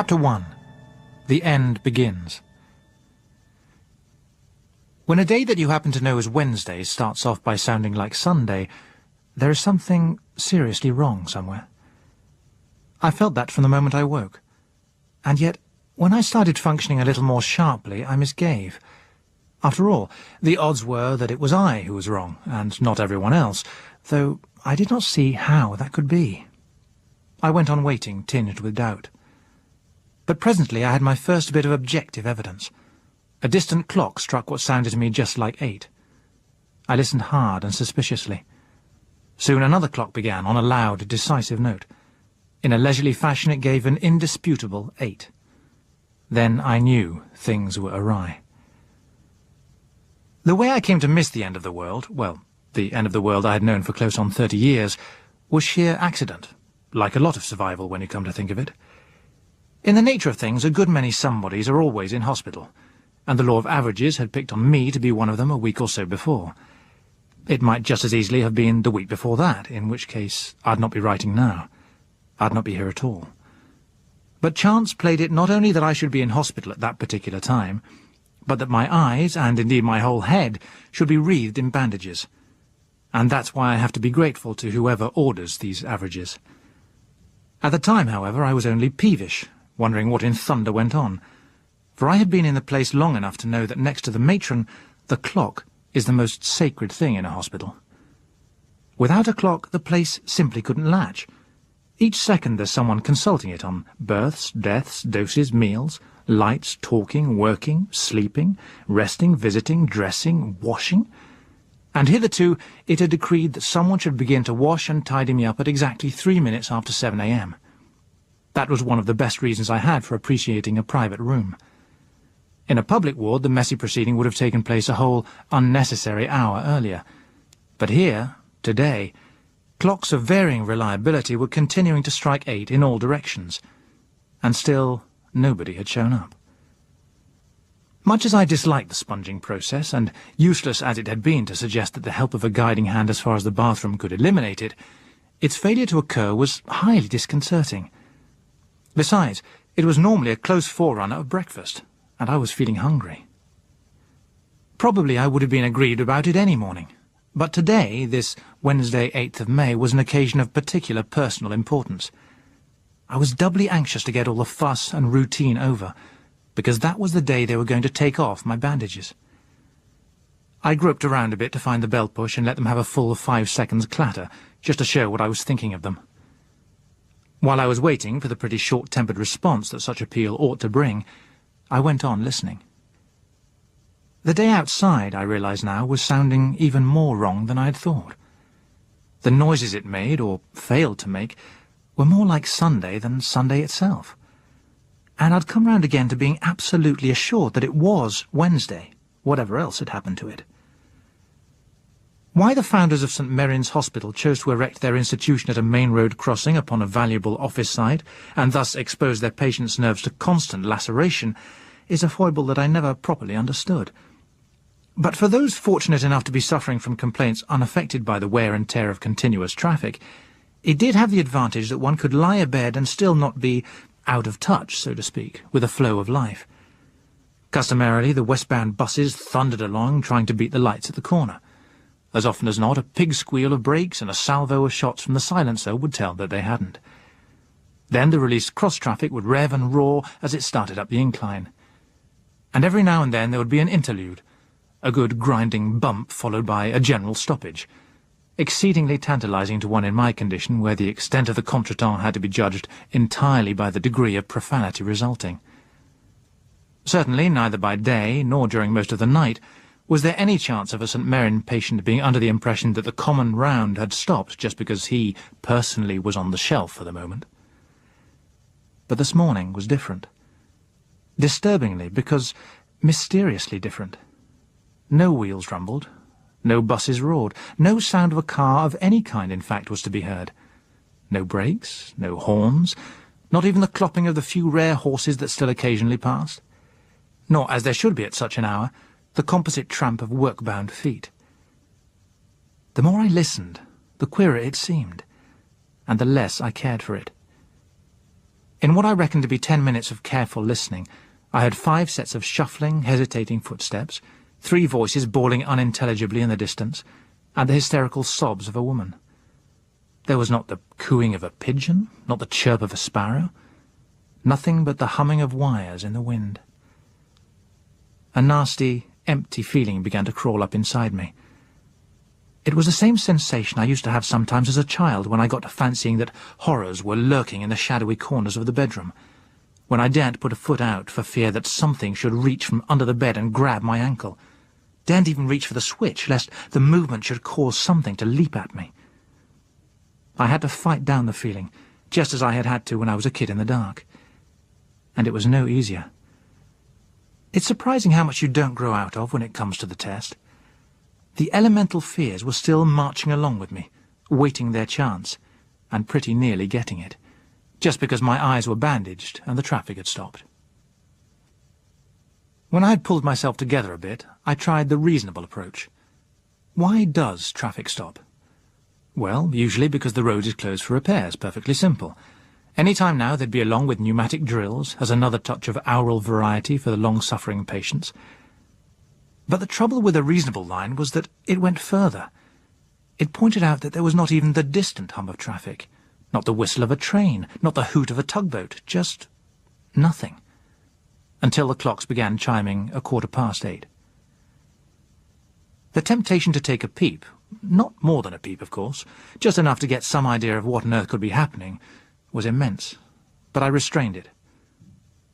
Chapter 1. The End Begins. When a day that you happen to know as Wednesday starts off by sounding like Sunday, there is something seriously wrong somewhere. I felt that from the moment I woke. And yet, when I started functioning a little more sharply, I misgave. After all, the odds were that it was I who was wrong, and not everyone else, though I did not see how that could be. I went on waiting, tinged with doubt. But presently I had my first bit of objective evidence. A distant clock struck what sounded to me just like 8. I listened hard and suspiciously. Soon another clock began, on a loud, decisive note. In a leisurely fashion it gave an indisputable 8. Then I knew things were awry. The way I came to miss the end of the world, well, the end of the world I had known for close on 30 years, was sheer accident, like a lot of survival when you come to think of it. In the nature of things, a good many somebodies are always in hospital, and the law of averages had picked on me to be one of them a week or so before. It might just as easily have been the week before that, in which case I'd not be writing now. I'd not be here at all. But chance played it not only that I should be in hospital at that particular time, but that my eyes, and indeed my whole head, should be wreathed in bandages. And that's why I have to be grateful to whoever orders these averages. At the time, however, I was only peevish, wondering what in thunder went on, for I had been in the place long enough to know that next to the matron, the clock is the most sacred thing in a hospital. Without a clock, the place simply couldn't latch. Each second there's someone consulting it on births, deaths, doses, meals, lights, talking, working, sleeping, resting, visiting, dressing, washing. And hitherto it had decreed that someone should begin to wash and tidy me up at exactly 3 minutes after 7 a.m. That was one of the best reasons I had for appreciating a private room. In a public ward, the messy proceeding would have taken place a whole unnecessary hour earlier. But here, today, clocks of varying reliability were continuing to strike 8 in all directions, and still nobody had shown up. Much as I disliked the sponging process, and useless as it had been to suggest that the help of a guiding hand as far as the bathroom could eliminate it, its failure to occur was highly disconcerting. Besides, it was normally a close forerunner of breakfast, and I was feeling hungry. Probably I would have been aggrieved about it any morning, but today, this Wednesday 8th of May, was an occasion of particular personal importance. I was doubly anxious to get all the fuss and routine over, because that was the day they were going to take off my bandages. I groped around a bit to find the bell push and let them have a full 5 seconds clatter, just to show what I was thinking of them. While I was waiting for the pretty short-tempered response that such appeal ought to bring, I went on listening. The day outside, I realized now, was sounding even more wrong than I had thought. The noises it made, or failed to make, were more like Sunday than Sunday itself. And I'd come round again to being absolutely assured that it was Wednesday, whatever else had happened to it. Why the founders of St. Merin's Hospital chose to erect their institution at a main road crossing upon a valuable office site, and thus expose their patients' nerves to constant laceration, is a foible that I never properly understood. But for those fortunate enough to be suffering from complaints unaffected by the wear and tear of continuous traffic, it did have the advantage that one could lie abed and still not be out of touch, so to speak, with the flow of life. Customarily, the westbound buses thundered along, trying to beat the lights at the corner. As often as not, a pig squeal of brakes and a salvo of shots from the silencer would tell that they hadn't. Then the released cross-traffic would rev and roar as it started up the incline. And every now and then there would be an interlude, a good grinding bump followed by a general stoppage, exceedingly tantalizing to one in my condition, where the extent of the contretemps had to be judged entirely by the degree of profanity resulting. Certainly, neither by day nor during most of the night was there any chance of a St. Merin patient being under the impression that the common round had stopped just because he personally was on the shelf for the moment. But this morning was different. Disturbingly, because mysteriously different. No wheels rumbled, no buses roared, no sound of a car of any kind, in fact, was to be heard. No brakes, no horns, not even the clopping of the few rare horses that still occasionally passed. Nor, as there should be at such an hour, the composite tramp of work-bound feet. The more I listened, the queerer it seemed, and the less I cared for it. In what I reckoned to be 10 minutes of careful listening, I heard 5 sets of shuffling, hesitating footsteps, 3 voices bawling unintelligibly in the distance, and the hysterical sobs of a woman. There was not the cooing of a pigeon, not the chirp of a sparrow, nothing but the humming of wires in the wind. A nasty, empty feeling began to crawl up inside me. It was the same sensation I used to have sometimes as a child when I got to fancying that horrors were lurking in the shadowy corners of the bedroom, when I daren't put a foot out for fear that something should reach from under the bed and grab my ankle, daren't even reach for the switch lest the movement should cause something to leap at me. I had to fight down the feeling, just as I had had to when I was a kid in the dark. And it was no easier. It's surprising how much you don't grow out of when it comes to the test. The elemental fears were still marching along with me, waiting their chance, and pretty nearly getting it, just because my eyes were bandaged and the traffic had stopped. When I had pulled myself together a bit, I tried the reasonable approach. Why does traffic stop? Well, usually because the road is closed for repairs, perfectly simple. Any time now they'd be along with pneumatic drills as another touch of aural variety for the long-suffering patients. But the trouble with a reasonable line was that it went further. It pointed out that there was not even the distant hum of traffic, not the whistle of a train, not the hoot of a tugboat, just nothing, until the clocks began chiming 8:15. The temptation to take a peep, not more than a peep, of course, just enough to get some idea of what on earth could be happening, was immense, but I restrained it.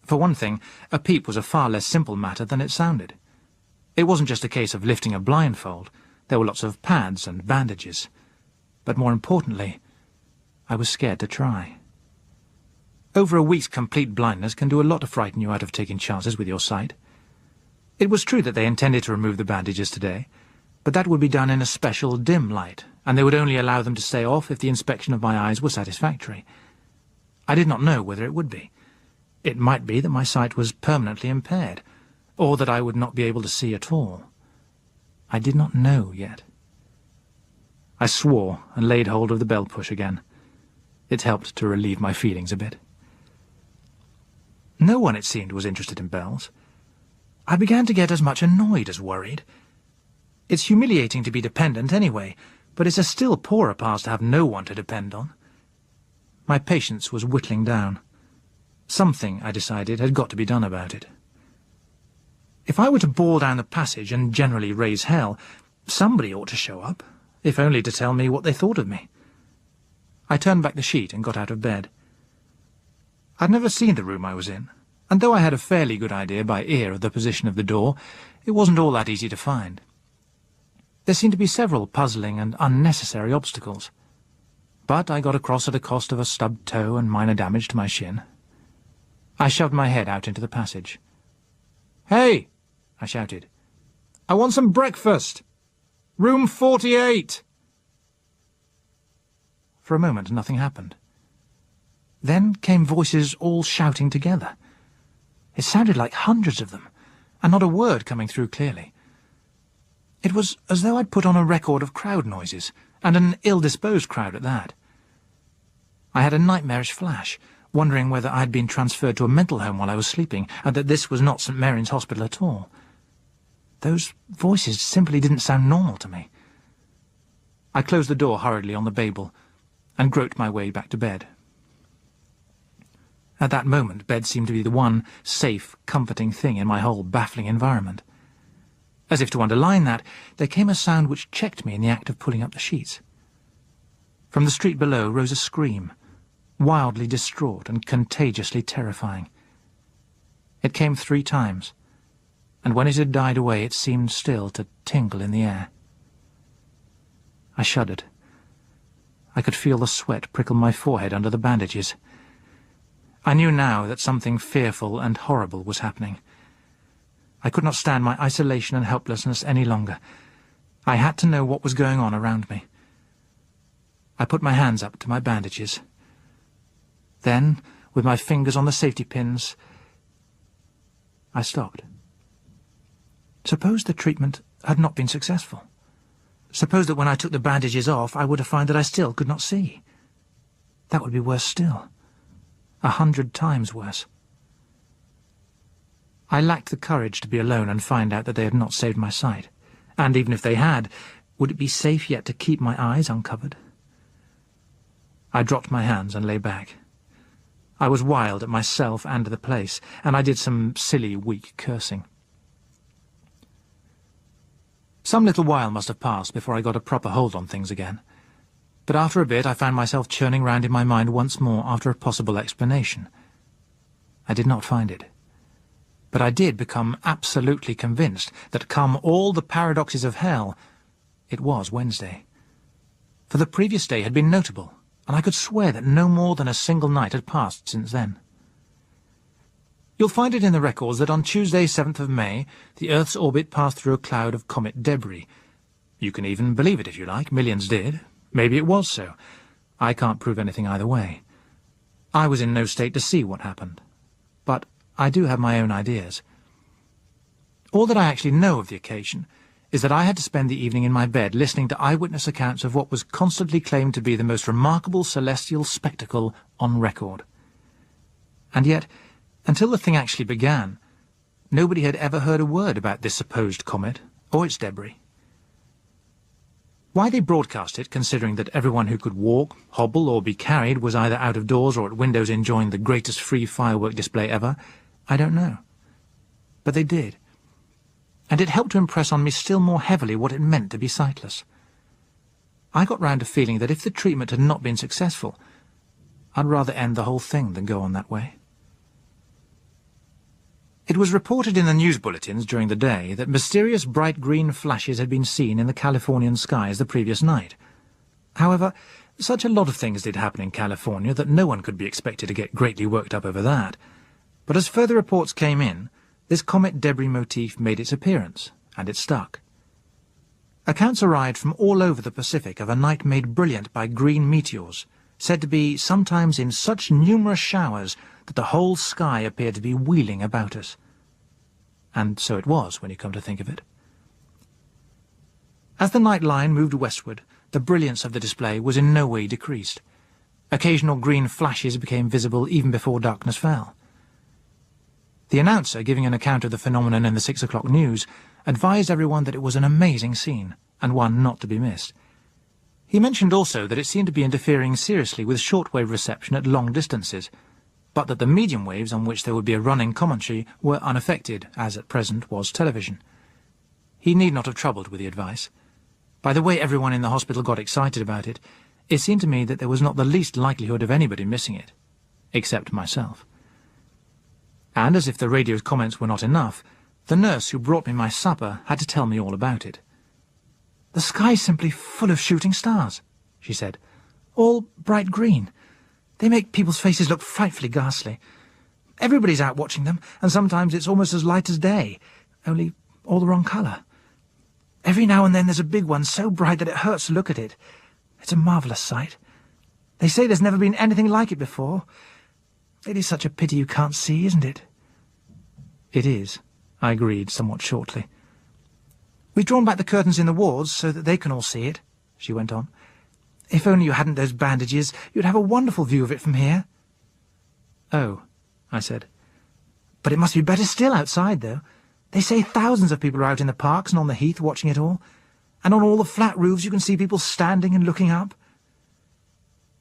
For one thing, a peep was a far less simple matter than it sounded. It wasn't just a case of lifting a blindfold. There were lots of pads and bandages. But more importantly, I was scared to try. Over a week's complete blindness can do a lot to frighten you out of taking chances with your sight. It was true that they intended to remove the bandages today, but that would be done in a special dim light, and they would only allow them to stay off if the inspection of my eyes was satisfactory. I did not know whether it would be. It might be that my sight was permanently impaired, or that I would not be able to see at all. I did not know yet. I swore and laid hold of the bell push again. It helped to relieve my feelings a bit. No one, it seemed, was interested in bells. I began to get as much annoyed as worried. It's humiliating to be dependent anyway, but it's a still poorer pass to have no one to depend on. My patience was whittling down. Something, I decided, had got to be done about it. If I were to bawl down the passage and generally raise hell, somebody ought to show up, if only to tell me what they thought of me. I turned back the sheet and got out of bed. I'd never seen the room I was in, and though I had a fairly good idea by ear of the position of the door, it wasn't all that easy to find. There seemed to be several puzzling and unnecessary obstacles, but I got across at a cost of a stubbed toe and minor damage to my shin. I shoved my head out into the passage. "Hey!" I shouted. "I want some breakfast! Room 48! For a moment nothing happened. Then came voices all shouting together. It sounded like hundreds of them, and not a word coming through clearly. It was as though I'd put on a record of crowd noises, and an ill-disposed crowd at that. I had a nightmarish flash, wondering whether I had been transferred to a mental home while I was sleeping, and that this was not St. Mary's Hospital at all. Those voices simply didn't sound normal to me. I closed the door hurriedly on the Babel, and groped my way back to bed. At that moment, bed seemed to be the one safe, comforting thing in my whole baffling environment. As if to underline that, there came a sound which checked me in the act of pulling up the sheets. From the street below rose a scream, wildly distraught and contagiously terrifying. It came 3 times, and when it had died away it seemed still to tingle in the air. I shuddered. I could feel the sweat prickle my forehead under the bandages. I knew now that something fearful and horrible was happening. I could not stand my isolation and helplessness any longer. I had to know what was going on around me. I put my hands up to my bandages. Then, with my fingers on the safety pins, I stopped. Suppose the treatment had not been successful. Suppose that when I took the bandages off, I would have found that I still could not see. That would be worse still. 100 times worse. I lacked the courage to be alone and find out that they had not saved my sight. And even if they had, would it be safe yet to keep my eyes uncovered? I dropped my hands and lay back. I was wild at myself and the place, and I did some silly, weak cursing. Some little while must have passed before I got a proper hold on things again. But after a bit I found myself churning round in my mind once more after a possible explanation. I did not find it. But I did become absolutely convinced that, come all the paradoxes of hell, it was Wednesday. For the previous day had been notable, and I could swear that no more than a single night had passed since then. You'll find it in the records that on Tuesday, 7th of May, the Earth's orbit passed through a cloud of comet debris. You can even believe it if you like. Millions did. Maybe it was so. I can't prove anything either way. I was in no state to see what happened. But I do have my own ideas. All that I actually know of the occasion is that I had to spend the evening in my bed listening to eyewitness accounts of what was constantly claimed to be the most remarkable celestial spectacle on record. And yet, until the thing actually began, nobody had ever heard a word about this supposed comet or its debris. Why they broadcast it, considering that everyone who could walk, hobble, or be carried was either out of doors or at windows enjoying the greatest free firework display ever, I don't know. But they did. And it helped to impress on me still more heavily what it meant to be sightless. I got round to feeling that if the treatment had not been successful, I'd rather end the whole thing than go on that way. It was reported in the news bulletins during the day that mysterious bright green flashes had been seen in the Californian skies the previous night. However, such a lot of things did happen in California that no one could be expected to get greatly worked up over that. But as further reports came in, this comet debris motif made its appearance, and it stuck. Accounts arrived from all over the Pacific of a night made brilliant by green meteors, said to be sometimes in such numerous showers that the whole sky appeared to be wheeling about us. And so it was, when you come to think of it. As the night line moved westward, the brilliance of the display was in no way decreased. Occasional green flashes became visible even before darkness fell. The announcer, giving an account of the phenomenon in the 6 o'clock news, advised everyone that it was an amazing scene, and one not to be missed. He mentioned also that it seemed to be interfering seriously with shortwave reception at long distances, but that the medium waves on which there would be a running commentary were unaffected, as at present was television. He need not have troubled with the advice. By the way everyone in the hospital got excited about it, it seemed to me that there was not the least likelihood of anybody missing it, except myself. And as if the radio's comments were not enough, the nurse who brought me my supper had to tell me all about it. "The sky's simply full of shooting stars," she said. "All bright green. They make people's faces look frightfully ghastly. Everybody's out watching them, and sometimes it's almost as light as day, only all the wrong colour. Every now and then there's a big one so bright that it hurts to look at it. It's a marvellous sight. They say there's never been anything like it before. It is such a pity you can't see, isn't it?" "It is," I agreed somewhat shortly. "We've drawn back the curtains in the wards so that they can all see it," she went on. "If only you hadn't those bandages, you'd have a wonderful view of it from here." "Oh," I said. "But it must be better still outside, though. They say thousands of people are out in the parks and on the heath watching it all. And on all the flat roofs you can see people standing and looking up."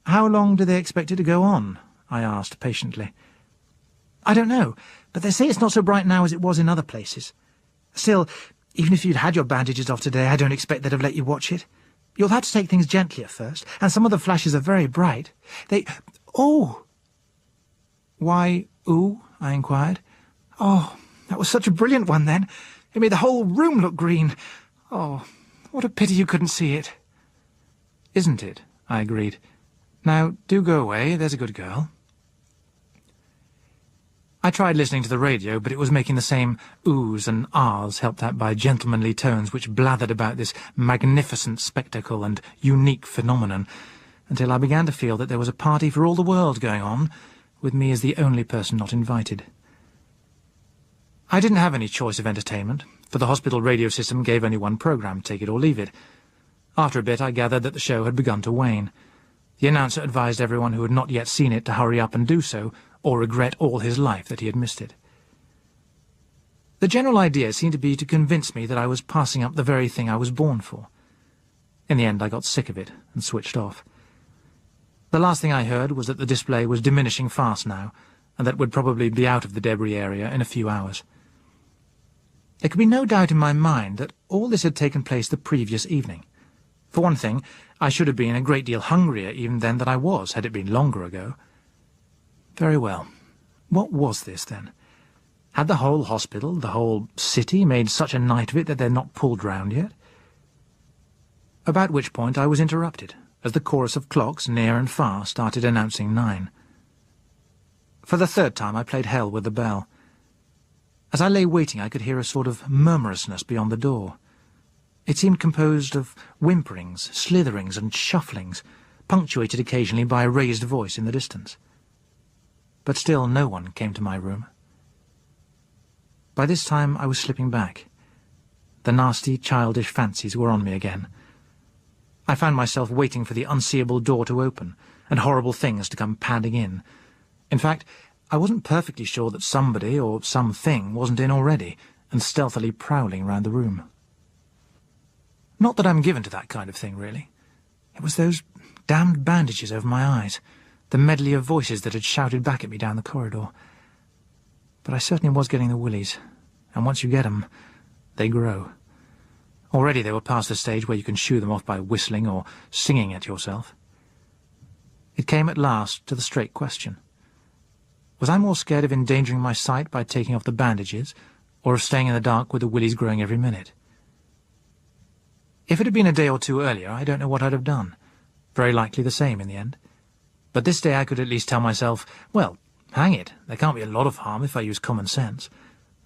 "How long do they expect it to go on?" I asked patiently. "I don't know, but they say it's not so bright now as it was in other places. Still, even if you'd had your bandages off today, I don't expect they'd have let you watch it. You'll have to take things gently at first, and some of the flashes are very bright. They... Oh!" "Why, ooh?" I inquired. "Oh, that was such a brilliant one then. It made the whole room look green. Oh, what a pity you couldn't see it." "Isn't it?" I agreed. "Now, do go away, there's a good girl." I tried listening to the radio, but it was making the same oohs and ahs, helped out by gentlemanly tones which blathered about this magnificent spectacle and unique phenomenon, until I began to feel that there was a party for all the world going on, with me as the only person not invited. I didn't have any choice of entertainment, for the hospital radio system gave only one programme, take it or leave it. After a bit I gathered that the show had begun to wane. The announcer advised everyone who had not yet seen it to hurry up and do so, or regret all his life that he had missed it. The general idea seemed to be to convince me that I was passing up the very thing I was born for. In the end, I got sick of it and switched off. The last thing I heard was that the display was diminishing fast now, and that it would probably be out of the debris area in a few hours. There could be no doubt in my mind that all this had taken place the previous evening. For one thing, I should have been a great deal hungrier even then than I was, had it been longer ago. Very well. What was this, then? Had the whole hospital, the whole city, made such a night of it that they're not pulled round yet? About which point I was interrupted, as the chorus of clocks near and far started announcing 9. For the third time I played hell with the bell. As I lay waiting, I could hear a sort of murmurousness beyond the door. It seemed composed of whimperings, slitherings, and shufflings, punctuated occasionally by a raised voice in the distance. But still no one came to my room. By this time I was slipping back. The nasty, childish fancies were on me again. I found myself waiting for the unseeable door to open, and horrible things to come padding in. In fact, I wasn't perfectly sure that somebody or something wasn't in already, and stealthily prowling round the room. Not that I'm given to that kind of thing, really. It was those damned bandages over my eyes, the medley of voices that had shouted back at me down the corridor. But I certainly was getting the willies, and once you get 'em, they grow. Already they were past the stage where you can shoo them off by whistling or singing at yourself. It came at last to the straight question. Was I more scared of endangering my sight by taking off the bandages, or of staying in the dark with the willies growing every minute? If it had been a day or two earlier, I don't know what I'd have done. Very likely the same in the end. But this day I could at least tell myself, well, hang it, there can't be a lot of harm if I use common sense.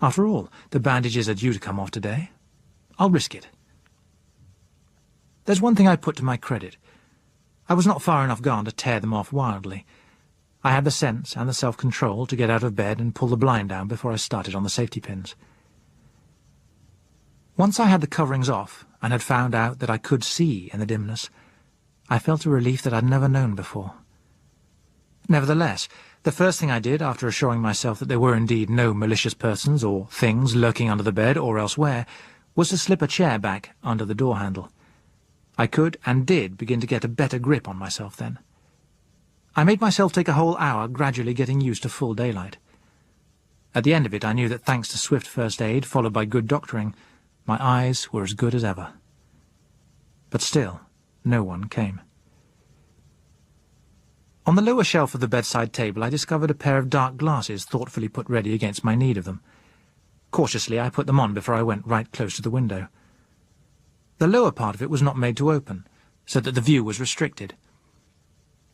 After all, the bandages are due to come off today. I'll risk it. There's one thing I put to my credit. I was not far enough gone to tear them off wildly. I had the sense and the self-control to get out of bed and pull the blind down before I started on the safety pins. Once I had the coverings off and had found out that I could see in the dimness, I felt a relief that I'd never known before. Nevertheless, the first thing I did, after assuring myself that there were indeed no malicious persons or things lurking under the bed or elsewhere, was to slip a chair back under the door handle. I could and did begin to get a better grip on myself then. I made myself take a whole hour gradually getting used to full daylight. At the end of it I knew that thanks to swift first aid, followed by good doctoring, my eyes were as good as ever. But still, no one came. On the lower shelf of the bedside table I discovered a pair of dark glasses thoughtfully put ready against my need of them. Cautiously I put them on before I went right close to the window. The lower part of it was not made to open, so that the view was restricted.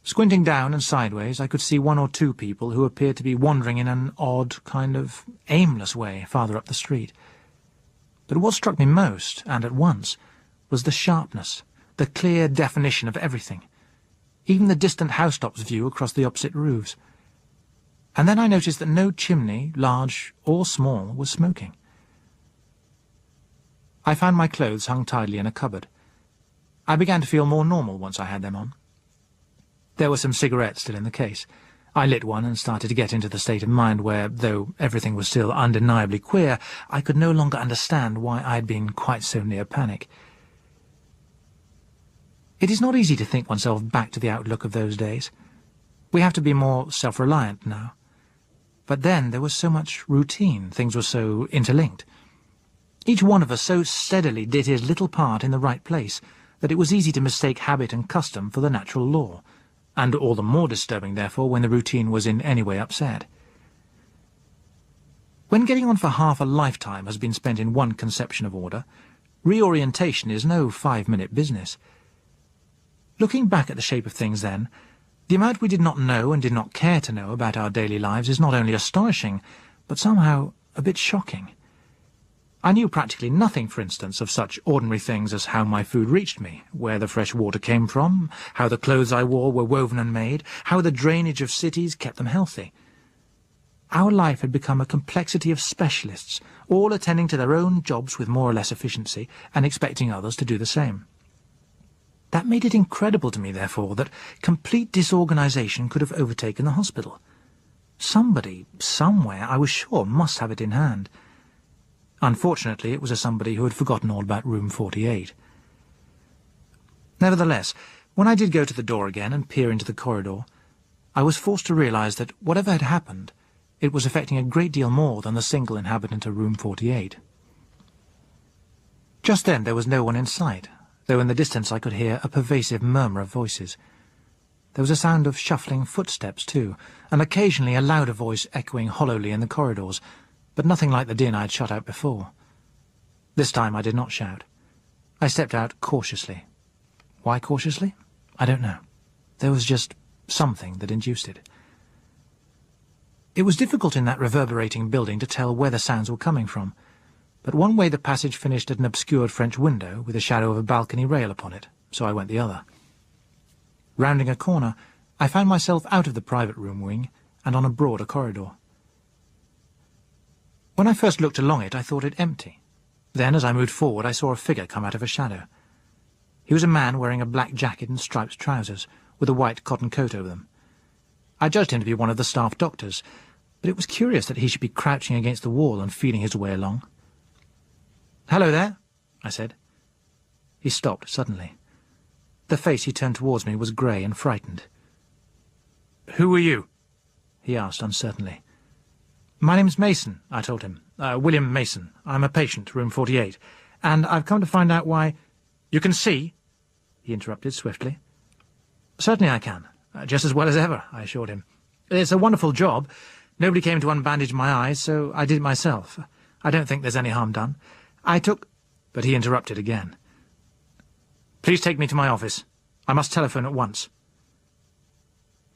Squinting down and sideways, I could see one or two people who appeared to be wandering in an odd, kind of aimless way farther up the street. But what struck me most, and at once, was the sharpness, the clear definition of everything, even the distant housetops' view across the opposite roofs. And then I noticed that no chimney, large or small, was smoking. I found my clothes hung tidily in a cupboard. I began to feel more normal once I had them on. There were some cigarettes still in the case. I lit one and started to get into the state of mind where, though everything was still undeniably queer, I could no longer understand why I had been quite so near panic. It is not easy to think oneself back to the outlook of those days. We have to be more self-reliant now. But then there was so much routine, things were so interlinked. Each one of us so steadily did his little part in the right place that it was easy to mistake habit and custom for the natural law, and all the more disturbing, therefore, when the routine was in any way upset. When getting on for half a lifetime has been spent in one conception of order, reorientation is no 5-minute business. Looking back at the shape of things then, the amount we did not know and did not care to know about our daily lives is not only astonishing, but somehow a bit shocking. I knew practically nothing, for instance, of such ordinary things as how my food reached me, where the fresh water came from, how the clothes I wore were woven and made, how the drainage of cities kept them healthy. Our life had become a complexity of specialists, all attending to their own jobs with more or less efficiency, and expecting others to do the same. That made it incredible to me, therefore, that complete disorganization could have overtaken the hospital. Somebody, somewhere, I was sure, must have it in hand. Unfortunately, it was a somebody who had forgotten all about room 48. Nevertheless, when I did go to the door again and peer into the corridor, I was forced to realize that whatever had happened, it was affecting a great deal more than the single inhabitant of room 48. Just then there was no one in sight, though in the distance I could hear a pervasive murmur of voices. There was a sound of shuffling footsteps, too, and occasionally a louder voice echoing hollowly in the corridors, but nothing like the din I had shut out before. This time I did not shout. I stepped out cautiously. Why cautiously? I don't know. There was just something that induced it. It was difficult in that reverberating building to tell where the sounds were coming from, but one way the passage finished at an obscured French window with the shadow of a balcony rail upon it, so I went the other. Rounding a corner, I found myself out of the private room wing and on a broader corridor. When I first looked along it, I thought it empty. Then, as I moved forward, I saw a figure come out of a shadow. He was a man wearing a black jacket and striped trousers, with a white cotton coat over them. I judged him to be one of the staff doctors, but it was curious that he should be crouching against the wall and feeling his way along. "Hello there," I said. He stopped suddenly. The face he turned towards me was grey and frightened. "Who are you?" he asked uncertainly. "My name's Mason," I told him. "William Mason. I'm a patient, room 48, and I've come to find out why—" "You can see?" he interrupted swiftly. "Certainly I can. Just as well as ever," I assured him. "It's a wonderful job. Nobody came to unbandage my eyes, so I did it myself. I don't think there's any harm done. I took—" But he interrupted again. "Please take me to my office. I must telephone at once."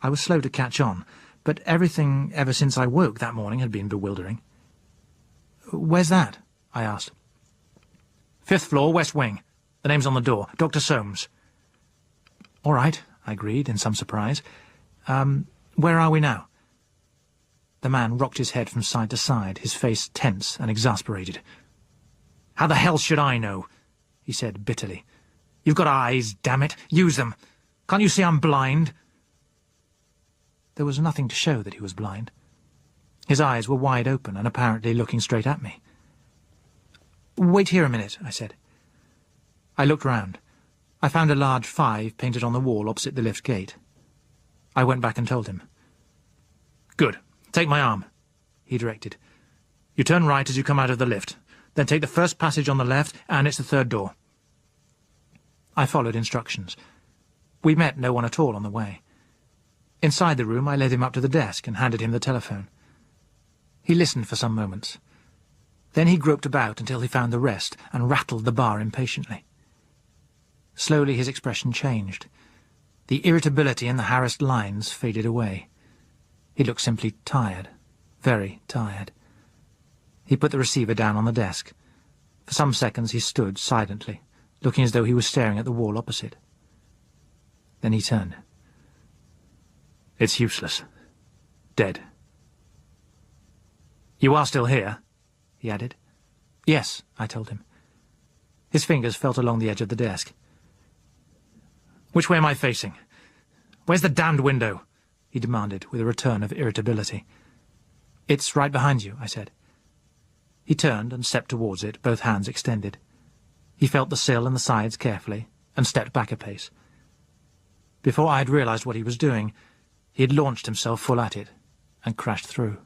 I was slow to catch on, but everything ever since I woke that morning had been bewildering. "Where's that?" I asked. "5th floor, west wing. The name's on the door. Dr. Soames." "All right," I agreed in some surprise. Where are we now?" The man rocked his head from side to side, his face tense and exasperated. "How the hell should I know?" he said bitterly. "You've got eyes, damn it! Use them! Can't you see I'm blind?" There was nothing to show that he was blind. His eyes were wide open and apparently looking straight at me. "Wait here a minute," I said. I looked round. I found a large 5 painted on the wall opposite the lift gate. I went back and told him. "Good. Take my arm," he directed. "You turn right as you come out of the lift. Then take the first passage on the left, and it's the 3rd door." I followed instructions. We met no one at all on the way. Inside the room I led him up to the desk and handed him the telephone. He listened for some moments. Then he groped about until he found the rest and rattled the bar impatiently. Slowly his expression changed. The irritability in the harassed lines faded away. He looked simply tired, very tired. He put the receiver down on the desk. For some seconds he stood silently, looking as though he was staring at the wall opposite. Then he turned. "It's useless. Dead." "You are still here?" he added. "Yes," I told him. His fingers felt along the edge of the desk. "Which way am I facing? Where's the damned window?" he demanded, with a return of irritability. "It's right behind you," I said. He turned and stepped towards it, both hands extended. He felt the sill and the sides carefully, and stepped back a pace. Before I had realized what he was doing, he had launched himself full at it, and crashed through.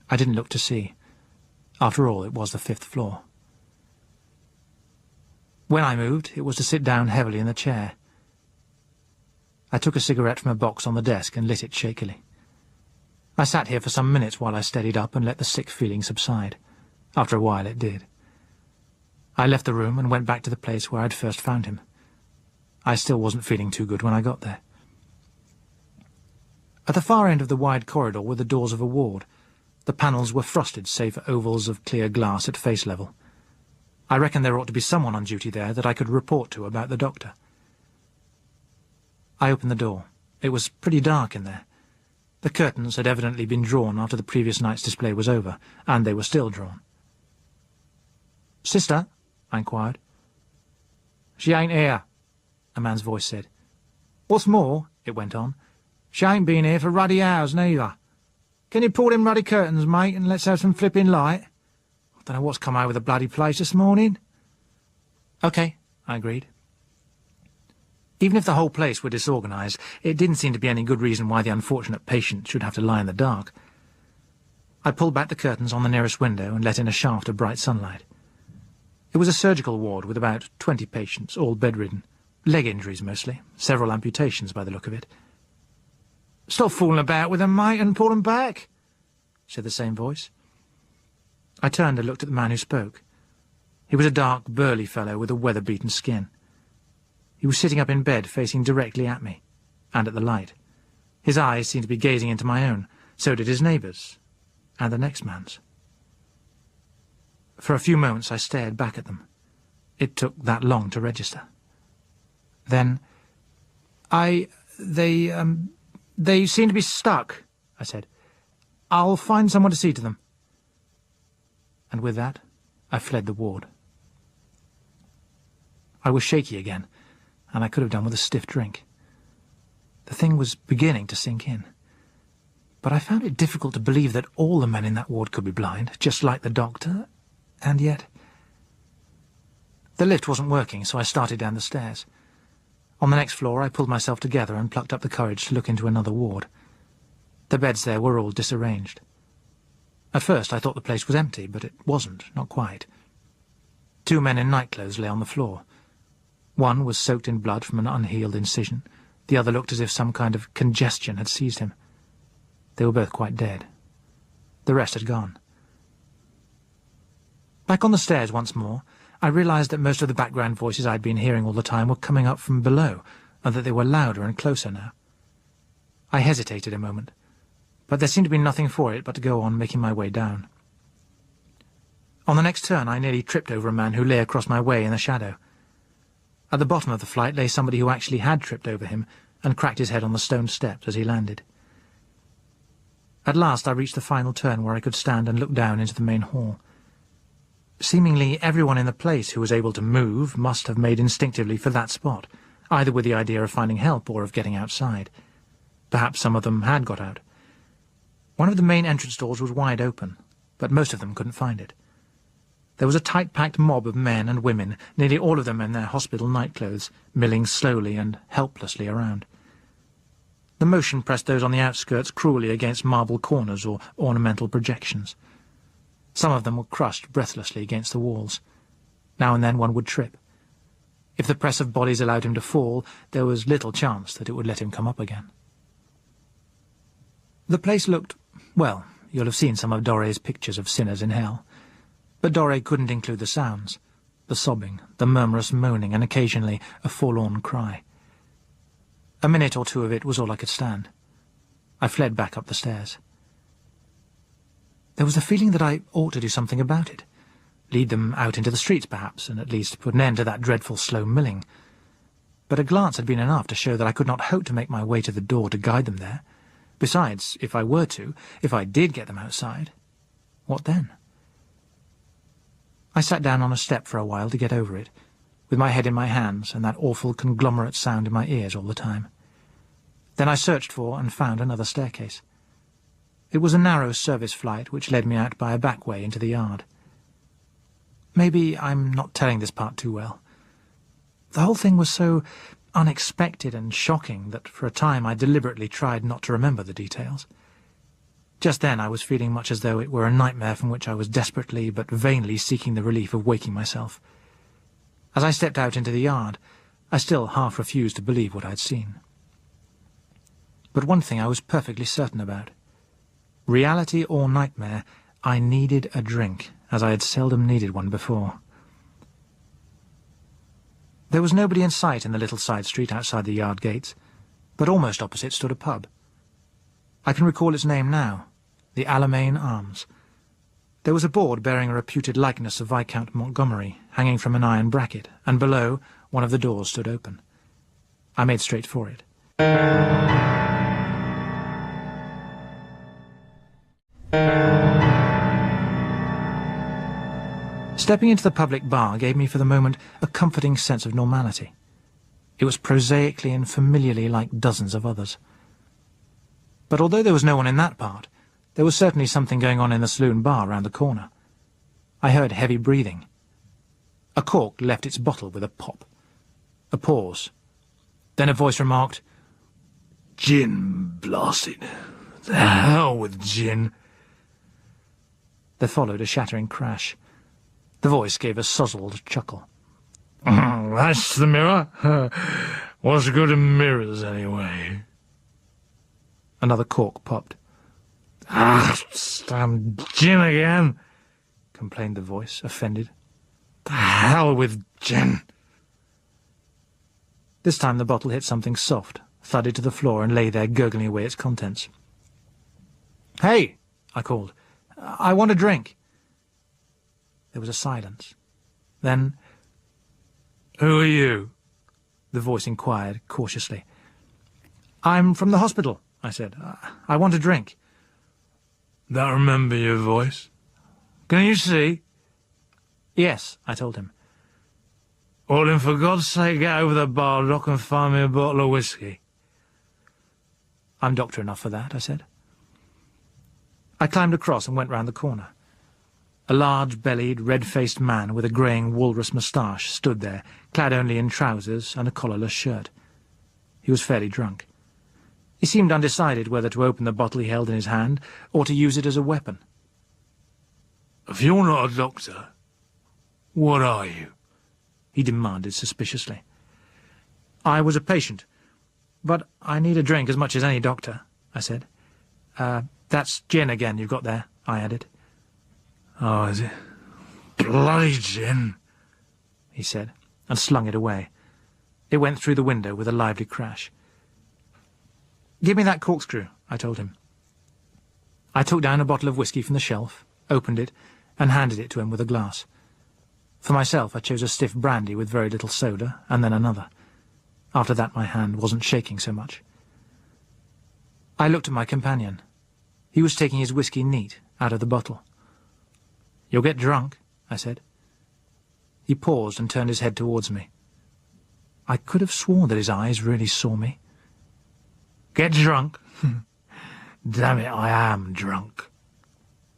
I didn't look to see. After all, it was the 5th floor. When I moved, it was to sit down heavily in the chair. I took a cigarette from a box on the desk and lit it shakily. I sat here for some minutes while I steadied up and let the sick feeling subside. After a while it did. I left the room and went back to the place where I'd first found him. I still wasn't feeling too good when I got there. At the far end of the wide corridor were the doors of a ward. The panels were frosted save for ovals of clear glass at face level. I reckoned there ought to be someone on duty there that I could report to about the doctor. I opened the door. It was pretty dark in there. The curtains had evidently been drawn after the previous night's display was over, and they were still drawn. "Sister?" I inquired. "She ain't here," a man's voice said. "What's more," it went on, She ain't been here for ruddy hours, neither. Can you pull them ruddy curtains, mate, and let's have some flipping light? I don't know what's come over the bloody place this morning. OK, I agreed. Even if the whole place were disorganised, it didn't seem to be any good reason why the unfortunate patient should have to lie in the dark. I pulled back the curtains on the nearest window and let in a shaft of bright sunlight. It was a surgical ward with about 20 patients, all bedridden. Leg injuries mostly, several amputations by the look of it. "Stop fooling about with them, mate, and pull them back," said the same voice. I turned and looked at the man who spoke. He was a dark, burly fellow with a weather-beaten skin. He was sitting up in bed, facing directly at me, and at the light. His eyes seemed to be gazing into my own. So did his neighbours, and the next man's. For a few moments I stared back at them. It took that long to register. Then, They seem to be stuck," I said. "I'll find someone to see to them." And with that, I fled the ward. I was shaky again, and I could have done with a stiff drink. The thing was beginning to sink in. But I found it difficult to believe that all the men in that ward could be blind, just like the doctor, and yet... The lift wasn't working, so I started down the stairs. On the next floor I pulled myself together and plucked up the courage to look into another ward. The beds there were all disarranged. At first I thought the place was empty, but it wasn't, not quite. 2 men in nightclothes lay on the floor. One was soaked in blood from an unhealed incision. The other looked as if some kind of congestion had seized him. They were both quite dead. The rest had gone. Back on the stairs once more, I realised that most of the background voices I'd been hearing all the time were coming up from below, and that they were louder and closer now. I hesitated a moment, but there seemed to be nothing for it but to go on making my way down. On the next turn I nearly tripped over a man who lay across my way in the shadow. At the bottom of the flight lay somebody who actually had tripped over him and cracked his head on the stone steps as he landed. At last I reached the final turn where I could stand and look down into the main hall. Seemingly everyone in the place who was able to move must have made instinctively for that spot, either with the idea of finding help or of getting outside. Perhaps some of them had got out. One of the main entrance doors was wide open, but most of them couldn't find it. There was a tight-packed mob of men and women, nearly all of them in their hospital nightclothes, milling slowly and helplessly around. The motion pressed those on the outskirts cruelly against marble corners or ornamental projections. Some of them were crushed breathlessly against the walls. Now and then one would trip. If the press of bodies allowed him to fall, there was little chance that it would let him come up again. The place looked, well, you'll have seen some of Doré's pictures of sinners in hell. But Doré couldn't include the sounds, the sobbing, the murmurous moaning, and occasionally a forlorn cry. A minute or two of it was all I could stand. I fled back up the stairs. There was a feeling that I ought to do something about it. Lead them out into the streets, perhaps, and at least put an end to that dreadful slow milling. But a glance had been enough to show that I could not hope to make my way to the door to guide them there. Besides, if I were to, if I did get them outside, what then? I sat down on a step for a while to get over it, with my head in my hands and that awful conglomerate sound in my ears all the time. Then I searched for and found another staircase. It was a narrow service flight which led me out by a back way into the yard. Maybe I'm not telling this part too well. The whole thing was so unexpected and shocking that for a time I deliberately tried not to remember the details. Just then I was feeling much as though it were a nightmare from which I was desperately but vainly seeking the relief of waking myself. As I stepped out into the yard, I still half refused to believe what I had seen. But one thing I was perfectly certain about. Reality or nightmare, I needed a drink, as I had seldom needed one before. There was nobody in sight in the little side street outside the yard gates, but almost opposite stood a pub. I can recall its name now, the Alamein Arms. There was a board bearing a reputed likeness of Viscount Montgomery hanging from an iron bracket, and below, one of the doors stood open. I made straight for it. Stepping into the public bar gave me for the moment a comforting sense of normality. It was prosaically and familiarly like dozens of others. But although there was no one in that part, there was certainly something going on in the saloon bar round the corner. I heard heavy breathing. A cork left its bottle with a pop. A pause. Then a voice remarked, "Gin, blasted. The hell with gin." There followed a shattering crash. The voice gave a sozzled chuckle. "That's the mirror? What's good in mirrors, anyway?" Another cork popped. "Ah, damn gin again," complained the voice, offended. "The hell with gin." This time the bottle hit something soft, thudded to the floor, and lay there gurgling away its contents. "Hey," I called. "I want a drink." There was a silence. Then, "Who are you?" the voice inquired, cautiously. "I'm from the hospital," I said. "I want a drink." "Don't remember your voice. Can you see?" "Yes," I told him. "Well, then, for God's sake, get over the bar dock and find me a bottle of whiskey." "I'm doctor enough for that," I said. I climbed across and went round the corner. A large-bellied, red-faced man with a greying walrus moustache stood there, clad only in trousers and a collarless shirt. He was fairly drunk. He seemed undecided whether to open the bottle he held in his hand or to use it as a weapon. "If you're not a doctor, what are you?" he demanded suspiciously. "I was a patient, but I need a drink as much as any doctor," I said. That's gin again you've got there," I added. "Oh, is it? Bloody gin," he said, and slung it away. It went through the window with a lively crash. "Give me that corkscrew," I told him. I took down a bottle of whiskey from the shelf, opened it, and handed it to him with a glass. For myself, I chose a stiff brandy with very little soda, and then another. After that, my hand wasn't shaking so much. I looked at my companion. He was taking his whiskey neat, out of the bottle. "You'll get drunk," I said. He paused and turned his head towards me. I could have sworn that his eyes really saw me. "Get drunk? Damn it, I am drunk,"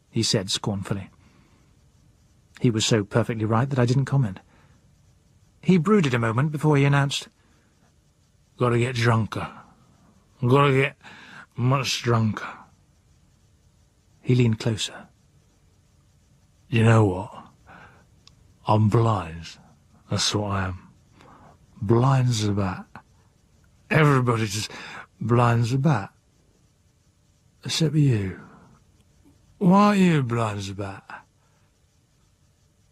he said scornfully. He was so perfectly right that I didn't comment. He brooded a moment before he announced, "Gotta get drunker. Gotta get much drunker." He leaned closer. "You know what? I'm blind. That's what I am. Blind as a bat. Everybody just blind as a bat. Except you. Why are you blind as a bat?"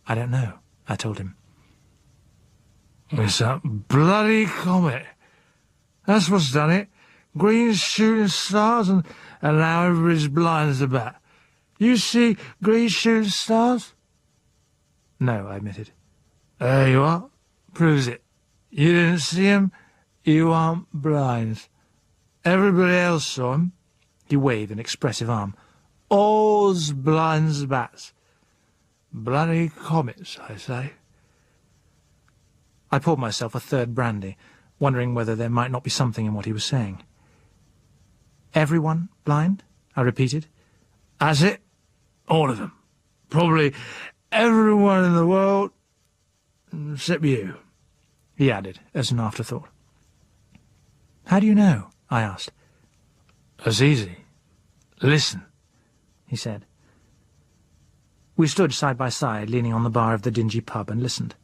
"I don't know," I told him. "It's that bloody comet. That's what's done it. Green shooting stars, and now everybody's blind as a bat. You see green shooting stars?" "No," I admitted. "There you are. Proves it. You didn't see 'em. You aren't blind. Everybody else saw 'em." He waved an expressive arm. "All's blind as bats. Bloody comets, I say." I poured myself a third brandy, wondering whether there might not be something in what he was saying. "Everyone blind?" I repeated. "That's it. All of them. Probably everyone in the world, except you," he added as an afterthought. "How do you know?" I asked. "It's easy. Listen," he said. We stood side by side, leaning on the bar of the dingy pub, and listened.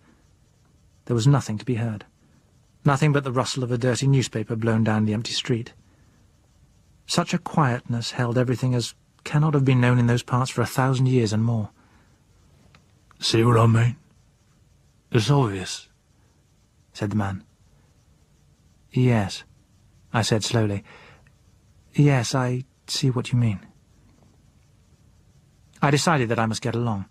There was nothing to be heard. Nothing but the rustle of a dirty newspaper blown down the empty street. Such a quietness held everything as cannot have been known in those parts for 1,000 years and more. "See what I mean? It's obvious," said the man. "Yes," I said slowly. "Yes, I see what you mean." I decided that I must get along.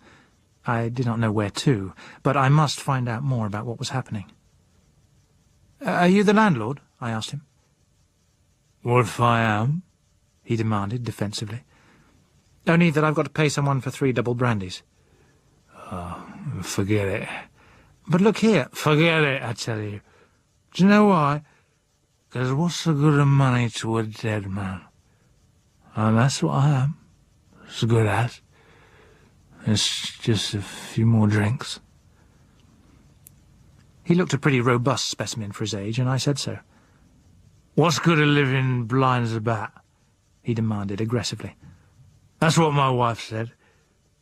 I did not know where to, but I must find out more about what was happening. "Are you the landlord?" I asked him. "What if I am?" he demanded defensively. "Only that I've got to pay someone for 3 double brandies." "Oh, forget it." "But look here." "Forget it, I tell you. Do you know why? Because what's the good of money to a dead man? And that's what I am. As good as. It's just a few more drinks. He looked a pretty robust specimen for his age, and I said so. What's good of living blind as a bat? He demanded aggressively. That's what my wife said.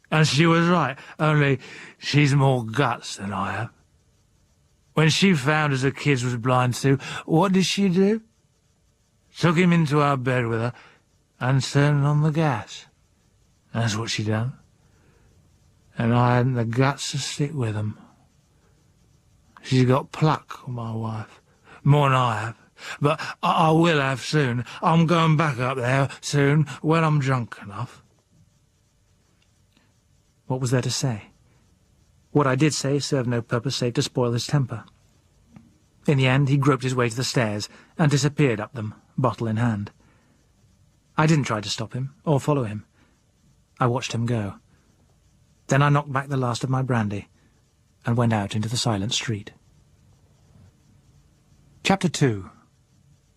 And she was right, only she's more guts than I have. When she found us the kids was blind too, what did she do? Took him into our bed with her and turned on the gas. That's what she done. And I hadn't the guts to stick with them. She's got pluck, my wife, more than I have. But I will have soon. I'm going back up there soon when I'm drunk enough. What was there to say? What I did say served no purpose save to spoil his temper. In the end, he groped his way to the stairs and disappeared up them, bottle in hand. I didn't try to stop him or follow him. I watched him go. Then I knocked back the last of my brandy and went out into the silent street. Chapter 2.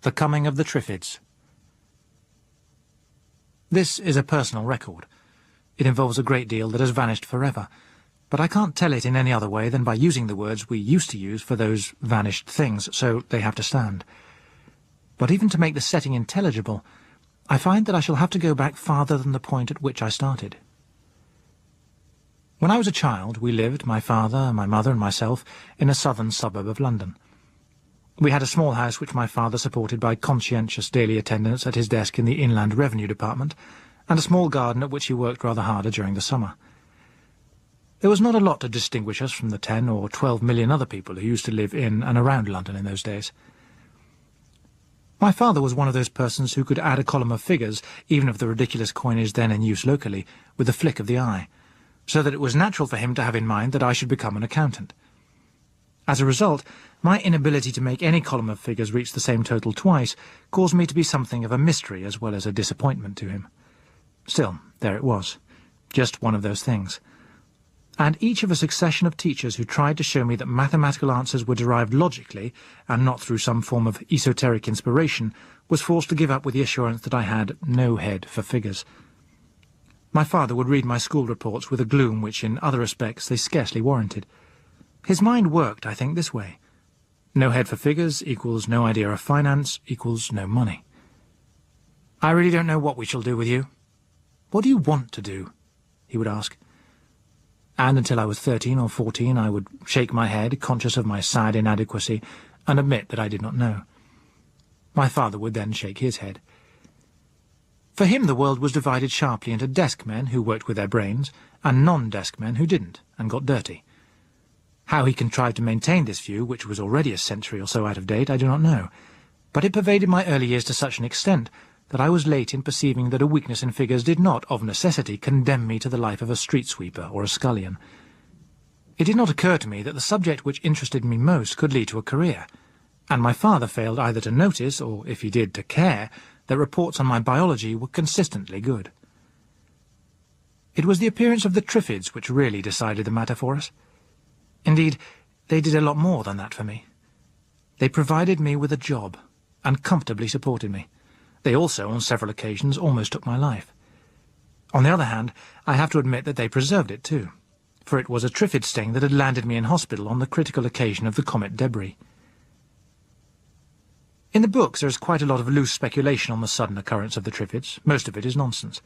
The Coming of the Triffids. This is a personal record. It involves a great deal that has vanished forever, but I can't tell it in any other way than by using the words we used to use for those vanished things, so they have to stand. But even to make the setting intelligible, I find that I shall have to go back farther than the point at which I started. When I was a child, we lived, my father, my mother and myself, in a southern suburb of London. We had a small house which my father supported by conscientious daily attendance at his desk in the Inland Revenue Department, and a small garden at which he worked rather harder during the summer. There was not a lot to distinguish us from the 10 or 12 million other people who used to live in and around London in those days. My father was one of those persons who could add a column of figures, even of the ridiculous coinage then in use locally, with a flick of the eye, so that it was natural for him to have in mind that I should become an accountant. As a result, my inability to make any column of figures reach the same total twice caused me to be something of a mystery as well as a disappointment to him. Still, there it was, just one of those things. And each of a succession of teachers who tried to show me that mathematical answers were derived logically, and not through some form of esoteric inspiration, was forced to give up with the assurance that I had no head for figures. My father would read my school reports with a gloom which in other respects they scarcely warranted. His mind worked, I think, this way. No head for figures equals no idea of finance equals no money. I really don't know what we shall do with you. What do you want to do? He would ask. And until I was 13 or 14 I would shake my head, conscious of my sad inadequacy, and admit that I did not know. My father would then shake his head. For him the world was divided sharply into desk men who worked with their brains, and non-desk men who didn't, and got dirty. How he contrived to maintain this view, which was already a century or so out of date, I do not know, but it pervaded my early years to such an extent that I was late in perceiving that a weakness in figures did not, of necessity, condemn me to the life of a street sweeper or a scullion. It did not occur to me that the subject which interested me most could lead to a career, and my father failed either to notice, or, if he did, to care, that reports on my biology were consistently good. It was the appearance of the Triffids which really decided the matter for us. Indeed, they did a lot more than that for me. They provided me with a job, and comfortably supported me. They also, on several occasions, almost took my life. On the other hand, I have to admit that they preserved it too, for it was a Triffid sting that had landed me in hospital on the critical occasion of the comet debris. In the books there is quite a lot of loose speculation on the sudden occurrence of the Triffids. Most of it is nonsense.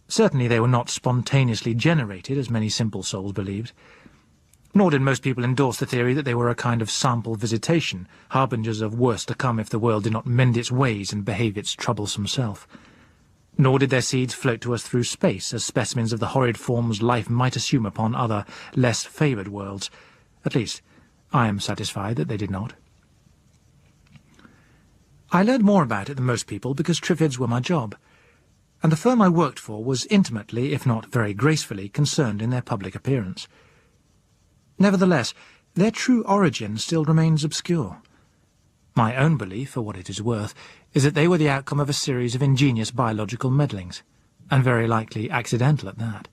Certainly they were not spontaneously generated, as many simple souls believed. Nor did most people endorse the theory that they were a kind of sample visitation, harbingers of worse to come if the world did not mend its ways and behave its troublesome self. Nor did their seeds float to us through space as specimens of the horrid forms life might assume upon other, less favoured worlds. At least, I am satisfied that they did not. I learned more about it than most people because Triffids were my job, and the firm I worked for was intimately, if not very gracefully, concerned in their public appearance. Nevertheless, their true origin still remains obscure. My own belief, for what it is worth, is that they were the outcome of a series of ingenious biological meddlings, and very likely accidental at that.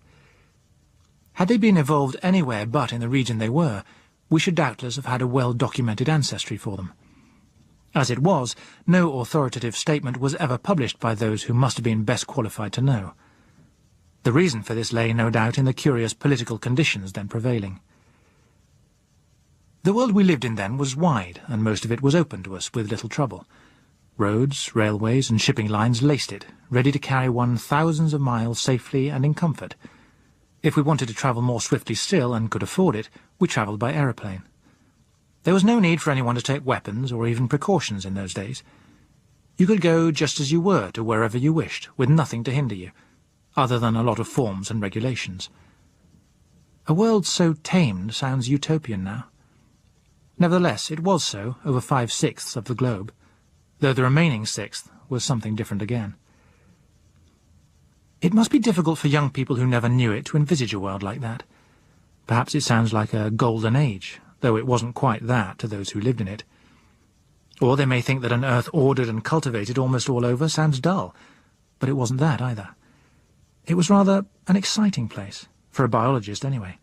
Had they been evolved anywhere but in the region they were, we should doubtless have had a well-documented ancestry for them. As it was, no authoritative statement was ever published by those who must have been best qualified to know. The reason for this lay, no doubt, in the curious political conditions then prevailing. The world we lived in then was wide, and most of it was open to us with little trouble. Roads, railways, and shipping lines laced it, ready to carry one thousands of miles safely and in comfort. If we wanted to travel more swiftly still, and could afford it, we travelled by aeroplane. There was no need for anyone to take weapons or even precautions in those days. You could go just as you were to wherever you wished, with nothing to hinder you, other than a lot of forms and regulations. A world so tamed sounds utopian now. Nevertheless, it was so over 5/6 of the globe, though the remaining sixth was something different again. It must be difficult for young people who never knew it to envisage a world like that. Perhaps it sounds like a golden age, though it wasn't quite that to those who lived in it. Or they may think that an Earth ordered and cultivated almost all over sounds dull, but it wasn't that either. It was rather an exciting place, for a biologist anyway.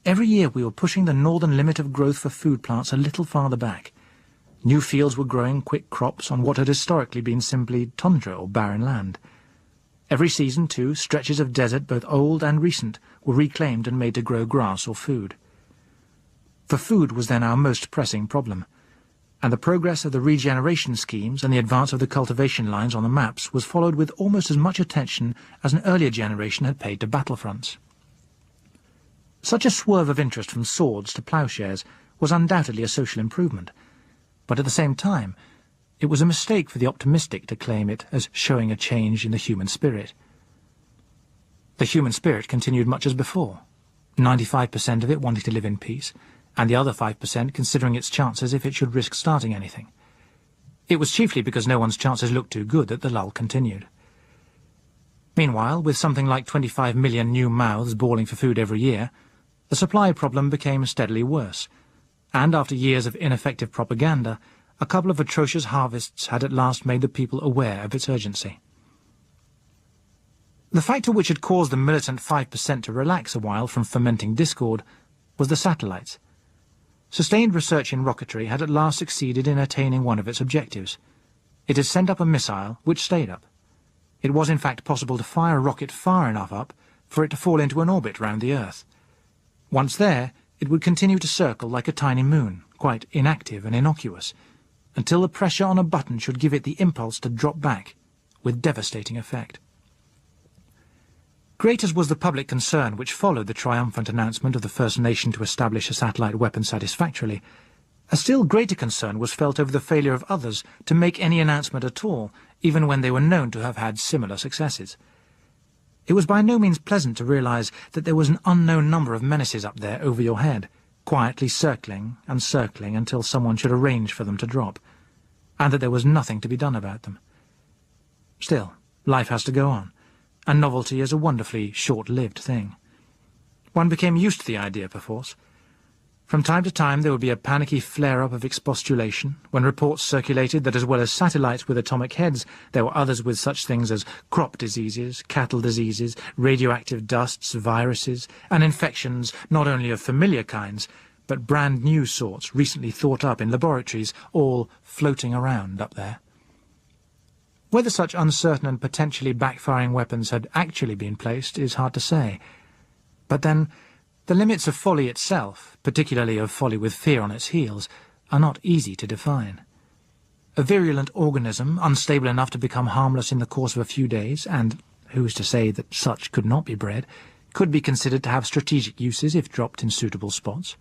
Every year we were pushing the northern limit of growth for food plants a little farther back. New fields were growing quick crops on what had historically been simply tundra or barren land. Every season, too, stretches of desert, both old and recent, were reclaimed and made to grow grass or food. For food was then our most pressing problem, and the progress of the regeneration schemes and the advance of the cultivation lines on the maps was followed with almost as much attention as an earlier generation had paid to battlefronts. Such a swerve of interest from swords to ploughshares was undoubtedly a social improvement, but at the same time it was a mistake for the optimistic to claim it as showing a change in the human spirit. The human spirit continued much as before, 95% of it wanting to live in peace, and the other 5% considering its chances if it should risk starting anything. It was chiefly because no one's chances looked too good that the lull continued. Meanwhile, with something like 25 million new mouths bawling for food every year, the supply problem became steadily worse, and after years of ineffective propaganda, a couple of atrocious harvests had at last made the people aware of its urgency. The factor which had caused the militant 5% to relax a while from fomenting discord was the satellites. Sustained research in rocketry had at last succeeded in attaining one of its objectives. It had sent up a missile which stayed up. It was in fact possible to fire a rocket far enough up for it to fall into an orbit round the Earth. Once there, it would continue to circle like a tiny moon, quite inactive and innocuous, until the pressure on a button should give it the impulse to drop back, with devastating effect. Great as was the public concern which followed the triumphant announcement of the first nation to establish a satellite weapon satisfactorily, a still greater concern was felt over the failure of others to make any announcement at all, even when they were known to have had similar successes. It was by no means pleasant to realize that there was an unknown number of menaces up there over your head, quietly circling and circling until someone should arrange for them to drop, and that there was nothing to be done about them. Still, life has to go on, and novelty is a wonderfully short-lived thing. One became used to the idea, perforce. From time to time there would be a panicky flare-up of expostulation, when reports circulated that as well as satellites with atomic heads, there were others with such things as crop diseases, cattle diseases, radioactive dusts, viruses, and infections not only of familiar kinds, but brand-new sorts recently thought up in laboratories, all floating around up there. Whether such uncertain and potentially backfiring weapons had actually been placed is hard to say. But then, the limits of folly itself, particularly of folly with fear on its heels, are not easy to define. A virulent organism, unstable enough to become harmless in the course of a few days, and who is to say that such could not be bred, could be considered to have strategic uses if dropped in suitable spots.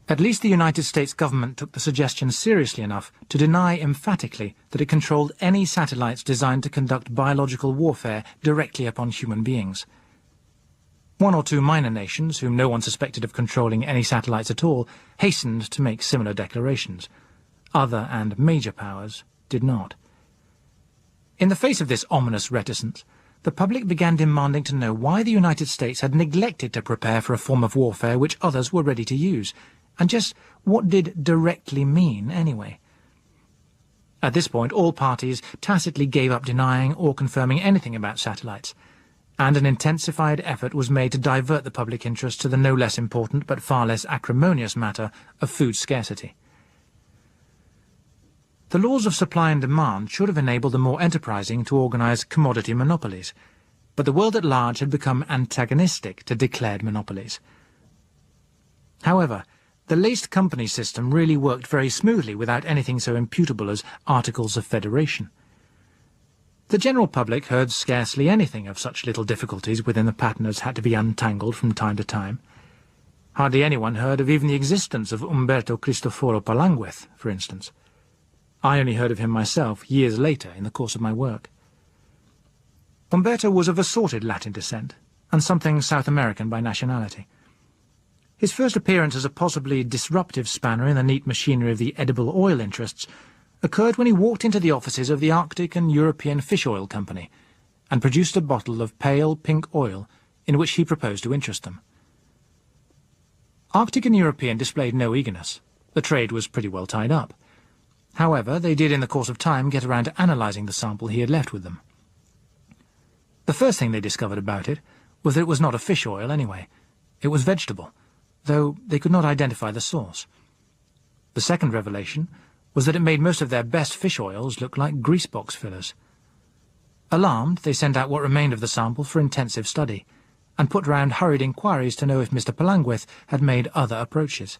At least the United States government took the suggestion seriously enough to deny emphatically that it controlled any satellites designed to conduct biological warfare directly upon human beings. One or two minor nations, whom no one suspected of controlling any satellites at all, hastened to make similar declarations. Other and major powers did not. In the face of this ominous reticence, the public began demanding to know why the United States had neglected to prepare for a form of warfare which others were ready to use, and just what did directly mean anyway. At this point, all parties tacitly gave up denying or confirming anything about satellites, and an intensified effort was made to divert the public interest to the no less important but far less acrimonious matter of food scarcity. The laws of supply and demand should have enabled the more enterprising to organize commodity monopolies, but the world at large had become antagonistic to declared monopolies. However, the laced company system really worked very smoothly without anything so imputable as articles of federation. The general public heard scarcely anything of such little difficulties within the pattern as had to be untangled from time to time. Hardly anyone heard of even the existence of Umberto Cristoforo Palanguez, for instance. I only heard of him myself years later in the course of my work. Umberto was of assorted Latin descent, and something South American by nationality. His first appearance as a possibly disruptive spanner in the neat machinery of the edible oil interests occurred when he walked into the offices of the Arctic and European Fish Oil Company and produced a bottle of pale pink oil in which he proposed to interest them. Arctic and European displayed no eagerness. The trade was pretty well tied up. However, they did in the course of time get around to analysing the sample he had left with them. The first thing they discovered about it was that it was not a fish oil anyway. It was vegetable, though they could not identify the source. The second revelation was that it made most of their best fish oils look like greasebox fillers. Alarmed, they sent out what remained of the sample for intensive study, and put round hurried inquiries to know if Mr. Palanguez had made other approaches.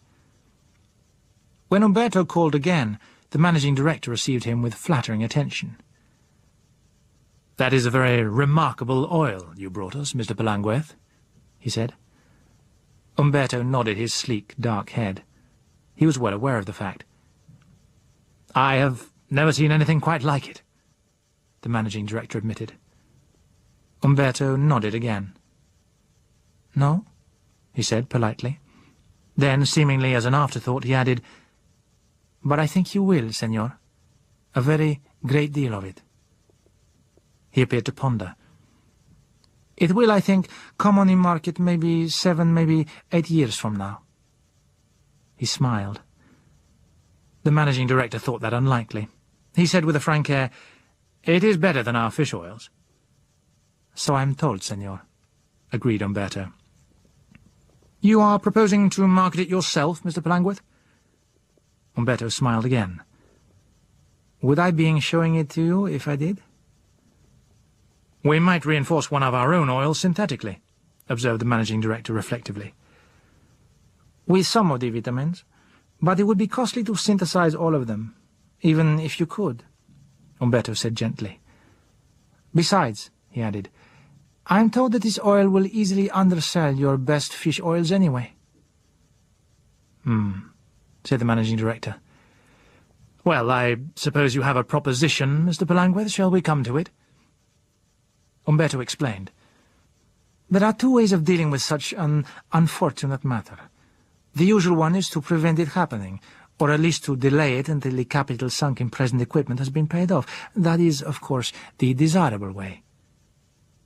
When Umberto called again, the managing director received him with flattering attention. "That is a very remarkable oil you brought us, Mr. Palanguez," he said. Umberto nodded his sleek, dark head. He was well aware of the fact. "I have never seen anything quite like it," the managing director admitted. Umberto nodded again. "No?" he said politely. Then, seemingly as an afterthought, he added, "But I think you will, senor. A very great deal of it." He appeared to ponder. "It will, I think, come on in market maybe 7, maybe 8 years from now." He smiled. The managing director thought that unlikely. He said with a frank air, "It is better than our fish oils." "So I am told, senor," agreed Umberto. "You are proposing to market it yourself, Mr. Palanguez?" Umberto smiled again. "Would I be showing it to you if I did?" "We might reinforce one of our own oils synthetically," observed the managing director reflectively. "With some of the vitamins, but it would be costly to synthesize all of them, even if you could," Umberto said gently. "Besides," he added, "I am told that this oil will easily undersell your best fish oils anyway." Said the managing director. "Well, I suppose you have a proposition, Mr. Palanguez. Shall we come to it?" Umberto explained. "There are 2 ways of dealing with such an unfortunate matter. The usual one is to prevent it happening, or at least to delay it until the capital sunk in present equipment has been paid off. That is, of course, the desirable way."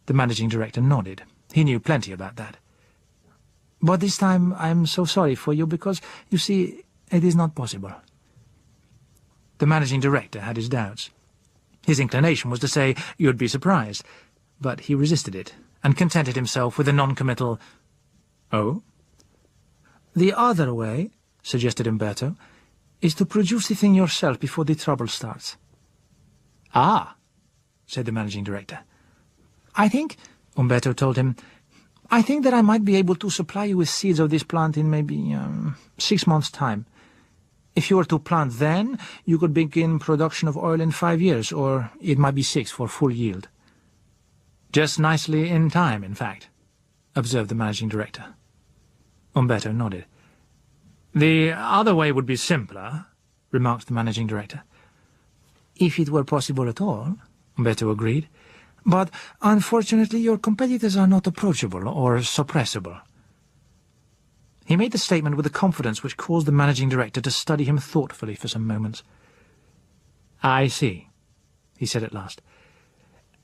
The managing director nodded. He knew plenty about that. "But this time I am so sorry for you because, you see, it is not possible." The managing director had his doubts. His inclination was to say, "You'd be surprised," but he resisted it, and contented himself with a non-committal, "Oh?" "The other way," suggested Umberto, "is to produce the thing yourself before the trouble starts." "Ah," said the managing director. "I think," Umberto told him, "I think that I might be able to supply you with seeds of this plant in maybe 6 months' time. If you were to plant then, you could begin production of oil in 5 years, or it might be 6 for full yield." "Just nicely in time, in fact," observed the managing director. Umberto nodded. "The other way would be simpler," remarked the managing director. "If it were possible at all," Umberto agreed. "But, unfortunately, your competitors are not approachable or suppressible." He made the statement with a confidence which caused the managing director to study him thoughtfully for some moments. "I see," he said at last.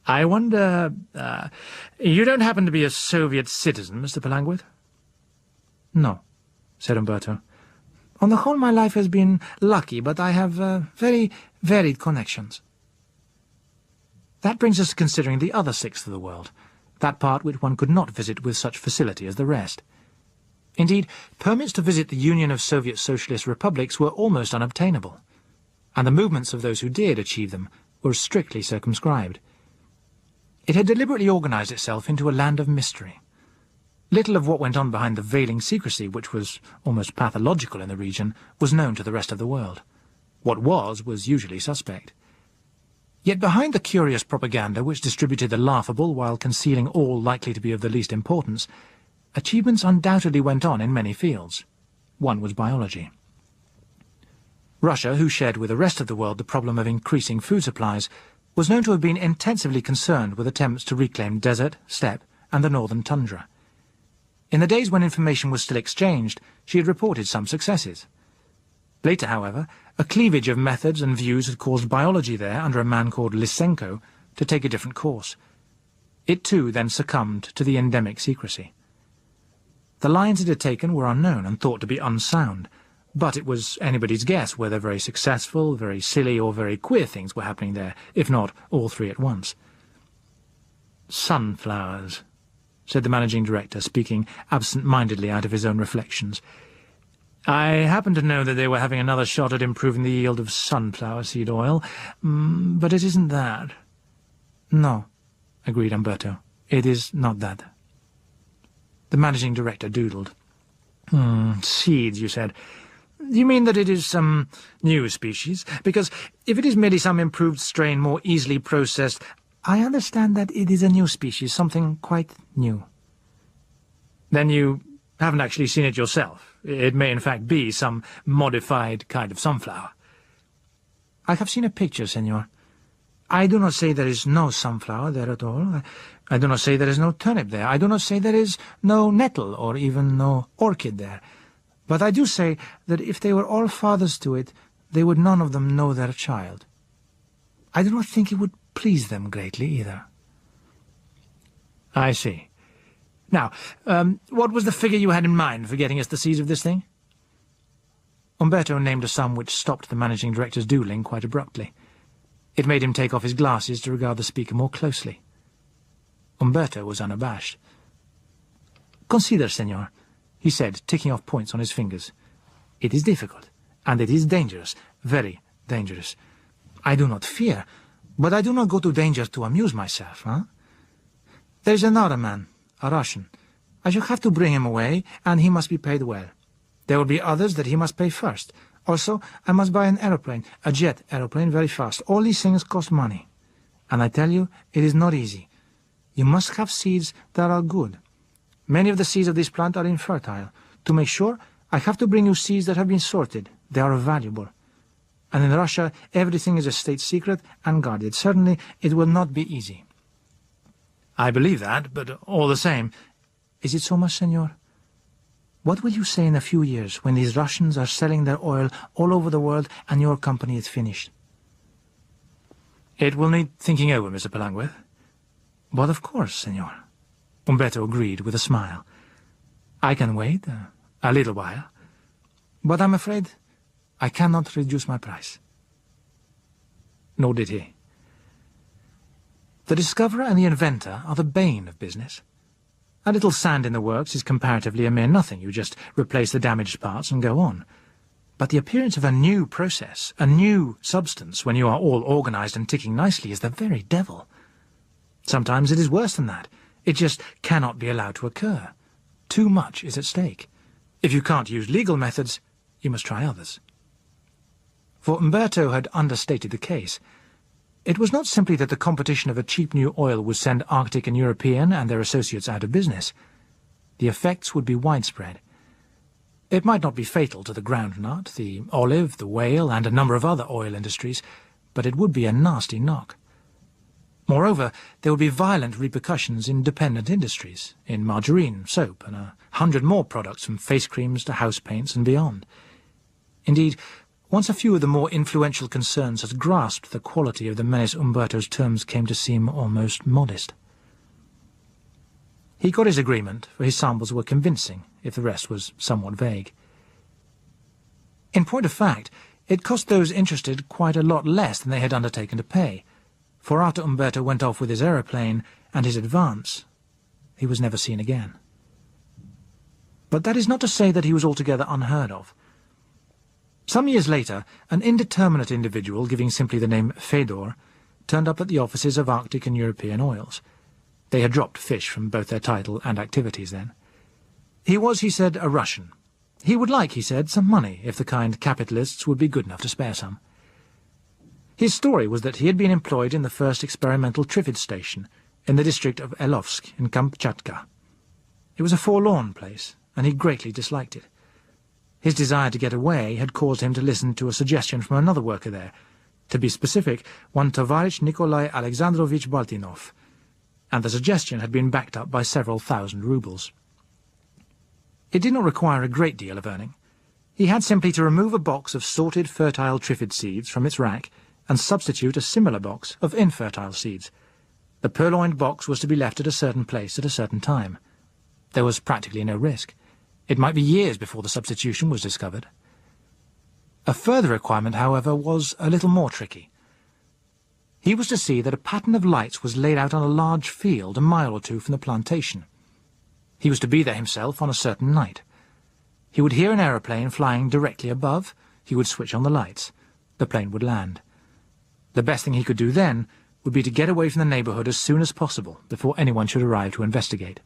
"I wonder... you don't happen to be a Soviet citizen, Mr. Palanguez?" "No," said Umberto. "On the whole, my life has been lucky, but I have very varied connections." That brings us to considering the other sixth of the world, that part which one could not visit with such facility as the rest. Indeed, permits to visit the Union of Soviet Socialist Republics were almost unobtainable. and the movements of those who did achieve them were strictly circumscribed. It had deliberately organized itself into a land of mystery. Little of what went on behind the veiling secrecy, which was almost pathological in the region, was known to the rest of the world. What was usually suspect. Yet behind the curious propaganda which distributed the laughable while concealing all likely to be of the least importance, achievements undoubtedly went on in many fields. One was biology. Russia, who shared with the rest of the world the problem of increasing food supplies, was known to have been intensively concerned with attempts to reclaim desert, steppe, and the northern tundra. In the days when information was still exchanged, she had reported some successes. Later, however, a cleavage of methods and views had caused biology there, under a man called Lysenko, to take a different course. It too then succumbed to the endemic secrecy. The lines it had taken were unknown and thought to be unsound, but it was anybody's guess whether very successful, very silly, or very queer things were happening there, if not all three at once. "Sunflowers," said the managing director, speaking absent-mindedly out of his own reflections. "I happen to know that they were having another shot at improving the yield of sunflower seed oil, but it isn't that." "No," agreed Umberto. "It is not that." The managing director doodled. "Seeds, you said. Do you mean that it is some new species? Because if it is merely some improved strain more easily processed, I understand that it is a new species, something quite new." "Then you haven't actually seen it yourself. It may in fact be some modified kind of sunflower." "I have seen a picture, senor. I do not say there is no sunflower there at all. I do not say there is no turnip there. I do not say there is no nettle or even no orchid there. But I do say that if they were all fathers to it, they would none of them know their child. I do not think it would please them greatly either." "I see. Now, what was the figure you had in mind for getting us the seeds of this thing?" Umberto named a sum which stopped the managing director's doodling quite abruptly. It made him take off his glasses to regard the speaker more closely. Umberto was unabashed. "Consider, senor," he said, ticking off points on his fingers. "It is difficult, and it is dangerous, very dangerous. I do not fear, but I do not go to danger to amuse myself, huh? There is another man, a Russian. I shall have to bring him away, and he must be paid well. There will be others that he must pay first. Also, I must buy an aeroplane, a jet aeroplane, very fast. All these things cost money. And I tell you, it is not easy. You must have seeds that are good. Many of the seeds of this plant are infertile. To make sure, I have to bring you seeds that have been sorted. They are valuable. And in Russia, everything is a state secret and guarded. Certainly, it will not be easy." "I believe that, but all the same—" "Is it so much, senor? What will you say in a few years when these Russians are selling their oil all over the world and your company is finished?" "It will need thinking over, Mr. Pelangwith." "But of course, senor," Umberto agreed with a smile. "I can wait a little while, but I'm afraid I cannot reduce my price." Nor did he. The discoverer and the inventor are the bane of business. A little sand in the works is comparatively a mere nothing. You just replace the damaged parts and go on. But the appearance of a new process, a new substance, when you are all organized and ticking nicely, is the very devil. Sometimes it is worse than that. It just cannot be allowed to occur. Too much is at stake. If you can't use legal methods, you must try others. For Umberto had understated the case. It was not simply that the competition of a cheap new oil would send Arctic and European and their associates out of business. The effects would be widespread. It might not be fatal to the groundnut, the olive, the whale, and a number of other oil industries, but it would be a nasty knock. Moreover, there would be violent repercussions in dependent industries, in margarine, soap, and 100 more products from face creams to house paints and beyond. Indeed, once a few of the more influential concerns had grasped the quality of the menace, Umberto's terms came to seem almost modest. He got his agreement, for his samples were convincing, if the rest was somewhat vague. In point of fact, it cost those interested quite a lot less than they had undertaken to pay, for after Umberto went off with his aeroplane and his advance, he was never seen again. But that is not to say that he was altogether unheard of. Some years later, an indeterminate individual giving simply the name Fedor turned up at the offices of Arctic and European Oils. They had dropped fish from both their title and activities then. He was, he said, a Russian. He would like, he said, some money if the kind capitalists would be good enough to spare some. His story was that he had been employed in the first experimental Triffids station in the district of Elovsk in Kamchatka. It was a forlorn place, and he greatly disliked it. His desire to get away had caused him to listen to a suggestion from another worker there, to be specific, one Tovarich Nikolai Alexandrovich Baltinov, and the suggestion had been backed up by several thousand rubles. It did not require a great deal of earning. He had simply to remove a box of sorted fertile Triffid seeds from its rack and substitute a similar box of infertile seeds. The purloined box was to be left at a certain place at a certain time. There was practically no risk. It might be years before the substitution was discovered. A further requirement, however, was a little more tricky. He was to see that a pattern of lights was laid out on a large field a mile or two from the plantation. He was to be there himself on a certain night. He would hear an aeroplane flying directly above. He would switch on the lights. The plane would land. The best thing he could do then would be to get away from the neighbourhood as soon as possible, before anyone should arrive to investigate.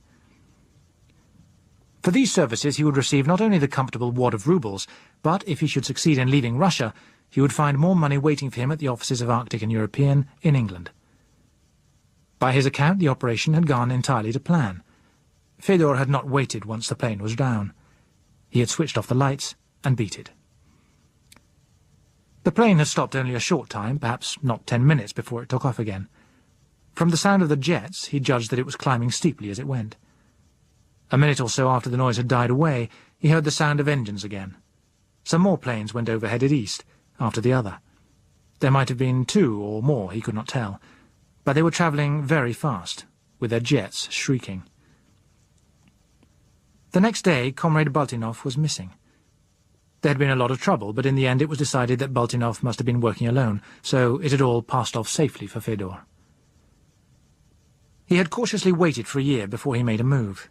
For these services he would receive not only the comfortable wad of rubles, but if he should succeed in leaving Russia, he would find more money waiting for him at the offices of Arctic and European in England. By his account, the operation had gone entirely to plan. Fedor had not waited once the plane was down. He had switched off the lights and beat it. The plane had stopped only a short time, perhaps not 10 minutes, before it took off again. From the sound of the jets, he judged that it was climbing steeply as it went. A minute or so after the noise had died away, he heard the sound of engines again. Some more planes went over headed east, after the other. There might have been 2 or more, he could not tell, but they were travelling very fast, with their jets shrieking. The next day, Comrade Baltinov was missing. There had been a lot of trouble, but in the end it was decided that Baltinov must have been working alone, so it had all passed off safely for Fedor. He had cautiously waited for a year before he made a move.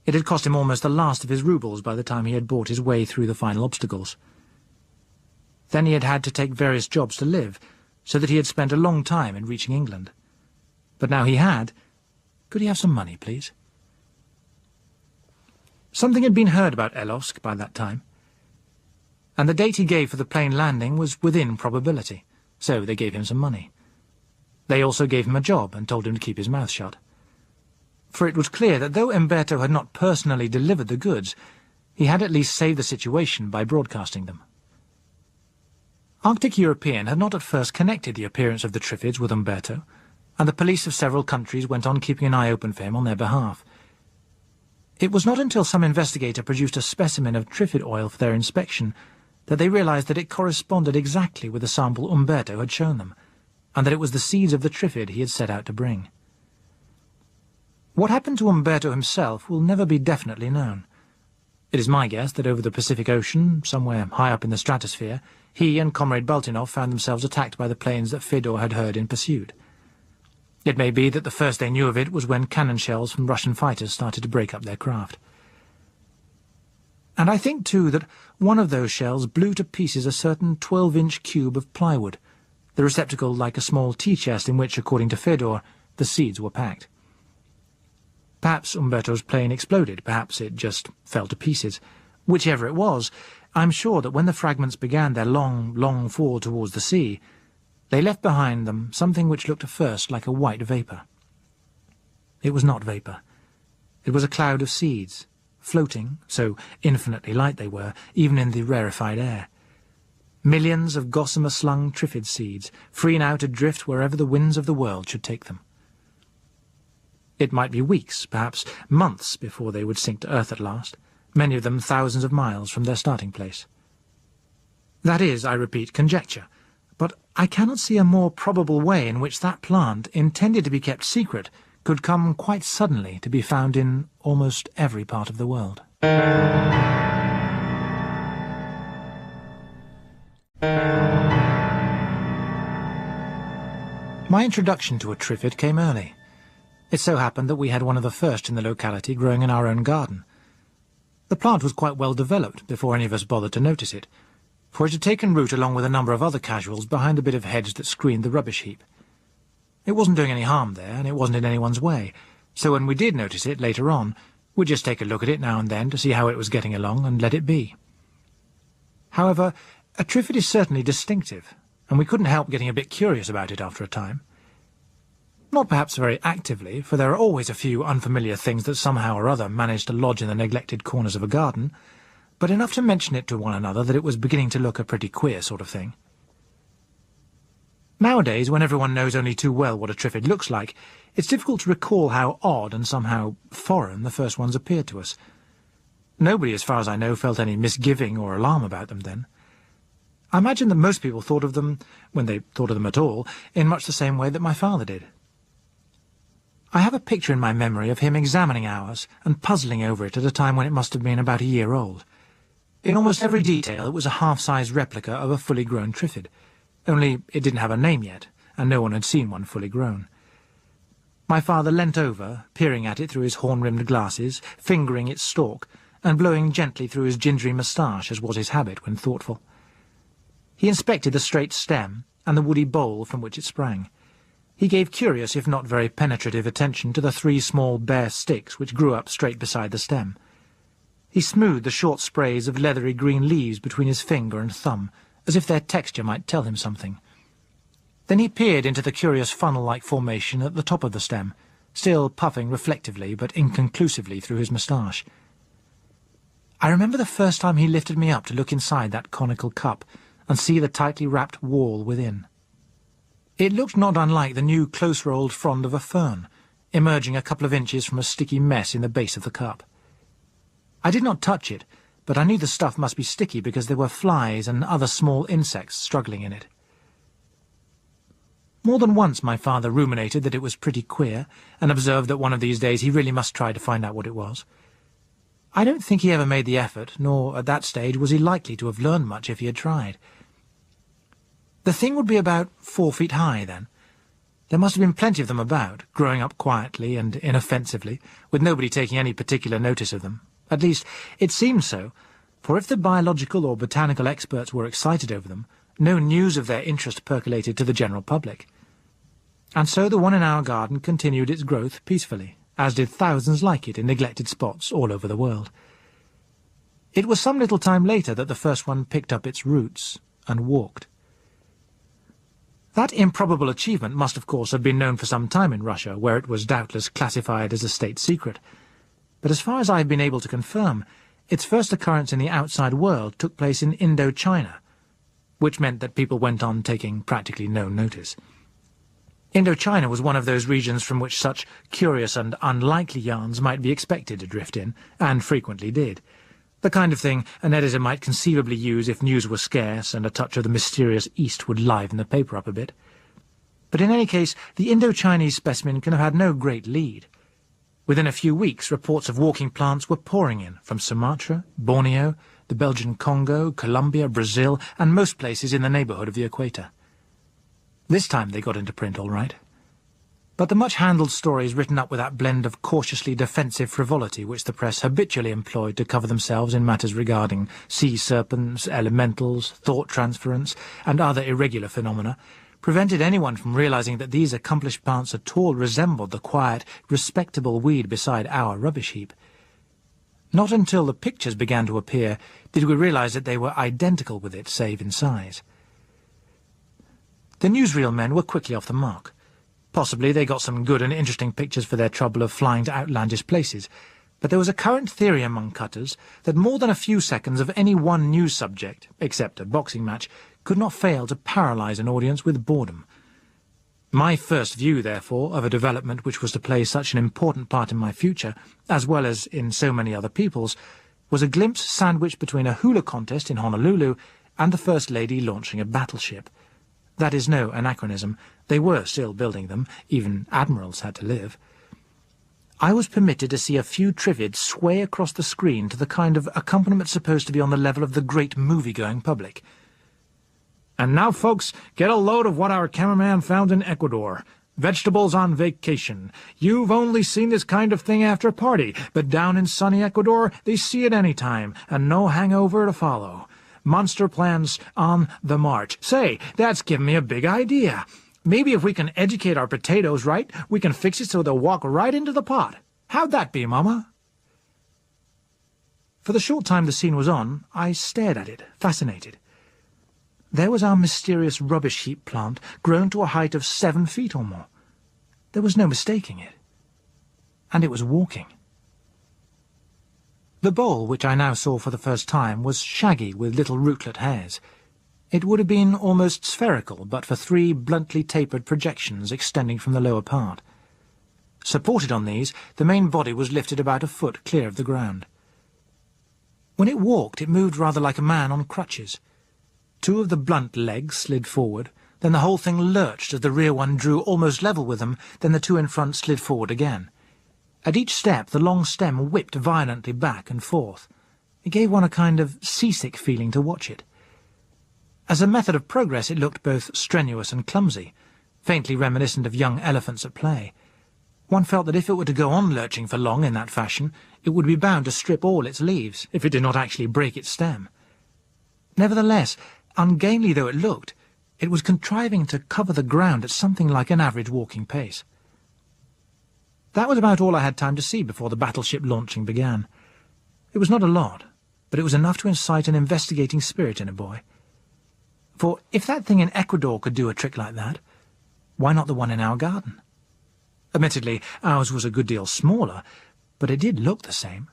It had cost him almost the last of his rubles by the time he had bought his way through the final obstacles. Then he had had to take various jobs to live, so that he had spent a long time in reaching England. But now he had. Could he have some money, please? Something had been heard about Elovsk by that time, and the date he gave for the plane landing was within probability, so they gave him some money. They also gave him a job and told him to keep his mouth shut. For it was clear that though Umberto had not personally delivered the goods, he had at least saved the situation by broadcasting them. Arctic European had not at first connected the appearance of the Triffids with Umberto, and the police of several countries went on keeping an eye open for him on their behalf. It was not until some investigator produced a specimen of Triffid oil for their inspection that they realized that it corresponded exactly with the sample Umberto had shown them, and that it was the seeds of the Triffid he had set out to bring. What happened to Umberto himself will never be definitely known. It is my guess that over the Pacific Ocean, somewhere high up in the stratosphere, he and Comrade Baltinov found themselves attacked by the planes that Fedor had heard in pursuit. It may be that the first they knew of it was when cannon shells from Russian fighters started to break up their craft. And I think, too, that one of those shells blew to pieces a certain 12-inch cube of plywood, the receptacle like a small tea chest in which, according to Fedor, the seeds were packed. Perhaps Umberto's plane exploded, perhaps it just fell to pieces. Whichever it was, I'm sure that when the fragments began their long, long fall towards the sea, they left behind them something which looked at first like a white vapour. It was not vapour. It was a cloud of seeds, floating, so infinitely light they were, even in the rarefied air. Millions of gossamer-slung Triffid seeds, free now to drift wherever the winds of the world should take them. It might be weeks, perhaps months, before they would sink to earth at last, many of them thousands of miles from their starting place. That is, I repeat, conjecture, but I cannot see a more probable way in which that plant, intended to be kept secret, could come quite suddenly to be found in almost every part of the world. My introduction to a Triffid came early. It so happened that we had one of the first in the locality growing in our own garden. The plant was quite well developed before any of us bothered to notice it. for it had taken root along with a number of other casuals behind a bit of hedge that screened the rubbish heap. It wasn't doing any harm there, and it wasn't in anyone's way, so when we did notice it later on, we'd just take a look at it now and then to see how it was getting along and let it be. However, a Triffid is certainly distinctive, and we couldn't help getting a bit curious about it after a time. Not perhaps very actively, for there are always a few unfamiliar things that somehow or other manage to lodge in the neglected corners of a garden, but enough to mention it to one another that it was beginning to look a pretty queer sort of thing. Nowadays, when everyone knows only too well what a Triffid looks like, it's difficult to recall how odd and somehow foreign the first ones appeared to us. Nobody, as far as I know, felt any misgiving or alarm about them then. I imagine that most people thought of them, when they thought of them at all, in much the same way that my father did. I have a picture in my memory of him examining ours and puzzling over it at a time when it must have been about a year old. In almost every detail it was a half-sized replica of a fully grown Triffid, only it didn't have a name yet, and no one had seen one fully grown. My father leant over, peering at it through his horn-rimmed glasses, fingering its stalk, and blowing gently through his gingery moustache, as was his habit when thoughtful. He inspected the straight stem and the woody bole from which it sprang. He gave curious, if not very penetrative, attention to the 3 small bare sticks which grew up straight beside the stem. He smoothed the short sprays of leathery green leaves between his finger and thumb, as if their texture might tell him something. Then he peered into the curious funnel-like formation at the top of the stem, still puffing reflectively but inconclusively through his moustache. I remember the first time he lifted me up to look inside that conical cup and see the tightly wrapped wall within. It looked not unlike the new close-rolled frond of a fern, emerging a couple of inches from a sticky mess in the base of the cup. I did not touch it, but I knew the stuff must be sticky because there were flies and other small insects struggling in it. More than once my father ruminated that it was pretty queer, and observed that one of these days he really must try to find out what it was. I don't think he ever made the effort, nor at that stage was he likely to have learned much if he had tried. The thing would be about 4 feet high then. There must have been plenty of them about, growing up quietly and inoffensively, with nobody taking any particular notice of them. At least, it seemed so, for if the biological or botanical experts were excited over them, no news of their interest percolated to the general public. And so the one in our garden continued its growth peacefully, as did thousands like it in neglected spots all over the world. It was some little time later that the first one picked up its roots and walked. That improbable achievement must, of course, have been known for some time in Russia, where it was doubtless classified as a state secret. But as far as I have been able to confirm, its first occurrence in the outside world took place in Indochina, which meant that people went on taking practically no notice. Indochina was one of those regions from which such curious and unlikely yarns might be expected to drift in, and frequently did. The kind of thing an editor might conceivably use if news were scarce and a touch of the mysterious East would liven the paper up a bit. But in any case, the Indo-Chinese specimen can have had no great lead. Within a few weeks, reports of walking plants were pouring in from Sumatra, Borneo, the Belgian Congo, Colombia, Brazil, and most places in the neighbourhood of the equator. This time they got into print all right. But the much-handled stories written up with that blend of cautiously defensive frivolity which the press habitually employed to cover themselves in matters regarding sea serpents, elementals, thought transference, and other irregular phenomena, prevented anyone from realizing that these accomplished plants at all resembled the quiet, respectable weed beside our rubbish heap. Not until the pictures began to appear did we realize that they were identical with it, save in size. The newsreel men were quickly off the mark. Possibly they got some good and interesting pictures for their trouble of flying to outlandish places, but there was a current theory among cutters that more than a few seconds of any one news subject, except a boxing match, could not fail to paralyze an audience with boredom. My first view, therefore, of a development which was to play such an important part in my future, as well as in so many other people's, was a glimpse sandwiched between a hula contest in Honolulu and the First Lady launching a battleship. That is no anachronism. They were still building them. Even admirals had to live. I was permitted to see a few Triffids sway across the screen to the kind of accompaniment supposed to be on the level of the great movie-going public. And now, folks, get a load of what our cameraman found in Ecuador. Vegetables on vacation. You've only seen this kind of thing after a party, but down in sunny Ecuador, they see it any time, and no hangover to follow. Monster plants on the march. Say, that's given me a big idea. Maybe if we can educate our potatoes right, we can fix it so they'll walk right into the pot. How'd that be, Mama? For the short time the scene was on, I stared at it, fascinated. There was our mysterious rubbish heap plant, grown to a height of 7 feet or more. There was no mistaking it. And it was walking. The bowl, which I now saw for the first time, was shaggy with little rootlet hairs. It would have been almost spherical, but for 3 bluntly tapered projections extending from the lower part. Supported on these, the main body was lifted about a foot clear of the ground. When it walked, it moved rather like a man on crutches. 2 of the blunt legs slid forward, then the whole thing lurched as the rear one drew almost level with them, then the 2 in front slid forward again. At each step, the long stem whipped violently back and forth. It gave one a kind of seasick feeling to watch it. As a method of progress, it looked both strenuous and clumsy, faintly reminiscent of young elephants at play. One felt that if it were to go on lurching for long in that fashion, it would be bound to strip all its leaves, if it did not actually break its stem. Nevertheless, ungainly though it looked, it was contriving to cover the ground at something like an average walking pace. That was about all I had time to see before the battleship launching began. It was not a lot, but it was enough to incite an investigating spirit in a boy. For if that thing in Ecuador could do a trick like that, why not the one in our garden? Admittedly, ours was a good deal smaller, but it did look the same.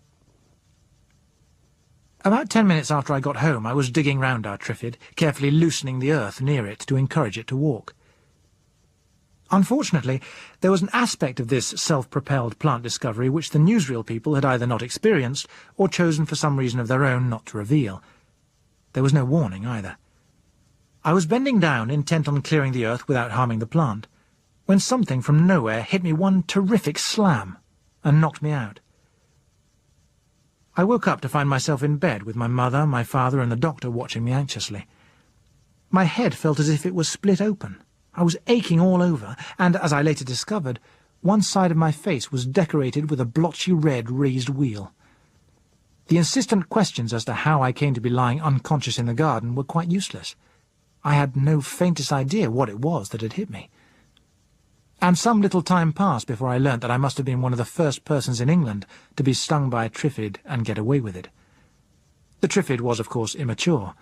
About 10 minutes after I got home, I was digging round our Triffid, carefully loosening the earth near it to encourage it to walk. Unfortunately, there was an aspect of this self-propelled plant discovery which the newsreel people had either not experienced or chosen for some reason of their own not to reveal. There was no warning either. I was bending down, intent on clearing the earth without harming the plant, when something from nowhere hit me one terrific slam and knocked me out. I woke up to find myself in bed with my mother, my father, and the doctor watching me anxiously. My head felt as if it was split open. I was aching all over, and, as I later discovered, one side of my face was decorated with a blotchy red raised wheal. The insistent questions as to how I came to be lying unconscious in the garden were quite useless. I had no faintest idea what it was that had hit me. And some little time passed before I learnt that I must have been one of the first persons in England to be stung by a Triffid and get away with it. The Triffid was, of course, immature.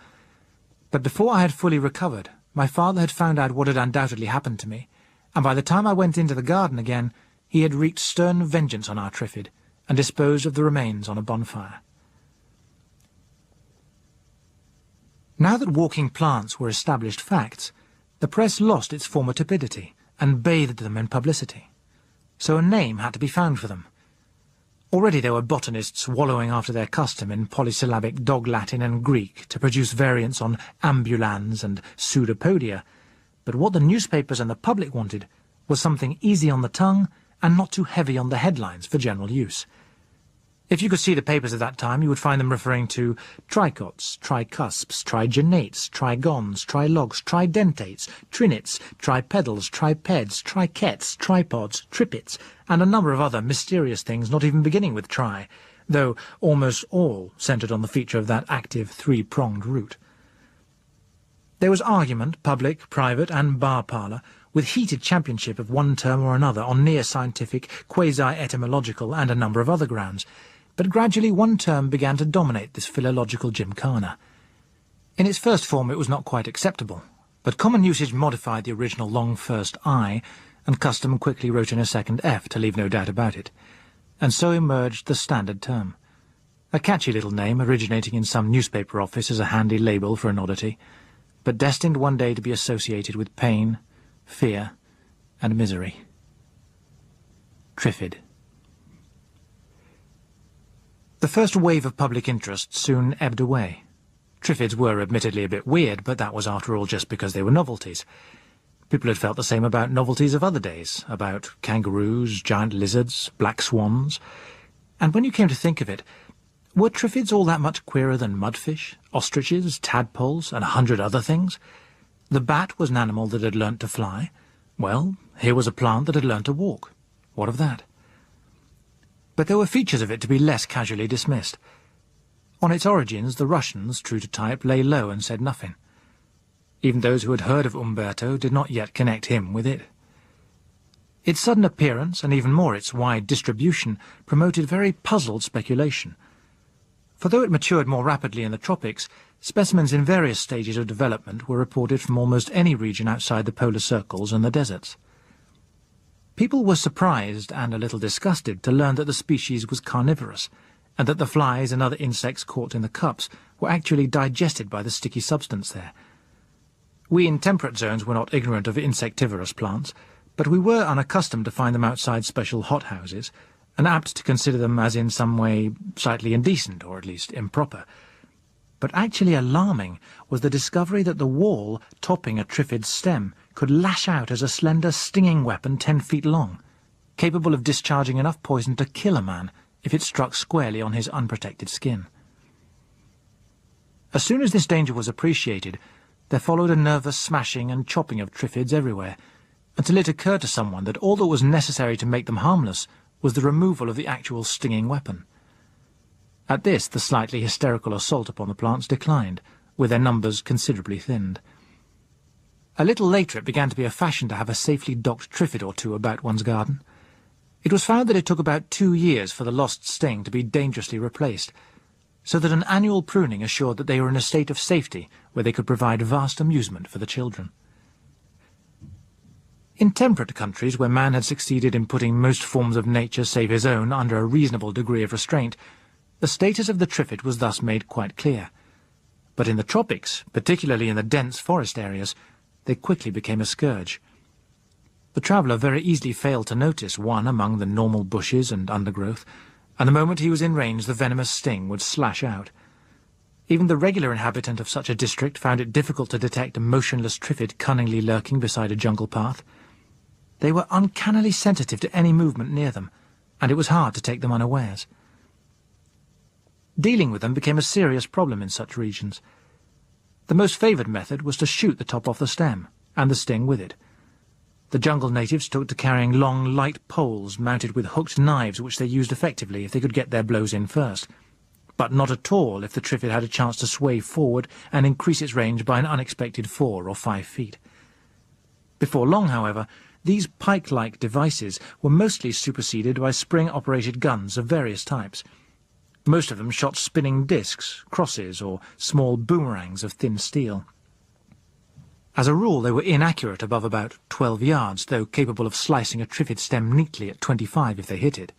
But before I had fully recovered, my father had found out what had undoubtedly happened to me, and by the time I went into the garden again, he had wreaked stern vengeance on our Triffid and disposed of the remains on a bonfire. Now that walking plants were established facts, the press lost its former tepidity and bathed them in publicity. So a name had to be found for them. Already there were botanists wallowing after their custom in polysyllabic dog Latin and Greek to produce variants on ambulans and pseudopodia, but what the newspapers and the public wanted was something easy on the tongue and not too heavy on the headlines for general use. If you could see the papers of that time, you would find them referring to tricots, tricusps, trigenates, trigons, trilogs, tridentates, trinates, tripedals, tripeds, triquets, tripods, tripits, and a number of other mysterious things not even beginning with tri, though almost all centred on the feature of that active 3-pronged root. There was argument, public, private, and bar parlour, with heated championship of one term or another on near-scientific, quasi-etymological, and a number of other grounds. But gradually one term began to dominate this philological gymkhana. In its first form it was not quite acceptable, but common usage modified the original long first I, and custom quickly wrote in a second F to leave no doubt about it. And so emerged the standard term. A catchy little name originating in some newspaper office as a handy label for an oddity, but destined one day to be associated with pain, fear, and misery. Triffid. The first wave of public interest soon ebbed away. Triffids were admittedly a bit weird, but that was after all just because they were novelties. People had felt the same about novelties of other days, about kangaroos, giant lizards, black swans. And when you came to think of it, were Triffids all that much queerer than mudfish, ostriches, tadpoles, and 100 other things? The bat was an animal that had learnt to fly. Well, here was a plant that had learnt to walk. What of that? But there were features of it to be less casually dismissed. On its origins, the Russians, true to type, lay low and said nothing. Even those who had heard of Umberto did not yet connect him with it. Its sudden appearance, and even more its wide distribution, promoted very puzzled speculation. For though it matured more rapidly in the tropics, specimens in various stages of development were reported from almost any region outside the polar circles and the deserts. People were surprised and a little disgusted to learn that the species was carnivorous, and that the flies and other insects caught in the cups were actually digested by the sticky substance there. We in temperate zones were not ignorant of insectivorous plants, but we were unaccustomed to find them outside special hothouses, and apt to consider them as in some way slightly indecent, or at least improper. But actually alarming was the discovery that the wall topping a Triffid's stem could lash out as a slender, stinging weapon 10 feet long, capable of discharging enough poison to kill a man if it struck squarely on his unprotected skin. As soon as this danger was appreciated, there followed a nervous smashing and chopping of Triffids everywhere, until it occurred to someone that all that was necessary to make them harmless was the removal of the actual stinging weapon. At this, the slightly hysterical assault upon the plants declined, with their numbers considerably thinned. A little later it began to be a fashion to have a safely docked Triffid or two about one's garden. It was found that it took about 2 years for the lost sting to be dangerously replaced, so that an annual pruning assured that they were in a state of safety where they could provide vast amusement for the children. In temperate countries, where man had succeeded in putting most forms of nature save his own under a reasonable degree of restraint, the status of the Triffid was thus made quite clear. But in the tropics, particularly in the dense forest areas, they quickly became a scourge. The traveller very easily failed to notice one among the normal bushes and undergrowth, and the moment he was in range the venomous sting would slash out. Even the regular inhabitant of such a district found it difficult to detect a motionless Triffid cunningly lurking beside a jungle path. They were uncannily sensitive to any movement near them, and it was hard to take them unawares. Dealing with them became a serious problem in such regions. The most favoured method was to shoot the top off the stem, and the sting with it. The jungle natives took to carrying long, light poles mounted with hooked knives which they used effectively if they could get their blows in first, but not at all if the Triffid had a chance to sway forward and increase its range by an unexpected 4 or 5 feet. Before long, however, these pike-like devices were mostly superseded by spring-operated guns of various types. Most of them shot spinning discs, crosses, or small boomerangs of thin steel. As a rule, they were inaccurate above about 12 yards, though capable of slicing a Triffid stem neatly at 25 if they hit it.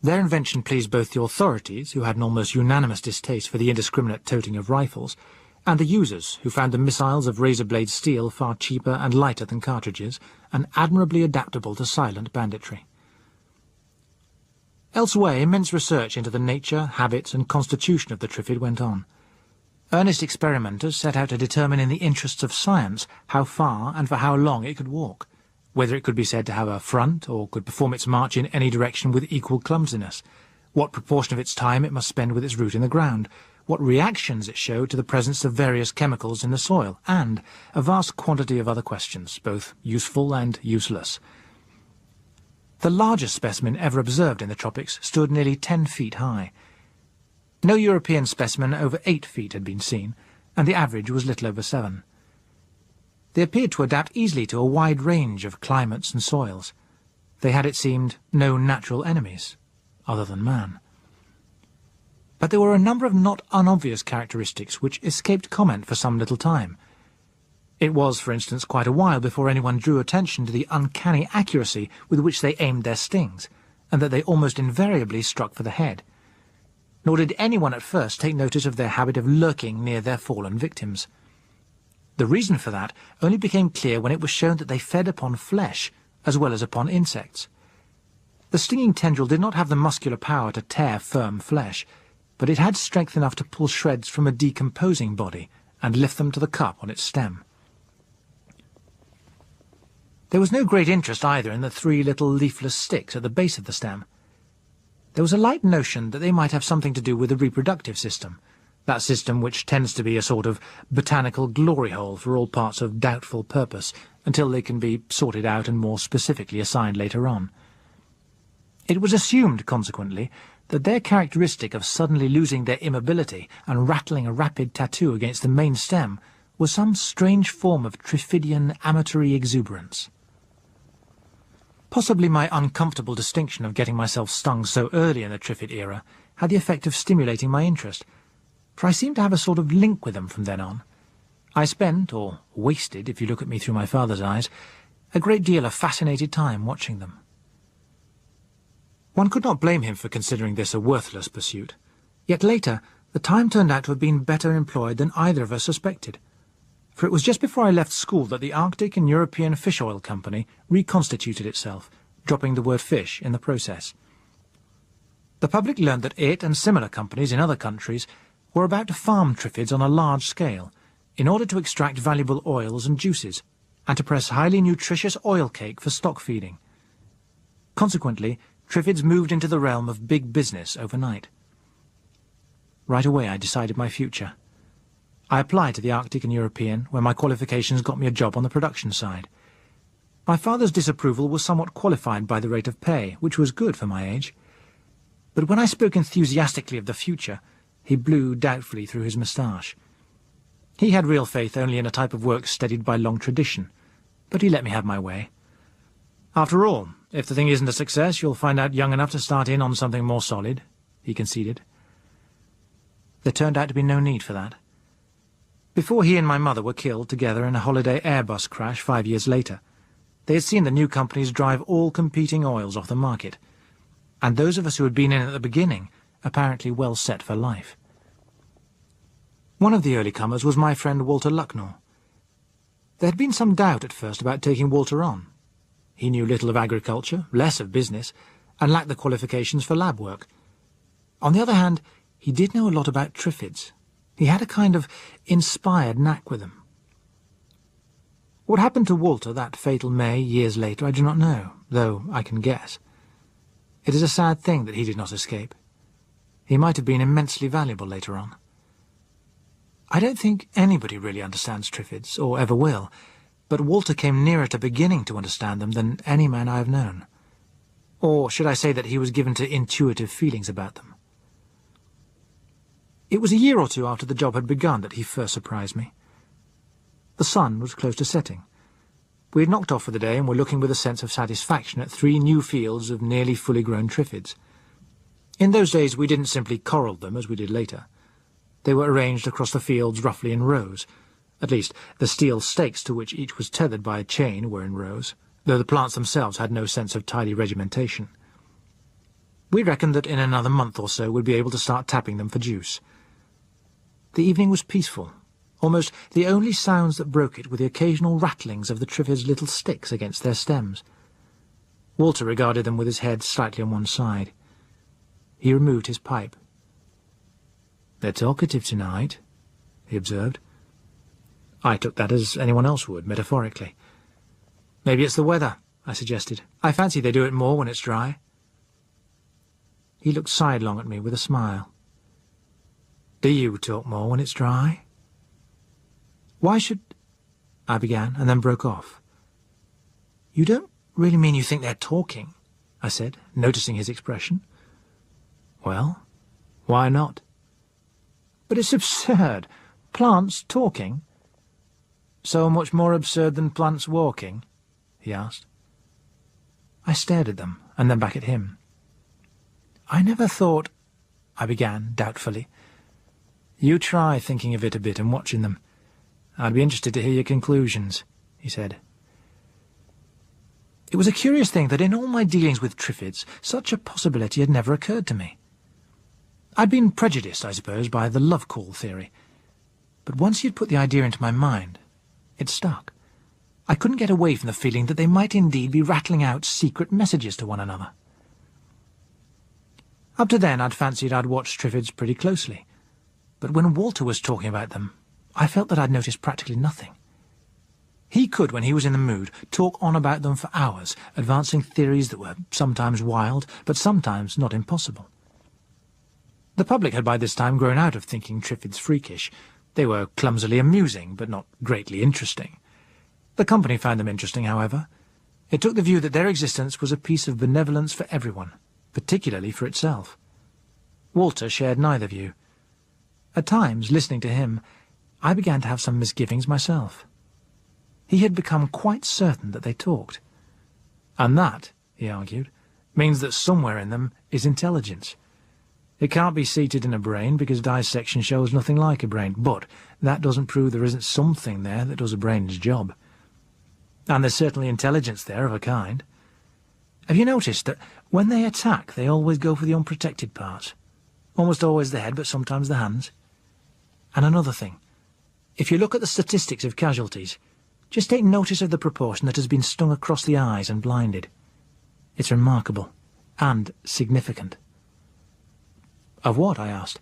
Their invention pleased both the authorities, who had an almost unanimous distaste for the indiscriminate toting of rifles, and the users, who found the missiles of razor-blade steel far cheaper and lighter than cartridges, and admirably adaptable to silent banditry. Elsewhere, immense research into the nature, habits, and constitution of the Triffid went on. Earnest experimenters set out to determine in the interests of science how far and for how long it could walk, whether it could be said to have a front or could perform its march in any direction with equal clumsiness, what proportion of its time it must spend with its root in the ground, what reactions it showed to the presence of various chemicals in the soil, and a vast quantity of other questions, both useful and useless. The largest specimen ever observed in the tropics stood nearly 10 feet high. No European specimen over 8 feet had been seen, and the average was little over 7. They appeared to adapt easily to a wide range of climates and soils. They had, it seemed, no natural enemies, other than man. But there were a number of not unobvious characteristics which escaped comment for some little time. It was, for instance, quite a while before anyone drew attention to the uncanny accuracy with which they aimed their stings, and that they almost invariably struck for the head. Nor did anyone at first take notice of their habit of lurking near their fallen victims. The reason for that only became clear when it was shown that they fed upon flesh as well as upon insects. The stinging tendril did not have the muscular power to tear firm flesh, but it had strength enough to pull shreds from a decomposing body and lift them to the cup on its stem. There was no great interest either in the 3 little leafless sticks at the base of the stem. There was a light notion that they might have something to do with the reproductive system, that system which tends to be a sort of botanical glory hole for all parts of doubtful purpose, until they can be sorted out and more specifically assigned later on. It was assumed, consequently, that their characteristic of suddenly losing their immobility and rattling a rapid tattoo against the main stem was some strange form of Triffidian amatory exuberance. Possibly my uncomfortable distinction of getting myself stung so early in the Triffid era had the effect of stimulating my interest, for I seemed to have a sort of link with them from then on. I spent, or wasted, if you look at me through my father's eyes, a great deal of fascinated time watching them. One could not blame him for considering this a worthless pursuit, yet later the time turned out to have been better employed than either of us suspected, for it was just before I left school that the Arctic and European Fish Oil Company reconstituted itself, dropping the word fish in the process. The public learned that it and similar companies in other countries were about to farm Triffids on a large scale in order to extract valuable oils and juices, and to press highly nutritious oil cake for stock feeding. Consequently, Triffids moved into the realm of big business overnight. Right away I decided my future. I applied to the Arctic and European, where my qualifications got me a job on the production side. My father's disapproval was somewhat qualified by the rate of pay, which was good for my age. But when I spoke enthusiastically of the future, he blew doubtfully through his moustache. He had real faith only in a type of work steadied by long tradition, but he let me have my way. After all, if the thing isn't a success, you'll find out young enough to start in on something more solid, he conceded. There turned out to be no need for that. Before he and my mother were killed together in a holiday Airbus crash 5 years later, they had seen the new companies drive all competing oils off the market, and those of us who had been in at the beginning apparently well set for life. One of the early comers was my friend Walter Lucknor. There had been some doubt at first about taking Walter on. He knew little of agriculture, less of business, and lacked the qualifications for lab work. On the other hand, he did know a lot about Triffids. He had a kind of inspired knack with them. What happened to Walter that fatal May, years later, I do not know, though I can guess. It is a sad thing that he did not escape. He might have been immensely valuable later on. I don't think anybody really understands Triffids, or ever will, but Walter came nearer to beginning to understand them than any man I have known. Or should I say that he was given to intuitive feelings about them? It was a year or two after the job had begun that he first surprised me. The sun was close to setting. We had knocked off for the day and were looking with a sense of satisfaction at 3 new fields of nearly fully grown Triffids. In those days we didn't simply corral them as we did later. They were arranged across the fields roughly in rows. At least, the steel stakes to which each was tethered by a chain were in rows, though the plants themselves had no sense of tidy regimentation. We reckoned that in another month or so we'd be able to start tapping them for juice. The evening was peaceful. Almost the only sounds that broke it were the occasional rattlings of the Triffids' little sticks against their stems. Walter regarded them with his head slightly on one side. He removed his pipe. "They're talkative tonight," he observed. I took that as anyone else would, metaphorically. "Maybe it's the weather," I suggested. "I fancy they do it more when it's dry." He looked sidelong at me with a smile. "Do you talk more when it's dry?" "Why should—" I began, and then broke off. "You don't really mean you think they're talking?" I said, noticing his expression. "Well, why not?" "But it's absurd. Plants talking." "So much more absurd than plants walking?" he asked. I stared at them, and then back at him. "I never thought—" I began, doubtfully. "You try thinking of it a bit and watching them. I'd be interested to hear your conclusions," he said. It was a curious thing that in all my dealings with Triffids, such a possibility had never occurred to me. I'd been prejudiced, I suppose, by the love call theory. But once he had put the idea into my mind, it stuck. I couldn't get away from the feeling that they might indeed be rattling out secret messages to one another. Up to then I'd fancied I'd watched Triffids pretty closely, but when Walter was talking about them, I felt that I'd noticed practically nothing. He could, when he was in the mood, talk on about them for hours, advancing theories that were sometimes wild, but sometimes not impossible. The public had by this time grown out of thinking Triffids freakish. They were clumsily amusing, but not greatly interesting. The company found them interesting, however. It took the view that their existence was a piece of benevolence for everyone, particularly for itself. Walter shared neither view. At times, listening to him, I began to have some misgivings myself. He had become quite certain that they talked. And that, he argued, means that somewhere in them is intelligence. It can't be seated in a brain because dissection shows nothing like a brain, but that doesn't prove there isn't something there that does a brain's job. And there's certainly intelligence there of a kind. Have you noticed that when they attack, they always go for the unprotected parts? Almost always the head, but sometimes the hands. And another thing, if you look at the statistics of casualties, just take notice of the proportion that has been stung across the eyes and blinded. It's remarkable and significant. Of what? I asked.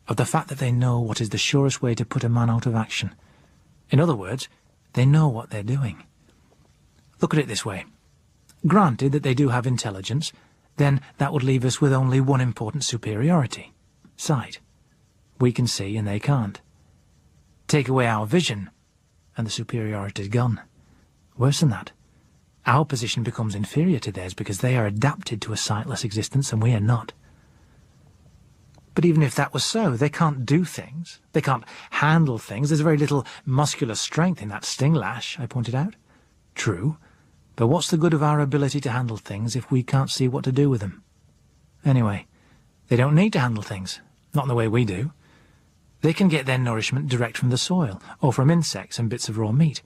Of the fact that they know what is the surest way to put a man out of action. In other words, they know what they're doing. Look at it this way. Granted that they do have intelligence, then that would leave us with only one important superiority: sight. We can see and they can't. Take away our vision, and the superiority's gone. Worse than that, our position becomes inferior to theirs because they are adapted to a sightless existence and we are not. But even if that was so, they can't do things. They can't handle things. There's very little muscular strength in that sting lash, I pointed out. True, but what's the good of our ability to handle things if we can't see what to do with them? Anyway, they don't need to handle things, not in the way we do. They can get their nourishment direct from the soil, or from insects and bits of raw meat.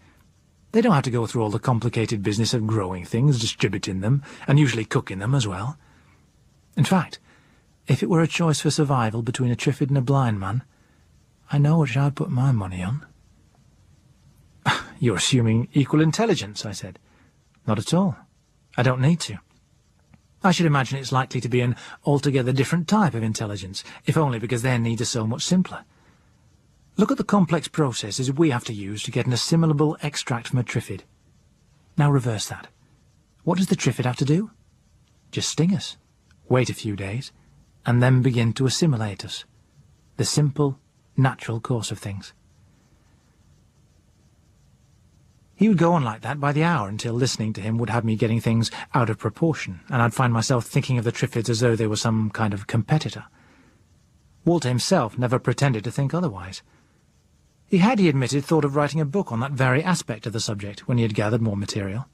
They don't have to go through all the complicated business of growing things, distributing them, and usually cooking them as well. In fact, if it were a choice for survival between a Triffid and a blind man, I know which I'd put my money on. You're assuming equal intelligence, I said. Not at all. I don't need to. I should imagine it's likely to be an altogether different type of intelligence, if only because their needs are so much simpler. Look at the complex processes we have to use to get an assimilable extract from a Triffid. Now reverse that. What does the Triffid have to do? Just sting us, wait a few days, and then begin to assimilate us. The simple, natural course of things. He would go on like that by the hour until listening to him would have me getting things out of proportion, and I'd find myself thinking of the Triffids as though they were some kind of competitor. Walter himself never pretended to think otherwise. He admitted, thought of writing a book on that very aspect of the subject when he had gathered more material.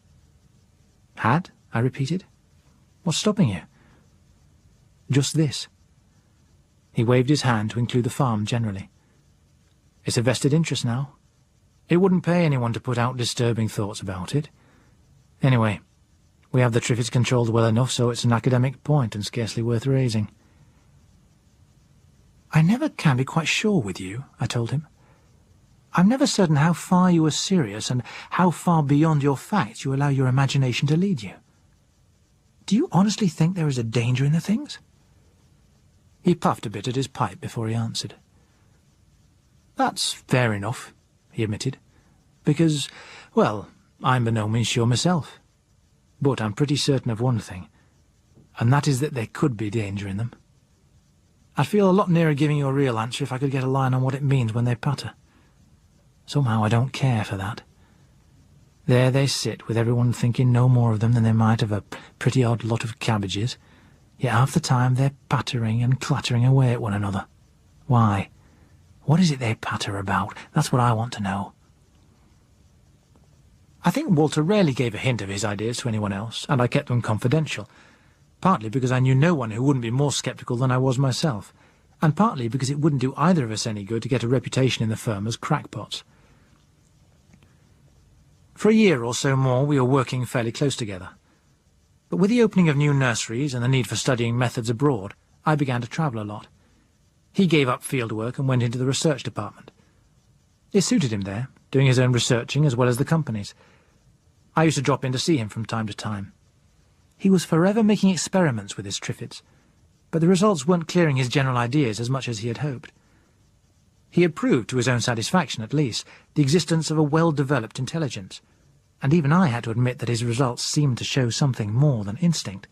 Had? I repeated. What's stopping you? Just this. He waved his hand to include the farm generally. It's a vested interest now. It wouldn't pay anyone to put out disturbing thoughts about it. Anyway, we have the Triffids controlled well enough so it's an academic point and scarcely worth raising. I never can be quite sure with you, I told him. I'm never certain how far you are serious and how far beyond your facts you allow your imagination to lead you. Do you honestly think there is a danger in the things? He puffed a bit at his pipe before he answered. That's fair enough, he admitted, because, well, I'm by no means sure myself. But I'm pretty certain of one thing, and that is that there could be danger in them. I'd feel a lot nearer giving you a real answer if I could get a line on what it means when they patter. Somehow I don't care for that. There they sit, with everyone thinking no more of them than they might of a pretty odd lot of cabbages, yet half the time they're pattering and clattering away at one another. Why? What is it they patter about? That's what I want to know. I think Walter rarely gave a hint of his ideas to anyone else, and I kept them confidential, partly because I knew no one who wouldn't be more sceptical than I was myself, and partly because it wouldn't do either of us any good to get a reputation in the firm as crackpots. For a year or so more we were working fairly close together. But with the opening of new nurseries and the need for studying methods abroad, I began to travel a lot. He gave up field work and went into the research department. It suited him there, doing his own researching as well as the company's. I used to drop in to see him from time to time. He was forever making experiments with his Triffids, but the results weren't clearing his general ideas as much as he had hoped. He had proved, to his own satisfaction at least, the existence of a well-developed intelligence, and even I had to admit that his results seemed to show something more than instinct.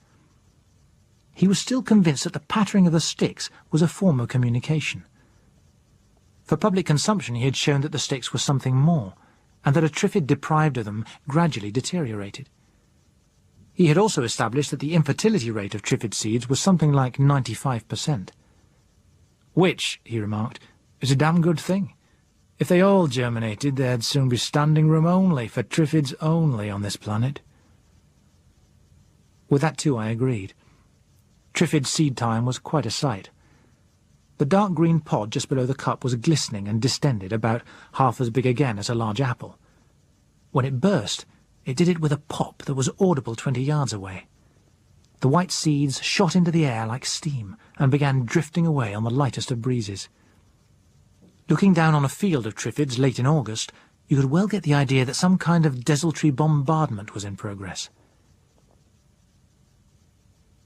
He was still convinced that the pattering of the sticks was a form of communication. For public consumption he had shown that the sticks were something more, and that a Triffid deprived of them gradually deteriorated. He had also established that the infertility rate of Triffid seeds was something like 95%. Which, he remarked, is a damn good thing. If they all germinated, there'd soon be standing room only for Triffids only on this planet. With that too I agreed. Triffid seed time was quite a sight. The dark green pod just below the cup was glistening and distended, about half as big again as a large apple. When it burst, it did it with a pop that was audible 20 yards away. The white seeds shot into the air like steam and began drifting away on the lightest of breezes. Looking down on a field of Triffids late in August, you could well get the idea that some kind of desultory bombardment was in progress.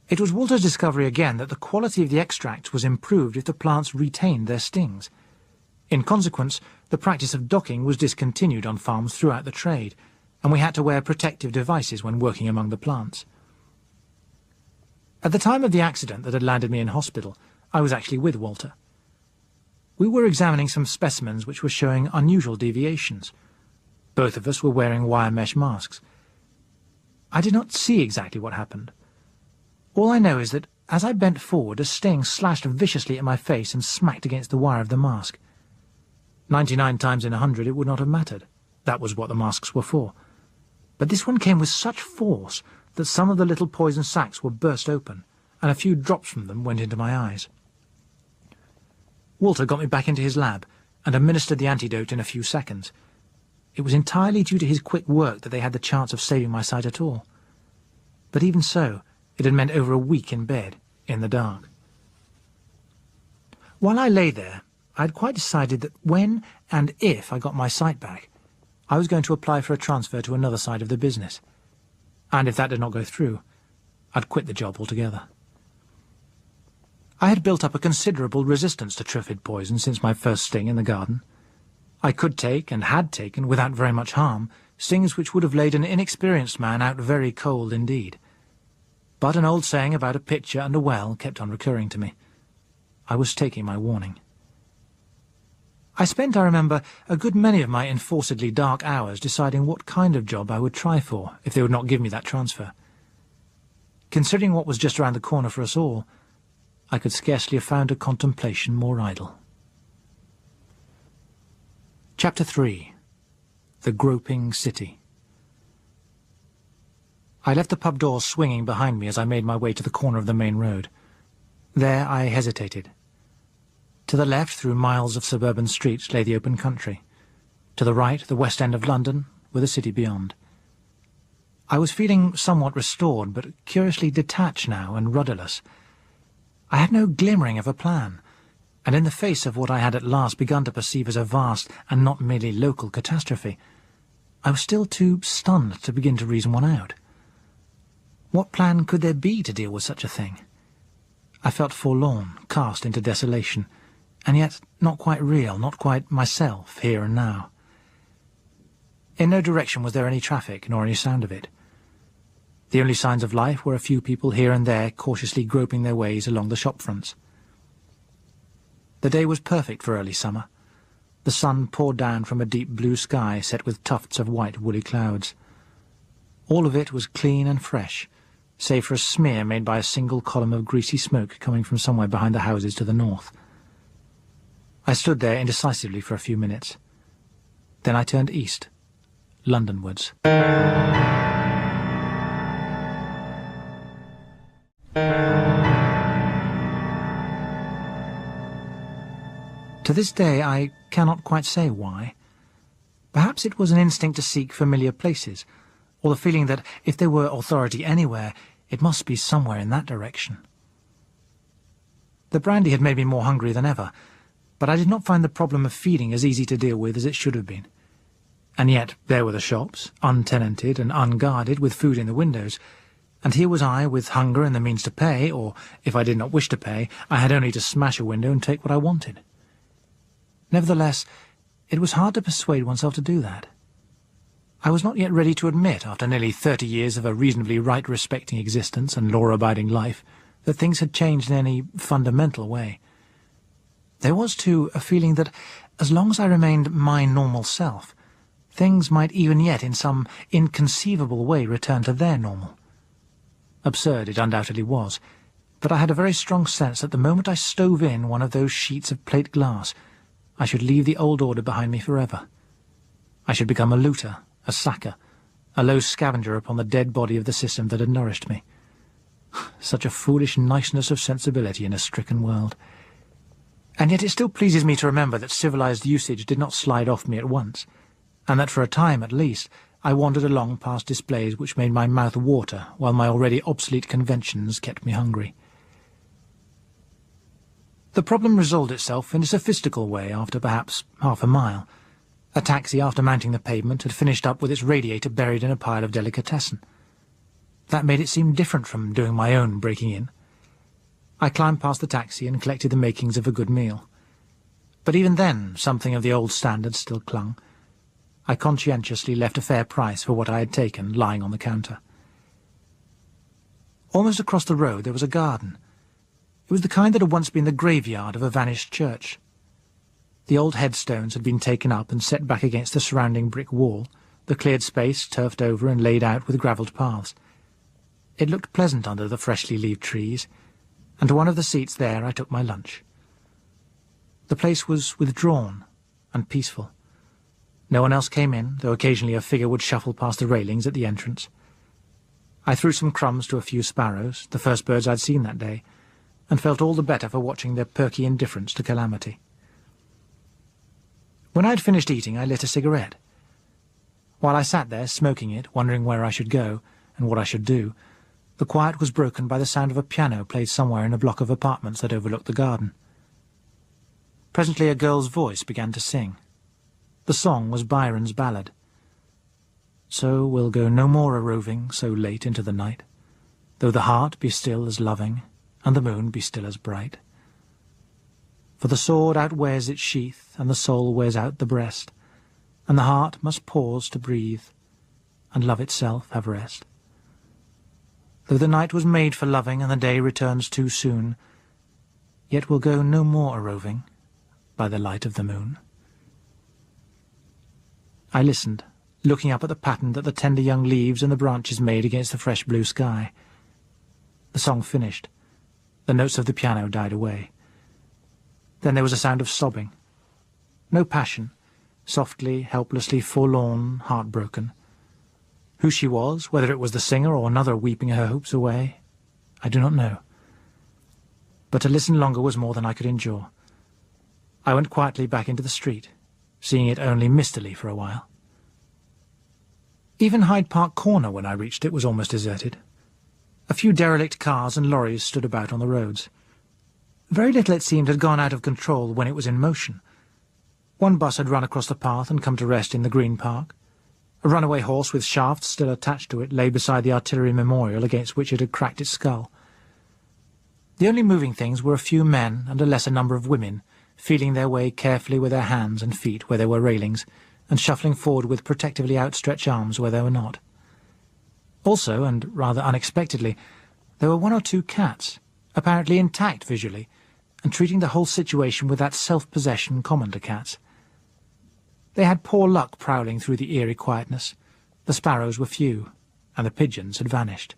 It was Walter's discovery again that the quality of the extracts was improved if the plants retained their stings. In consequence, the practice of docking was discontinued on farms throughout the trade, and we had to wear protective devices when working among the plants. At the time of the accident that had landed me in hospital, I was actually with Walter. We were examining some specimens which were showing unusual deviations. Both of us were wearing wire mesh masks. I did not see exactly what happened. All I know is that, as I bent forward, a sting slashed viciously at my face and smacked against the wire of the mask. 99 times in 100 it would not have mattered. That was what the masks were for. But this one came with such force that some of the little poison sacs were burst open, and a few drops from them went into my eyes. Walter got me back into his lab, and administered the antidote in a few seconds. It was entirely due to his quick work that they had the chance of saving my sight at all. But even so, it had meant over a week in bed, in the dark. While I lay there, I had quite decided that when and if I got my sight back, I was going to apply for a transfer to another side of the business. And if that did not go through, I'd quit the job altogether. I had built up a considerable resistance to Triffid poison since my first sting in the garden. I could take, and had taken, without very much harm, stings which would have laid an inexperienced man out very cold indeed. But an old saying about a pitcher and a well kept on recurring to me. I was taking my warning. I spent, I remember, a good many of my enforcedly dark hours deciding what kind of job I would try for if they would not give me that transfer. Considering what was just around the corner for us all, I could scarcely have found a contemplation more idle. Chapter 3. The Groping City. I left the pub door swinging behind me as I made my way to the corner of the main road. There I hesitated. To the left, through miles of suburban streets, lay the open country. To the right, the West End of London, with the city beyond. I was feeling somewhat restored, but curiously detached now and rudderless. I had no glimmering of a plan, and in the face of what I had at last begun to perceive as a vast and not merely local catastrophe, I was still too stunned to begin to reason one out. What plan could there be to deal with such a thing? I felt forlorn, cast into desolation, and yet not quite real, not quite myself, here and now. In no direction was there any traffic, nor any sound of it. The only signs of life were a few people here and there cautiously groping their ways along the shop fronts. The day was perfect for early summer. The sun poured down from a deep blue sky set with tufts of white woolly clouds. All of it was clean and fresh, save for a smear made by a single column of greasy smoke coming from somewhere behind the houses to the north. I stood there indecisively for a few minutes. Then I turned east, Londonwards. To this day I cannot quite say why. Perhaps it was an instinct to seek familiar places, or the feeling that if there were authority anywhere, it must be somewhere in that direction. The brandy had made me more hungry than ever, but I did not find the problem of feeding as easy to deal with as it should have been. And yet there were the shops, untenanted and unguarded, with food in the windows, and here was I with hunger and the means to pay, or, if I did not wish to pay, I had only to smash a window and take what I wanted. Nevertheless, it was hard to persuade oneself to do that. I was not yet ready to admit, after nearly 30 years of a reasonably right-respecting existence and law-abiding life, that things had changed in any fundamental way. There was, too, a feeling that, as long as I remained my normal self, things might even yet in some inconceivable way return to their normal. Absurd it undoubtedly was, but I had a very strong sense that the moment I stove in one of those sheets of plate glass, I should leave the old order behind me forever. I should become a looter, a sacker, a low scavenger upon the dead body of the system that had nourished me. Such a foolish niceness of sensibility in a stricken world. And yet it still pleases me to remember that civilized usage did not slide off me at once, and that for a time at least I wandered along past displays which made my mouth water while my already obsolete conventions kept me hungry. The problem resolved itself in a sophistical way after perhaps half a mile. A taxi, after mounting the pavement, had finished up with its radiator buried in a pile of delicatessen. That made it seem different from doing my own breaking in. I climbed past the taxi and collected the makings of a good meal. But even then, something of the old standard still clung. I conscientiously left a fair price for what I had taken lying on the counter. Almost across the road there was a garden. It was the kind that had once been the graveyard of a vanished church. The old headstones had been taken up and set back against the surrounding brick wall, the cleared space turfed over and laid out with gravelled paths. It looked pleasant under the freshly leaved trees, and to one of the seats there I took my lunch. The place was withdrawn and peaceful. No one else came in, though occasionally a figure would shuffle past the railings at the entrance. I threw some crumbs to a few sparrows, the first birds I'd seen that day, and felt all the better for watching their perky indifference to calamity. When I had finished eating, I lit a cigarette. While I sat there, smoking it, wondering where I should go and what I should do, the quiet was broken by the sound of a piano played somewhere in a block of apartments that overlooked the garden. Presently a girl's voice began to sing. The song was Byron's ballad. So we'll go no more a-roving so late into the night, though the heart be still as loving, and the moon be still as bright. For the sword outwears its sheath, and the soul wears out the breast, and the heart must pause to breathe, and love itself have rest. Though the night was made for loving, and the day returns too soon, yet we'll go no more a-roving by the light of the moon. I listened, looking up at the pattern that the tender young leaves and the branches made against the fresh blue sky. The song finished. The notes of the piano died away. Then there was a sound of sobbing. No passion, softly, helplessly forlorn, heartbroken. Who she was, whether it was the singer or another weeping her hopes away, I do not know. But to listen longer was more than I could endure. I went quietly back into the street, seeing it only mistily for a while. Even Hyde Park Corner, when I reached it, was almost deserted. A few derelict cars and lorries stood about on the roads. Very little, it seemed, had gone out of control when it was in motion. One bus had run across the path and come to rest in the Green Park. A runaway horse with shafts still attached to it lay beside the artillery memorial against which it had cracked its skull. The only moving things were a few men and a lesser number of women, feeling their way carefully with their hands and feet where there were railings, and shuffling forward with protectively outstretched arms where there were not. Also, and rather unexpectedly, there were one or two cats, apparently intact visually, and treating the whole situation with that self-possession common to cats. They had poor luck prowling through the eerie quietness. The sparrows were few, and the pigeons had vanished.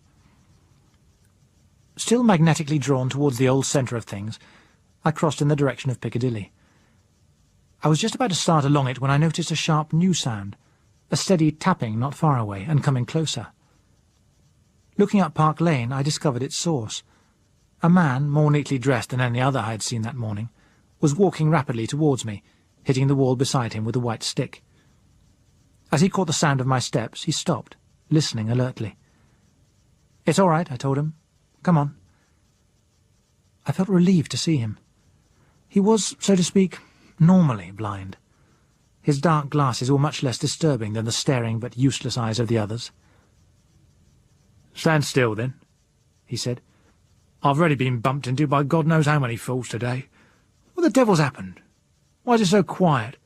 Still magnetically drawn towards the old centre of things, I crossed in the direction of Piccadilly. I was just about to start along it when I noticed a sharp new sound, a steady tapping not far away and coming closer. Looking up Park Lane, I discovered its source. A man, more neatly dressed than any other I had seen that morning, was walking rapidly towards me, hitting the wall beside him with a white stick. As he caught the sound of my steps, he stopped, listening alertly. "It's all right," I told him. "Come on." I felt relieved to see him. He was, so to speak, normally blind. His dark glasses were much less disturbing than the staring but useless eyes of the others. "Stand still, then," he said. "I've already been bumped into by God knows how many fools today. What the devil's happened? Why is it so quiet?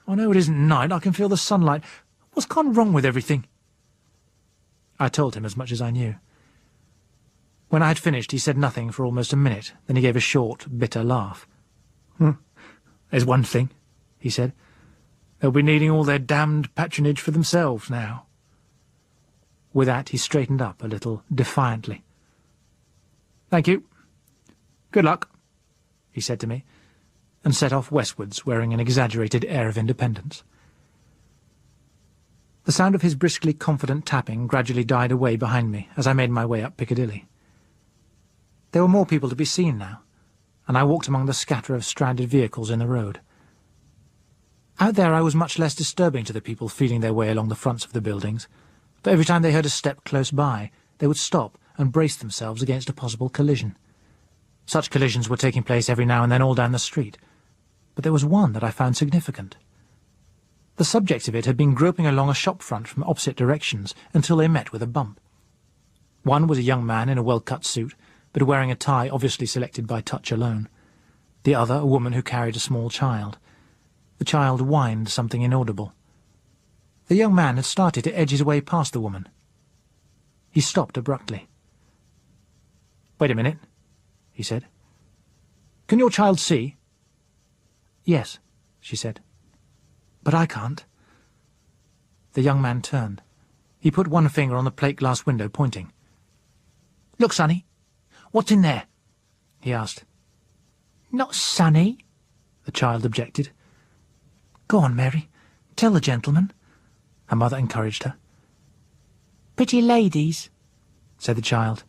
I know it isn't night, I can feel the sunlight. What's gone wrong with everything?" I told him as much as I knew. When I had finished, he said nothing for almost a minute, then he gave a short, bitter laugh. "There's one thing," he said. "They'll be needing all their damned patronage for themselves now." With that, he straightened up a little defiantly. "Thank you. Good luck," he said to me, and set off westwards, wearing an exaggerated air of independence. The sound of his briskly confident tapping gradually died away behind me as I made my way up Piccadilly. There were more people to be seen now, and I walked among the scatter of stranded vehicles in the road. Out there I was much less disturbing to the people feeling their way along the fronts of the buildings, for every time they heard a step close by, they would stop and brace themselves against a possible collision. Such collisions were taking place every now and then all down the street, but there was one that I found significant. The subject of it had been groping along a shop front from opposite directions until they met with a bump. One was a young man in a well-cut suit, but wearing a tie obviously selected by touch alone. The other a woman who carried a small child. The child whined something inaudible. The young man had started to edge his way past the woman. He stopped abruptly. "Wait a minute," he said. "Can your child see?" "Yes," she said. "But I can't." The young man turned. He put one finger on the plate-glass window, pointing. "Look, Sonny, what's in there?" he asked. "Not Sonny," the child objected. "Go on, Mary, tell the gentleman," her mother encouraged her. "Pretty ladies," said the child.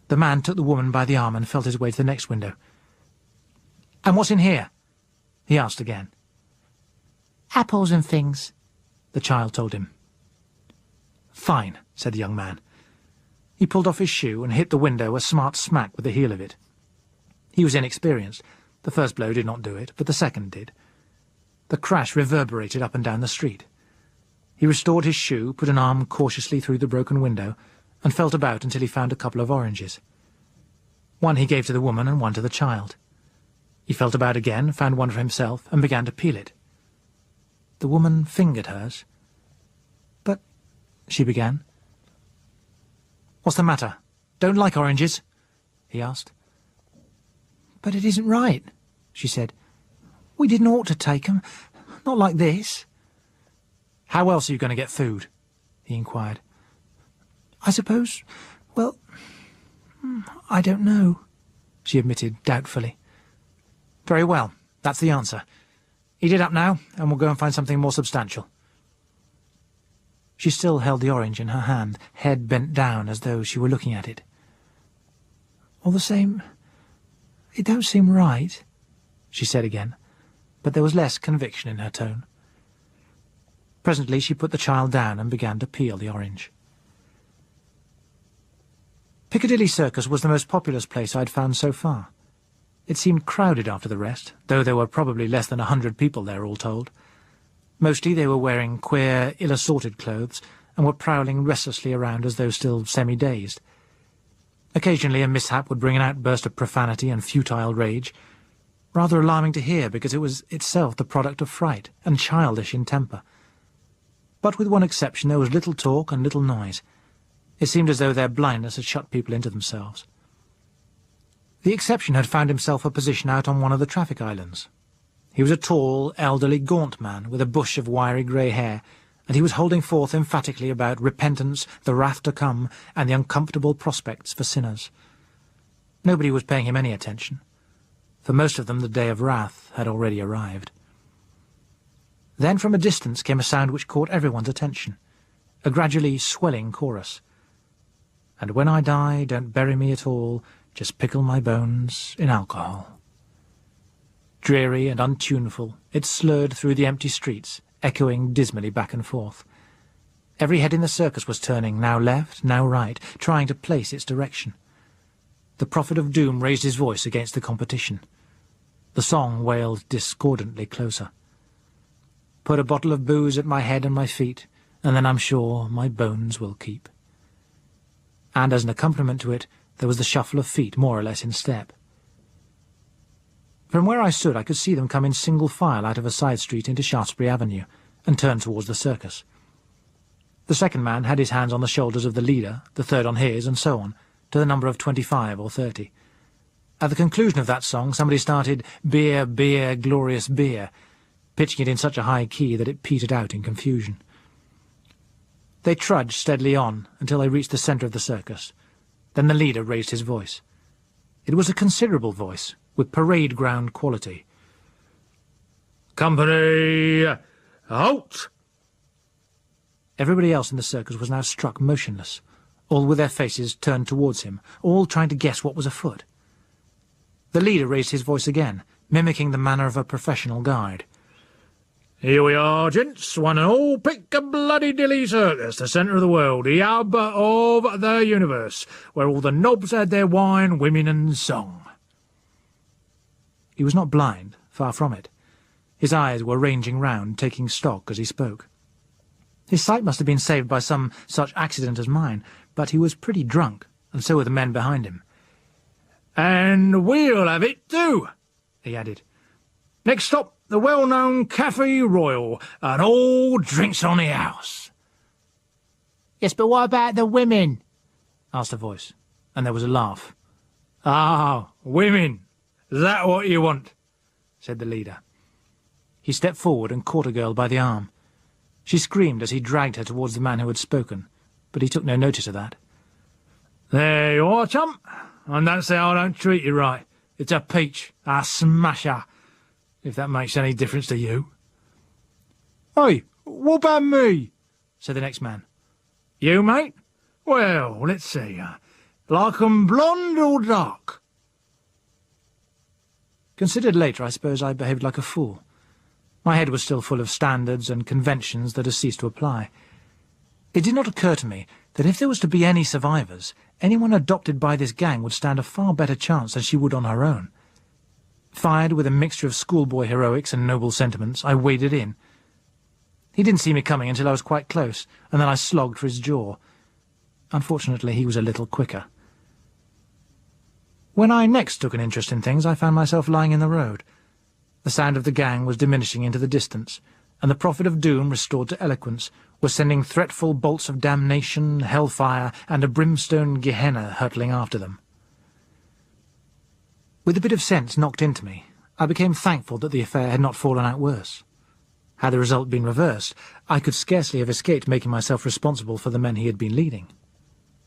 The man took the woman by the arm and felt his way to the next window. "And what's in here?" he asked again. "Apples and things," the child told him. "Fine," said the young man. He pulled off his shoe and hit the window a smart smack with the heel of it. He was inexperienced. The first blow did not do it, but the second did. The crash reverberated up and down the street. He restored his shoe, put an arm cautiously through the broken window, and felt about until he found a couple of oranges. One he gave to the woman and one to the child. He felt about again, found one for himself, and began to peel it. The woman fingered hers. "But—" she began. "What's the matter? Don't like oranges?" he asked. "But it isn't right," she said. "We didn't ought to take 'em. Not like this." "How else are you going to get food?" he inquired. "I suppose... well, I don't know," she admitted doubtfully. "Very well, that's the answer. Eat it up now, and we'll go and find something more substantial." She still held the orange in her hand, head bent down as though she were looking at it. "All the same, it don't seem right," she said again, but there was less conviction in her tone. Presently she put the child down and began to peel the orange. Piccadilly Circus was the most populous place I had found so far. It seemed crowded after the rest, though there were probably less than 100 people there all told. Mostly they were wearing queer, ill-assorted clothes and were prowling restlessly around as though still semi-dazed. Occasionally a mishap would bring an outburst of profanity and futile rage, rather alarming to hear because it was itself the product of fright and childish in temper. But with one exception there was little talk and little noise. It seemed as though their blindness had shut people into themselves. The exception had found himself a position out on one of the traffic islands. He was a tall, elderly, gaunt man with a bush of wiry grey hair, and he was holding forth emphatically about repentance, the wrath to come, and the uncomfortable prospects for sinners. Nobody was paying him any attention. For most of them the day of wrath had already arrived. Then from a distance came a sound which caught everyone's attention, a gradually swelling chorus. "And when I die, don't bury me at all, just pickle my bones in alcohol." Dreary and untuneful, it slurred through the empty streets, echoing dismally back and forth. Every head in the circus was turning, now left, now right, trying to place its direction. The prophet of doom raised his voice against the competition. The song wailed discordantly closer. "Put a bottle of booze at my head and my feet, and then I'm sure my bones will keep." And as an accompaniment to it, there was the shuffle of feet more or less in step. From where I stood I could see them come in single file out of a side street into Shaftesbury Avenue, and turn towards the circus. The second man had his hands on the shoulders of the leader, the third on his, and so on, to the number of 25 or 30. At the conclusion of that song somebody started "Beer, beer, glorious beer," pitching it in such a high key that it petered out in confusion. They trudged steadily on until they reached the centre of the circus. Then the leader raised his voice. It was a considerable voice, with parade ground quality. "Company, halt!" Everybody else in the circus was now struck motionless, all with their faces turned towards him, all trying to guess what was afoot. The leader raised his voice again, mimicking the manner of a professional guide. "Here we are, gents, one and all, pick-a-bloody-dilly circus, the centre of the world, the hub of the universe, where all the knobs had their wine, women and song." He was not blind, far from it. His eyes were ranging round, taking stock as he spoke. His sight must have been saved by some such accident as mine, but he was pretty drunk, and so were the men behind him. "And we'll have it too," he added. "Next stop, the well-known Café Royal, and all drinks on the house." "Yes, but what about the women?" asked a voice, and there was a laugh. "Ah, women, is that what you want?" said the leader. He stepped forward and caught a girl by the arm. She screamed as he dragged her towards the man who had spoken, but he took no notice of that. "There you are, chump, and don't say I don't treat you right. It's a peach, a smasher, if that makes any difference to you." "Hey, what about me?" said the next man. "You, mate? Well, let's see. Like 'em blonde or dark?" Considered later, I suppose I behaved like a fool. My head was still full of standards and conventions that had ceased to apply. It did not occur to me that if there was to be any survivors, anyone adopted by this gang would stand a far better chance than she would on her own. Fired with a mixture of schoolboy heroics and noble sentiments, I waded in. He didn't see me coming until I was quite close, and then I slogged for his jaw. Unfortunately, he was a little quicker. When I next took an interest in things, I found myself lying in the road. The sound of the gang was diminishing into the distance, and the prophet of doom, restored to eloquence, was sending threatful bolts of damnation, hellfire, and a brimstone Gehenna hurtling after them. With a bit of sense knocked into me, I became thankful that the affair had not fallen out worse. Had the result been reversed, I could scarcely have escaped making myself responsible for the men he had been leading.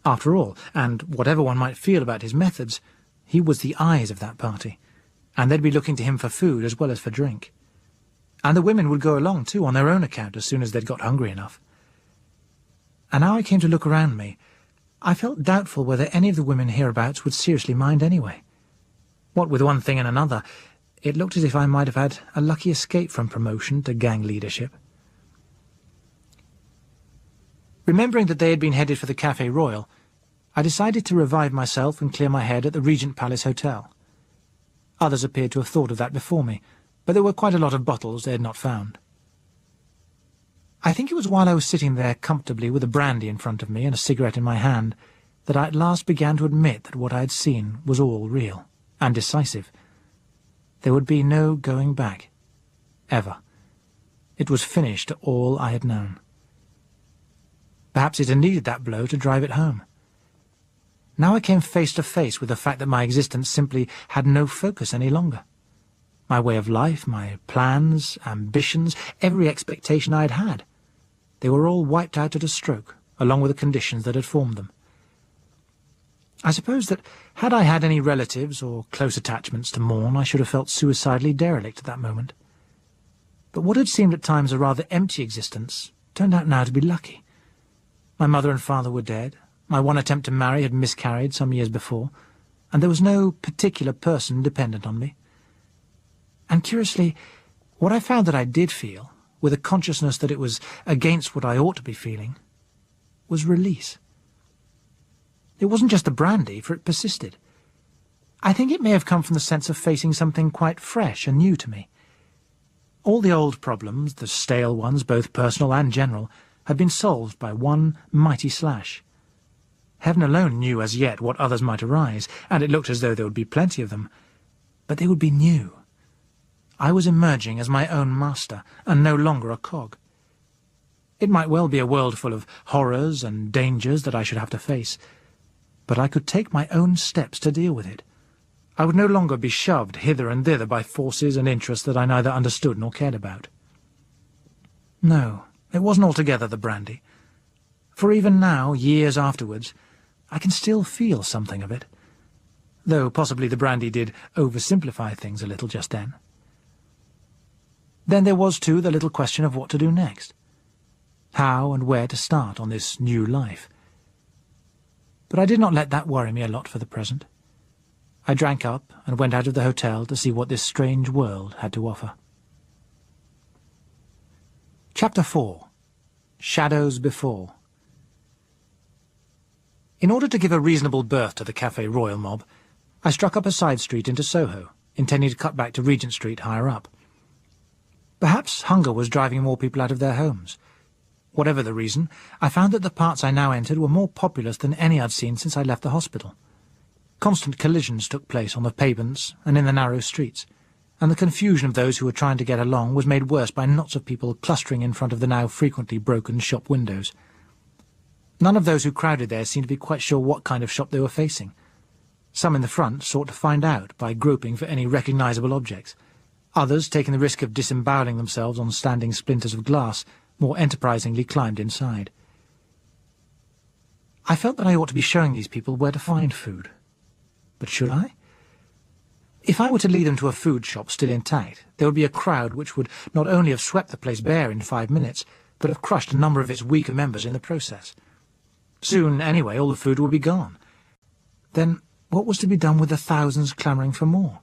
After all, and whatever one might feel about his methods, he was the eyes of that party, and they'd be looking to him for food as well as for drink. And the women would go along, too, on their own account as soon as they'd got hungry enough. And now I came to look around me, I felt doubtful whether any of the women hereabouts would seriously mind anyway. What with one thing and another, it looked as if I might have had a lucky escape from promotion to gang leadership. Remembering that they had been headed for the Café Royal, I decided to revive myself and clear my head at the Regent Palace Hotel. Others appeared to have thought of that before me, but there were quite a lot of bottles they had not found. I think it was while I was sitting there comfortably with a brandy in front of me and a cigarette in my hand that I at last began to admit that what I had seen was all real and decisive. There would be no going back. Ever. It was finished to all I had known. Perhaps it had needed that blow to drive it home. Now I came face to face with the fact that my existence simply had no focus any longer. My way of life, my plans, ambitions, every expectation I had had, they were all wiped out at a stroke, along with the conditions that had formed them. I suppose that had I had any relatives or close attachments to mourn, I should have felt suicidally derelict at that moment. But what had seemed at times a rather empty existence turned out now to be lucky. My mother and father were dead. My one attempt to marry had miscarried some years before, and there was no particular person dependent on me. And curiously, what I found that I did feel, with a consciousness that it was against what I ought to be feeling, was release. It wasn't just the brandy, for it persisted. I think it may have come from the sense of facing something quite fresh and new to me. All the old problems, the stale ones, both personal and general, had been solved by one mighty slash. Heaven alone knew as yet what others might arise, and it looked as though there would be plenty of them. But they would be new. I was emerging as my own master, and no longer a cog. It might well be a world full of horrors and dangers that I should have to face, but I could take my own steps to deal with it. I would no longer be shoved hither and thither by forces and interests that I neither understood nor cared about. No, it wasn't altogether the brandy. For even now, years afterwards, I can still feel something of it, though possibly the brandy did oversimplify things a little just then. Then there was, too, the little question of what to do next. How and where to start on this new life. But I did not let that worry me a lot for the present. I drank up and went out of the hotel to see what this strange world had to offer. Chapter 4. Shadows Before. In order to give a reasonable berth to the Café Royal mob, I struck up a side street into Soho, intending to cut back to Regent Street higher up. Perhaps hunger was driving more people out of their homes. Whatever the reason, I found that the parts I now entered were more populous than any I'd seen since I left the hospital. Constant collisions took place on the pavements and in the narrow streets, and the confusion of those who were trying to get along was made worse by knots of people clustering in front of the now frequently broken shop windows. None of those who crowded there seemed to be quite sure what kind of shop they were facing. Some in the front sought to find out by groping for any recognisable objects. Others, taking the risk of disemboweling themselves on standing splinters of glass, more enterprisingly climbed inside. I felt that I ought to be showing these people where to find food. But should I? If I were to lead them to a food shop still intact, there would be a crowd which would not only have swept the place bare in 5 minutes, but have crushed a number of its weaker members in the process. Soon, anyway, all the food would be gone. Then what was to be done with the thousands clamouring for more?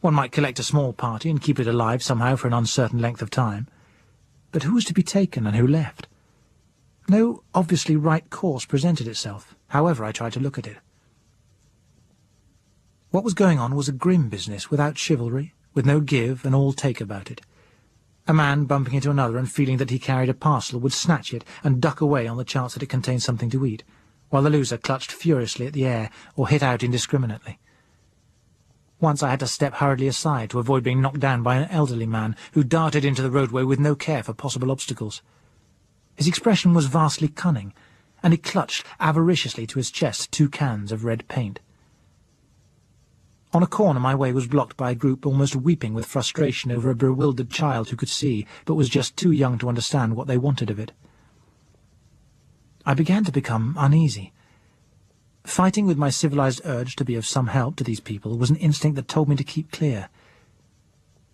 One might collect a small party and keep it alive somehow for an uncertain length of time. But who was to be taken and who left? No obviously right course presented itself, however I tried to look at it. What was going on was a grim business without chivalry, with no give and all take about it. A man bumping into another and feeling that he carried a parcel would snatch it and duck away on the chance that it contained something to eat, while the loser clutched furiously at the air or hit out indiscriminately. Once I had to step hurriedly aside to avoid being knocked down by an elderly man who darted into the roadway with no care for possible obstacles. His expression was vastly cunning, and he clutched avariciously to his chest 2 cans of red paint. On a corner my way was blocked by a group almost weeping with frustration over a bewildered child who could see, but was just too young to understand what they wanted of it. I began to become uneasy. Fighting with my civilized urge to be of some help to these people was an instinct that told me to keep clear.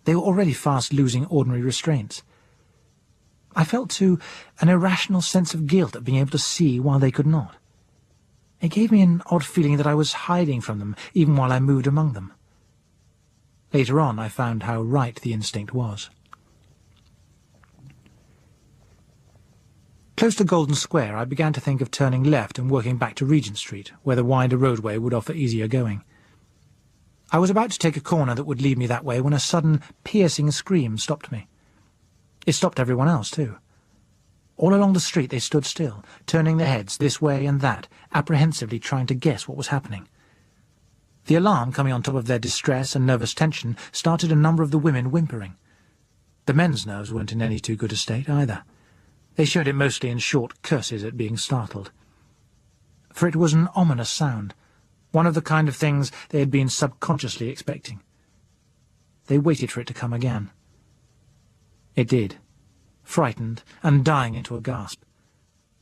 They were already fast losing ordinary restraints. I felt, too, an irrational sense of guilt at being able to see while they could not. It gave me an odd feeling that I was hiding from them even while I moved among them. Later on I found how right the instinct was. Close to Golden Square, I began to think of turning left and working back to Regent Street, where the wider roadway would offer easier going. I was about to take a corner that would lead me that way when a sudden, piercing scream stopped me. It stopped everyone else, too. All along the street they stood still, turning their heads this way and that, apprehensively trying to guess what was happening. The alarm, coming on top of their distress and nervous tension, started a number of the women whimpering. The men's nerves weren't in any too good a state, either. They showed it mostly in short curses at being startled. For it was an ominous sound, one of the kind of things they had been subconsciously expecting. They waited for it to come again. It did, frightened and dying into a gasp,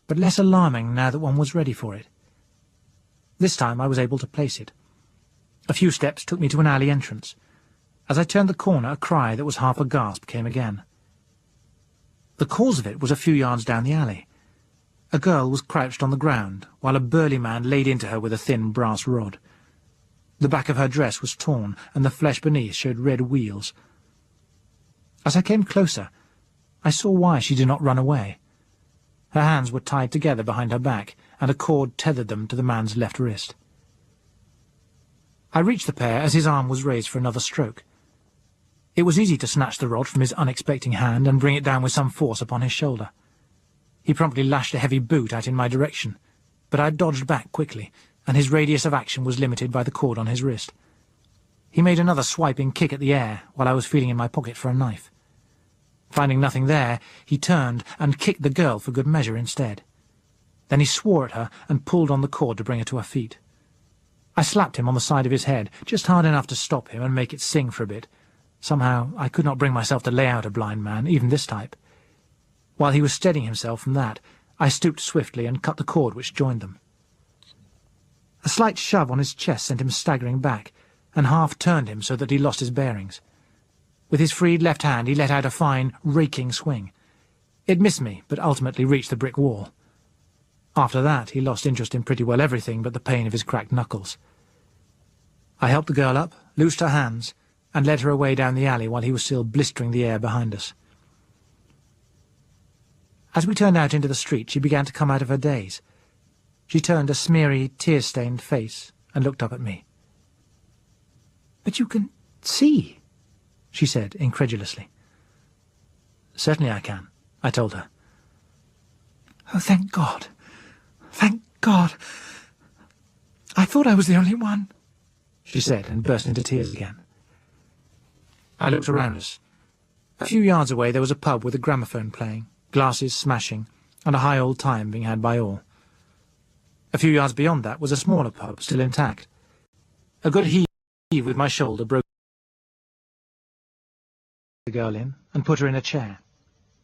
but less alarming now that one was ready for it. This time I was able to place it. A few steps took me to an alley entrance. As I turned the corner, a cry that was half a gasp came again. The cause of it was a few yards down the alley. A girl was crouched on the ground, while a burly man laid into her with a thin brass rod. The back of her dress was torn, and the flesh beneath showed red wheals. As I came closer, I saw why she did not run away. Her hands were tied together behind her back, and a cord tethered them to the man's left wrist. I reached the pair as his arm was raised for another stroke. It was easy to snatch the rod from his unexpecting hand and bring it down with some force upon his shoulder. He promptly lashed a heavy boot out in my direction, but I dodged back quickly, and his radius of action was limited by the cord on his wrist. He made another swiping kick at the air while I was feeling in my pocket for a knife. Finding nothing there, he turned and kicked the girl for good measure instead. Then he swore at her and pulled on the cord to bring her to her feet. I slapped him on the side of his head, just hard enough to stop him and make it sing for a bit. Somehow I could not bring myself to lay out a blind man, even this type. While he was steadying himself from that, I stooped swiftly and cut the cord which joined them. A slight shove on his chest sent him staggering back, and half turned him so that he lost his bearings. With his freed left hand he let out a fine, raking swing. It missed me, but ultimately reached the brick wall. After that he lost interest in pretty well everything but the pain of his cracked knuckles. I helped the girl up, loosed her hands, and led her away down the alley while he was still blistering the air behind us. As we turned out into the street, she began to come out of her daze. She turned a smeary, tear-stained face and looked up at me. "But you can see," she said incredulously. "Certainly I can," I told her. "Oh, thank God. Thank God. I thought I was the only one," she said, and burst into tears again. I looked around us. A few yards away there was a pub with a gramophone playing, glasses smashing, and a high old time being had by all. A few yards beyond that was a smaller pub, still intact. A good heave with my shoulder broke the girl in and put her in a chair.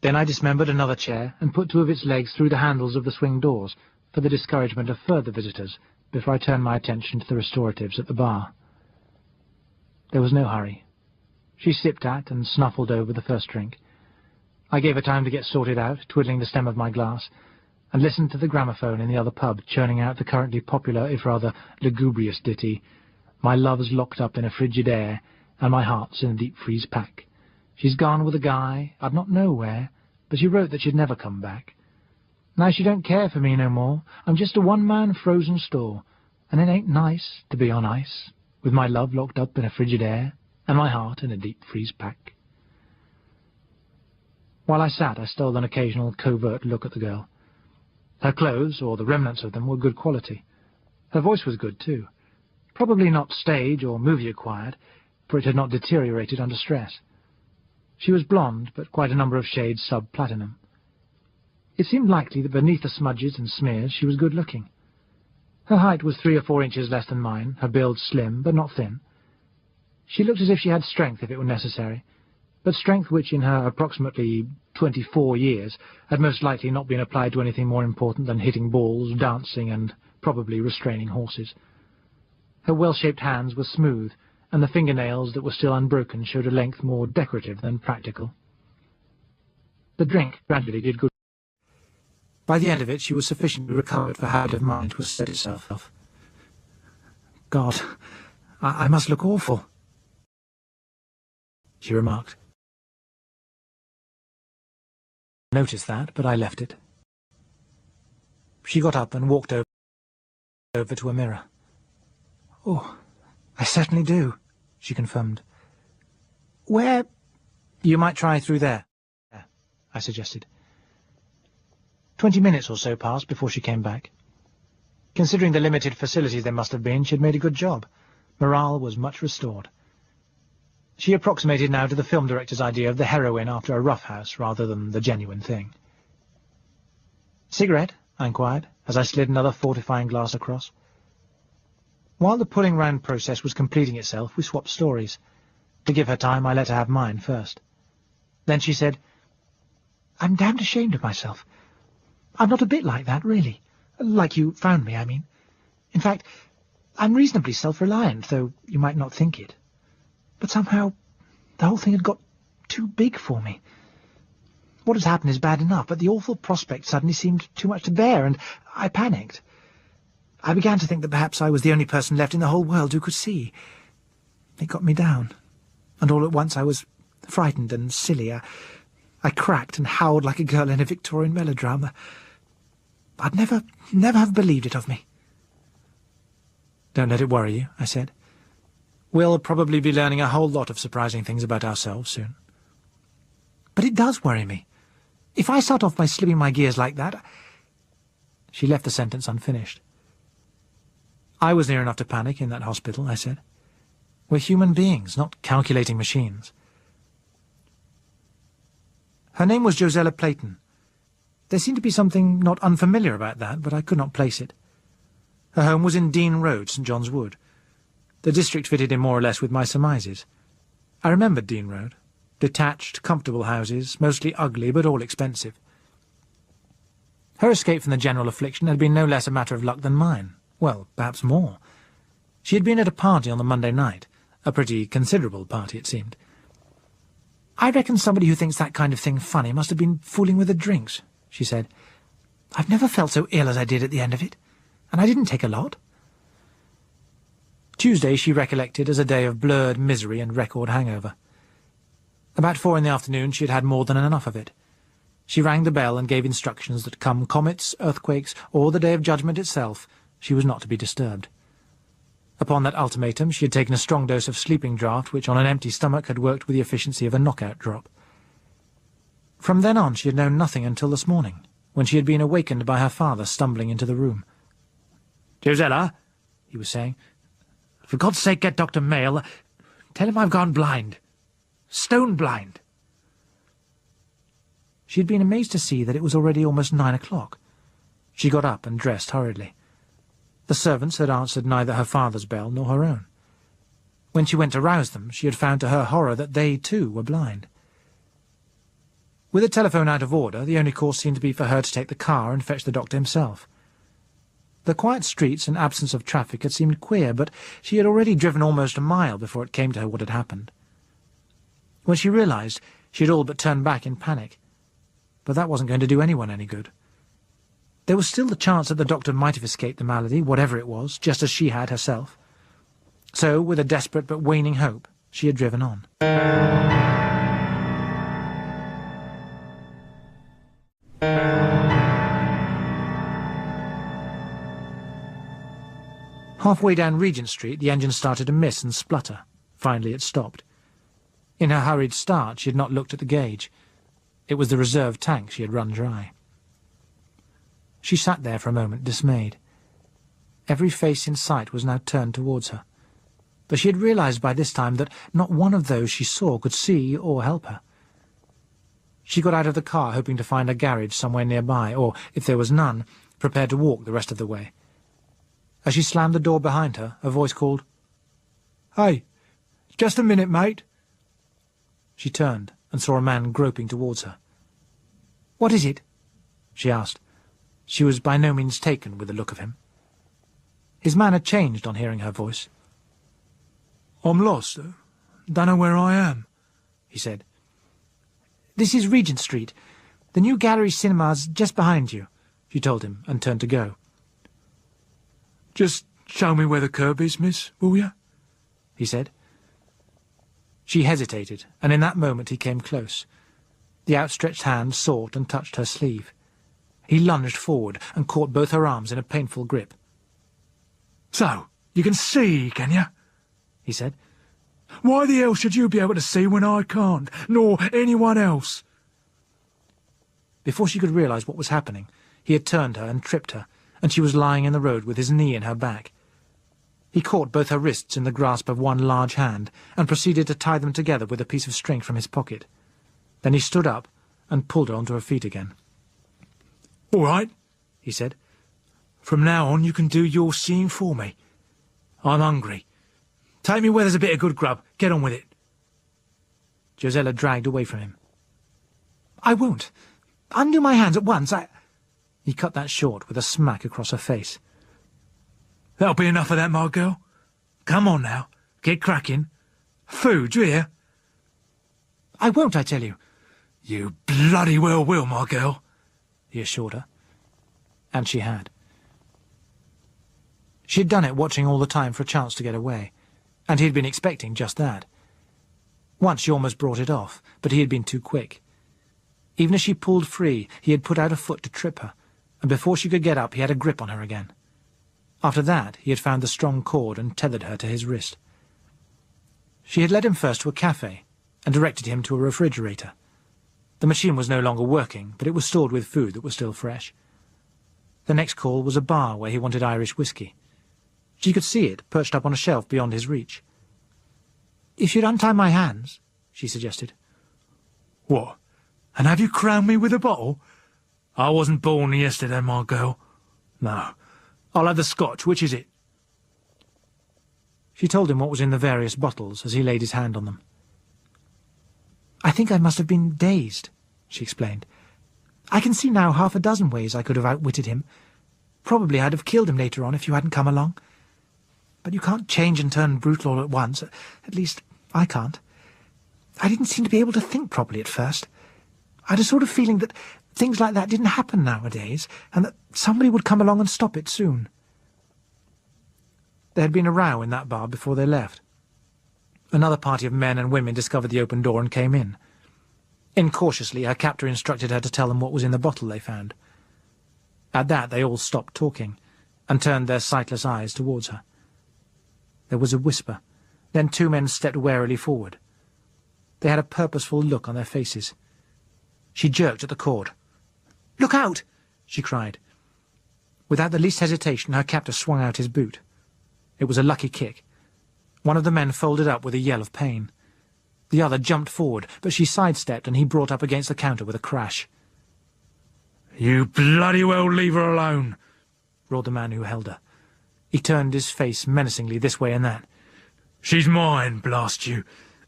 Then I dismembered another chair and put two of its legs through the handles of the swing doors for the discouragement of further visitors before I turned my attention to the restoratives at the bar. There was no hurry. She sipped at and snuffled over the first drink. I gave her time to get sorted out, twiddling the stem of my glass, and listened to the gramophone in the other pub churning out the currently popular, if rather lugubrious ditty, "My love's locked up in a frigid air, and my heart's in a deep-freeze pack. She's gone with a guy, I'd not know where, but she wrote that she'd never come back. Now she don't care for me no more, I'm just a one-man frozen store, and it ain't nice to be on ice, with my love locked up in a frigid air, and my heart in a deep-freeze pack." While I sat, I stole an occasional covert look at the girl. Her clothes, or the remnants of them, were good quality. Her voice was good, too. Probably not stage or movie-acquired, for it had not deteriorated under stress. She was blonde, but quite a number of shades sub-platinum. It seemed likely that beneath the smudges and smears she was good-looking. Her height was 3 or 4 inches less than mine, her build slim, but not thin. She looked as if she had strength if it were necessary, but strength which in her approximately 24 years had most likely not been applied to anything more important than hitting balls, dancing, and probably restraining horses. Her well-shaped hands were smooth, and the fingernails that were still unbroken showed a length more decorative than practical. The drink gradually did good. By the end of it she was sufficiently recovered for habit of mind to assert itself. "God, I must look awful," she remarked. I noticed that, but I left it. She got up and walked over to a mirror. "Oh, I certainly do," she confirmed. "Where—" "You might try through there," I suggested. 20 minutes or so passed before she came back. Considering the limited facilities there must have been, she had made a good job. Morale was much restored. She approximated now to the film director's idea of the heroine after a roughhouse rather than the genuine thing. "Cigarette?" I inquired, as I slid another fortifying glass across. While the pulling round process was completing itself, we swapped stories. To give her time, I let her have mine first. Then she said, "I'm damned ashamed of myself. I'm not a bit like that, really. Like you found me, I mean. In fact, I'm reasonably self-reliant, though you might not think it. But somehow, the whole thing had got too big for me. What has happened is bad enough, but the awful prospect suddenly seemed too much to bear, and I panicked. I began to think that perhaps I was the only person left in the whole world who could see. It got me down, and all at once I was frightened and silly. I cracked and howled like a girl in a Victorian melodrama. I'd never have believed it of me." "Don't let it worry you," I said. "We'll probably be learning a whole lot of surprising things about ourselves soon." "But it does worry me. If I start off by slipping my gears like that—" She left the sentence unfinished. "I was near enough to panic in that hospital," I said. "We're human beings, not calculating machines." Her name was Josella Playton. There seemed to be something not unfamiliar about that, but I could not place it. Her home was in Dean Road, St. John's Wood. The district fitted in more or less with my surmises. I remembered Dean Road. Detached, comfortable houses, mostly ugly, but all expensive. Her escape from the general affliction had been no less a matter of luck than mine. Well, perhaps more. She had been at a party on the Monday night, a pretty considerable party, it seemed. "I reckon somebody who thinks that kind of thing funny must have been fooling with the drinks," she said. "I've never felt so ill as I did at the end of it, and I didn't take a lot." Tuesday she recollected as a day of blurred misery and record hangover. About 4 in the afternoon she had had more than enough of it. She rang the bell and gave instructions that come comets, earthquakes, or the Day of Judgment itself, she was not to be disturbed. Upon that ultimatum she had taken a strong dose of sleeping draught, which on an empty stomach had worked with the efficiency of a knockout drop. From then on she had known nothing until this morning, when she had been awakened by her father stumbling into the room. "Josella," he was saying, "for God's sake get Dr. Mayle. Tell him I've gone blind. Stone blind." She had been amazed to see that it was already almost 9 o'clock. She got up and dressed hurriedly. The servants had answered neither her father's bell nor her own. When she went to rouse them, she had found to her horror that they, too, were blind. With the telephone out of order, the only course seemed to be for her to take the car and fetch the doctor himself. The quiet streets and absence of traffic had seemed queer, but she had already driven almost a mile before it came to her what had happened. When she realized, she had all but turned back in panic. But that wasn't going to do anyone any good. There was still the chance that the doctor might have escaped the malady, whatever it was, just as she had herself. So, with a desperate but waning hope, she had driven on. Halfway down Regent Street, the engine started to miss and splutter. Finally it stopped. In her hurried start, she had not looked at the gauge. It was the reserve tank she had run dry. She sat there for a moment, dismayed. Every face in sight was now turned towards her. But she had realized by this time that not one of those she saw could see or help her. She got out of the car, hoping to find a garage somewhere nearby, or, if there was none, prepared to walk the rest of the way. As she slammed the door behind her, a voice called, "Hey, just a minute, mate." She turned and saw a man groping towards her. "What is it?" she asked. She was by no means taken with the look of him. His manner changed on hearing her voice. "I'm lost. Don't know where I am," he said. "This is Regent Street. The new gallery cinema's just behind you," she told him, and turned to go. "Just show me where the curb is, miss, will you?" he said. She hesitated, and in that moment he came close. The outstretched hand sought and touched her sleeve. He lunged forward and caught both her arms in a painful grip. "So, you can see, can you?" he said. "Why the hell should you be able to see when I can't, nor anyone else?" Before she could realize what was happening, he had turned her and tripped her, and she was lying in the road with his knee in her back. He caught both her wrists in the grasp of one large hand, and proceeded to tie them together with a piece of string from his pocket. Then he stood up and pulled her onto her feet again. "All right," he said. "From now on you can do your seeing for me. I'm hungry. Take me where there's a bit of good grub. Get on with it." Josella dragged away from him. "I won't. Undo my hands at once. He cut that short with a smack across her face. "That'll be enough of that, my girl. Come on now. Get cracking. Food, you hear?" "I won't, I tell you." "You bloody well will, my girl," he assured her. And she had. She had done it watching all the time for a chance to get away, and he had been expecting just that. Once she almost brought it off, but he had been too quick. Even as she pulled free, he had put out a foot to trip her, and before she could get up he had a grip on her again. After that he had found the strong cord and tethered her to his wrist. She had led him first to a cafe, and directed him to a refrigerator. The machine was no longer working, but it was stored with food that was still fresh. The next call was a bar where he wanted Irish whiskey. She could see it, perched up on a shelf beyond his reach. "If you'd untie my hands," she suggested. "What, and have you crowned me with a bottle? I wasn't born yesterday, my girl. No, I'll have the scotch. Which is it?" She told him what was in the various bottles as he laid his hand on them. "I think I must have been dazed," she explained. I can see now half a dozen ways I could have outwitted him. Probably I'd have killed him later on if you hadn't come along. But you can't change and turn brutal all at once. At least, I can't. I didn't seem to be able to think properly at first. I had a sort of feeling that things like that didn't happen nowadays, and that somebody would come along and stop it soon. There had been a row in that bar before they left. Another party of men and women discovered the open door and came in. Incautiously, her captor instructed her to tell them what was in the bottle they found. At that, they all stopped talking, and turned their sightless eyes towards her. There was a whisper. Then two men stepped warily forward. They had a purposeful look on their faces. She jerked at the cord. "Look out!" she cried. Without the least hesitation, her captor swung out his boot. It was a lucky kick. One of the men folded up with a yell of pain. The other jumped forward, but she sidestepped, and he brought up against the counter with a crash. "You bloody well leave her alone," roared the man who held her. He turned his face menacingly this way and that. "She's mine, blast you.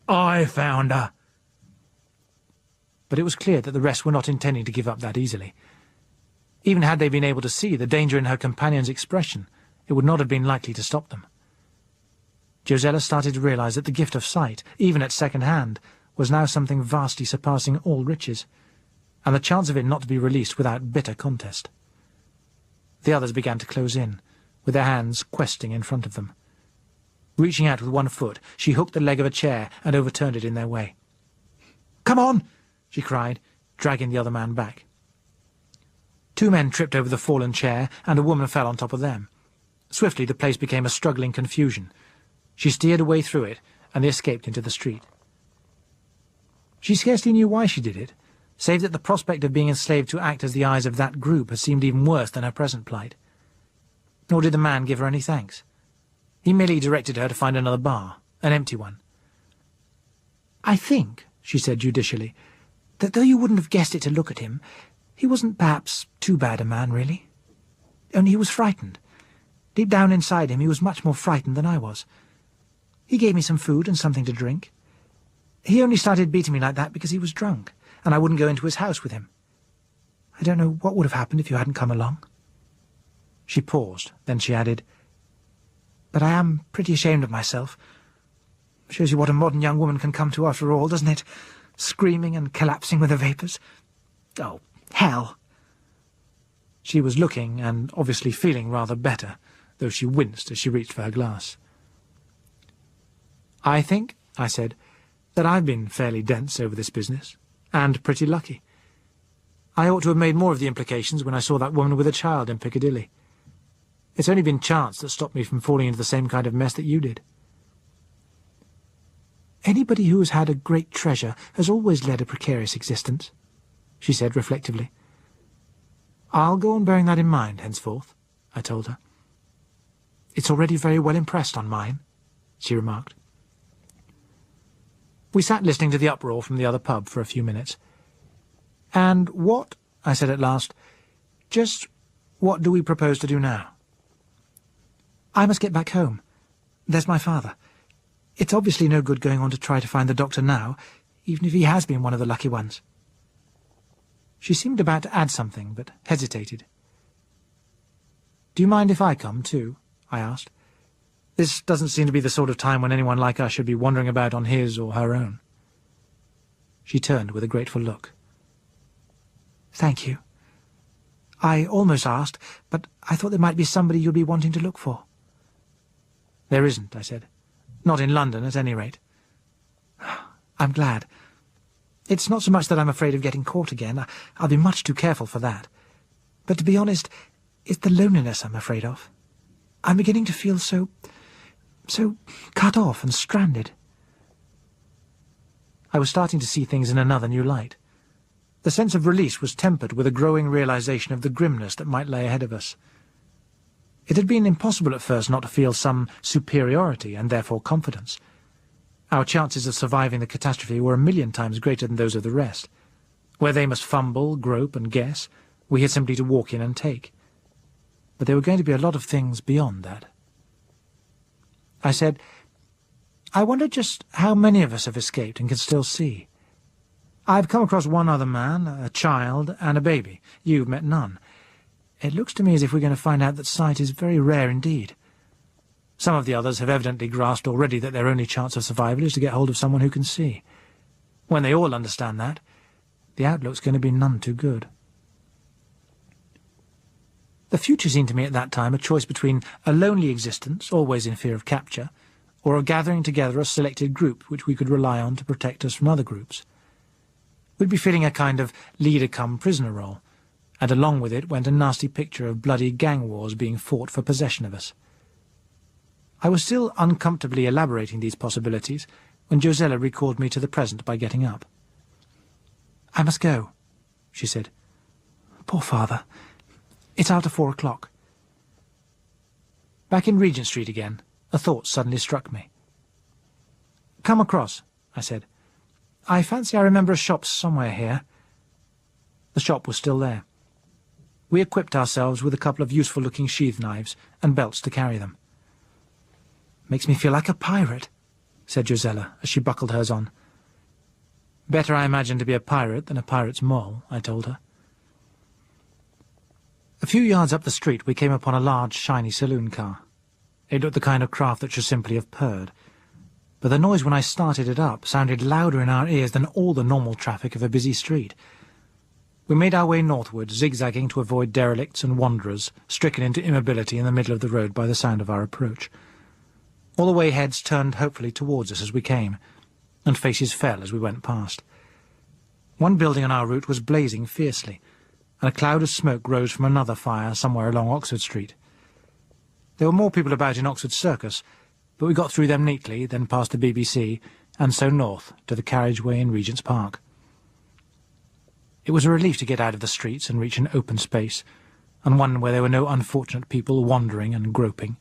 I found her." But it was clear that the rest were not intending to give up that easily. Even had they been able to see the danger in her companion's expression, it would not have been likely to stop them. Josella started to realize that the gift of sight, even at second hand, was now something vastly surpassing all riches, and the chance of it not to be released without bitter contest. The others began to close in, with their hands questing in front of them. Reaching out with one foot, she hooked the leg of a chair and overturned it in their way. "Come on!" she cried, dragging the other man back. Two men tripped over the fallen chair, and a woman fell on top of them. Swiftly the place became a struggling confusion. She steered a way through it, and they escaped into the street. She scarcely knew why she did it, save that the prospect of being enslaved to act as the eyes of that group had seemed even worse than her present plight. Nor did the man give her any thanks. He merely directed her to find another bar, an empty one. "I think," she said judicially, "that though you wouldn't have guessed it to look at him, he wasn't perhaps too bad a man, really. Only he was frightened. Deep down inside him he was much more frightened than I was. He gave me some food and something to drink. He only started beating me like that because he was drunk, and I wouldn't go into his house with him. I don't know what would have happened if you hadn't come along." She paused, then she added, "But I am pretty ashamed of myself. Shows you what a modern young woman can come to after all, doesn't it? Screaming and collapsing with the vapours. Oh, hell!" She was looking, and obviously feeling rather better, though she winced as she reached for her glass. "I think," I said, "that I've been fairly dense over this business, and pretty lucky. I ought to have made more of the implications when I saw that woman with a child in Piccadilly. It's only been chance that stopped me from falling into the same kind of mess that you did." "Anybody who has had a great treasure has always led a precarious existence," she said reflectively. "I'll go on bearing that in mind henceforth," I told her. "It's already very well impressed on mine," she remarked. We sat listening to the uproar from the other pub for a few minutes. "And what," I said at last, "just what do we propose to do now?" "I must get back home. There's my father. It's obviously no good going on to try to find the doctor now, even if he has been one of the lucky ones." She seemed about to add something, but hesitated. "Do you mind if I come, too?" I asked. "This doesn't seem to be the sort of time when anyone like us should be wandering about on his or her own." She turned with a grateful look. "Thank you. I almost asked, but I thought there might be somebody you'd be wanting to look for." "There isn't," I said. "Not in London, at any rate." "I'm glad. It's not so much that I'm afraid of getting caught again. I'll be much too careful for that. But to be honest, it's the loneliness I'm afraid of. I'm beginning to feel so cut off and stranded." I was starting to see things in another new light. The sense of release was tempered with a growing realization of the grimness that might lay ahead of us. It had been impossible at first not to feel some superiority and therefore confidence. Our chances of surviving the catastrophe were 1,000,000 times greater than those of the rest. Where they must fumble, grope, and guess, we had simply to walk in and take. But there were going to be a lot of things beyond that. I said, "I wonder just how many of us have escaped and can still see. I've come across one other man, a child, and a baby. You've met none. It looks to me as if we're going to find out that sight is very rare indeed. Some of the others have evidently grasped already that their only chance of survival is to get hold of someone who can see. When they all understand that, the outlook's going to be none too good. The future seemed to me at that time a choice between a lonely existence, always in fear of capture, or a gathering together a selected group which we could rely on to protect us from other groups. We'd be feeling a kind of leader-come-prisoner role, and along with it went a nasty picture of bloody gang wars being fought for possession of us. I was still uncomfortably elaborating these possibilities when Josella recalled me to the present by getting up. "I must go," she said. "Poor father. It's after 4 o'clock." Back in Regent Street again, a thought suddenly struck me. "Come across," I said. "I fancy I remember a shop somewhere here." The shop was still there. We equipped ourselves with a couple of useful-looking sheath knives and belts to carry them. "Makes me feel like a pirate," said Josella as she buckled hers on. "Better, I imagine, to be a pirate than a pirate's moll," I told her. A few yards up the street we came upon a large, shiny saloon car. It looked the kind of craft that should simply have purred. But the noise when I started it up sounded louder in our ears than all the normal traffic of a busy street. We made our way northward, zigzagging to avoid derelicts and wanderers, stricken into immobility in the middle of the road by the sound of our approach. All the way heads turned hopefully towards us as we came, and faces fell as we went past. One building on our route was blazing fiercely, and a cloud of smoke rose from another fire somewhere along Oxford Street. There were more people about in Oxford Circus, but we got through them neatly, then past the BBC, and so north to the carriageway in Regent's Park. It was a relief to get out of the streets and reach an open space, and one where there were no unfortunate people wandering and groping.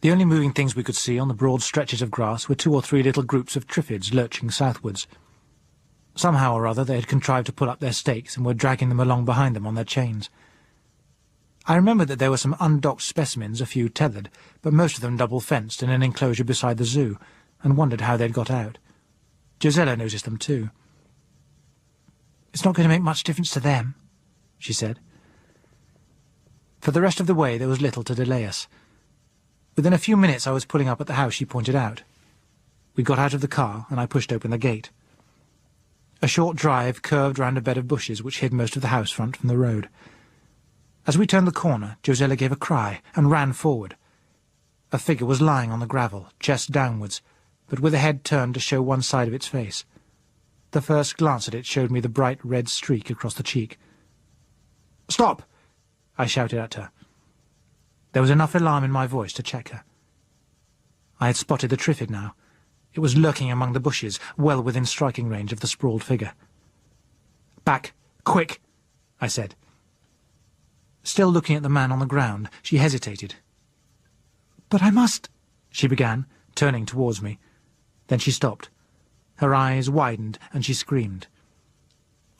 The only moving things we could see on the broad stretches of grass were 2 or 3 little groups of Triffids lurching southwards. Somehow or other they had contrived to pull up their stakes and were dragging them along behind them on their chains. I remembered that there were some undocked specimens, a few tethered, but most of them double-fenced in an enclosure beside the zoo, and wondered how they'd got out. Josella noticed them too. "It's not going to make much difference to them," she said. For the rest of the way there was little to delay us. Within a few minutes I was pulling up at the house she pointed out. We got out of the car, and I pushed open the gate. A short drive curved round a bed of bushes which hid most of the house front from the road. As we turned the corner, Josella gave a cry and ran forward. A figure was lying on the gravel, chest downwards, but with the head turned to show one side of its face. The first glance at it showed me the bright red streak across the cheek. "Stop!" I shouted at her. There was enough alarm in my voice to check her. I had spotted the Triffid now. It was lurking among the bushes, well within striking range of the sprawled figure. "Back! Quick!" I said. Still looking at the man on the ground, she hesitated. "But I must—" she began, turning towards me. Then she stopped. Her eyes widened, and she screamed.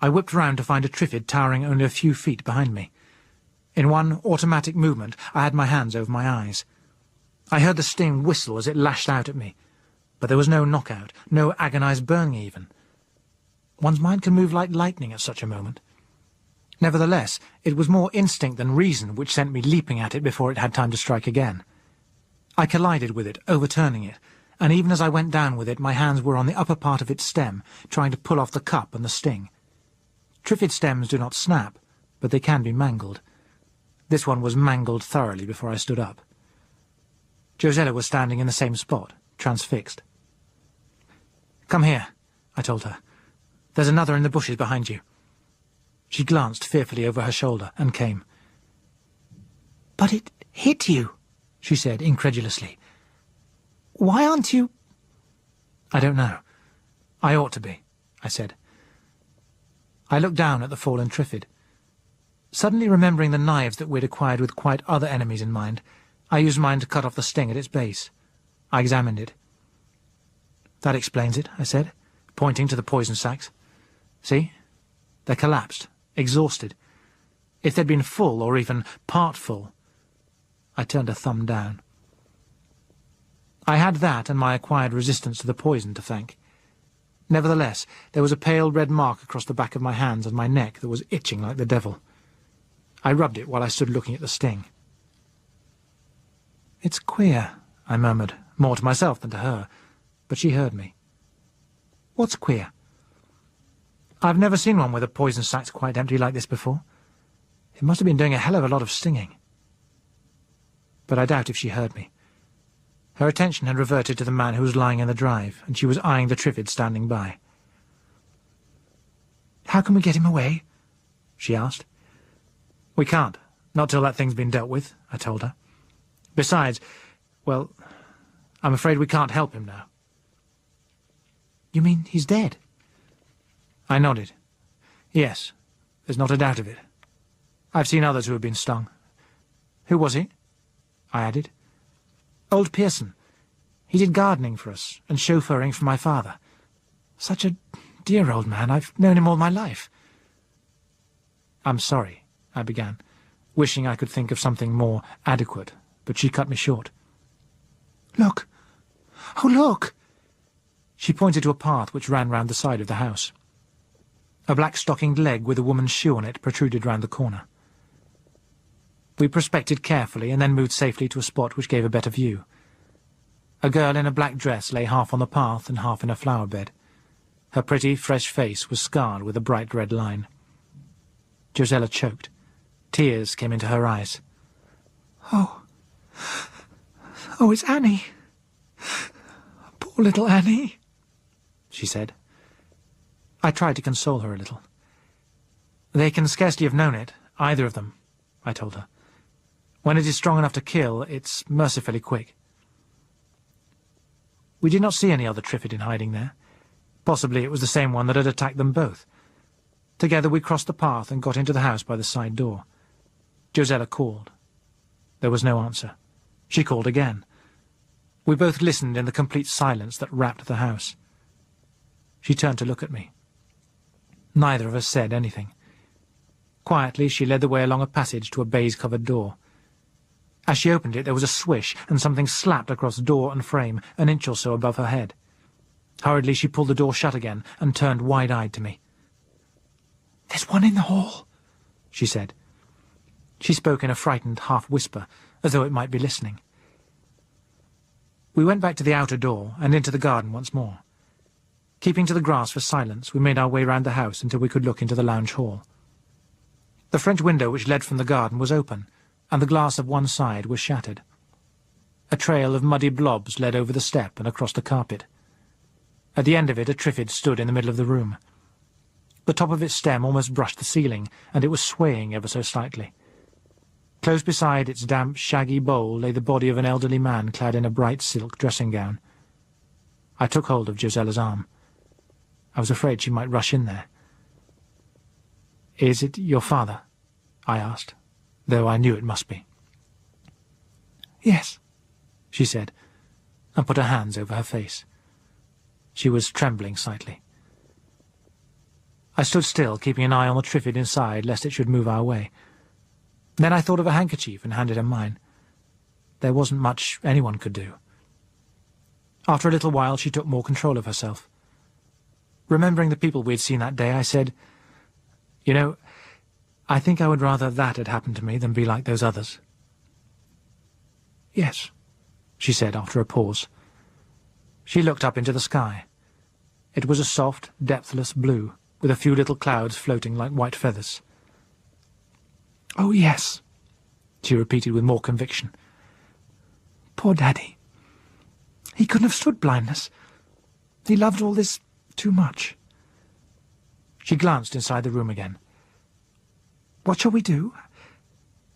I whipped round to find a Triffid towering only a few feet behind me. In one automatic movement, I had my hands over my eyes. I heard the sting whistle as it lashed out at me, but there was no knockout, no agonized burning even. One's mind can move like lightning at such a moment. Nevertheless, it was more instinct than reason which sent me leaping at it before it had time to strike again. I collided with it, overturning it, and even as I went down with it, my hands were on the upper part of its stem, trying to pull off the cup and the sting. Triffid stems do not snap, but they can be mangled. This one was mangled thoroughly before I stood up. Josella was standing in the same spot, transfixed. "Come here," I told her. "There's another in the bushes behind you." She glanced fearfully over her shoulder and came. "But it hit you," she said incredulously. "Why aren't you—" "I don't know. I ought to be," I said. I looked down at the fallen Triffid. Suddenly remembering the knives that we'd acquired with quite other enemies in mind, I used mine to cut off the sting at its base. I examined it. "That explains it," I said, pointing to the poison sacs. "See? They're collapsed, exhausted. If they'd been full, or even part full—" I turned a thumb down. I had that and my acquired resistance to the poison to thank. Nevertheless, there was a pale red mark across the back of my hands and my neck that was itching like the devil. I rubbed it while I stood looking at the sting. "It's queer," I murmured, more to myself than to her, but she heard me. "What's queer?" "I've never seen one with a poison sac quite empty like this before. It must have been doing a hell of a lot of stinging." But I doubt if she heard me. Her attention had reverted to the man who was lying in the drive, and she was eyeing the Triffids standing by. "How can we get him away?" she asked. "We can't, not till that thing's been dealt with," I told her. "Besides, well, I'm afraid we can't help him now." "You mean he's dead?" I nodded. "Yes, there's not a doubt of it. I've seen others who have been stung." "Who was he?" I added. "Old Pearson. He did gardening for us and chauffeuring for my father. Such a dear old man. I've known him all my life." "I'm sorry," I began, wishing I could think of something more adequate, but she cut me short. "Look! Oh, look!" She pointed to a path which ran round the side of the house. A black-stockinged leg with a woman's shoe on it protruded round the corner. We prospected carefully and then moved safely to a spot which gave a better view. A girl in a black dress lay half on the path and half in a flower bed. Her pretty, fresh face was scarred with a bright red line. Josella choked. Tears came into her eyes. "Oh, it's Annie. Poor little Annie," she said. I tried to console her a little. "They can scarcely have known it, either of them," I told her. "When it is strong enough to kill, it's mercifully quick." We did not see any other Triffid in hiding there. Possibly it was the same one that had attacked them both. Together we crossed the path and got into the house by the side door. Josella called. There was no answer. She called again. We both listened in the complete silence that wrapped the house. She turned to look at me. Neither of us said anything. Quietly she led the way along a passage to a baize-covered door. As she opened it there was a swish, and something slapped across door and frame, an inch or so above her head. Hurriedly she pulled the door shut again and turned wide-eyed to me. "There's one in the hall," she said. She spoke in a frightened half-whisper, as though it might be listening. We went back to the outer door and into the garden once more. Keeping to the grass for silence, we made our way round the house until we could look into the lounge hall. The French window which led from the garden was open, and the glass of one side was shattered. A trail of muddy blobs led over the step and across the carpet. At the end of it a Triffid stood in the middle of the room. The top of its stem almost brushed the ceiling, and it was swaying ever so slightly. Close beside its damp, shaggy bowl lay the body of an elderly man clad in a bright silk dressing-gown. I took hold of Josella's arm. I was afraid she might rush in there. "Is it your father?" I asked, though I knew it must be. "Yes," she said, and put her hands over her face. She was trembling slightly. I stood still, keeping an eye on the Triffid inside, lest it should move our way. Then I thought of a handkerchief and handed her mine. There wasn't much anyone could do. After a little while she took more control of herself. Remembering the people we had seen that day, I said, "You know, I think I would rather that had happened to me than be like those others." "Yes," she said after a pause. She looked up into the sky. It was a soft, depthless blue, with a few little clouds floating like white feathers. "Oh, yes," she repeated with more conviction. "Poor Daddy. He couldn't have stood blindness. He loved all this too much." She glanced inside the room again. "What shall we do?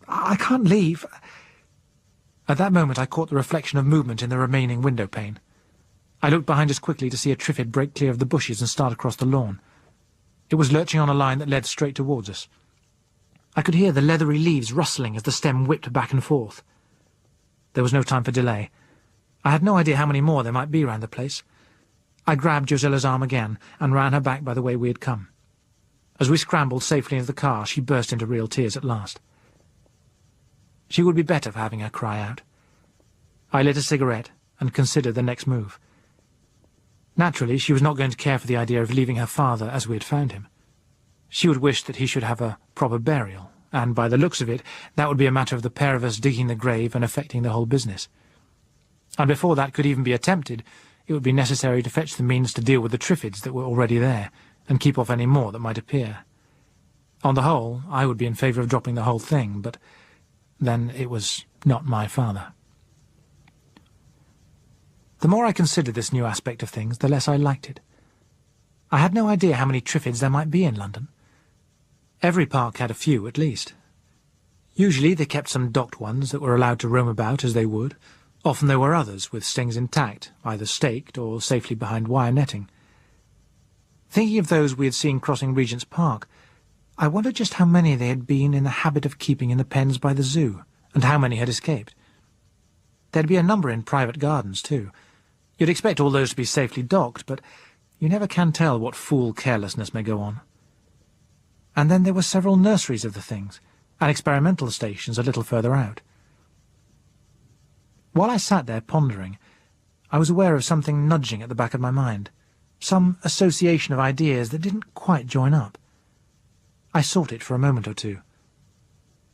I can't leave." At that moment I caught the reflection of movement in the remaining window pane. I looked behind us quickly to see a Triffid break clear of the bushes and start across the lawn. It was lurching on a line that led straight towards us. I could hear the leathery leaves rustling as the stem whipped back and forth. There was no time for delay. I had no idea how many more there might be round the place. I grabbed Josella's arm again and ran her back by the way we had come. As we scrambled safely into the car, she burst into real tears at last. She would be better for having her cry out. I lit a cigarette and considered the next move. Naturally, she was not going to care for the idea of leaving her father as we had found him. She would wish that he should have a proper burial, and by the looks of it, that would be a matter of the pair of us digging the grave and effecting the whole business. And before that could even be attempted, it would be necessary to fetch the means to deal with the Triffids that were already there, and keep off any more that might appear. On the whole, I would be in favour of dropping the whole thing, but then it was not my father. The more I considered this new aspect of things, the less I liked it. I had no idea how many Triffids there might be in London. Every park had a few, at least. Usually they kept some docked ones that were allowed to roam about as they would. Often there were others with stings intact, either staked or safely behind wire netting. Thinking of those we had seen crossing Regent's Park, I wondered just how many they had been in the habit of keeping in the pens by the zoo, and how many had escaped. There'd be a number in private gardens, too. You'd expect all those to be safely docked, but you never can tell what fool carelessness may go on. And then there were several nurseries of the things, and experimental stations a little further out. While I sat there pondering, I was aware of something nudging at the back of my mind, some association of ideas that didn't quite join up. I sought it for a moment or two.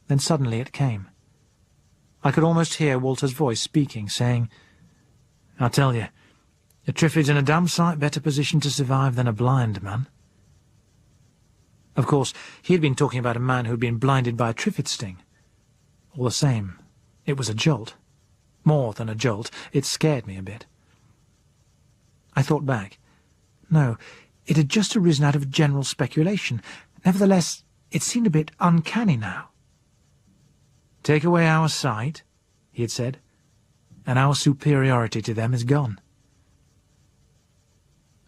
Then suddenly it came. I could almost hear Walter's voice speaking, saying, "I tell you, a Triffids in a damn sight better position to survive than a blind man." Of course, he had been talking about a man who had been blinded by a Triffid sting. All the same, it was a jolt. More than a jolt, it scared me a bit. I thought back. No, it had just arisen out of general speculation. Nevertheless, it seemed a bit uncanny now. "Take away our sight," he had said, "and our superiority to them is gone."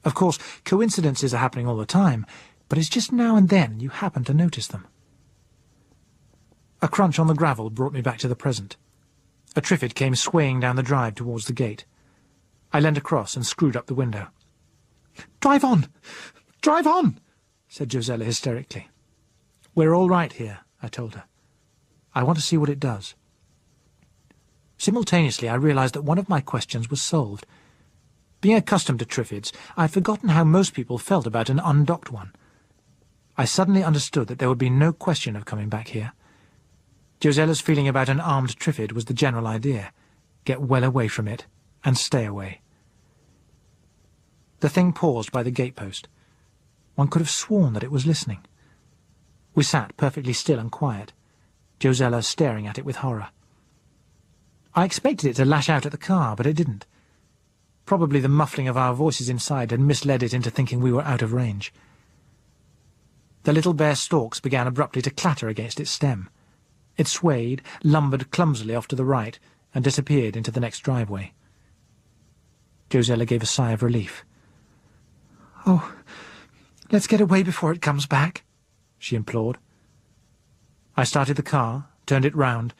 Of course, coincidences are happening all the time, but it's just now and then you happen to notice them. A crunch on the gravel brought me back to the present. A Triffid came swaying down the drive towards the gate. I leaned across and screwed up the window. "Drive on! Drive on!" said Josella hysterically. "We're all right here," I told her. "I want to see what it does." Simultaneously, I realized that one of my questions was solved. Being accustomed to Triffids, I had forgotten how most people felt about an undocked one. I suddenly understood that there would be no question of coming back here. Josella's feeling about an armed Triffid was the general idea. Get well away from it, and stay away. The thing paused by the gatepost. One could have sworn that it was listening. We sat perfectly still and quiet, Josella staring at it with horror. I expected it to lash out at the car, but it didn't. Probably the muffling of our voices inside had misled it into thinking we were out of range. The little bare stalks began abruptly to clatter against its stem. It swayed, lumbered clumsily off to the right, and disappeared into the next driveway. Josella gave a sigh of relief. "Oh, let's get away before it comes back," she implored. I started the car, turned it round,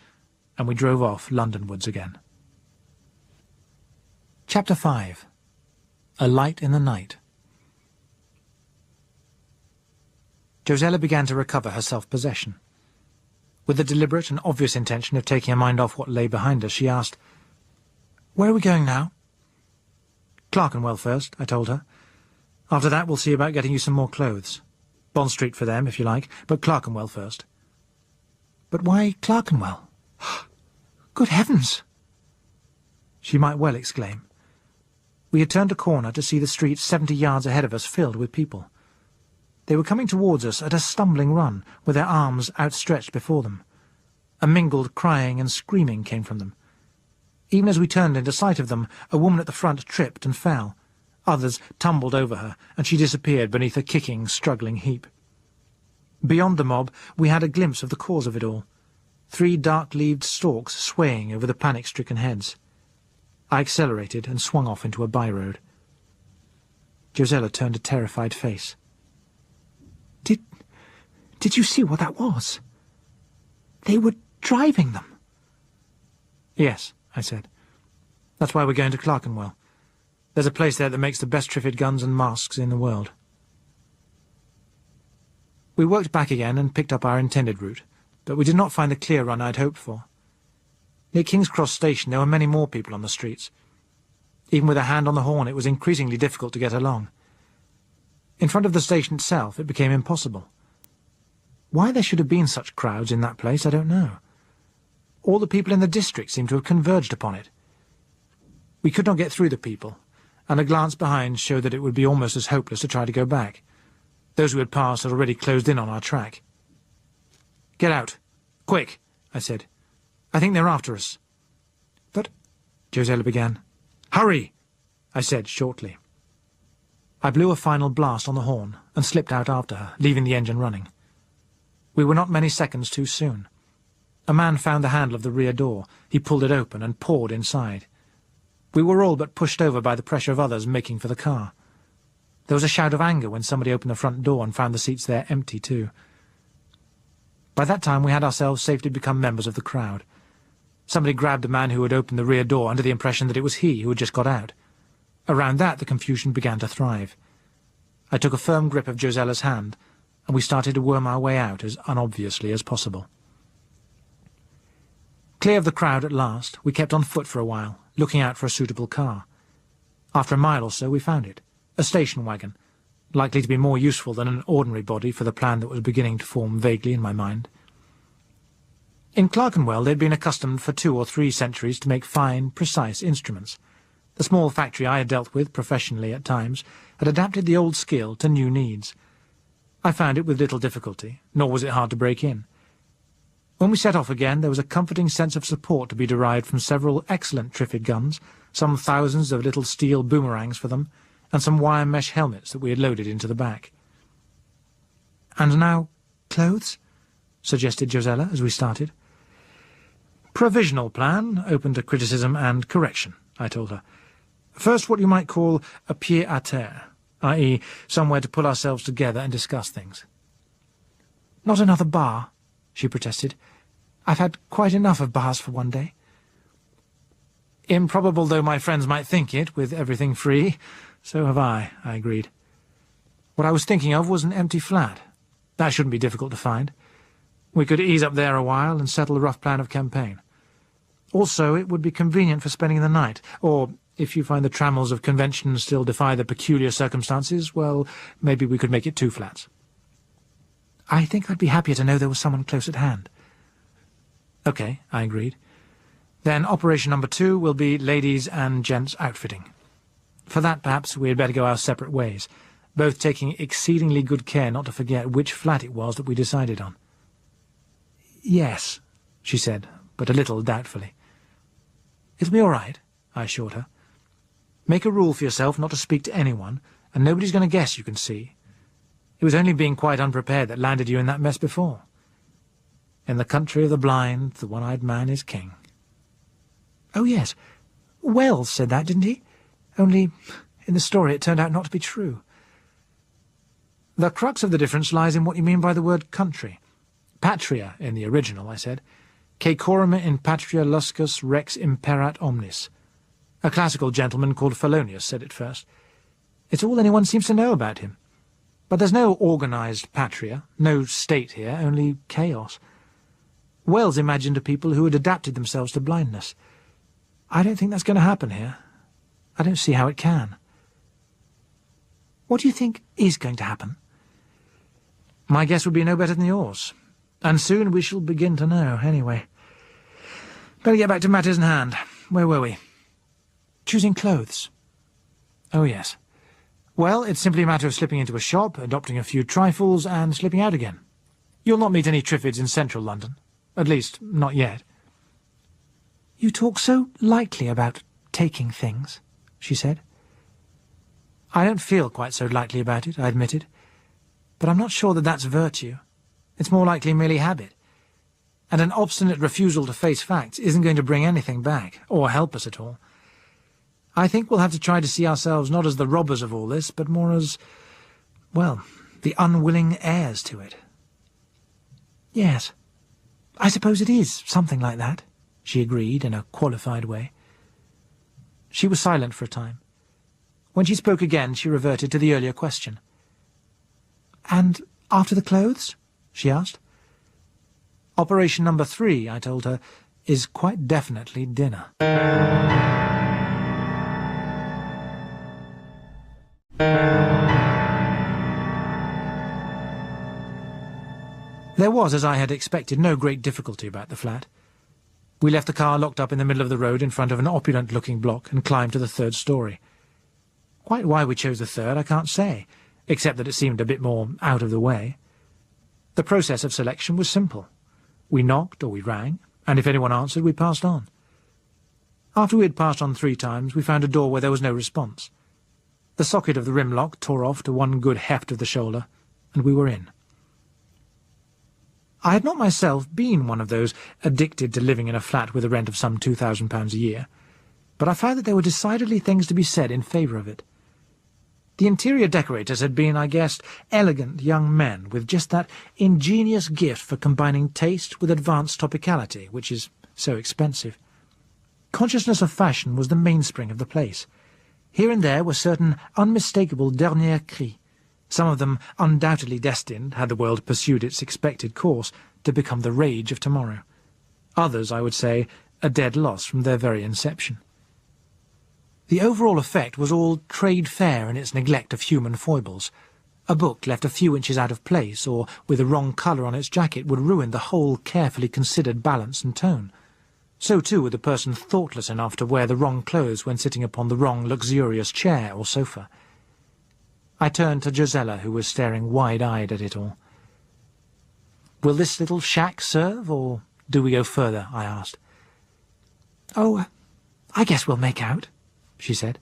and we drove off Londonwards again. Chapter 5. A Light in the Night. Josella began to recover her self-possession. With the deliberate and obvious intention of taking her mind off what lay behind us, she asked, "Where are we going now?" "Clerkenwell first," I told her. "After that we'll see about getting you some more clothes. Bond Street for them, if you like, but Clerkenwell first." "But why Clerkenwell?" "Good heavens!" she might well exclaim. We had turned a corner to see the street 70 yards ahead of us filled with people. They were coming towards us at a stumbling run, with their arms outstretched before them. A mingled crying and screaming came from them. Even as we turned into sight of them, a woman at the front tripped and fell. Others tumbled over her, and she disappeared beneath a kicking, struggling heap. Beyond the mob, we had a glimpse of the cause of it all. 3 dark-leaved stalks swaying over the panic-stricken heads. I accelerated and swung off into a by-road. Josella turned a terrified face. Did you see what that was? They were driving them." "Yes," I said. "That's why we're going to Clerkenwell. There's a place there that makes the best Triffid guns and masks in the world." We worked back again and picked up our intended route, but we did not find the clear run I'd hoped for. Near King's Cross Station there were many more people on the streets. Even with a hand on the horn, it was increasingly difficult to get along. In front of the station itself, it became impossible. Why there should have been such crowds in that place, I don't know. All the people in the district seemed to have converged upon it. We could not get through the people, and a glance behind showed that it would be almost as hopeless to try to go back. Those who had passed had already closed in on our track. "Get out! Quick!" I said. "I think they're after us." "But—" Josella began. "Hurry!" I said shortly. I blew a final blast on the horn and slipped out after her, leaving the engine running. We were not many seconds too soon. A man found the handle of the rear door. He pulled it open and poured inside. We were all but pushed over by the pressure of others making for the car. There was a shout of anger when somebody opened the front door and found the seats there empty too. By that time we had ourselves safely become members of the crowd. Somebody grabbed the man who had opened the rear door under the impression that it was he who had just got out. Around that the confusion began to thrive. I took a firm grip of Josella's hand, and we started to worm our way out as unobviously as possible. Clear of the crowd at last, we kept on foot for a while, looking out for a suitable car. After a mile or so we found it, a station wagon, likely to be more useful than an ordinary body for the plan that was beginning to form vaguely in my mind. In Clerkenwell they'd been accustomed for 2 or 3 centuries to make fine, precise instruments. The small factory I had dealt with professionally at times had adapted the old skill to new needs. I found it with little difficulty, nor was it hard to break in. When we set off again, there was a comforting sense of support to be derived from several excellent Triffid guns, some thousands of little steel boomerangs for them, and some wire mesh helmets that we had loaded into the back. "And now, clothes?" suggested Josella as we started. "Provisional plan, open to criticism and correction," I told her. "First, what you might call a pied-à-terre, i.e. somewhere to pull ourselves together and discuss things." "Not another bar," she protested. "I've had quite enough of bars for one day." "Improbable though my friends might think it, with everything free, so have I agreed. What I was thinking of was an empty flat. That shouldn't be difficult to find. We could ease up there a while and settle a rough plan of campaign. Also, it would be convenient for spending the night, or, if you find the trammels of convention still defy the peculiar circumstances, well, maybe we could make it 2 flats. "I think I'd be happier to know there was someone close at hand." "OK," I agreed. "Then operation number 2 will be ladies' and gents' outfitting. For that, perhaps, we had better go our separate ways, both taking exceedingly good care not to forget which flat it was that we decided on." "Yes," she said, but a little doubtfully. "It'll be all right," I assured her. "Make a rule for yourself not to speak to anyone, and nobody's going to guess, you can see. It was only being quite unprepared that landed you in that mess before. In the country of the blind, the one-eyed man is king." "Oh, yes. Wells said that, didn't he? Only, in the story it turned out not to be true." "The crux of the difference lies in what you mean by the word country. Patria in the original," I said. "Caecorum in patria luscus rex imperat omnis. A classical gentleman called Felonius said it first. It's all anyone seems to know about him. But there's no organised patria, no state here, only chaos. Wells imagined a people who had adapted themselves to blindness. I don't think that's going to happen here. I don't see how it can." "What do you think is going to happen?" "My guess would be no better than yours. And soon we shall begin to know, anyway. Better get back to matters in hand. Where were we?" "Choosing clothes." "Oh, yes. Well, it's simply a matter of slipping into a shop, adopting a few trifles, and slipping out again. You'll not meet any Triffids in central London. At least, not yet." "You talk so lightly about taking things," she said. "I don't feel quite so lightly about it," I admitted. "But I'm not sure that that's virtue. It's more likely merely habit. And an obstinate refusal to face facts isn't going to bring anything back, or help us at all. I think we'll have to try to see ourselves not as the robbers of all this, but more as, well, the unwilling heirs to it." "Yes, I suppose it is something like that," she agreed in a qualified way. She was silent for a time. When she spoke again, she reverted to the earlier question. "And after the clothes?" she asked. "Operation number 3, I told her, is quite definitely dinner." There was, as I had expected, no great difficulty about the flat. We left the car locked up in the middle of the road in front of an opulent-looking block and climbed to the third story. Quite why we chose the third I can't say, except that it seemed a bit more out of the way. The process of selection was simple. We knocked or we rang, and if anyone answered, we passed on. After we had passed on 3 times, we found a door where there was no response. The socket of the rim lock tore off to one good heft of the shoulder, and we were in. I had not myself been one of those addicted to living in a flat with a rent of some £2,000 a year, but I found that there were decidedly things to be said in favour of it. The interior decorators had been, I guessed, elegant young men with just that ingenious gift for combining taste with advanced topicality, which is so expensive. Consciousness of fashion was the mainspring of the place. Here and there were certain unmistakable derniers cris, some of them undoubtedly destined, had the world pursued its expected course, to become the rage of tomorrow. Others, I would say, a dead loss from their very inception. The overall effect was all trade fair in its neglect of human foibles. A book left a few inches out of place, or with the wrong colour on its jacket, would ruin the whole carefully considered balance and tone. So too would the person thoughtless enough to wear the wrong clothes when sitting upon the wrong luxurious chair or sofa. I turned to Gisella, who was staring wide-eyed at it all. "Will this little shack serve, or do we go further?" I asked. "Oh, I guess we'll make out," she said,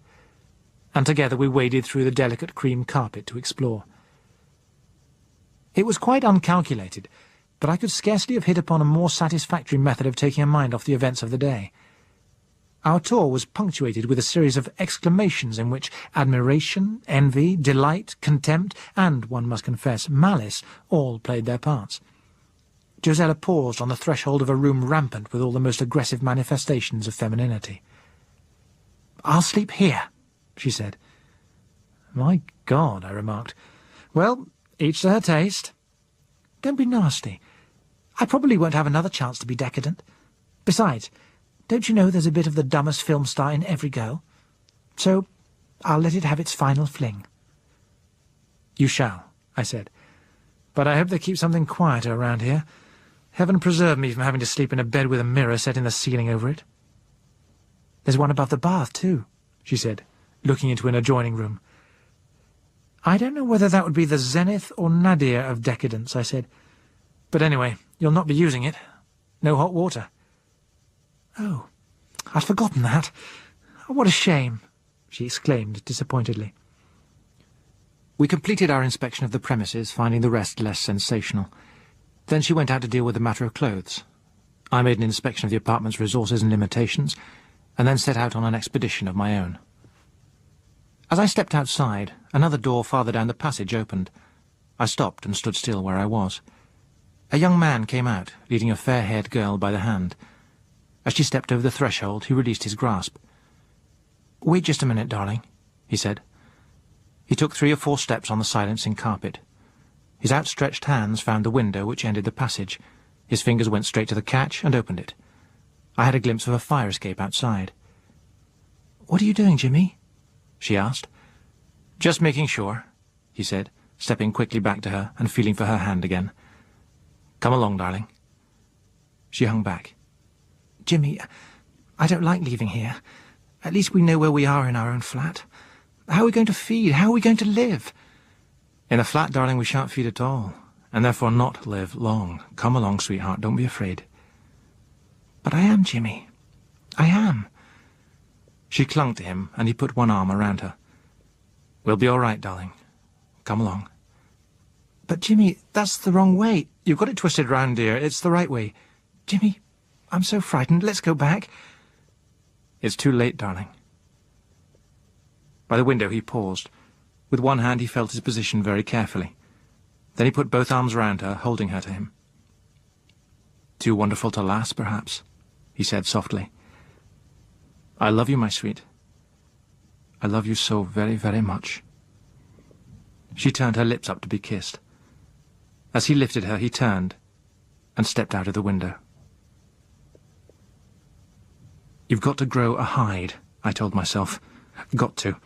and together we waded through the delicate cream carpet to explore. It was quite uncalculated, but I could scarcely have hit upon a more satisfactory method of taking a mind off the events of the day. Our tour was punctuated with a series of exclamations in which admiration, envy, delight, contempt, and, one must confess, malice all played their parts. Gisella paused on the threshold of a room rampant with all the most aggressive manifestations of femininity. "I'll sleep here," she said. "My God," I remarked. "Well, each to her taste." "Don't be nasty. I probably won't have another chance to be decadent. Besides, don't you know there's a bit of the dumbest film star in every girl? So I'll let it have its final fling." "You shall," I said. "But I hope they keep something quieter around here. Heaven preserve me from having to sleep in a bed with a mirror set in the ceiling over it." "There's one above the bath, too," she said, looking into an adjoining room. "I don't know whether that would be the zenith or nadir of decadence," I said. "But anyway, you'll not be using it. No hot water." "Oh, I'd forgotten that. What a shame," she exclaimed disappointedly. We completed our inspection of the premises, finding the rest less sensational. Then she went out to deal with the matter of clothes. I made an inspection of the apartment's resources and limitations, and then set out on an expedition of my own. As I stepped outside, another door farther down the passage opened. I stopped and stood still where I was. A young man came out, leading a fair-haired girl by the hand. As she stepped over the threshold, he released his grasp. "Wait just a minute, darling," he said. He took 3 or 4 steps on the silencing carpet. His outstretched hands found the window which ended the passage. His fingers went straight to the catch and opened it. I had a glimpse of a fire escape outside. "What are you doing, Jimmy?" she asked. "Just making sure," he said, stepping quickly back to her and feeling for her hand again. "Come along, darling." She hung back. "Jimmy, I don't like leaving here. At least we know where we are in our own flat. How are we going to feed? How are we going to live?" "In a flat, darling, we shan't feed at all, and therefore not live long. Come along, sweetheart, don't be afraid." "But I am, Jimmy. I am." She clung to him, and he put one arm around her. "We'll be all right, darling. Come along." "But, Jimmy, that's the wrong way." "You've got it twisted round, dear. It's the right way." "Jimmy, I'm so frightened. Let's go back." "It's too late, darling." By the window he paused. With one hand he felt his position very carefully. Then he put both arms round her, holding her to him. "Too wonderful to last, perhaps," he said softly. "I love you, my sweet. I love you so very, very much." She turned her lips up to be kissed. As he lifted her, he turned and stepped out of the window. "You've got to grow a hide," I told myself. "Got to.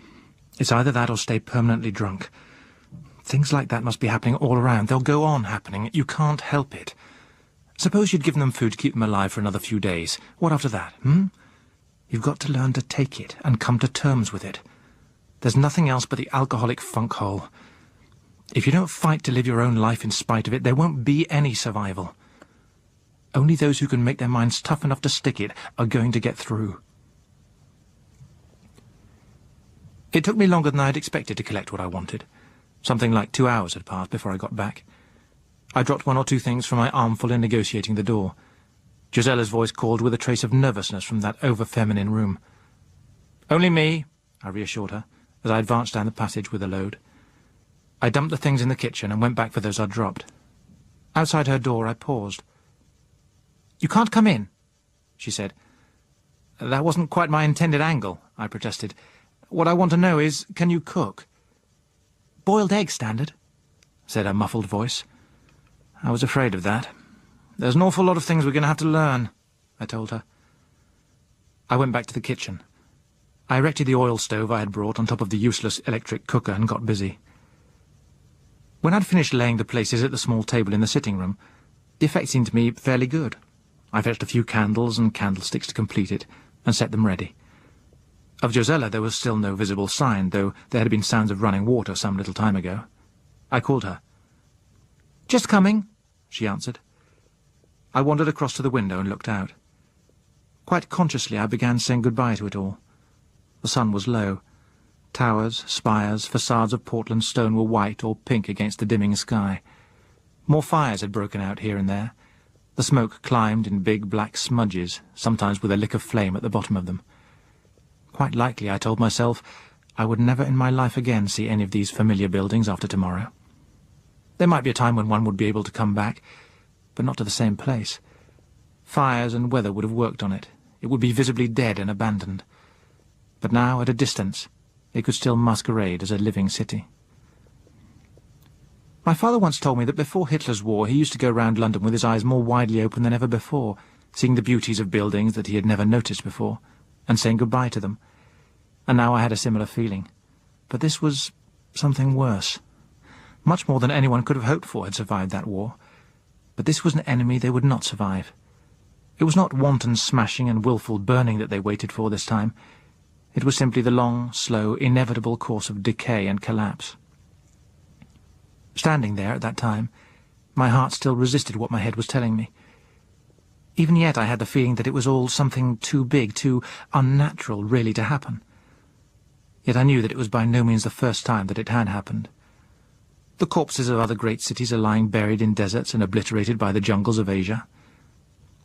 It's either that or stay permanently drunk. Things like that must be happening all around. They'll go on happening. You can't help it. Suppose you'd given them food to keep them alive for another few days. What after that, You've got to learn to take it and come to terms with it. There's nothing else but the alcoholic funk hole. If you don't fight to live your own life in spite of it, there won't be any survival. Only those who can make their minds tough enough to stick it are going to get through. It took me longer than I had expected to collect what I wanted. Something like 2 hours had passed before I got back. I dropped 1 or 2 things from my armful in negotiating the door. Josella's voice called with a trace of nervousness from that over-feminine room. "Only me," I reassured her, as I advanced down the passage with a load. I dumped the things in the kitchen and went back for those I'd dropped. Outside her door, I paused. "You can't come in," she said. "That wasn't quite my intended angle," I protested. "What I want to know is, can you cook?" "Boiled egg standard," said her muffled voice. I was afraid of that. "There's an awful lot of things we're going to have to learn," I told her. I went back to the kitchen. I erected the oil stove I had brought on top of the useless electric cooker and got busy. When I'd finished laying the places at the small table in the sitting room, the effect seemed to me fairly good. I fetched a few candles and candlesticks to complete it, and set them ready. Of Josella there was still no visible sign, though there had been sounds of running water some little time ago. I called her. "Just coming," she answered. I wandered across to the window and looked out. Quite consciously I began saying goodbye to it all. The sun was low. Towers, spires, facades of Portland stone were white or pink against the dimming sky. More fires had broken out here and there. The smoke climbed in big black smudges, sometimes with a lick of flame at the bottom of them. Quite likely, I told myself, I would never in my life again see any of these familiar buildings after tomorrow. There might be a time when one would be able to come back, but not to the same place. Fires and weather would have worked on it. It would be visibly dead and abandoned. But now, at a distance, it could still masquerade as a living city. My father once told me that before Hitler's war he used to go round London with his eyes more widely open than ever before, seeing the beauties of buildings that he had never noticed before, and saying goodbye to them. And now I had a similar feeling. But this was something worse. Much more than anyone could have hoped for had survived that war. But this was an enemy they would not survive. It was not wanton smashing and willful burning that they waited for this time. It was simply the long, slow, inevitable course of decay and collapse. Standing there at that time, my heart still resisted what my head was telling me. Even yet I had the feeling that it was all something too big, too unnatural, really to happen. Yet I knew that it was by no means the first time that it had happened. The corpses of other great cities are lying buried in deserts and obliterated by the jungles of Asia.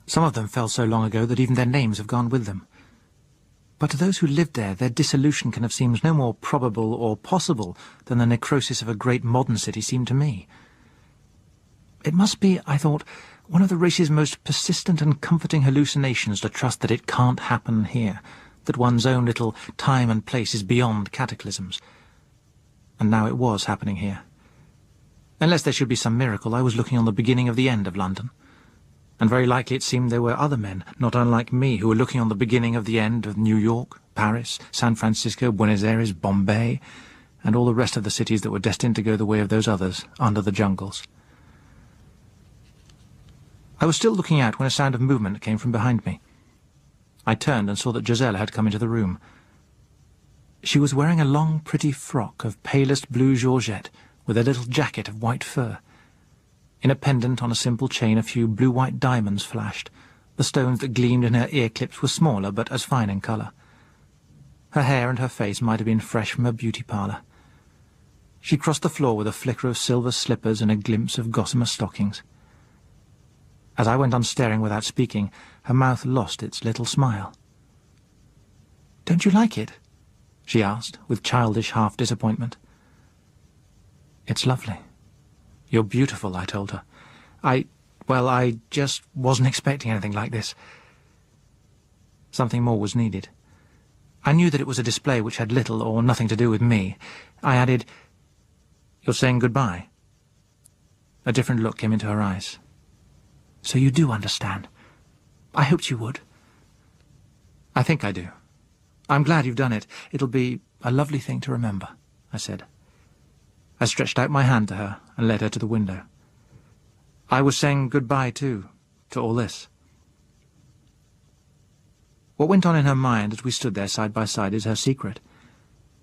Some of them fell so long ago that even their names have gone with them. But to those who lived there, their dissolution can have seemed no more probable or possible than the necrosis of a great modern city seemed to me. It must be, I thought, one of the race's most persistent and comforting hallucinations to trust that it can't happen here, that one's own little time and place is beyond cataclysms. And now it was happening here. Unless there should be some miracle, I was looking on the beginning of the end of London. And very likely it seemed there were other men, not unlike me, who were looking on the beginning of the end of New York, Paris, San Francisco, Buenos Aires, Bombay, and all the rest of the cities that were destined to go the way of those others, under the jungles. I was still looking out when a sound of movement came from behind me. I turned and saw that Josella had come into the room. She was wearing a long, pretty frock of palest blue georgette, with a little jacket of white fur. In a pendant on a simple chain a few blue-white diamonds flashed. The stones that gleamed in her ear-clips were smaller, but as fine in colour. Her hair and her face might have been fresh from a beauty parlour. She crossed the floor with a flicker of silver slippers and a glimpse of gossamer stockings. As I went on staring without speaking, her mouth lost its little smile. "Don't you like it?" she asked, with childish half-disappointment. "It's lovely. You're beautiful," I told her. I just wasn't expecting anything like this." Something more was needed. I knew that it was a display which had little or nothing to do with me. I added, "You're saying goodbye?" A different look came into her eyes. "So you do understand. I hoped you would." "I think I do. I'm glad you've done it. It'll be a lovely thing to remember, I said. I stretched out my hand to her and led her to the window. I was saying goodbye, too, to all this. What went on in her mind as we stood there side by side is her secret.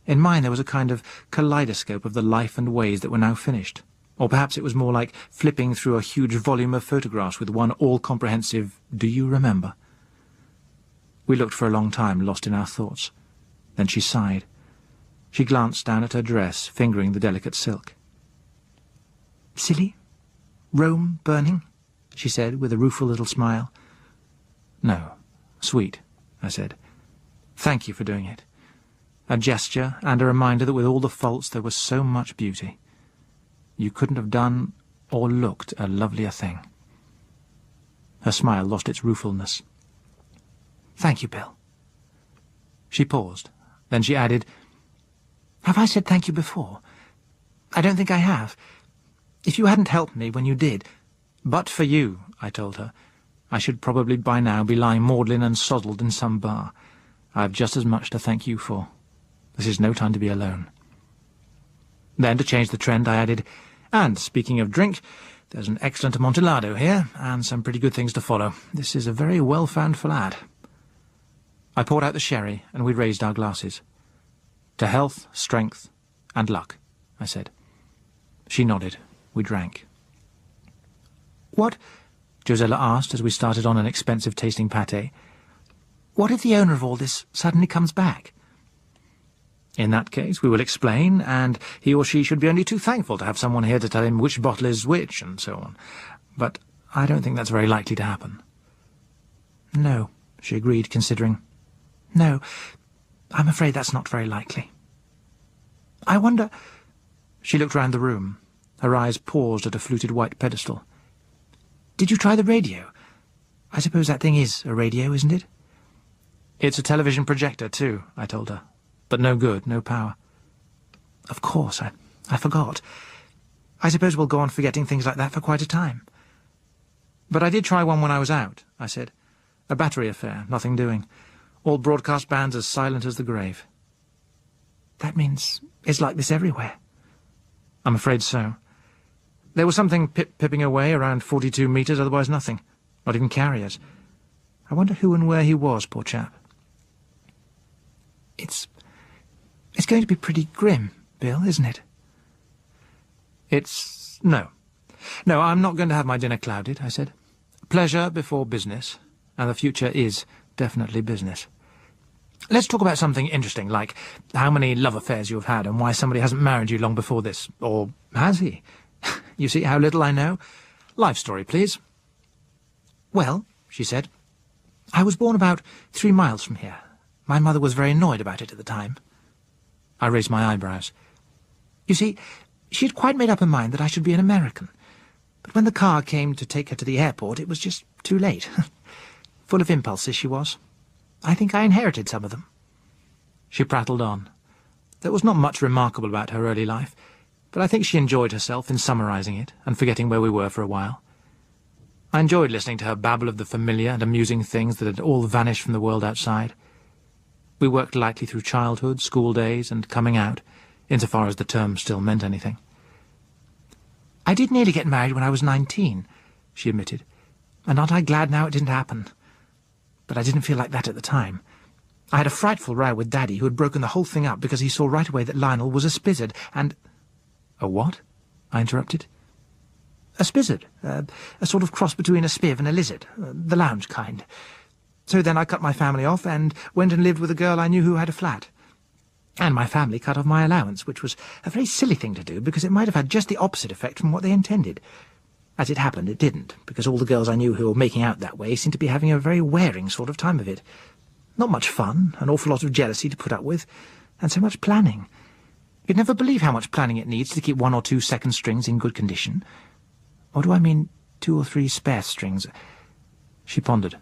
In mine there was a kind of kaleidoscope of the life and ways that were now finished. Or perhaps it was more like flipping through a huge volume of photographs with one all-comprehensive "Do you remember?" We looked for a long time, lost in our thoughts. Then she sighed. She glanced down at her dress, fingering the delicate silk. "Silly? Rome burning?" she said, with a rueful little smile. "No, sweet," I said. "Thank you for doing it. A gesture and a reminder that with all the faults there was so much beauty. You couldn't have done or looked a lovelier thing." Her smile lost its ruefulness. "Thank you, Bill." She paused. Then she added, "Have I said thank you before? I don't think I have. If you hadn't helped me when you did—" "But for you," I told her, "I should probably by now be lying maudlin and sozzled in some bar. I have just as much to thank you for. This is no time to be alone." Then, to change the trend, I added, "And, speaking of drink, there's an excellent Amontillado here, and some pretty good things to follow. This is a very well-found flat." I poured out the sherry, and we raised our glasses. "To health, strength, and luck," I said. She nodded. We drank. "What," Josella asked as we started on an expensive-tasting pâté, "what if the owner of all this suddenly comes back?" "In that case, we will explain, and he or she should be only too thankful to have someone here to tell him which bottle is which, and so on. But I don't think that's very likely to happen." "No," she agreed, considering. "No, I'm afraid that's not very likely. I wonder—" She looked round the room. Her eyes paused at a fluted white pedestal. "Did you try the radio? I suppose that thing is a radio, isn't it?" "It's a television projector, too," I told her. "But no good, no power." "Of course, I forgot. I suppose we'll go on forgetting things like that for quite a time." "But I did try one when I was out," I said. "A battery affair, nothing doing. All broadcast bands as silent as the grave." "That means it's like this everywhere." "I'm afraid so. There was something pip-pipping away around 42 metres, otherwise nothing. Not even carriers. I wonder who and where he was, poor chap." It's going to be pretty grim, Bill, isn't it?" No, I'm not going to have my dinner clouded," I said. "Pleasure before business, and the future is definitely business. Let's talk about something interesting, like how many love affairs you have had and why somebody hasn't married you long before this. Or has he? You see how little I know? Life story, please." "Well," she said, "I was born about 3 miles from here. My mother was very annoyed about it at the time." I raised my eyebrows. "You see, she had quite made up her mind that I should be an American. But when the car came to take her to the airport, it was just too late. Full of impulses she was. I think I inherited some of them." She prattled on. There was not much remarkable about her early life, but I think she enjoyed herself in summarising it and forgetting where we were for a while. I enjoyed listening to her babble of the familiar and amusing things that had all vanished from the world outside. We worked lightly through childhood, school days, and coming out, insofar as the term still meant anything. "I did nearly get married when I was 19, she admitted, "and aren't I glad now it didn't happen? But I didn't feel like that at the time. I had a frightful row with Daddy, who had broken the whole thing up because he saw right away that Lionel was a spizzard, and—" "A what?" I interrupted. "A spizzard, a sort of cross between a spiv and a lizard, the lounge kind. So then I cut my family off and went and lived with a girl I knew who had a flat. And my family cut off my allowance, which was a very silly thing to do, because it might have had just the opposite effect from what they intended. As it happened, it didn't, because all the girls I knew who were making out that way seemed to be having a very wearing sort of time of it. Not much fun, an awful lot of jealousy to put up with, and so much planning. You'd never believe how much planning it needs to keep 1 or 2 second strings in good condition. Or do I mean 2 or 3 spare strings?" She pondered.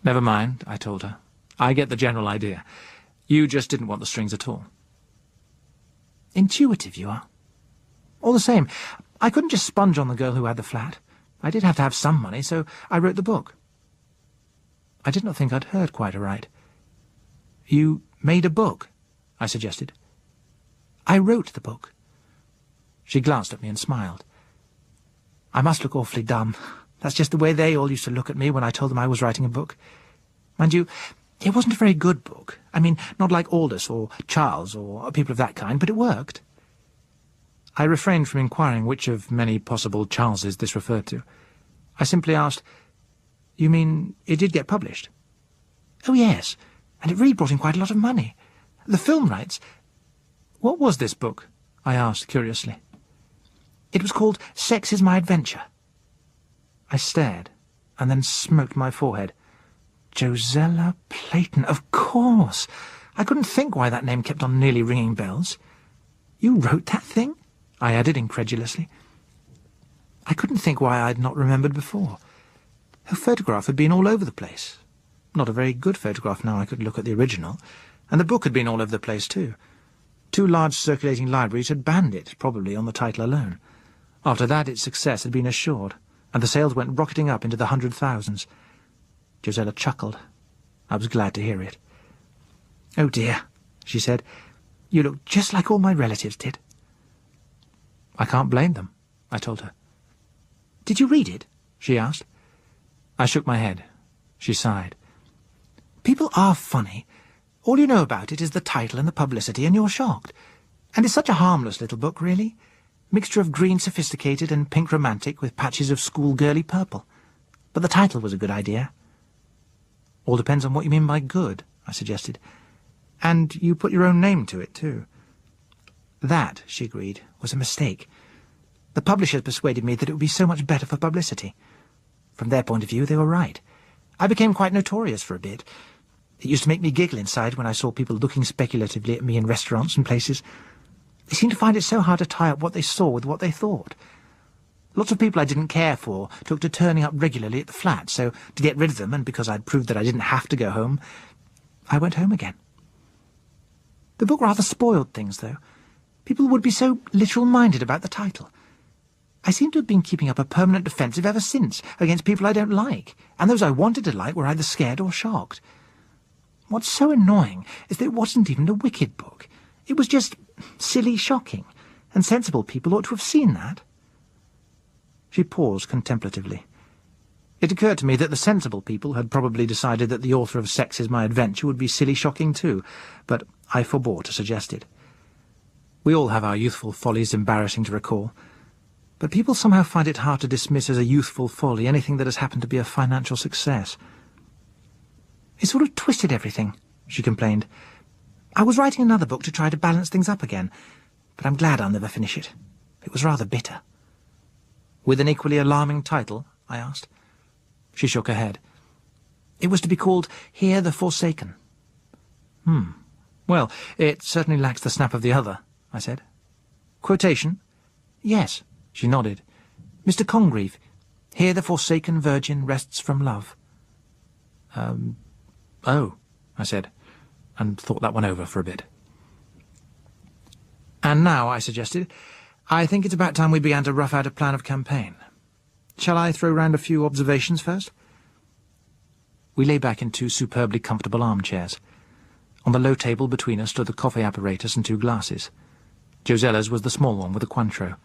"Never mind," I told her. "I get the general idea. You just didn't want the strings at all." "Intuitive you are. All the same, I couldn't just sponge on the girl who had the flat. I did have to have some money, so I wrote the book." I did not think I'd heard quite aright. You made a book, I suggested. I wrote the book. She glanced at me and smiled. I must look awfully dumb. That's just the way they all used to look at me when I told them I was writing a book. Mind you, it wasn't a very good book. I mean, not like Aldous or Charles or people of that kind, but it worked. I refrained from inquiring which of many possible Charleses this referred to. I simply asked, "You mean it did get published?" "Oh, yes, and it really brought in quite a lot of money. The film rights—" "What was this book?" I asked curiously. "It was called Sex is My Adventure." I stared, and then smote my forehead. Josella Playton, of course! I couldn't think why that name kept on nearly ringing bells. "You wrote that thing?" I added incredulously. I couldn't think why I had not remembered before. Her photograph had been all over the place. Not a very good photograph now I could look at the original, and the book had been all over the place too. 2 large circulating libraries had banned it, probably on the title alone. After that its success had been assured, and the sales went rocketing up into the 100,000s. Josella chuckled. I was glad to hear it. "Oh dear," she said. "You look just like all my relatives did." "I can't blame them," I told her. "Did you read it?" she asked. I shook my head. She sighed. "People are funny. All you know about it is the title and the publicity, and you're shocked. And it's such a harmless little book, really. Mixture of green sophisticated and pink romantic with patches of schoolgirly purple. But the title was a good idea." "All depends on what you mean by good," I suggested. "And you put your own name to it, too." "That," she agreed, "was a mistake. The publishers persuaded me that it would be so much better for publicity. From their point of view, they were right. I became quite notorious for a bit. It used to make me giggle inside when I saw people looking speculatively at me in restaurants and places. They seemed to find it so hard to tie up what they saw with what they thought. Lots of people I didn't care for took to turning up regularly at the flat, so to get rid of them, and because I'd proved that I didn't have to go home, I went home again. The book rather spoiled things, though. People would be so literal-minded about the title. I seem to have been keeping up a permanent defensive ever since, against people I don't like, and those I wanted to like were either scared or shocked. What's so annoying is that it wasn't even a wicked book. It was just silly shocking, and sensible people ought to have seen that." She paused contemplatively. It occurred to me that the sensible people had probably decided that the author of Sex is My Adventure would be silly shocking too, but I forbore to suggest it. We all have our youthful follies embarrassing to recall, but people somehow find it hard to dismiss as a youthful folly anything that has happened to be a financial success. "It sort of twisted everything," she complained. "I was writing another book to try to balance things up again, but I'm glad I'll never finish it. It was rather bitter." "With an equally alarming title?" I asked. She shook her head. "It was to be called Here the Forsaken." "Well, it certainly lacks the snap of the other," I said. "Quotation?" "Yes," she nodded. "Mr. Congreve, Here the Forsaken Virgin rests from love." Oh, I said, and thought that one over for a bit. "And now," I suggested, "I think it's about time we began to rough out a plan of campaign. Shall I throw round a few observations first?" We lay back in 2 superbly comfortable armchairs. On the low table between us stood the coffee apparatus and 2 glasses. Josella's was the small one with the Cointreau.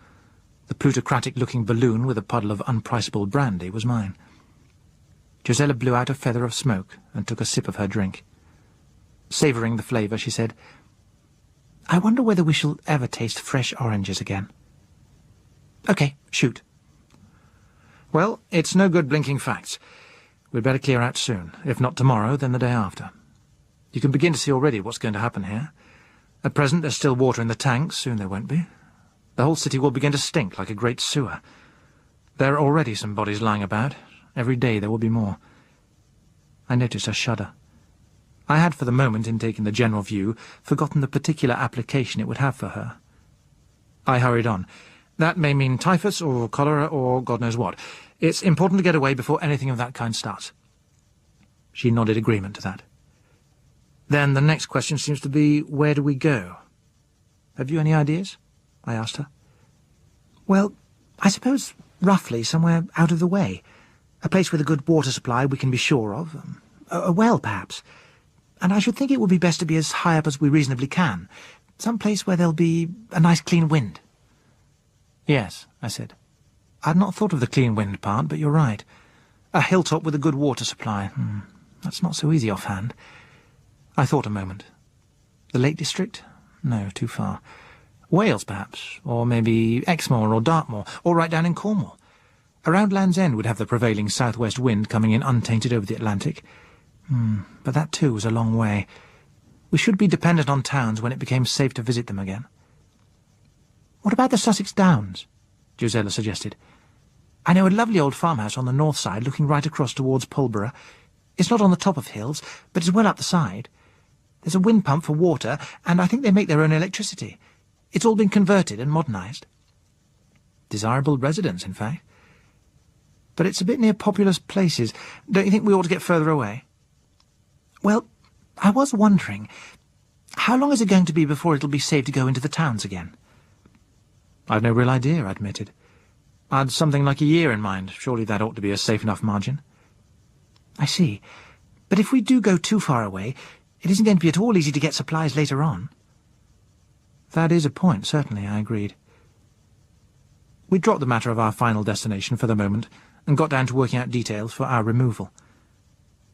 The plutocratic-looking balloon with a puddle of unpriceable brandy was mine. Josella blew out a feather of smoke and took a sip of her drink. Savouring the flavour, she said, "I wonder whether we shall ever taste fresh oranges again." "OK, shoot." "Well, it's no good blinking facts. We'd better clear out soon. If not tomorrow, then the day after. You can begin to see already what's going to happen here. At present there's still water in the tanks, soon there won't be. The whole city will begin to stink like a great sewer. There are already some bodies lying about. Every day there will be more." I noticed her shudder. I had for the moment, in taking the general view, forgotten the particular application it would have for her. I hurried on. "That may mean typhus or cholera or God knows what. It's important to get away before anything of that kind starts." She nodded agreement to that. "Then the next question seems to be, where do we go? Have you any ideas?" I asked her. "Well, I suppose, roughly, somewhere out of the way. A place with a good water supply we can be sure of. A well, perhaps. And I should think it would be best to be as high up as we reasonably can. Some place where there'll be a nice clean wind. Yes, I said. I'd not thought of the clean wind part, but you're right. A hilltop with a good water supply. That's not so easy offhand. I thought a moment. The Lake District? No, too far. Wales, perhaps, or maybe Exmoor or Dartmoor, or right down in Cornwall. Around Land's End would have the prevailing southwest wind coming in untainted over the Atlantic. But that too was a long way. We should be dependent on towns when it became safe to visit them again. What about the Sussex Downs? Josella suggested. I know a lovely old farmhouse on the north side looking right across towards Pulborough. It's not on the top of hills, but it's well up the side. There's a wind pump for water, and I think they make their own electricity. It's all been converted and modernised. Desirable residence, in fact. But it's a bit near populous places. Don't you think we ought to get further away? Well, I was wondering, how long is it going to be before it'll be safe to go into the towns again? I've no real idea, I admitted. I'd something like a year in mind. Surely that ought to be a safe enough margin. I see. But if we do go too far away, it isn't going to be at all easy to get supplies later on. That is a point, certainly, I agreed. We dropped the matter of our final destination for the moment and got down to working out details for our removal.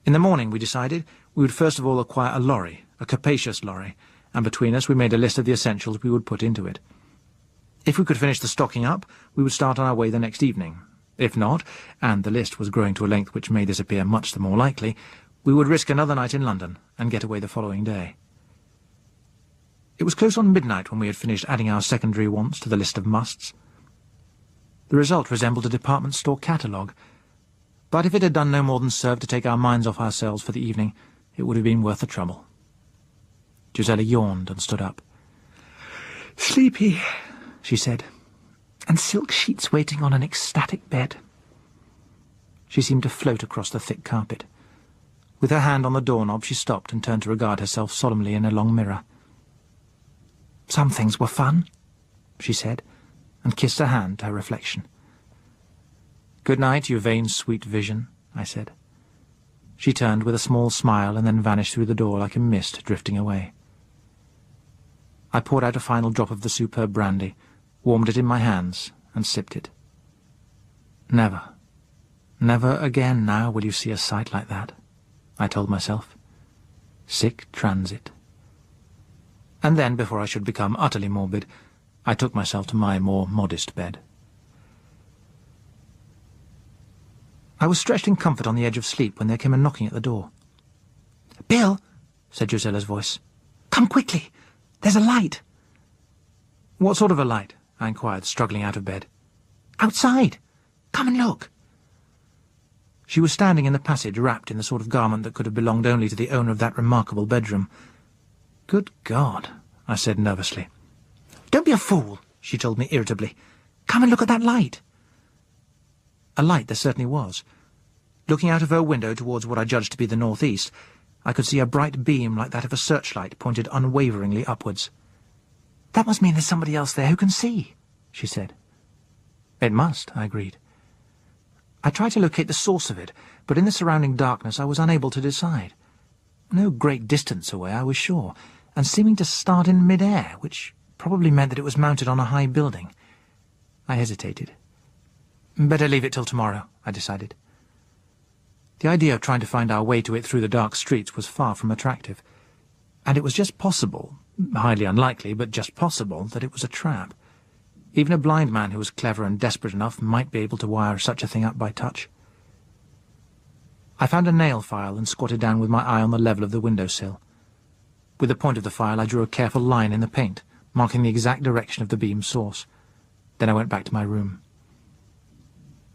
In the morning, we decided we would first of all acquire a lorry, a capacious lorry, and between us we made a list of the essentials we would put into it. If we could finish the stocking up, we would start on our way the next evening. If not, and the list was growing to a length which made this appear much the more likely, we would risk another night in London and get away the following day. It was close on midnight when we had finished adding our secondary wants to the list of musts. The result resembled a department store catalogue, but if it had done no more than serve to take our minds off ourselves for the evening, it would have been worth the trouble. Josella yawned and stood up. "Sleepy," she said, "and silk sheets waiting on an ecstatic bed." She seemed to float across the thick carpet. With her hand on the doorknob, she stopped and turned to regard herself solemnly in a long mirror. "Some things were fun," she said, and kissed her hand to her reflection. "Good night, you vain sweet vision," I said. She turned with a small smile and then vanished through the door like a mist drifting away. I poured out a final drop of the superb brandy, warmed it in my hands, and sipped it. Never, never again now will you see a sight like that, I told myself. Sic transit. And then, before I should become utterly morbid, I took myself to my more modest bed. I was stretched in comfort on the edge of sleep when there came a knocking at the door. "Bill," said Josella's voice, "come quickly. There's a light." "What sort of a light?" I inquired, struggling out of bed. "Outside. Come and look." She was standing in the passage, wrapped in the sort of garment that could have belonged only to the owner of that remarkable bedroom. "Good God," I said nervously. "Don't be a fool," she told me irritably. "Come and look at that light." A light there certainly was. Looking out of her window towards what I judged to be the northeast, I could see a bright beam like that of a searchlight pointed unwaveringly upwards. "That must mean there's somebody else there who can see," she said. "It must," I agreed. I tried to locate the source of it, but in the surrounding darkness I was unable to decide. No great distance away, I was sure, and seeming to start in mid-air, which probably meant that it was mounted on a high building. I hesitated. Better leave it till tomorrow, I decided. The idea of trying to find our way to it through the dark streets was far from attractive, and it was just possible, highly unlikely, but just possible, that it was a trap. Even a blind man who was clever and desperate enough might be able to wire such a thing up by touch. I found a nail file and squatted down with my eye on the level of the windowsill. With the point of the file I drew a careful line in the paint, marking the exact direction of the beam's source. Then I went back to my room.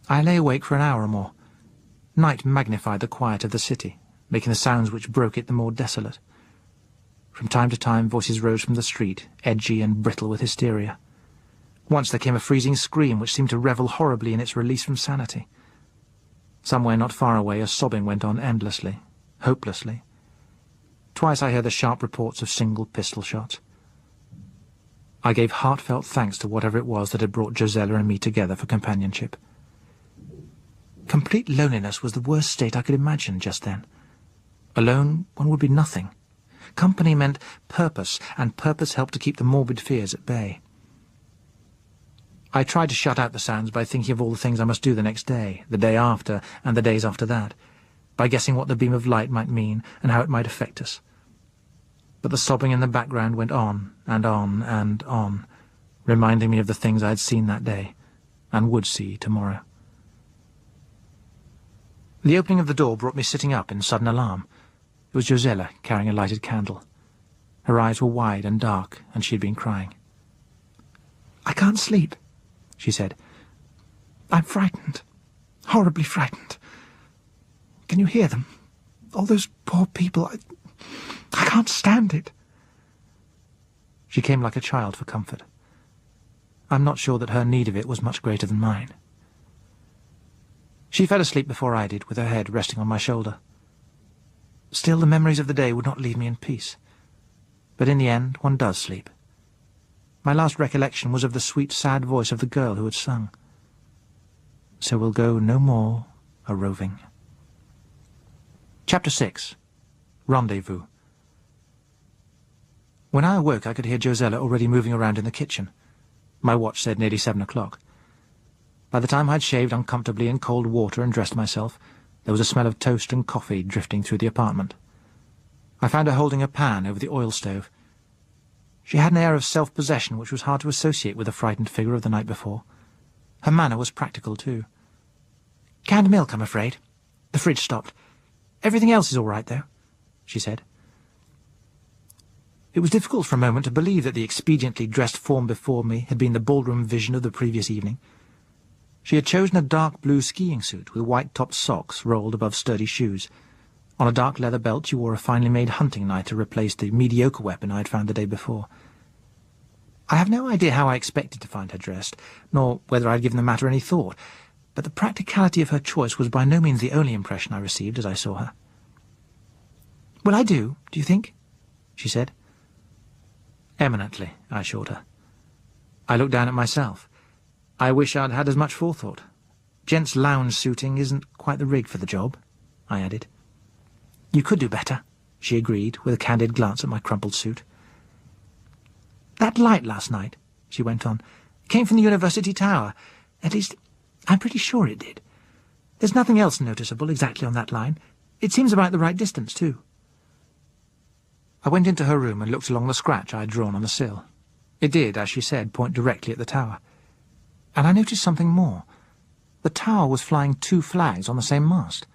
I lay awake for an hour or more. Night magnified the quiet of the city, making the sounds which broke it the more desolate. From time to time voices rose from the street, edgy and brittle with hysteria. Once there came a freezing scream which seemed to revel horribly in its release from sanity. Somewhere not far away a sobbing went on endlessly, hopelessly. Twice I heard the sharp reports of single pistol shots. I gave heartfelt thanks to whatever it was that had brought Josella and me together for companionship. Complete loneliness was the worst state I could imagine just then. Alone, one would be nothing, Company meant purpose, and purpose helped to keep the morbid fears at bay. I tried to shut out the sounds by thinking of all the things I must do the next day, the day after, and the days after that, by guessing what the beam of light might mean and how it might affect us. But the sobbing in the background went on and on and on, reminding me of the things I had seen that day, and would see tomorrow. The opening of the door brought me sitting up in sudden alarm. It was Josella carrying a lighted candle. Her eyes were wide and dark, and she had been crying. "I can't sleep," she said. "I'm frightened, horribly frightened. Can you hear them? All those poor people. I can't stand it." She came like a child for comfort. I'm not sure that her need of it was much greater than mine. She fell asleep before I did, with her head resting on my shoulder. Still, the memories of the day would not leave me in peace. But in the end, one does sleep. My last recollection was of the sweet, sad voice of the girl who had sung. "So we'll go no more a-roving." Chapter 6. Rendezvous. When I awoke, I could hear Josella already moving around in the kitchen. My watch said nearly 7 o'clock. By the time I'd shaved uncomfortably in cold water and dressed myself, there was a smell of toast and coffee drifting through the apartment. I found her holding a pan over the oil stove. She had an air of self-possession which was hard to associate with the frightened figure of the night before. Her manner was practical, too. "Canned milk, I'm afraid. The fridge stopped. Everything else is all right, though," she said. It was difficult for a moment to believe that the expediently dressed form before me had been the ballroom vision of the previous evening. She had chosen a dark blue skiing suit with white-topped socks rolled above sturdy shoes. On a dark leather belt she wore a finely made hunting knife to replace the mediocre weapon I had found the day before. I have no idea how I expected to find her dressed, nor whether I had given the matter any thought, but the practicality of her choice was by no means the only impression I received as I saw her. "Will I do you think?" she said. "Eminently," I assured her. I looked down at myself. I wish I'd had as much forethought. "Gents' lounge suiting isn't quite the rig for the job," I added. "You could do better," she agreed, with a candid glance at my crumpled suit. "That light last night," she went on, "came from the University Tower. At least, I'm pretty sure it did. There's nothing else noticeable exactly on that line. It seems about the right distance, too." I went into her room and looked along the scratch I had drawn on the sill. It did, as she said, point directly at the tower. And I noticed something more. The tower was flying 2 flags on the same mast.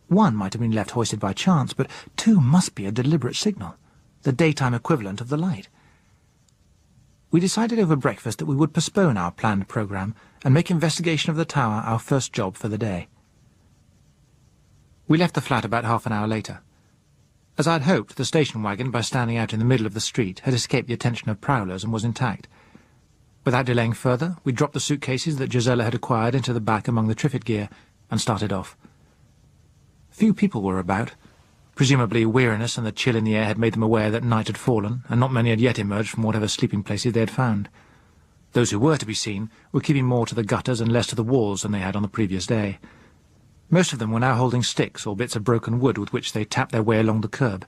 One might have been left hoisted by chance, but 2 must be a deliberate signal, the daytime equivalent of the light. We decided over breakfast that we would postpone our planned programme and make investigation of the tower our first job for the day. We left the flat about half an hour later. As I had hoped, the station wagon, by standing out in the middle of the street, had escaped the attention of prowlers and was intact. Without delaying further, we dropped the suitcases that Josella had acquired into the back among the Triffid gear and started off. Few people were about. Presumably weariness and the chill in the air had made them aware that night had fallen, and not many had yet emerged from whatever sleeping places they had found. Those who were to be seen were keeping more to the gutters and less to the walls than they had on the previous day. Most of them were now holding sticks or bits of broken wood with which they tapped their way along the curb.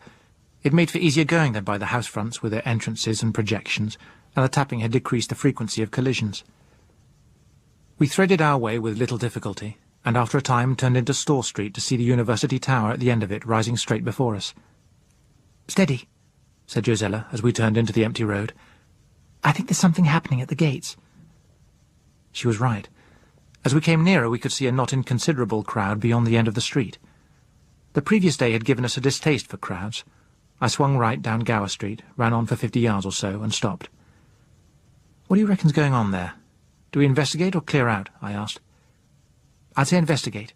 It made for easier going than by the house fronts with their entrances and projections, and the tapping had decreased the frequency of collisions. We threaded our way with little difficulty, and after a time turned into Store Street to see the University Tower at the end of it rising straight before us. "Steady," said Josella as we turned into the empty road. "I think there's something happening at the gates." She was right. As we came nearer, we could see a not inconsiderable crowd beyond the end of the street. The previous day had given us a distaste for crowds. I swung right down Gower Street, ran on for 50 yards or so, and stopped. "What do you reckon's going on there? Do we investigate or clear out?" I asked. "I'd say investigate,"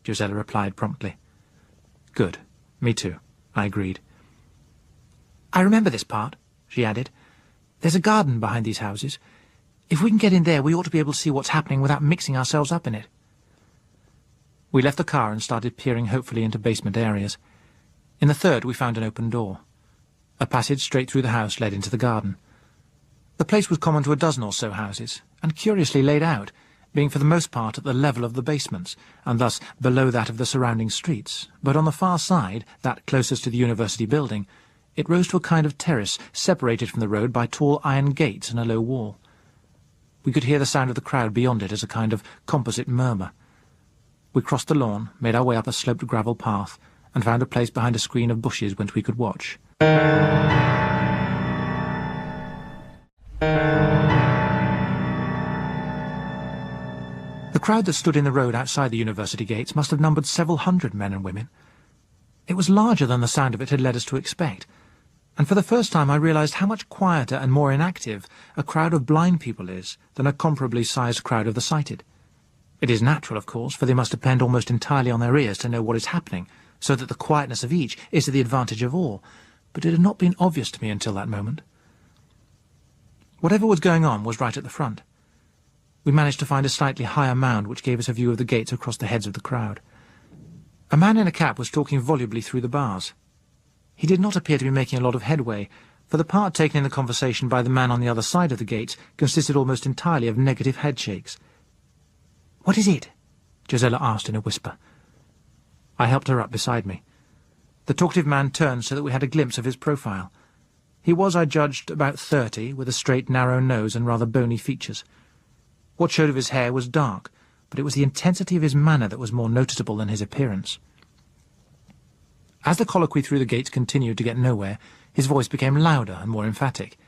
Josella replied promptly. "Good. Me too," I agreed. "I remember this part," she added. "There's a garden behind these houses. If we can get in there, we ought to be able to see what's happening without mixing ourselves up in it." We left the car and started peering hopefully into basement areas. In the third we found an open door. A passage straight through the house led into the garden. The place was common to a dozen or so houses, and curiously laid out, being for the most part at the level of the basements, and thus below that of the surrounding streets, but on the far side, that closest to the university building, It rose to a kind of terrace, separated from the road by tall iron gates and a low wall. We could hear the sound of the crowd beyond it as a kind of composite murmur. We crossed the lawn, made our way up a sloped gravel path, and found a place behind a screen of bushes whence we could watch. The crowd that stood in the road outside the university gates must have numbered several hundred men and women. It was larger than the sound of it had led us to expect, and for the first time I realized how much quieter and more inactive a crowd of blind people is than a comparably sized crowd of the sighted. It is natural, of course, for they must depend almost entirely on their ears to know what is happening, so that the quietness of each is to the advantage of all, but it had not been obvious to me until that moment. Whatever was going on was right at the front. We managed to find a slightly higher mound which gave us a view of the gates across the heads of the crowd. A man in a cap was talking volubly through the bars. He did not appear to be making a lot of headway, for the part taken in the conversation by the man on the other side of the gates consisted almost entirely of negative headshakes. "What is it?" Josella asked in a whisper. I helped her up beside me. The talkative man turned so that we had a glimpse of his profile. He was, I judged, about 30, with a straight, narrow nose and rather bony features. What showed of his hair was dark, but it was the intensity of his manner that was more noticeable than his appearance. As the colloquy through the gates continued to get nowhere, his voice became louder and more emphatic,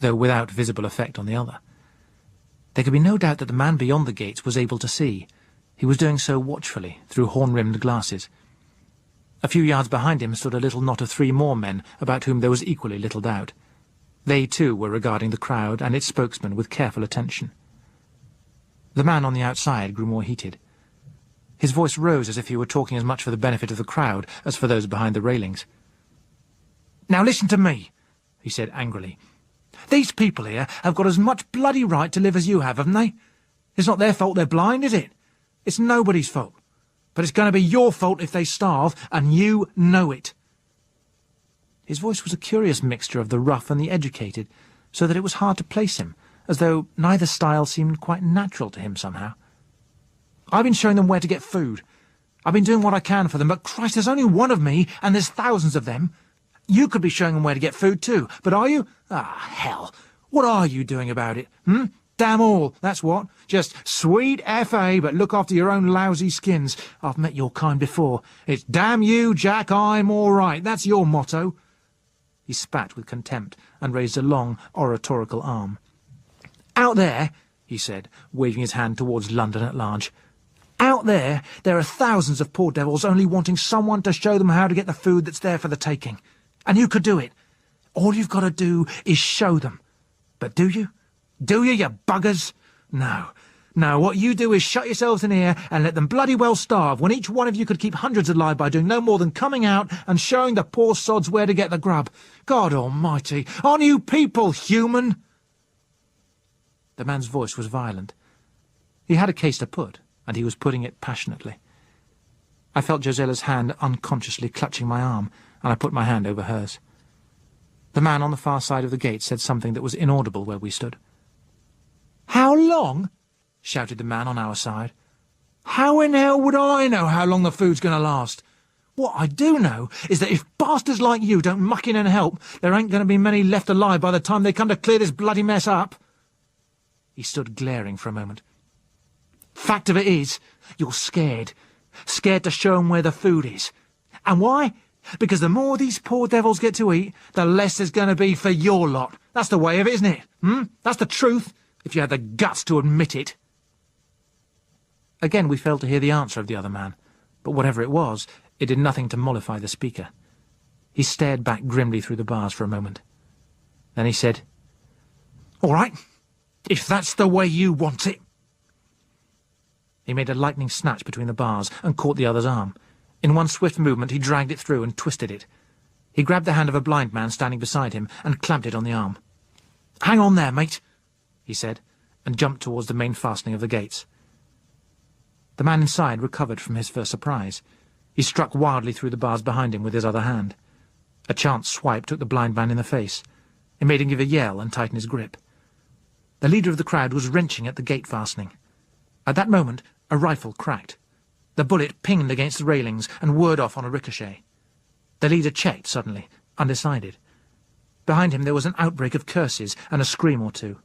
though without visible effect on the other. There could be no doubt that the man beyond the gates was able to see. He was doing so watchfully, through horn-rimmed glasses. A few yards behind him stood a little knot of 3 more men, about whom there was equally little doubt. They, too, were regarding the crowd and its spokesman with careful attention. The man on the outside grew more heated. His voice rose as if he were talking as much for the benefit of the crowd as for those behind the railings. "Now listen to me," he said angrily. "These people here have got as much bloody right to live as you have, haven't they? It's not their fault they're blind, is it? It's nobody's fault. But it's going to be your fault if they starve, and you know it." His voice was a curious mixture of the rough and the educated, so that it was hard to place him, as though neither style seemed quite natural to him somehow. "I've been showing them where to get food. I've been doing what I can for them, but Christ, there's only one of me, and there's thousands of them. You could be showing them where to get food too, but are you? Ah, hell! What are you doing about it, Damn all, that's what. Just sweet F.A., but look after your own lousy skins. I've met your kind before. It's damn you, Jack, I'm all right. That's your motto." He spat with contempt and raised a long, oratorical arm. "Out there," he said, waving his hand towards London at large, "out there are thousands of poor devils only wanting someone to show them how to get the food that's there for the taking. And you could do it. All you've got to do is show them. But do you? Do you, you buggers? No. No, what you do is shut yourselves in here and let them bloody well starve, when each one of you could keep hundreds alive by doing no more than coming out and showing the poor sods where to get the grub. God almighty, aren't you people human?" The man's voice was violent. He had a case to put, and he was putting it passionately. I felt Josella's hand unconsciously clutching my arm, and I put my hand over hers. The man on the far side of the gate said something that was inaudible where we stood. "How long?" shouted the man on our side. "How in hell would I know how long the food's going to last? What I do know is that if bastards like you don't muck in and help, there ain't going to be many left alive by the time they come to clear this bloody mess up." He stood glaring for a moment. "Fact of it is, you're scared. Scared to show 'em where the food is. And why? Because the more these poor devils get to eat, the less there's going to be for your lot. That's the way of it, isn't it? That's the truth, if you had the guts to admit it." Again we failed to hear the answer of the other man, but whatever it was, it did nothing to mollify the speaker. He stared back grimly through the bars for a moment. Then he said, "All right, if that's the way you want it." He made a lightning snatch between the bars and caught the other's arm. In one swift movement he dragged it through and twisted it. He grabbed the hand of a blind man standing beside him and clamped it on the arm. "Hang on there, mate," he said, and jumped towards the main fastening of the gates. The man inside recovered from his first surprise. He struck wildly through the bars behind him with his other hand. A chance swipe took the blind man in the face. It made him give a yell and tighten his grip. The leader of the crowd was wrenching at the gate fastening. At that moment a rifle cracked. The bullet pinged against the railings and whirred off on a ricochet. The leader checked suddenly, undecided. Behind him there was an outbreak of curses and a scream or two.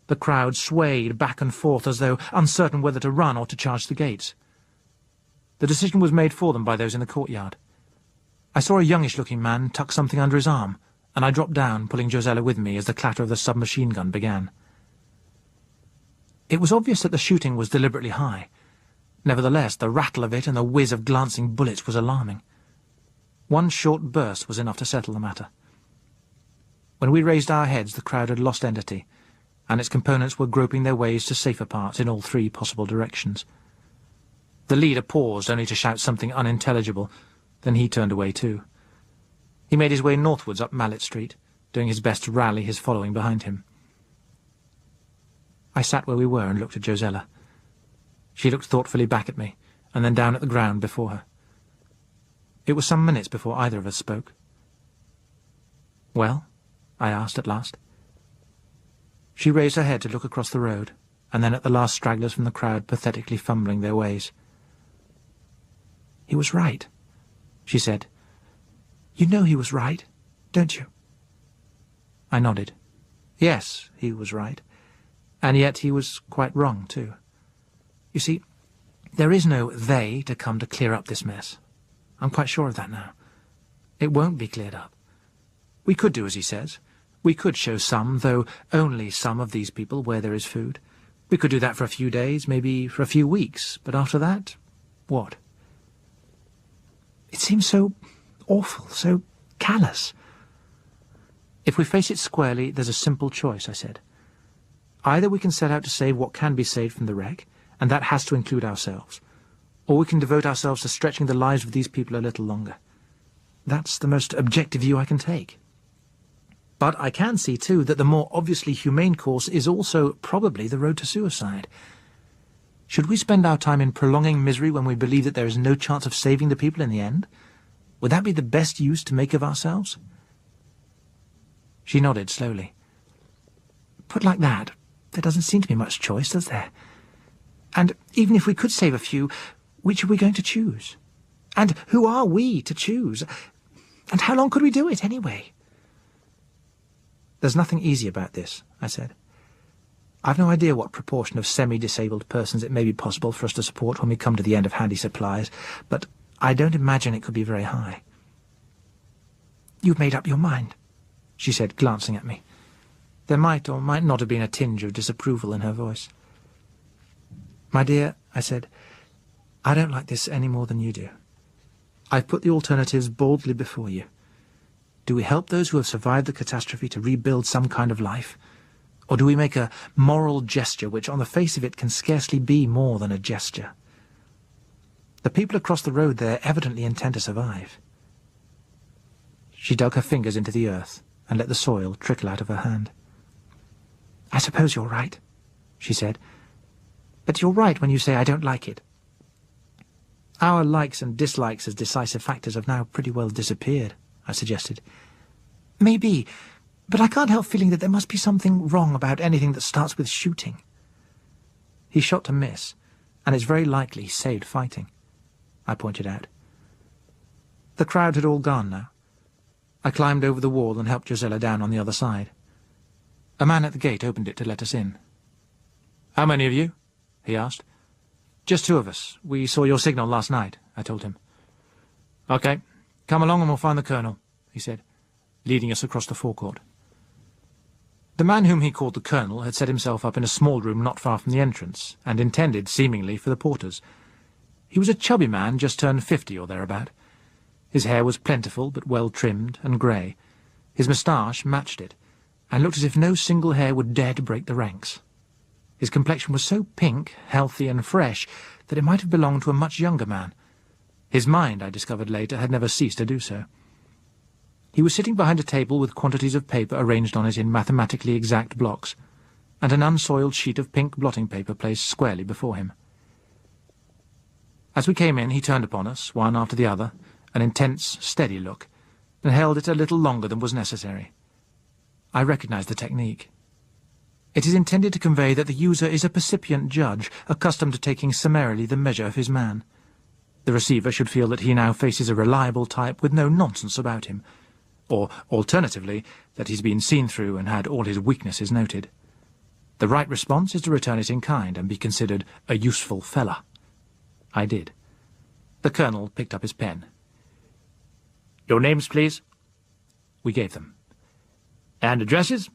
The crowd swayed back and forth as though uncertain whether to run or to charge the gates. The decision was made for them by those in the courtyard. I saw a youngish-looking man tuck something under his arm, and I dropped down, pulling Josella with me as the clatter of the submachine gun began. It was obvious that the shooting was deliberately high. Nevertheless, the rattle of it and the whiz of glancing bullets was alarming. One short burst was enough to settle the matter. When we raised our heads, the crowd had lost entity, and its components were groping their ways to safer parts in all three possible directions. The leader paused only to shout something unintelligible, then he turned away too. He made his way northwards up Mallet Street, doing his best to rally his following behind him. I sat where we were and looked at Josella. She looked thoughtfully back at me, and then down at the ground before her. It was some minutes before either of us spoke. "Well?" I asked at last. She raised her head to look across the road, and then at the last stragglers from the crowd pathetically fumbling their ways. "He was right," she said. "You know he was right, don't you?" I nodded. Yes, he was right. And yet he was quite wrong, too. You see, there is no they to come to clear up this mess. I'm quite sure of that now. It won't be cleared up. We could do as he says. We could show some, though only some, of these people where there is food. We could do that for a few days, maybe for a few weeks, but after that, what? It seems so awful, so callous. If we face it squarely, there's a simple choice, I said. Either we can set out to save what can be saved from the wreck, and that has to include ourselves, or we can devote ourselves to stretching the lives of these people a little longer. That's the most objective view I can take. But I can see, too, that the more obviously humane course is also probably the road to suicide. Should we spend our time in prolonging misery when we believe that there is no chance of saving the people in the end? Would that be the best use to make of ourselves? She nodded slowly. Put like that, there doesn't seem to be much choice, does there? And even if we could save a few, which are we going to choose? And who are we to choose? And how long could we do it, anyway? There's nothing easy about this, I said. I've no idea what proportion of semi-disabled persons it may be possible for us to support when we come to the end of handy supplies, but I don't imagine it could be very high. You've made up your mind, she said, glancing at me. There might or might not have been a tinge of disapproval in her voice. My dear, I said, I don't like this any more than you do. I've put the alternatives boldly before you. Do we help those who have survived the catastrophe to rebuild some kind of life? Or do we make a moral gesture which on the face of it can scarcely be more than a gesture? The people across the road there evidently intend to survive. She dug her fingers into the earth and let the soil trickle out of her hand. I suppose you're right, she said. But you're right when you say I don't like it. Our likes and dislikes as decisive factors have now pretty well disappeared, I suggested. Maybe, but I can't help feeling that there must be something wrong about anything that starts with shooting. He shot to miss, and it's very likely he saved fighting, I pointed out. The crowd had all gone now. I climbed over the wall and helped Josella down on the other side. A man at the gate opened it to let us in. "How many of you?" he asked. "Just two of us. We saw your signal last night," I told him. "Okay, come along and we'll find the Colonel," he said, leading us across the forecourt. The man whom he called the Colonel had set himself up in a small room not far from the entrance, and intended, seemingly, for the porters. He was a chubby man, just turned 50 or thereabout. His hair was plentiful but well trimmed and grey. His moustache matched it, and looked as if no single hair would dare to break the ranks. His complexion was so pink, healthy and fresh that it might have belonged to a much younger man. His mind, I discovered later, had never ceased to do so. He was sitting behind a table with quantities of paper arranged on it in mathematically exact blocks, and an unsoiled sheet of pink blotting paper placed squarely before him. As we came in, he turned upon us, one after the other, an intense, steady look, and held it a little longer than was necessary. I recognized the technique. It is intended to convey that the user is a percipient judge, accustomed to taking summarily the measure of his man. The receiver should feel that he now faces a reliable type with no nonsense about him, or, alternatively, that he's been seen through and had all his weaknesses noted. The right response is to return it in kind and be considered a useful fella. I did. The Colonel picked up his pen. "Your names, please?" We gave them. "And addresses?"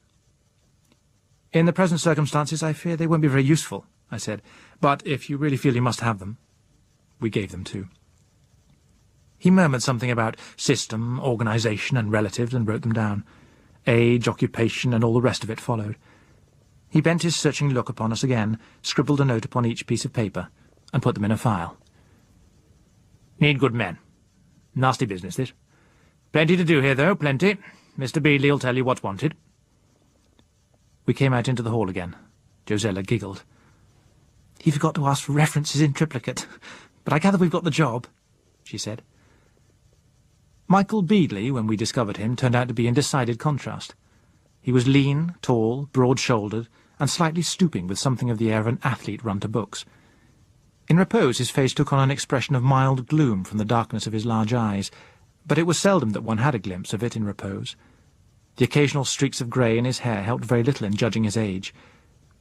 "In the present circumstances, I fear they won't be very useful," I said. "But if you really feel you must have them." We gave them too. He murmured something about system, organisation, and relatives, and wrote them down. Age, occupation, and all the rest of it followed. He bent his searching look upon us again, scribbled a note upon each piece of paper, and put them in a file. "Need good men. Nasty business, this. Plenty to do here, though, plenty. Mr. Beadley'll tell you what's wanted." We came out into the hall again. Josella giggled. "He forgot to ask for references in triplicate, but I gather we've got the job," she said. Michael Beadley, when we discovered him, turned out to be in decided contrast. He was lean, tall, broad-shouldered, and slightly stooping, with something of the air of an athlete run to books. In repose his face took on an expression of mild gloom from the darkness of his large eyes, but it was seldom that one had a glimpse of it in repose. The occasional streaks of grey in his hair helped very little in judging his age.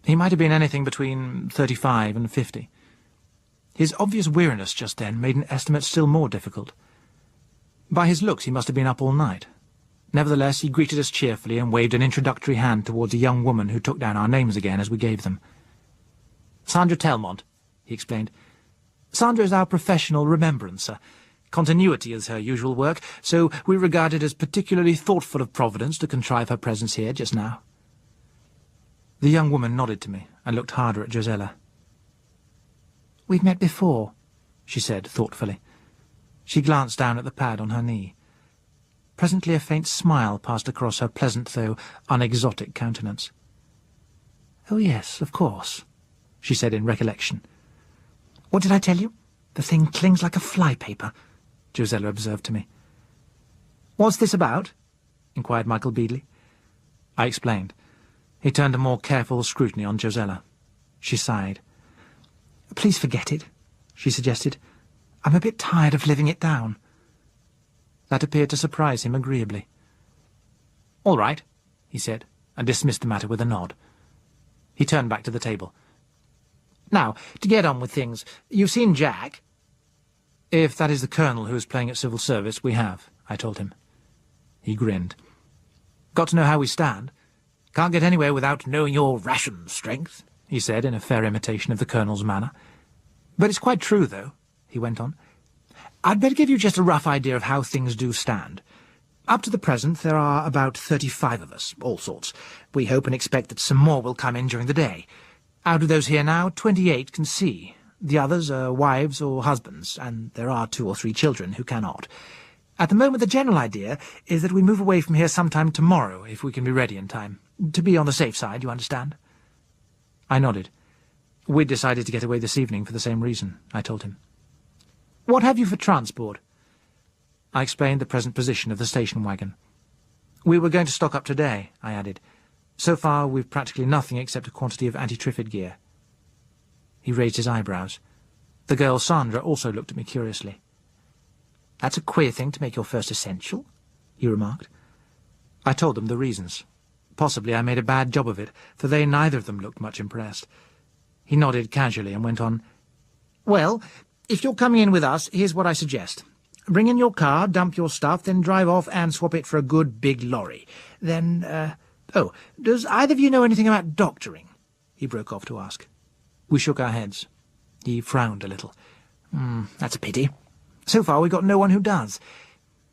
He might have been anything between 35 and 50. His obvious weariness just then made an estimate still more difficult. By his looks he must have been up all night. Nevertheless, he greeted us cheerfully and waved an introductory hand towards a young woman who took down our names again as we gave them. "Sandra Telmont," he explained. "Sandra is our professional remembrancer. Continuity is her usual work, so we regard it as particularly thoughtful of Providence to contrive her presence here just now." The young woman nodded to me and looked harder at Josella. "We've met before," she said thoughtfully. She glanced down at the pad on her knee. Presently a faint smile passed across her pleasant, though unexotic countenance. "Oh, yes, of course," she said in recollection. "What did I tell you? The thing clings like a fly-paper," Josella observed to me. "What's this about?" inquired Michael Beadley. I explained. He turned a more careful scrutiny on Josella. She sighed. "Please forget it," she suggested. "I'm a bit tired of living it down." That appeared to surprise him agreeably. "All right," he said, and dismissed the matter with a nod. He turned back to the table. "Now, to get on with things, you've seen Jack?" "If that is the Colonel who is playing at civil service, we have," I told him. He grinned. "Got to know how we stand. Can't get anywhere without knowing your ration strength," he said in a fair imitation of the Colonel's manner. "But it's quite true, though," he went on. "I'd better give you just a rough idea of how things do stand. Up to the present there are about 35 of us, all sorts. We hope and expect that some more will come in during the day. Out of those here now, 28 can see. The others are wives or husbands, and there are 2 or 3 children who cannot. At the moment the general idea is that we move away from here sometime tomorrow, if we can be ready in time. To be on the safe side, you understand?" I nodded. "We'd decided to get away this evening for the same reason," I told him. "What have you for transport?" I explained the present position of the station wagon. "We were going to stock up today," I added. "So far we've practically nothing except a quantity of anti-Triffid gear." He raised his eyebrows. The girl Sandra also looked at me curiously. "That's a queer thing to make your first essential," he remarked. I told them the reasons. Possibly I made a bad job of it, for they neither of them looked much impressed. He nodded casually and went on. "Well, if you're coming in with us, here's what I suggest. Bring in your car, dump your stuff, then drive off and swap it for a good big lorry. Then, oh, does either of you know anything about doctoring?" he broke off to ask. We shook our heads. He frowned a little. That's a pity. So far we've got no one who does.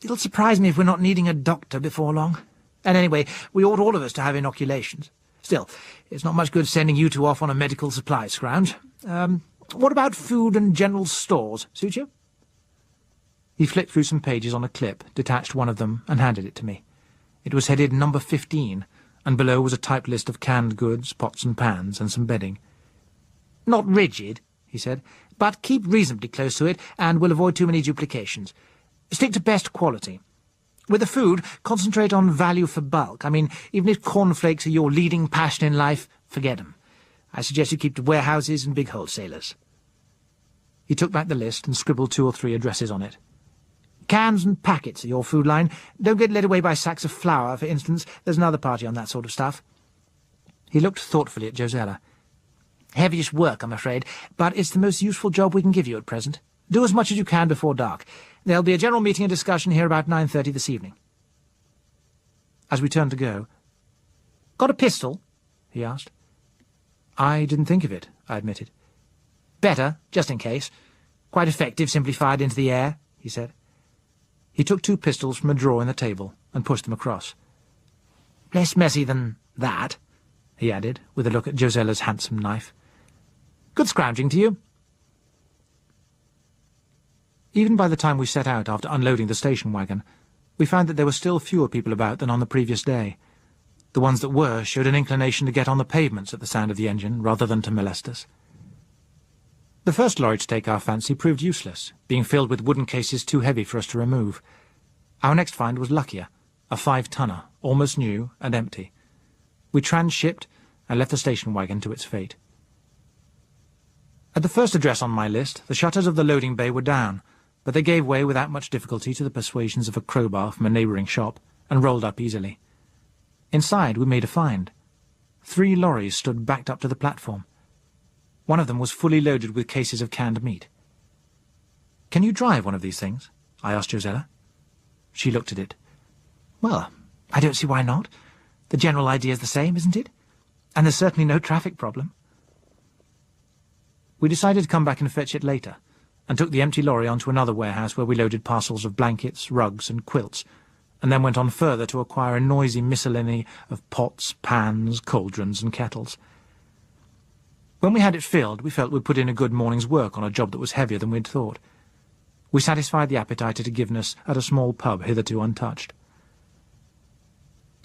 It'll surprise me if we're not needing a doctor before long. And anyway, we ought all of us to have inoculations. Still, it's not much good sending you two off on a medical supply scrounge. What about food and general stores? Suit you?" He flipped through some pages on a clip, detached one of them, and handed it to me. It was headed number 15, and below was a typed list of canned goods, pots and pans, and some bedding. "Not rigid," he said, "but keep reasonably close to it, and we'll avoid too many duplications. Stick to best quality. With the food, concentrate on value for bulk. I mean, even if cornflakes are your leading passion in life, forget 'em. I suggest you keep to warehouses and big wholesalers." He took back the list and scribbled 2 or 3 addresses on it. Cans and packets are your food line. Don't get led away by sacks of flour, for instance. There's another party on that sort of stuff." He looked thoughtfully at Josella. "Heaviest work, I'm afraid, but it's the most useful job we can give you at present. Do as much as you can before dark. There'll be a general meeting and discussion here about 9:30 this evening." As we turned to go, "Got a pistol?" he asked. "I didn't think of it," I admitted. "Better, just in case. Quite effective, simply fired into the air," he said. He took 2 pistols from a drawer in the table and pushed them across. "Less messy than that," he added, with a look at Josella's handsome knife. "Good scrounging to you." Even by the time we set out after unloading the station wagon, we found that there were still fewer people about than on the previous day. The ones that were showed an inclination to get on the pavements at the sound of the engine, rather than to molest us. The first lorry to take our fancy proved useless, being filled with wooden cases too heavy for us to remove. Our next find was luckier, a 5-tonner, almost new and empty. We transshipped and left the station wagon to its fate. At the first address on my list, the shutters of the loading bay were down, but they gave way without much difficulty to the persuasions of a crowbar from a neighbouring shop, and rolled up easily. Inside we made a find. 3 lorries stood backed up to the platform. One of them was fully loaded with cases of canned meat. "Can you drive one of these things?" I asked Josella. She looked at it. "Well, I don't see why not. The general idea is the same, isn't it? And there's certainly no traffic problem." We decided to come back and fetch it later, and took the empty lorry onto another warehouse where we loaded parcels of blankets, rugs, and quilts, and then went on further to acquire a noisy miscellany of pots, pans, cauldrons, and kettles. When we had it filled, we felt we'd put in a good morning's work on a job that was heavier than we'd thought. We satisfied the appetite it had given us at a small pub hitherto untouched.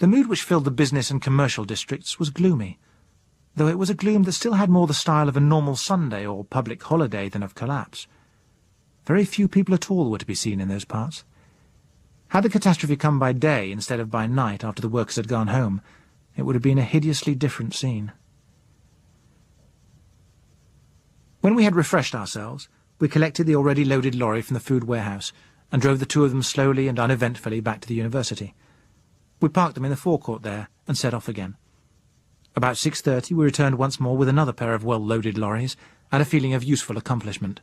The mood which filled the business and commercial districts was gloomy, though it was a gloom that still had more the style of a normal Sunday or public holiday than of collapse. Very few people at all were to be seen in those parts. Had the catastrophe come by day instead of by night after the workers had gone home, it would have been a hideously different scene. When we had refreshed ourselves, we collected the already loaded lorry from the food warehouse and drove the 2 of them slowly and uneventfully back to the university. We parked them in the forecourt there and set off again. About 6:30 we returned once more with another pair of well-loaded lorries and a feeling of useful accomplishment.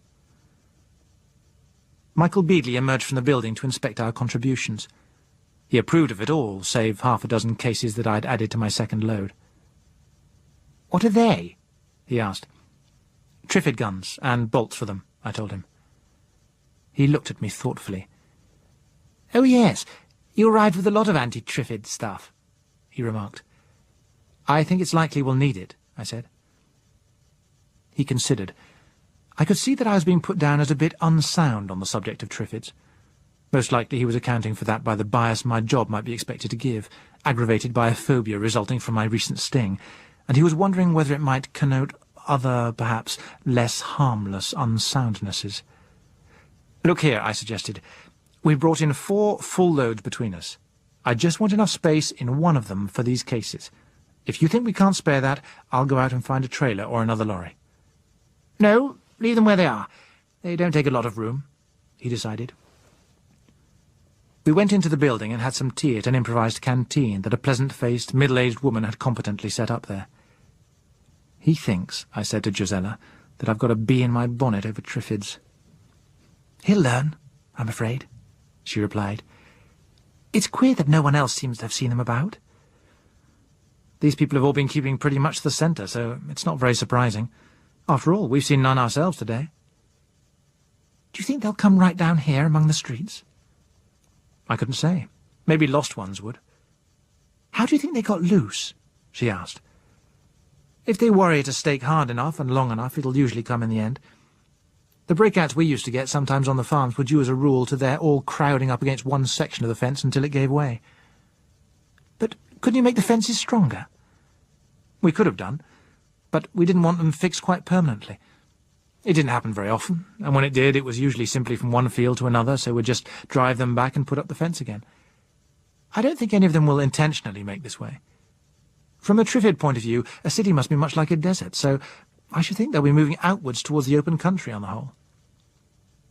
Michael Beadley emerged from the building to inspect our contributions. He approved of it all, save half a dozen cases that I had added to my second load. "What are they?" he asked. "Triffid guns, and bolts for them," I told him. He looked at me thoughtfully. "Oh, yes, you arrived with a lot of anti-Triffid stuff," he remarked. "I think it's likely we'll need it," I said. He considered. I could see that I was being put down as a bit unsound on the subject of Triffids. Most likely he was accounting for that by the bias my job might be expected to give, aggravated by a phobia resulting from my recent sting, and he was wondering whether it might connote other, perhaps less harmless unsoundnesses. "Look here," I suggested. "We brought in 4 full loads between us. I just want enough space in one of them for these cases. If you think we can't spare that, I'll go out and find a trailer or another lorry." "No, leave them where they are. They don't take a lot of room," he decided. We went into the building and had some tea at an improvised canteen that a pleasant-faced, middle-aged woman had competently set up there. "He thinks," I said to Josella, "that I've got a bee in my bonnet over Triffids." "He'll learn, I'm afraid," she replied. "It's queer that no one else seems to have seen them about." "These people have all been keeping pretty much the centre, so it's not very surprising. After all, we've seen none ourselves today." "Do you think they'll come right down here among the streets?" I couldn't say. Maybe lost ones would. "How do you think they got loose?" she asked. "If they worry at a stake hard enough and long enough, it'll usually come in the end. The breakouts we used to get sometimes on the farms were due as a rule to their all crowding up against one section of the fence until it gave way." "But couldn't you make the fences stronger?" "We could have done, but we didn't want them fixed quite permanently. It didn't happen very often, and when it did, it was usually simply from one field to another, so we'd just drive them back and put up the fence again. I don't think any of them will intentionally make this way. From a Triffid point of view, a city must be much like a desert, so I should think they'll be moving outwards towards the open country on the whole."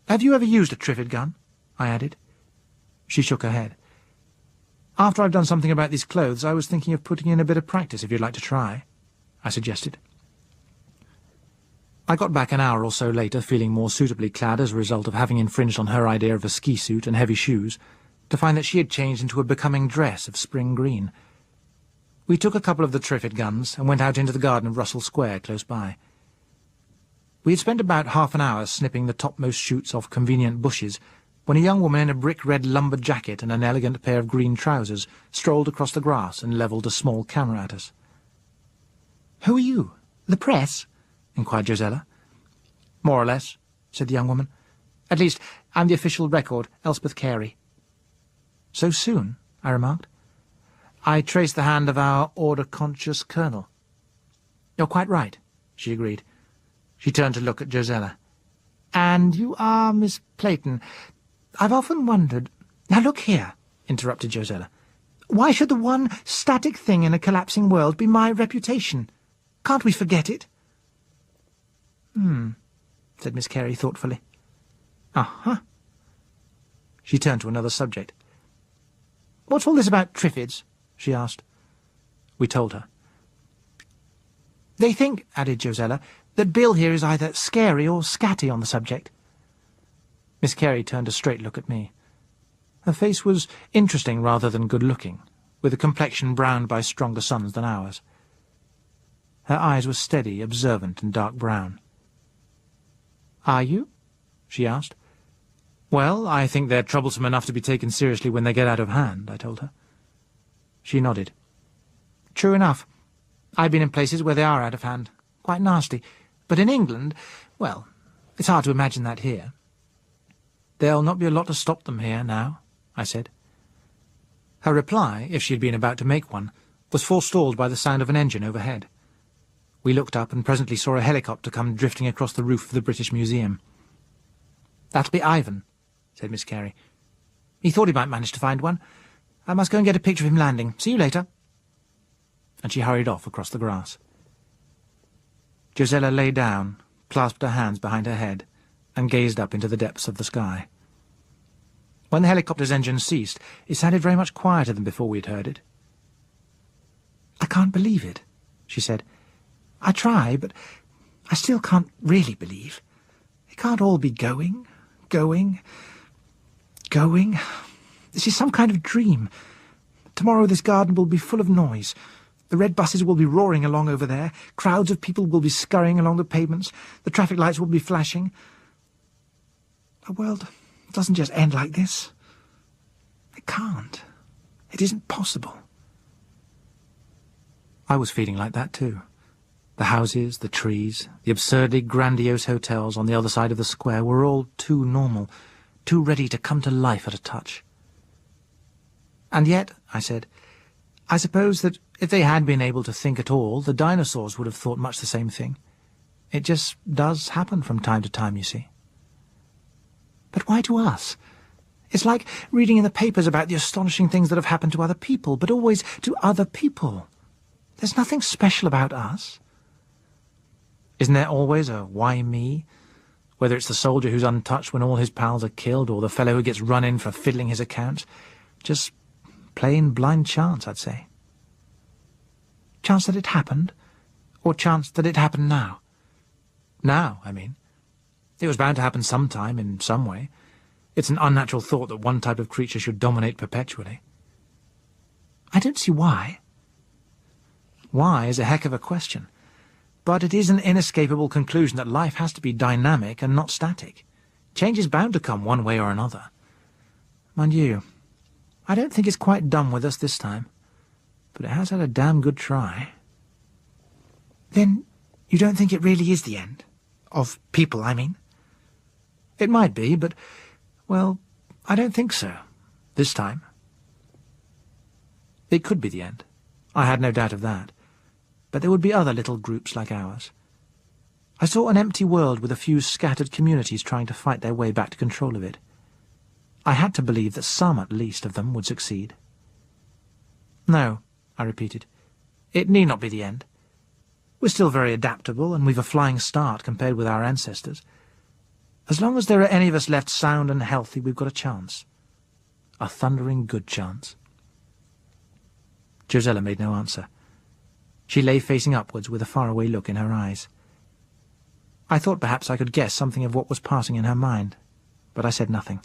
"Have you ever used a Triffid gun?" I added. She shook her head. "After I've done something about these clothes, I was thinking of putting in a bit of practice if you'd like to try," I suggested. I got back an hour or so later, feeling more suitably clad as a result of having infringed on her idea of a ski suit and heavy shoes, to find that she had changed into a becoming dress of spring green. We took a couple of the Triffid guns and went out into the garden of Russell Square close by. We had spent about half an hour snipping the topmost shoots off convenient bushes when a young woman in a brick-red lumber jacket and an elegant pair of green trousers strolled across the grass and levelled a small camera at us. "Who are you? The press?" inquired Josella. "More or less," said the young woman. "At least, I'm the official record, Elspeth Carey." "So soon?" I remarked. "I trace the hand of our order-conscious colonel." "You're quite right," she agreed. She turned to look at Josella. "And you are Miss Playton. I've often wondered—" "Now look here," interrupted Josella. "Why should the one static thing in a collapsing world be my reputation? Can't we forget it?" Said Miss Carey thoughtfully. "Uh-huh." She turned to another subject. "What's all this about Triffids?" she asked. We told her. "They think," added Josella, "that Bill here is either scary or scatty on the subject." Miss Carey turned a straight look at me. Her face was interesting rather than good-looking, with a complexion browned by stronger suns than ours. Her eyes were steady, observant, and dark brown. "Are you?" she asked. "Well, I think they're troublesome enough to be taken seriously when they get out of hand," I told her. She nodded. "True enough. I've been in places where they are out of hand. Quite nasty. But in England, well, it's hard to imagine that here." "There'll not be a lot to stop them here now," I said. Her reply, if she had been about to make one, was forestalled by the sound of an engine overhead. We looked up and presently saw a helicopter come drifting across the roof of the British Museum. "That'll be Ivan," said Miss Carey. "He thought he might manage to find one. I must go and get a picture of him landing. See you later." And she hurried off across the grass. Josella lay down, clasped her hands behind her head, and gazed up into the depths of the sky. When the helicopter's engine ceased, it sounded very much quieter than before we had heard it. "I can't believe it," she said. "I try, but I still can't really believe. It can't all be going. This is some kind of dream. Tomorrow this garden will be full of noise. The red buses will be roaring along over there. Crowds of people will be scurrying along the pavements. The traffic lights will be flashing. The world doesn't just end like this. It can't. It isn't possible." I was feeling like that too. The houses, the trees, the absurdly grandiose hotels on the other side of the square were all too normal, too ready to come to life at a touch. "And yet," I said, "I suppose that if they had been able to think at all, the dinosaurs would have thought much the same thing. It just does happen from time to time, you see." "But why to us? It's like reading in the papers about the astonishing things that have happened to other people, but always to other people. There's nothing special about us." "Isn't there always a why me? Whether it's the soldier who's untouched when all his pals are killed, or the fellow who gets run in for fiddling his accounts. Just plain blind chance, I'd say." "Chance that it happened? Or chance that it happened now?" "Now, I mean. It was bound to happen sometime, in some way. It's an unnatural thought that one type of creature should dominate perpetually." "I don't see why." "Why is a heck of a question. But it is an inescapable conclusion that life has to be dynamic and not static. Change is bound to come one way or another. Mind you, I don't think it's quite done with us this time, but it has had a damn good try." "Then you don't think it really is the end? Of people, I mean?" "It might be, but, well, I don't think so. This time." It could be the end. I had no doubt of that. But there would be other little groups like ours. I saw an empty world with a few scattered communities trying to fight their way back to control of it. I had to believe that some, at least, of them would succeed. "No," I repeated. "It need not be the end. We're still very adaptable, and we've a flying start compared with our ancestors. As long as there are any of us left sound and healthy, we've got a chance. a thundering good chance. Josella made no answer. She lay facing upwards with a faraway look in her eyes. I thought perhaps I could guess something of what was passing in her mind, but I said nothing.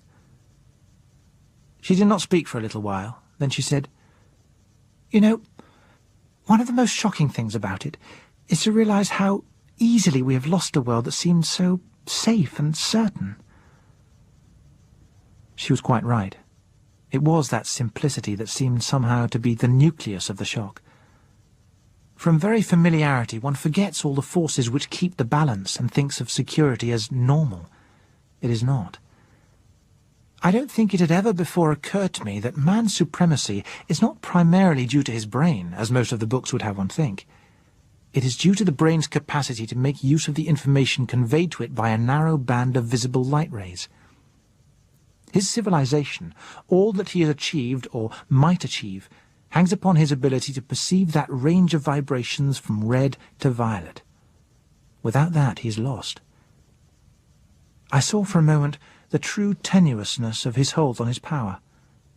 She did not speak for a little while. Then she said, "You know, one of the most shocking things about it is to realize how easily we have lost a world that seemed so safe and certain." She was quite right. It was that simplicity that seemed somehow to be the nucleus of the shock. From very familiarity, one forgets all the forces which keep the balance and thinks of security as normal. It is not. I don't think it had ever before occurred to me that man's supremacy is not primarily due to his brain, as most of the books would have one think. It is due to the brain's capacity to make use of the information conveyed to it by a narrow band of visible light rays. His civilization, all that he has achieved or might achieve, hangs upon his ability to perceive that range of vibrations from red to violet. Without that, he is lost. I saw for a moment the true tenuousness of his hold on his power,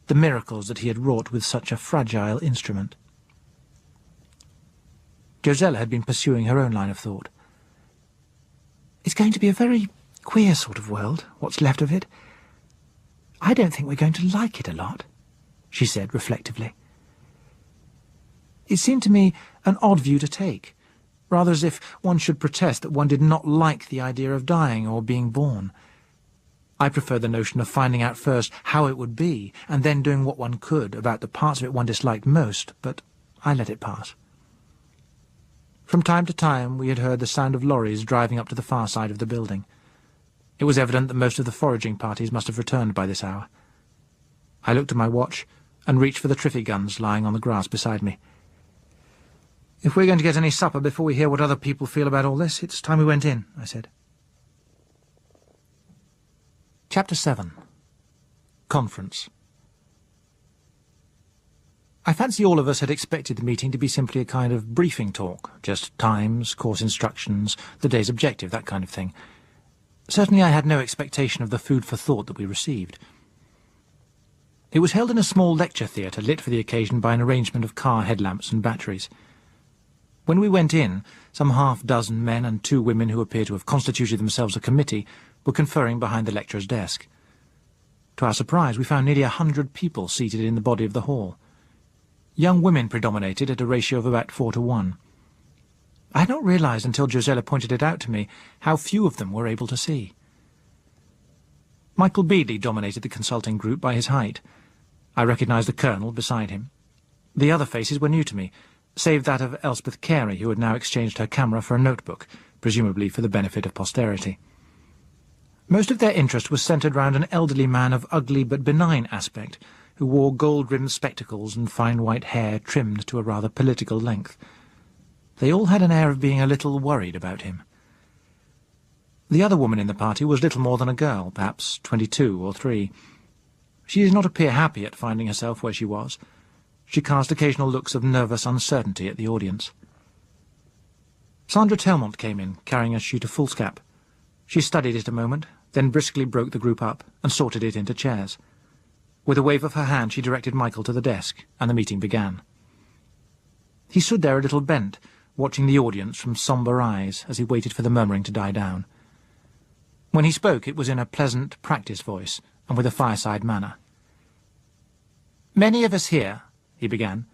the miracles that he had wrought with such a fragile instrument. Josella had been pursuing her own line of thought. "It's going to be a very queer sort of world, what's left of it. I don't think we're going to like it a lot," she said reflectively. It seemed to me an odd view to take, rather as if one should protest that one did not like the idea of dying or being born. I preferred the notion of finding out first how it would be, and then doing what one could about the parts of it one disliked most, but I let it pass. From time to time we had heard the sound of lorries driving up to the far side of the building. It was evident that most of the foraging parties must have returned by this hour. I looked at my watch and reached for the Triffids guns lying on the grass beside me. "If we're going to get any supper before we hear what other people feel about all this, it's time we went in," I said. Chapter 7. Conference. I fancy all of us had expected the meeting to be simply a kind of briefing talk, just times, course instructions, the day's objective, that kind of thing. Certainly I had no expectation of the food for thought that we received. It was held in a small lecture theatre lit for the occasion by an arrangement of car headlamps and batteries. When we went in, some half-dozen men and 2 women who appeared to have constituted themselves a committee were conferring behind the lecturer's desk. To our surprise, we found nearly 100 people seated in the body of the hall. Young women predominated at a ratio of about 4 to 1. I had not realized until Josella pointed it out to me how few of them were able to see. Michael Beadley dominated the consulting group by his height. I recognized the colonel beside him. The other faces were new to me, save that of Elspeth Carey, who had now exchanged her camera for a notebook, presumably for the benefit of posterity. Most of their interest was centred round an elderly man of ugly but benign aspect, who wore gold-rimmed spectacles and fine white hair trimmed to a rather political length. They all had an air of being a little worried about him. The other woman in the party was little more than a girl, perhaps 22 or 3. She did not appear happy at finding herself where she was. She cast occasional looks of nervous uncertainty at the audience. Sandra Telmont came in, carrying a sheet of foolscap. She studied it a moment, then briskly broke the group up and sorted it into chairs. With a wave of her hand she directed Michael to the desk, and the meeting began. He stood there a little bent, watching the audience from sombre eyes as he waited for the murmuring to die down. When he spoke, it was in a pleasant, practised voice, and with a fireside manner. "Many of us here," he began,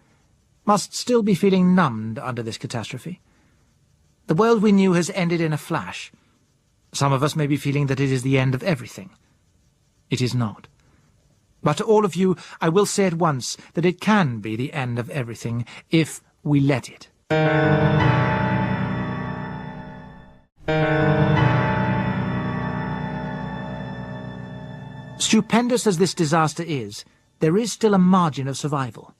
"must still be feeling numbed under this catastrophe. The world we knew has ended in a flash. Some of us may be feeling that it is the end of everything. It is not. But to all of you, I will say at once that it can be the end of everything if we let it." Stupendous as this disaster is, there is still a margin of survival.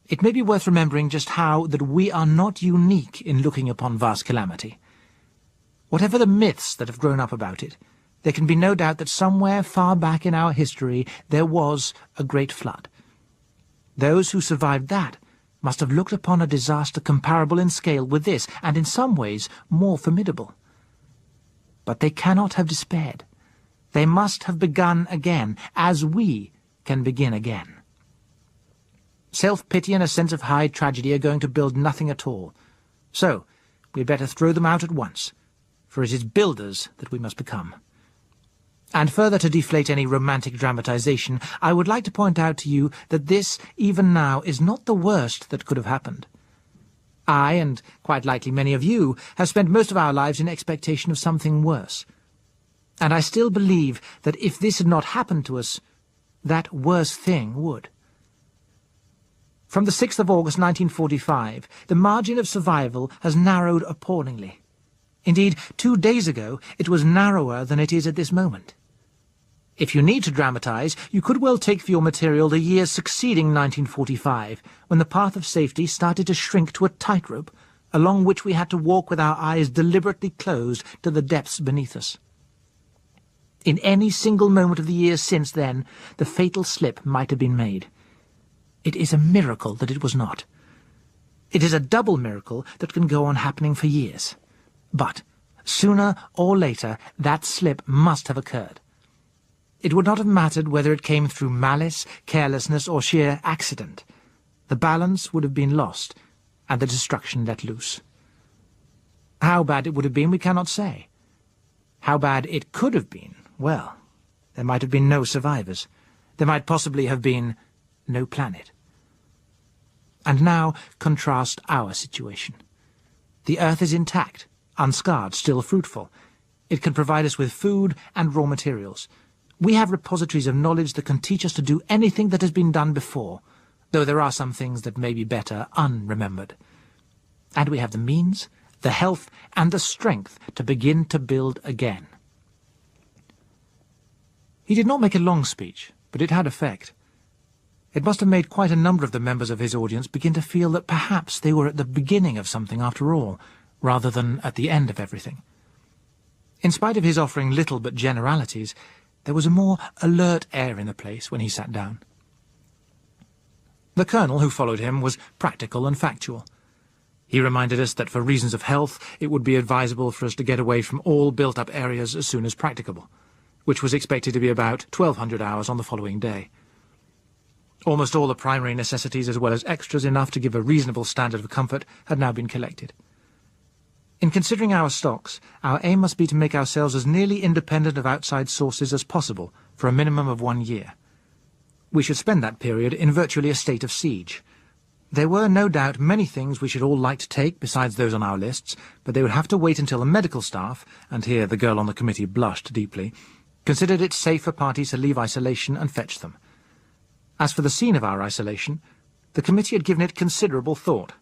It may be worth remembering just how that we are not unique in looking upon vast calamity. Whatever the myths that have grown up about it, there can be no doubt that somewhere far back in our history there was a great flood. Those who survived that must have looked upon a disaster comparable in scale with this, and in some ways more formidable. But they cannot have despaired. They must have begun again, as we can begin again. Self-pity and a sense of high tragedy are going to build nothing at all. So, we'd better throw them out at once, for it is builders that we must become. And further to deflate any romantic dramatization, I would like to point out to you that this, even now, is not the worst that could have happened. I, and quite likely many of you, have spent most of our lives in expectation of something worse. And I still believe that if this had not happened to us, that worse thing would. From the 6th of August 1945, the margin of survival has narrowed appallingly. Indeed, 2 days ago, it was narrower than it is at this moment. If you need to dramatize, you could well take for your material the years succeeding 1945, when the path of safety started to shrink to a tightrope, along which we had to walk with our eyes deliberately closed to the depths beneath us. In any single moment of the years since then, the fatal slip might have been made. It is a miracle that it was not. It is a double miracle that can go on happening for years. But, sooner or later, that slip must have occurred. It would not have mattered whether it came through malice, carelessness, or sheer accident. The balance would have been lost, and the destruction let loose. How bad it would have been, we cannot say. How bad it could have been, well, there might have been no survivors. There might possibly have been no planet. And now contrast our situation. The Earth is intact, unscarred, still fruitful. It can provide us with food and raw materials. We have repositories of knowledge that can teach us to do anything that has been done before, though there are some things that may be better unremembered. And we have the means, the health, and the strength to begin to build again. He did not make a long speech, but it had effect. It must have made quite a number of the members of his audience begin to feel that perhaps they were at the beginning of something after all, rather than at the end of everything. In spite of his offering little but generalities, there was a more alert air in the place when he sat down. The colonel who followed him was practical and factual. He reminded us that for reasons of health it would be advisable for us to get away from all built-up areas as soon as practicable, which was expected to be about 1200 hours on the following day. Almost all the primary necessities, as well as extras enough to give a reasonable standard of comfort, had now been collected. In considering our stocks, our aim must be to make ourselves as nearly independent of outside sources as possible for a minimum of 1 year. We should spend that period in virtually a state of siege. There were no doubt many things we should all like to take besides those on our lists, but they would have to wait until the medical staff, and here the girl on the committee blushed deeply, considered it safe for parties to leave isolation and fetch them. As for the scene of our isolation, the committee had given it considerable thought,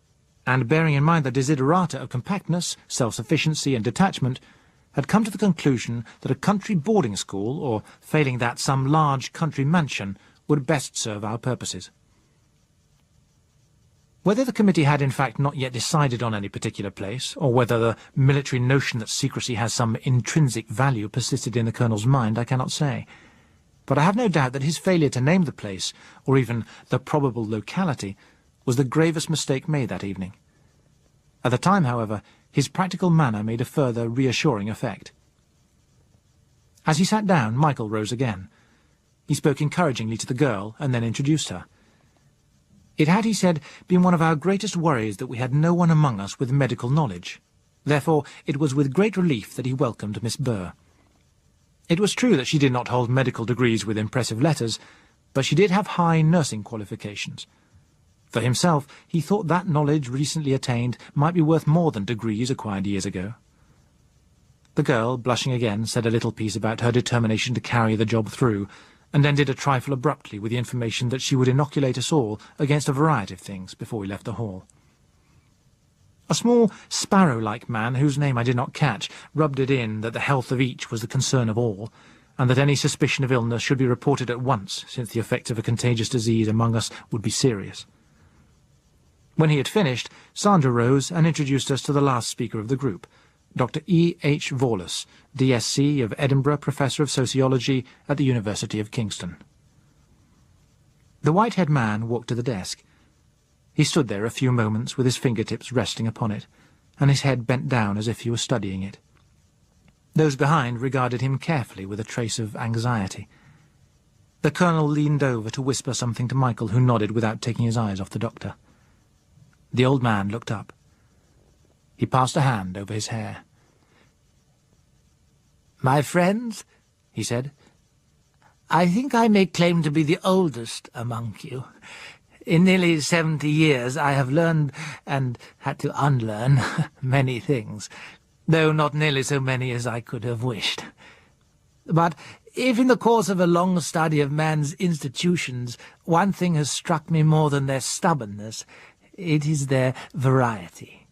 and bearing in mind the desiderata of compactness, self-sufficiency and detachment, had come to the conclusion that a country boarding school, or failing that some large country mansion, would best serve our purposes. Whether the committee had in fact not yet decided on any particular place, or whether the military notion that secrecy has some intrinsic value persisted in the colonel's mind, I cannot say. But I have no doubt that his failure to name the place, or even the probable locality, was the gravest mistake made that evening. At the time, however, his practical manner made a further reassuring effect. As he sat down, Michael rose again. He spoke encouragingly to the girl, and then introduced her. It had, he said, been one of our greatest worries that we had no one among us with medical knowledge. Therefore, it was with great relief that he welcomed Miss Burr. It was true that she did not hold medical degrees with impressive letters, but she did have high nursing qualifications. For himself, he thought that knowledge recently attained might be worth more than degrees acquired years ago. The girl, blushing again, said a little piece about her determination to carry the job through, and ended a trifle abruptly with the information that she would inoculate us all against a variety of things before we left the hall. A small, sparrow-like man, whose name I did not catch, rubbed it in that the health of each was the concern of all, and that any suspicion of illness should be reported at once, since the effects of a contagious disease among us would be serious. When he had finished, Sandra rose and introduced us to the last speaker of the group, Dr. E. H. Vorlus, D.Sc. of Edinburgh, Professor of Sociology at the University of Kingston. The white-haired man walked to the desk. He stood there a few moments with his fingertips resting upon it, and his head bent down as if he were studying it. Those behind regarded him carefully with a trace of anxiety. The colonel leaned over to whisper something to Michael, who nodded without taking his eyes off the doctor. The old man looked up. He passed a hand over his hair. "My friends," he said, "I think I may claim to be the oldest among you. In nearly 70 years I have learned and had to unlearn many things, though not nearly so many as I could have wished. But if in the course of a long study of man's institutions one thing has struck me more than their stubbornness, it is their variety.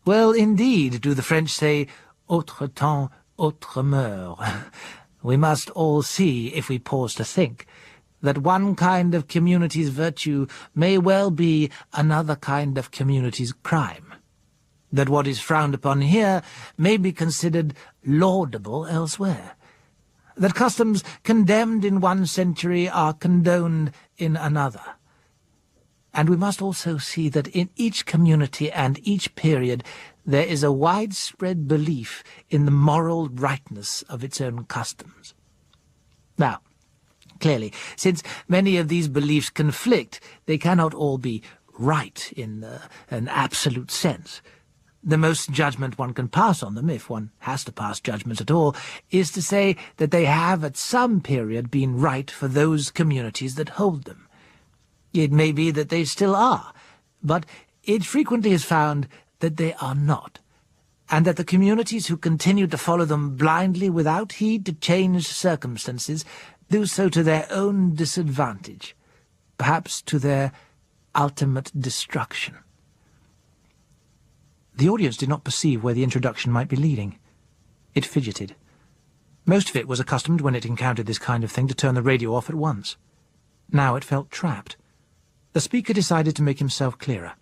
Well, indeed, do the French say, autre temps, autre mœurs. We must all see, if we pause to think, that one kind of community's virtue may well be another kind of community's crime, that what is frowned upon here may be considered laudable elsewhere, that customs condemned in one century are condoned in another. And we must also see that in each community and each period there is a widespread belief in the moral rightness of its own customs. Now, clearly, since many of these beliefs conflict, they cannot all be right in an absolute sense. The most judgment one can pass on them, if one has to pass judgment at all, is to say that they have at some period been right for those communities that hold them. It may be that they still are, but it frequently is found that they are not, and that the communities who continue to follow them blindly without heed to changed circumstances do so to their own disadvantage, perhaps to their ultimate destruction. The audience did not perceive where the introduction might be leading. It fidgeted. Most of it was accustomed, when it encountered this kind of thing, to turn the radio off at once. Now it felt trapped. The speaker decided to make himself clearer.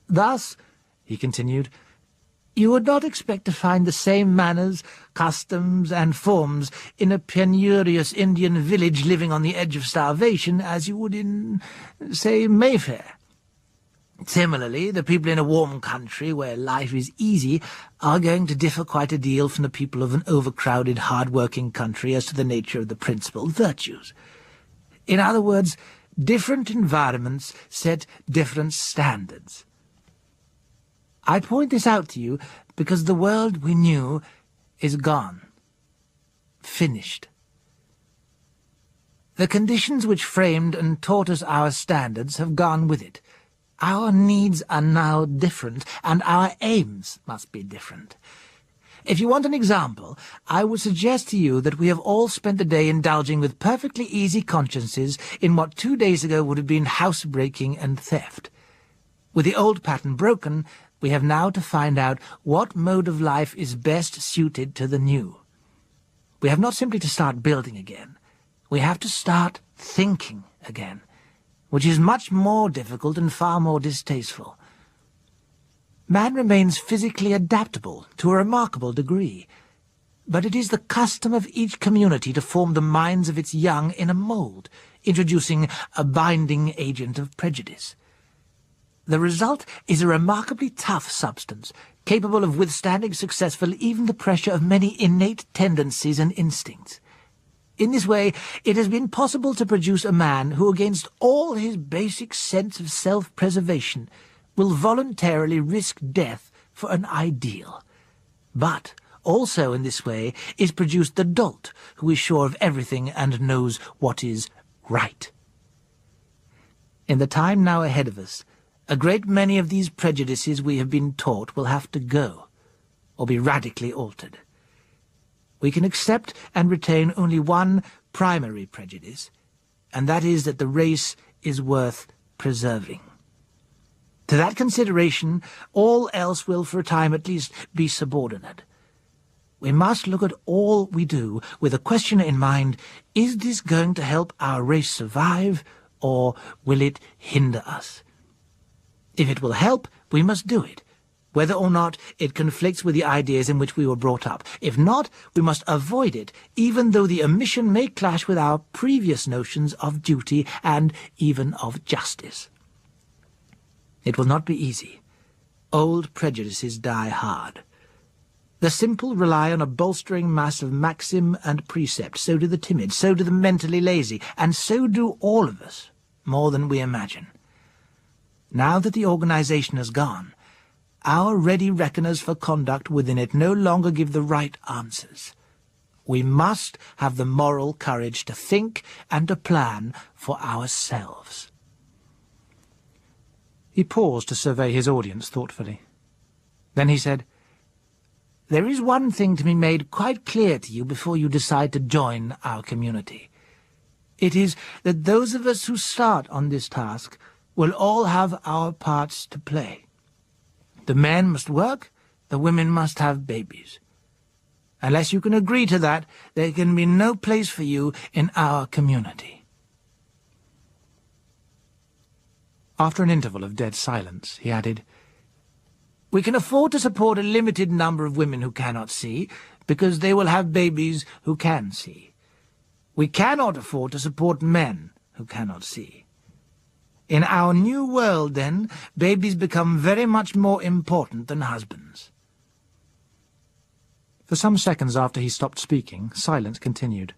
"Thus," he continued, "you would not expect to find the same manners, customs, and forms in a penurious Indian village living on the edge of starvation as you would in, say, Mayfair. Similarly, the people in a warm country where life is easy are going to differ quite a deal from the people of an overcrowded, hard-working country as to the nature of the principal virtues. In other words, different environments set different standards. I point this out to you because the world we knew is gone. Finished. The conditions which framed and taught us our standards have gone with it. Our needs are now different, and our aims must be different. If you want an example, I would suggest to you that we have all spent the day indulging with perfectly easy consciences in what 2 days ago would have been housebreaking and theft. With the old pattern broken, we have now to find out what mode of life is best suited to the new. We have not simply to start building again. We have to start thinking again, which is much more difficult and far more distasteful. Man remains physically adaptable to a remarkable degree, but it is the custom of each community to form the minds of its young in a mould, introducing a binding agent of prejudice. The result is a remarkably tough substance, capable of withstanding successfully even the pressure of many innate tendencies and instincts. In this way, it has been possible to produce a man who, against all his basic sense of self-preservation, will voluntarily risk death for an ideal. But also in this way is produced the dolt who is sure of everything and knows what is right. In the time now ahead of us, a great many of these prejudices we have been taught will have to go, or be radically altered. We can accept and retain only one primary prejudice, and that is that the race is worth preserving. To that consideration, all else will, for a time at least, be subordinate. We must look at all we do with a question in mind: is this going to help our race survive, or will it hinder us? If it will help, we must do it, whether or not it conflicts with the ideas in which we were brought up. If not, we must avoid it, even though the omission may clash with our previous notions of duty and even of justice. It will not be easy. Old prejudices die hard. The simple rely on a bolstering mass of maxim and precept. So do the timid, so do the mentally lazy, and so do all of us, more than we imagine. Now that the organization has gone, our ready reckoners for conduct within it no longer give the right answers. We must have the moral courage to think and to plan for ourselves. He paused to survey his audience thoughtfully. Then he said, "There is one thing to be made quite clear to you before you decide to join our community. It is that those of us who start on this task will all have our parts to play. The men must work, the women must have babies. Unless you can agree to that, there can be no place for you in our community." After an interval of dead silence, he added, "We can afford to support a limited number of women who cannot see, because they will have babies who can see. We cannot afford to support men who cannot see. In our new world, then, babies become very much more important than husbands." For some seconds after he stopped speaking, silence continued.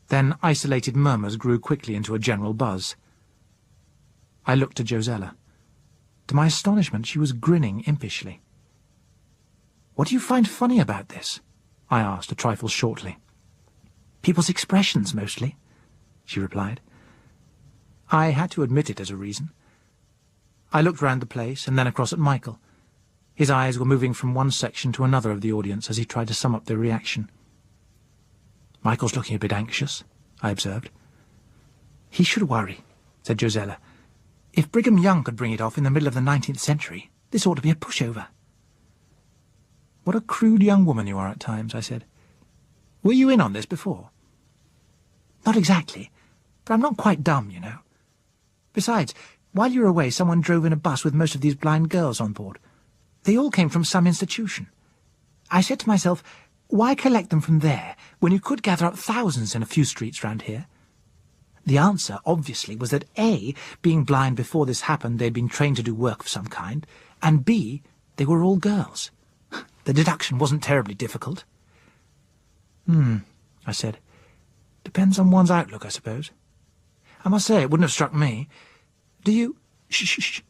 Then isolated murmurs grew quickly into a general buzz. I looked to Josella. To my astonishment, she was grinning impishly. "What do you find funny about this?" I asked, a trifle shortly. "People's expressions, mostly," she replied. I had to admit it as a reason. I looked round the place and then across at Michael. His eyes were moving from one section to another of the audience as he tried to sum up their reaction. "Michael's looking a bit anxious," I observed. "He should worry," said Josella. "If Brigham Young could bring it off in the middle of the 19th century, this ought to be a pushover." "What a crude young woman you are at times," I said. "Were you in on this before?" "Not exactly, but I'm not quite dumb, you know. Besides, while you were away, someone drove in a bus with most of these blind girls on board. They all came from some institution. I said to myself, why collect them from there, when you could gather up thousands in a few streets round here? The answer, obviously, was that A, being blind before this happened, they'd been trained to do work of some kind, and B, they were all girls. The deduction wasn't terribly difficult." I said. "Depends on one's outlook, I suppose. I must say it wouldn't have struck me. Do you—" "Shh,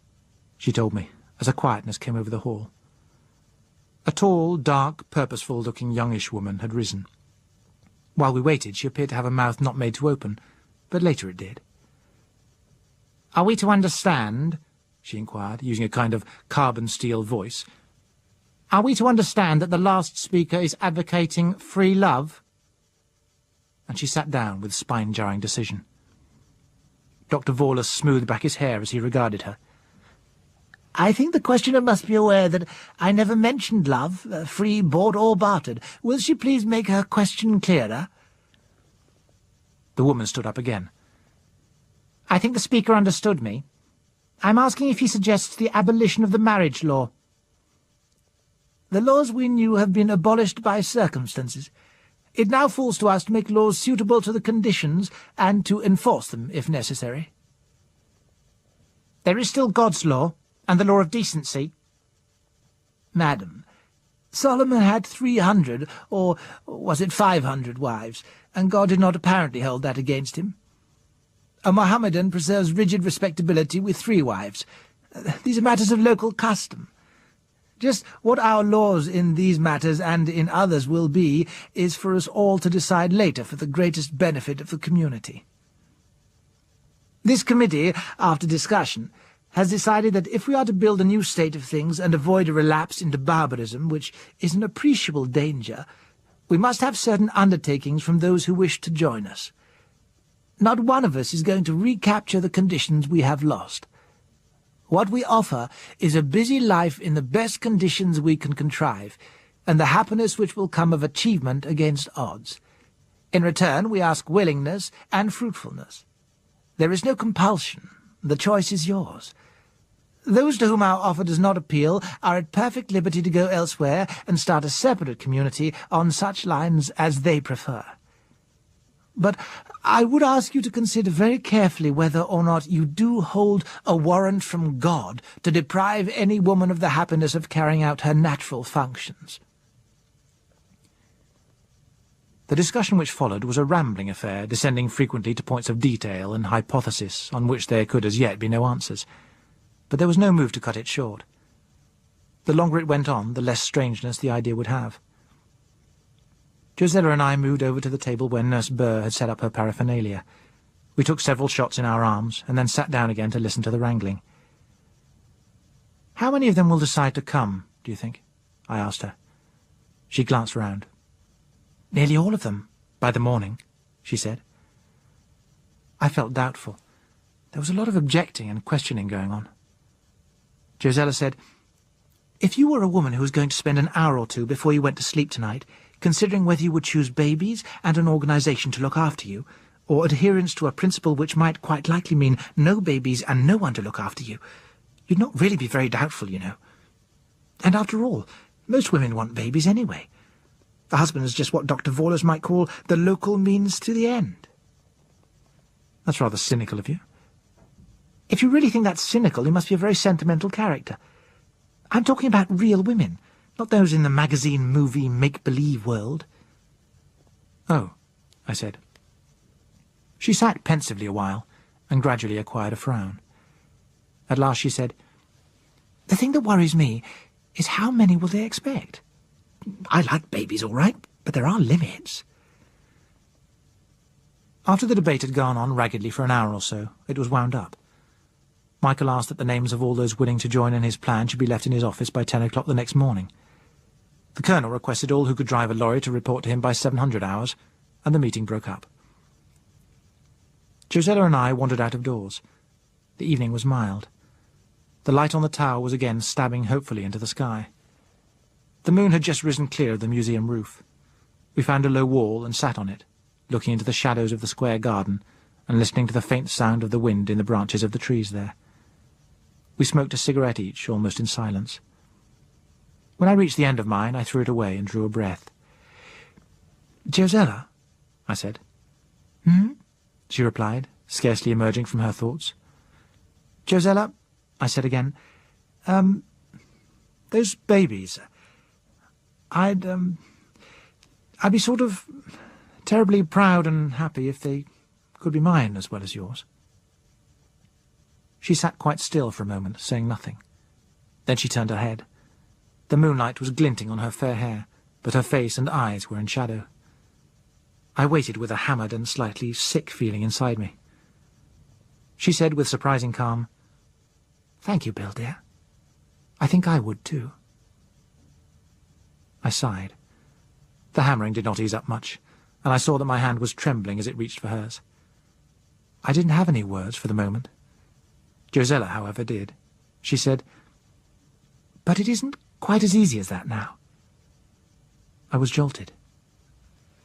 she told me, as a quietness came over the hall. A tall, dark, purposeful-looking youngish woman had risen. While we waited, she appeared to have a mouth not made to open, but later it did. "Are we to understand," she inquired, using a kind of carbon-steel voice, "are we to understand that the last speaker is advocating free love?" And she sat down with spine-jarring decision. Dr. Vorlus smoothed back his hair as he regarded her. "I think the questioner must be aware that I never mentioned love, free, bought or bartered. Will she please make her question clearer?" The woman stood up again. "I think the speaker understood me. I'm asking if he suggests the abolition of the marriage law. The laws we knew have been abolished by circumstances. It now falls to us to make laws suitable to the conditions and to enforce them, if necessary. There is still God's law, and the law of decency." "Madam, Solomon had 300, or was it 500 wives, and God did not apparently hold that against him. A Mohammedan preserves rigid respectability with 3 wives. These are matters of local custom. Just what our laws in these matters and in others will be is for us all to decide later for the greatest benefit of the community. This committee, after discussion, has decided that if we are to build a new state of things and avoid a relapse into barbarism, which is an appreciable danger, we must have certain undertakings from those who wish to join us. Not one of us is going to recapture the conditions we have lost. What we offer is a busy life in the best conditions we can contrive, and the happiness which will come of achievement against odds. In return, we ask willingness and fruitfulness. There is no compulsion. The choice is yours. Those to whom our offer does not appeal are at perfect liberty to go elsewhere and start a separate community on such lines as they prefer. But I would ask you to consider very carefully whether or not you do hold a warrant from God to deprive any woman of the happiness of carrying out her natural functions. The discussion which followed was a rambling affair, descending frequently to points of detail and hypothesis on which there could as yet be no answers. But there was no move to cut it short. The longer it went on, the less strangeness the idea would have. Josella and I moved over to the table where Nurse Burr had set up her paraphernalia. We took several shots in our arms, and then sat down again to listen to the wrangling. "How many of them will decide to come, do you think?" I asked her. She glanced round. "Nearly all of them, by the morning," she said. I felt doubtful. There was a lot of objecting and questioning going on. Josella said, "If you were a woman who was going to spend an hour or two before you went to sleep tonight, considering whether you would choose babies and an organisation to look after you, or adherence to a principle which might quite likely mean no babies and no one to look after you, you'd not really be very doubtful, you know. And after all, most women want babies anyway. The husband is just what Dr. Vorlers might call the local means to the end." "That's rather cynical of you." "If you really think that's cynical, you must be a very sentimental character. I'm talking about real women, not those in the magazine, movie, make-believe world." "Oh," I said. She sat pensively a while, and gradually acquired a frown. At last she said, "The thing that worries me is how many will they expect? I like babies all right, but there are limits." After the debate had gone on raggedly for an hour or so, it was wound up. Michael asked that the names of all those willing to join in his plan should be left in his office by 10 o'clock the next morning. The Colonel requested all who could drive a lorry to report to him by 700 hours, and the meeting broke up. Josella and I wandered out of doors. The evening was mild. The light on the tower was again stabbing hopefully into the sky. The moon had just risen clear of the museum roof. We found a low wall and sat on it, looking into the shadows of the square garden and listening to the faint sound of the wind in the branches of the trees there. We smoked a cigarette each, almost in silence. When I reached the end of mine, I threw it away and drew a breath. "Josella," I said. "Hmm?" she replied, scarcely emerging from her thoughts. "Josella," I said again, those babies, I'd be sort of terribly proud and happy if they could be mine as well as yours." She sat quite still for a moment, saying nothing. Then she turned her head. The moonlight was glinting on her fair hair, but her face and eyes were in shadow. I waited with a hammered and slightly sick feeling inside me. She said with surprising calm, "Thank you, Bill, dear. I think I would too." I sighed. The hammering did not ease up much, and I saw that my hand was trembling as it reached for hers. I didn't have any words for the moment. Josella, however, did. She said, "But it isn't quite as easy as that now." I was jolted.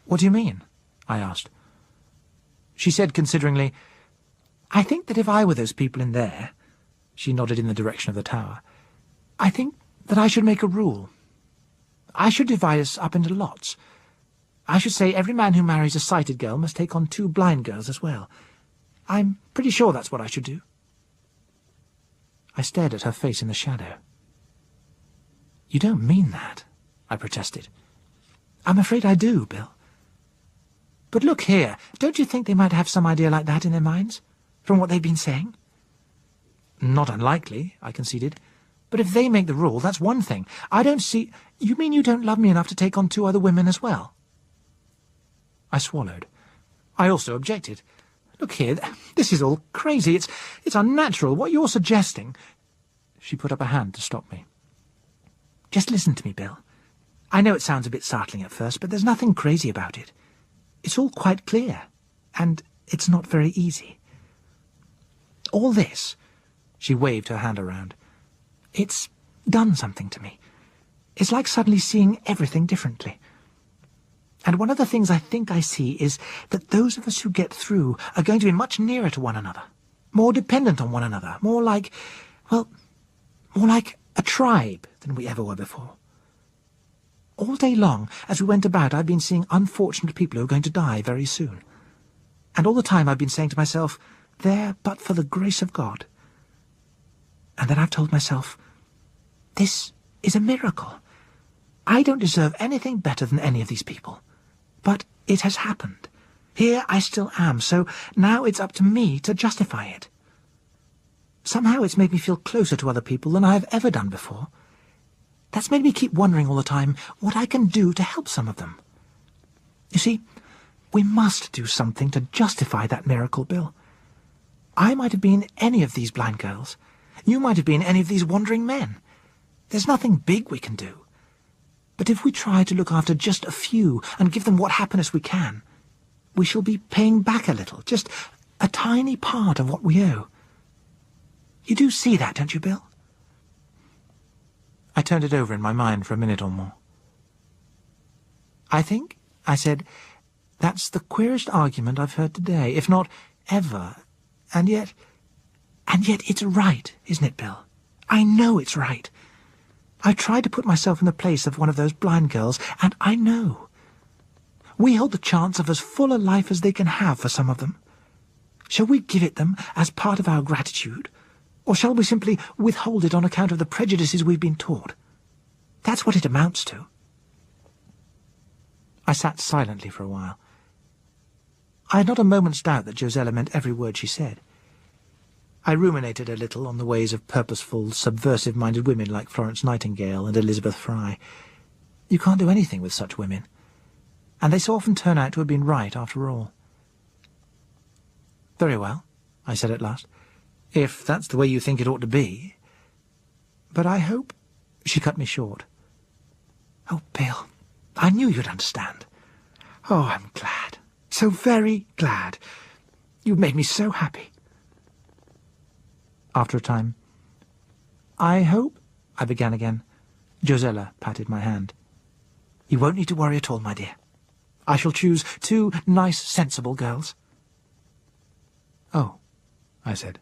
"What do you mean?" I asked. She said consideringly, "I think that if I were those people in there," she nodded in the direction of the tower, "I think that I should make a rule. I should divide us up into lots. I should say every man who marries a sighted girl must take on 2 blind girls as well. I'm pretty sure that's what I should do." I stared at her face in the shadow. "You don't mean that," I protested. "I'm afraid I do, Bill." "But look here, don't you think they might have some idea like that in their minds, from what they've been saying?" "Not unlikely," I conceded. "But if they make the rule, that's one thing. I don't see—" "You mean you don't love me enough to take on 2 other women as well?" I swallowed. I also objected. "Look here, this is all crazy. It's unnatural. What you're suggesting—" She put up a hand to stop me. "Just listen to me, Bill. I know it sounds a bit startling at first, but there's nothing crazy about it. It's all quite clear, and it's not very easy. All this," she waved her hand around, "it's done something to me. It's like suddenly seeing everything differently. And one of the things I think I see is that those of us who get through are going to be much nearer to one another, more dependent on one another, more like, well, more like a tribe than we ever were before. All day long, as we went about, I've been seeing unfortunate people who are going to die very soon. And all the time I've been saying to myself, there but for the grace of God. And then I've told myself, this is a miracle. I don't deserve anything better than any of these people. But it has happened. Here I still am, so now it's up to me to justify it. Somehow it's made me feel closer to other people than I have ever done before. That's made me keep wondering all the time what I can do to help some of them. You see, we must do something to justify that miracle, Bill. I might have been any of these blind girls. You might have been any of these wandering men. There's nothing big we can do. But if we try to look after just a few and give them what happiness we can, we shall be paying back a little, just a tiny part of what we owe. You do see that, don't you, Bill? I turned it over in my mind for a minute or more. I think, I said, that's the queerest argument I've heard today, if not ever. And yet it's right, isn't it, Bill? I know it's right. I tried to put myself in the place of one of those blind girls, and I know. We hold the chance of as full a life as they can have for some of them. Shall we give it them as part of our gratitude, or shall we simply withhold it on account of the prejudices we've been taught? That's what it amounts to. I sat silently for a while. I had not a moment's doubt that Josella meant every word she said. I ruminated a little on the ways of purposeful, subversive-minded women like Florence Nightingale and Elizabeth Fry. You can't do anything with such women, and they so often turn out to have been right after all. "Very well," I said at last, "if that's the way you think it ought to be. But I hope—" She cut me short. "Oh, Bill, I knew you'd understand. Oh, I'm glad. So very glad. You've made me so happy." After a time, "I hope—" I began again. Josella patted my hand. "You won't need to worry at all, my dear. I shall choose 2 nice, sensible girls." "Oh," I said.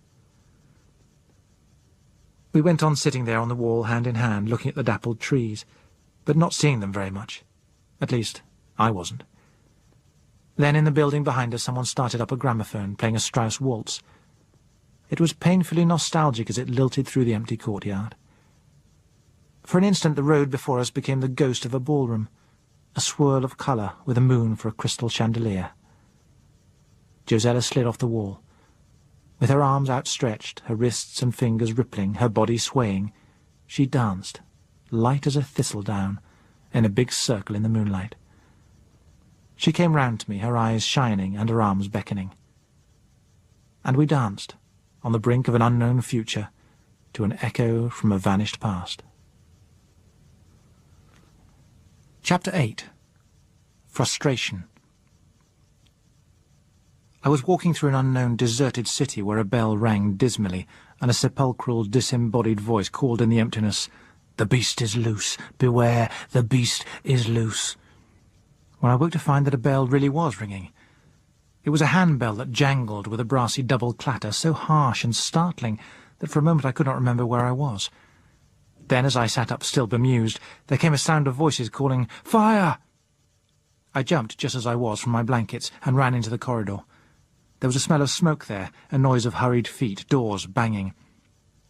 We went on sitting there on the wall, hand in hand, looking at the dappled trees, but not seeing them very much. At least, I wasn't. Then in the building behind us someone started up a gramophone, playing a Strauss waltz. It was painfully nostalgic as it lilted through the empty courtyard. For an instant the road before us became the ghost of a ballroom, a swirl of colour with a moon for a crystal chandelier. Josella slid off the wall. With her arms outstretched, her wrists and fingers rippling, her body swaying, she danced, light as a thistledown, in a big circle in the moonlight. She came round to me, her eyes shining and her arms beckoning. And we danced, on the brink of an unknown future, to an echo from a vanished past. Chapter 8. Frustration. I was walking through an unknown deserted city where a bell rang dismally, and a sepulchral, disembodied voice called in the emptiness, "The beast is loose! Beware, the beast is loose!" When I woke to find that a bell really was ringing. It was a handbell that jangled with a brassy double clatter so harsh and startling that for a moment I could not remember where I was. Then, as I sat up still bemused, there came a sound of voices calling, "Fire!" I jumped just as I was from my blankets and ran into the corridor. There was a smell of smoke there, a noise of hurried feet, doors banging.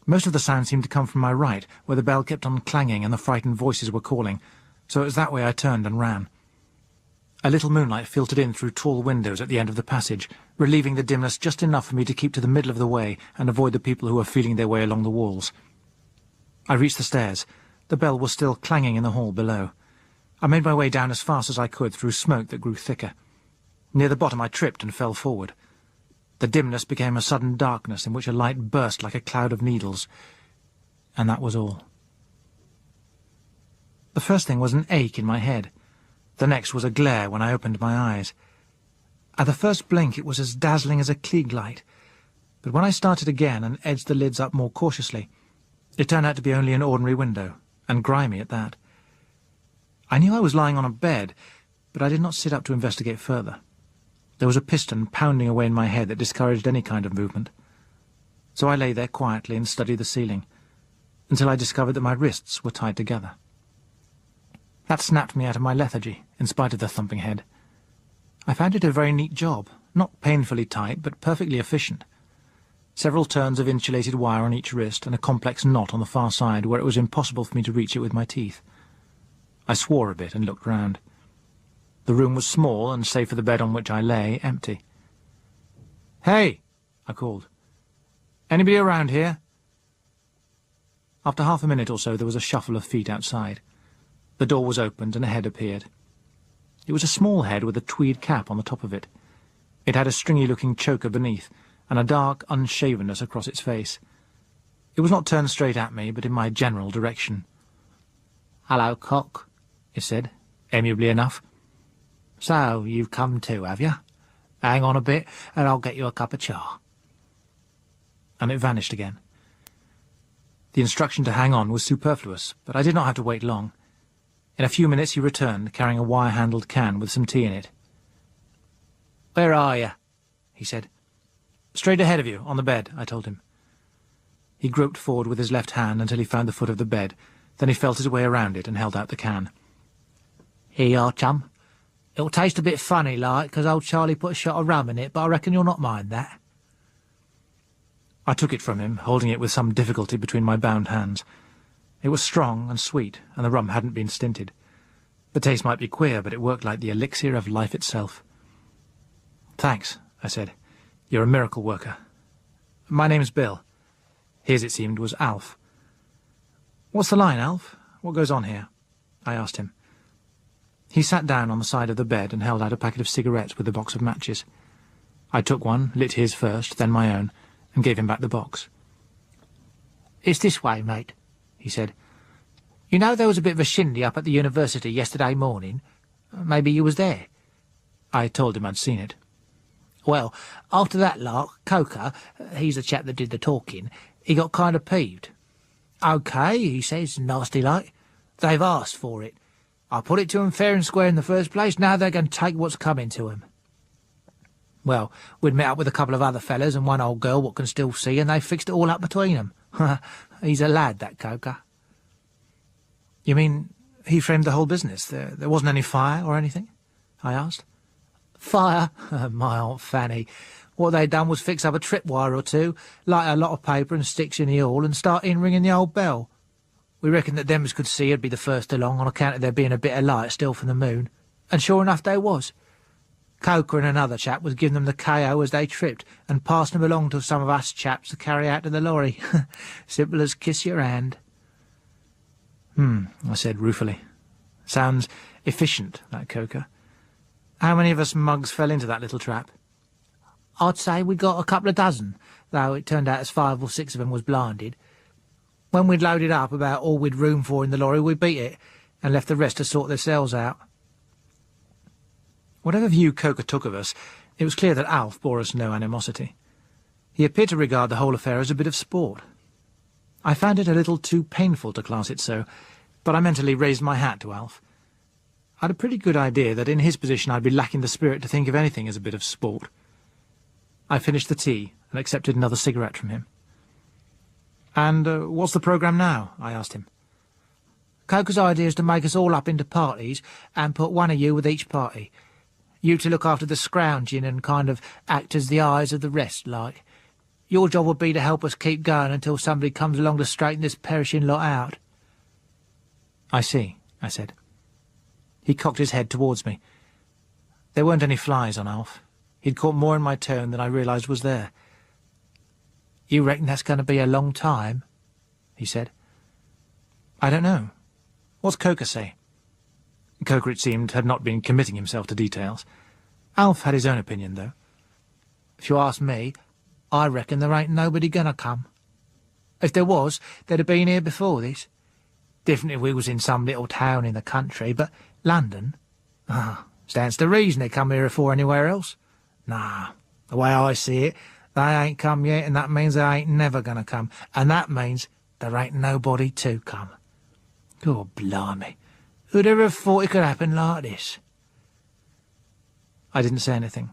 Most of the sound seemed to come from my right, where the bell kept on clanging and the frightened voices were calling, so it was that way I turned and ran. A little moonlight filtered in through tall windows at the end of the passage, relieving the dimness just enough for me to keep to the middle of the way and avoid the people who were feeling their way along the walls. I reached the stairs. The bell was still clanging in the hall below. I made my way down as fast as I could through smoke that grew thicker. Near the bottom I tripped and fell forward. The dimness became a sudden darkness in which a light burst like a cloud of needles, and that was all. The first thing was an ache in my head. The next was a glare when I opened my eyes. At the first blink it was as dazzling as a Klieg light, but when I started again and edged the lids up more cautiously, it turned out to be only an ordinary window, and grimy at that. I knew I was lying on a bed, but I did not sit up to investigate further. There was a piston pounding away in my head that discouraged any kind of movement. So I lay there quietly and studied the ceiling, until I discovered that my wrists were tied together. That snapped me out of my lethargy, in spite of the thumping head. I found it a very neat job, not painfully tight, but perfectly efficient. Several turns of insulated wire on each wrist, and a complex knot on the far side where it was impossible for me to reach it with my teeth. I swore a bit and looked round. The room was small, and save for the bed on which I lay, empty. "Hey!" I called. "Anybody around here?" After half a minute or so there was a shuffle of feet outside. The door was opened and a head appeared. It was a small head with a tweed cap on the top of it. It had a stringy-looking choker beneath, and a dark unshavenness across its face. It was not turned straight at me, but in my general direction. "Hello, Cock," it said, amiably enough. "So, you've come too, have you? Hang on a bit, and I'll get you a cup of char." And it vanished again. The instruction to hang on was superfluous, but I did not have to wait long. In a few minutes he returned, carrying a wire-handled can with some tea in it. "Where are you?" he said. "Straight ahead of you, on the bed," I told him. He groped forward with his left hand until he found the foot of the bed. Then he felt his way around it and held out the can. "Here you are, chum. It'll taste a bit funny like, 'cause old Charlie put a shot of rum in it, but I reckon you'll not mind that." I took it from him, holding it with some difficulty between my bound hands. It was strong and sweet, and the rum hadn't been stinted. The taste might be queer, but it worked like the elixir of life itself. "Thanks," I said. "You're a miracle worker. My name's Bill." His, it seemed, was Alf. "What's the line, Alf? What goes on here?" I asked him. He sat down on the side of the bed and held out a packet of cigarettes with a box of matches. I took one, lit his first, then my own, and gave him back the box. "It's this way, mate," he said. "You know there was a bit of a shindy up at the university yesterday morning? Maybe you was there." I told him I'd seen it. "Well, after that lark, Coker, he's the chap that did the talking, he got kind of peeved. 'OK,' he says, nasty like. 'They've asked for it. I put it to 'em fair and square in the first place, now they're going to take what's coming to 'em.' Well, we'd met up with a couple of other fellas and one old girl what can still see, and they fixed it all up between 'em. He's a lad, that Coker." "You mean he framed the whole business? There wasn't any fire or anything?" I asked. "Fire? My Aunt Fanny. What they'd done was fix up a tripwire or two, light a lot of paper and sticks in the hall, and start in ringing the old bell. We reckoned that them as could see would be the first along on account of there being a bit of light still from the moon, and sure enough they was. Coker and another chap was giving them the KO as they tripped, and passing them along to some of us chaps to carry out to the lorry. Simple as kiss your hand." I said ruefully. "Sounds efficient, that Coker. How many of us mugs fell into that little trap?" "I'd say we got a couple of dozen, though it turned out as 5 or 6 of them was blinded. When we'd loaded up about all we'd room for in the lorry, we beat it, and left the rest to sort themselves out." Whatever view Coker took of us, it was clear that Alf bore us no animosity. He appeared to regard the whole affair as a bit of sport. I found it a little too painful to class it so, but I mentally raised my hat to Alf. I'd a pretty good idea that in his position I'd be lacking the spirit to think of anything as a bit of sport. I finished the tea and accepted another cigarette from him. "And what's the programme now?" I asked him. "Coker's idea is to make us all up into parties and put one of you with each party. You to look after the scrounging and kind of act as the eyes of the rest, like. Your job would be to help us keep going until somebody comes along to straighten this perishing lot out." "I see," I said. He cocked his head towards me. There weren't any flies on Alf. He'd caught more in my tone than I realised was there. "You reckon that's going to be a long time?" he said. "I don't know. What's Coker say?" Coker, it seemed, had not been committing himself to details. Alf had his own opinion, though. "If you ask me, I reckon there ain't nobody going to come. If there was, they'd have been here before this. Different if we was in some little town in the country, but London? Stands to reason they come here afore anywhere else. Nah, the way I see it, they ain't come yet, and that means they ain't never going to come, and that means there ain't nobody to come. God blimey, who'd ever have thought it could happen like this?" I didn't say anything.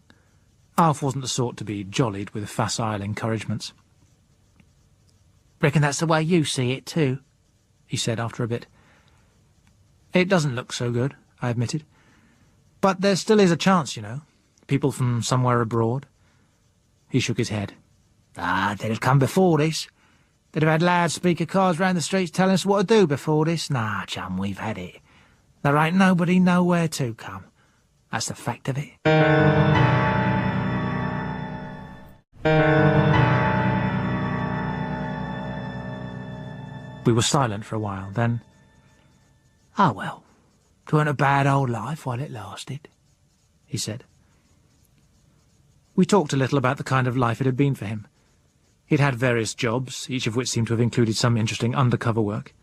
Alf wasn't the sort to be jollied with facile encouragements. "Reckon that's the way you see it too?" he said after a bit. "It doesn't look so good," I admitted. "But there still is a chance, you know. People from somewhere abroad." He shook his head. "They'd have come before this. They'd have had loudspeaker cars round the streets telling us what to do before this. Nah, chum, we've had it. There ain't nobody nowhere to come. That's the fact of it. We were silent for a while, then... "Ah, well, 'tweren't a bad old life while it lasted," he said. We talked a little about the kind of life it had been for him. He'd had various jobs, each of which seemed to have included some interesting undercover work.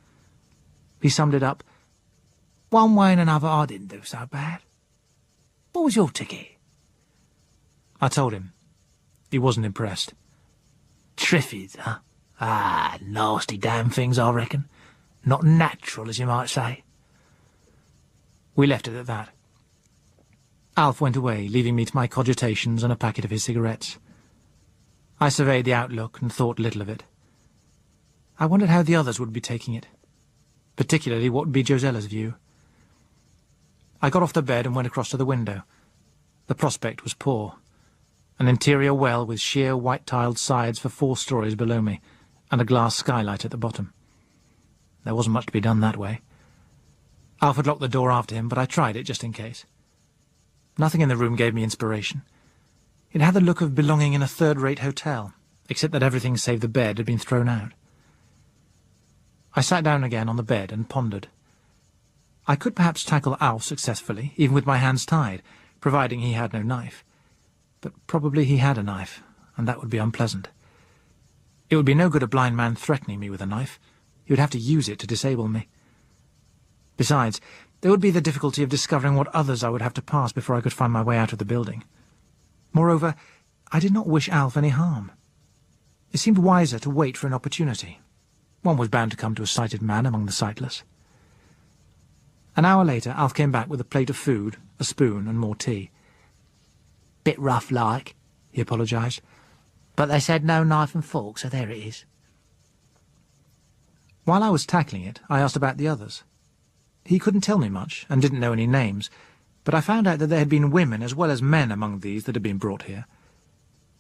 He summed it up. "One way and another I didn't do so bad. What was your ticket?" I told him. He wasn't impressed. "Triffids, huh? Ah, nasty damn things, I reckon. Not natural, as you might say." We left it at that. Alf went away, leaving me to my cogitations and a packet of his cigarettes. I surveyed the outlook and thought little of it. I wondered how the others would be taking it, particularly what would be Josella's view. I got off the bed and went across to the window. The prospect was poor. An interior well with sheer white-tiled sides for 4 stories below me, and a glass skylight at the bottom. There wasn't much to be done that way. Alf had locked the door after him, but I tried it just in case. Nothing in the room gave me inspiration. It had the look of belonging in a third-rate hotel, except that everything save the bed had been thrown out. I sat down again on the bed and pondered. I could perhaps tackle Alf successfully, even with my hands tied, providing he had no knife. But probably he had a knife, and that would be unpleasant. It would be no good a blind man threatening me with a knife. He would have to use it to disable me. Besides, there would be the difficulty of discovering what others I would have to pass before I could find my way out of the building. Moreover, I did not wish Alf any harm. It seemed wiser to wait for an opportunity. One was bound to come to a sighted man among the sightless. An hour later, Alf came back with a plate of food, a spoon, and more tea. "Bit rough-like," he apologised, "but they said no knife and fork, so there it is." While I was tackling it, I asked about the others. He couldn't tell me much, and didn't know any names, but I found out that there had been women as well as men among these that had been brought here.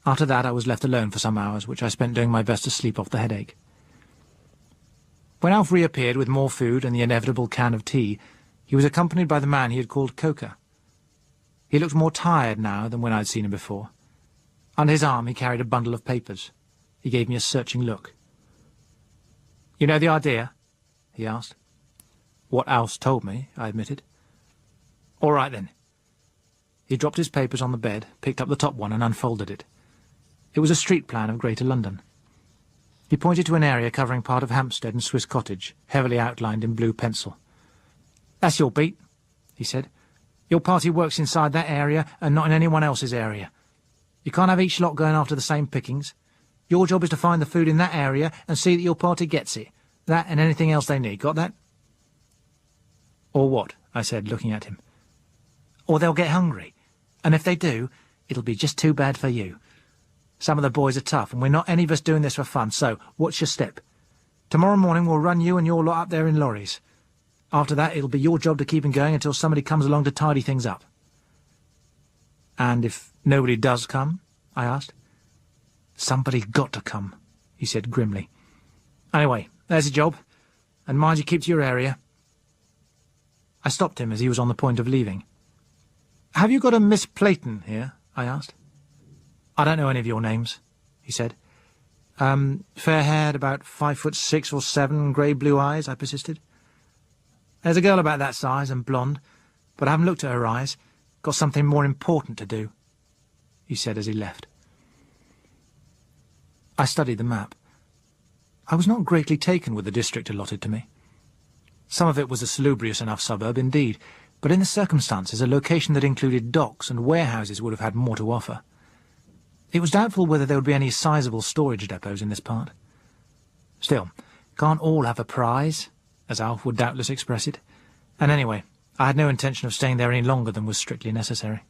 After that I was left alone for some hours, which I spent doing my best to sleep off the headache. When Alf reappeared with more food and the inevitable can of tea, he was accompanied by the man he had called Coker. He looked more tired now than when I had seen him before. Under his arm he carried a bundle of papers. He gave me a searching look. "You know the idea?" he asked. "What Alf's told me," I admitted. "All right, then." He dropped his papers on the bed, picked up the top one and unfolded it. It was a street plan of Greater London. He pointed to an area covering part of Hampstead and Swiss Cottage, heavily outlined in blue pencil. "That's your beat," he said. "Your party works inside that area and not in anyone else's area. You can't have each lot going after the same pickings. Your job is to find the food in that area and see that your party gets it. That and anything else they need. Got that?" "Or what?" I said, looking at him. "Or they'll get hungry. And if they do, it'll be just too bad for you. Some of the boys are tough, and we're not any of us doing this for fun, so what's your step? Tomorrow morning we'll run you and your lot up there in lorries. After that it'll be your job to keep 'em going until somebody comes along to tidy things up." "And if nobody does come?" I asked. "Somebody's got to come," he said grimly. "Anyway, there's your job, and mind you keep to your area." I stopped him as he was on the point of leaving. "Have you got a Miss Playton here?" I asked. "I don't know any of your names," he said. Fair-haired, about 5'6" or 7, grey-blue eyes," I persisted. "There's a girl about that size and blonde, but I haven't looked at her eyes. Got something more important to do," he said as he left. I studied the map. I was not greatly taken with the district allotted to me. Some of it was a salubrious enough suburb indeed, but in the circumstances a location that included docks and warehouses would have had more to offer. It was doubtful whether there would be any sizable storage depots in this part. Still, can't all have a prize, as Alf would doubtless express it, and anyway, I had no intention of staying there any longer than was strictly necessary.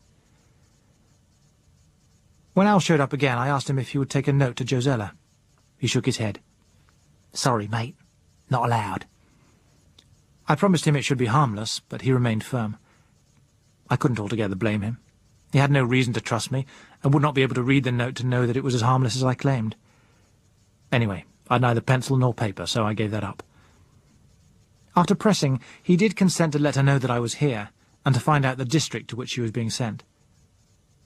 When Alf showed up again, I asked him if he would take a note to Josella. He shook his head. "Sorry, mate. Not allowed." I promised him it should be harmless, but he remained firm. I couldn't altogether blame him. He had no reason to trust me, and would not be able to read the note to know that it was as harmless as I claimed. Anyway, I'd neither pencil nor paper, so I gave that up. After pressing, he did consent to let her know that I was here, and to find out the district to which she was being sent.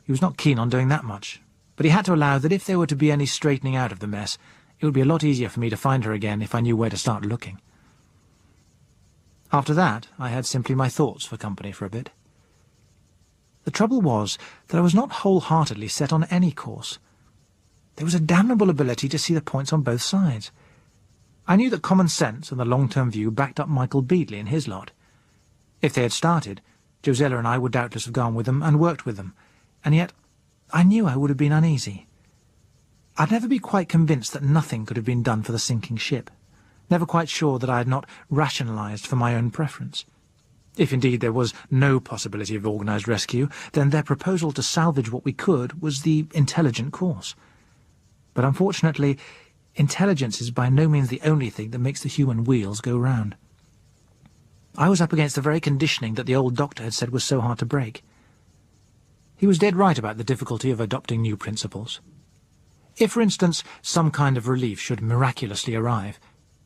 He was not keen on doing that much, but he had to allow that if there were to be any straightening out of the mess, it would be a lot easier for me to find her again if I knew where to start looking. After that, I had simply my thoughts for company for a bit. The trouble was that I was not wholeheartedly set on any course. There was a damnable ability to see the points on both sides. I knew that common sense and the long-term view backed up Michael Beadley and his lot. If they had started, Josella and I would doubtless have gone with them and worked with them, and yet I knew I would have been uneasy. I'd never be quite convinced that nothing could have been done for the sinking ship, never quite sure that I had not rationalized for my own preference. If indeed there was no possibility of organized rescue, then their proposal to salvage what we could was the intelligent course. But unfortunately, intelligence is by no means the only thing that makes the human wheels go round. I was up against the very conditioning that the old doctor had said was so hard to break. He was dead right about the difficulty of adopting new principles. If, for instance, some kind of relief should miraculously arrive,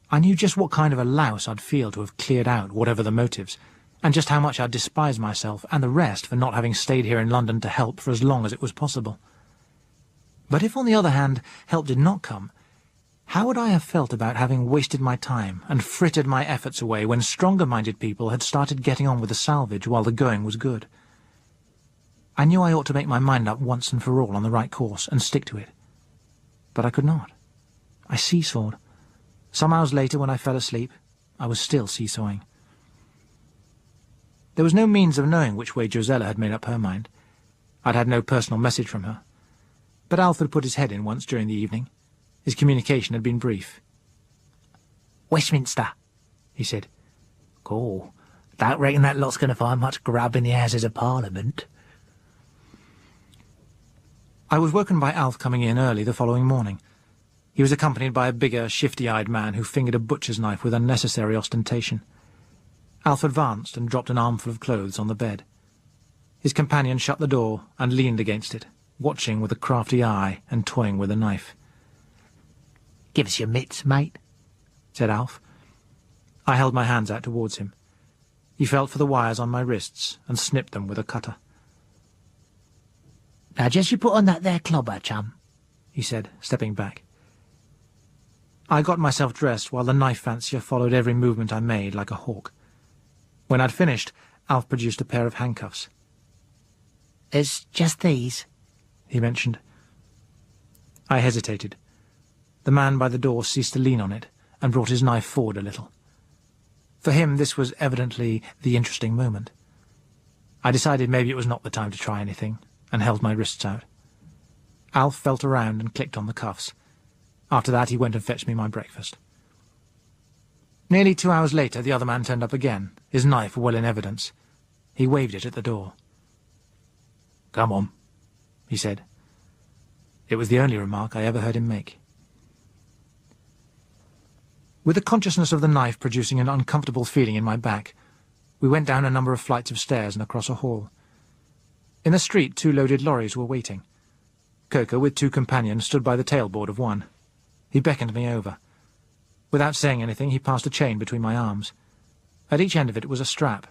I knew just what kind of a louse I'd feel to have cleared out whatever the motives, and just how much I'd despise myself and the rest for not having stayed here in London to help for as long as it was possible. But if, on the other hand, help did not come, how would I have felt about having wasted my time and frittered my efforts away when stronger-minded people had started getting on with the salvage while the going was good? I knew I ought to make my mind up once and for all on the right course and stick to it. But I could not. I seesawed. Some hours later, when I fell asleep, I was still seesawing. There was no means of knowing which way Josella had made up her mind. I'd had no personal message from her. But Alf had put his head in once during the evening. His communication had been brief. "Westminster," he said. "Cool. Don't reckon that lot's going to find much grub in the Houses of Parliament." I was woken by Alf coming in early the following morning. He was accompanied by a bigger, shifty-eyed man who fingered a butcher's knife with unnecessary ostentation. Alf advanced and dropped an armful of clothes on the bed. His companion shut the door and leaned against it, watching with a crafty eye and toying with a knife. "Give us your mitts, mate," said Alf. I held my hands out towards him. He felt for the wires on my wrists and snipped them with a cutter. "Now just you put on that there clobber, chum," he said, stepping back. I got myself dressed while the knife fancier followed every movement I made like a hawk. When I'd finished, Alf produced a pair of handcuffs. "There's just these," he mentioned. I hesitated. The man by the door ceased to lean on it and brought his knife forward a little. For him, this was evidently the interesting moment. I decided maybe it was not the time to try anything, and held my wrists out. Alf felt around and clicked on the cuffs. After that, he went and fetched me my breakfast. Nearly 2 hours later, the other man turned up again, his knife well in evidence. He waved it at the door. "Come on," he said. It was the only remark I ever heard him make. With the consciousness of the knife producing an uncomfortable feeling in my back, we went down a number of flights of stairs and across a hall. In the street, 2 loaded lorries were waiting. Coker, with 2 companions, stood by the tailboard of one. He beckoned me over. Without saying anything, he passed a chain between my arms. At each end of it was a strap.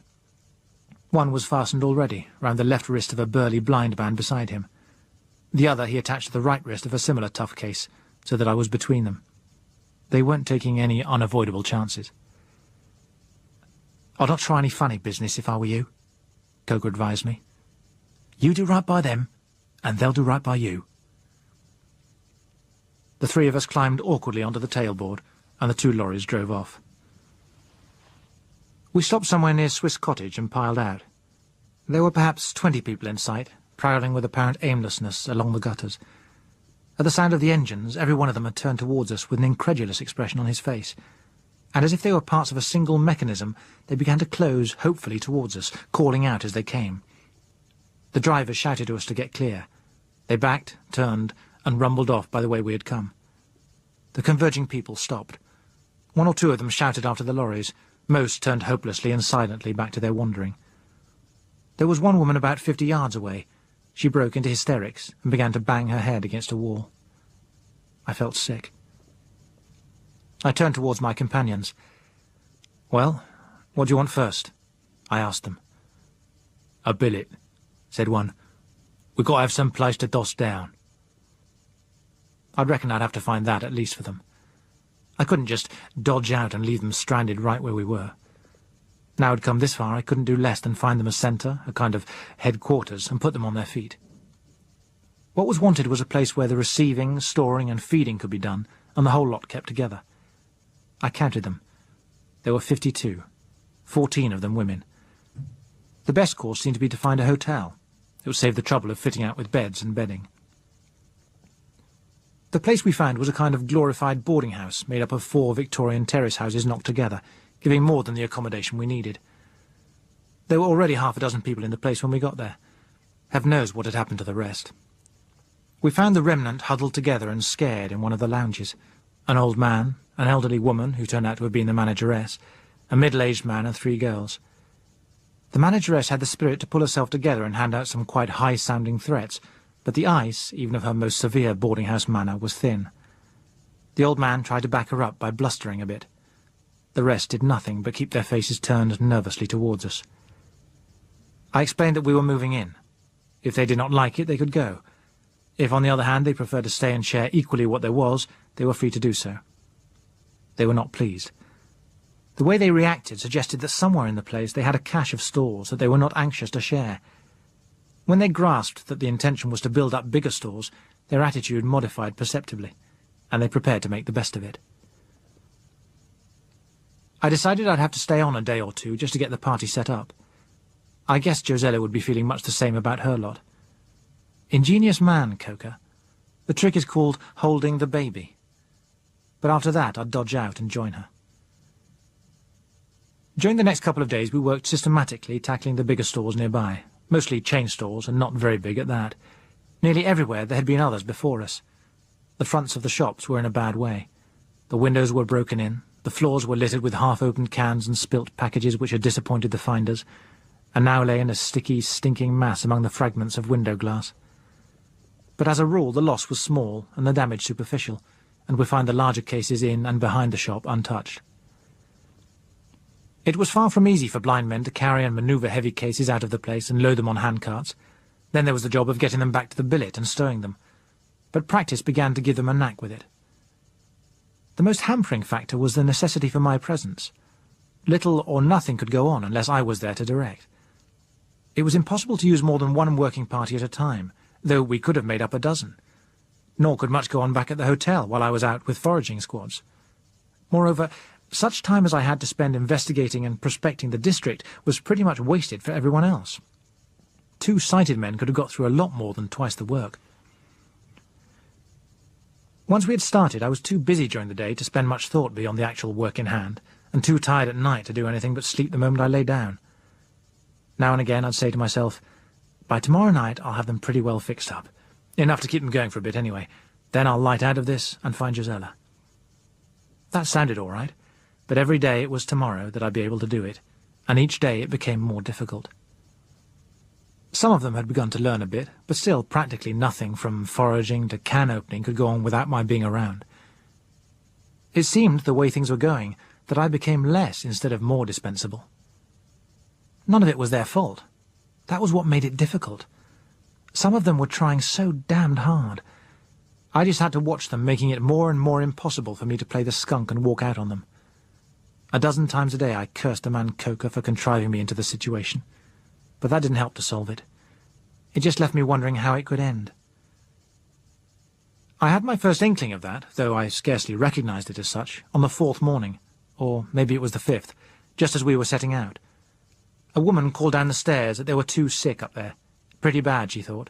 One was fastened already, round the left wrist of a burly blind man beside him. The other he attached to the right wrist of a similar tough case, so that I was between them. They weren't taking any unavoidable chances. "I'd not try any funny business if I were you," Coker advised me. "You do right by them, and they'll do right by you." The 3 of us climbed awkwardly onto the tailboard, and the 2 lorries drove off. We stopped somewhere near Swiss Cottage and piled out. There were perhaps 20 people in sight, prowling with apparent aimlessness along the gutters. At the sound of the engines, every one of them had turned towards us with an incredulous expression on his face, and as if they were parts of a single mechanism, they began to close hopefully towards us, calling out as they came. The drivers shouted to us to get clear. They backed, turned, and rumbled off by the way we had come. The converging people stopped. 1 or 2 of them shouted after the lorries. Most turned hopelessly and silently back to their wandering. There was one woman about 50 yards away. She broke into hysterics and began to bang her head against a wall. I felt sick. I turned towards my companions. "Well, what do you want first?" I asked them. "A billet," said one. "We've got to have some place to doss down." I'd reckon I'd have to find that at least for them. I couldn't just dodge out and leave them stranded right where we were. Now I'd come this far, I couldn't do less than find them a centre, a kind of headquarters, and put them on their feet. What was wanted was a place where the receiving, storing, and feeding could be done, and the whole lot kept together. I counted them. There were 52, 14 of them women. The best course seemed to be to find a hotel. It would save the trouble of fitting out with beds and bedding. The place we found was a kind of glorified boarding house made up of 4 Victorian terrace houses knocked together, giving more than the accommodation we needed. There were already half a dozen people in the place when we got there. Heaven knows what had happened to the rest. We found the remnant huddled together and scared in one of the lounges. An old man, an elderly woman who turned out to have been the manageress, a middle-aged man and 3 girls. The manageress had the spirit to pull herself together and hand out some quite high-sounding threats, but the ice, even of her most severe boarding-house manner, was thin. The old man tried to back her up by blustering a bit. The rest did nothing but keep their faces turned nervously towards us. I explained that we were moving in. If they did not like it, they could go. If, on the other hand, they preferred to stay and share equally what there was, they were free to do so. They were not pleased. The way they reacted suggested that somewhere in the place they had a cache of stores that they were not anxious to share. When they grasped that the intention was to build up bigger stores, their attitude modified perceptibly, and they prepared to make the best of it. I decided I'd have to stay on a day or two just to get the party set up. I guessed Josella would be feeling much the same about her lot. Ingenious man, Coker. The trick is called holding the baby. But after that, I'd dodge out and join her. During the next couple of days, we worked systematically tackling the bigger stores nearby, mostly chain stores and not very big at that. Nearly everywhere there had been others before us. The fronts of the shops were in a bad way. The windows were broken in, the floors were littered with half-opened cans and spilt packages which had disappointed the finders, and now lay in a sticky, stinking mass among the fragments of window glass. But as a rule the loss was small and the damage superficial, and we find the larger cases in and behind the shop untouched. It was far from easy for blind men to carry and manoeuvre heavy cases out of the place and load them on handcarts. Then there was the job of getting them back to the billet and stowing them. But practice began to give them a knack with it. The most hampering factor was the necessity for my presence. Little or nothing could go on unless I was there to direct. It was impossible to use more than one working party at a time, though we could have made up a dozen. Nor could much go on back at the hotel while I was out with foraging squads. Moreover, such time as I had to spend investigating and prospecting the district was pretty much wasted for everyone else. 2 sighted men could have got through a lot more than twice the work. Once we had started, I was too busy during the day to spend much thought beyond the actual work in hand, and too tired at night to do anything but sleep the moment I lay down. Now and again I'd say to myself, by tomorrow night I'll have them pretty well fixed up. Enough to keep them going for a bit anyway. Then I'll light out of this and find Josella. That sounded all right, but every day it was tomorrow that I'd be able to do it, and each day it became more difficult. Some of them had begun to learn a bit, but still practically nothing from foraging to can opening could go on without my being around. It seemed, the way things were going, that I became less instead of more dispensable. None of it was their fault. That was what made it difficult. Some of them were trying so damned hard. I just had to watch them, making it more and more impossible for me to play the skunk and walk out on them. A dozen times a day I cursed the man Coker for contriving me into the situation. But that didn't help to solve it. It just left me wondering how it could end. I had my first inkling of that, though I scarcely recognized it as such, on the 4th morning, or maybe it was the 5th, just as we were setting out. A woman called down the stairs that there were 2 sick up there. Pretty bad, she thought.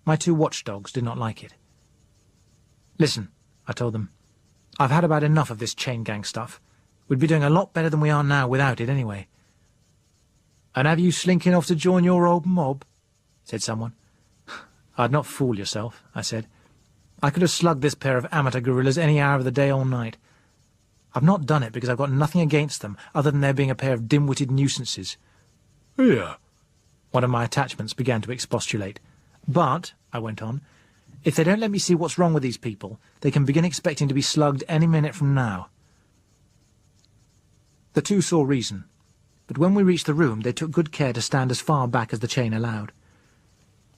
My 2 watchdogs did not like it. Listen, I told them. I've had about enough of this chain gang stuff. We'd be doing a lot better than we are now without it anyway. And have you slinking off to join your old mob? Said someone. I'd not fool yourself, I said. I could have slugged this pair of amateur guerrillas any hour of the day or night. I've not done it because I've got nothing against them other than their being a pair of dim-witted nuisances. Here, one of my attachments began to expostulate. But, I went on, if they don't let me see what's wrong with these people, they can begin expecting to be slugged any minute from now. The 2 saw reason. but when we reached the room they took good care to stand as far back as the chain allowed.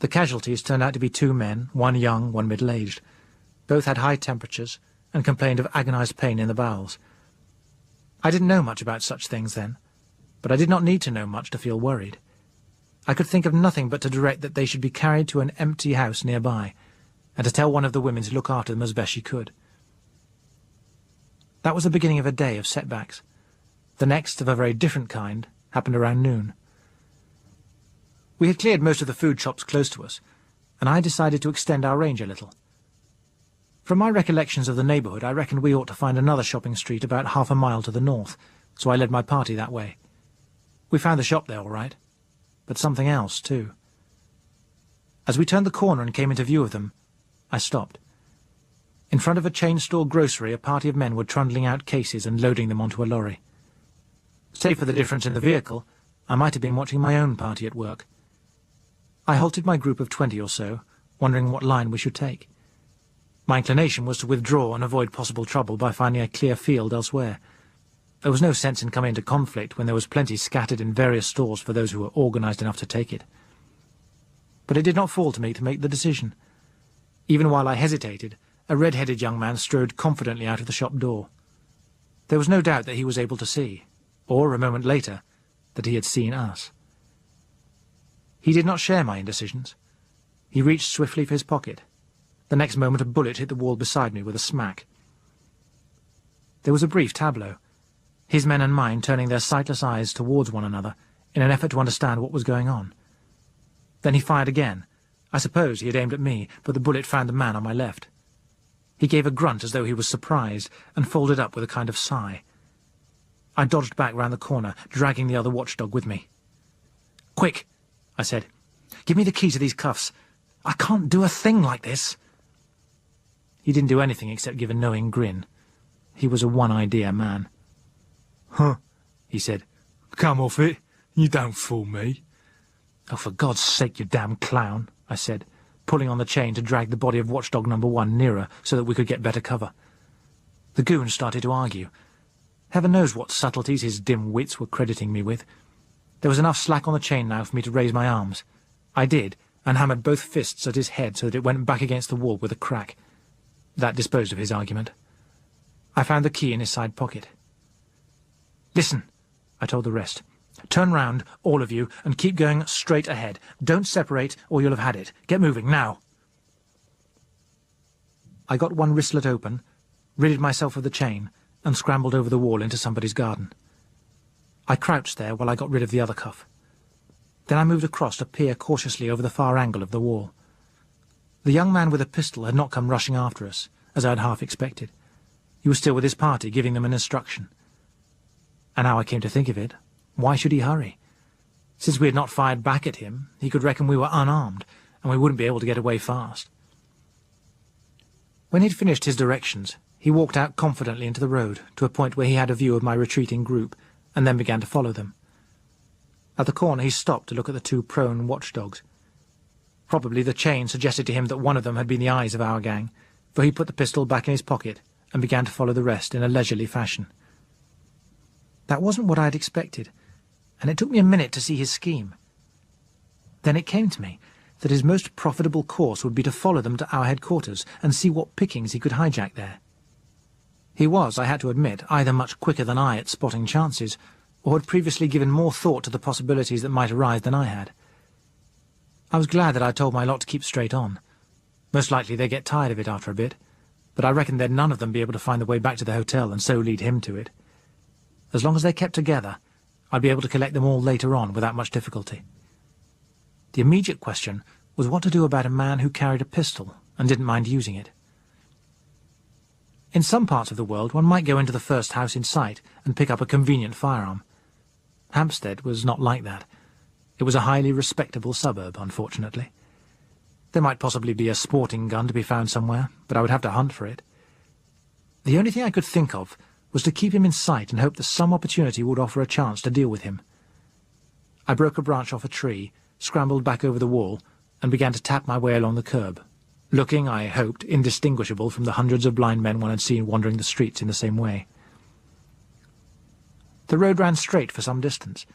The casualties turned out to be 2 men, one young, one middle-aged. Both had high temperatures and complained of agonized pain in the bowels. I didn't know much about such things then, but I did not need to know much to feel worried. I could think of nothing but to direct that they should be carried to an empty house nearby, and to tell one of the women to look after them as best she could. That was the beginning of a day of setbacks. The next, of a very different kind, happened around noon. We had cleared most of the food shops close to us, and I decided to extend our range a little. From my recollections of the neighbourhood, I reckoned we ought to find another shopping street about half a mile to the north, so I led my party that way. We found the shop there all right, but something else too. As we turned the corner and came into view of them, I stopped. In front of a chain-store grocery, a party of men were trundling out cases and loading them onto a lorry. Save for the difference in the vehicle, I might have been watching my own party at work. I halted my group of 20 or so, wondering what line we should take. My inclination was to withdraw and avoid possible trouble by finding a clear field elsewhere. There was no sense in coming into conflict when there was plenty scattered in various stores for those who were organised enough to take it. But it did not fall to me to make the decision. Even while I hesitated, a red-headed young man strode confidently out of the shop door. There was no doubt that he was able to see, or, a moment later, that he had seen us. He did not share my indecisions. He reached swiftly for his pocket. The next moment a bullet hit the wall beside me with a smack. There was a brief tableau, his men and mine turning their sightless eyes towards one another in an effort to understand what was going on. Then he fired again. I suppose he had aimed at me, but the bullet found the man on my left. He gave a grunt as though he was surprised, and folded up with a kind of sigh. I dodged back round the corner, dragging the other watchdog with me. "Quick," I said. "Give me the key to these cuffs. I can't do a thing like this." He didn't do anything except give a knowing grin. He was a one-idea man. "Huh," he said. "Come off it. You don't fool me." "Oh, for God's sake, you damn clown," I said, pulling on the chain to drag the body of watchdog number 1 nearer so that we could get better cover. The goon started to argue. Heaven knows what subtleties his dim wits were crediting me with. There was enough slack on the chain now for me to raise my arms. I did, and hammered both fists at his head so that it went back against the wall with a crack. That disposed of his argument. I found the key in his side pocket. "Listen," I told the rest. "Turn round, all of you, and keep going straight ahead. Don't separate, or you'll have had it. Get moving, now." I got one wristlet open, ridded myself of the chain, and scrambled over the wall into somebody's garden. I crouched there while I got rid of the other cuff. Then I moved across to peer cautiously over the far angle of the wall. The young man with a pistol had not come rushing after us, as I had half expected. He was still with his party, giving them an instruction. And now I came to think of it, why should he hurry? Since we had not fired back at him, he could reckon we were unarmed, and we wouldn't be able to get away fast. When he'd finished his directions, he walked out confidently into the road, to a point where he had a view of my retreating group, and then began to follow them. At the corner he stopped to look at the 2 prone watchdogs. Probably the chain suggested to him that one of them had been the eyes of our gang, for he put the pistol back in his pocket and began to follow the rest in a leisurely fashion. That wasn't what I had expected, and it took me a minute to see his scheme. Then it came to me that his most profitable course would be to follow them to our headquarters and see what pickings he could hijack there. He was, I had to admit, either much quicker than I at spotting chances, or had previously given more thought to the possibilities that might arise than I had. I was glad that I told my lot to keep straight on. Most likely they'd get tired of it after a bit, but I reckoned they'd none of them be able to find the way back to the hotel and so lead him to it. As long as they kept together, I'd be able to collect them all later on without much difficulty. The immediate question was what to do about a man who carried a pistol and didn't mind using it. In some parts of the world one might go into the first house in sight and pick up a convenient firearm. Hampstead was not like that. It was a highly respectable suburb, unfortunately. There might possibly be a sporting gun to be found somewhere, but I would have to hunt for it. The only thing I could think of was to keep him in sight and hope that some opportunity would offer a chance to deal with him. I broke a branch off a tree, scrambled back over the wall, and began to tap my way along the curb, looking, I hoped, indistinguishable from the hundreds of blind men one had seen wandering the streets in the same way. The road ran straight for some distance.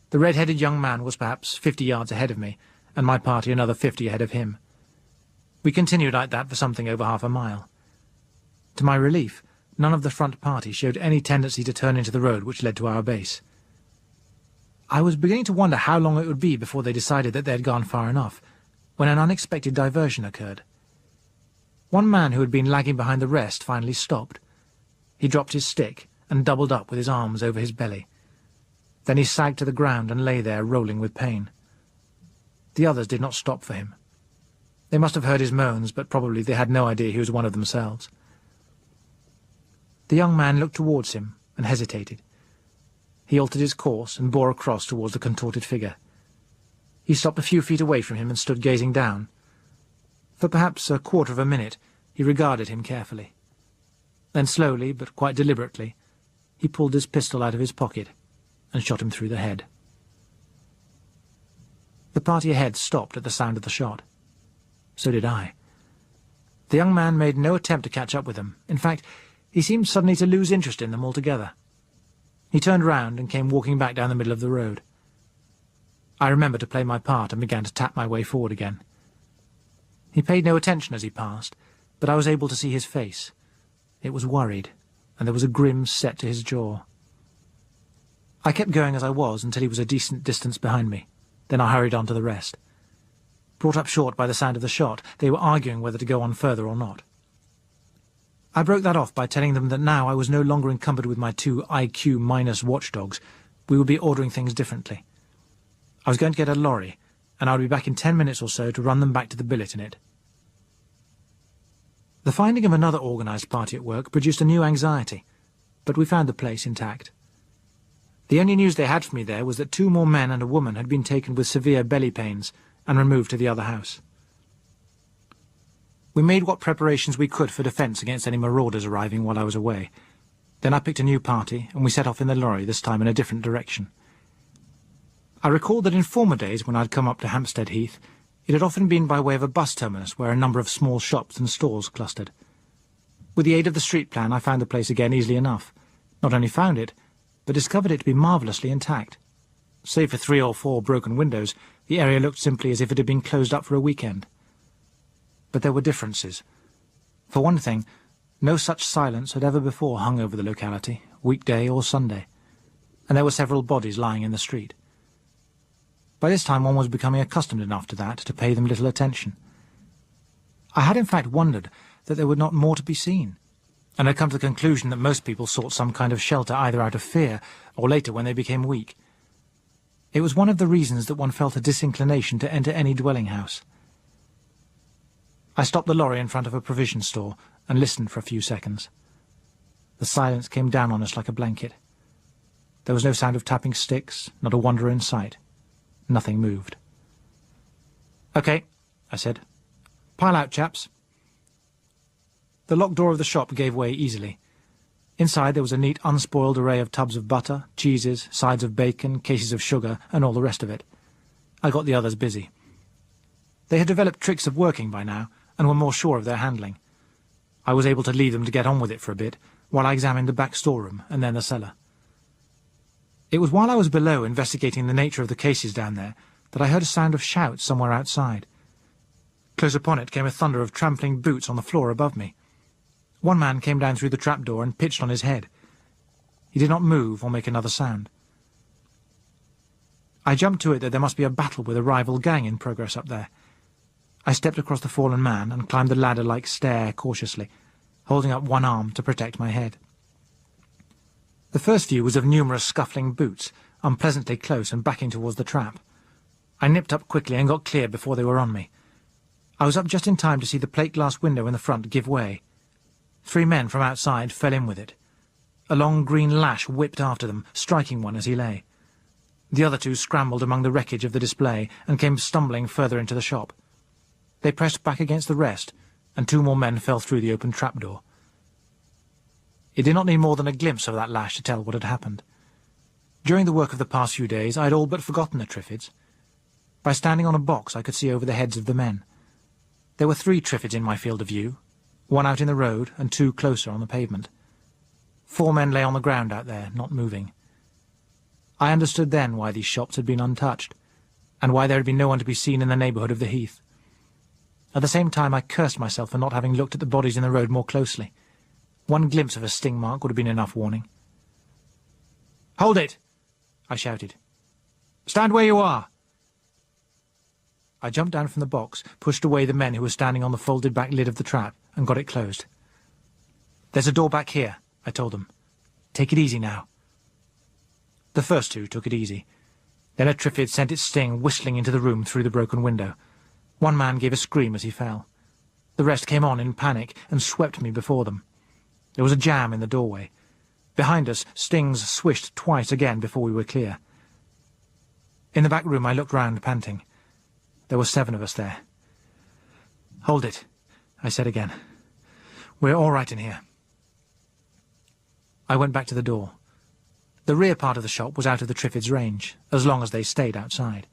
The red-headed young man was perhaps 50 yards ahead of me, and my party another 50 ahead of him. We continued like that for something over half a mile. To my relief, none of the front party showed any tendency to turn into the road which led to our base. I was beginning to wonder how long it would be before they decided that they had gone far enough, when an unexpected diversion occurred. One man who had been lagging behind the rest finally stopped. He dropped his stick and doubled up with his arms over his belly. Then he sagged to the ground and lay there, rolling with pain. The others did not stop for him. They must have heard his moans, but probably they had no idea he was one of themselves. The young man looked towards him and hesitated. He altered his course and bore across towards the contorted figure. He stopped a few feet away from him and stood gazing down. For perhaps a quarter of a minute he regarded him carefully. Then slowly, but quite deliberately, he pulled his pistol out of his pocket and shot him through the head. The party ahead stopped at the sound of the shot. So did I. The young man made no attempt to catch up with them. In fact, he seemed suddenly to lose interest in them altogether. He turned round and came walking back down the middle of the road. I remembered to play my part and began to tap my way forward again. He paid no attention as he passed, but I was able to see his face. It was worried, and there was a grim set to his jaw. I kept going as I was until he was a decent distance behind me. Then I hurried on to the rest. Brought up short by the sound of the shot, they were arguing whether to go on further or not. I broke that off by telling them that now I was no longer encumbered with my 2 IQ- watchdogs. We would be ordering things differently. I was going to get a lorry, and I would be back in 10 minutes or so to run them back to the billet in it. The finding of another organised party at work produced a new anxiety, but we found the place intact. The only news they had for me there was that 2 more men and a woman had been taken with severe belly pains and removed to the other house. We made what preparations we could for defence against any marauders arriving while I was away. Then I picked a new party, and we set off in the lorry, this time in a different direction. I recalled that in former days, when I'd come up to Hampstead Heath, it had often been by way of a bus terminus where a number of small shops and stores clustered. With the aid of the street plan, I found the place again easily enough. Not only found it, but discovered it to be marvellously intact. Save for 3 or 4 broken windows, the area looked simply as if it had been closed up for a weekend. But there were differences. For one thing, no such silence had ever before hung over the locality, weekday or Sunday, and there were several bodies lying in the street. By this time one was becoming accustomed enough to that to pay them little attention. I had in fact wondered that there were not more to be seen, and had come to the conclusion that most people sought some kind of shelter either out of fear or later when they became weak. It was one of the reasons that one felt a disinclination to enter any dwelling house. I stopped the lorry in front of a provision store and listened for a few seconds. The silence came down on us like a blanket. There was no sound of tapping sticks, not a wanderer in sight. Nothing moved. "Okay," I said. "Pile out, chaps." The locked door of the shop gave way easily. Inside there was a neat, unspoiled array of tubs of butter, cheeses, sides of bacon, cases of sugar, and all the rest of it. I got the others busy. They had developed tricks of working by now, and were more sure of their handling. I was able to leave them to get on with it for a bit, while I examined the back storeroom and then the cellar. It was while I was below investigating the nature of the cases down there that I heard a sound of shouts somewhere outside. Close upon it came a thunder of trampling boots on the floor above me. One man came down through the trapdoor and pitched on his head. He did not move or make another sound. I jumped to it that there must be a battle with a rival gang in progress up there. I stepped across the fallen man and climbed the ladder-like stair cautiously, holding up one arm to protect my head. The first view was of numerous scuffling boots, unpleasantly close and backing towards the trap. I nipped up quickly and got clear before they were on me. I was up just in time to see the plate-glass window in the front give way. 3 men from outside fell in with it. A long green lash whipped after them, striking one as he lay. The other 2 scrambled among the wreckage of the display and came stumbling further into the shop. They pressed back against the rest, and 2 more men fell through the open trapdoor. It did not need more than a glimpse of that lash to tell what had happened. During the work of the past few days, I had all but forgotten the Triffids. By standing on a box, I could see over the heads of the men. There were 3 Triffids in my field of view, 1 out in the road and 2 closer on the pavement. 4 men lay on the ground out there, not moving. I understood then why these shops had been untouched, and why there had been no one to be seen in the neighbourhood of the heath. At the same time, I cursed myself for not having looked at the bodies in the road more closely. One glimpse of a sting mark would have been enough warning. "Hold it!" I shouted. "Stand where you are!" I jumped down from the box, pushed away the men who were standing on the folded-back lid of the trap, and got it closed. "There's a door back here," I told them. "Take it easy now." The first two took it easy. Then a Triffid sent its sting whistling into the room through the broken window. One man gave a scream as he fell. The rest came on in panic and swept me before them. There was a jam in the doorway. Behind us, stings swished twice again before we were clear. In the back room, I looked round, panting. There were 7 of us there. "Hold it," I said again. "We're all right in here." I went back to the door. The rear part of the shop was out of the Triffids' range, as long as they stayed outside.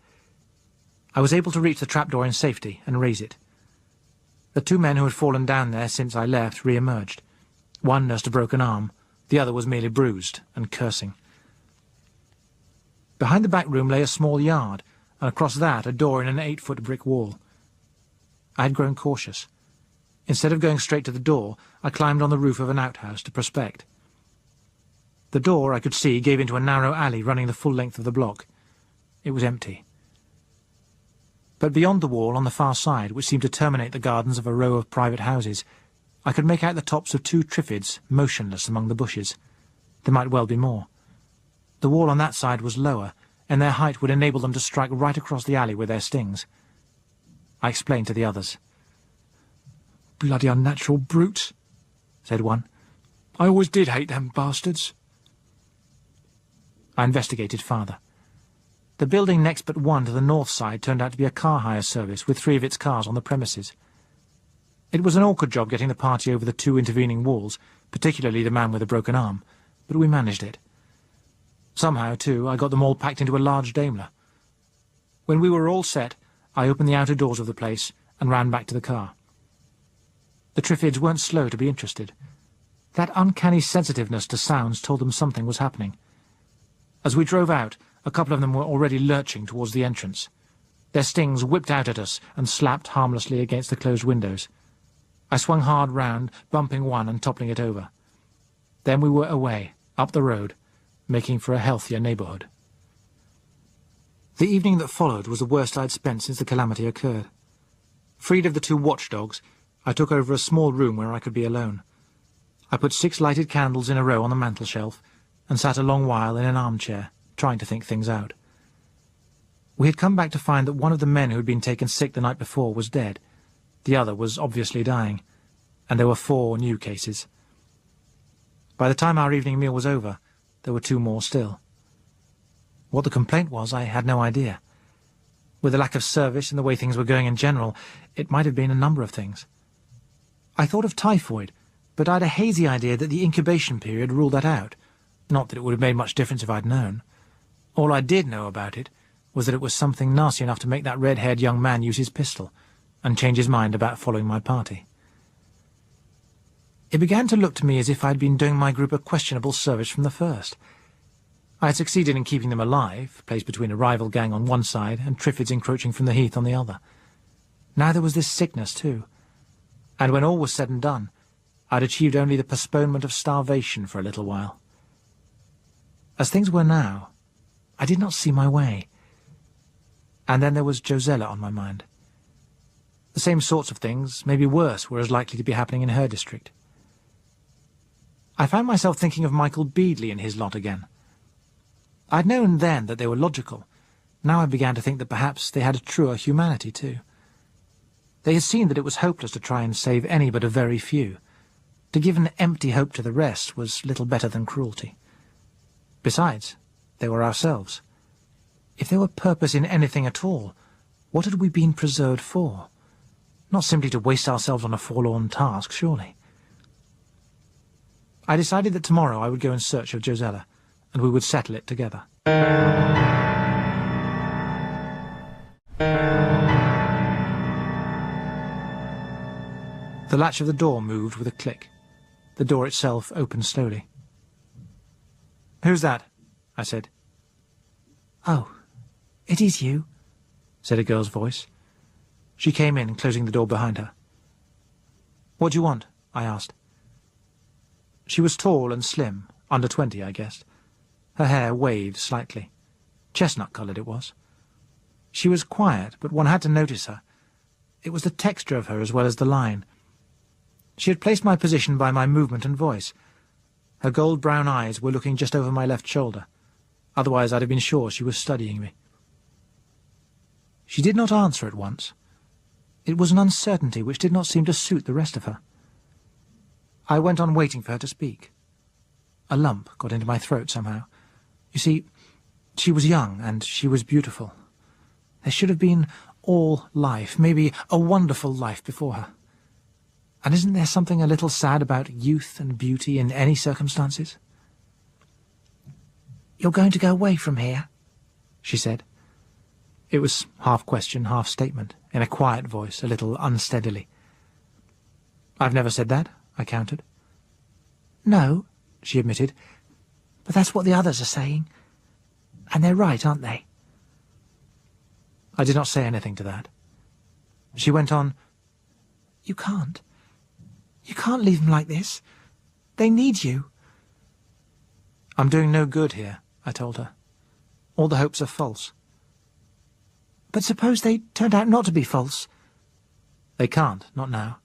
I was able to reach the trapdoor in safety and raise it. The 2 men who had fallen down there since I left re-emerged. One nursed a broken arm, the other was merely bruised and cursing. Behind the back room lay a small yard, and across that a door in an 8-foot brick wall. I had grown cautious. Instead of going straight to the door, I climbed on the roof of an outhouse to prospect. The door, I could see, gave into a narrow alley running the full length of the block. It was empty. But beyond the wall, on the far side, which seemed to terminate the gardens of a row of private houses, I could make out the tops of 2 Triffids, motionless among the bushes. There might well be more. The wall on that side was lower, and their height would enable them to strike right across the alley with their stings. I explained to the others. "Bloody unnatural brutes," said one. "I always did hate them bastards." I investigated farther. The building next but one to the north side turned out to be a car hire service with 3 of its cars on the premises. It was an awkward job getting the party over the 2 intervening walls, particularly the man with a broken arm, but we managed it. Somehow, too, I got them all packed into a large Daimler. When we were all set, I opened the outer doors of the place and ran back to the car. The Triffids weren't slow to be interested. That uncanny sensitiveness to sounds told them something was happening. As we drove out, a couple of them were already lurching towards the entrance. Their stings whipped out at us and slapped harmlessly against the closed windows. I swung hard round, bumping one and toppling it over. Then we were away, up the road, making for a healthier neighbourhood. The evening that followed was the worst I'd spent since the calamity occurred. Freed of the 2 watchdogs, I took over a small room where I could be alone. I put 6 lighted candles in a row on the mantelshelf and sat a long while in an armchair, trying to think things out. We had come back to find that one of the men who had been taken sick the night before was dead. The other was obviously dying, and there were 4 new cases. By the time our evening meal was over, there were 2 more still. What the complaint was, I had no idea. With the lack of service and the way things were going in general, it might have been a number of things. I thought of typhoid, but I'd a hazy idea that the incubation period ruled that out. Not that it would have made much difference if I'd known. All I did know about it was that it was something nasty enough to make that red-haired young man use his pistol and change his mind about following my party. It began to look to me as if I'd been doing my group a questionable service from the first. I had succeeded in keeping them alive, placed between a rival gang on one side and Triffids encroaching from the heath on the other. Now there was this sickness too, and when all was said and done, I'd achieved only the postponement of starvation for a little while. As things were now, I did not see my way. And then there was Josella on my mind. The same sorts of things, maybe worse, were as likely to be happening in her district. I found myself thinking of Michael Beadley and his lot again. I'd known then that they were logical. Now I began to think that perhaps they had a truer humanity too. They had seen that it was hopeless to try and save any but a very few. To give an empty hope to the rest was little better than cruelty. Besides, they were ourselves. If there were purpose in anything at all, what had we been preserved for? Not simply to waste ourselves on a forlorn task, surely. I decided that tomorrow I would go in search of Josella, and we would settle it together. The latch of the door moved with a click. The door itself opened slowly. "Who's that?" I said. "Oh, it is you," said a girl's voice. She came in, closing the door behind her. "What do you want?" I asked. She was tall and slim, under 20, I guessed. Her hair waved slightly. Chestnut-coloured it was. She was quiet, but one had to notice her. It was the texture of her as well as the line. She had placed my position by my movement and voice. Her gold-brown eyes were looking just over my left shoulder. Otherwise I'd have been sure she was studying me. She did not answer at once. It was an uncertainty which did not seem to suit the rest of her. I went on waiting for her to speak. A lump got into my throat somehow. You see, she was young and she was beautiful. There should have been all life, maybe a wonderful life before her. And isn't there something a little sad about youth and beauty in any circumstances? "You're going to go away from here?" she said. It was half question, half statement, in a quiet voice, a little unsteadily. "I've never said that," I countered. "No," she admitted, "but that's what the others are saying. And they're right, aren't they?" I did not say anything to that. She went on, "You can't. You can't leave them like this. They need you." "I'm doing no good here," I told her. "All the hopes are false." "But suppose they turned out not to be false?" "They can't, not now.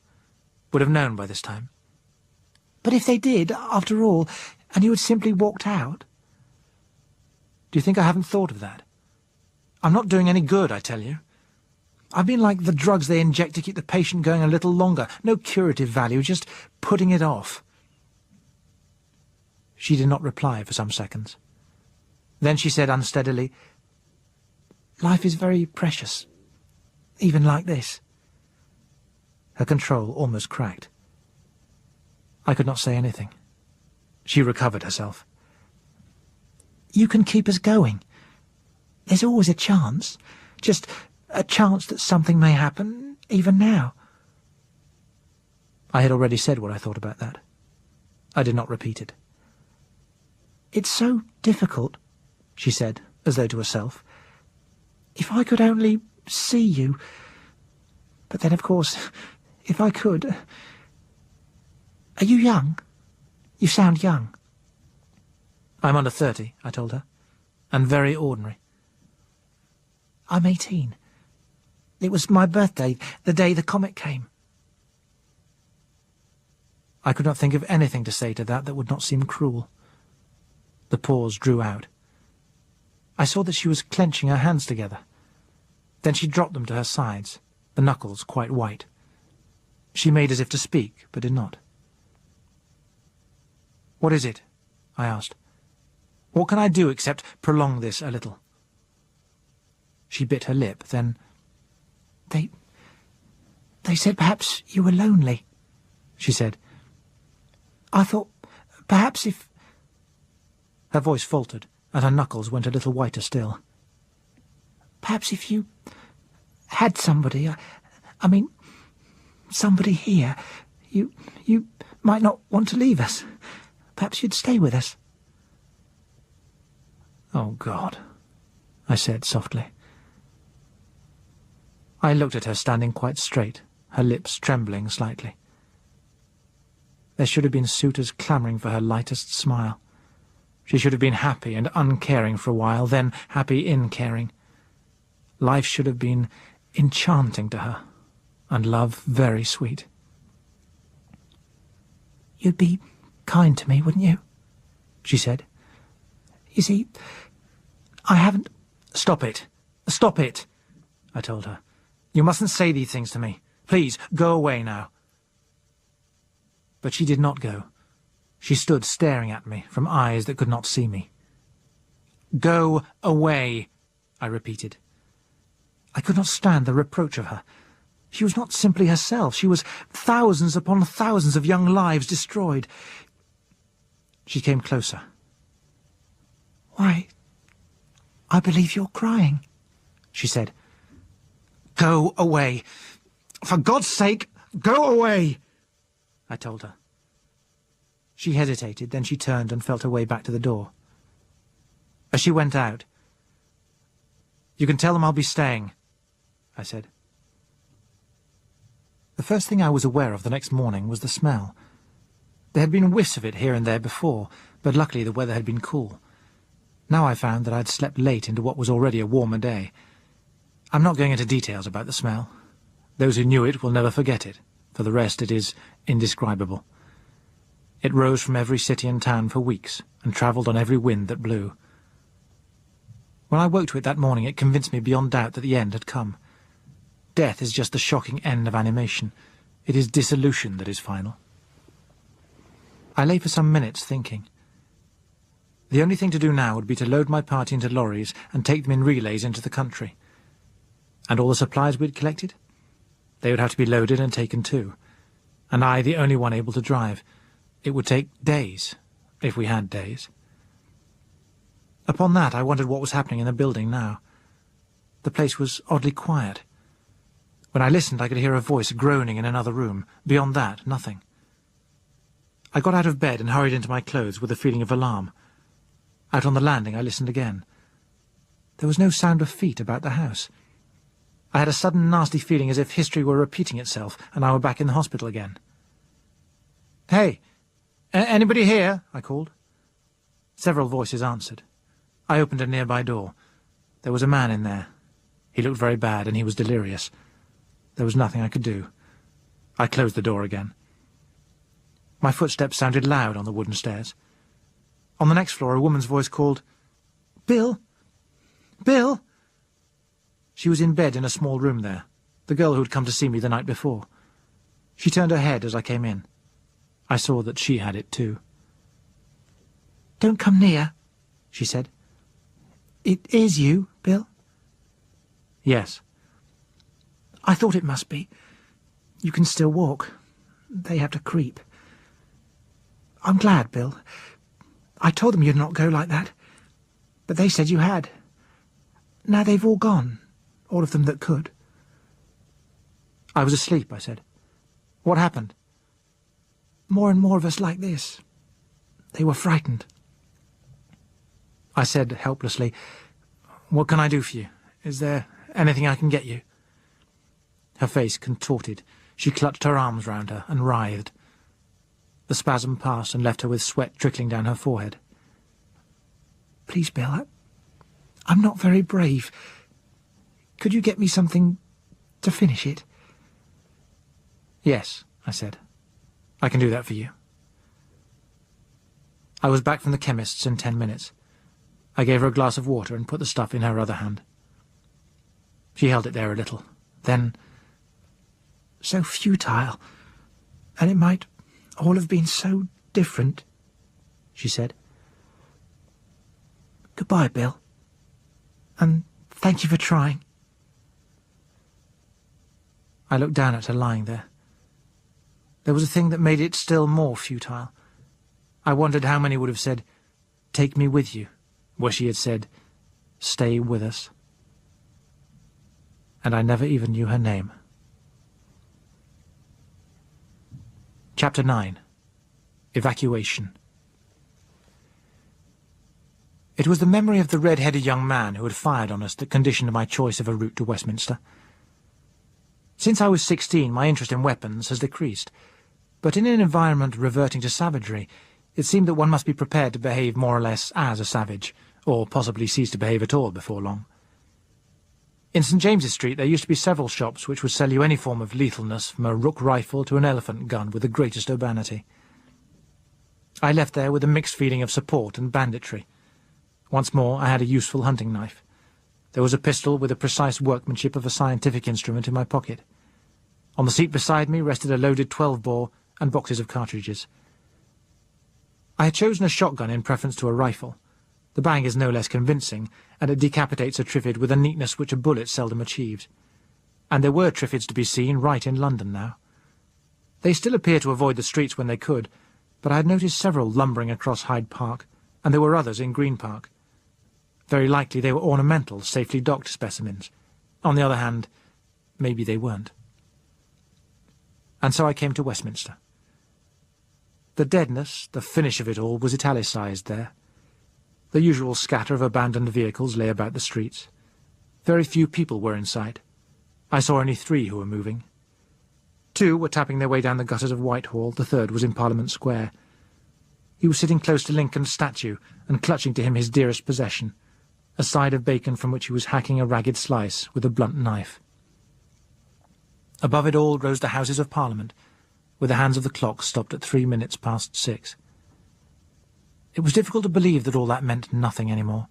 Would have known by this time." "But if they did, after all, and you had simply walked out?" "Do you think I haven't thought of that? I'm not doing any good, I tell you. I've been like the drugs they inject to keep the patient going a little longer. No curative value, just putting it off." She did not reply for some seconds. Then she said unsteadily, "Life is very precious, even like this." Her control almost cracked. I could not say anything. She recovered herself. "You can keep us going. There's always a chance, just a chance that something may happen, even now." I had already said what I thought about that. I did not repeat it. "It's so difficult," she said, as though to herself. "If I could only see you. But then, of course, if I could... Are you young? You sound young." "I'm under 30, I told her, "and very ordinary." "I'm 18. It was my birthday, the day the comet came." I could not think of anything to say to that would not seem cruel. The pause drew out. I saw that she was clenching her hands together. Then she dropped them to her sides, the knuckles quite white. She made as if to speak, but did not. "What is it?" I asked. "What can I do except prolong this a little?" She bit her lip, then... They said perhaps you were lonely," she said. "I thought perhaps if..." Her voice faltered, and her knuckles went a little whiter still. "Perhaps if you had somebody, I mean, somebody here, you might not want to leave us. Perhaps you'd stay with us." "Oh, God," I said softly. I looked at her standing quite straight, her lips trembling slightly. There should have been suitors clamouring for her lightest smile. She should have been happy and uncaring for a while, then happy in caring. Life should have been enchanting to her, and love very sweet. "You'd be kind to me, wouldn't you?" she said. "You see, I haven't..." "Stop it! Stop it!" I told her. "You mustn't say these things to me. Please, go away now." But she did not go. She stood staring at me from eyes that could not see me. "Go away," I repeated. I could not stand the reproach of her. She was not simply herself. She was thousands upon thousands of young lives destroyed. She came closer. "Why, I believe you're crying," she said. "Go away. For God's sake, go away," I told her. She hesitated, then she turned and felt her way back to the door. As she went out, You can tell them I'll be staying, I said. The first thing I was aware of the next morning was the smell. There had been whiffs of it here and there before, but luckily the weather had been cool. Now I found that I had slept late into what was already a warmer day. I'm not going into details about the smell. Those who knew it will never forget it. For the rest, it is indescribable. It rose from every city and town for weeks, and travelled on every wind that blew. When I woke to it that morning, it convinced me beyond doubt that the end had come. Death is just the shocking end of animation. It is dissolution that is final. I lay for some minutes thinking. The only thing to do now would be to load my party into lorries and take them in relays into the country. And all the supplies we'd collected? They would have to be loaded and taken too. And I the only one able to drive. It would take days, if we had days. Upon that I wondered what was happening in the building now. The place was oddly quiet. When I listened I could hear a voice groaning in another room. Beyond that, nothing. I got out of bed and hurried into my clothes with a feeling of alarm. Out on the landing I listened again. There was no sound of feet about the house. I had a sudden nasty feeling as if history were repeating itself and I were back in the hospital again. "Hey, anybody here?" I called. Several voices answered. I opened a nearby door. There was a man in there. He looked very bad and he was delirious. There was nothing I could do. I closed the door again. My footsteps sounded loud on the wooden stairs. On the next floor a woman's voice called, "Bill! Bill!" She was in bed in a small room there, the girl who had come to see me the night before. She turned her head as I came in. I saw that she had it too. "Don't come near," she said. "It is you, Bill?" "Yes." "I thought it must be. You can still walk. They have to creep. I'm glad, Bill. I told them you'd not go like that, but they said you had. Now they've all gone, all of them that could." "I was asleep," I said. "What happened?" "More and more of us like this. They were frightened." I said helplessly, "What can I do for you? Is there anything I can get you?" Her face contorted. She clutched her arms round her and writhed. The spasm passed and left her with sweat trickling down her forehead. "Please, Bill, I'm not very brave. Could you get me something to finish it?" "Yes," I said. "I can do that for you." I was back from the chemist's in 10 minutes. I gave her a glass of water and put the stuff in her other hand. She held it there a little. Then, "So futile, and it might all have been so different," she said. "Goodbye, Bill, and thank you for trying." I looked down at her lying there. There was a thing that made it still more futile. I wondered how many would have said, "Take me with you," where she had said, "Stay with us." And I never even knew her name. Chapter 9. Evacuation. It was the memory of the red-headed young man who had fired on us that conditioned my choice of a route to Westminster. Since I was 16, my interest in weapons has decreased, but in an environment reverting to savagery, it seemed that one must be prepared to behave more or less as a savage, or possibly cease to behave at all before long. In St. James's Street there used to be several shops which would sell you any form of lethalness, from a rook rifle to an elephant gun, with the greatest urbanity. I left there with a mixed feeling of support and banditry. Once more I had a useful hunting knife. There was a pistol with the precise workmanship of a scientific instrument in my pocket. On the seat beside me rested a loaded 12-bore and boxes of cartridges. I had chosen a shotgun in preference to a rifle. The bang is no less convincing, and it decapitates a Triffid with a neatness which a bullet seldom achieves. And there were Triffids to be seen right in London now. They still appear to avoid the streets when they could, but I had noticed several lumbering across Hyde Park, and there were others in Green Park. Very likely they were ornamental, safely docked specimens. On the other hand, maybe they weren't. And so I came to Westminster. The deadness, the finish of it all, was italicized there. The usual scatter of abandoned vehicles lay about the streets. Very few people were in sight. I saw only 3 who were moving. 2 were tapping their way down the gutters of Whitehall, the 3rd was in Parliament Square. He was sitting close to Lincoln's statue and clutching to him his dearest possession, a side of bacon from which he was hacking a ragged slice with a blunt knife. Above it all rose the Houses of Parliament, with the hands of the clock stopped at 3 minutes past 6. It was difficult to believe that all that meant nothing any more,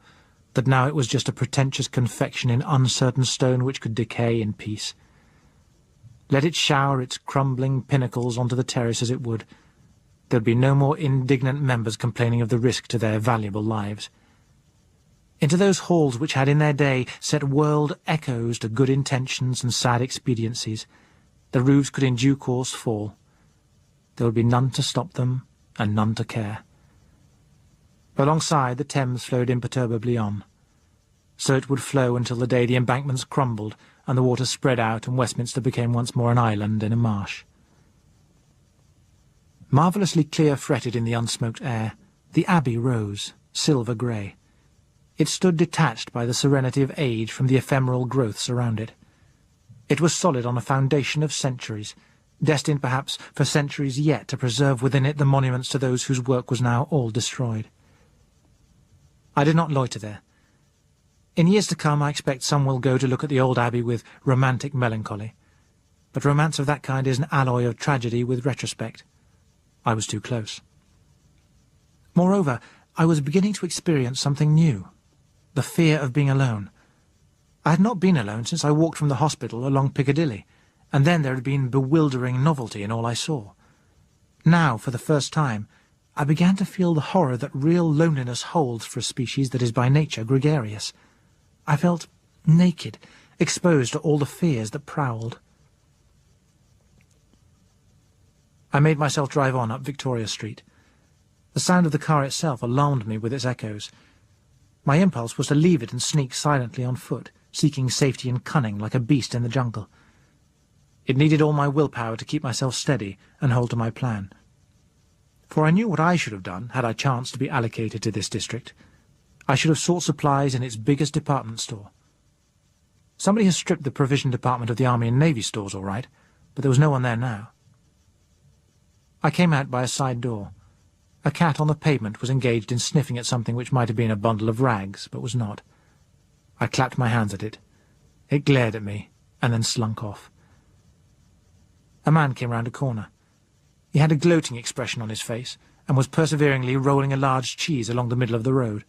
that now it was just a pretentious confection in uncertain stone which could decay in peace. Let it shower its crumbling pinnacles onto the terrace as it would, there'd be no more indignant members complaining of the risk to their valuable lives. Into those halls which had in their day set world echoes to good intentions and sad expediencies, the roofs could in due course fall. There would be none to stop them, and none to care. Alongside, the Thames flowed imperturbably on. So it would flow until the day the embankments crumbled and the water spread out and Westminster became once more an island in a marsh. Marvellously clear-fretted in the unsmoked air, the Abbey rose, silver-grey. It stood detached by the serenity of age from the ephemeral growths around it. It was solid on a foundation of centuries, destined perhaps for centuries yet to preserve within it the monuments to those whose work was now all destroyed. I did not loiter there. In years to come I expect some will go to look at the old Abbey with romantic melancholy, but romance of that kind is an alloy of tragedy with retrospect. I was too close. Moreover, I was beginning to experience something new, the fear of being alone. I had not been alone since I walked from the hospital along Piccadilly, and then there had been bewildering novelty in all I saw. Now, for the first time, I began to feel the horror that real loneliness holds for a species that is by nature gregarious. I felt naked, exposed to all the fears that prowled. I made myself drive on up Victoria Street. The sound of the car itself alarmed me with its echoes. My impulse was to leave it and sneak silently on foot, seeking safety and cunning like a beast in the jungle. It needed all my willpower to keep myself steady and hold to my plan. For I knew what I should have done had I chanced to be allocated to this district. I should have sought supplies in its biggest department store. Somebody has stripped the provision department of the Army and Navy stores, all right, but there was no one there now. I came out by a side door. A cat on the pavement was engaged in sniffing at something which might have been a bundle of rags, but was not. I clapped my hands at it. It glared at me, and then slunk off. A man came round a corner. He had a gloating expression on his face, and was perseveringly rolling a large cheese along the middle of the road.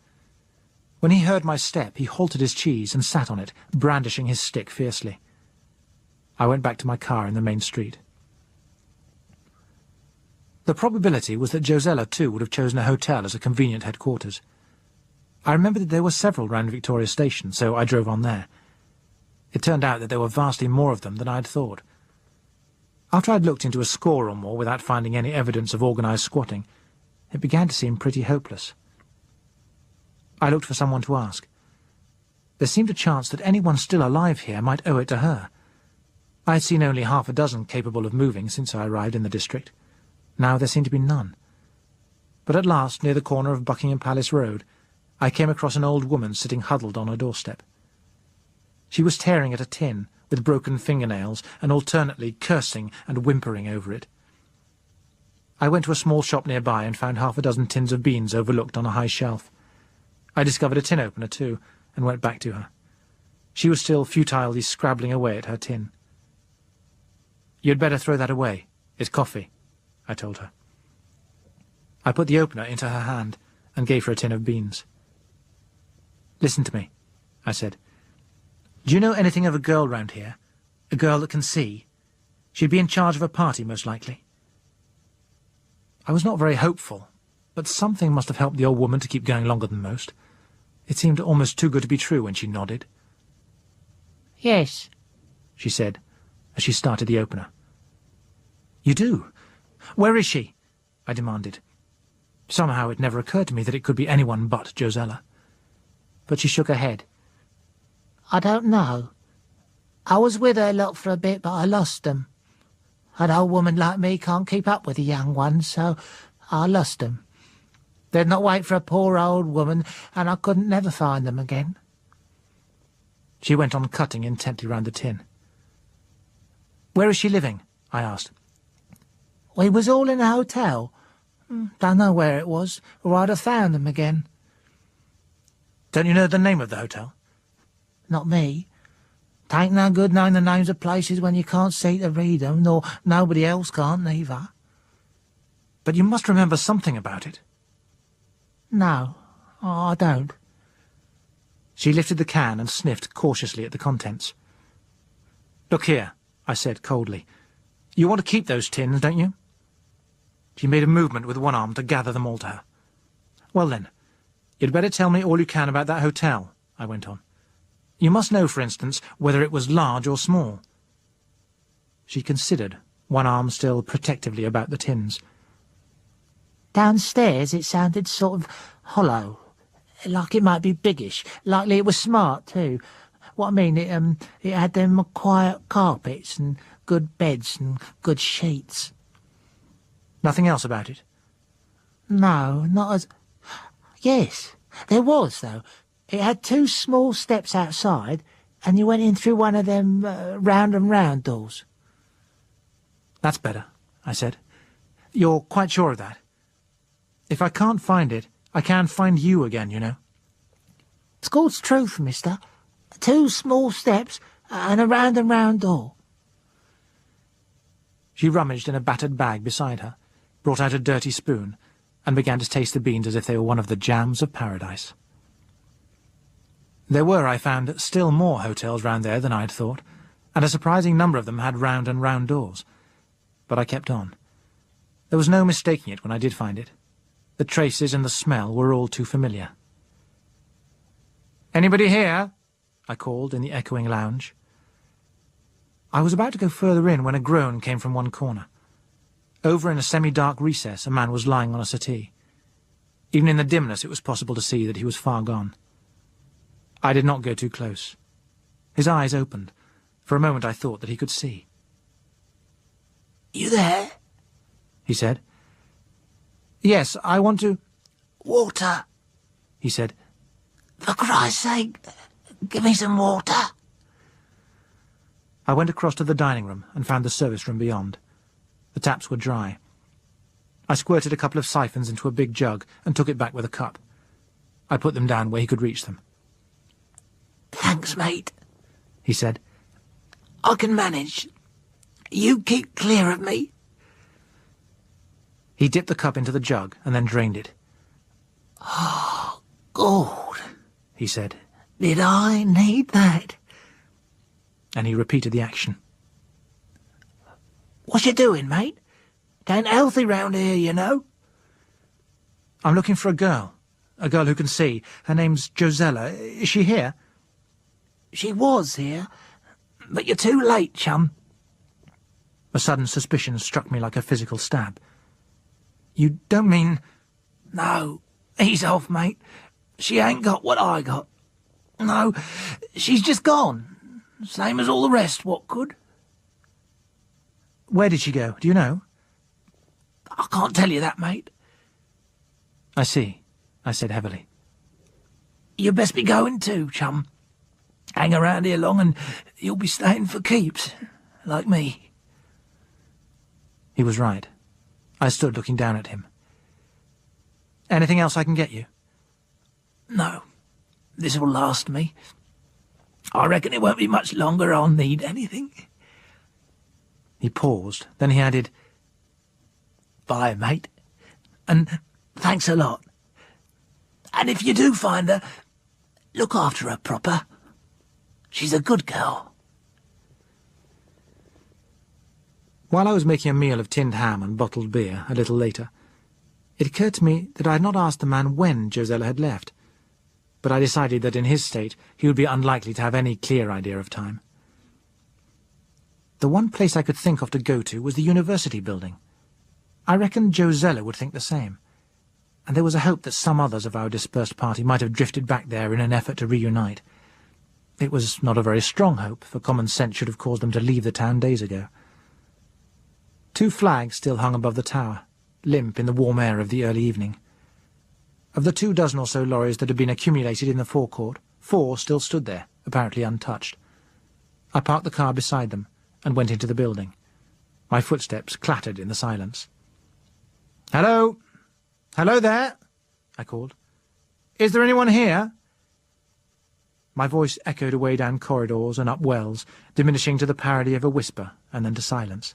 When he heard my step, he halted his cheese and sat on it, brandishing his stick fiercely. I went back to my car in the main street. The probability was that Josella, too, would have chosen a hotel as a convenient headquarters. I remembered that there were several round Victoria Station, so I drove on there. It turned out that there were vastly more of them than I had thought. After I had looked into a score or more without finding any evidence of organised squatting, it began to seem pretty hopeless. I looked for someone to ask. There seemed a chance that anyone still alive here might owe it to her. I had seen only half a dozen capable of moving since I arrived in the district. Now there seemed to be none. But at last, near the corner of Buckingham Palace Road, I came across an old woman sitting huddled on her doorstep. She was tearing at a tin, with broken fingernails, and alternately cursing and whimpering over it. I went to a small shop nearby and found half a dozen tins of beans overlooked on a high shelf. I discovered a tin opener, too, and went back to her. She was still futilely scrabbling away at her tin. "You'd better throw that away. It's coffee," I told her. I put the opener into her hand and gave her a tin of beans. "Listen to me," I said. "Do you know anything of a girl round here? A girl that can see? She'd be in charge of a party, most likely." I was not very hopeful, but something must have helped the old woman to keep going longer than most. It seemed almost too good to be true when she nodded. "Yes," she said, as she started the opener. "You do? Where is she?" I demanded. Somehow it never occurred to me that it could be anyone but Josella. But she shook her head. "I don't know. I was with her lot for a bit, but I lost them. An old woman like me can't keep up with the young ones, so I lost them. They'd not wait for a poor old woman, and I couldn't never find them again." She went on cutting intently round the tin. "Where is she living?" I asked. We was all in a hotel. Don't know where it was, or I'd have found them again. Don't you know the name of the hotel? Not me. Tain't no good knowing the names of places when you can't see to read 'em, nor nobody else can't neither. But you must remember something about it. No, I don't. She lifted the can and sniffed cautiously at the contents. "Look here," I said coldly. "You want to keep those tins, don't you?" She made a movement with one arm to gather them all to her. "Well then, you'd better tell me all you can about that hotel," I went on. "You must know, for instance, whether it was large or small." She considered, one arm still protectively about the tins. Downstairs it sounded sort of hollow, like it might be biggish, likely it was smart too. What I mean, it had them quiet carpets and good beds and good sheets. Nothing else about it? No, not as... Yes, there was, though. It had 2 small steps outside, and you went in through one of them round and round doors. "That's better," I said. "You're quite sure of that? If I can't find it, I can find you again, you know." "It's God's truth, mister. 2 small steps and a round and round door." She rummaged in a battered bag beside her, brought out a dirty spoon, and began to taste the beans as if they were one of the jams of paradise. There were, I found, still more hotels round there than I'd thought, and a surprising number of them had round and round doors. But I kept on. There was no mistaking it when I did find it. The traces and the smell were all too familiar. "Anybody here?" I called in the echoing lounge. I was about to go further in when a groan came from one corner. Over in a semi-dark recess a man was lying on a settee. Even in the dimness it was possible to see that he was far gone. I did not go too close. His eyes opened. For a moment I thought that he could see. "You there?" he said. "Yes, I want to—" "Water," he said. "For Christ's sake, give me some water." I went across to the dining room and found the service room beyond. The taps were dry. I squirted a couple of siphons into a big jug and took it back with a cup. I put them down where he could reach them. "Thanks, mate," he said. "I can manage. You keep clear of me." He dipped the cup into the jug and then drained it. "Oh, God," he said. "Did I need that?" And he repeated the action. "What you doing, mate? Tain't healthy round here, you know." "I'm looking for a girl who can see. Her name's Josella. Is she here?" "She was here, but you're too late, chum." A sudden suspicion struck me like a physical stab. "You don't mean—" "No, ease off, mate. She ain't got what I got. No, she's just gone, same as all the rest what could." "Where did she go? Do you know?" "I can't tell you that, mate." "I see," I said heavily. "You best be going too, chum. Hang around here long and you'll be staying for keeps, like me." He was right. I stood looking down at him. "Anything else I can get you?" "No, this will last me. I reckon it won't be much longer I'll need anything." He paused, then he added, "Bye, mate, and thanks a lot. And if you do find her, look after her proper. She's a good girl." While I was making a meal of tinned ham and bottled beer a little later, it occurred to me that I had not asked the man when Josella had left, but I decided that in his state he would be unlikely to have any clear idea of time. The one place I could think of to go to was the university building. I reckoned Josella would think the same, and there was a hope that some others of our dispersed party might have drifted back there in an effort to reunite. It was not a very strong hope, for common sense should have caused them to leave the town days ago. 2 flags still hung above the tower, limp in the warm air of the early evening. Of the 2 dozen or so lorries that had been accumulated in the forecourt, 4 still stood there, apparently untouched. I parked the car beside them and went into the building. My footsteps clattered in the silence. "Hello? Hello there?" I called. "Is there anyone here?" My voice echoed away down corridors and up wells, diminishing to the parody of a whisper and then to silence.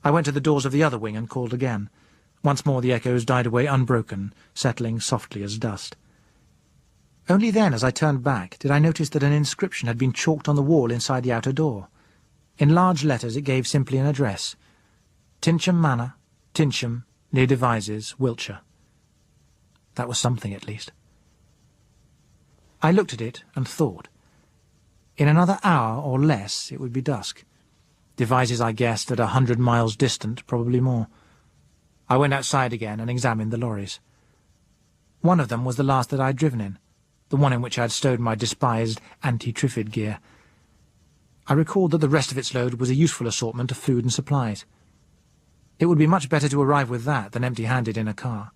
I went to the doors of the other wing and called again. Once more the echoes died away unbroken, settling softly as dust. Only then, as I turned back, did I notice that an inscription had been chalked on the wall inside the outer door. In large letters it gave simply an address: Tinsham Manor, Tinsham, near Devizes, Wiltshire. That was something, at least. I looked at it and thought. In another hour or less it would be dusk. Devizes, I guessed, at 100 miles distant, probably more. I went outside again and examined the lorries. One of them was the last that I had driven in, the one in which I had stowed my despised anti-Triffid gear. I recalled that the rest of its load was a useful assortment of food and supplies. It would be much better to arrive with that than empty-handed in a car.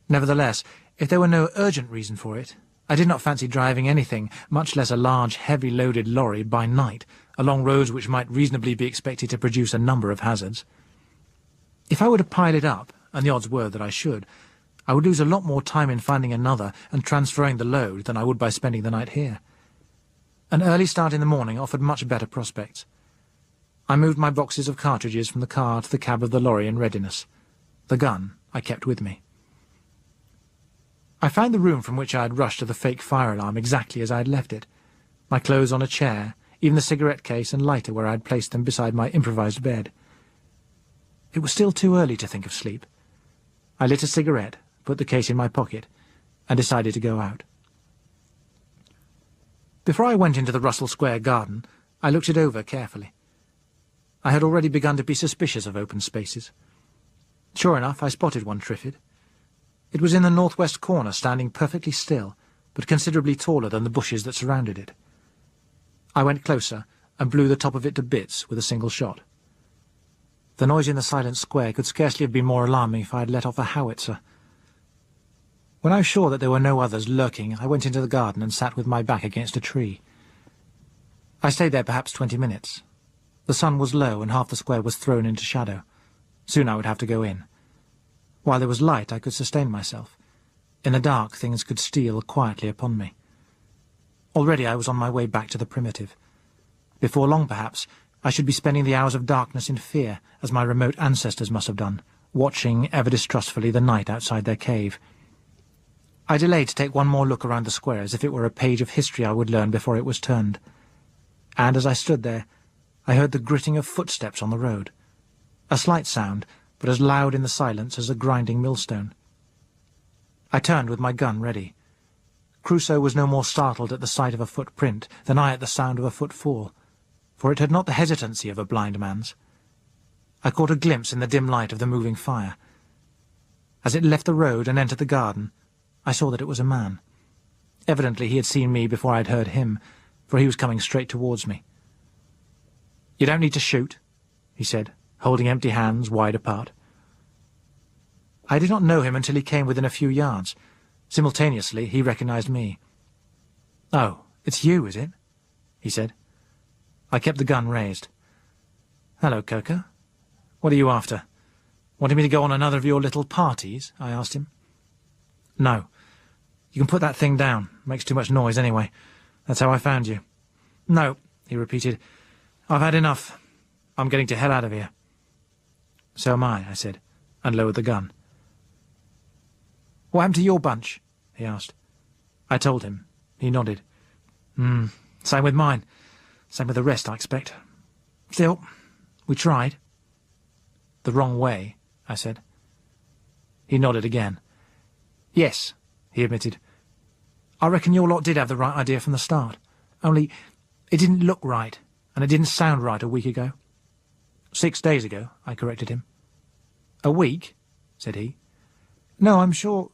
Nevertheless, if there were no urgent reason for it, I did not fancy driving anything, much less a large, heavy-loaded lorry, by night, along roads which might reasonably be expected to produce a number of hazards. If I were to pile it up, and the odds were that I should, I would lose a lot more time in finding another and transferring the load than I would by spending the night here. An early start in the morning offered much better prospects. I moved my boxes of cartridges from the car to the cab of the lorry in readiness. The gun I kept with me. I found the room from which I had rushed to the fake fire alarm exactly as I had left it, my clothes on a chair, even the cigarette case and lighter where I had placed them beside my improvised bed. It was still too early to think of sleep. I lit a cigarette, put the case in my pocket, and decided to go out. Before I went into the Russell Square garden, I looked it over carefully. I had already begun to be suspicious of open spaces. Sure enough, I spotted one Triffid. It was in the northwest corner, standing perfectly still, but considerably taller than the bushes that surrounded it. I went closer and blew the top of it to bits with a single shot. The noise in the silent square could scarcely have been more alarming if I had let off a howitzer. When I was sure that there were no others lurking, I went into the garden and sat with my back against a tree. I stayed there perhaps 20 minutes. The sun was low and half the square was thrown into shadow. Soon I would have to go in. While there was light, I could sustain myself. In the dark, things could steal quietly upon me. Already I was on my way back to the primitive. Before long, perhaps, I should be spending the hours of darkness in fear, as my remote ancestors must have done, watching ever distrustfully the night outside their cave. I delayed to take one more look around the square, as if it were a page of history I would learn before it was turned. And as I stood there, I heard the gritting of footsteps on the road. A slight sound, but as loud in the silence as a grinding millstone. I turned with my gun ready. Crusoe was no more startled at the sight of a footprint than I at the sound of a footfall, for it had not the hesitancy of a blind man's. I caught a glimpse in the dim light of the moving fire. As it left the road and entered the garden, I saw that it was a man. Evidently he had seen me before I had heard him, for he was coming straight towards me. "You don't need to shoot," he said, holding empty hands wide apart. I did not know him until he came within a few yards. Simultaneously, he recognized me. "Oh, it's you, is it?" he said. I kept the gun raised. "Hello, Coker. What are you after? Wanting me to go on another of your little parties?" I asked him. "No. You can put that thing down. Makes too much noise anyway. That's how I found you." "No," he repeated. "I've had enough. I'm getting to hell out of here." "So am I," said, and lowered the gun. "What happened to your bunch?" he asked. I told him. He nodded. Same with mine. Same with the rest, I expect. Still, we tried." "The wrong way," I said. He nodded again. "Yes," he admitted. "I reckon your lot did have the right idea from the start. Only, it didn't look right, and it didn't sound right a week ago." 6 days ago," I corrected him. "A week?" said he. "No, I'm sure—"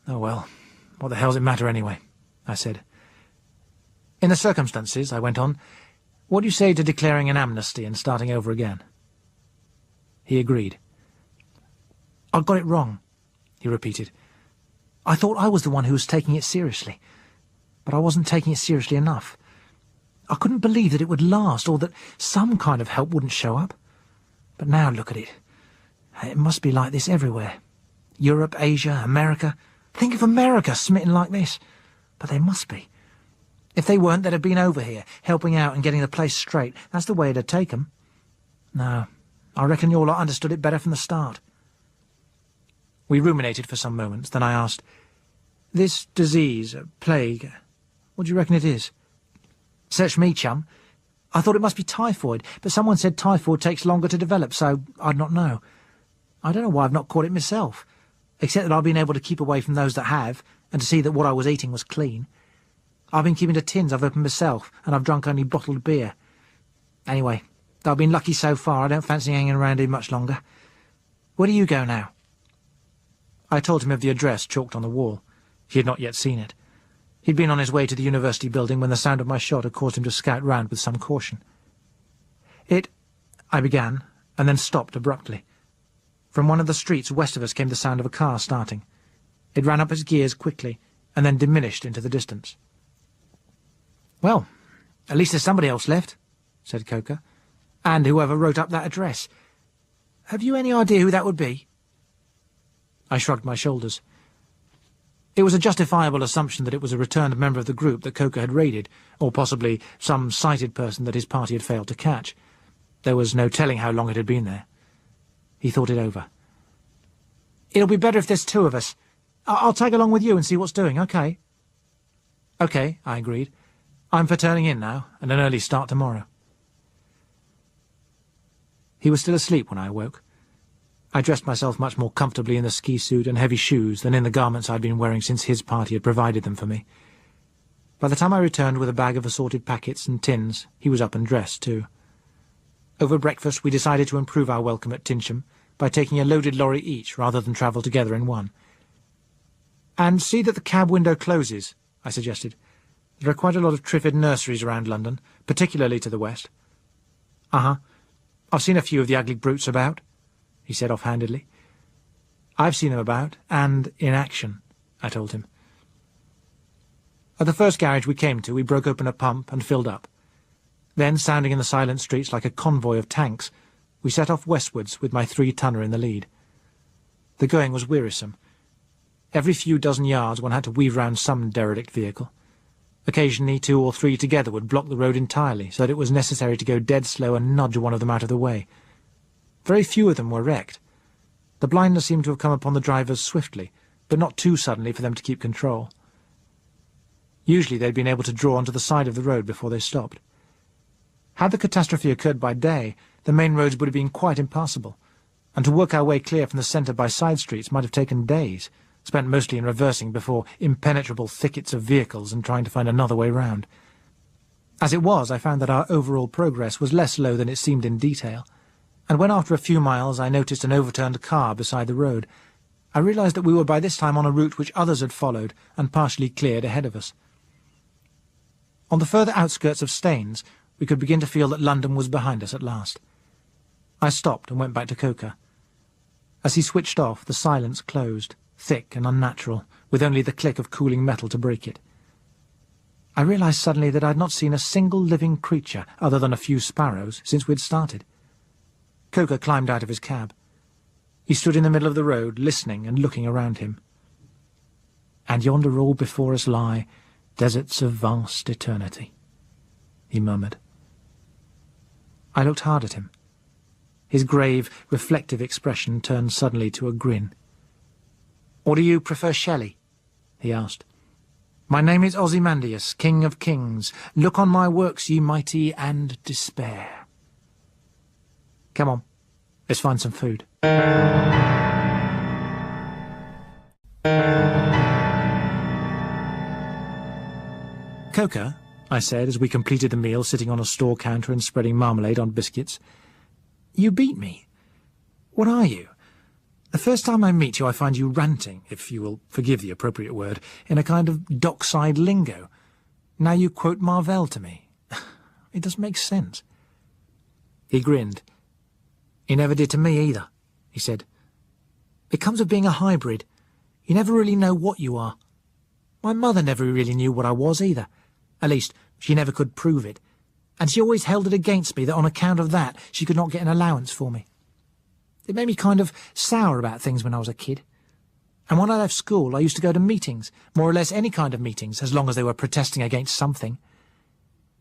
"Oh, well, what the hell does it matter anyway?" I said. "In the circumstances," I went on, "what do you say to declaring an amnesty and starting over again?" He agreed. "I got it wrong," he repeated. "I thought I was the one who was taking it seriously. but I wasn't taking it seriously enough. I couldn't believe that it would last, or that some kind of help wouldn't show up. But now look at it. It must be like this everywhere. Europe, Asia, America. Think of America smitten like this. But they must be. If they weren't, they'd have been over here, helping out and getting the place straight. That's the way it'd take 'em. No, I reckon you all understood it better from the start. We ruminated for some moments, then I asked, "This disease, plague, what do you reckon it is?" "Search me, chum. I thought it must be typhoid, but someone said typhoid takes longer to develop, so I'd not know. I don't know why I've not caught it myself, except that I've been able to keep away from those that have, and to see that what I was eating was clean. I've been keeping to tins I've opened myself, and I've drunk only bottled beer. Anyway, though I've been lucky so far, I don't fancy hanging around here much longer. Where do you go now?" I told him of the address chalked on the wall. He had not yet seen it. He'd been on his way to the university building when the sound of my shot had caused him to scout round with some caution. I began, and then stopped abruptly. From one of the streets west of us came the sound of a car starting. It ran up its gears quickly, and then diminished into the distance. "Well, at least there's somebody else left," said Coker. "And whoever wrote up that address. Have you any idea who that would be?" I shrugged my shoulders. It was a justifiable assumption that it was a returned member of the group that Coker had raided, or possibly some sighted person that his party had failed to catch. There was no telling how long it had been there. He thought it over. "It'll be better if there's two of us. I'll tag along with you and see what's doing, okay?" "Okay," I agreed. "I'm for turning in now, and an early start tomorrow." He was still asleep when I awoke. I dressed myself much more comfortably in the ski suit and heavy shoes than in the garments I'd been wearing since his party had provided them for me. By the time I returned with a bag of assorted packets and tins, he was up and dressed too. Over breakfast we decided to improve our welcome at Tinsham by taking a loaded lorry each rather than travel together in one. "And see that the cab window closes," I suggested. "There are quite a lot of Triffid nurseries around London, particularly to the west." "Uh-huh. I've seen a few of the ugly brutes about," he said offhandedly. "I've seen them about, and in action," I told him. At the first garage we came to, we broke open a pump and filled up. Then, sounding in the silent streets like a convoy of tanks, we set off westwards with my 3-tonner in the lead. The going was wearisome. Every few dozen yards one had to weave round some derelict vehicle. Occasionally 2 or 3 together would block the road entirely, so that it was necessary to go dead slow and nudge one of them out of the way. Very few of them were wrecked. The blindness seemed to have come upon the drivers swiftly, but not too suddenly for them to keep control. Usually they'd been able to draw onto the side of the road before they stopped. Had the catastrophe occurred by day, the main roads would have been quite impassable, and to work our way clear from the centre by side streets might have taken days, spent mostly in reversing before impenetrable thickets of vehicles and trying to find another way round. As it was, I found that our overall progress was less slow than it seemed in detail, and when after a few miles I noticed an overturned car beside the road, I realised that we were by this time on a route which others had followed and partially cleared ahead of us. On the further outskirts of Staines, we could begin to feel that London was behind us at last. I stopped and went back to Coker. As he switched off, the silence closed, thick and unnatural, with only the click of cooling metal to break it. I realised suddenly that I had not seen a single living creature, other than a few sparrows, since we'd started. Coker climbed out of his cab. He stood in the middle of the road, listening and looking around him. "And yonder all before us lie, deserts of vast eternity," he murmured. I looked hard at him. His grave, reflective expression turned suddenly to a grin. "Or do you prefer Shelley?" he asked. "My name is Ozymandias, King of Kings. Look on my works, ye mighty, and despair." "Come on, let's find some food." "Coker," I said as we completed the meal sitting on a store counter and spreading marmalade on biscuits, "you beat me. What are you? The first time I meet you I find you ranting, if you will forgive the appropriate word, in a kind of dockside lingo. Now you quote Marvell to me. It doesn't make sense." He grinned. "He never did to me either," he said. "It comes of being a hybrid. You never really know what you are. My mother never really knew what I was either. At least, she never could prove it. And she always held it against me that on account of that she could not get an allowance for me. It made me kind of sour about things when I was a kid. And when I left school, I used to go to meetings, more or less any kind of meetings, as long as they were protesting against something.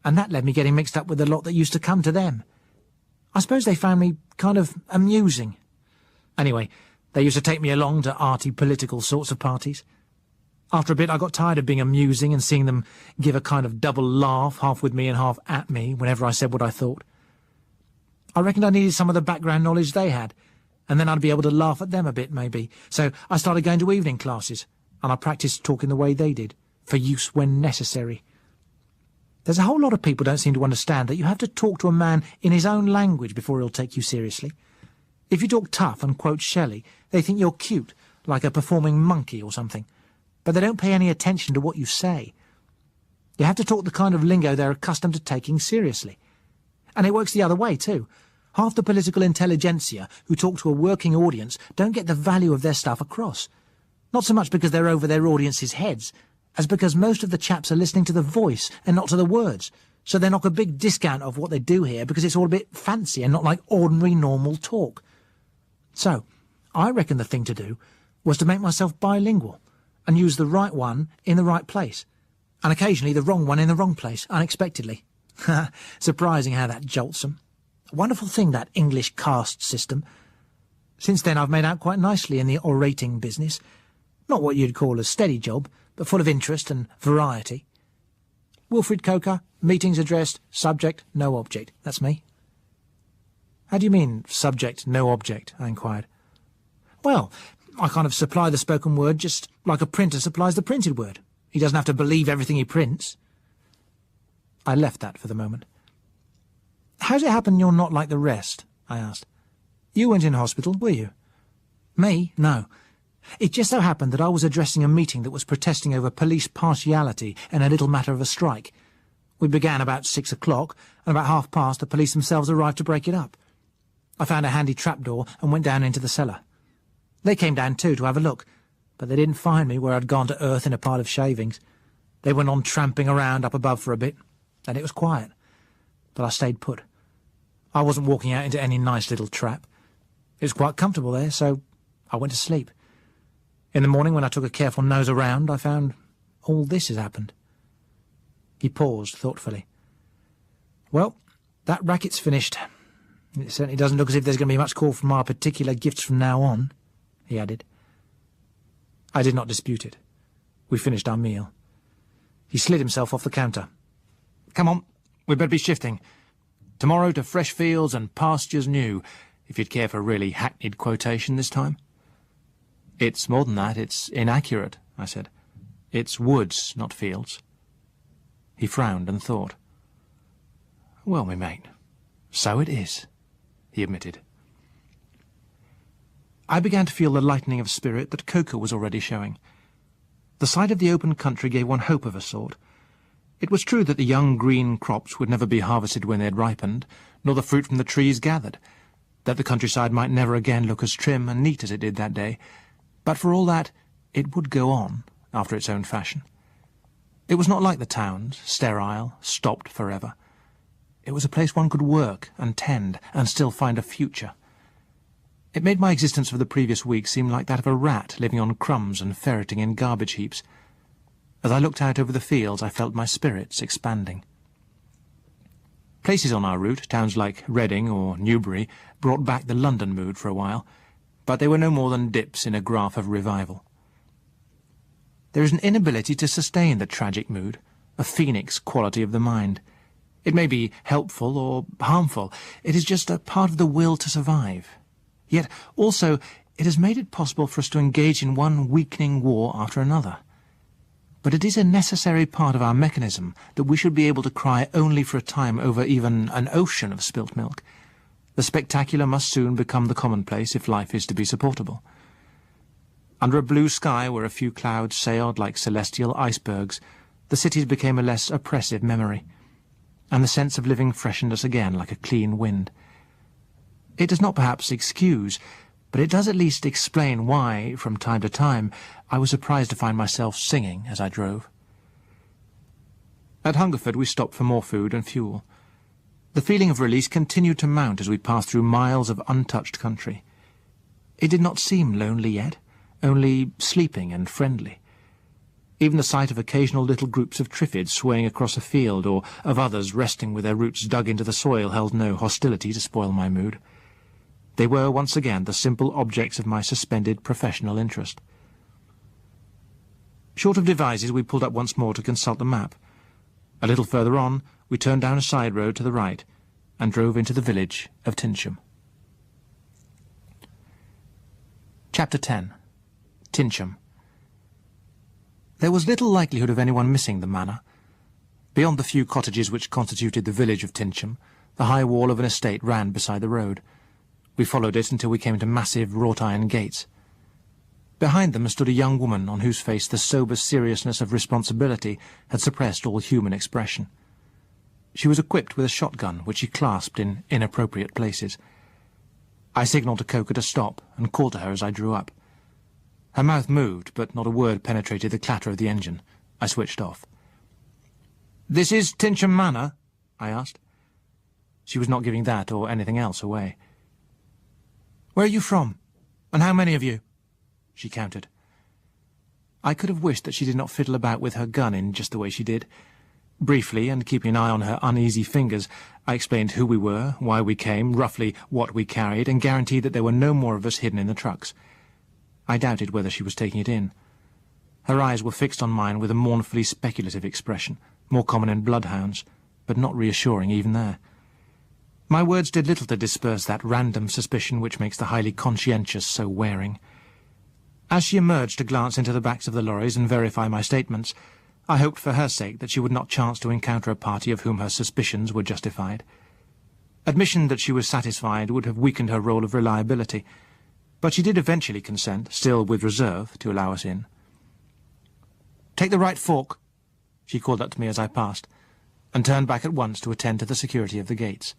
And that led me getting mixed up with the lot that used to come to them. I suppose they found me kind of amusing. Anyway, they used to take me along to arty political sorts of parties. After a bit, I got tired of being amusing and seeing them give a kind of double laugh, half with me and half at me, whenever I said what I thought. I reckoned I needed some of the background knowledge they had, and then I'd be able to laugh at them a bit, maybe. So I started going to evening classes, and I practised talking the way they did, for use when necessary. There's a whole lot of people don't seem to understand that you have to talk to a man in his own language before he'll take you seriously. If you talk tough and quote Shelley, they think you're cute, like a performing monkey or something. But they don't pay any attention to what you say. You have to talk the kind of lingo they're accustomed to taking seriously. And it works the other way, too. Half the political intelligentsia who talk to a working audience don't get the value of their stuff across. Not so much because they're over their audience's heads, as because most of the chaps are listening to the voice and not to the words. So they knock a big discount off what they do here because it's all a bit fancy and not like ordinary, normal talk. So, I reckon the thing to do was to make myself bilingual and use the right one in the right place, and occasionally the wrong one in the wrong place, unexpectedly. Surprising how that jolts them. A wonderful thing, that English caste system. Since then I've made out quite nicely in the orating business. Not what you'd call a steady job, but full of interest and variety. Wilfred Coker, meetings addressed, subject, no object. That's me. How do you mean, subject, no object? I inquired. Well, I kind of supply the spoken word just like a printer supplies the printed word. He doesn't have to believe everything he prints. I left that for the moment. How's it happen you're not like the rest? I asked. You weren't in hospital, were you? Me? No. It just so happened that I was addressing a meeting that was protesting over police partiality and a little matter of a strike. We began about 6 o'clock, and about 1:30 the police themselves arrived to break it up. I found a handy trapdoor and went down into the cellar. They came down too to have a look, but they didn't find me where I'd gone to earth in a pile of shavings. They went on tramping around up above for a bit, and it was quiet. But I stayed put. I wasn't walking out into any nice little trap. It was quite comfortable there, so I went to sleep. In the morning, when I took a careful nose around, I found all this has happened. He paused thoughtfully. Well, that racket's finished. It certainly doesn't look as if there's going to be much call for my particular gifts from now on, he added. I did not dispute it. We finished our meal. He slid himself off the counter. Come on, we'd better be shifting. Tomorrow to fresh fields and pastures new, if you'd care for a really hackneyed quotation this time. It's more than that, it's inaccurate, I said. It's woods, not fields. He frowned and thought. Well, me mate, so it is, he admitted. I began to feel the lightening of spirit that Coker was already showing. The sight of the open country gave one hope of a sort. It was true that the young green crops would never be harvested when they had ripened, nor the fruit from the trees gathered, that the countryside might never again look as trim and neat as it did that day, but for all that, it would go on, after its own fashion. It was not like the towns, sterile, stopped forever. It was a place one could work and tend and still find a future. It made my existence for the previous week seem like that of a rat living on crumbs and ferreting in garbage heaps. As I looked out over the fields, I felt my spirits expanding. Places on our route, towns like Reading or Newbury, brought back the London mood for a while, but they were no more than dips in a graph of revival. There is an inability to sustain the tragic mood, a phoenix quality of the mind. It may be helpful or harmful. It is just a part of the will to survive. Yet, also, it has made it possible for us to engage in one weakening war after another. But it is a necessary part of our mechanism that we should be able to cry only for a time over even an ocean of spilt milk. The spectacular must soon become the commonplace if life is to be supportable. Under a blue sky where a few clouds sailed like celestial icebergs, the cities became a less oppressive memory, and the sense of living freshened us again like a clean wind. It does not perhaps excuse, but it does at least explain why, from time to time, I was surprised to find myself singing as I drove. At Hungerford we stopped for more food and fuel. The feeling of release continued to mount as we passed through miles of untouched country. It did not seem lonely yet, only sleeping and friendly. Even the sight of occasional little groups of Triffids swaying across a field, or of others resting with their roots dug into the soil, held no hostility to spoil my mood. They were once again the simple objects of my suspended professional interest. Short of Devizes, we pulled up once more to consult the map. A little further on, we turned down a side road to the right and drove into the village of Tinsham. Chapter 10. Tinsham. There was little likelihood of anyone missing the manor. Beyond the few cottages which constituted the village of Tinsham, the high wall of an estate ran beside the road. We followed it until we came to massive wrought-iron gates. Behind them stood a young woman on whose face the sober seriousness of responsibility had suppressed all human expression. She was equipped with a shotgun, which she clasped in inappropriate places. I signalled to Coker to stop, and called to her as I drew up. Her mouth moved, but not a word penetrated the clatter of the engine. I switched off. "This is Tinsham Manor?" I asked. She was not giving that or anything else away. "Where are you from? And how many of you?" She counted. I could have wished that she did not fiddle about with her gun in just the way she did. Briefly, and keeping an eye on her uneasy fingers, I explained who we were, why we came, roughly what we carried, and guaranteed that there were no more of us hidden in the trucks. I doubted whether she was taking it in. Her eyes were fixed on mine with a mournfully speculative expression, more common in bloodhounds, but not reassuring even there. My words did little to disperse that random suspicion which makes the highly conscientious so wearing. As she emerged to glance into the backs of the lorries and verify my statements, I hoped for her sake that she would not chance to encounter a party of whom her suspicions were justified. Admission that she was satisfied would have weakened her role of reliability, but she did eventually consent, still with reserve, to allow us in. "Take the right fork," she called up to me as I passed, and turned back at once to attend to the security of the gates.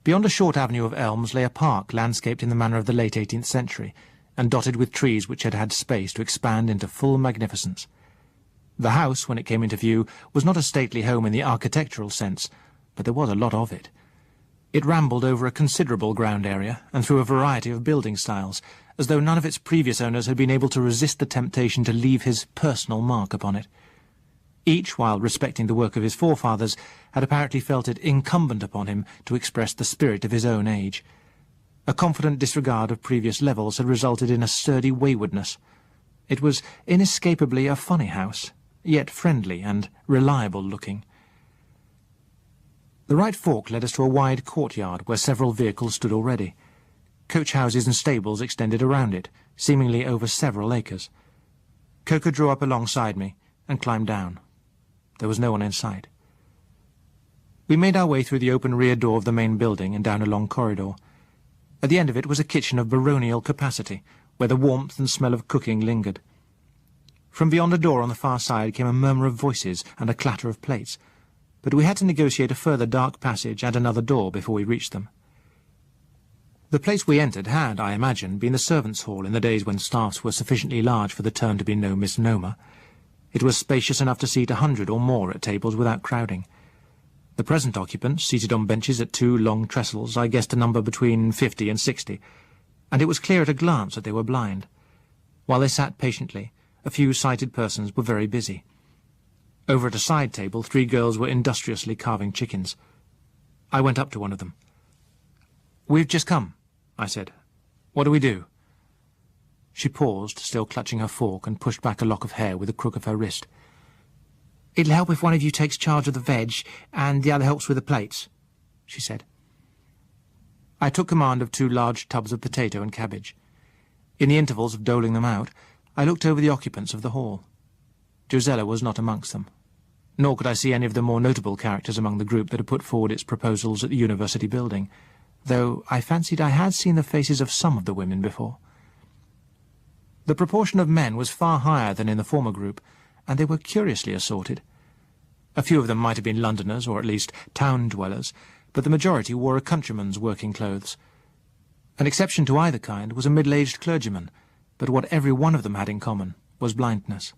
Beyond a short avenue of elms lay a park landscaped in the manner of the late 18th century, and dotted with trees which had had space to expand into full magnificence. The house, when it came into view, was not a stately home in the architectural sense, but there was a lot of it. It rambled over a considerable ground area, and through a variety of building styles, as though none of its previous owners had been able to resist the temptation to leave his personal mark upon it. Each, while respecting the work of his forefathers, had apparently felt it incumbent upon him to express the spirit of his own age. A confident disregard of previous levels had resulted in a sturdy waywardness. It was inescapably a funny house, yet friendly and reliable-looking. The right fork led us to a wide courtyard where several vehicles stood already. Coach houses and stables extended around it, seemingly over several acres. Coker drew up alongside me and climbed down. There was no one in sight. We made our way through the open rear door of the main building and down a long corridor. At the end of it was a kitchen of baronial capacity, where the warmth and smell of cooking lingered. From beyond a door on the far side came a murmur of voices and a clatter of plates, but we had to negotiate a further dark passage and another door before we reached them. The place we entered had, I imagine, been the servants' hall in the days when staffs were sufficiently large for the term to be no misnomer. It was spacious enough to seat 100 or more at tables without crowding. The present occupants, seated on benches at two long trestles, I guessed a number between 50 and 60, and it was clear at a glance that they were blind. While they sat patiently, a few sighted persons were very busy. Over at a side table, 3 girls were industriously carving chickens. I went up to one of them. "We've just come," I said. "What do we do?" She paused, still clutching her fork, and pushed back a lock of hair with the crook of her wrist. "It'll help if one of you takes charge of the veg, and the other helps with the plates," she said. I took command of 2 large tubs of potato and cabbage. In the intervals of doling them out, I looked over the occupants of the hall. Josella was not amongst them, nor could I see any of the more notable characters among the group that had put forward its proposals at the university building, though I fancied I had seen the faces of some of the women before. The proportion of men was far higher than in the former group, and they were curiously assorted. A few of them might have been Londoners, or at least town-dwellers, but the majority wore a countryman's working clothes. An exception to either kind was a middle-aged clergyman, but what every one of them had in common was blindness.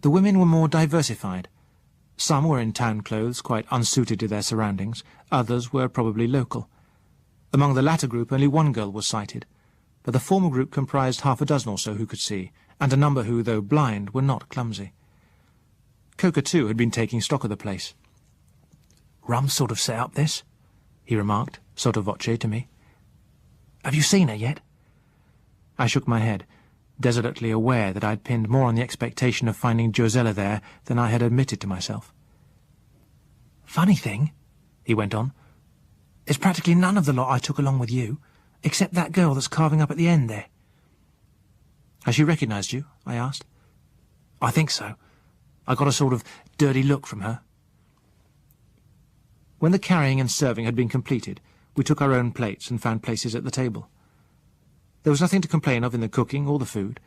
The women were more diversified. Some were in town clothes, quite unsuited to their surroundings. Others were probably local. Among the latter group only one girl was sighted, but the former group comprised half a dozen or so who could see, and a number who, though blind, were not clumsy. Coker, too, had been taking stock of the place. "Rum sort of set up, this," he remarked, sotto voce to me. "Have you seen her yet?" I shook my head, desolately aware that I had pinned more on the expectation of finding Josella there than I had admitted to myself. "Funny thing," he went on, "there's practically none of the lot I took along with you, except that girl that's carving up at the end there." "Has she recognised you?" I asked. "I think so. I got a sort of dirty look from her." When the carrying and serving had been completed, we took our own plates and found places at the table. There was nothing to complain of in the cooking or the food,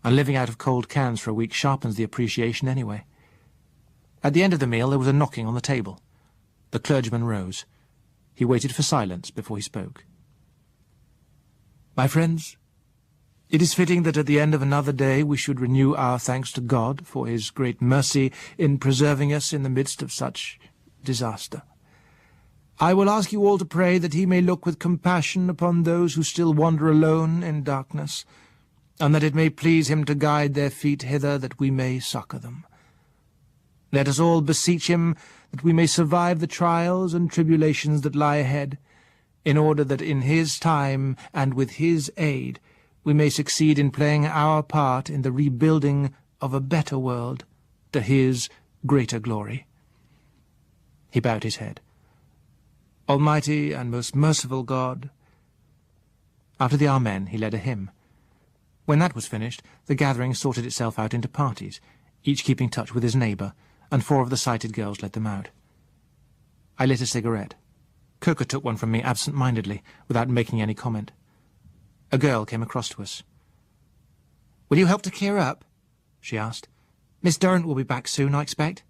and living out of cold cans for a week sharpens the appreciation anyway. At the end of the meal there was a knocking on the table. The clergyman rose. He waited for silence before he spoke. "My friends, it is fitting that at the end of another day we should renew our thanks to God for his great mercy in preserving us in the midst of such disaster. I will ask you all to pray that he may look with compassion upon those who still wander alone in darkness, and that it may please him to guide their feet hither that we may succour them. Let us all beseech him that we may survive the trials and tribulations that lie ahead, in order that in his time and with his aid we may succeed in playing our part in the rebuilding of a better world to his greater glory." He bowed his head. "Almighty and most merciful God." After the Amen, he led a hymn. When that was finished, the gathering sorted itself out into parties, each keeping touch with his neighbour, and 4 of the sighted girls led them out. I lit a cigarette. Coker took one from me absent-mindedly, without making any comment. A girl came across to us. "Will you help to clear up?" she asked. "Miss Durrant will be back soon, I expect."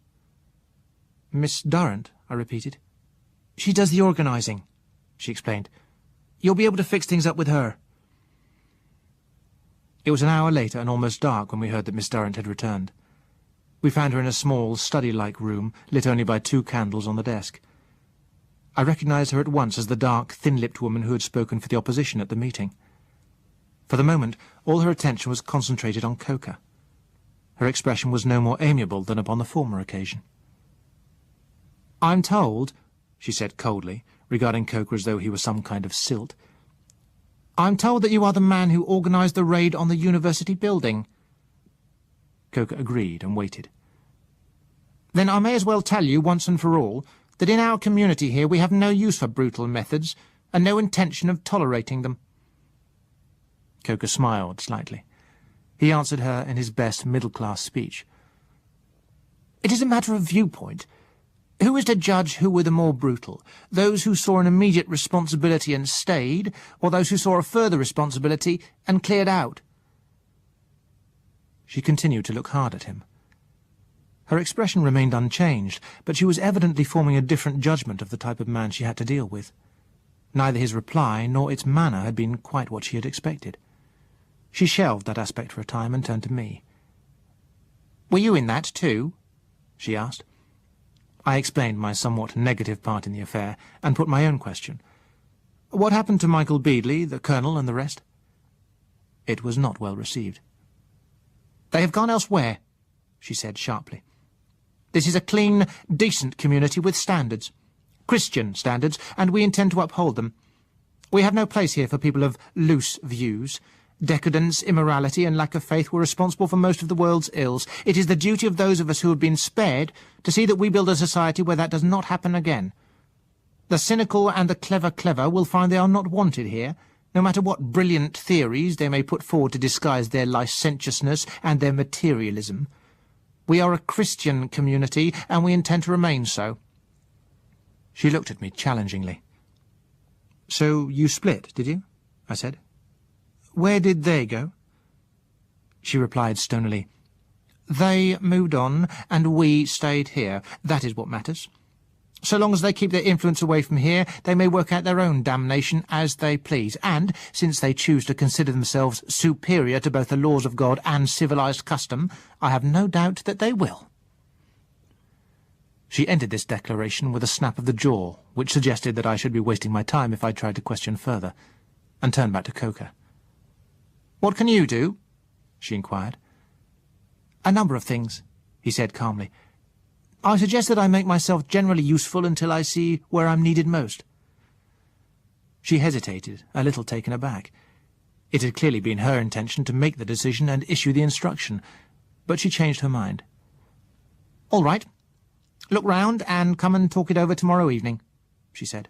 "Miss Durrant?" I repeated. "She does the organising," she explained. "You'll be able to fix things up with her." It was an hour later and almost dark when we heard that Miss Durrant had returned. We found her in a small, study-like room, lit only by 2 candles on the desk. I recognised her at once as the dark, thin-lipped woman who had spoken for the opposition at the meeting. For the moment, all her attention was concentrated on Coker. Her expression was no more amiable than upon the former occasion. "I'm told," she said coldly, regarding Coker as though he were some kind of silt, "I'm told that you are the man who organised the raid on the university building." Coker agreed and waited. "Then I may as well tell you once and for all that in our community here we have no use for brutal methods and no intention of tolerating them." Coker smiled slightly. He answered her in his best middle-class speech. "It is a matter of viewpoint. Who is to judge who were the more brutal, those who saw an immediate responsibility and stayed, or those who saw a further responsibility and cleared out?" She continued to look hard at him. Her expression remained unchanged, but she was evidently forming a different judgment of the type of man she had to deal with. Neither his reply nor its manner had been quite what she had expected. She shelved that aspect for a time and turned to me. "Were you in that too?" she asked. I explained my somewhat negative part in the affair, and put my own question. "What happened to Michael Beadley, the Colonel, and the rest?" It was not well received. "They have gone elsewhere," she said sharply. "This is a clean, decent community with standards. Christian standards, and we intend to uphold them. We have no place here for people of loose views. Decadence, immorality, and lack of faith were responsible for most of the world's ills. It is the duty of those of us who have been spared to see that we build a society where that does not happen again. The cynical and the clever will find they are not wanted here, no matter what brilliant theories they may put forward to disguise their licentiousness and their materialism. We are a Christian community, and we intend to remain so." She looked at me challengingly. "So you split, did you?" I said. "Where did they go?" She replied stonily, "They moved on, and we stayed here. That is what matters. So long as they keep their influence away from here, they may work out their own damnation as they please, and, since they choose to consider themselves superior to both the laws of God and civilized custom, I have no doubt that they will." She ended this declaration with a snap of the jaw, which suggested that I should be wasting my time if I tried to question further, and turned back to Coker. "What can you do?" she inquired. "A number of things," he said calmly. "I suggest that I make myself generally useful until I see where I'm needed most." She hesitated, a little taken aback. It had clearly been her intention to make the decision and issue the instruction, but she changed her mind. "All right. Look round and come and talk it over tomorrow evening," she said.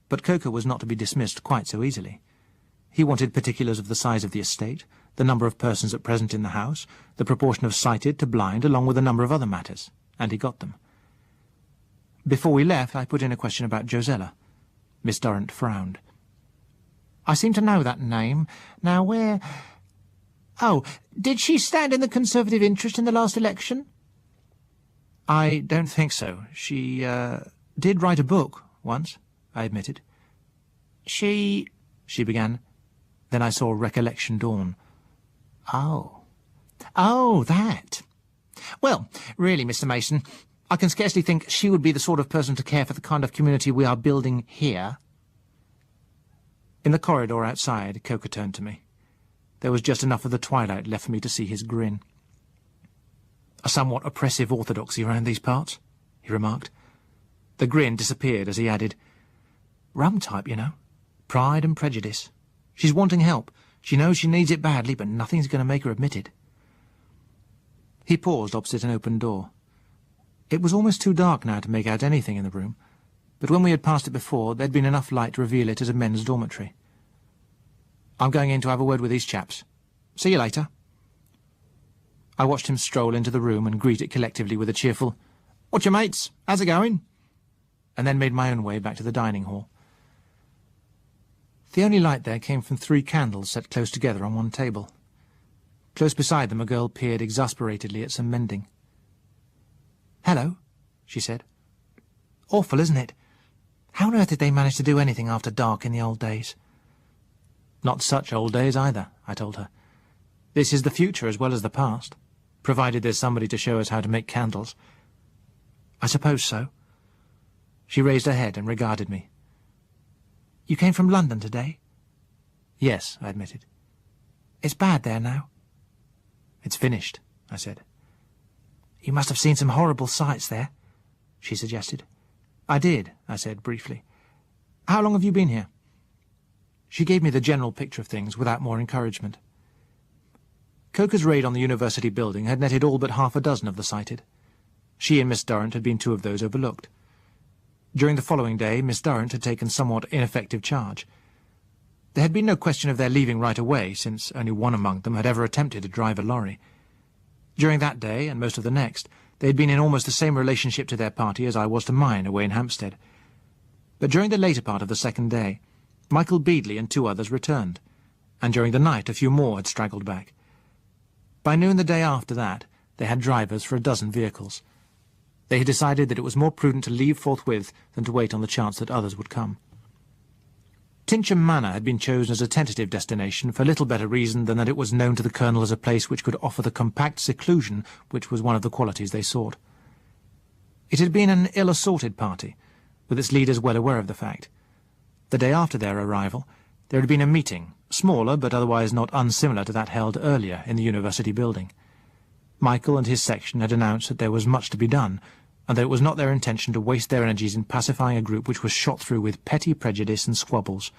But Coker was not to be dismissed quite so easily. He wanted particulars of the size of the estate, the number of persons at present in the house, the proportion of sighted to blind, along with a number of other matters, and he got them. Before we left, I put in a question about Josella. Miss Durrant frowned. "I seem to know that name. Now, where... Oh, did she stand in the Conservative interest in the last election?" "I don't think so. She, did write a book, once," I admitted. She began. Then I saw recollection dawn. Oh, that. Well, really, Mr. Mason, I can scarcely think she would be the sort of person to care for the kind of community we are building here." In the corridor outside, Coker turned to me. There was just enough of the twilight left for me to see his grin. "A somewhat oppressive orthodoxy around these parts," he remarked. The grin disappeared as he added, "Rum type, you know. Pride and prejudice. She's wanting help. She knows she needs it badly, but nothing's going to make her admit it." He paused opposite an open door. It was almost too dark now to make out anything in the room, but when we had passed it before, there'd been enough light to reveal it as a men's dormitory. "I'm going in to have a word with these chaps. See you later." I watched him stroll into the room and greet it collectively with a cheerful, "Whatcha, mates? How's it going?" and then made my own way back to the dining hall. The only light there came from 3 candles set close together on one table. Close beside them a girl peered exasperatedly at some mending. "Hello," she said. "Awful, isn't it? How on earth did they manage to do anything after dark in the old days?" "Not such old days either," I told her. "This is the future as well as the past, provided there's somebody to show us how to make candles." "I suppose so." She raised her head and regarded me. "You came from London today?" "Yes," I admitted. "It's bad there now?" "It's finished," I said. "You must have seen some horrible sights there," she suggested. "I did," I said briefly. "How long have you been here?" She gave me the general picture of things without more encouragement. Coker's raid on the university building had netted all but half a dozen of the sighted. She and Miss Durrant had been 2 of those overlooked. During the following day, Miss Durrant had taken somewhat ineffective charge. There had been no question of their leaving right away, since only one among them had ever attempted to drive a lorry. During that day, and most of the next, they had been in almost the same relationship to their party as I was to mine away in Hampstead. But during the later part of the second day, Michael Beadley and 2 others returned, and during the night a few more had straggled back. By noon the day after that, they had drivers for 12 vehicles. They had decided that it was more prudent to leave forthwith than to wait on the chance that others would come. Tincham Manor had been chosen as a tentative destination for little better reason than that it was known to the Colonel as a place which could offer the compact seclusion which was one of the qualities they sought. It had been an ill-assorted party, with its leaders well aware of the fact. The day after their arrival, there had been a meeting, smaller but otherwise not unsimilar to that held earlier in the university building. Michael and his section had announced that there was much to be done, and that it was not their intention to waste their energies in pacifying a group which was shot through with petty prejudice and squabbles.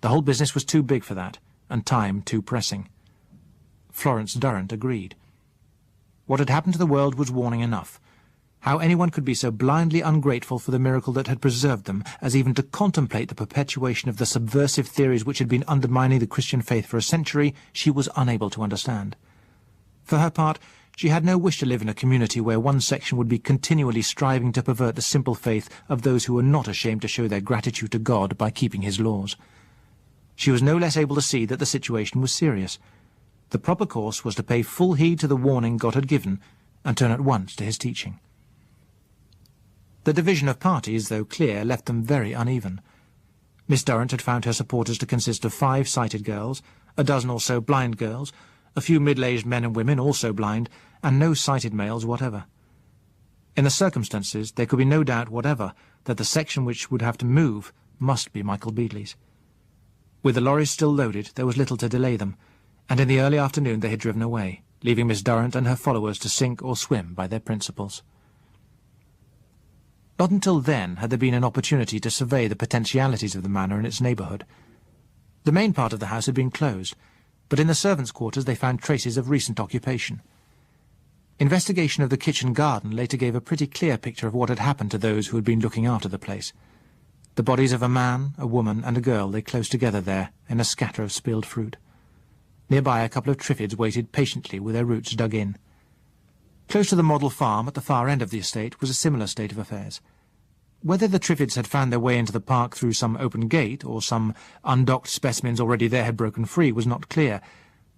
The whole business was too big for that, and time too pressing. Florence Durrant agreed. What had happened to the world was warning enough. How anyone could be so blindly ungrateful for the miracle that had preserved them as even to contemplate the perpetuation of the subversive theories which had been undermining the Christian faith for a century, she was unable to understand. For her part, she had no wish to live in a community where one section would be continually striving to pervert the simple faith of those who were not ashamed to show their gratitude to God by keeping his laws. She was no less able to see that the situation was serious. The proper course was to pay full heed to the warning God had given and turn at once to his teaching. The division of parties, though clear, left them very uneven. Miss Durrant had found her supporters to consist of 5 sighted girls, a dozen or so blind girls, a few middle-aged men and women also blind, and no sighted males whatever. In the circumstances, there could be no doubt whatever that the section which would have to move must be Michael Beadley's. With the lorries still loaded, there was little to delay them, and in the early afternoon they had driven away, leaving Miss Durrant and her followers to sink or swim by their principles. Not until then had there been an opportunity to survey the potentialities of the manor and its neighbourhood. The main part of the house had been closed, but in the servants' quarters they found traces of recent occupation. Investigation of the kitchen garden later gave a pretty clear picture of what had happened to those who had been looking after the place. The bodies of a man, a woman, and a girl lay close together there in a scatter of spilled fruit. Nearby a couple of Triffids waited patiently with their roots dug in. Close to the model farm at the far end of the estate was a similar state of affairs. Whether the Triffids had found their way into the park through some open gate, or some undocked specimens already there had broken free, was not clear,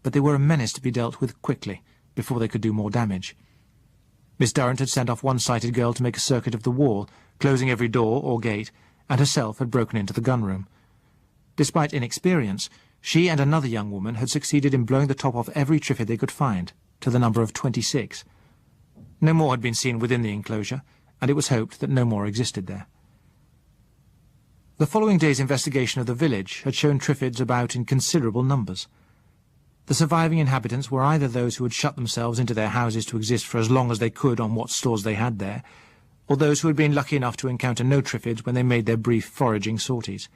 but they were a menace to be dealt with quickly, before they could do more damage. Miss Durrant had sent off one sighted girl to make a circuit of the wall, closing every door or gate, and herself had broken into the gun-room. Despite inexperience, she and another young woman had succeeded in blowing the top off every Triffid they could find, to the number of 26. No more had been seen within the enclosure, and it was hoped that no more existed there. The following day's investigation of the village had shown Triffids about in considerable numbers. The surviving inhabitants were either those who had shut themselves into their houses to exist for as long as they could on what stores they had there, or those who had been lucky enough to encounter no Triffids when they made their brief foraging sorties.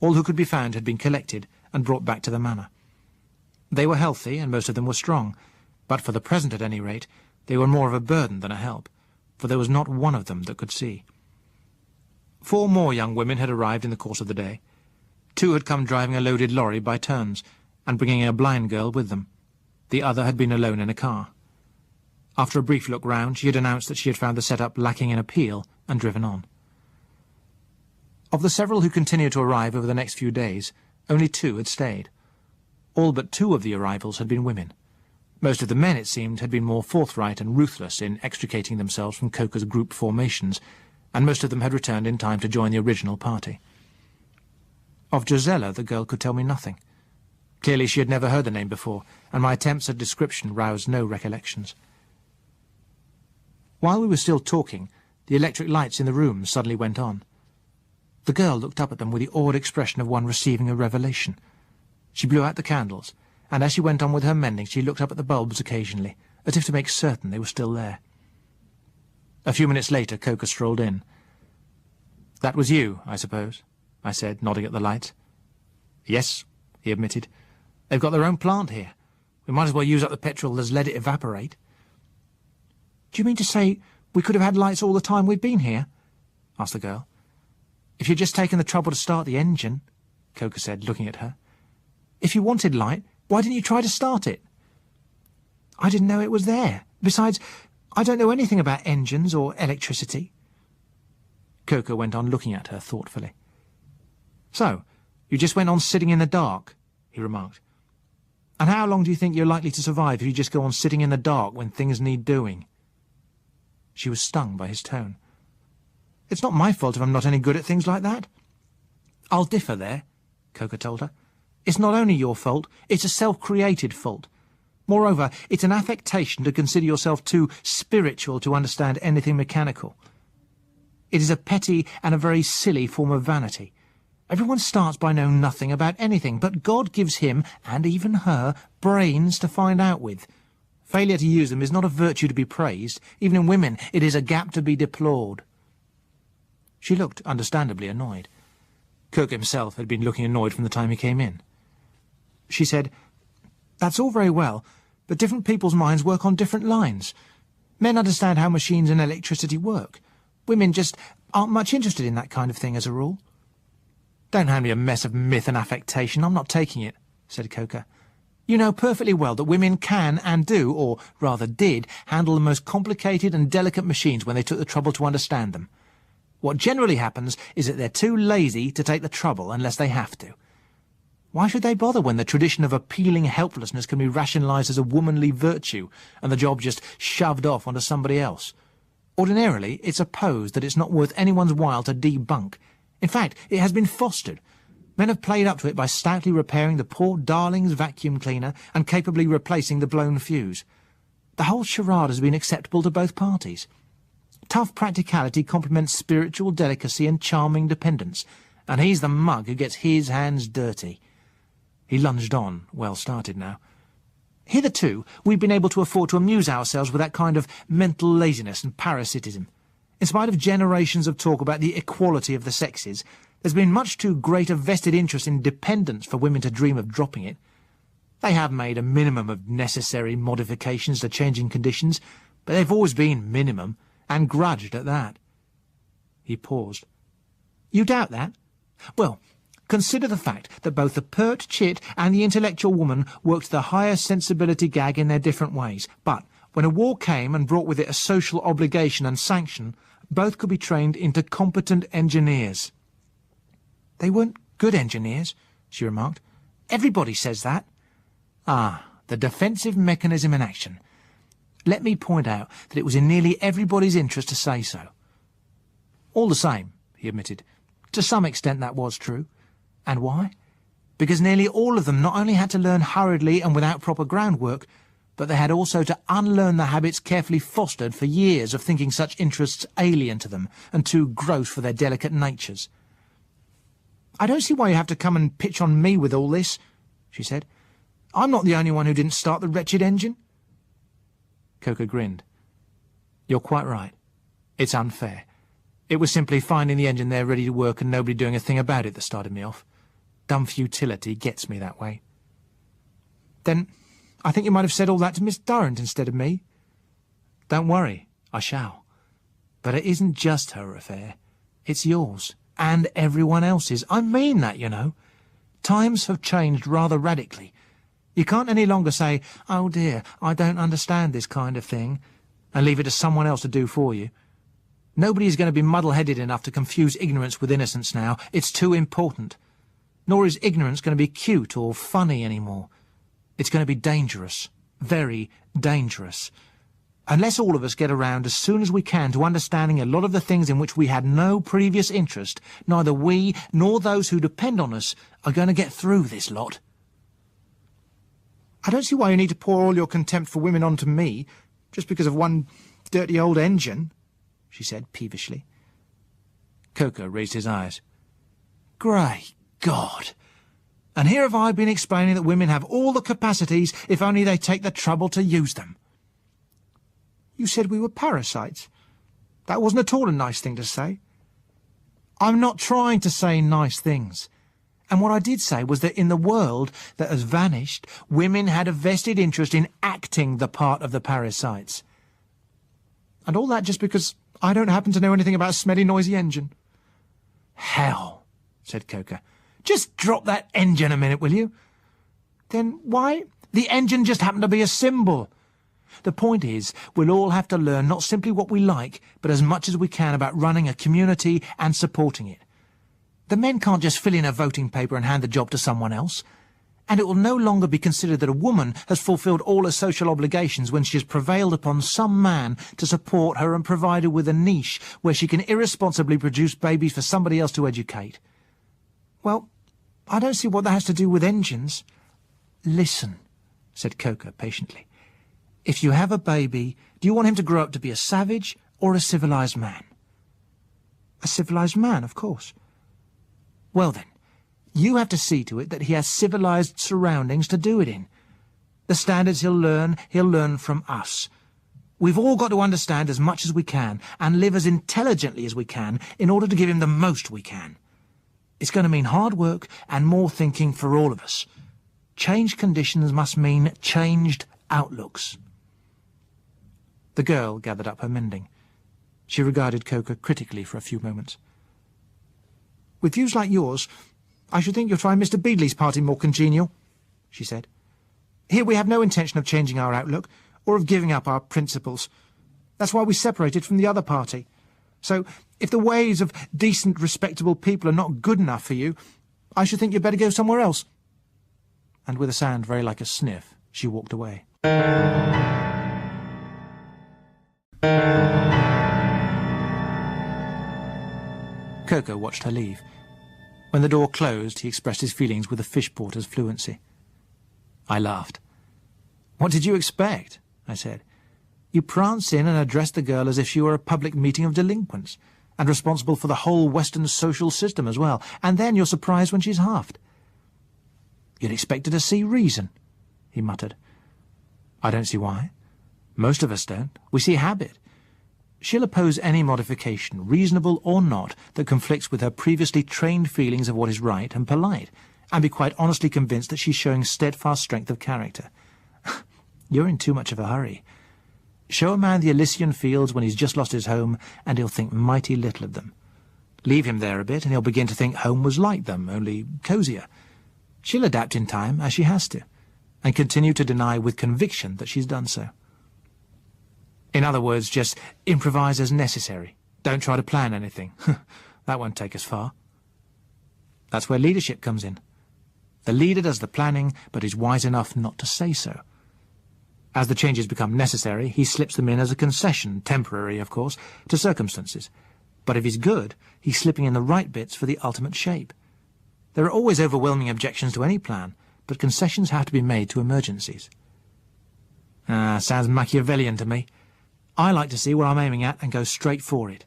All who could be found had been collected and brought back to the manor. They were healthy, and most of them were strong, but for the present at any rate, they were more of a burden than a help, for there was not one of them that could see. 4 more young women had arrived in the course of the day. 2 had come driving a loaded lorry by turns, and bringing a blind girl with them. The other had been alone in a car. After a brief look round, she had announced that she had found the setup lacking in appeal and driven on. Of the several who continued to arrive over the next few days, only 2 had stayed. All but 2 of the arrivals had been women. Most of the men, it seemed, had been more forthright and ruthless in extricating themselves from Coker's group formations, and most of them had returned in time to join the original party. Of Josella, the girl could tell me nothing. Clearly she had never heard the name before, and my attempts at description roused no recollections. While we were still talking, the electric lights in the room suddenly went on. The girl looked up at them with the awed expression of one receiving a revelation. She blew out the candles, and as she went on with her mending she looked up at the bulbs occasionally, as if to make certain they were still there. A few minutes later Coker strolled in. "That was you, I suppose?" I said, nodding at the lights. "Yes," he admitted. "They've got their own plant here. We might as well use up the petrol as let it evaporate." "Do you mean to say we could have had lights all the time we've been here?" asked the girl. "If you'd just taken the trouble to start the engine," Coker said, looking at her. "If you wanted light, why didn't you try to start it?" "I didn't know it was there. Besides, I don't know anything about engines or electricity." Coker went on looking at her thoughtfully. "So, you just went on sitting in the dark," he remarked. "And how long do you think you're likely to survive if you just go on sitting in the dark when things need doing?" She was stung by his tone. "It's not my fault if I'm not any good at things like that." "I'll differ there," Coker told her. "It's not only your fault, it's a self-created fault. Moreover, it's an affectation to consider yourself too spiritual to understand anything mechanical. It is a petty and a very silly form of vanity. Everyone starts by knowing nothing about anything, but God gives him, and even her, brains to find out with. Failure to use them is not a virtue to be praised. Even in women, it is a gap to be deplored." She looked understandably annoyed. Kirk himself had been looking annoyed from the time he came in. She said, "That's all very well, but different people's minds work on different lines. Men understand how machines and electricity work. Women just aren't much interested in that kind of thing as a rule." "Don't hand me a mess of myth and affectation. I'm not taking it," said Coker. "You know perfectly well that women can and do, or rather did, handle the most complicated and delicate machines when they took the trouble to understand them. What generally happens is that they're too lazy to take the trouble unless they have to. Why should they bother when the tradition of appealing helplessness can be rationalised as a womanly virtue, and the job just shoved off onto somebody else? Ordinarily, it's a pose that it's not worth anyone's while to debunk. In fact, it has been fostered. Men have played up to it by stoutly repairing the poor darling's vacuum cleaner and capably replacing the blown fuse. The whole charade has been acceptable to both parties. Tough practicality complements spiritual delicacy and charming dependence, and he's the mug who gets his hands dirty. He lunged on, well started now. Hitherto, we've been able to afford to amuse ourselves with that kind of mental laziness and parasitism. In spite of generations of talk about the equality of the sexes, there's been much too great a vested interest in dependence for women to dream of dropping it. They have made a minimum of necessary modifications to changing conditions, but they've always been minimum, and grudged at that. He paused. You doubt that? Well, consider the fact that both the pert chit and the intellectual woman worked the higher sensibility gag in their different ways, but when a war came and brought with it a social obligation and sanction, both could be trained into competent engineers. They weren't good engineers, she remarked. Everybody says that. Ah, the defensive mechanism in action. Let me point out that it was in nearly everybody's interest to say so. All the same, he admitted, to some extent that was true. And why? Because nearly all of them not only had to learn hurriedly and without proper groundwork, but they had also to unlearn the habits carefully fostered for years of thinking such interests alien to them and too gross for their delicate natures. I don't see why you have to come and pitch on me with all this, she said. I'm not the only one who didn't start the wretched engine. Coker grinned. You're quite right. It's unfair. It was simply finding the engine there ready to work and nobody doing a thing about it that started me off. Dumb futility gets me that way. Then I think you might have said all that to Miss Durrant instead of me. Don't worry, I shall. But it isn't just her affair. It's yours, and everyone else's. I mean that, you know. Times have changed rather radically. You can't any longer say, oh dear, I don't understand this kind of thing, and leave it to someone else to do for you. Nobody is going to be muddle-headed enough to confuse ignorance with innocence now. It's too important. Nor is ignorance going to be cute or funny anymore. It's going to be dangerous. Very dangerous. Unless all of us get around as soon as we can to understanding a lot of the things in which we had no previous interest, neither we nor those who depend on us are going to get through this lot. I don't see why you need to pour all your contempt for women onto me, just because of one dirty old engine, she said peevishly. Coker raised his eyes. Great God! And here have I been explaining that women have all the capacities if only they take the trouble to use them. You said we were parasites. That wasn't at all a nice thing to say. I'm not trying to say nice things. And what I did say was that in the world that has vanished, women had a vested interest in acting the part of the parasites. And all that just because I don't happen to know anything about a smelly, noisy engine. Hell, said Coker. Just drop that engine a minute, will you? Then why? The engine just happened to be a symbol. The point is, we'll all have to learn not simply what we like, but as much as we can about running a community and supporting it. The men can't just fill in a voting paper and hand the job to someone else. And it will no longer be considered that a woman has fulfilled all her social obligations when she has prevailed upon some man to support her and provide her with a niche where she can irresponsibly produce babies for somebody else to educate. Well, I don't see what that has to do with engines. Listen, said Coker patiently. If you have a baby, do you want him to grow up to be a savage or a civilized man? A civilized man, of course. Well then, you have to see to it that he has civilized surroundings to do it in. The standards he'll learn from us. We've all got to understand as much as we can and live as intelligently as we can in order to give him the most we can. It's going to mean hard work and more thinking for all of us. Changed conditions must mean changed outlooks. The girl gathered up her mending. She regarded Coker critically for a few moments. With views like yours, I should think you'll find Mr. Beadley's party more congenial, she said. Here we have no intention of changing our outlook, or of giving up our principles. That's why we separated from the other party. So, if the ways of decent, respectable people are not good enough for you, I should think you'd better go somewhere else. And with a sound very like a sniff, she walked away. Coco watched her leave. When the door closed, he expressed his feelings with a fish porter's fluency. I laughed. "What did you expect?" I said. "You prance in and address the girl as if she were a public meeting of delinquents, and responsible for the whole Western social system as well, and then you're surprised when she's huffed." "You'd expect her to see reason," he muttered. "I don't see why. Most of us don't. We see habit. She'll oppose any modification, reasonable or not, that conflicts with her previously trained feelings of what is right and polite, and be quite honestly convinced that she's showing steadfast strength of character. You're in too much of a hurry. Show a man the Elysian fields when he's just lost his home, and he'll think mighty little of them. Leave him there a bit, and he'll begin to think home was like them, only cosier. She'll adapt in time, as she has to, and continue to deny with conviction that she's done so. In other words, just improvise as necessary. Don't try to plan anything. That won't take us far. That's where leadership comes in. The leader does the planning, but is wise enough not to say so. As the changes become necessary, he slips them in as a concession, temporary, of course, to circumstances. But if he's good, he's slipping in the right bits for the ultimate shape. There are always overwhelming objections to any plan, but concessions have to be made to emergencies. Sounds Machiavellian to me. I like to see where I'm aiming at and go straight for it.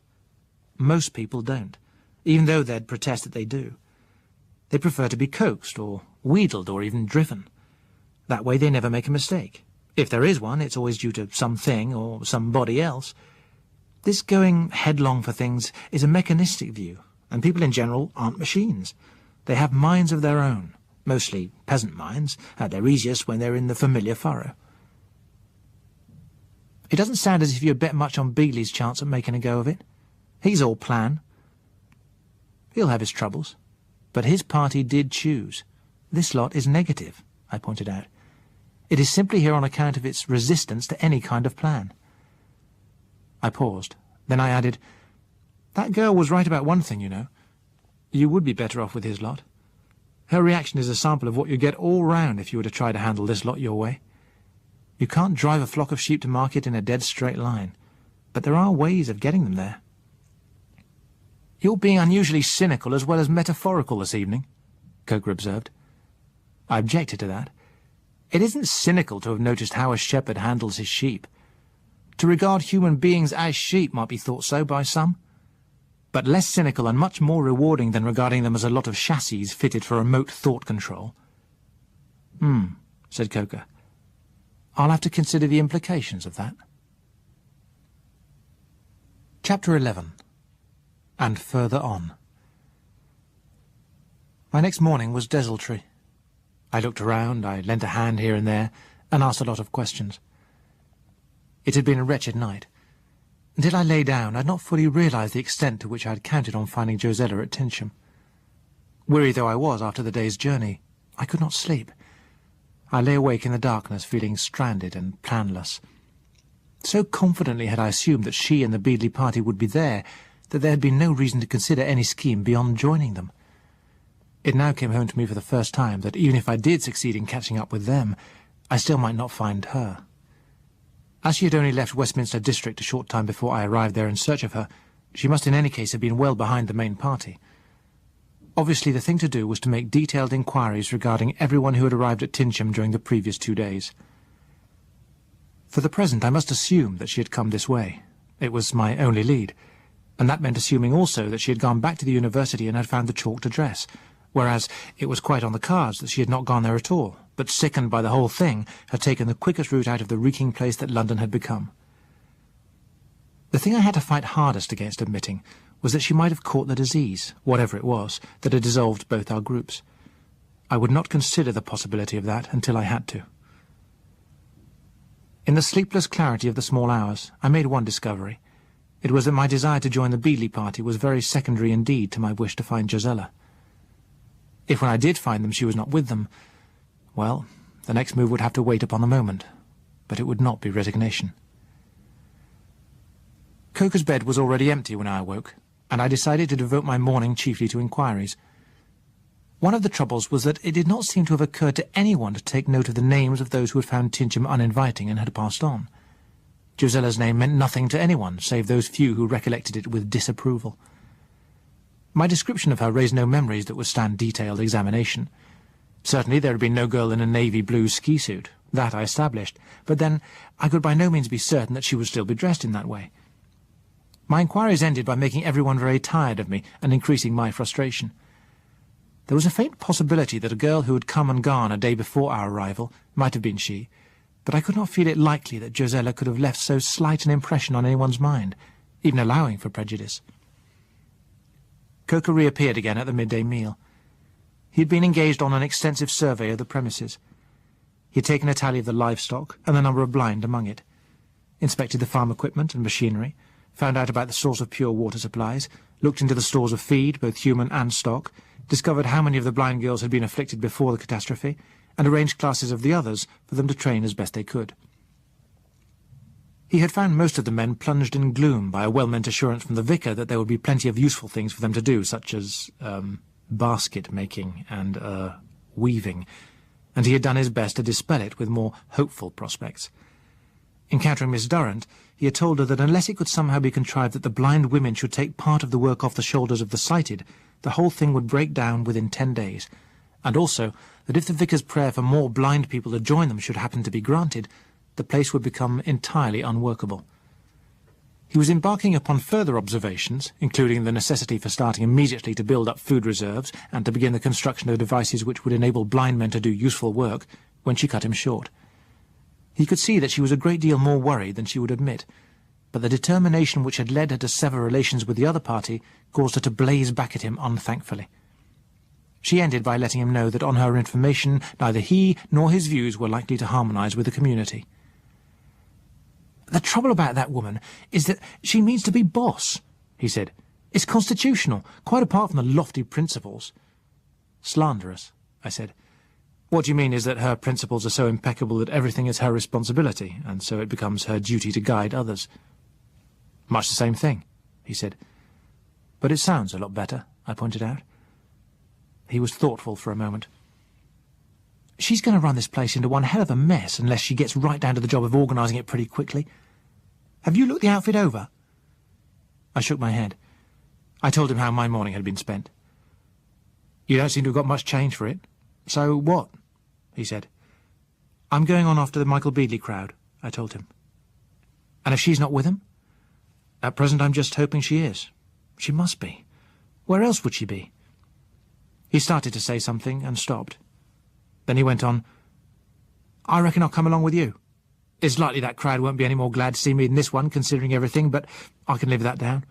Most people don't, even though they'd protest that they do. They prefer to be coaxed or wheedled or even driven. That way they never make a mistake. If there is one, it's always due to something or somebody else. This going headlong for things is a mechanistic view, and people in general aren't machines. They have minds of their own, mostly peasant minds, at their easiest when they're in the familiar furrow. It doesn't sound as if you bet much on Beagley's chance at making a go of it. He's all plan. He'll have his troubles. But his party did choose. This lot is negative, I pointed out. It is simply here on account of its resistance to any kind of plan. I paused. Then I added, "That girl was right about one thing, you know. You would be better off with his lot. Her reaction is a sample of what you'd get all round if you were to try to handle this lot your way. You can't drive a flock of sheep to market in a dead straight line, but there are ways of getting them there." "You're being unusually cynical as well as metaphorical this evening," Coker observed. I objected to that. It isn't cynical to have noticed how a shepherd handles his sheep. To regard human beings as sheep might be thought so by some, but less cynical and much more rewarding than regarding them as a lot of chassis fitted for remote thought control. Said Coker. "I'll have to consider the implications of that." Chapter 11. And Further On. My next morning was desultory. I looked around, I lent a hand here and there, and asked a lot of questions. It had been a wretched night. Until I lay down, I had not fully realized the extent to which I had counted on finding Josella at Tinsham. Weary though I was after the day's journey, I could not sleep. I lay awake in the darkness, feeling stranded and planless. So confidently had I assumed that she and the Beadley party would be there, that there had been no reason to consider any scheme beyond joining them. It now came home to me for the first time that even if I did succeed in catching up with them, I still might not find her. As she had only left Westminster District a short time before I arrived there in search of her, she must in any case have been well behind the main party. Obviously the thing to do was to make detailed inquiries regarding everyone who had arrived at Tinsham during the previous 2 days. For the present I must assume that she had come this way. It was my only lead, and that meant assuming also that she had gone back to the university and had found the chalked address, whereas it was quite on the cards that she had not gone there at all, but sickened by the whole thing, had taken the quickest route out of the reeking place that London had become. The thing I had to fight hardest against admitting was that she might have caught the disease, whatever it was, that had dissolved both our groups. I would not consider the possibility of that until I had to. In the sleepless clarity of the small hours, I made one discovery. It was that my desire to join the Beadley party was very secondary indeed to my wish to find Josella. If when I did find them she was not with them, well, the next move would have to wait upon the moment, but it would not be resignation. Coker's bed was already empty when I awoke, and I decided to devote my morning chiefly to inquiries. One of the troubles was that it did not seem to have occurred to anyone to take note of the names of those who had found Tinsham uninviting and had passed on. Josella's name meant nothing to anyone, save those few who recollected it with disapproval. My description of her raised no memories that would stand detailed examination. Certainly there had been no girl in a navy blue ski suit. That I established, but then I could by no means be certain that she would still be dressed in that way. My inquiries ended by making everyone very tired of me and increasing my frustration. There was a faint possibility that a girl who had come and gone a day before our arrival might have been she, but I could not feel it likely that Josella could have left so slight an impression on anyone's mind, even allowing for prejudice. Coker reappeared again at the midday meal. He had been engaged on an extensive survey of the premises. He had taken a tally of the livestock and the number of blind among it, inspected the farm equipment and machinery, found out about the source of pure water supplies, looked into the stores of feed, both human and stock, discovered how many of the blind girls had been afflicted before the catastrophe, and arranged classes of the others for them to train as best they could. He had found most of the men plunged in gloom by a well-meant assurance from the vicar that there would be plenty of useful things for them to do, such as basket-making and weaving, and he had done his best to dispel it with more hopeful prospects. Encountering Miss Durrant, he had told her that unless it could somehow be contrived that the blind women should take part of the work off the shoulders of the sighted, the whole thing would break down within 10 days, and also that if the vicar's prayer for more blind people to join them should happen to be granted, the place would become entirely unworkable. He was embarking upon further observations, including the necessity for starting immediately to build up food reserves and to begin the construction of devices which would enable blind men to do useful work, when she cut him short. He could see that she was a great deal more worried than she would admit, but the determination which had led her to sever relations with the other party caused her to blaze back at him unthankfully. She ended by letting him know that on her information neither he nor his views were likely to harmonize with the community. "The trouble about that woman is that she means to be boss," he said. "It's constitutional, quite apart from the lofty principles." "Slanderous," I said. "What you mean is that her principles are so impeccable that everything is her responsibility, and so it becomes her duty to guide others." "Much the same thing," he said. "But it sounds a lot better," I pointed out. He was thoughtful for a moment. "She's going to run this place into one hell of a mess unless she gets right down to the job of organising it pretty quickly. Have you looked the outfit over?" I shook my head. I told him how my morning had been spent. "You don't seem to have got much change for it. So what?" he said. "I'm going on after the Michael Beadley crowd," I told him. "And if she's not with them?" "At present I'm just hoping she is. She must be. Where else would she be?" He started to say something and stopped. Then he went on, "I reckon I'll come along with you. It's likely that crowd won't be any more glad to see me than this one, considering everything, but I can live that down.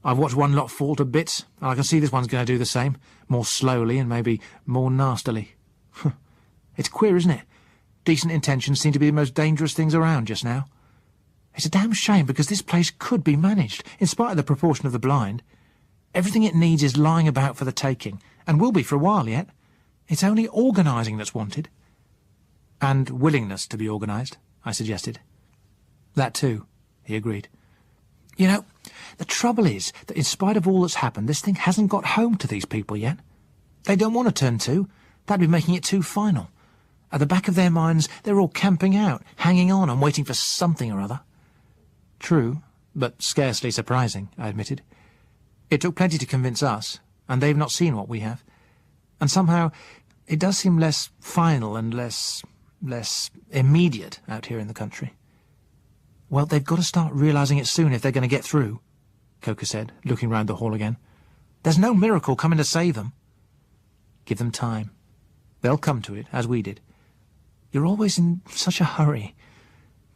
I've watched one lot fall to bits, and I can see this one's going to do the same, more slowly and maybe more nastily. It's queer, isn't it? Decent intentions seem to be the most dangerous things around just now. It's a damn shame, because this place could be managed, in spite of the proportion of the blind. Everything it needs is lying about for the taking, and will be for a while yet. It's only organising that's wanted." "And willingness to be organised," I suggested. "That too," he agreed. "You know, the trouble is that in spite of all that's happened, this thing hasn't got home to these people yet. They don't want to turn to. That'd be making it too final. At the back of their minds, they're all camping out, hanging on and waiting for something or other." "True, but scarcely surprising," I admitted. "It took plenty to convince us, and they've not seen what we have. And somehow it does seem less final and less immediate out here in the country." "Well, they've got to start realising it soon if they're going to get through," Coker said, looking round the hall again. "There's no miracle coming to save them." "Give them time. They'll come to it, as we did. You're always in such a hurry.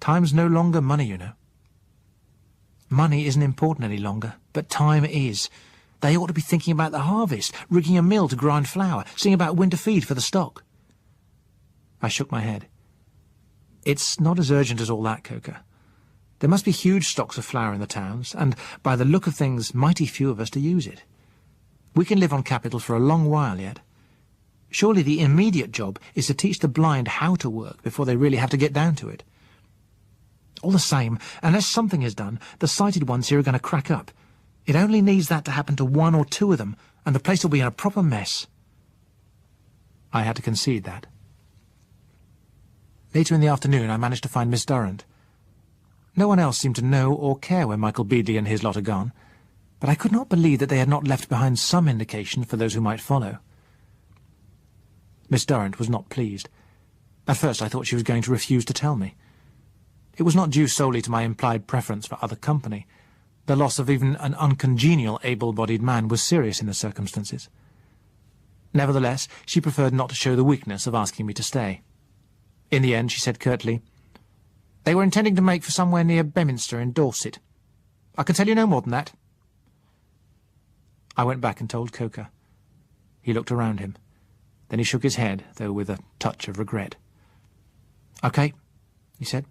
Time's no longer money, you know." "Money isn't important any longer, but time is. They ought to be thinking about the harvest, rigging a mill to grind flour, seeing about winter feed for the stock." I shook my head. "It's not as urgent as all that, Coker. There must be huge stocks of flour in the towns, and, by the look of things, mighty few of us to use it. We can live on capital for a long while yet. Surely the immediate job is to teach the blind how to work before they really have to get down to it. All the same, unless something is done, the sighted ones here are going to crack up. It only needs that to happen to one or two of them, and the place will be in a proper mess." I had to concede that. Later in the afternoon I managed to find Miss Durrant. No one else seemed to know or care where Michael Beadley and his lot had gone. but I could not believe that they had not left behind some indication for those who might follow. Miss Durrant was not pleased. At first I thought she was going to refuse to tell me. It was not due solely to my implied preference for other company. The loss of even an uncongenial able-bodied man was serious in the circumstances. Nevertheless, she preferred not to show the weakness of asking me to stay. In the end, she said curtly, "They were intending to make for somewhere near Beminster in Dorset. I can tell you no more than that." I went back and told Coker. He looked around him. Then he shook his head, though with a touch of regret. "Okay," he said.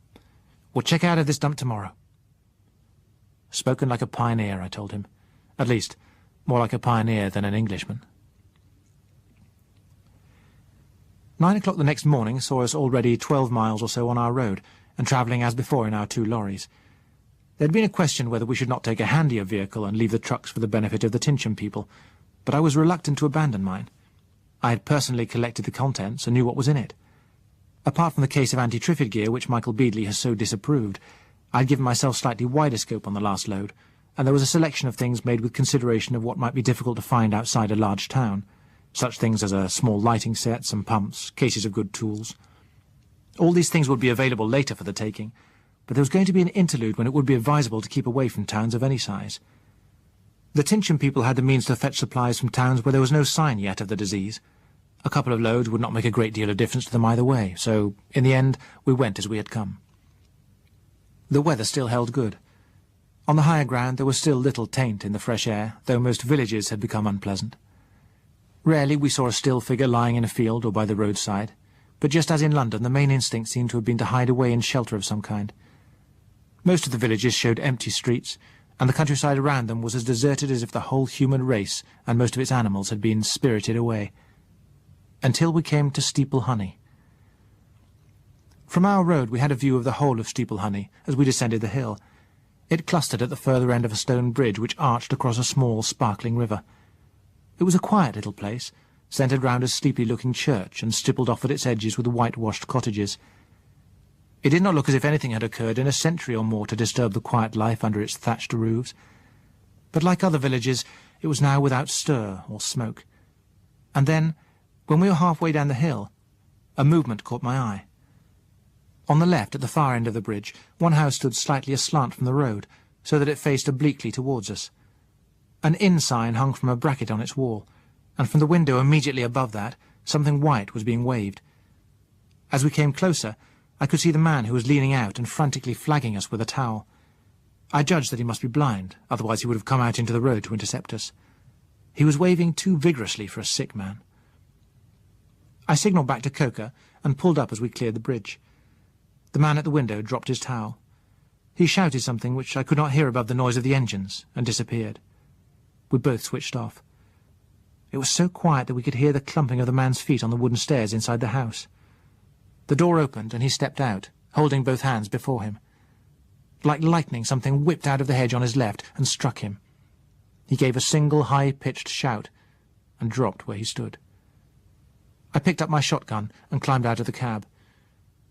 "We'll check out of this dump tomorrow." Spoken like a pioneer, I told him. At least, more like a pioneer than an Englishman. 9 o'clock the next morning saw us already 12 miles or so on our road, and travelling as before in our 2 lorries. There had been a question whether we should not take a handier vehicle and leave the trucks for the benefit of the Tincham people, but I was reluctant to abandon mine. I had personally collected the contents and knew what was in it. Apart from the case of anti-Triffid gear, which Michael Beadley has so disapproved, I had given myself slightly wider scope on the last load, and there was a selection of things made with consideration of what might be difficult to find outside a large town, such things as a small lighting set, some pumps, cases of good tools. All these things would be available later for the taking, but there was going to be an interlude when it would be advisable to keep away from towns of any size. The Tincham people had the means to fetch supplies from towns where there was no sign yet of the disease. A couple of loads would not make a great deal of difference to them either way, so, in the end, we went as we had come. The weather still held good. On the higher ground there was still little taint in the fresh air, though most villages had become unpleasant. Rarely we saw a still figure lying in a field or by the roadside, but just as in London the main instinct seemed to have been to hide away in shelter of some kind. Most of the villages showed empty streets, and the countryside around them was as deserted as if the whole human race and most of its animals had been spirited away. Until we came to Steeple Honey. From our road we had a view of the whole of Steeple Honey as we descended the hill. It clustered at the further end of a stone bridge which arched across a small, sparkling river. It was a quiet little place, centred round a sleepy-looking church and stippled off at its edges with whitewashed cottages. It did not look as if anything had occurred in a century or more to disturb the quiet life under its thatched roofs. But like other villages, it was now without stir or smoke. And then, when we were halfway down the hill, a movement caught my eye. On the left, at the far end of the bridge, one house stood slightly aslant from the road, so that it faced obliquely towards us. An inn sign hung from a bracket on its wall, and from the window immediately above that, something white was being waved. As we came closer, I could see the man who was leaning out and frantically flagging us with a towel. I judged that he must be blind, otherwise he would have come out into the road to intercept us. He was waving too vigorously for a sick man. I signalled back to Coker and pulled up as we cleared the bridge. The man at the window dropped his towel. He shouted something which I could not hear above the noise of the engines, and disappeared. We both switched off. It was so quiet that we could hear the clumping of the man's feet on the wooden stairs inside the house. The door opened, and he stepped out, holding both hands before him. Like lightning, something whipped out of the hedge on his left and struck him. He gave a single high-pitched shout, and dropped where he stood. I picked up my shotgun and climbed out of the cab.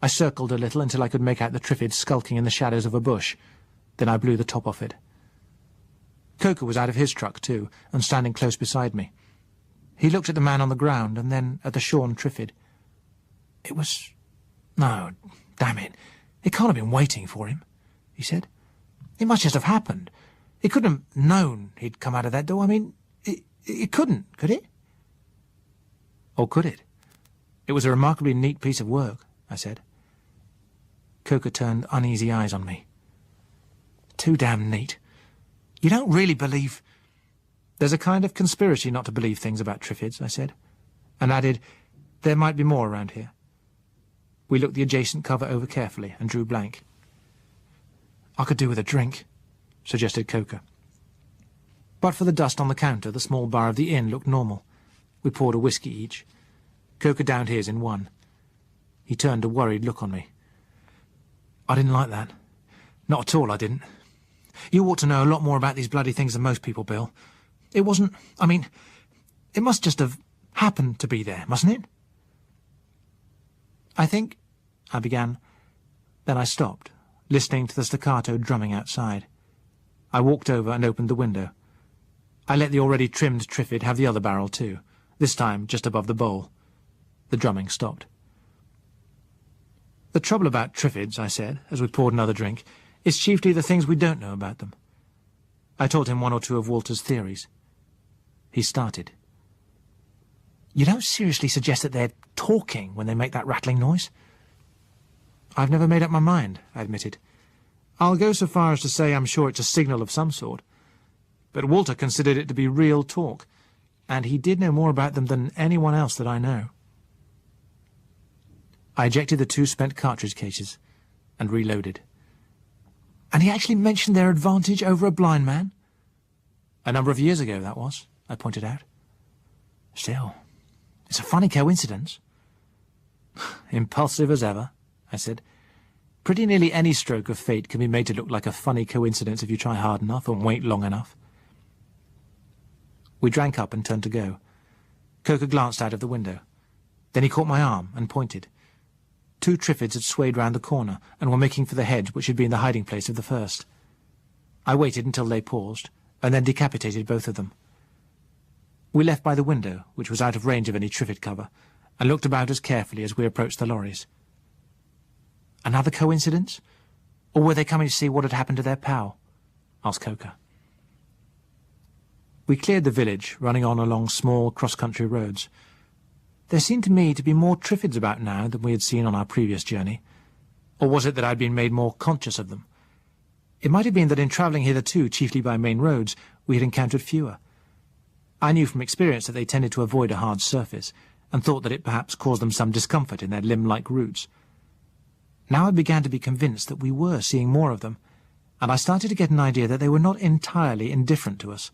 I circled a little until I could make out the Triffids skulking in the shadows of a bush. Then I blew the top off it. Coker was out of his truck too, and standing close beside me. He looked at the man on the ground, and then at the shorn Triffid. It was... No, damn it. It can't have been waiting for him, he said. It must just have happened. It couldn't have known he'd come out of that door. I mean, it couldn't, could it? Or could it? It was a remarkably neat piece of work, I said. Coker turned uneasy eyes on me. Too damn neat. You don't really believe... There's a kind of conspiracy not to believe things about Triffids, I said, and added, there might be more around here. We looked the adjacent cover over carefully and drew blank. I could do with a drink, suggested Coker. But for the dust on the counter, the small bar of the inn looked normal. We poured a whisky each. Coker downed his in one. He turned a worried look on me. I didn't like that. Not at all, I didn't. You ought to know a lot more about these bloody things than most people, Bill. It wasn't... I mean, it must just have happened to be there, mustn't it? I think... I began. Then I stopped, listening to the staccato drumming outside. I walked over and opened the window. I let the already trimmed Triffid have the other barrel too, this time just above the bowl. The drumming stopped. The trouble about Triffids, I said, as we poured another drink, is chiefly the things we don't know about them. I told him one or two of Walter's theories. He started. You don't seriously suggest that they're talking when they make that rattling noise? I've never made up my mind, I admitted. I'll go so far as to say I'm sure it's a signal of some sort. But Walter considered it to be real talk, and he did know more about them than anyone else that I know. I ejected the 2 spent cartridge cases and reloaded. And he actually mentioned their advantage over a blind man? A number of years ago, that was, I pointed out. Still, it's a funny coincidence. Impulsive as ever, I said. Pretty nearly any stroke of fate can be made to look like a funny coincidence if you try hard enough and wait long enough. We drank up and turned to go. Coker glanced out of the window. Then he caught my arm and pointed. 2 Triffids had swayed round the corner and were making for the hedge which had been the hiding place of the first. I waited until they paused, and then decapitated both of them. We left by the window, which was out of range of any Triffid cover, and looked about us carefully as we approached the lorries. Another coincidence? Or were they coming to see what had happened to their pal? Asked Coker. We cleared the village, running on along small cross-country roads. There seemed to me to be more Triffids about now than we had seen on our previous journey. Or was it that I had been made more conscious of them? It might have been that in travelling hitherto, chiefly by main roads, we had encountered fewer. I knew from experience that they tended to avoid a hard surface, and thought that it perhaps caused them some discomfort in their limb-like routes. Now I began to be convinced that we were seeing more of them, and I started to get an idea that they were not entirely indifferent to us,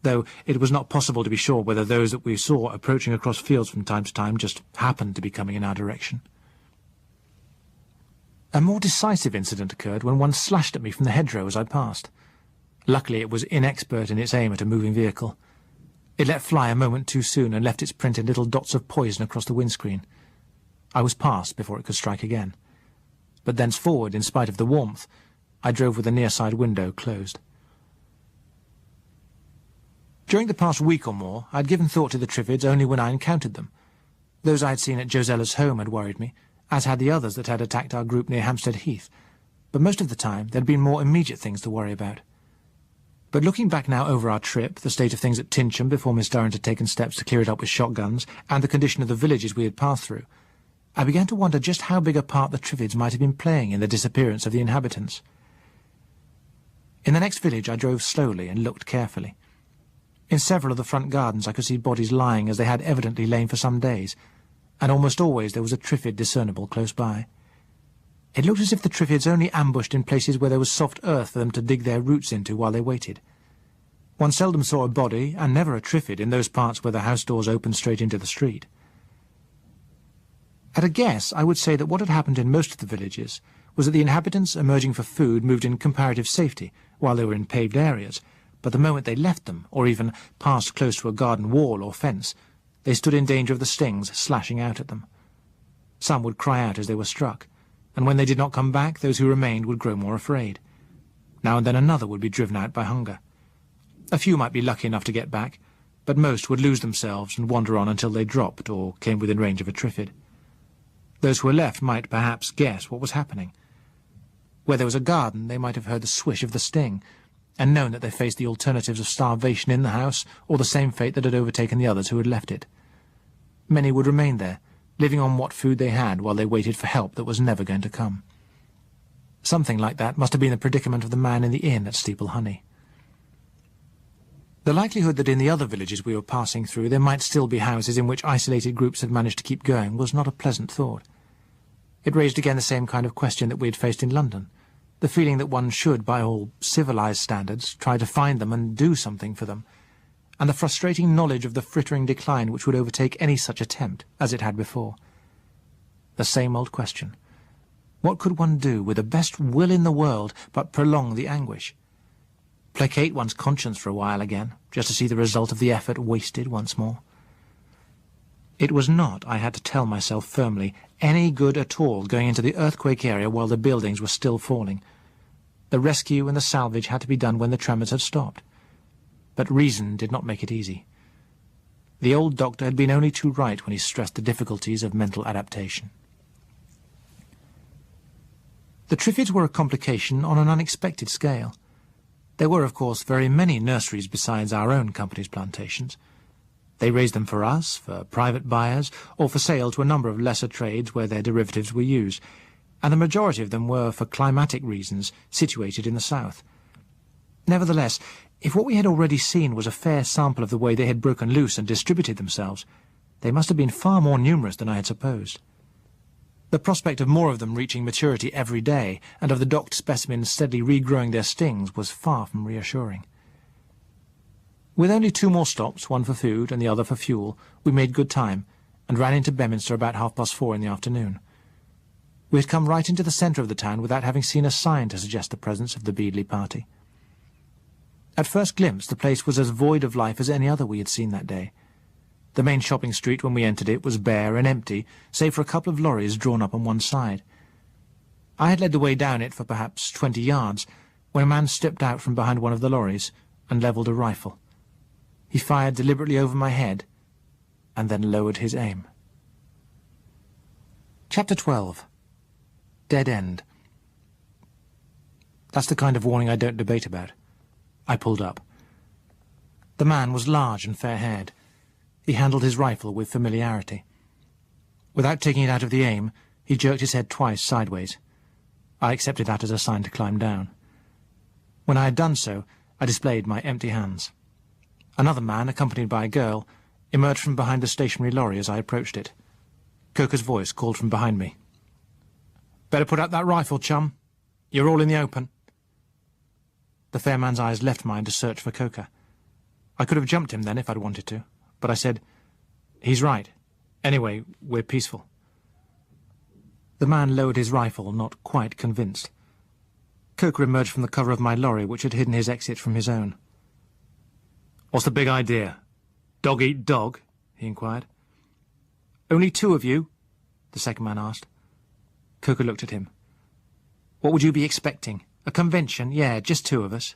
though it was not possible to be sure whether those that we saw approaching across fields from time to time just happened to be coming in our direction. A more decisive incident occurred when one slashed at me from the hedgerow as I passed. Luckily it was inexpert in its aim at a moving vehicle. It let fly a moment too soon and left its print in little dots of poison across the windscreen. I was past before it could strike again. But thenceforward, in spite of the warmth, I drove with the near side window closed. During the past week or more, I had given thought to the Triffids only when I encountered them. Those I had seen at Josella's home had worried me, as had the others that had attacked our group near Hampstead Heath, but most of the time there had been more immediate things to worry about. But looking back now over our trip, the state of things at Tincham before Miss Durrant had taken steps to clear it up with shotguns, and the condition of the villages we had passed through, I began to wonder just how big a part the Triffids might have been playing in the disappearance of the inhabitants. In the next village I drove slowly and looked carefully. In several of the front gardens I could see bodies lying as they had evidently lain for some days, and almost always there was a Triffid discernible close by. It looked as if the Triffids only ambushed in places where there was soft earth for them to dig their roots into while they waited. One seldom saw a body, and never a Triffid, in those parts where the house doors opened straight into the street. At a guess, I would say that what had happened in most of the villages was that the inhabitants emerging for food moved in comparative safety while they were in paved areas, but the moment they left them, or even passed close to a garden wall or fence, they stood in danger of the stings slashing out at them. Some would cry out as they were struck, and when they did not come back, those who remained would grow more afraid. Now and then another would be driven out by hunger. A few might be lucky enough to get back, but most would lose themselves and wander on until they dropped or came within range of a Triffid. Those who were left might perhaps guess what was happening. Where there was a garden, they might have heard the swish of the sting, and known that they faced the alternatives of starvation in the house or the same fate that had overtaken the others who had left it. Many would remain there, living on what food they had while they waited for help that was never going to come. Something like that must have been the predicament of the man in the inn at Steeple Honey. The likelihood that in the other villages we were passing through there might still be houses in which isolated groups had managed to keep going was not a pleasant thought. It raised again the same kind of question that we had faced in London, the feeling that one should, by all civilized standards, try to find them and do something for them, and the frustrating knowledge of the frittering decline which would overtake any such attempt, as it had before. The same old question. What could one do with the best will in the world but prolong the anguish? Placate one's conscience for a while again, just to see the result of the effort wasted once more? It was not, I had to tell myself firmly, any good at all going into the earthquake area while the buildings were still falling. The rescue and the salvage had to be done when the tremors had stopped. but reason did not make it easy. The old doctor had been only too right when he stressed the difficulties of mental adaptation. The Triffids were a complication on an unexpected scale. There were, of course, very many nurseries besides our own company's plantations. They raised them for us, for private buyers, or for sale to a number of lesser trades where their derivatives were used, and the majority of them were, for climatic reasons, situated in the south. Nevertheless, if what we had already seen was a fair sample of the way they had broken loose and distributed themselves, they must have been far more numerous than I had supposed. The prospect of more of them reaching maturity every day, and of the docked specimens steadily regrowing their stings, was far from reassuring. With only 2 more stops, one for food and the other for fuel, we made good time, and ran into Beminster about 4:30 in the afternoon. We had come right into the centre of the town without having seen a sign to suggest the presence of the Beadley party. At first glimpse, the place was as void of life as any other we had seen that day. The main shopping street, when we entered it, was bare and empty, save for a couple of lorries drawn up on one side. I had led the way down it for perhaps 20 yards, when a man stepped out from behind one of the lorries and levelled a rifle. He fired deliberately over my head, and then lowered his aim. Chapter 12. Dead End. That's the kind of warning I don't debate about. I pulled up. The man was large and fair-haired. He handled his rifle with familiarity. Without taking it out of the aim, he jerked his head twice sideways. I accepted that as a sign to climb down. When I had done so, I displayed my empty hands. Another man, accompanied by a girl, emerged from behind the stationary lorry as I approached it. Coker's voice called from behind me. "Better put up that rifle, chum. You're all in the open." The fair man's eyes left mine to search for Coker. I could have jumped him then if I'd wanted to, but I said, "He's right. Anyway, we're peaceful." The man lowered his rifle, not quite convinced. Coker emerged from the cover of my lorry, which had hidden his exit from his own. "What's the big idea? Dog eat dog?" he inquired. "Only 2 of you?" the second man asked. Coker looked at him. "What would you be expecting? A convention? Yeah, just 2 of us."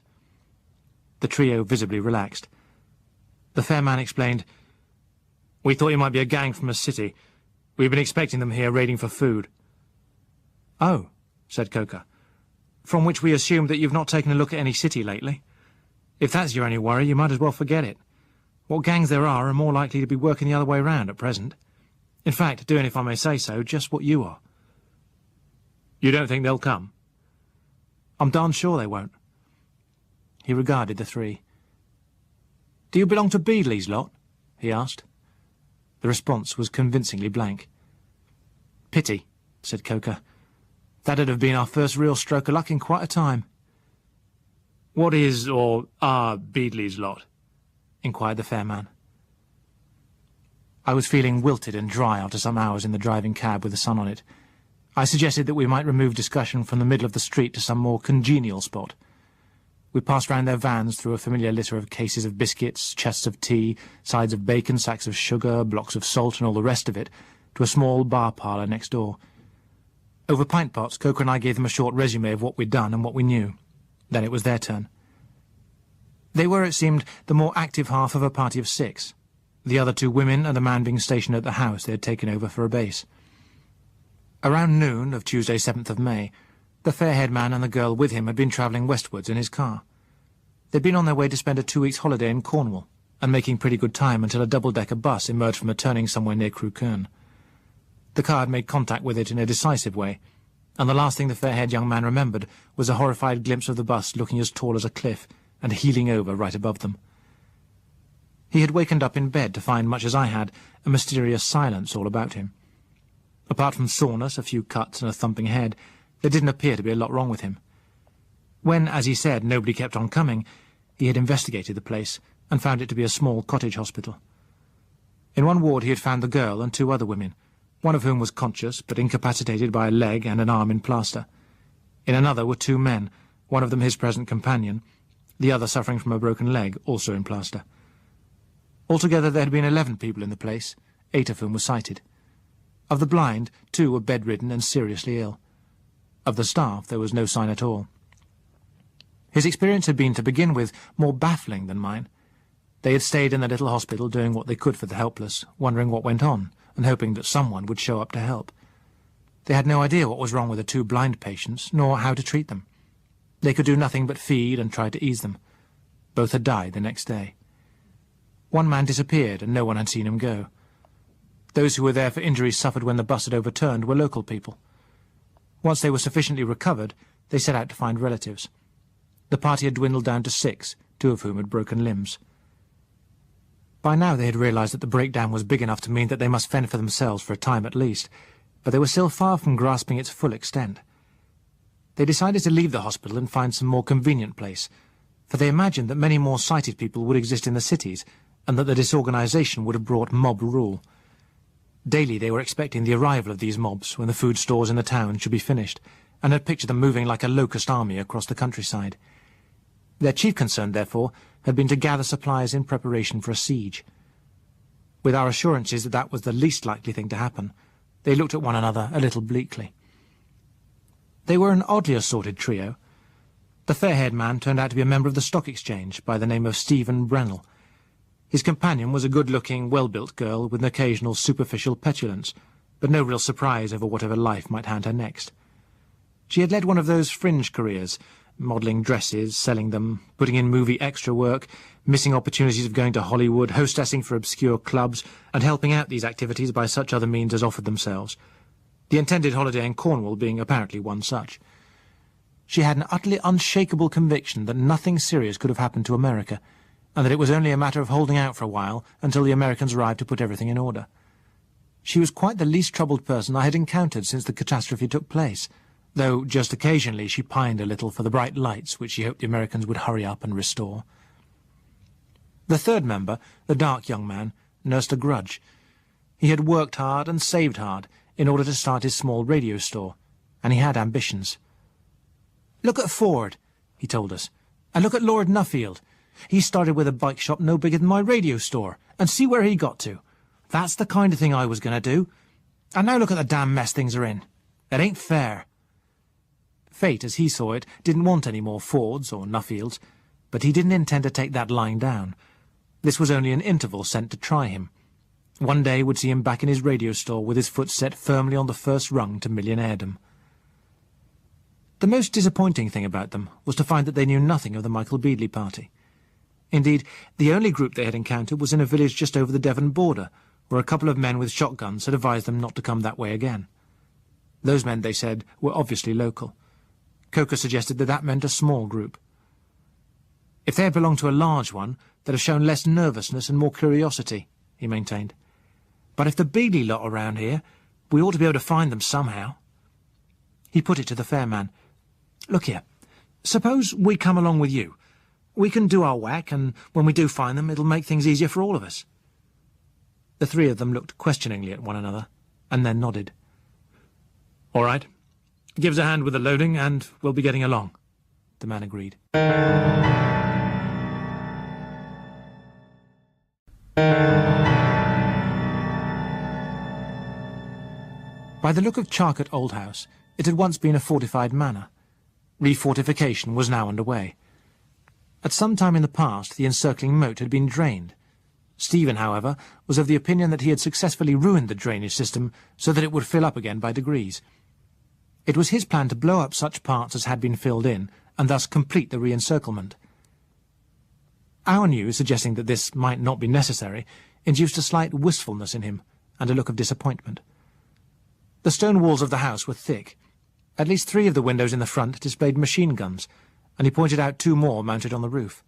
The trio visibly relaxed. The fair man explained, "We thought you might be a gang from a city. We've been expecting them here raiding for food." "Oh," said Coker, "from which we assume that you've not taken a look at any city lately. If that's your only worry, you might as well forget it. What gangs there are more likely to be working the other way round at present. In fact, doing, if I may say so, just what you are." "You don't think they'll come?" "I'm darn sure they won't." He regarded the 3. "Do you belong to Beadley's lot?" he asked. The response was convincingly blank. "Pity," said Coker. "That'd have been our first real stroke of luck in quite a time." "What is, or are, Beadley's lot?" inquired the fair man. I was feeling wilted and dry after some hours in the driving cab with the sun on it. I suggested that we might remove discussion from the middle of the street to some more congenial spot. We passed round their vans through a familiar litter of cases of biscuits, chests of tea, sides of bacon, sacks of sugar, blocks of salt and all the rest of it, to a small bar parlour next door. Over pint pots, Coker and I gave them a short resume of what we'd done and what we knew. Then it was their turn. They were, it seemed, the more active half of a party of 6, the other 2 women and a man being stationed at the house they had taken over for a base. Around noon of Tuesday 7th of May, the fair-haired man and the girl with him had been travelling westwards in his car. They'd been on their way to spend a 2 weeks' holiday in Cornwall, and making pretty good time until a double-decker bus emerged from a turning somewhere near Crewkerne. The car had made contact with it in a decisive way, and the last thing the fair-haired young man remembered was a horrified glimpse of the bus looking as tall as a cliff and heeling over right above them. He had wakened up in bed to find, much as I had, a mysterious silence all about him. Apart from soreness, a few cuts and a thumping head, there didn't appear to be a lot wrong with him. When, as he said, nobody kept on coming, he had investigated the place and found it to be a small cottage hospital. In one ward he had found the girl and 2 other women, one of whom was conscious but incapacitated by a leg and an arm in plaster. In another were 2 men, one of them his present companion, the other suffering from a broken leg, also in plaster. Altogether there had been 11 people in the place, 8 of whom were sighted. Of the blind, 2 were bedridden and seriously ill. Of the staff there was no sign at all. His experience had been, to begin with, more baffling than mine. They had stayed in the little hospital doing what they could for the helpless, wondering what went on, and hoping that someone would show up to help. They had no idea what was wrong with the 2 blind patients, nor how to treat them. They could do nothing but feed and try to ease them. Both had died the next day. One man disappeared, and no one had seen him go. Those who were there for injuries suffered when the bus had overturned were local people. Once they were sufficiently recovered, they set out to find relatives. The party had dwindled down to 6, 2 of whom had broken limbs. By now they had realized that the breakdown was big enough to mean that they must fend for themselves for a time at least, but they were still far from grasping its full extent. They decided to leave the hospital and find some more convenient place, for they imagined that many more sighted people would exist in the cities, and that the disorganization would have brought mob rule. Daily they were expecting the arrival of these mobs when the food stores in the town should be finished, and had pictured them moving like a locust army across the countryside. Their chief concern, therefore, had been to gather supplies in preparation for a siege. With our assurances that that was the least likely thing to happen, they looked at one another a little bleakly. They were an oddly assorted trio. The fair-haired man turned out to be a member of the Stock Exchange by the name of Stephen Brennell. His companion was a good-looking, well-built girl with an occasional superficial petulance, but no real surprise over whatever life might hand her next. She had led one of those fringe careers, modelling dresses, selling them, putting in movie extra work, missing opportunities of going to Hollywood, hostessing for obscure clubs, and helping out these activities by such other means as offered themselves. The intended holiday in Cornwall being apparently one such. She had an utterly unshakable conviction that nothing serious could have happened to America, and that it was only a matter of holding out for a while until the Americans arrived to put everything in order. She was quite the least troubled person I had encountered since the catastrophe took place, though just occasionally she pined a little for the bright lights which she hoped the Americans would hurry up and restore. The third member, the dark young man, nursed a grudge. He had worked hard and saved hard in order to start his small radio store, and he had ambitions. "Look at Ford," he told us, "and look at Lord Nuffield. He started with a bike shop no bigger than my radio store, and see where he got to. That's the kind of thing I was going to do. And now look at the damn mess things are in. It ain't fair." Fate, as he saw it, didn't want any more Fords or Nuffields, but he didn't intend to take that lying down. This was only an interval sent to try him. One day would see him back in his radio store with his foot set firmly on the first rung to millionairedom. The most disappointing thing about them was to find that they knew nothing of the Michael Beadley party. Indeed, the only group they had encountered was in a village just over the Devon border, where a couple of men with shotguns had advised them not to come that way again. Those men, they said, were obviously local. Coker suggested that that meant a small group. If they had belonged to a large one, they'd have shown less nervousness and more curiosity, he maintained. But if the Beadley lot are around here, we ought to be able to find them somehow. He put it to the fair man. "Look here, suppose we come along with you. We can do our whack, and when we do find them, it'll make things easier for all of us." The 3 of them looked questioningly at one another, and then nodded. "All right. Give us a hand with the loading, and we'll be getting along," the man agreed. By the look of Charcote Old House, it had once been a fortified manor. Refortification was now underway. At some time in the past, the encircling moat had been drained. Stephen, however, was of the opinion that he had successfully ruined the drainage system so that it would fill up again by degrees. It was his plan to blow up such parts as had been filled in, and thus complete the re-encirclement. Our news, suggesting that this might not be necessary, induced a slight wistfulness in him, and a look of disappointment. The stone walls of the house were thick. At least 3 of the windows in the front displayed machine guns, and he pointed out 2 more mounted on the roof.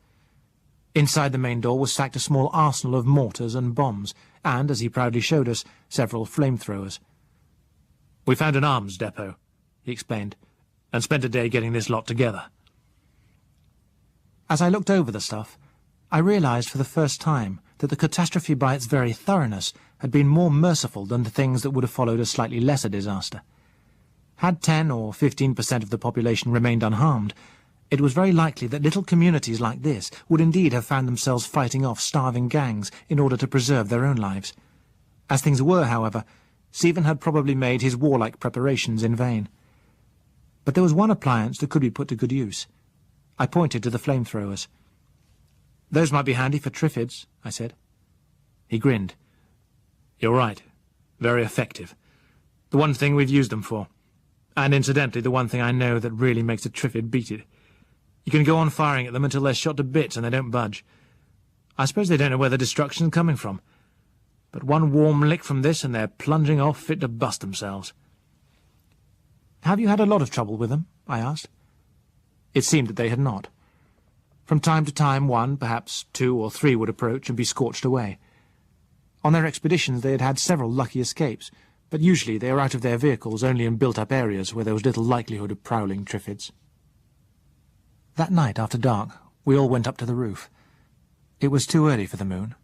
Inside the main door was stacked a small arsenal of mortars and bombs, and, as he proudly showed us, several flamethrowers. "We found an arms depot," he explained, "and spent a day getting this lot together." As I looked over the stuff, I realized for the first time that the catastrophe by its very thoroughness had been more merciful than the things that would have followed a slightly lesser disaster. Had 10 or 15% of the population remained unharmed, it was very likely that little communities like this would indeed have found themselves fighting off starving gangs in order to preserve their own lives. As things were, however, Stephen had probably made his warlike preparations in vain. But there was one appliance that could be put to good use. I pointed to the flamethrowers. "Those might be handy for Triffids," I said. He grinned. "You're right. Very effective. The one thing we've used them for. And incidentally, the one thing I know that really makes a Triffid beat it. You can go on firing at them until they're shot to bits and they don't budge. I suppose they don't know where the destruction's coming from. But one warm lick from this and they're plunging off fit to bust themselves." "Have you had a lot of trouble with them?" I asked. It seemed that they had not. From time to time one, perhaps 2 or 3 would approach and be scorched away. On their expeditions they had had several lucky escapes, but usually they were out of their vehicles only in built-up areas where there was little likelihood of prowling Triffids. That night, after dark, we all went up to the roof. It was too early for the moon.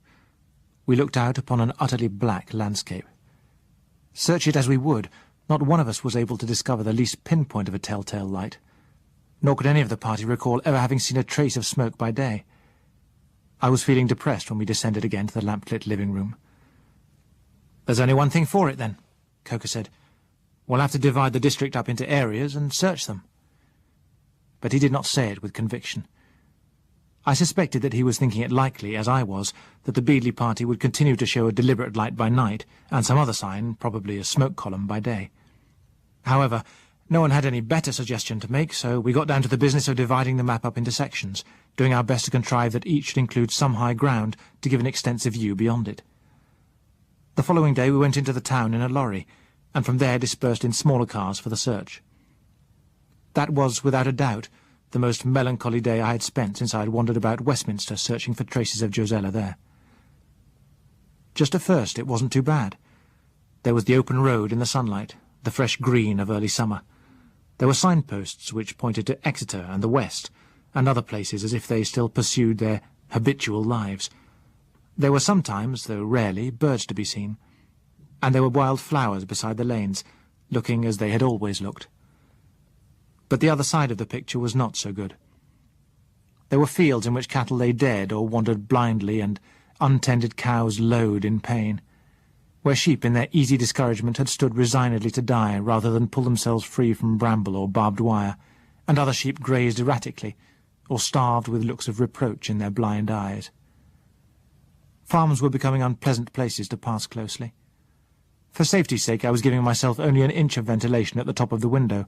We looked out upon an utterly black landscape. Search it as we would, not one of us was able to discover the least pinpoint of a telltale light, nor could any of the party recall ever having seen a trace of smoke by day. I was feeling depressed when we descended again to the lamp-lit living room. "There's only one thing for it, then," Coker said. "We'll have to divide the district up into areas and search them." But he did not say it with conviction. I suspected that he was thinking it likely, as I was, that the Beadley party would continue to show a deliberate light by night, and some other sign, probably a smoke column, by day. However, no one had any better suggestion to make, so we got down to the business of dividing the map up into sections, doing our best to contrive that each should include some high ground to give an extensive view beyond it. The following day we went into the town in a lorry, and from there dispersed in smaller cars for the search. That was, without a doubt, the most melancholy day I had spent since I had wandered about Westminster searching for traces of Josella there. Just at first it wasn't too bad. There was the open road in the sunlight, the fresh green of early summer. There were signposts which pointed to Exeter and the west, and other places as if they still pursued their habitual lives. There were sometimes, though rarely, birds to be seen, and there were wild flowers beside the lanes, looking as they had always looked. But the other side of the picture was not so good. There were fields in which cattle lay dead or wandered blindly, and untended cows lowed in pain, where sheep in their easy discouragement had stood resignedly to die rather than pull themselves free from bramble or barbed wire, and other sheep grazed erratically, or starved with looks of reproach in their blind eyes. Farms were becoming unpleasant places to pass closely. For safety's sake I was giving myself only an inch of ventilation at the top of the window,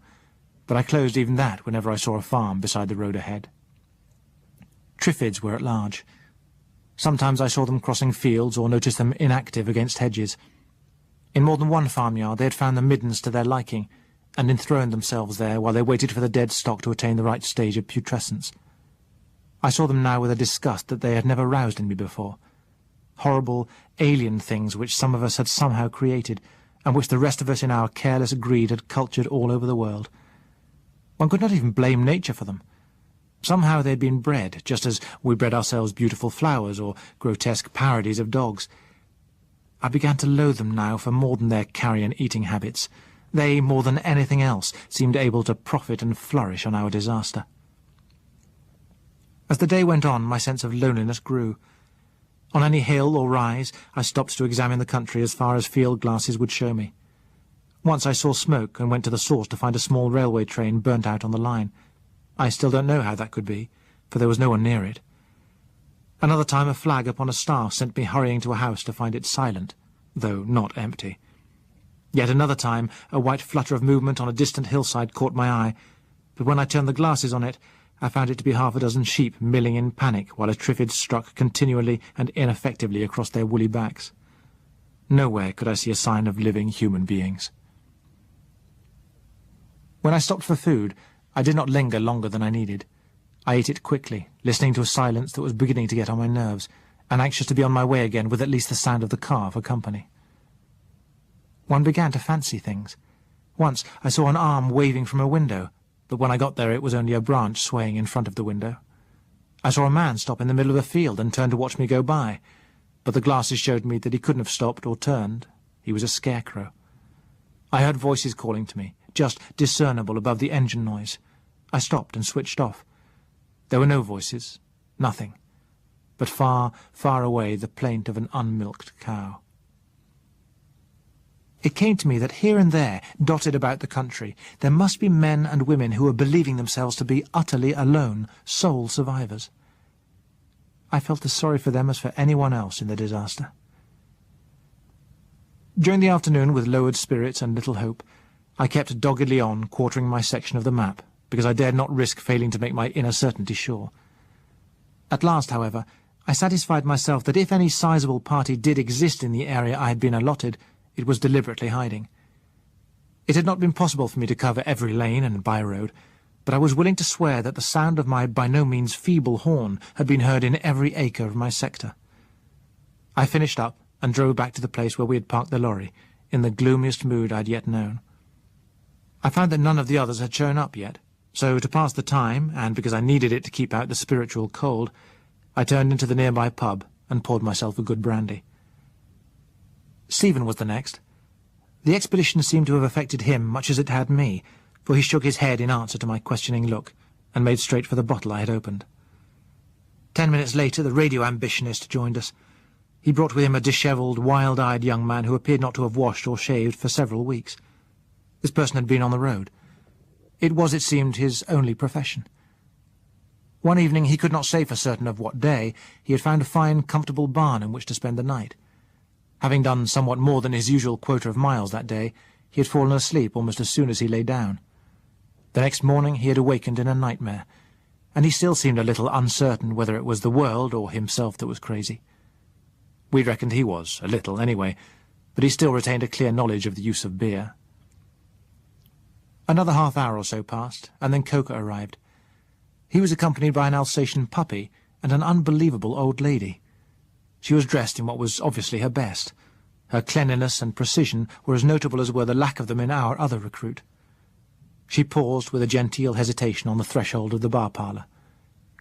but I closed even that whenever I saw a farm beside the road ahead. Triffids were at large. Sometimes I saw them crossing fields or noticed them inactive against hedges. In more than one farmyard they had found the middens to their liking, and enthroned themselves there while they waited for the dead stock to attain the right stage of putrescence. I saw them now with a disgust that they had never roused in me before. Horrible, alien things which some of us had somehow created, and which the rest of us in our careless greed had cultured all over the world. One could not even blame nature for them. Somehow they had been bred, just as we bred ourselves beautiful flowers or grotesque parodies of dogs. I began to loathe them now for more than their carrion-eating habits. They, more than anything else, seemed able to profit and flourish on our disaster. As the day went on, my sense of loneliness grew. On any hill or rise, I stopped to examine the country as far as field glasses would show me. Once I saw smoke and went to the source to find a small railway train burnt out on the line. I still don't know how that could be, for there was no one near it. Another time a flag upon a staff sent me hurrying to a house to find it silent, though not empty. Yet another time a white flutter of movement on a distant hillside caught my eye, but when I turned the glasses on it, I found it to be half a dozen sheep milling in panic while a Triffid struck continually and ineffectively across their woolly backs. Nowhere could I see a sign of living human beings. When I stopped for food, I did not linger longer than I needed. I ate it quickly, listening to a silence that was beginning to get on my nerves, and anxious to be on my way again with at least the sound of the car for company. One began to fancy things. Once I saw an arm waving from a window, but when I got there it was only a branch swaying in front of the window. I saw a man stop in the middle of a field and turn to watch me go by, but the glasses showed me that he couldn't have stopped or turned. He was a scarecrow. I heard voices calling to me, just discernible above the engine noise. I stopped and switched off. There were no voices, nothing, but far, far away the plaint of an unmilked cow. It came to me that here and there, dotted about the country, there must be men and women who were believing themselves to be utterly alone, sole survivors. I felt as sorry for them as for anyone else in the disaster. During the afternoon, with lowered spirits and little hope, I kept doggedly on, quartering my section of the map, because I dared not risk failing to make my inner certainty sure. At last, however, I satisfied myself that if any sizable party did exist in the area I had been allotted, it was deliberately hiding. It had not been possible for me to cover every lane and by-road, but I was willing to swear that the sound of my by no means feeble horn had been heard in every acre of my sector. I finished up and drove back to the place where we had parked the lorry, in the gloomiest mood I'd yet known. I found that none of the others had shown up yet, so to pass the time, and because I needed it to keep out the spiritual cold, I turned into the nearby pub and poured myself a good brandy. Stephen was the next. The expedition seemed to have affected him much as it had me, for he shook his head in answer to my questioning look, and made straight for the bottle I had opened. 10 minutes later, the radio ambitionist joined us. He brought with him a dishevelled, wild-eyed young man who appeared not to have washed or shaved for several weeks. This person had been on the road. It was, it seemed, his only profession. One evening, he could not say for certain of what day, he had found a fine, comfortable barn in which to spend the night. Having done somewhat more than his usual quota of miles that day, he had fallen asleep almost as soon as he lay down. The next morning he had awakened in a nightmare, and he still seemed a little uncertain whether it was the world or himself that was crazy. We reckoned he was, a little anyway, but he still retained a clear knowledge of the use of beer. Another half-hour or so passed, and then Coker arrived. He was accompanied by an Alsatian puppy and an unbelievable old lady. She was dressed in what was obviously her best. Her cleanliness and precision were as notable as were the lack of them in our other recruit. She paused with a genteel hesitation on the threshold of the bar-parlour.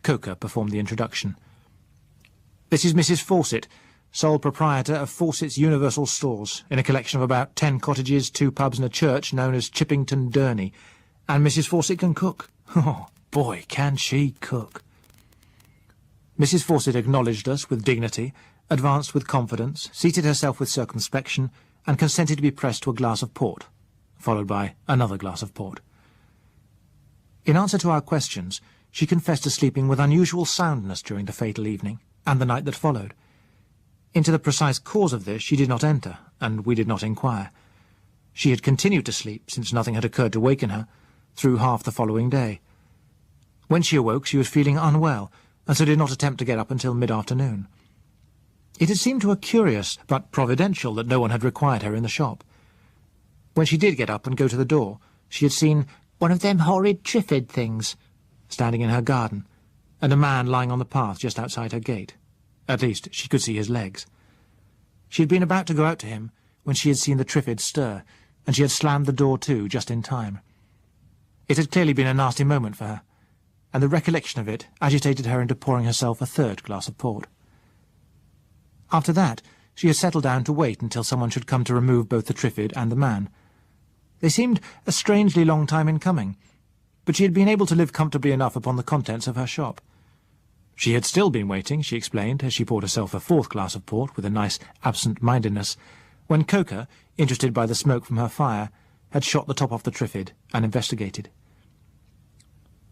Coker performed the introduction. "This is Mrs. Fawcett, sole proprietor of Fawcett's Universal Stores, in a collection of about 10 cottages, 2 pubs and a church known as Chippington Durney. And Mrs. Fawcett can cook. Oh, boy, can she cook!" Mrs. Fawcett acknowledged us with dignity, advanced with confidence, seated herself with circumspection, and consented to be pressed to a glass of port, followed by another glass of port. In answer to our questions, she confessed to sleeping with unusual soundness during the fatal evening, and the night that followed. Into the precise cause of this she did not enter, and we did not inquire. She had continued to sleep, since nothing had occurred to waken her, through half the following day. When she awoke she was feeling unwell, and so did not attempt to get up until mid-afternoon. It had seemed to her curious, but providential, that no one had required her in the shop. When she did get up and go to the door, she had seen one of them horrid Triffid things standing in her garden, and a man lying on the path just outside her gate. At least, she could see his legs. She had been about to go out to him when she had seen the Triffids stir, and she had slammed the door to just in time. It had clearly been a nasty moment for her, and the recollection of it agitated her into pouring herself a third glass of port. After that, she had settled down to wait until someone should come to remove both the Triffid and the man. They seemed a strangely long time in coming, but she had been able to live comfortably enough upon the contents of her shop. She had still been waiting, she explained, as she poured herself a fourth glass of port with a nice absent-mindedness, when Coker, interested by the smoke from her fire, had shot the top off the Triffid and investigated.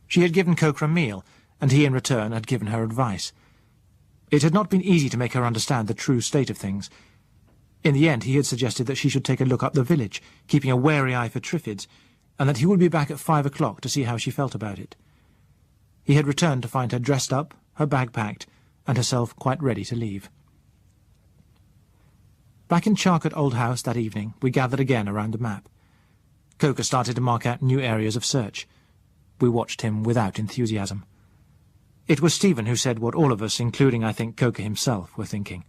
She had given Coker a meal, and he in return had given her advice. It had not been easy to make her understand the true state of things. In the end he had suggested that she should take a look up the village, keeping a wary eye for Triffids, and that he would be back at 5 o'clock to see how she felt about it. He had returned to find her dressed up, her bag packed, and herself quite ready to leave. Back in Charcote Old House that evening, we gathered again around the map. Coker started to mark out new areas of search. We watched him without enthusiasm. It was Stephen who said what all of us, including, I think, Coker himself, were thinking.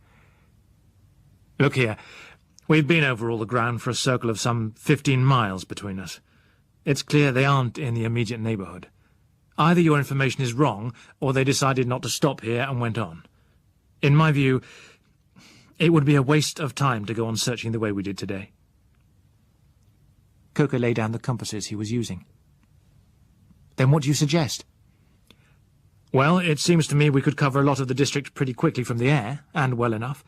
"Look here, we've been over all the ground for a circle of some 15 miles between us. It's clear they aren't in the immediate neighbourhood. Either your information is wrong, or they decided not to stop here and went on. In my view, it would be a waste of time to go on searching the way we did today." Coker laid down the compasses he was using. "Then what do you suggest?" "Well, it seems to me we could cover a lot of the district pretty quickly from the air, and well enough.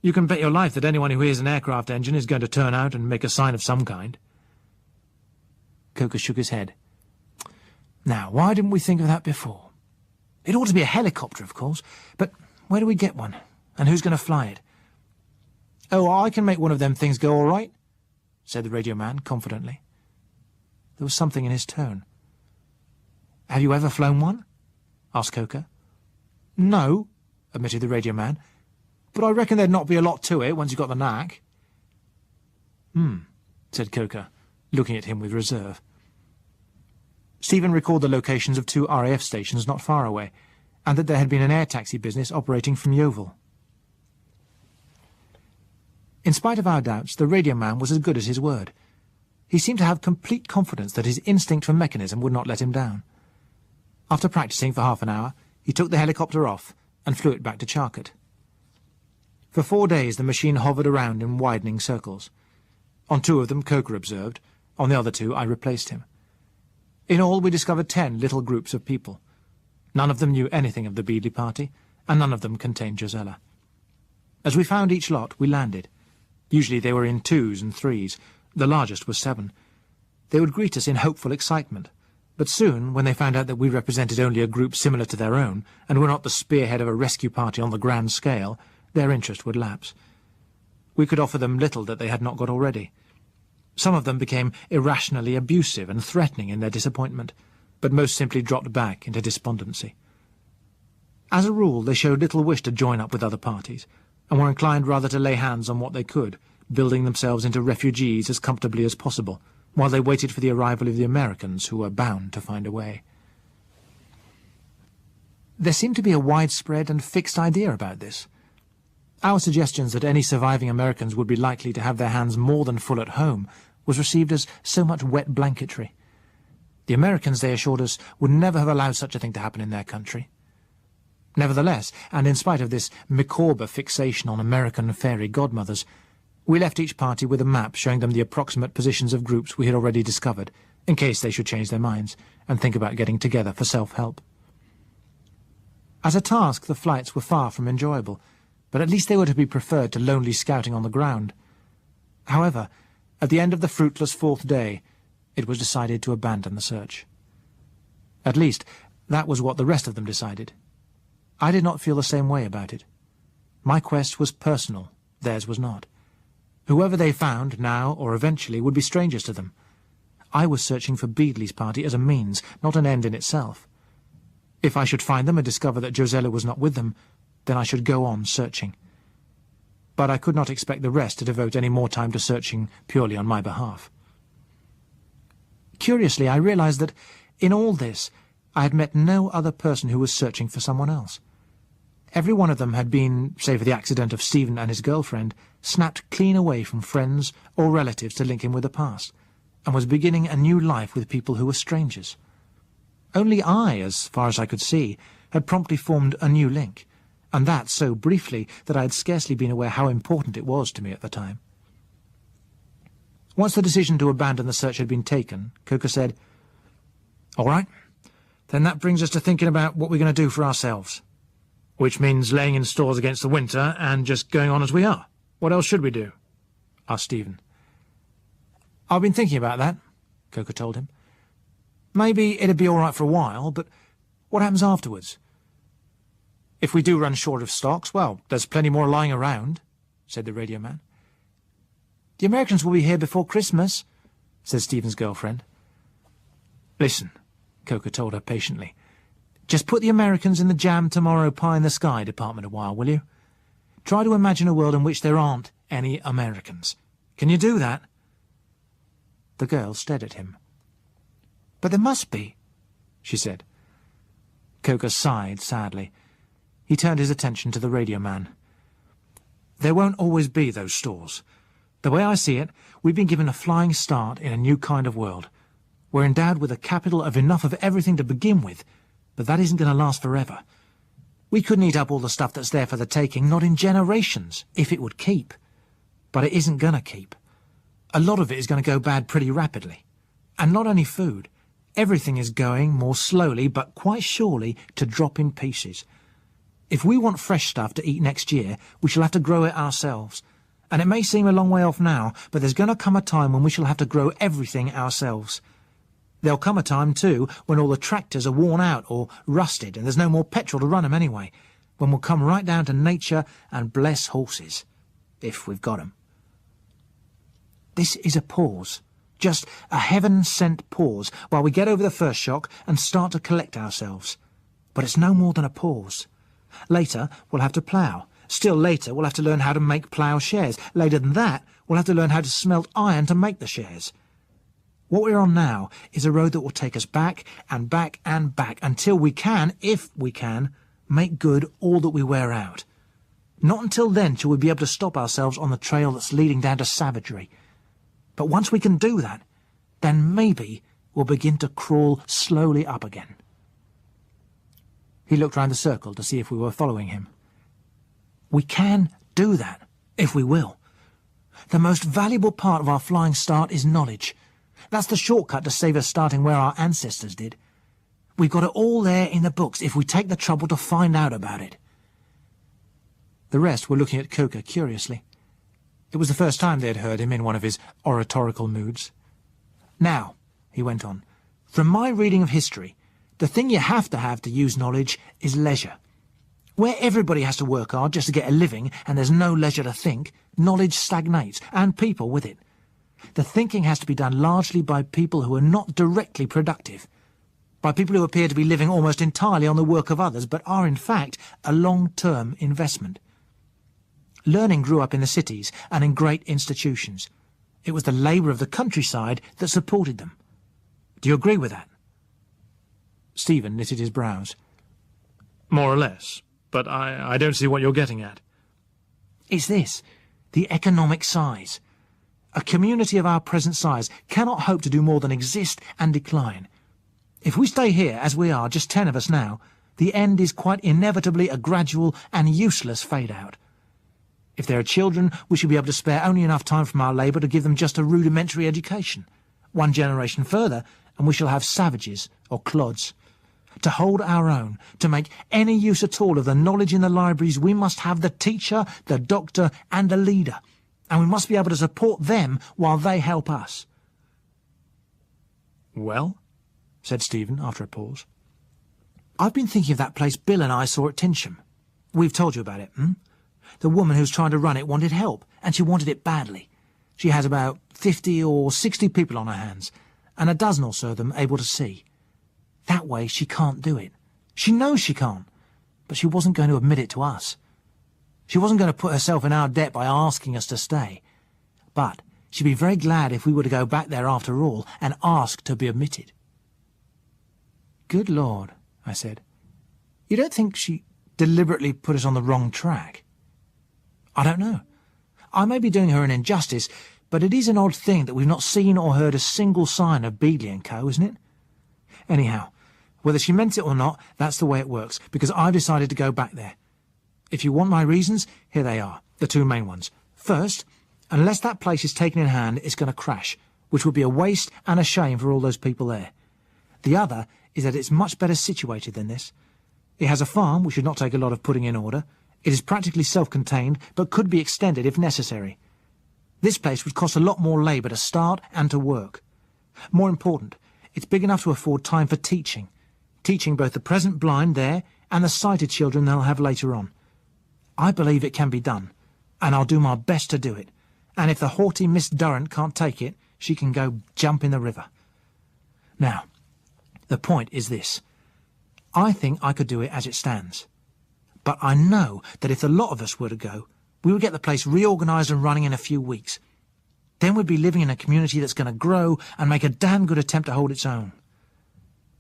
You can bet your life that anyone who hears an aircraft engine is going to turn out and make a sign of some kind." Coker shook his head. "Now, why didn't we think of that before? It ought to be a helicopter, of course, but where do we get one? And who's going to fly it? Oh, I can make one of them things go all right, said the radio man confidently. There was something in his tone. Have you ever flown one? Asked Coker. No, admitted the radio man, but I reckon there'd not be a lot to it once you got the knack. Said Coker, looking at him with reserve. Stephen recalled the locations of 2 RAF stations not far away, and that there had been an air taxi business operating from Yeovil. In spite of our doubts, the radio man was as good as his word. He seemed to have complete confidence that his instinct for mechanism would not let him down. After practising for half an hour, he took the helicopter off and flew it back to Charcote. For 4 days the machine hovered around in widening circles. On 2 of them Coker observed, on the other 2 I replaced him. In all we discovered 10 little groups of people. None of them knew anything of the Beadley party, and none of them contained Josella. As we found each lot, we landed. Usually they were in 2s and 3s, the largest was 7. They would greet us in hopeful excitement, but soon, when they found out that we represented only a group similar to their own, and were not the spearhead of a rescue party on the grand scale, their interest would lapse. We could offer them little that they had not got already. Some of them became irrationally abusive and threatening in their disappointment, but most simply dropped back into despondency. As a rule, they showed little wish to join up with other parties, and were inclined rather to lay hands on what they could, building themselves into refugees as comfortably as possible, while they waited for the arrival of the Americans, who were bound to find a way. There seemed to be a widespread and fixed idea about this. Our suggestions that any surviving Americans would be likely to have their hands more than full at home was received as so much wet blanketry. The Americans, they assured us, would never have allowed such a thing to happen in their country. Nevertheless, and in spite of this Micawber fixation on American fairy godmothers, we left each party with a map showing them the approximate positions of groups we had already discovered, in case they should change their minds and think about getting together for self-help. As a task, the flights were far from enjoyable, but at least they were to be preferred to lonely scouting on the ground. However, at the end of the fruitless 4th day, it was decided to abandon the search. At least, that was what the rest of them decided. I did not feel the same way about it. My quest was personal, theirs was not. Whoever they found, now or eventually, would be strangers to them. I was searching for Beadley's party as a means, not an end in itself. If I should find them and discover that Josella was not with them, then I should go on searching. But I could not expect the rest to devote any more time to searching purely on my behalf. Curiously, I realized that, in all this, I had met no other person who was searching for someone else. Every one of them had been, save for the accident of Stephen and his girlfriend, snapped clean away from friends or relatives to link him with the past, and was beginning a new life with people who were strangers. Only I, as far as I could see, had promptly formed a new link, and that so briefly that I had scarcely been aware how important it was to me at the time. Once the decision to abandon the search had been taken, Coker said, "All right, then that brings us to thinking about what we're going to do for ourselves. Which means laying in stores against the winter and just going on as we are. What else should we do?" asked Stephen. "I've been thinking about that," Coker told him. "Maybe it'd be all right for a while, but what happens afterwards? If we do run short of stocks, well, there's plenty more lying around," said the radio man. "The Americans will be here before Christmas," said Stephen's girlfriend. "Listen," Coker told her patiently, "just put the Americans in the jam tomorrow pie in the sky department a while, will you? Try to imagine a world in which there aren't any Americans. Can you do that?" The girl stared at him. "But there must be," she said. Coker sighed sadly. He turned his attention to the radio man. "There won't always be those stores. The way I see it, we've been given a flying start in a new kind of world. We're endowed with a capital of enough of everything to begin with, but that isn't going to last forever. We couldn't eat up all the stuff that's there for the taking, not in generations, if it would keep. But it isn't going to keep. A lot of it is going to go bad pretty rapidly. And not only food. Everything is going, more slowly but quite surely, to drop in pieces. If we want fresh stuff to eat next year, we shall have to grow it ourselves. And it may seem a long way off now, but there's going to come a time when we shall have to grow everything ourselves. There'll come a time, too, when all the tractors are worn out or rusted and there's no more petrol to run 'em anyway, when we'll come right down to nature and bless horses, if we've got 'em. This is a pause, just a heaven-sent pause, while we get over the first shock and start to collect ourselves. But it's no more than a pause. Later, we'll have to plough. Still later, we'll have to learn how to make ploughshares. Later than that, we'll have to learn how to smelt iron to make the shares. What we're on now is a road that will take us back and back and back until we can, if we can, make good all that we wear out. Not until then shall we be able to stop ourselves on the trail that's leading down to savagery. But once we can do that, then maybe we'll begin to crawl slowly up again. He looked round the circle to see if we were following him. We can do that, if we will. The most valuable part of our flying start is knowledge. That's the shortcut to save us starting where our ancestors did. We've got it all there in the books if we take the trouble to find out about it. The rest were looking at Coker curiously. It was the first time they had heard him in one of his oratorical moods. Now, he went on, from my reading of history, the thing you have to use knowledge is leisure. Where everybody has to work hard just to get a living and there's no leisure to think, knowledge stagnates, and people with it. The thinking has to be done largely by people who are not directly productive, by people who appear to be living almost entirely on the work of others, but are in fact a long-term investment. Learning grew up in the cities and in great institutions. It was the labour of the countryside that supported them. Do you agree with that? Stephen knitted his brows. More or less, but I don't see what you're getting at. It's this, the economic size. A community of our present size cannot hope to do more than exist and decline. If we stay here, as we are, just 10 of us now, the end is quite inevitably a gradual and useless fade-out. If there are children, we should be able to spare only enough time from our labour to give them just a rudimentary education. One generation further, and we shall have savages, or clods. To hold our own, to make any use at all of the knowledge in the libraries, we must have the teacher, the doctor, and the leader. And we must be able to support them while they help us. Well, said Stephen after a pause. I've been thinking of that place Bill and I saw at Tinsham. We've told you about it, The woman who's trying to run it wanted help, and she wanted it badly. She has about 50 or 60 people on her hands, and a dozen or so of them able to see. That way she can't do it. She knows she can't, but she wasn't going to admit it to us. She wasn't going to put herself in our debt by asking us to stay. But she'd be very glad if we were to go back there after all and ask to be admitted. Good Lord, I said. You don't think she deliberately put us on the wrong track? I don't know. I may be doing her an injustice, but it is an odd thing that we've not seen or heard a single sign of Beadley and Co., isn't it? Anyhow, whether she meant it or not, that's the way it works, because I've decided to go back there. If you want my reasons, here they are, the two main ones. First, unless that place is taken in hand, it's going to crash, which would be a waste and a shame for all those people there. The other is that it's much better situated than this. It has a farm, which should not take a lot of putting in order. It is practically self-contained, but could be extended if necessary. This place would cost a lot more labour to start and to work. More important, it's big enough to afford time for teaching both the present blind there and the sighted children they'll have later on. I believe it can be done, and I'll do my best to do it. And if the haughty Miss Durrant can't take it, she can go jump in the river. Now, the point is this. I think I could do it as it stands. But I know that if the lot of us were to go, we would get the place reorganised and running in a few weeks. Then we'd be living in a community that's going to grow and make a damn good attempt to hold its own.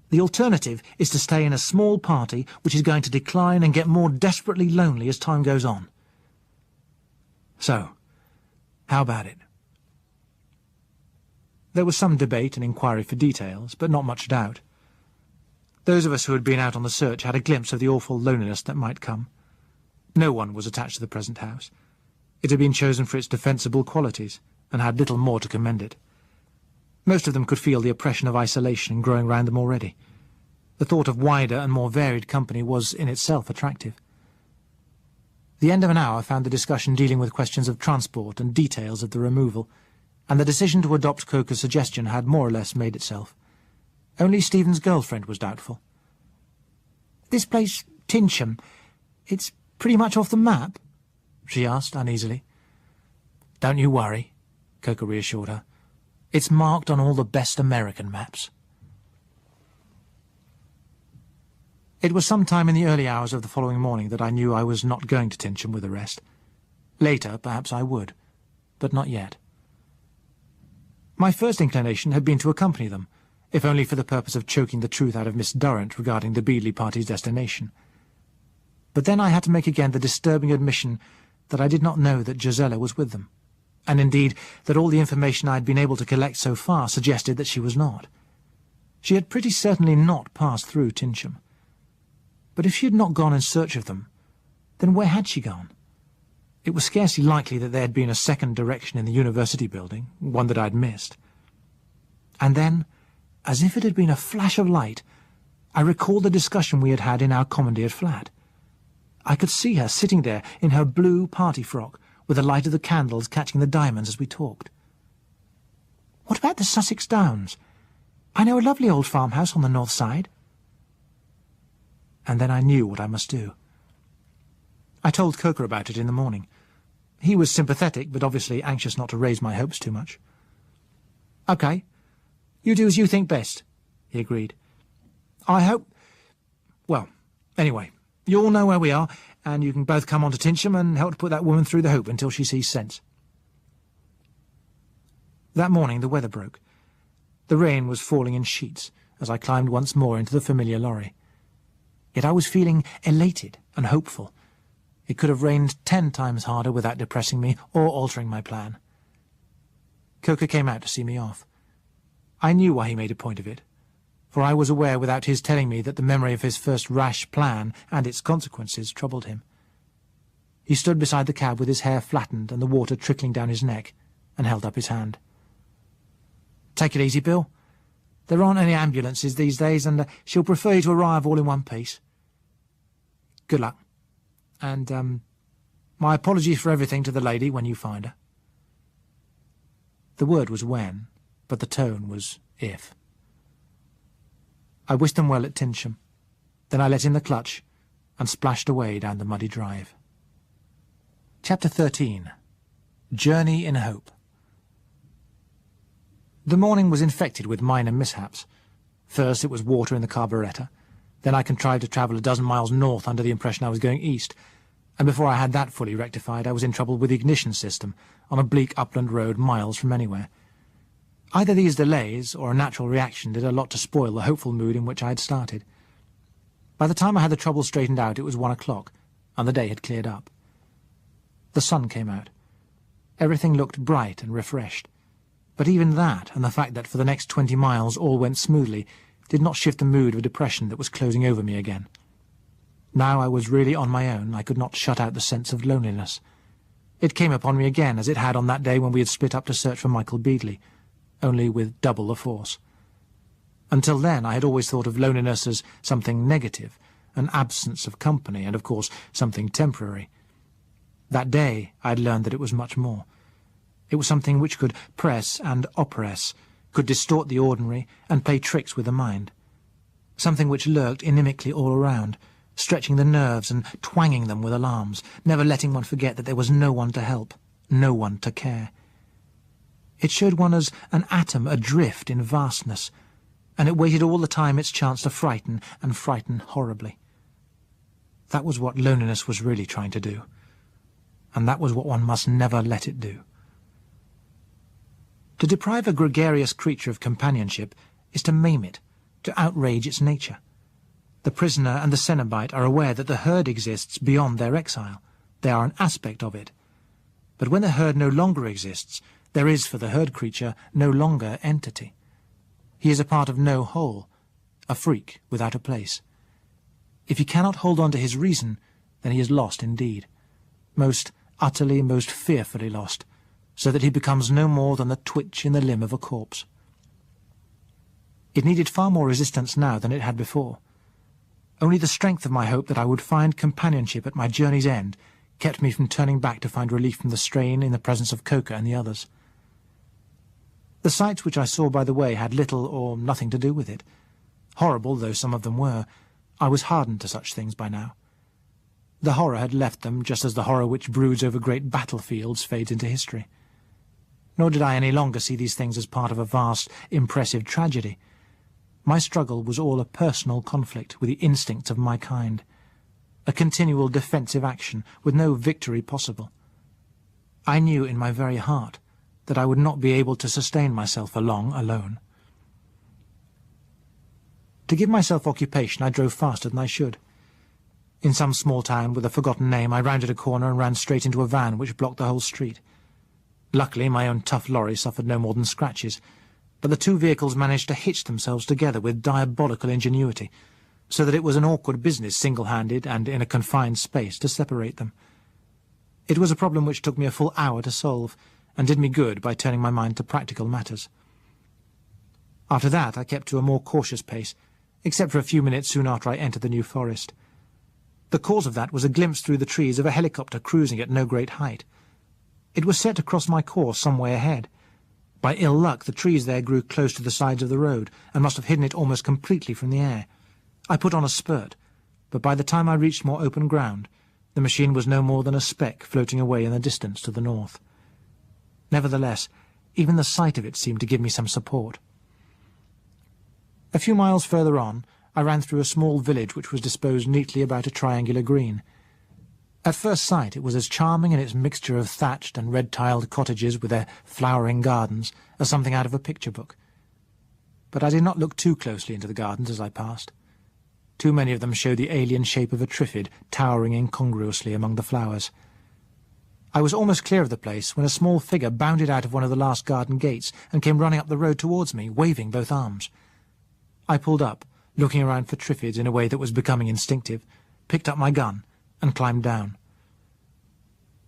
The alternative is to stay in a small party which is going to decline and get more desperately lonely as time goes on. So, how about it? There was some debate and inquiry for details, but not much doubt. Those of us who had been out on the search had a glimpse of the awful loneliness that might come. No one was attached to the present house. It had been chosen for its defensible qualities, and had little more to commend it. Most of them could feel the oppression of isolation growing round them already. The thought of wider and more varied company was in itself attractive. The end of an hour found the discussion dealing with questions of transport and details of the removal, and the decision to adopt Coker's suggestion had more or less made itself. Only Stephen's girlfriend was doubtful. "This place, Tinsham, it's pretty much off the map?" she asked uneasily. "Don't you worry," Coker reassured her. "It's marked on all the best American maps." It was sometime in the early hours of the following morning that I knew I was not going to Tinsham with the rest. Later, perhaps I would, but not yet. My first inclination had been to accompany them, if only for the purpose of choking the truth out of Miss Durrant regarding the Beadley party's destination. But then I had to make again the disturbing admission that I did not know that Gisela was with them, and indeed that all the information I had been able to collect so far suggested that she was not. She had pretty certainly not passed through Tinsham. But if she had not gone in search of them, then where had she gone? It was scarcely likely that there had been a second direction in the university building, one that I had missed. And then, as if it had been a flash of light, I recalled the discussion we had had in our commandeered flat. I could see her sitting there in her blue party frock, with the light of the candles catching the diamonds as we talked. "What about the Sussex Downs? I know a lovely old farmhouse on the north side." And then I knew what I must do. I told Coker about it in the morning. He was sympathetic, but obviously anxious not to raise my hopes too much. "OK, you do as you think best," he agreed. "I hope... Well, anyway, you all know where we are, and you can both come on to Tinsham and help to put that woman through the hoop until she sees sense." That morning the weather broke. The rain was falling in sheets as I climbed once more into the familiar lorry. Yet I was feeling elated and hopeful. It could have rained 10 times harder without depressing me or altering my plan. Coker came out to see me off. I knew why he made a point of it, for I was aware without his telling me that the memory of his first rash plan and its consequences troubled him. He stood beside the cab with his hair flattened and the water trickling down his neck, and held up his hand. "Take it easy, Bill. There aren't any ambulances these days, and she'll prefer you to arrive all in one piece. Good luck. And, my apologies for everything to the lady when you find her." The word was when, but the tone was if. I wished them well at Tinsham. Then I let in the clutch and splashed away down the muddy drive. Chapter 13. Journey in Hope. The morning was infected with minor mishaps. First it was water in the carburettor. Then I contrived to travel a dozen miles north under the impression I was going east, and before I had that fully rectified I was in trouble with the ignition system on a bleak upland road miles from anywhere. Either these delays or a natural reaction did a lot to spoil the hopeful mood in which I had started. By the time I had the trouble straightened out it was 1 o'clock, and the day had cleared up. The sun came out. Everything looked bright and refreshed, but even that, and the fact that for the next 20 miles all went smoothly, did not shift the mood of depression that was closing over me again. Now I was really on my own. I could not shut out the sense of loneliness. It came upon me again, as it had on that day when we had split up to search for Michael Beadley, only with double the force. Until then I had always thought of loneliness as something negative, an absence of company, and of course something temporary. That day I had learned that it was much more. It was something which could press and oppress, could distort the ordinary and play tricks with the mind. Something which lurked inimically all around, stretching the nerves and twanging them with alarms, never letting one forget that there was no one to help, no one to care. It showed one as an atom adrift in vastness, and it waited all the time its chance to frighten, and frighten horribly. That was what loneliness was really trying to do, and that was what one must never let it do. To deprive a gregarious creature of companionship is to maim it, to outrage its nature. The prisoner and the Cenobite are aware that the herd exists beyond their exile. They are an aspect of it. But when the herd no longer exists, there is for the herd creature no longer entity. He is a part of no whole, a freak without a place. If he cannot hold on to his reason, then he is lost indeed, most utterly, most fearfully lost, so that he becomes no more than the twitch in the limb of a corpse. It needed far more resistance now than it had before. Only the strength of my hope that I would find companionship at my journey's end kept me from turning back to find relief from the strain in the presence of Coker and the others. The sights which I saw by the way had little or nothing to do with it. Horrible though some of them were, I was hardened to such things by now. The horror had left them just as the horror which broods over great battlefields fades into history. Nor did I any longer see these things as part of a vast, impressive tragedy. My struggle was all a personal conflict with the instincts of my kind, a continual defensive action with no victory possible. I knew in my very heart that I would not be able to sustain myself for long alone. To give myself occupation, I drove faster than I should. In some small town with a forgotten name, I rounded a corner and ran straight into a van which blocked the whole street. Luckily, my own tough lorry suffered no more than scratches, but the two vehicles managed to hitch themselves together with diabolical ingenuity, so that it was an awkward business single-handed and in a confined space to separate them. It was a problem which took me a full hour to solve, and did me good by turning my mind to practical matters. After that, I kept to a more cautious pace, except for a few minutes soon after I entered the new forest. The cause of that was a glimpse through the trees of a helicopter cruising at no great height. It was set to cross my course some way ahead. By ill luck, the trees there grew close to the sides of the road, and must have hidden it almost completely from the air. I put on a spurt, but by the time I reached more open ground, the machine was no more than a speck floating away in the distance to the north. Nevertheless, even the sight of it seemed to give me some support. A few miles further on, I ran through a small village which was disposed neatly about a triangular green. At first sight it was as charming in its mixture of thatched and red-tiled cottages with their flowering gardens as something out of a picture book. But I did not look too closely into the gardens as I passed. Too many of them showed the alien shape of a Triffid towering incongruously among the flowers. I was almost clear of the place when a small figure bounded out of one of the last garden gates and came running up the road towards me, waving both arms. I pulled up, looking around for Triffids in a way that was becoming instinctive, picked up my gun, and climbed down.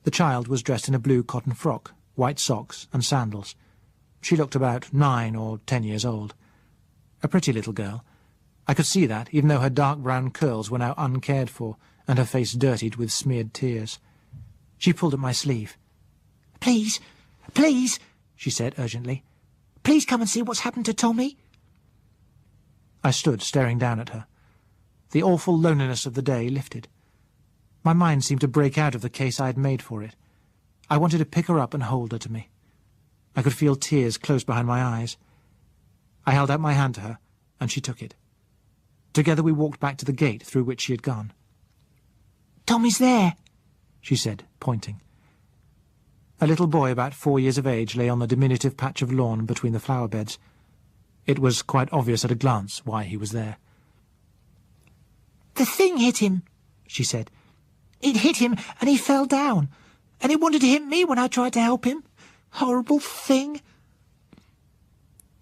The child was dressed in a blue cotton frock, white socks, and sandals. She looked about 9 or 10 years old. A pretty little girl. I could see that, even though her dark brown curls were now uncared for, and her face dirtied with smeared tears. She pulled at my sleeve. "Please, please," she said urgently. "Please come and see what's happened to Tommy." I stood staring down at her. The awful loneliness of the day lifted. My mind seemed to break out of the case I had made for it. I wanted to pick her up and hold her to me. I could feel tears close behind my eyes. I held out my hand to her, and she took it. Together we walked back to the gate through which she had gone. "Tommy's there," she said, pointing. A little boy about 4 years of age lay on the diminutive patch of lawn between the flower beds. It was quite obvious at a glance why he was there. "The thing hit him," she said. "It hit him and he fell down, and it wanted to hit me when I tried to help him. Horrible thing."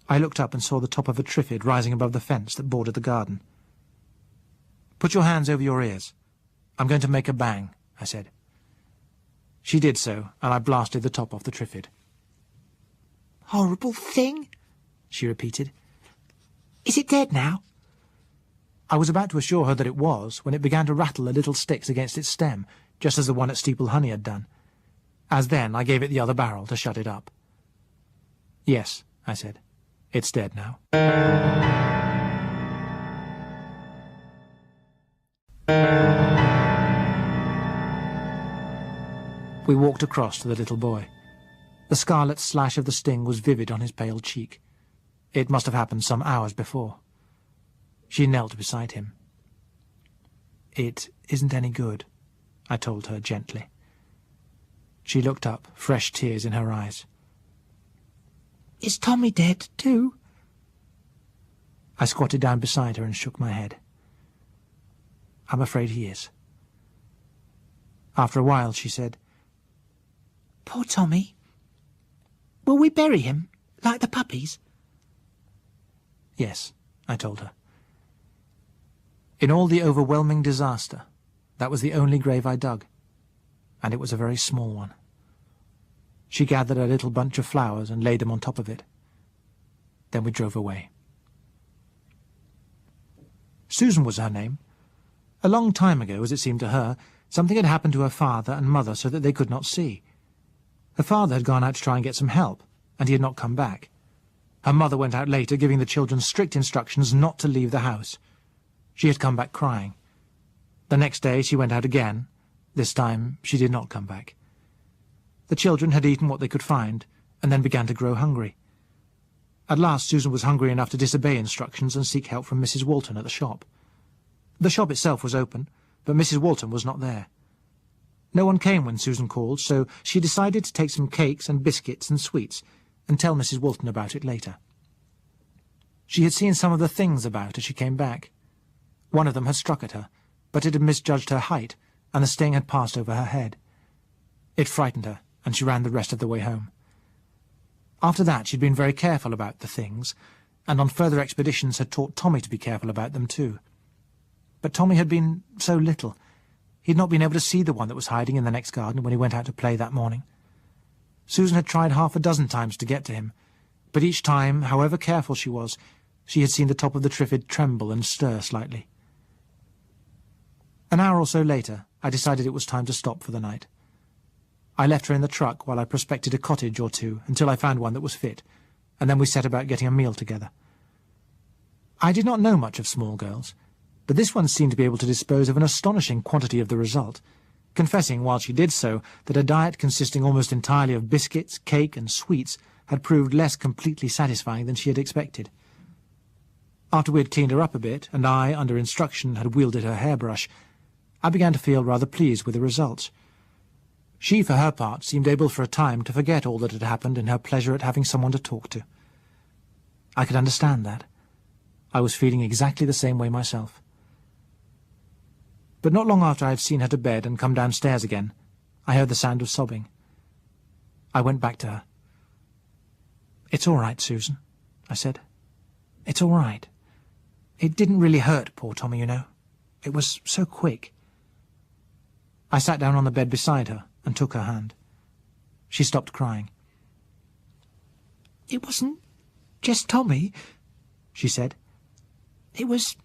I looked up and saw the top of a Triffid rising above the fence that bordered the garden. "Put your hands over your ears. I'm going to make a bang," I said. She did so, and I blasted the top off the Triffid. "Horrible thing," she repeated. "Is it dead now?" I was about to assure her that it was, when it began to rattle the little sticks against its stem, just as the one at Steeple Honey had done. As then, I gave it the other barrel to shut it up. "Yes," I said. "It's dead now." We walked across to the little boy. The scarlet slash of the sting was vivid on his pale cheek. It must have happened some hours before. She knelt beside him. "It isn't any good," I told her gently. She looked up, fresh tears in her eyes. "Is Tommy dead, too?" I squatted down beside her and shook my head. "I'm afraid he is." After a while she said, "Poor Tommy. Will we bury him, like the puppies?" "Yes," I told her. In all the overwhelming disaster, that was the only grave I dug, and it was a very small one. She gathered a little bunch of flowers and laid them on top of it. Then we drove away. Susan was her name. A long time ago, as it seemed to her, something had happened to her father and mother so that they could not see. Her father had gone out to try and get some help, and he had not come back. Her mother went out later, giving the children strict instructions not to leave the house. She had come back crying. The next day she went out again. This time she did not come back. The children had eaten what they could find, and then began to grow hungry. At last Susan was hungry enough to disobey instructions and seek help from Mrs. Walton at the shop. The shop itself was open, but Mrs. Walton was not there. No one came when Susan called, so she decided to take some cakes and biscuits and sweets and tell Mrs. Walton about it later. She had seen some of the things about as she came back. One of them had struck at her, but it had misjudged her height, and the sting had passed over her head. It frightened her, and she ran the rest of the way home. After that she'd been very careful about the things, and on further expeditions had taught Tommy to be careful about them too. But Tommy had been so little. He had not been able to see the one that was hiding in the next garden when he went out to play that morning. Susan had tried half a dozen times to get to him, but each time, however careful she was, she had seen the top of the Triffid tremble and stir slightly. An hour or so later, I decided it was time to stop for the night. I left her in the truck while I prospected a cottage or two until I found one that was fit, and then we set about getting a meal together. I did not know much of small girls, but this one seemed to be able to dispose of an astonishing quantity of the result, confessing while she did so that a diet consisting almost entirely of biscuits, cake, and sweets had proved less completely satisfying than she had expected. After we had cleaned her up a bit, and I, under instruction, had wielded her hairbrush, I began to feel rather pleased with the results. She, for her part, seemed able for a time to forget all that had happened in her pleasure at having someone to talk to. I could understand that. I was feeling exactly the same way myself. But not long after I had seen her to bed and come downstairs again, I heard the sound of sobbing. I went back to her. "It's all right, Susan," I said. "It's all right. It didn't really hurt poor Tommy, you know. It was so quick." I sat down on the bed beside her and took her hand. She stopped crying. "It wasn't just Tommy," she said. "It was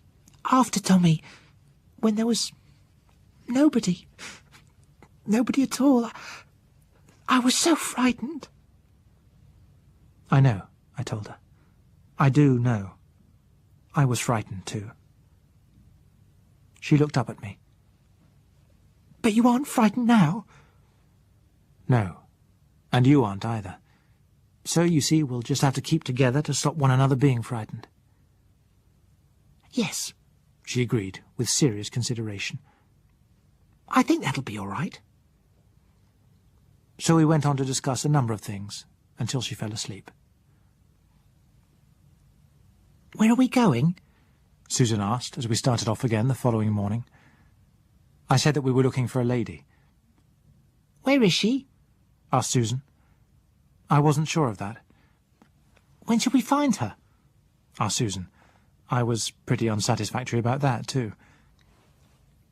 after Tommy, when there was nobody at all. I was so frightened." "I know," I told her. "I do know. I was frightened too." She looked up at me. "But you aren't frightened now?" "No, and you aren't either. So, you see, we'll just have to keep together to stop one another being frightened." "Yes," she agreed, with serious consideration. "I think that'll be all right." So we went on to discuss a number of things, until she fell asleep. "Where are we going?" Susan asked, as we started off again the following morning. I said that we were looking for a lady. "Where is she?" asked Susan. I wasn't sure of that. "When shall we find her?" asked Susan. I was pretty unsatisfactory about that, too.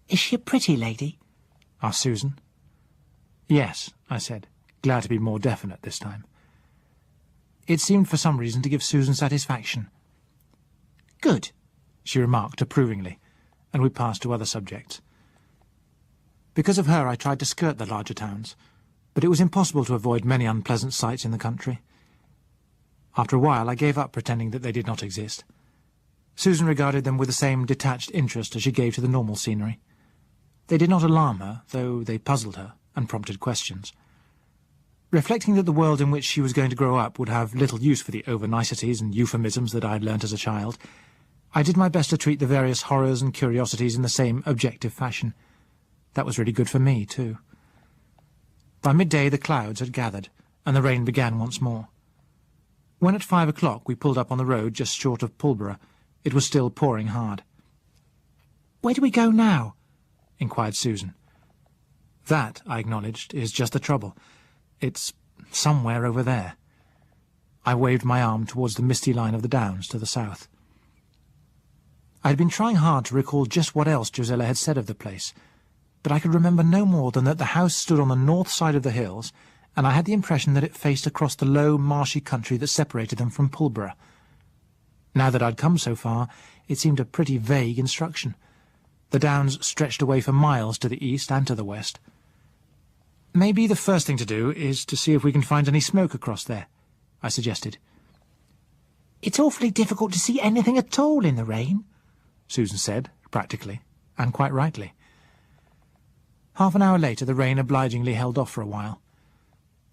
"Is she a pretty lady?" asked Susan. Yes, I said, glad to be more definite this time. It seemed for some reason to give Susan satisfaction. "Good," she remarked approvingly, and we passed to other subjects. Because of her I tried to skirt the larger towns, but it was impossible to avoid many unpleasant sights in the country. After a while I gave up pretending that they did not exist. Susan regarded them with the same detached interest as she gave to the normal scenery. They did not alarm her, though they puzzled her and prompted questions. Reflecting that the world in which she was going to grow up would have little use for the over-niceties and euphemisms that I had learnt as a child, I did my best to treat the various horrors and curiosities in the same objective fashion. That was really good for me, too. By midday the clouds had gathered, and the rain began once more. When at 5 o'clock we pulled up on the road just short of Pulborough, it was still pouring hard. "Where do we go now?" inquired Susan. That, I acknowledged, is just the trouble. It's somewhere over there. I waved my arm towards the misty line of the downs to the south. I had been trying hard to recall just what else Josella had said of the place, but I could remember no more than that the house stood on the north side of the hills, and I had the impression that it faced across the low, marshy country that separated them from Pulborough. Now that I'd come so far, it seemed a pretty vague instruction. The downs stretched away for miles to the east and to the west. "Maybe the first thing to do is to see if we can find any smoke across there," I suggested. It's awfully difficult to see anything at all in the rain, Susan said, practically, and quite rightly. Half an hour later the rain obligingly held off for a while.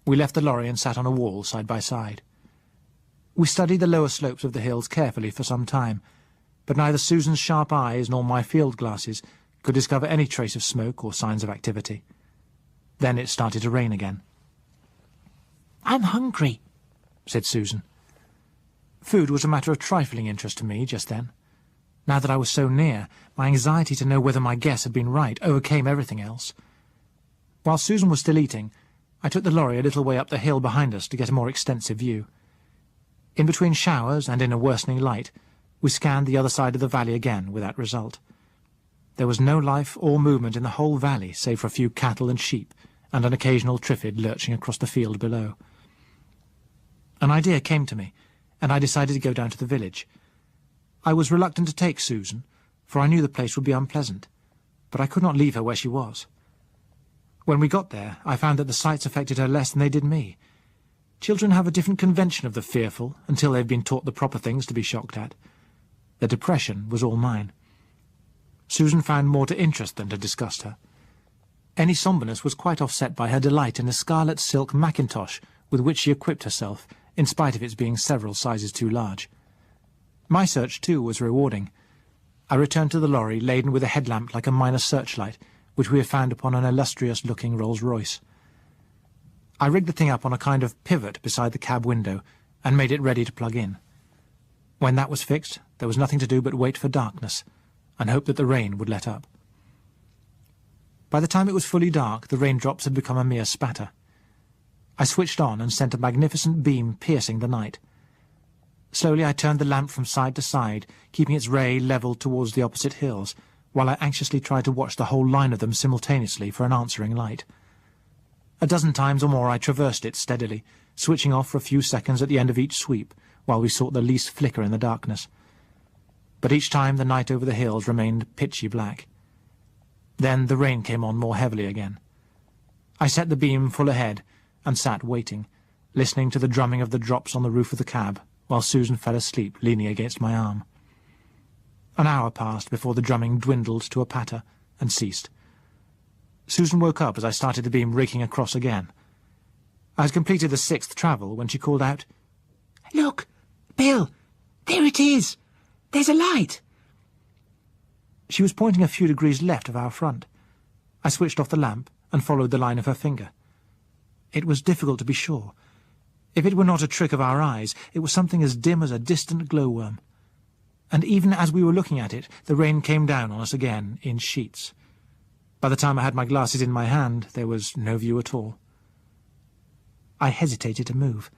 We left the lorry and sat on a wall side by side. We studied the lower slopes of the hills carefully for some time, but neither Susan's sharp eyes nor my field glasses could discover any trace of smoke or signs of activity. Then it started to rain again. "I'm hungry," said Susan. Food was a matter of trifling interest to me just then. Now that I was so near, my anxiety to know whether my guess had been right overcame everything else. While Susan was still eating, I took the lorry a little way up the hill behind us to get a more extensive view. In between showers and in a worsening light, we scanned the other side of the valley again without result. There was no life or movement in the whole valley save for a few cattle and sheep and an occasional Triffid lurching across the field below. An idea came to me, and I decided to go down to the village. I was reluctant to take Susan, for I knew the place would be unpleasant, but I could not leave her where she was. When we got there, I found that the sights affected her less than they did me. Children have a different convention of the fearful until they've been taught the proper things to be shocked at. The depression was all mine. Susan found more to interest than to disgust her. Any sombreness was quite offset by her delight in a scarlet silk mackintosh with which she equipped herself, in spite of its being several sizes too large. My search, too, was rewarding. I returned to the lorry laden with a headlamp like a minor searchlight, which we had found upon an illustrious-looking Rolls-Royce. I rigged the thing up on a kind of pivot beside the cab window and made it ready to plug in. When that was fixed, there was nothing to do but wait for darkness and hope that the rain would let up. By the time it was fully dark, the raindrops had become a mere spatter. I switched on and sent a magnificent beam piercing the night. Slowly I turned the lamp from side to side, keeping its ray levelled towards the opposite hills, while I anxiously tried to watch the whole line of them simultaneously for an answering light. A dozen times or more I traversed it steadily, switching off for a few seconds at the end of each sweep, while we sought the least flicker in the darkness. But each time the night over the hills remained pitchy black. Then the rain came on more heavily again. I set the beam full ahead, and sat waiting, listening to the drumming of the drops on the roof of the cab, while Susan fell asleep leaning against my arm. An hour passed before the drumming dwindled to a patter and ceased. Susan woke up as I started the beam raking across again. I had completed the 6th travel when she called out, "Look, Bill, there it is. There's a light." She was pointing a few degrees left of our front. I switched off the lamp and followed the line of her finger. It was difficult to be sure. If it were not a trick of our eyes, it was something as dim as a distant glowworm. And even as we were looking at it, the rain came down on us again in sheets. By the time I had my glasses in my hand, there was no view at all. I hesitated to move.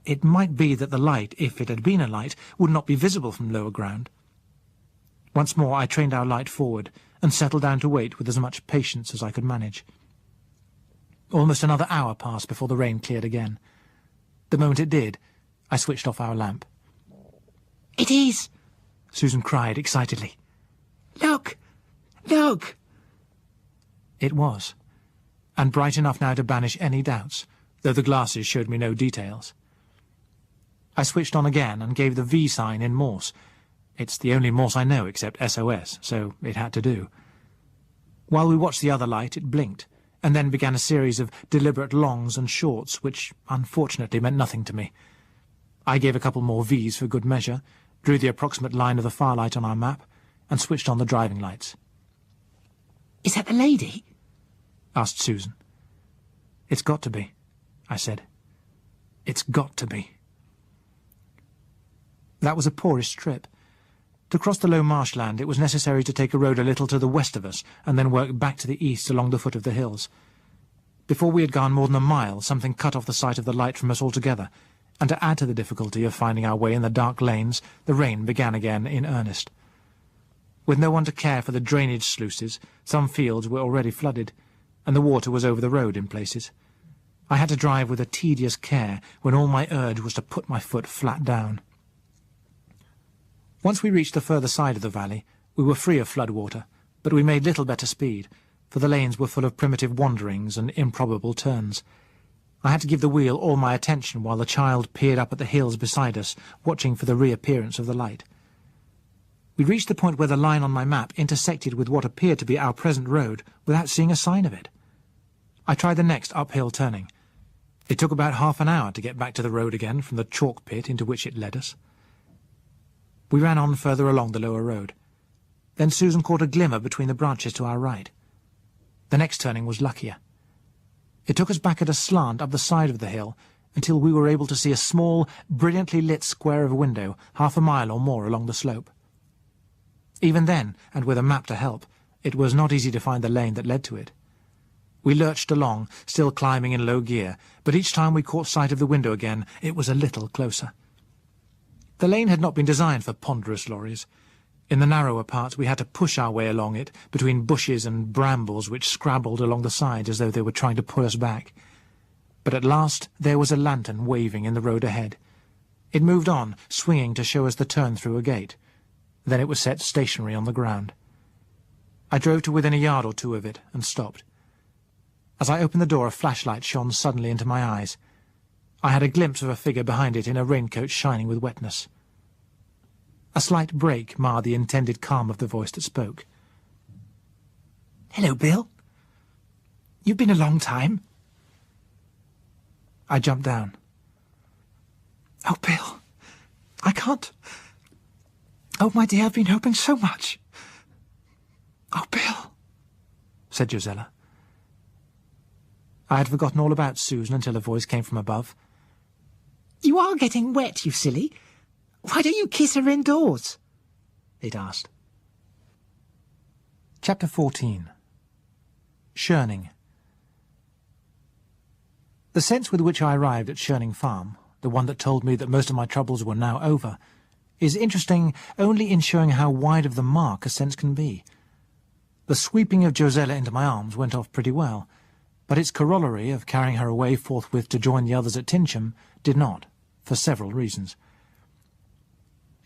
It might be that the light, if it had been a light, would not be visible from lower ground. Once more I trained our light forward, and settled down to wait with as much patience as I could manage. Almost another hour passed before the rain cleared again. The moment it did, I switched off our lamp. "It is!" Susan cried excitedly. "Look! Look!" It was, and bright enough now to banish any doubts, though the glasses showed me no details. I switched on again and gave the V sign in Morse. It's the only Morse I know except SOS, so it had to do. While we watched the other light, it blinked, and then began a series of deliberate longs and shorts, which unfortunately meant nothing to me. I gave a couple more Vs for good measure, drew the approximate line of the firelight on our map, and switched on the driving lights. "Is that the lady?" asked Susan. "It's got to be," I said. "It's got to be." That was a poorish strip. To cross the low marshland, it was necessary to take a road a little to the west of us, and then work back to the east along the foot of the hills. Before we had gone more than a mile, something cut off the sight of the light from us altogether, and to add to the difficulty of finding our way in the dark lanes, the rain began again in earnest. With no one to care for the drainage sluices, some fields were already flooded, and the water was over the road in places. I had to drive with a tedious care when all my urge was to put my foot flat down. Once we reached the further side of the valley, we were free of floodwater, but we made little better speed, for the lanes were full of primitive wanderings and improbable turns. I had to give the wheel all my attention while the child peered up at the hills beside us, watching for the reappearance of the light. We reached the point where the line on my map intersected with what appeared to be our present road without seeing a sign of it. I tried the next uphill turning. It took about half an hour to get back to the road again from the chalk pit into which it led us. We ran on further along the lower road. Then Susan caught a glimmer between the branches to our right. The next turning was luckier. It took us back at a slant up the side of the hill until we were able to see a small, brilliantly lit square of a window half a mile or more along the slope. Even then, and with a map to help, it was not easy to find the lane that led to it. We lurched along, still climbing in low gear, but each time we caught sight of the window again, it was a little closer. The lane had not been designed for ponderous lorries. In the narrower parts we had to push our way along it, between bushes and brambles which scrabbled along the sides as though they were trying to pull us back. But at last there was a lantern waving in the road ahead. It moved on, swinging to show us the turn through a gate. Then it was set stationary on the ground. I drove to within a yard or two of it and stopped. As I opened the door, a flashlight shone suddenly into my eyes. I had a glimpse of a figure behind it in a raincoat shining with wetness. A slight break marred the intended calm of the voice that spoke. "Hello, Bill. You've been a long time." I jumped down. "Oh, Bill, I can't. Oh, my dear, I've been hoping so much. Oh, Bill," said Josella. I had forgotten all about Susan until a voice came from above. "You are getting wet, you silly. Why don't you kiss her indoors?" it asked. Chapter 14. Shirning. The sense with which I arrived at Shirning Farm, the one that told me that most of my troubles were now over, is interesting only in showing how wide of the mark a sense can be. The sweeping of Josella into my arms went off pretty well, but its corollary of carrying her away forthwith to join the others at Tinsham did not, for several reasons.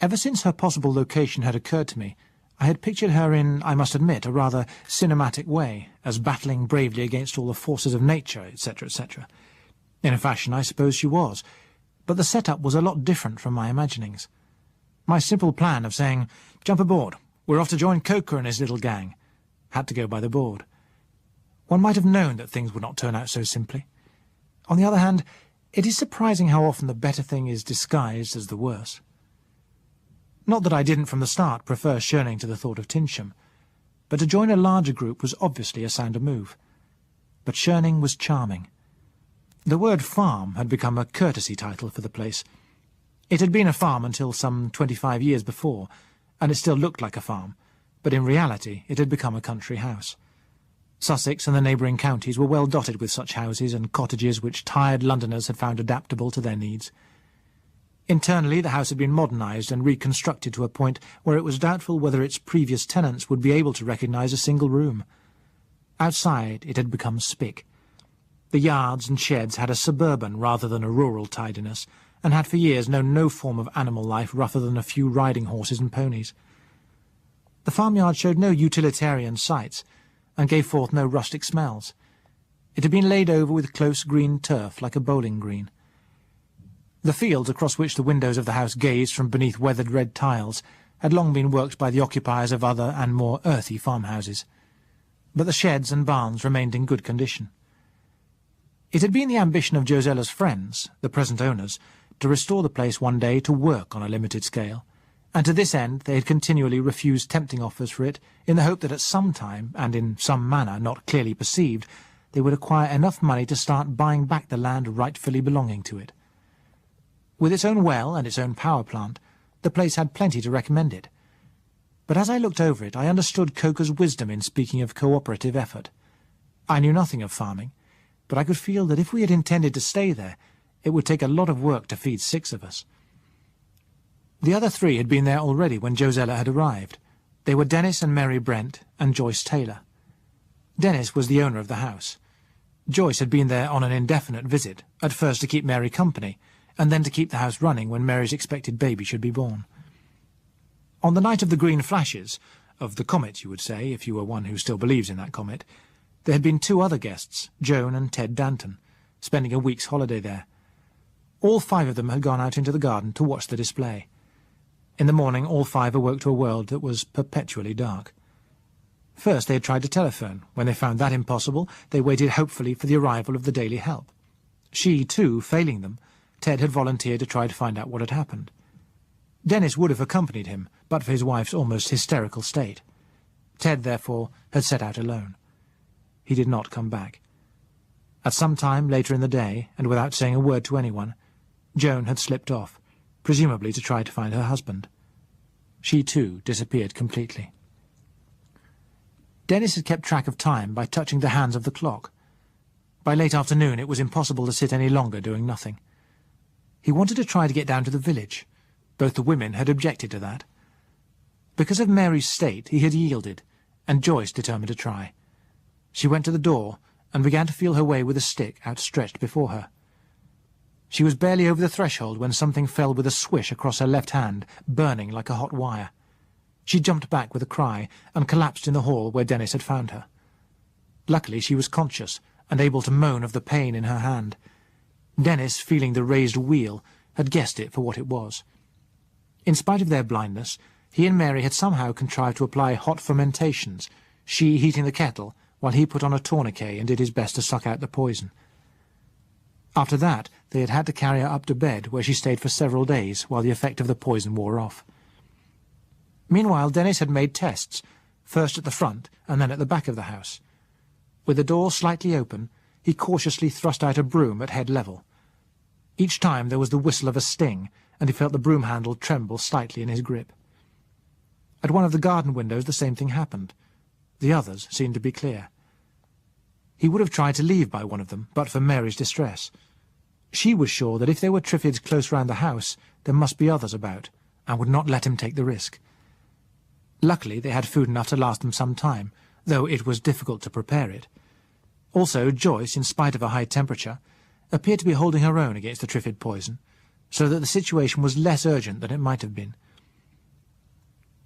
Ever since her possible location had occurred to me, I had pictured her in, I must admit, a rather cinematic way, as battling bravely against all the forces of nature, etc., etc. In a fashion, I suppose she was, but the setup was a lot different from my imaginings. My simple plan of saying, "Jump aboard, we're off to join Coker and his little gang," had to go by the board. One might have known that things would not turn out so simply. On the other hand, it is surprising how often the better thing is disguised as the worse. Not that I didn't from the start prefer Shirning to the thought of Tinsham, but to join a larger group was obviously a sounder move. But Shirning was charming. The word farm had become a courtesy title for the place. It had been a farm until some 25 years before, and it still looked like a farm, but in reality it had become a country house. Sussex and the neighbouring counties were well dotted with such houses and cottages which tired Londoners had found adaptable to their needs. Internally, the house had been modernised and reconstructed to a point where it was doubtful whether its previous tenants would be able to recognise a single room. Outside, it had become spick. The yards and sheds had a suburban rather than a rural tidiness, and had for years known no form of animal life rougher than a few riding horses and ponies. The farmyard showed no utilitarian sights, and gave forth no rustic smells. It had been laid over with close green turf like a bowling green. The fields across which the windows of the house gazed from beneath weathered red tiles had long been worked by the occupiers of other and more earthy farmhouses, but the sheds and barns remained in good condition. It had been the ambition of Josella's friends, the present owners, to restore the place one day to work on a limited scale, and to this end they had continually refused tempting offers for it in the hope that at some time, and in some manner not clearly perceived, they would acquire enough money to start buying back the land rightfully belonging to it. With its own well and its own power plant, the place had plenty to recommend it. But as I looked over it, I understood Coker's wisdom in speaking of cooperative effort. I knew nothing of farming, but I could feel that if we had intended to stay there, it would take a lot of work to feed 6 of us. The other 3 had been there already when Josella had arrived. They were Dennis and Mary Brent and Joyce Taylor. Dennis was the owner of the house. Joyce had been there on an indefinite visit, at first to keep Mary company, and then to keep the house running when Mary's expected baby should be born. On the night of the green flashes, of the comet you would say, if you were one who still believes in that comet, there had been 2 other guests, Joan and Ted Danton, spending a week's holiday there. All 5 of them had gone out into the garden to watch the display. In the morning, all 5 awoke to a world that was perpetually dark. First, they had tried to telephone. When they found that impossible, they waited hopefully for the arrival of the daily help. She, too, failing them, Ted had volunteered to try to find out what had happened. Dennis would have accompanied him, but for his wife's almost hysterical state. Ted, therefore, had set out alone. He did not come back. At some time later in the day, and without saying a word to anyone, Joan had slipped off, presumably to try to find her husband. She, too, disappeared completely. Dennis had kept track of time by touching the hands of the clock. By late afternoon it was impossible to sit any longer doing nothing. He wanted to try to get down to the village. Both the women had objected to that. Because of Mary's state he had yielded, and Joyce determined to try. She went to the door and began to feel her way with a stick outstretched before her. She was barely over the threshold when something fell with a swish across her left hand, burning like a hot wire. She jumped back with a cry and collapsed in the hall where Dennis had found her. Luckily she was conscious and able to moan of the pain in her hand. Dennis, feeling the raised wheel, had guessed it for what it was. In spite of their blindness, he and Mary had somehow contrived to apply hot fermentations, she heating the kettle while he put on a tourniquet and did his best to suck out the poison. After that, they had had to carry her up to bed, where she stayed for several days while the effect of the poison wore off. Meanwhile, Dennis had made tests, first at the front and then at the back of the house. With the door slightly open, he cautiously thrust out a broom at head level. Each time there was the whistle of a sting, and he felt the broom handle tremble slightly in his grip. At one of the garden windows the same thing happened. The others seemed to be clear. He would have tried to leave by one of them, but for Mary's distress. She was sure that if there were Triffids close round the house, there must be others about, and would not let him take the risk. Luckily they had food enough to last them some time, though it was difficult to prepare it. Also, Joyce, in spite of a high temperature, appeared to be holding her own against the Triffid poison, so that the situation was less urgent than it might have been.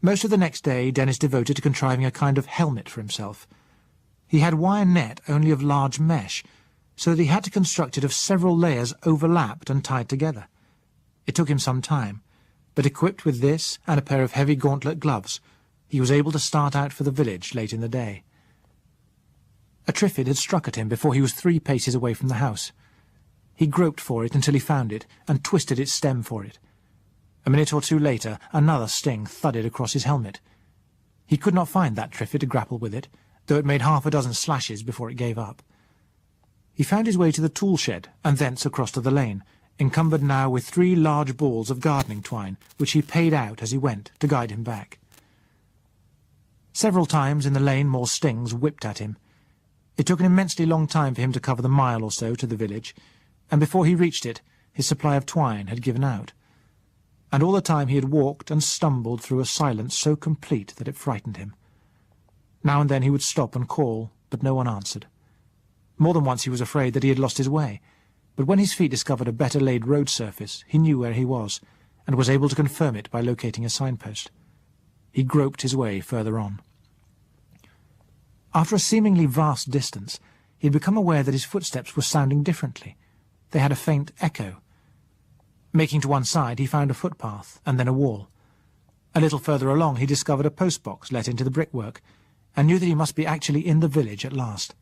Most of the next day Dennis devoted to contriving a kind of helmet for himself. He had wire net only of large mesh, so that he had to construct it of several layers overlapped and tied together. It took him some time, but equipped with this and a pair of heavy gauntlet gloves, he was able to start out for the village late in the day. A Triffid had struck at him before he was 3 paces away from the house. He groped for it until he found it, and twisted its stem for it. A minute or two later, another sting thudded across his helmet. He could not find that Triffid to grapple with it, though it made 6 slashes before it gave up. He found his way to the tool shed, and thence across to the lane, encumbered now with 3 large balls of gardening twine, which he paid out as he went, to guide him back. Several times in the lane more stings whipped at him. It took an immensely long time for him to cover the mile or so to the village, and before he reached it, his supply of twine had given out. And all the time he had walked and stumbled through a silence so complete that it frightened him. Now and then he would stop and call, but no one answered. More than once he was afraid that he had lost his way, but when his feet discovered a better laid road surface, he knew where he was, and was able to confirm it by locating a signpost. He groped his way further on. After a seemingly vast distance, he had become aware that his footsteps were sounding differently. They had a faint echo. Making to one side, he found a footpath, and then a wall. A little further along he discovered a post-box let into the brickwork, and knew that he must be actually in the village at last.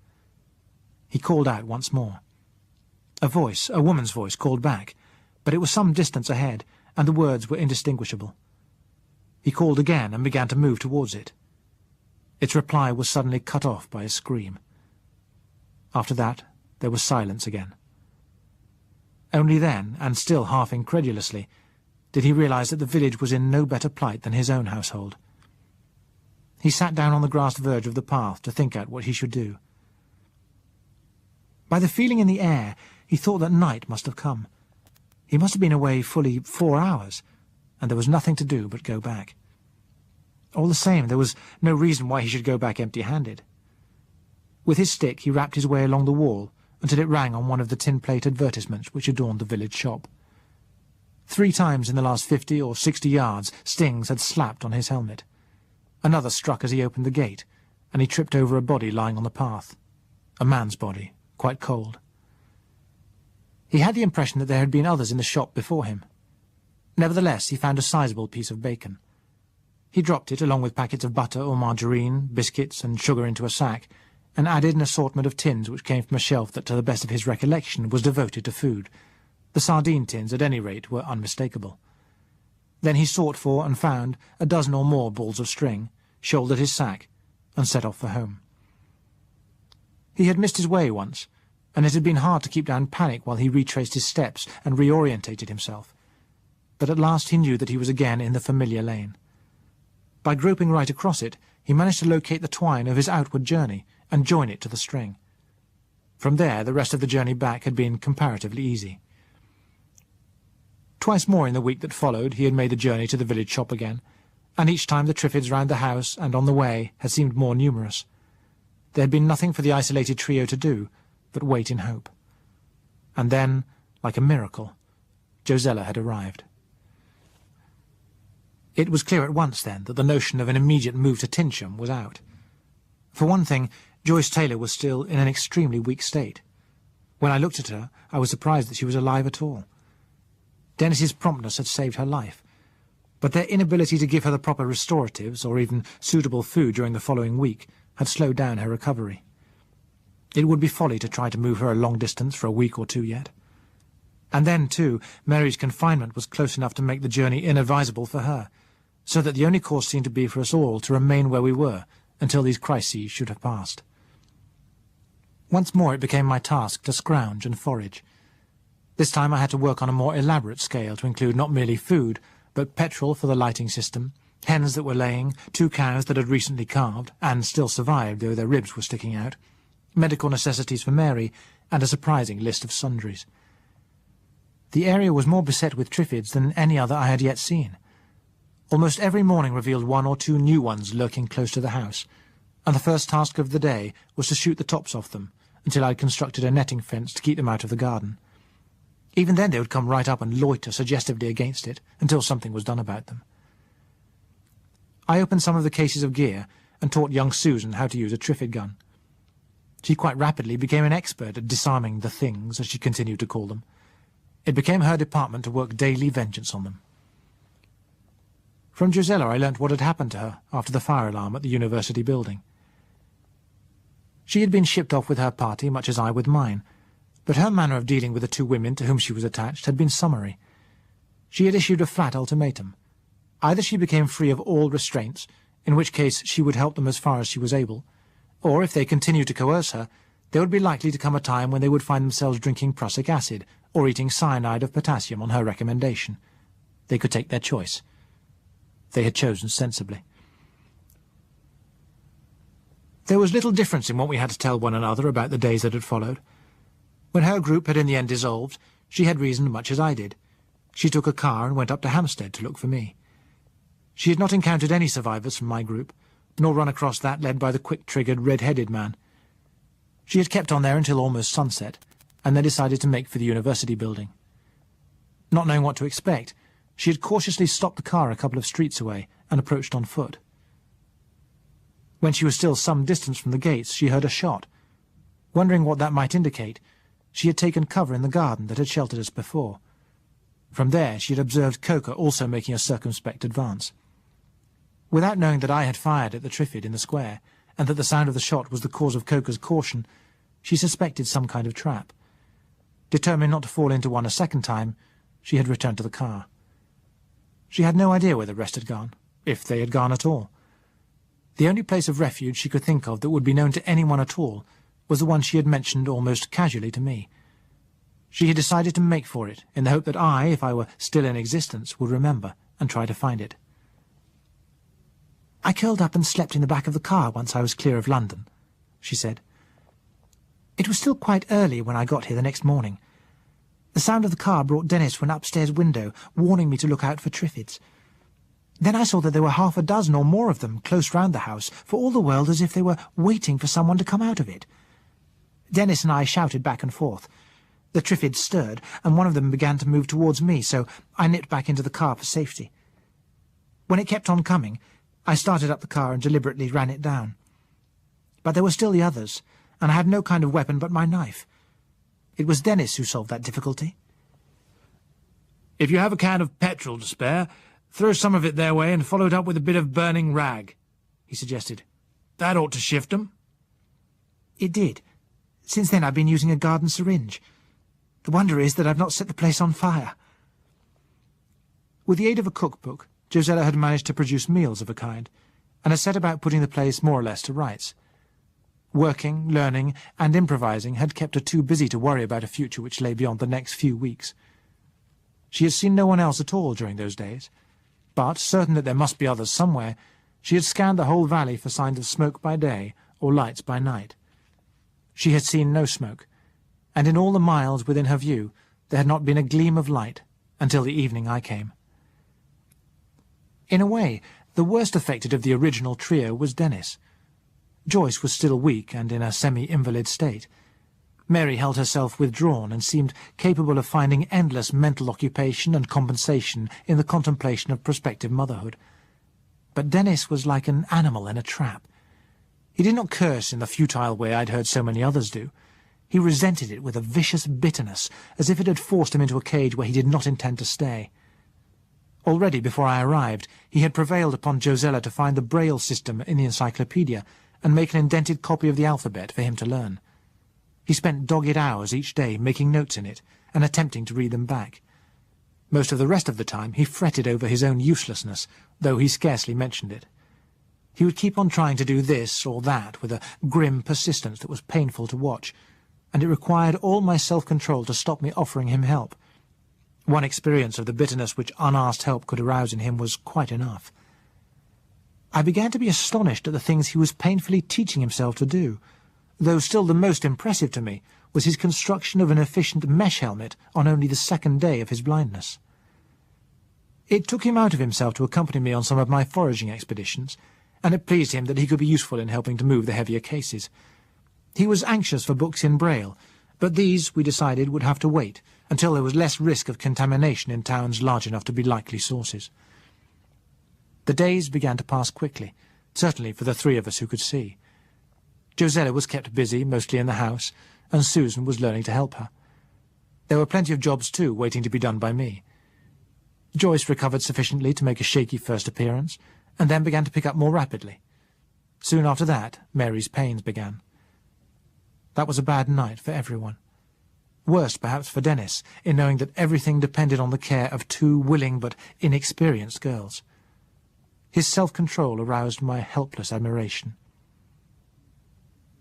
He called out once more. A voice, a woman's voice, called back, but it was some distance ahead, and the words were indistinguishable. He called again and began to move towards it. Its reply was suddenly cut off by a scream. After that, there was silence again. Only then, and still half incredulously, did he realize that the village was in no better plight than his own household. He sat down on the grassed verge of the path to think out what he should do. By the feeling in the air, he thought that night must have come. He must have been away fully 4 hours, and there was nothing to do but go back. All the same, there was no reason why he should go back empty-handed. With his stick he rapped his way along the wall until it rang on one of the tin-plate advertisements which adorned the village shop. 3 times in the last 50 or 60 yards stings had slapped on his helmet. Another struck as he opened the gate, and he tripped over a body lying on the path. A man's body, quite cold. He had the impression that there had been others in the shop before him. Nevertheless, he found a sizable piece of bacon. He dropped it, along with packets of butter or margarine, biscuits and sugar, into a sack, and added an assortment of tins which came from a shelf that, to the best of his recollection, was devoted to food. The sardine tins, at any rate, were unmistakable. Then he sought for and found a dozen or more balls of string, shouldered his sack, and set off for home. He had missed his way once, and it had been hard to keep down panic while he retraced his steps and reorientated himself. But at last he knew that he was again in the familiar lane. By groping right across it, he managed to locate the twine of his outward journey and join it to the string. From there, the rest of the journey back had been comparatively easy. Twice more in the week that followed he had made the journey to the village shop again, and each time the Triffids round the house and on the way had seemed more numerous. There had been nothing for the isolated trio to do but wait in hope. And then, like a miracle, Josella had arrived. It was clear at once, then, that the notion of an immediate move to Tinsham was out. For one thing, Joyce Taylor was still in an extremely weak state. When I looked at her, I was surprised that she was alive at all. Dennis's promptness had saved her life, but their inability to give her the proper restoratives or even suitable food during the following week had slowed down her recovery. It would be folly to try to move her a long distance for a week or two yet. And then, too, Mary's confinement was close enough to make the journey inadvisable for her, so that the only course seemed to be for us all to remain where we were until these crises should have passed. Once more it became my task to scrounge and forage. This time I had to work on a more elaborate scale to include not merely food, but petrol for the lighting system, hens that were laying, 2 cows that had recently calved, and still survived though their ribs were sticking out, medical necessities for Mary, and a surprising list of sundries. The area was more beset with Triffids than any other I had yet seen. Almost every morning revealed 1 or 2 new ones lurking close to the house, and the first task of the day was to shoot the tops off them, until I had constructed a netting fence to keep them out of the garden. Even then they would come right up and loiter suggestively against it, until something was done about them. I opened some of the cases of gear, and taught young Susan how to use a Triffid gun. She quite rapidly became an expert at disarming the things, as she continued to call them. It became her department to work daily vengeance on them. From Josella I learnt what had happened to her after the fire alarm at the university building. She had been shipped off with her party, much as I with mine, but her manner of dealing with the 2 women to whom she was attached had been summary. She had issued a flat ultimatum. Either she became free of all restraints, in which case she would help them as far as she was able, or if they continued to coerce her, there would be likely to come a time when they would find themselves drinking prussic acid or eating cyanide of potassium on her recommendation. They could take their choice. They had chosen sensibly. There was little difference in what we had to tell one another about the days that had followed. When her group had in the end dissolved, she had reasoned much as I did. She took a car and went up to Hampstead to look for me. She had not encountered any survivors from my group, nor run across that led by the quick-triggered, red-headed man. She had kept on there until almost sunset, and then decided to make for the university building. Not knowing what to expect, she had cautiously stopped the car a couple of streets away and approached on foot. When she was still some distance from the gates, she heard a shot. Wondering what that might indicate, she had taken cover in the garden that had sheltered us before. From there she had observed Coker also making a circumspect advance. Without knowing that I had fired at the Triffid in the square, and that the sound of the shot was the cause of Coker's caution, she suspected some kind of trap. Determined not to fall into one a second time, she had returned to the car. She had no idea where the rest had gone, if they had gone at all. The only place of refuge she could think of that would be known to anyone at all was the one she had mentioned almost casually to me. She had decided to make for it, in the hope that I, if I were still in existence, would remember and try to find it. "I curled up and slept in the back of the car once I was clear of London," she said. "It was still quite early when I got here the next morning. The sound of the car brought Dennis from an upstairs window, warning me to look out for Triffids. Then I saw that there were 6 or more of them close round the house, for all the world as if they were waiting for someone to come out of it. Dennis and I shouted back and forth. The Triffids stirred, and one of them began to move towards me, so I nipped back into the car for safety. When it kept on coming, I started up the car and deliberately ran it down. But there were still the others, and I had no kind of weapon but my knife. It was Dennis who solved that difficulty. If you have a can of petrol to spare, throw some of it their way and follow it up with a bit of burning rag, he suggested. That ought to shift 'em. It did. Since then I've been using a garden syringe. The wonder is that I've not set the place on fire. With the aid of a cookbook, Josella had managed to produce meals of a kind, and had set about putting the place more or less to rights. Working, learning, and improvising had kept her too busy to worry about a future which lay beyond the next few weeks. She had seen no one else at all during those days, but, certain that there must be others somewhere, she had scanned the whole valley for signs of smoke by day or lights by night. She had seen no smoke, and in all the miles within her view there had not been a gleam of light until the evening I came. In a way, the worst affected of the original trio was Dennis. Joyce was still weak and in a semi-invalid state. Mary held herself withdrawn and seemed capable of finding endless mental occupation and compensation in the contemplation of prospective motherhood. But Dennis was like an animal in a trap. He did not curse in the futile way I'd heard so many others do. He resented it with a vicious bitterness, as if it had forced him into a cage where he did not intend to stay. Already, before I arrived, he had prevailed upon Josella to find the Braille system in the encyclopedia and make an indented copy of the alphabet for him to learn. He spent dogged hours each day making notes in it and attempting to read them back. Most of the rest of the time he fretted over his own uselessness, though he scarcely mentioned it. He would keep on trying to do this or that with a grim persistence that was painful to watch, and it required all my self-control to stop me offering him help. One experience of the bitterness which unasked help could arouse in him was quite enough. I began to be astonished at the things he was painfully teaching himself to do, though still the most impressive to me was his construction of an efficient mesh helmet on only the second day of his blindness. It took him out of himself to accompany me on some of my foraging expeditions, and it pleased him that he could be useful in helping to move the heavier cases. He was anxious for books in Braille, but these, we decided, would have to wait until there was less risk of contamination in towns large enough to be likely sources. The days began to pass quickly, certainly for the three of us who could see. Josella was kept busy, mostly in the house, and Susan was learning to help her. There were plenty of jobs, too, waiting to be done by me. Joyce recovered sufficiently to make a shaky first appearance, and then began to pick up more rapidly. Soon after that, Mary's pains began. That was a bad night for everyone. Worse, perhaps, for Dennis, in knowing that everything depended on the care of two willing but inexperienced girls. His self-control aroused my helpless admiration.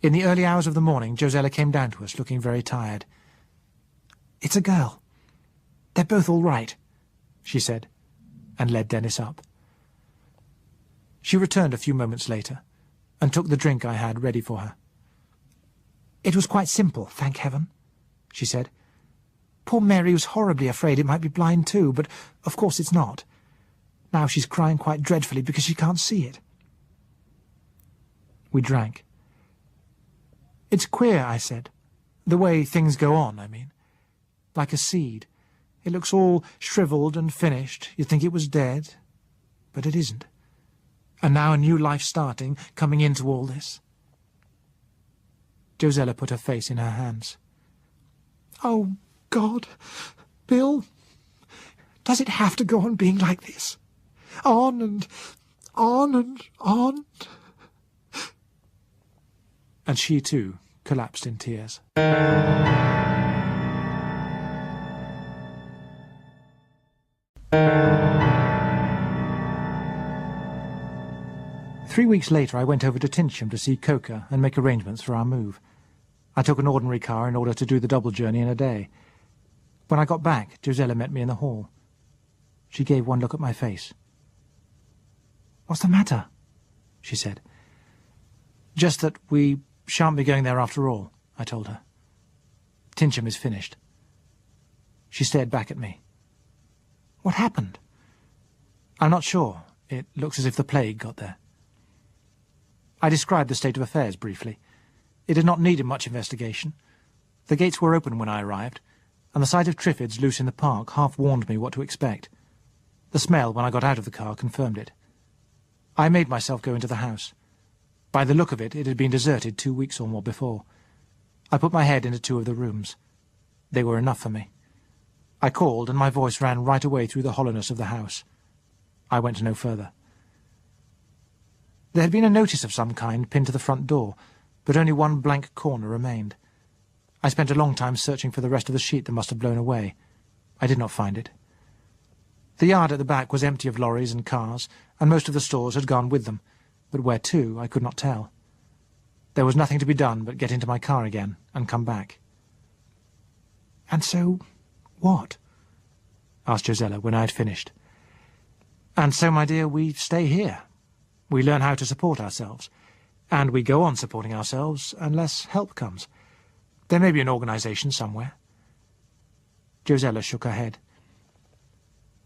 In the early hours of the morning, Josella came down to us, looking very tired. "It's a girl. They're both all right," she said, and led Dennis up. She returned a few moments later, and took the drink I had ready for her. "It was quite simple, thank heaven," she said. "Poor Mary was horribly afraid it might be blind too, but of course it's not. Now she's crying quite dreadfully because she can't see it." We drank. "It's queer," I said. "The way things go on, I mean. Like a seed. It looks all shriveled and finished. You'd think it was dead, but it isn't. And now a new life starting, coming into all this." Josella put her face in her hands. "Oh, God, Bill, does it have to go on being like this? On and on and on?" And she, too, collapsed in tears. 3 weeks later I went over to Tinsham to see Coca and make arrangements for our move. I took an ordinary car in order to do the double journey in a day. When I got back, Josella met me in the hall. She gave one look at my face. "What's the matter?" she said. "Just that we shan't be going there after all," I told her. "Tinsham is finished." She stared back at me. "What happened?" "I'm not sure. It looks as if the plague got there." I described the state of affairs briefly. It had not needed much investigation. The gates were open when I arrived, and the sight of Triffids loose in the park half warned me what to expect. The smell, when I got out of the car, confirmed it. I made myself go into the house. By the look of it, it had been deserted 2 weeks or more before. I put my head into 2 of the rooms. They were enough for me. I called, and my voice ran right away through the hollowness of the house. I went no further. There had been a notice of some kind pinned to the front door, but only one blank corner remained. I spent a long time searching for the rest of the sheet that must have blown away. I did not find it. The yard at the back was empty of lorries and cars, and most of the stores had gone with them, but where to I could not tell. There was nothing to be done but get into my car again and come back. And so, what? Asked Josella when I had finished. And so, my dear, we stay here. We learn how to support ourselves, and we go on supporting ourselves unless help comes. There may be an organisation somewhere. Josella shook her head.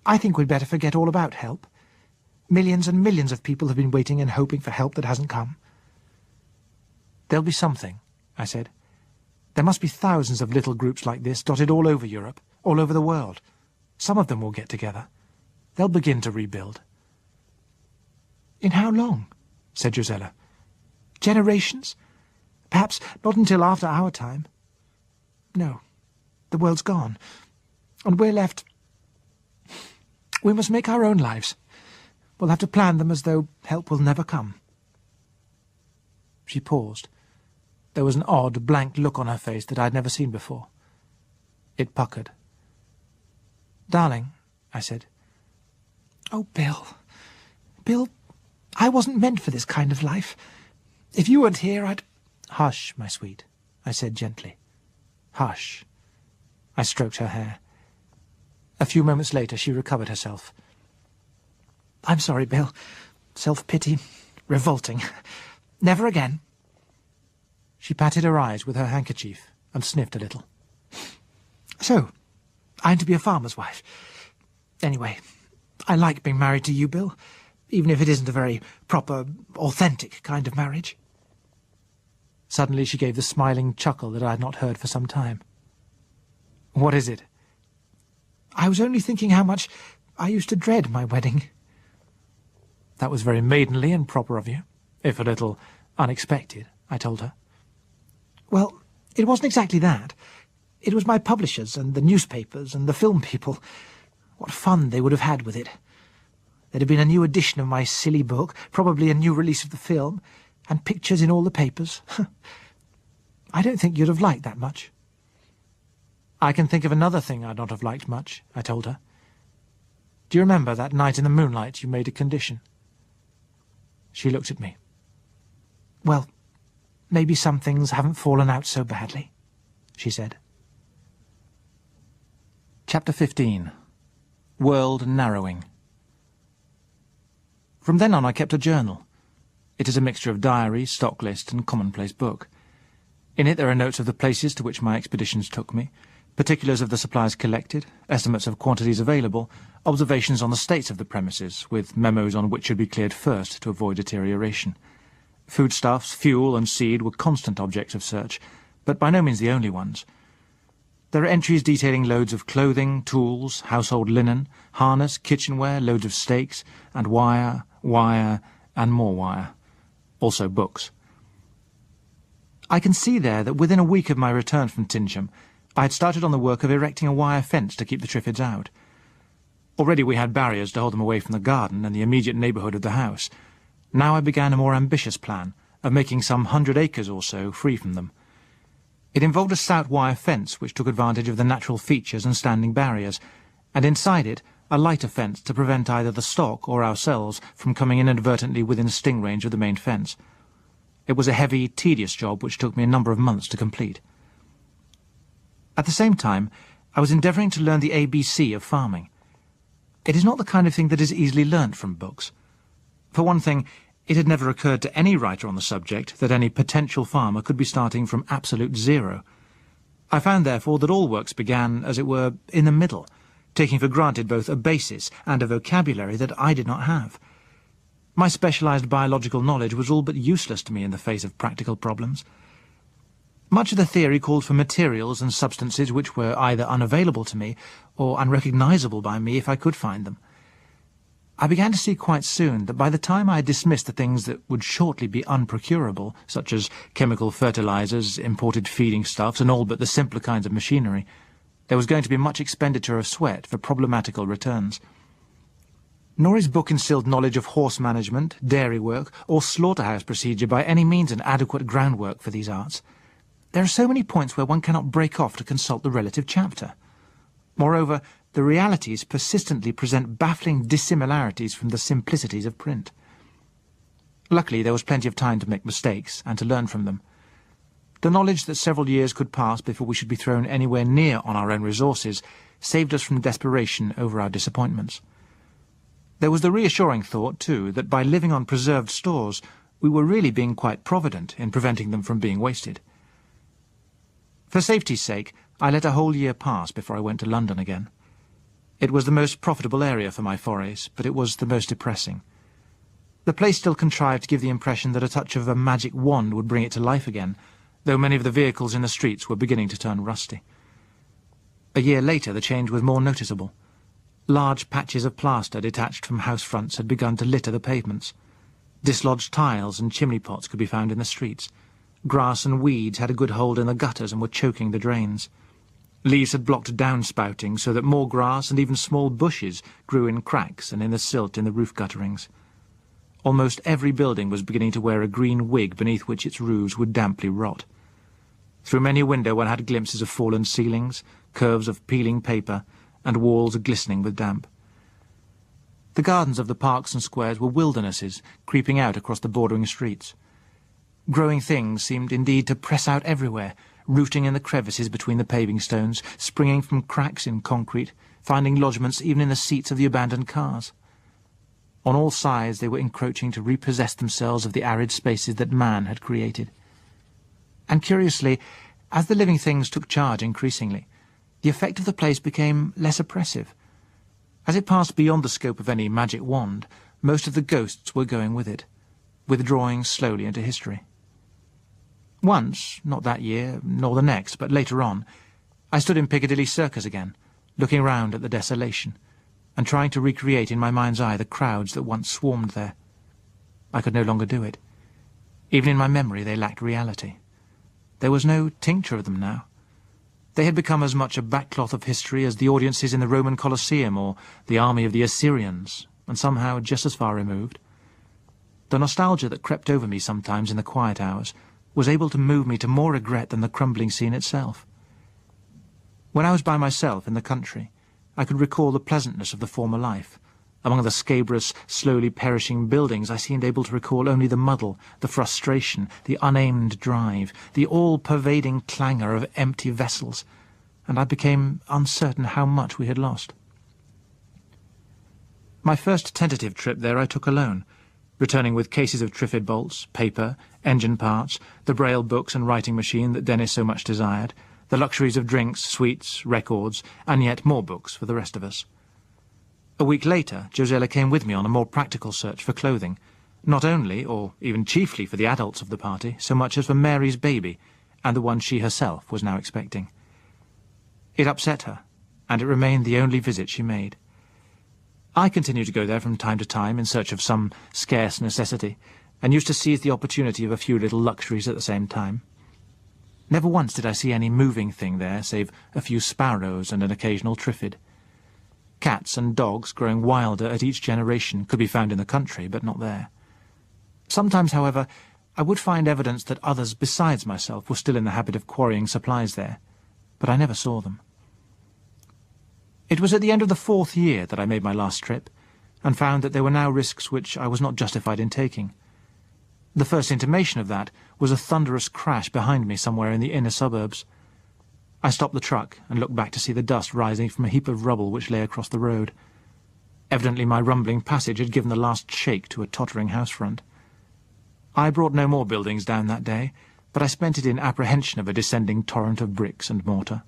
I think we'd better forget all about help. Millions and millions of people have been waiting and hoping for help that hasn't come. There'll be something, I said. There must be thousands of little groups like this dotted all over Europe, all over the world. Some of them will get together. They'll begin to rebuild. In how long? Said Josella. Generations? Perhaps not until after our time. No, the world's gone, and we're left. We must make our own lives. We'll have to plan them as though help will never come. She paused. There was an odd, blank look on her face that I had never seen before. It puckered. "Darling," I said. Oh, Bill. Bill, I wasn't meant for this kind of life. If you weren't here, I'd... "Hush, my sweet," I said gently. "Hush." I stroked her hair. A few moments later she recovered herself. I'm sorry, Bill. Self-pity. Revolting. Never again. She patted her eyes with her handkerchief and sniffed a little. So, I'm to be a farmer's wife. Anyway, I like being married to you, Bill, even if it isn't a very proper, authentic kind of marriage. Suddenly she gave the smiling chuckle that I had not heard for some time. "What is it?" I was only thinking how much I used to dread my wedding. "That was very maidenly and proper of you, if a little unexpected," I told her. Well, it wasn't exactly that. It was my publishers and the newspapers and the film people. What fun they would have had with it. There'd have been a new edition of my silly book, probably a new release of the film, and pictures in all the papers. I don't think you'd have liked that much. "I can think of another thing I'd not have liked much," I told her. "Do you remember that night in the moonlight you made a condition?" She looked at me. Well, maybe some things haven't fallen out so badly, she said. Chapter 15. World Narrowing. From then on I kept a journal. It is a mixture of diary, stock list, and commonplace book. In it there are notes of the places to which my expeditions took me, particulars of the supplies collected, estimates of quantities available, observations on the states of the premises, with memos on which should be cleared first to avoid deterioration. Foodstuffs, fuel, and seed were constant objects of search, but by no means the only ones. There are entries detailing loads of clothing, tools, household linen, harness, kitchenware, loads of stakes, and wire, and more wire. Also books. I can see there that within a week of my return from Tinsham, I had started on the work of erecting a wire fence to keep the Triffids out. Already we had barriers to hold them away from the garden and the immediate neighbourhood of the house. Now I began a more ambitious plan of making some 100 acres or so free from them. It involved a stout wire fence which took advantage of the natural features and standing barriers, and inside it a lighter fence to prevent either the stock or ourselves from coming inadvertently within sting range of the main fence. It was a heavy, tedious job which took me a number of months to complete. At the same time, I was endeavouring to learn the ABC of farming. It is not the kind of thing that is easily learnt from books. For one thing, it had never occurred to any writer on the subject that any potential farmer could be starting from absolute zero. I found, therefore, that all works began, as it were, in the middle, taking for granted both a basis and a vocabulary that I did not have. My specialised biological knowledge was all but useless to me in the face of practical problems. Much of the theory called for materials and substances which were either unavailable to me or unrecognisable by me if I could find them. I began to see quite soon that by the time I had dismissed the things that would shortly be unprocurable, such as chemical fertilisers, imported feeding stuffs, and all but the simpler kinds of machinery, There was going to be much expenditure of sweat for problematical returns. Norrie's book instilled knowledge of horse management, dairy work, or slaughterhouse procedure by any means an adequate groundwork for these arts. There are so many points where one cannot break off to consult the relative chapter. Moreover, the realities persistently present baffling dissimilarities from the simplicities of print. Luckily, there was plenty of time to make mistakes and to learn from them. The knowledge that several years could pass before we should be thrown anywhere near on our own resources saved us from desperation over our disappointments. There was the reassuring thought, too, that by living on preserved stores, we were really being quite provident in preventing them from being wasted. For safety's sake, I let a whole year pass before I went to London again. It was the most profitable area for my forays, but it was the most depressing. The place still contrived to give the impression that a touch of a magic wand would bring it to life again, though many of the vehicles in the streets were beginning to turn rusty. A year later the change was more noticeable. Large patches of plaster detached from house fronts had begun to litter the pavements. Dislodged tiles and chimney pots could be found in the streets. Grass and weeds had a good hold in the gutters and were choking the drains. Leaves had blocked downspouting so that more grass and even small bushes grew in cracks and in the silt in the roof gutterings. Almost every building was beginning to wear a green wig beneath which its roofs would damply rot. Through many a window one had glimpses of fallen ceilings, curves of peeling paper, and walls glistening with damp. The gardens of the parks and squares were wildernesses creeping out across the bordering streets. Growing things seemed indeed to press out everywhere, rooting in the crevices between the paving stones, springing from cracks in concrete, finding lodgments even in the seats of the abandoned cars. On all sides they were encroaching to repossess themselves of the arid spaces that man had created. And curiously, as the living things took charge increasingly, the effect of the place became less oppressive. As it passed beyond the scope of any magic wand, most of the ghosts were going with it, withdrawing slowly into history. Once, not that year, nor the next, but later on, I stood in Piccadilly Circus again, looking round at the desolation, and trying to recreate in my mind's eye the crowds that once swarmed there. I could no longer do it. Even in my memory they lacked reality. There was no tincture of them now. They had become as much a backcloth of history as the audiences in the Roman Colosseum or the army of the Assyrians, and somehow just as far removed. The nostalgia that crept over me sometimes in the quiet hours was able to move me to more regret than the crumbling scene itself. When I was by myself in the country, I could recall the pleasantness of the former life. Among the scabrous, slowly perishing buildings I seemed able to recall only the muddle, the frustration, the unaimed drive, the all-pervading clangour of empty vessels, and I became uncertain how much we had lost. My first tentative trip there I took alone, returning with cases of Triffid bolts, paper, engine parts, the Braille books and writing machine that Dennis so much desired, the luxuries of drinks, sweets, records, and yet more books for the rest of us. A week later, Josella came with me on a more practical search for clothing, not only, or even chiefly, for the adults of the party, so much as for Mary's baby, and the one she herself was now expecting. It upset her, and it remained the only visit she made. I continued to go there from time to time in search of some scarce necessity, and used to seize the opportunity of a few little luxuries at the same time. Never once did I see any moving thing there, save a few sparrows and an occasional Triffid. Cats and dogs, growing wilder at each generation, could be found in the country, but not there. Sometimes, however, I would find evidence that others besides myself were still in the habit of quarrying supplies there, but I never saw them. It was at the end of the 4th year that I made my last trip, and found that there were now risks which I was not justified in taking. The first intimation of that was a thunderous crash behind me somewhere in the inner suburbs. I stopped the truck and looked back to see the dust rising from a heap of rubble which lay across the road. Evidently my rumbling passage had given the last shake to a tottering house front. I brought no more buildings down that day, but I spent it in apprehension of a descending torrent of bricks and mortar.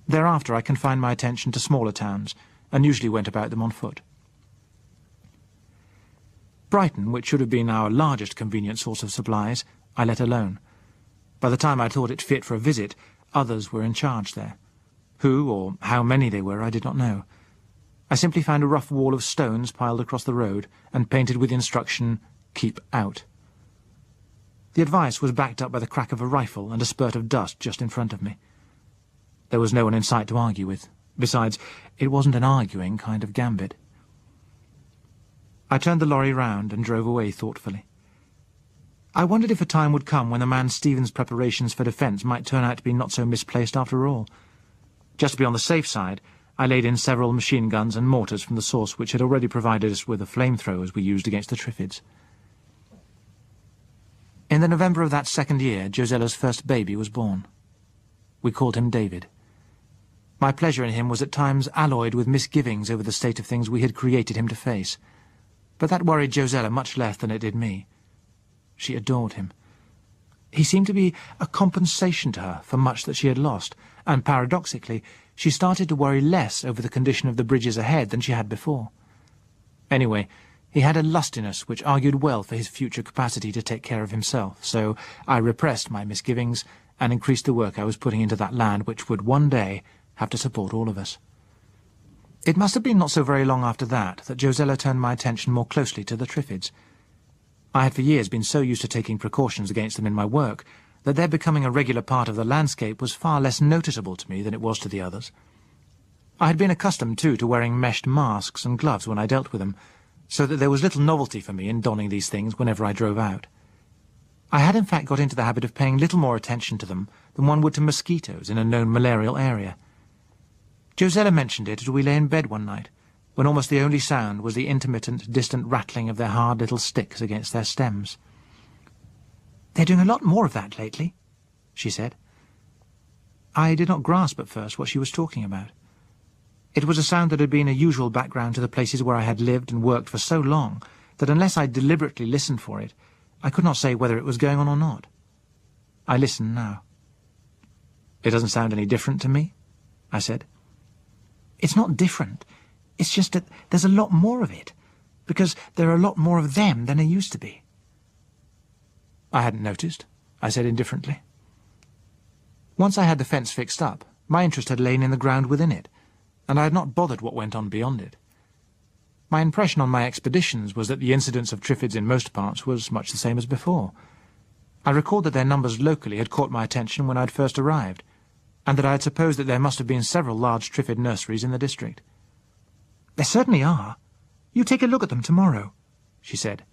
Thereafter I confined my attention to smaller towns, and usually went about them on foot. Brighton, which should have been our largest convenient source of supplies, I let alone. By the time I thought it fit for a visit, others were in charge there. Who or how many they were I did not know. I simply found a rough wall of stones piled across the road and painted with the instruction, "Keep out." The advice was backed up by the crack of a rifle and a spurt of dust just in front of me. There was no one in sight to argue with. Besides, it wasn't an arguing kind of gambit. I turned the lorry round and drove away thoughtfully. I wondered if a time would come when the man Stephen's preparations for defence might turn out to be not so misplaced after all. Just to be on the safe side, I laid in several machine guns and mortars from the source which had already provided us with the flamethrowers we used against the Triffids. In the November of that second year, Josella's first baby was born. We called him David. My pleasure in him was at times alloyed with misgivings over the state of things we had created him to face, but that worried Josella much less than it did me. She adored him. He seemed to be a compensation to her for much that she had lost, and paradoxically, she started to worry less over the condition of the bridges ahead than she had before. Anyway, he had a lustiness which argued well for his future capacity to take care of himself, so I repressed my misgivings and increased the work I was putting into that land which would one day have to support all of us. It must have been not so very long after that Josella turned my attention more closely to the Triffids. I had for years been so used to taking precautions against them in my work that their becoming a regular part of the landscape was far less noticeable to me than it was to the others. I had been accustomed, too, to wearing meshed masks and gloves when I dealt with them, so that there was little novelty for me in donning these things whenever I drove out. I had in fact got into the habit of paying little more attention to them than one would to mosquitoes in a known malarial area. Josella mentioned it as we lay in bed one night, when almost the only sound was the intermittent, distant rattling of their hard little sticks against their stems. "They're doing a lot more of that lately," she said. I did not grasp at first what she was talking about. It was a sound that had been a usual background to the places where I had lived and worked for so long that unless I deliberately listened for it, I could not say whether it was going on or not. I listened now. "It doesn't sound any different to me?" I said. "It's not different. It's just that there's a lot more of it, because there are a lot more of them than there used to be." "I hadn't noticed," I said indifferently. Once I had the fence fixed up, my interest had lain in the ground within it, and I had not bothered what went on beyond it. My impression on my expeditions was that the incidence of Triffids in most parts was much the same as before. I recalled that their numbers locally had caught my attention when I had first arrived, and that I had supposed that there must have been several large Triffid nurseries in the district. "There certainly are. You take a look at them tomorrow," she said.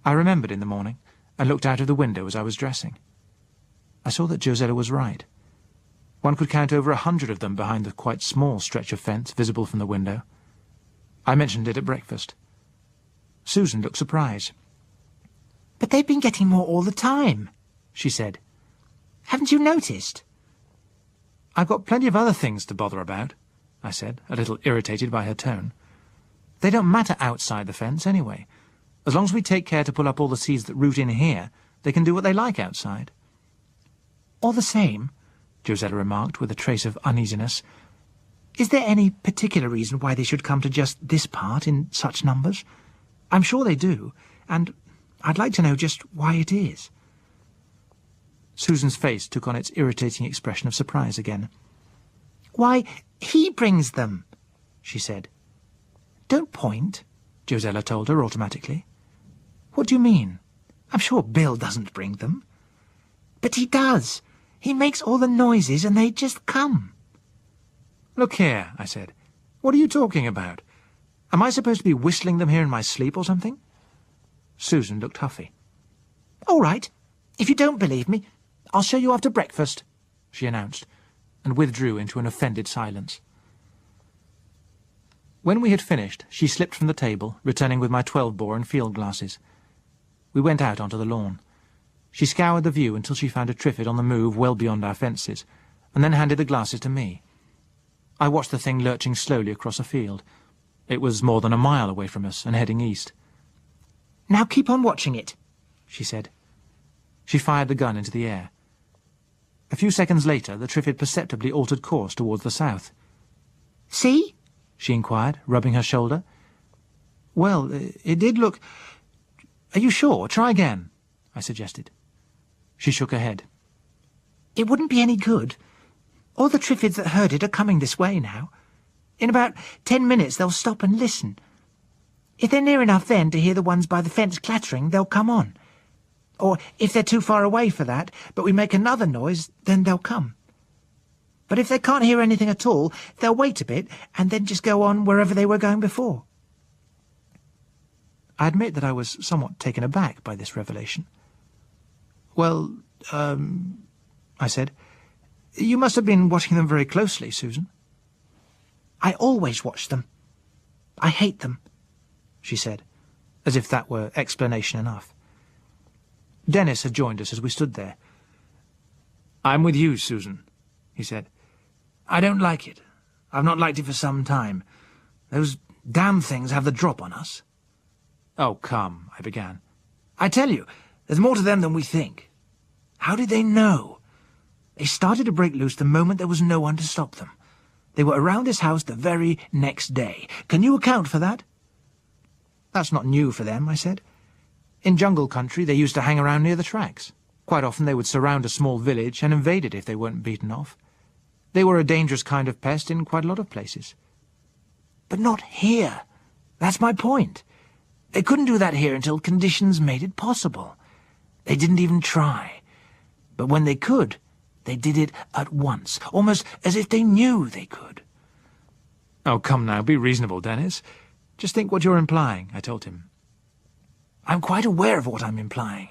I remembered in the morning, and looked out of the window as I was dressing. I saw that Josella was right. One could count over 100 of them behind the quite small stretch of fence visible from the window. I mentioned it at breakfast. Susan looked surprised. "But they've been getting more all the time," she said. "Haven't you noticed?" "I've got plenty of other things to bother about," I said, a little irritated by her tone. "They don't matter outside the fence, anyway. As long as we take care to pull up all the seeds that root in here, they can do what they like outside." "All the same," Josella remarked with a trace of uneasiness, "is there any particular reason why they should come to just this part in such numbers? I'm sure they do, and I'd like to know just why it is." Susan's face took on its irritating expression of surprise again. "Why, he brings them," she said. "Don't point," Josella told her automatically. "What do you mean? I'm sure Bill doesn't bring them." "But he does. He makes all the noises and they just come." "Look here," I said. "What are you talking about? Am I supposed to be whistling them here in my sleep or something?" Susan looked huffy. "All right. If you don't believe me, I'll show you after breakfast," she announced, and withdrew into an offended silence. When we had finished, she slipped from the table, returning with my 12-bore and field glasses. We went out onto the lawn. She scoured the view until she found a Triffid on the move well beyond our fences, and then handed the glasses to me. I watched the thing lurching slowly across a field. It was more than a mile away from us and heading east. "Now keep on watching it," she said. She fired the gun into the air. A few seconds later, the Triffid perceptibly altered course towards the south. "See?" she inquired, rubbing her shoulder. "Well, it did look—" "Are you sure? Try again," I suggested. She shook her head. "It wouldn't be any good. All the Triffids that heard it are coming this way now. In about 10 minutes they'll stop and listen. If they're near enough then to hear the ones by the fence clattering, they'll come on. Or if they're too far away for that, but we make another noise, then they'll come. But if they can't hear anything at all, they'll wait a bit and then just go on wherever they were going before. I admit that I was somewhat taken aback by this revelation. "Well, I said, "you must have been watching them very closely, Susan." "I always watch them. I hate them," she said, as if that were explanation enough. Dennis had joined us as we stood there. "I'm with you, Susan," he said. "I don't like it. I've not liked it for some time. Those damn things have the drop on us." "Oh, come," I began. "I tell you, there's more to them than we think. How did they know? They started to break loose the moment there was no one to stop them. They were around this house the very next day. Can you account for that?" "That's not new for them," I said. "In jungle country they used to hang around near the tracks. Quite often they would surround a small village and invade it if they weren't beaten off. They were a dangerous kind of pest in quite a lot of places." "But not here. That's my point. They couldn't do that here until conditions made it possible. They didn't even try. But when they could, they did it at once, almost as if they knew they could." "Oh, come now, be reasonable, Dennis. Just think what you're implying," I told him. "I'm quite aware of what I'm implying.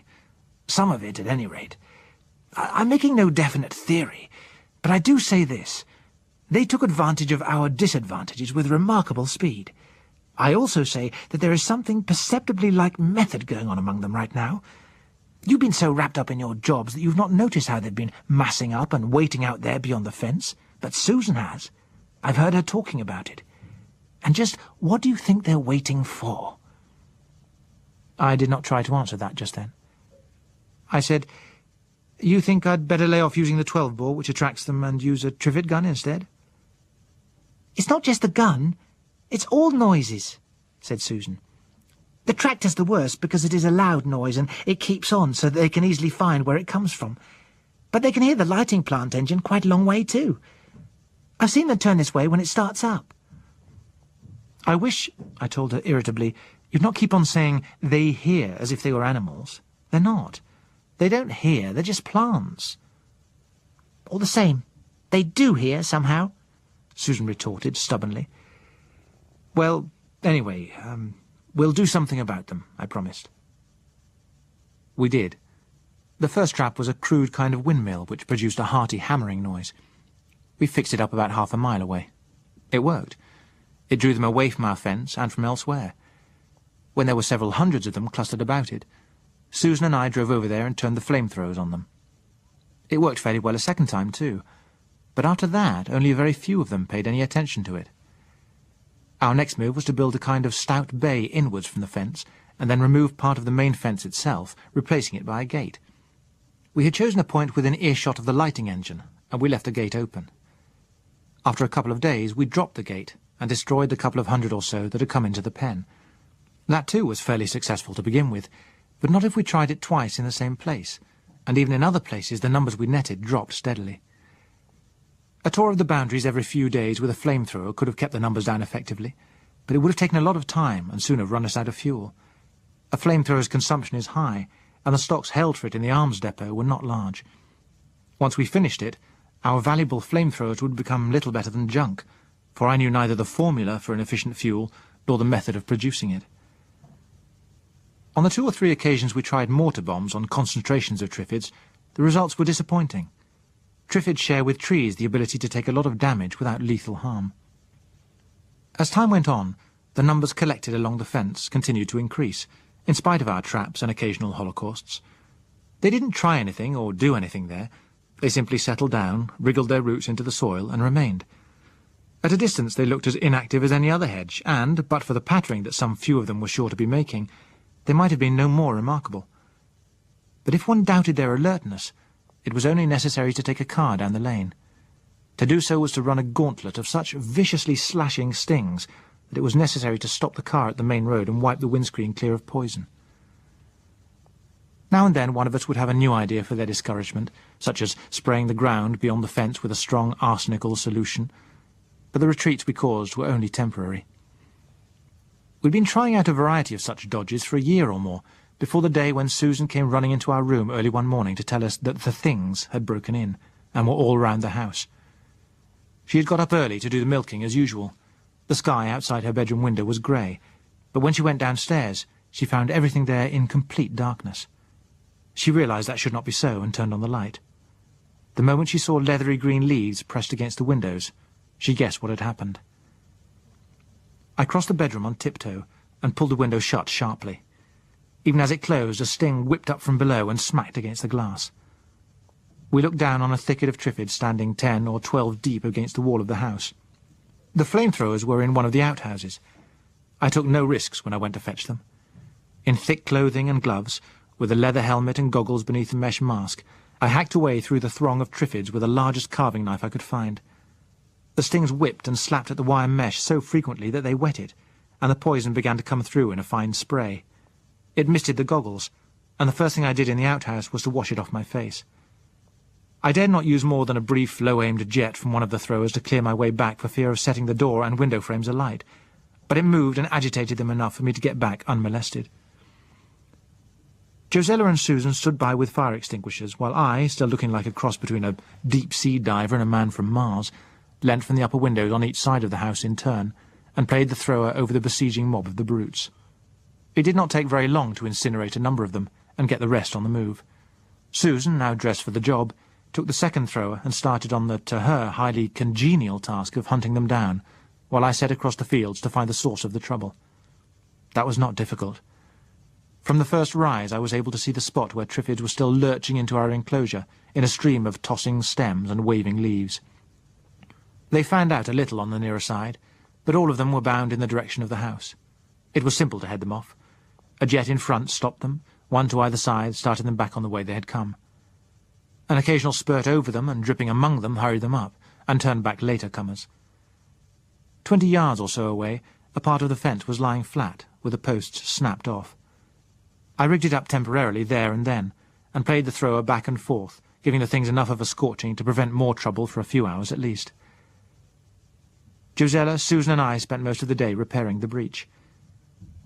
Some of it, at any rate. I'm making no definite theory, but I do say this. They took advantage of our disadvantages with remarkable speed. I also say that there is something perceptibly like method going on among them right now. You've been so wrapped up in your jobs that you've not noticed how they've been massing up and waiting out there beyond the fence, but Susan has. I've heard her talking about it. And just what do you think they're waiting for?" I did not try to answer that just then. I said, "You think I'd better lay off using the 12-bore, which attracts them, and use a Triffids gun instead?" "It's not just the gun. It's all noises," said Susan. "The tractor's the worst because it is a loud noise and it keeps on so that they can easily find where it comes from. But they can hear the lighting plant engine quite a long way too. I've seen them turn this way when it starts up." "I wish," I told her irritably, "you'd not keep on saying they hear as if they were animals. They're not. They don't hear, they're just plants." "All the same, they do hear somehow," Susan retorted stubbornly. "Well, anyway, we'll do something about them," I promised. We did. The first trap was a crude kind of windmill which produced a hearty hammering noise. We fixed it up about half a mile away. It worked. It drew them away from our fence and from elsewhere. When there were several hundreds of them clustered about it, Susan and I drove over there and turned the flamethrowers on them. It worked fairly well a second time, too, but after that only a very few of them paid any attention to it. Our next move was to build a kind of stout bay inwards from the fence, and then remove part of the main fence itself, replacing it by a gate. We had chosen a point within earshot of the lighting engine, and we left the gate open. After a couple of days, we dropped the gate and destroyed the couple of hundred or so that had come into the pen. That, too, was fairly successful to begin with, but not if we tried it twice in the same place, and even in other places the numbers we netted dropped steadily. A tour of the boundaries every few days with a flamethrower could have kept the numbers down effectively, but it would have taken a lot of time and soon have run us out of fuel. A flamethrower's consumption is high, and the stocks held for it in the arms depot were not large. Once we finished it, our valuable flamethrowers would become little better than junk, for I knew neither the formula for an efficient fuel nor the method of producing it. On the 2 or 3 occasions we tried mortar bombs on concentrations of Triffids, the results were disappointing. Triffids share with trees the ability to take a lot of damage without lethal harm. As time went on, the numbers collected along the fence continued to increase, in spite of our traps and occasional holocausts. They didn't try anything or do anything there. They simply settled down, wriggled their roots into the soil, and remained. At a distance they looked as inactive as any other hedge, and, but for the pattering that some few of them were sure to be making, they might have been no more remarkable. But if one doubted their alertness, it was only necessary to take a car down the lane. To do so was to run a gauntlet of such viciously slashing stings that it was necessary to stop the car at the main road and wipe the windscreen clear of poison. Now and then one of us would have a new idea for their discouragement, such as spraying the ground beyond the fence with a strong arsenical solution, but the retreats we caused were only temporary. We'd been trying out a variety of such dodges for a year or more, before the day when Susan came running into our room early one morning to tell us that the things had broken in, and were all round the house. She had got up early to do the milking as usual. The sky outside her bedroom window was grey, but when she went downstairs, she found everything there in complete darkness. She realised that should not be so and turned on the light. The moment she saw leathery green leaves pressed against the windows, she guessed what had happened. I crossed the bedroom on tiptoe and pulled the window shut sharply. Even as it closed, a sting whipped up from below and smacked against the glass. We looked down on a thicket of Triffids standing 10 or 12 deep against the wall of the house. The flamethrowers were in one of the outhouses. I took no risks when I went to fetch them. In thick clothing and gloves, with a leather helmet and goggles beneath a mesh mask, I hacked away through the throng of Triffids with the largest carving knife I could find. The stings whipped and slapped at the wire mesh so frequently that they wet it, and the poison began to come through in a fine spray. It misted the goggles, and the first thing I did in the outhouse was to wash it off my face. I dared not use more than a brief, low-aimed jet from one of the throwers to clear my way back for fear of setting the door and window frames alight, but it moved and agitated them enough for me to get back unmolested. Josella and Susan stood by with fire extinguishers, while I, still looking like a cross between a deep-sea diver and a man from Mars, leant from the upper windows on each side of the house in turn, and played the thrower over the besieging mob of the brutes. It did not take very long to incinerate a number of them, and get the rest on the move. Susan, now dressed for the job, took the second thrower and started on the, to her, highly congenial task of hunting them down, while I set across the fields to find the source of the trouble. That was not difficult. From the first rise I was able to see the spot where Triffids were still lurching into our enclosure, in a stream of tossing stems and waving leaves. They fanned out a little on the nearer side, but all of them were bound in the direction of the house. It was simple to head them off. A jet in front stopped them, one to either side started them back on the way they had come. An occasional spurt over them and dripping among them hurried them up, and turned back later comers. 20 yards or so away, a part of the fence was lying flat, with the posts snapped off. I rigged it up temporarily there and then, and played the thrower back and forth, giving the things enough of a scorching to prevent more trouble for a few hours at least. Josella, Susan and I spent most of the day repairing the breach.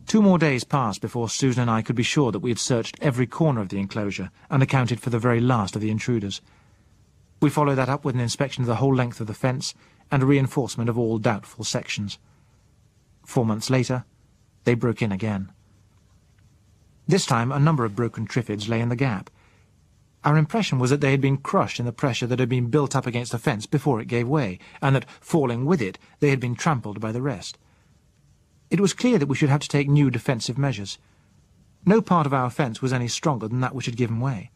2 more days passed before Susan and I could be sure that we had searched every corner of the enclosure and accounted for the very last of the intruders. We followed that up with an inspection of the whole length of the fence and a reinforcement of all doubtful sections. 4 months later, they broke in again. This time, a number of broken Triffids lay in the gap. Our impression was that they had been crushed in the pressure that had been built up against the fence before it gave way, and that, falling with it, they had been trampled by the rest. It was clear that we should have to take new defensive measures. No part of our fence was any stronger than that which had given way.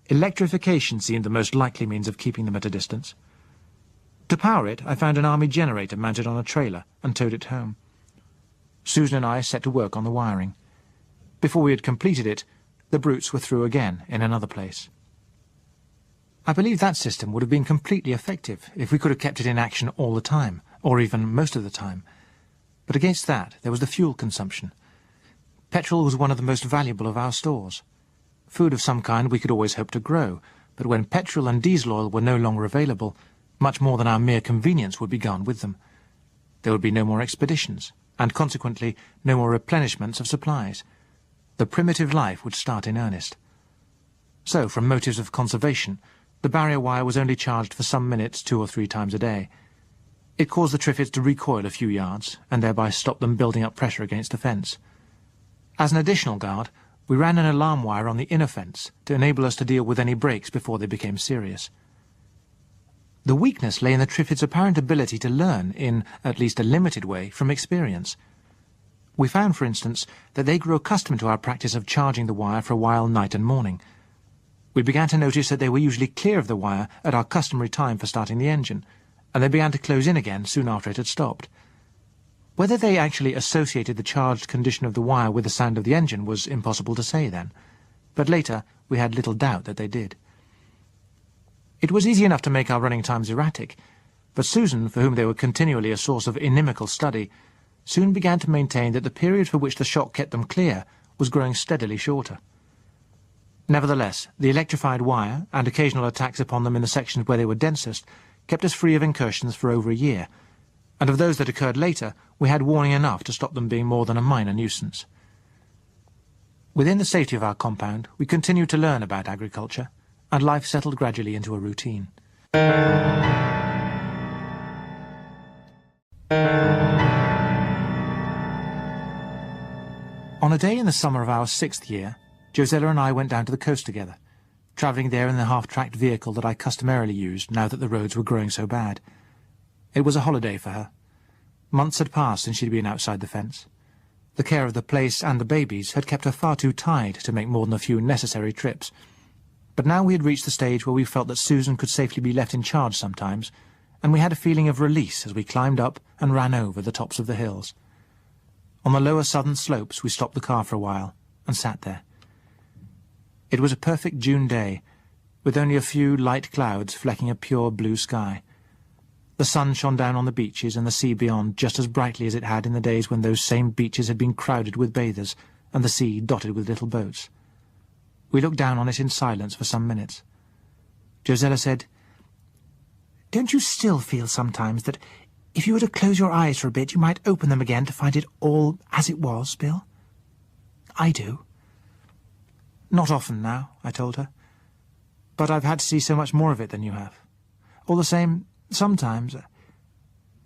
Electrification seemed the most likely means of keeping them at a distance. To power it, I found an army generator mounted on a trailer and towed it home. Susan and I set to work on the wiring. Before we had completed it, the brutes were through again in another place. I believe that system would have been completely effective if we could have kept it in action all the time, or even most of the time. But against that, there was the fuel consumption. Petrol was one of the most valuable of our stores. Food of some kind we could always hope to grow, but when petrol and diesel oil were no longer available, much more than our mere convenience would be gone with them. There would be no more expeditions, and consequently no more replenishments of supplies. The primitive life would start in earnest. So, from motives of conservation, the barrier wire was only charged for some minutes 2 or 3 times a day. It caused the Triffids to recoil a few yards, and thereby stop them building up pressure against the fence. As an additional guard, we ran an alarm wire on the inner fence to enable us to deal with any breaks before they became serious. The weakness lay in the Triffids' apparent ability to learn, in at least a limited way, from experience. We found, for instance, that they grew accustomed to our practice of charging the wire for a while night and morning. We began to notice that they were usually clear of the wire at our customary time for starting the engine, and they began to close in again soon after it had stopped. Whether they actually associated the charged condition of the wire with the sound of the engine was impossible to say then, but later we had little doubt that they did. It was easy enough to make our running times erratic, but Susan, for whom they were continually a source of inimical study, soon began to maintain that the period for which the shock kept them clear was growing steadily shorter. Nevertheless, the electrified wire, and occasional attacks upon them in the sections where they were densest, kept us free of incursions for over a year, and of those that occurred later, we had warning enough to stop them being more than a minor nuisance. Within the safety of our compound, we continued to learn about agriculture, and life settled gradually into a routine. On a day in the summer of our 6th year, Josella and I went down to the coast together, travelling there in the half-tracked vehicle that I customarily used now that the roads were growing so bad. It was a holiday for her. Months had passed since she'd been outside the fence. The care of the place and the babies had kept her far too tied to make more than a few necessary trips. But now we had reached the stage where we felt that Susan could safely be left in charge sometimes, and we had a feeling of release as we climbed up and ran over the tops of the hills. On the lower southern slopes we stopped the car for a while and sat there. It was a perfect June day, with only a few light clouds flecking a pure blue sky. The sun shone down on the beaches and the sea beyond just as brightly as it had in the days when those same beaches had been crowded with bathers and the sea dotted with little boats. We looked down on it in silence for some minutes. Josella said, "Don't you still feel sometimes that if you were to close your eyes for a bit, you might open them again to find it all as it was, Bill?" "I do." "Not often now," I told her. "But I've had to see so much more of it than you have. All the same, sometimes—"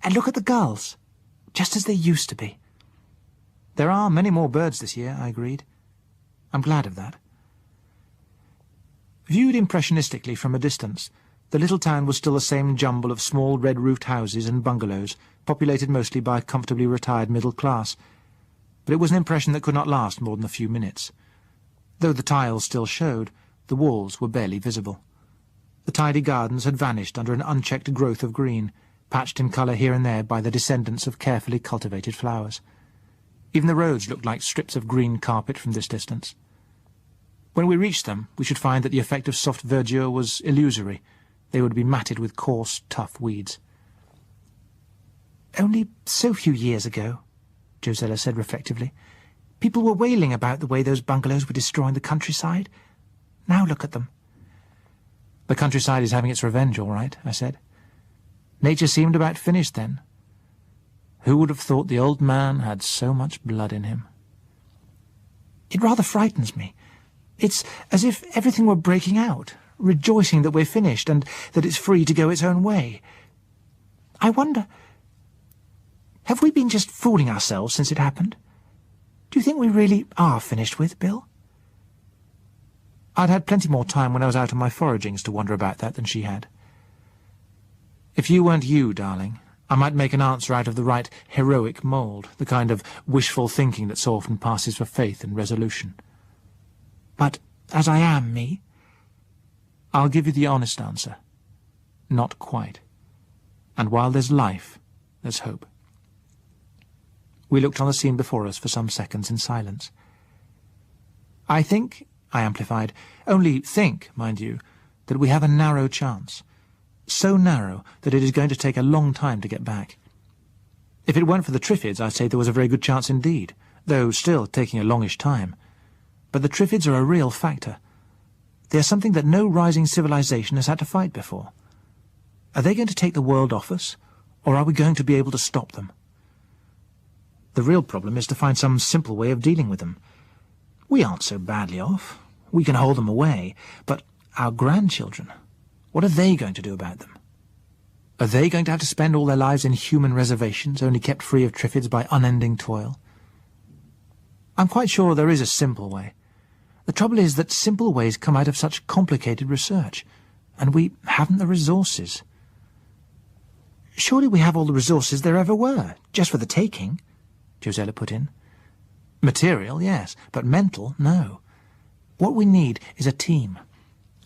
"And look at the gulls, just as they used to be." "There are many more birds this year," I agreed. "I'm glad of that." Viewed impressionistically from a distance, the little town was still the same jumble of small red-roofed houses and bungalows, populated mostly by a comfortably retired middle class. But it was an impression that could not last more than a few minutes. Though the tiles still showed, the walls were barely visible. The tidy gardens had vanished under an unchecked growth of green, patched in colour here and there by the descendants of carefully cultivated flowers. Even the roads looked like strips of green carpet from this distance. When we reached them, we should find that the effect of soft verdure was illusory. They would be matted with coarse, tough weeds. "Only so few years ago," Josella said reflectively, "people were wailing about the way those bungalows were destroying the countryside. Now look at them." "The countryside is having its revenge, all right," I said. "Nature seemed about finished then. Who would have thought the old man had so much blood in him?" "It rather frightens me. It's as if everything were breaking out, rejoicing that we're finished and that it's free to go its own way. I wonder, have we been just fooling ourselves since it happened? Do you think we really are finished with, Bill?" I'd had plenty more time when I was out on my foragings to wonder about that than she had. "If you weren't you, darling, I might make an answer out of the right heroic mould, the kind of wishful thinking that so often passes for faith and resolution. But as I am me, I'll give you the honest answer. Not quite. And while there's life, there's hope." We looked on the scene before us for some seconds in silence. "I think," I amplified, "only think, mind you, that we have a narrow chance. So narrow that it is going to take a long time to get back. If it weren't for the Triffids, I'd say there was a very good chance indeed, though still taking a longish time. But the Triffids are a real factor. They are something that no rising civilization has had to fight before. Are they going to take the world off us, or are we going to be able to stop them? The real problem is to find some simple way of dealing with them. We aren't so badly off. We can hold them away, but our grandchildren, what are they going to do about them? Are they going to have to spend all their lives in human reservations, only kept free of Triffids by unending toil? I'm quite sure there is a simple way. The trouble is that simple ways come out of such complicated research, and we haven't the resources." "Surely we have all the resources there ever were, just for the taking," Josella put in. "Material, yes, but mental, no. What we need is a team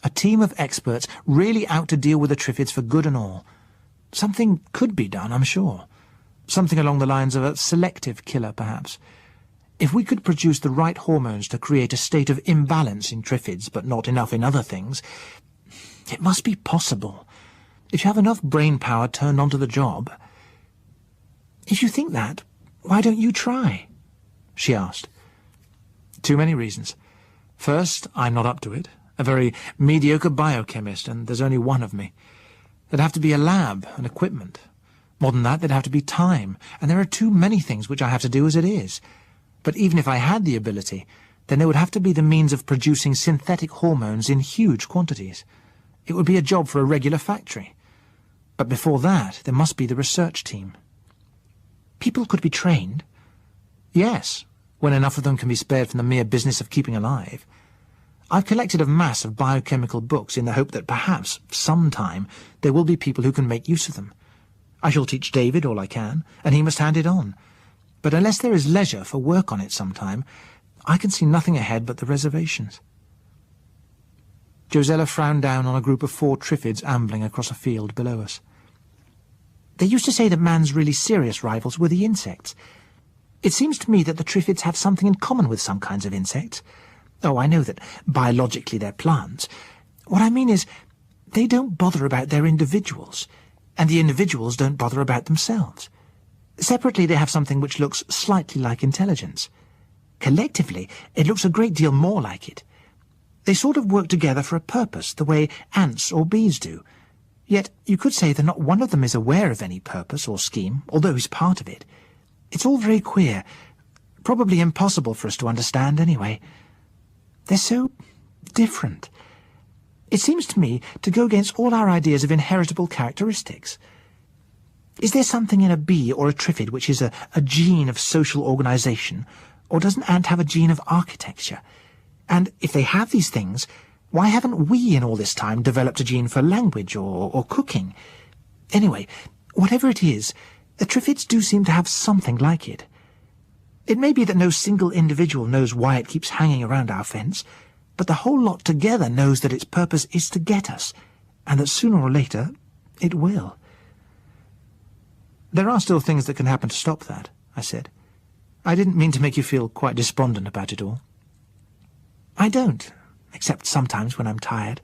of experts really out to deal with the Triffids for good and all. Something could be done, I'm sure. Something along the lines of a selective killer, perhaps. If we could produce the right hormones to create a state of imbalance in Triffids, but not enough in other things, it must be possible. If you have enough brain power turned onto the job." "If you think that, why don't you try?" she asked. "Too many reasons. First, I'm not up to it. A very mediocre biochemist, and there's only one of me. There'd have to be a lab and equipment. More than that, there'd have to be time, and there are too many things which I have to do as it is. But even if I had the ability, then there would have to be the means of producing synthetic hormones in huge quantities. It would be a job for a regular factory. But before that, there must be the research team." People could be trained. Yes, when enough of them can be spared from the mere business of keeping alive. I've collected a mass of biochemical books in the hope that perhaps, sometime, there will be people who can make use of them. I shall teach David all I can, and he must hand it on. But unless there is leisure for work on it sometime, I can see nothing ahead but the reservations. Josella frowned down on a group of 4 Triffids ambling across a field below us. They used to say that man's really serious rivals were the insects. It seems to me that the Triffids have something in common with some kinds of insects. Oh, I know that biologically they're plants. What I mean is, they don't bother about their individuals, and the individuals don't bother about themselves. Separately, they have something which looks slightly like intelligence. Collectively, it looks a great deal more like it. They sort of work together for a purpose, the way ants or bees do. Yet you could say that not one of them is aware of any purpose or scheme, although he's part of it. It's all very queer, probably impossible for us to understand anyway. They're so different. It seems to me to go against all our ideas of inheritable characteristics. Is there something in a bee or a Triffid which is a gene of social organisation, or does an ant have a gene of architecture? And if they have these things, why haven't we in all this time developed a gene for language or cooking? Anyway, whatever it is, the Triffids do seem to have something like it. It may be that no single individual knows why it keeps hanging around our fence, but the whole lot together knows that its purpose is to get us, and that sooner or later it will. There are still things that can happen to stop that, I said. I didn't mean to make you feel quite despondent about it all. I don't, except sometimes when I'm tired.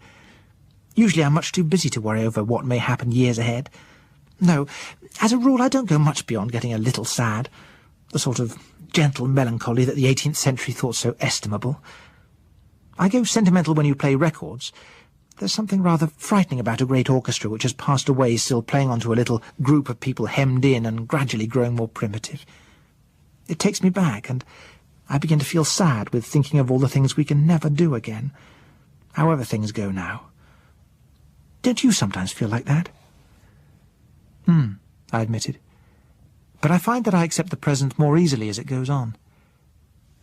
Usually I'm much too busy to worry over what may happen years ahead. No, as a rule I don't go much beyond getting a little sad, the sort of gentle melancholy that the 18th century thought so estimable. I go sentimental when you play records. There's something rather frightening about a great orchestra which has passed away still playing onto a little group of people hemmed in and gradually growing more primitive. It takes me back, and I begin to feel sad with thinking of all the things we can never do again, however things go now. Don't you sometimes feel like that? I admitted. But I find that I accept the present more easily as it goes on.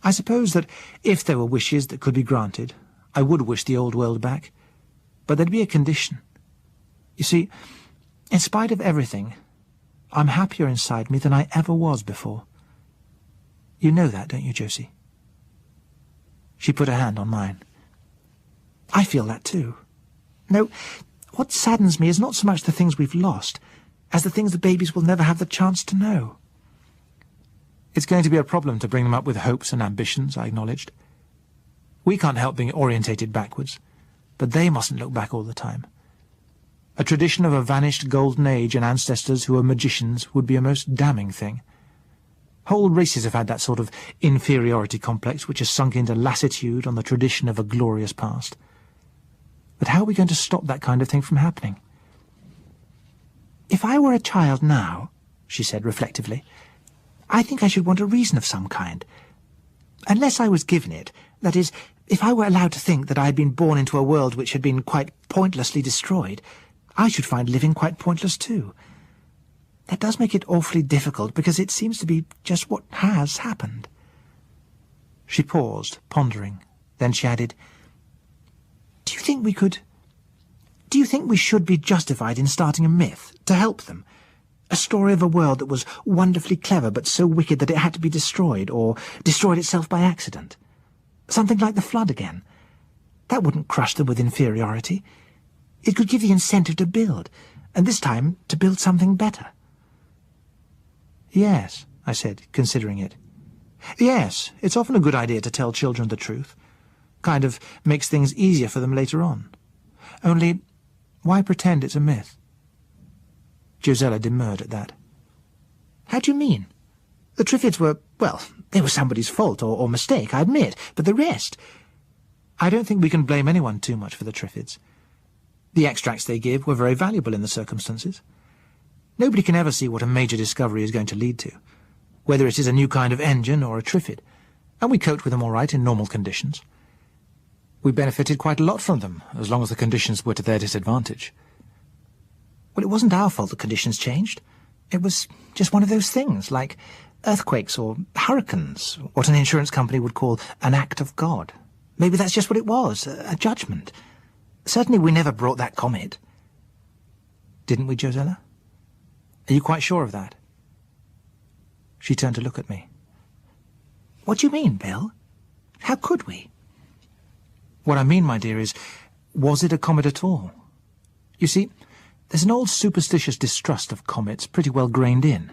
I suppose that if there were wishes that could be granted, I would wish the old world back. But there'd be a condition. You see, in spite of everything, I'm happier inside me than I ever was before. You know that, don't you, Josie? She put her hand on mine. I feel that too. No, what saddens me is not so much the things we've lost, as the things the babies will never have the chance to know. It's going to be a problem to bring them up with hopes and ambitions, I acknowledged. We can't help being orientated backwards, but they mustn't look back all the time. A tradition of a vanished golden age and ancestors who were magicians would be a most damning thing. Whole races have had that sort of inferiority complex which has sunk into lassitude on the tradition of a glorious past. But how are we going to stop that kind of thing from happening? If I were a child now, she said reflectively, I think I should want a reason of some kind. Unless I was given it, that is, if I were allowed to think that I had been born into a world which had been quite pointlessly destroyed, I should find living quite pointless too. That does make it awfully difficult, because it seems to be just what has happened. She paused, pondering. Then she added, Do you think we should be justified in starting a myth, to help them? A story of a world that was wonderfully clever but so wicked that it had to be destroyed, or destroyed itself by accident? Something like the flood again. That wouldn't crush them with inferiority. It could give the incentive to build, and this time to build something better. Yes, I said, considering it. Yes, it's often a good idea to tell children the truth. Kind of makes things easier for them later on. Only, why pretend it's a myth? Josella demurred at that. How do you mean? The Triffids were, well, they were somebody's fault or mistake, I admit, but the rest... I don't think we can blame anyone too much for the Triffids. The extracts they give were very valuable in the circumstances. Nobody can ever see what a major discovery is going to lead to, whether it is a new kind of engine or a Triffid, and we coped with them all right in normal conditions. We benefited quite a lot from them, as long as the conditions were to their disadvantage. Well, it wasn't our fault the conditions changed. It was just one of those things, like earthquakes or hurricanes, what an insurance company would call an act of God. Maybe that's just what it was, a judgment. Certainly we never brought that comet. Didn't we, Josella? Are you quite sure of that? She turned to look at me. What do you mean, Bill? How could we? What I mean, my dear, is, was it a comet at all? You see, there's an old superstitious distrust of comets pretty well grained in.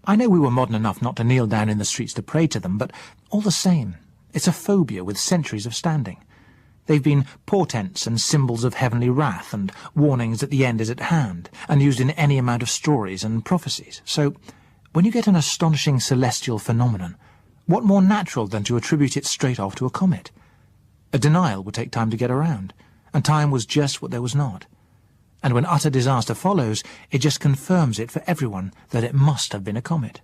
I know we were modern enough not to kneel down in the streets to pray to them, but all the same, it's a phobia with centuries of standing. They've been portents and symbols of heavenly wrath and warnings that the end is at hand, and used in any amount of stories and prophecies. So, when you get an astonishing celestial phenomenon, what more natural than to attribute it straight off to a comet? A denial would take time to get around, and time was just what there was not. And when utter disaster follows, it just confirms it for everyone that it must have been a comet.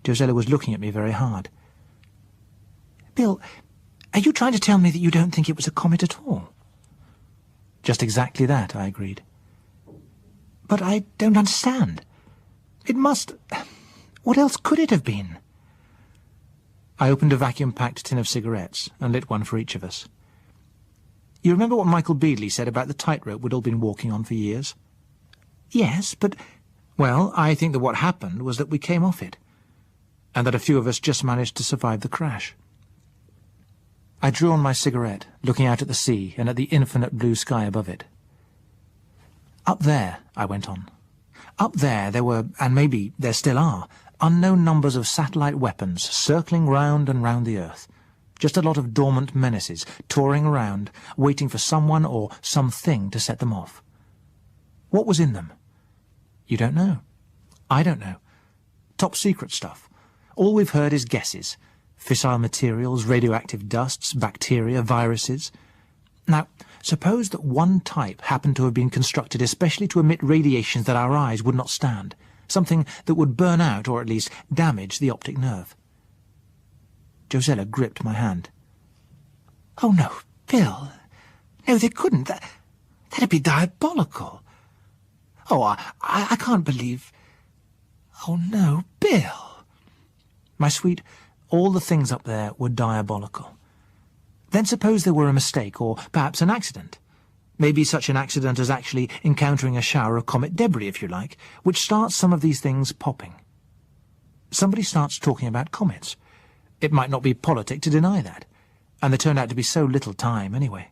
Josella was looking at me very hard. Bill, are you trying to tell me that you don't think it was a comet at all? Just exactly that, I agreed. But I don't understand. It must... What else could it have been? I opened a vacuum-packed tin of cigarettes and lit one for each of us. You remember what Michael Beadley said about the tightrope we'd all been walking on for years? Yes, but... Well, I think that what happened was that we came off it, and that a few of us just managed to survive the crash. I drew on my cigarette, looking out at the sea and at the infinite blue sky above it. Up there, I went on. Up there were, and maybe there still are, unknown numbers of satellite weapons circling round and round the Earth. Just a lot of dormant menaces, touring around, waiting for someone or something to set them off. What was in them? You don't know. I don't know. Top secret stuff. All we've heard is guesses. Fissile materials, radioactive dusts, bacteria, viruses. Now, suppose that one type happened to have been constructed especially to emit radiations that our eyes would not stand, something that would burn out or at least damage the optic nerve. Josella gripped my hand. Oh, no, Bill. No, they couldn't. That'd be diabolical. Oh, I can't believe... Oh, no, Bill. My sweet, all the things up there were diabolical. Then suppose there were a mistake, or perhaps an accident. Maybe such an accident as actually encountering a shower of comet debris, if you like, which starts some of these things popping. Somebody starts talking about comets. It might not be politic to deny that, and there turned out to be so little time anyway.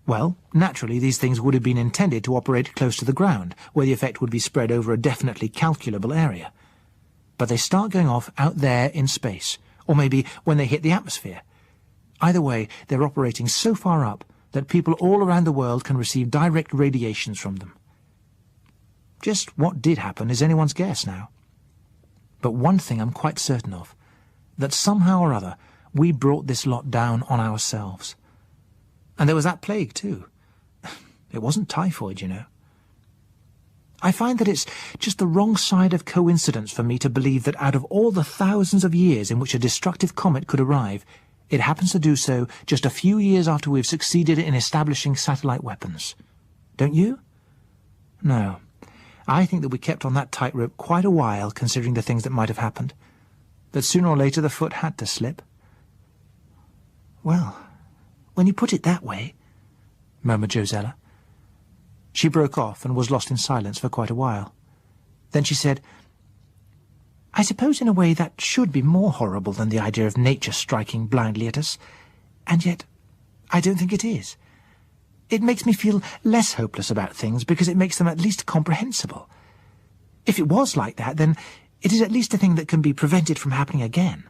Well, naturally, these things would have been intended to operate close to the ground, where the effect would be spread over a definitely calculable area. But they start going off out there in space, or maybe when they hit the atmosphere. Either way, they're operating so far up that people all around the world can receive direct radiations from them. Just what did happen is anyone's guess now. But one thing I'm quite certain of, that somehow or other we brought this lot down on ourselves. And there was that plague, too. It wasn't typhoid, you know. I find that it's just the wrong side of coincidence for me to believe that out of all the thousands of years in which a destructive comet could arrive, it happens to do so just a few years after we've succeeded in establishing satellite weapons. Don't you? No. I think that we kept on that tightrope quite a while, considering the things that might have happened. That sooner or later the foot had to slip. Well, when you put it that way, murmured Josella. She broke off and was lost in silence for quite a while. Then she said, I suppose in a way that should be more horrible than the idea of nature striking blindly at us. And yet, I don't think it is. It makes me feel less hopeless about things because it makes them at least comprehensible. If it was like that, then it is at least a thing that can be prevented from happening again.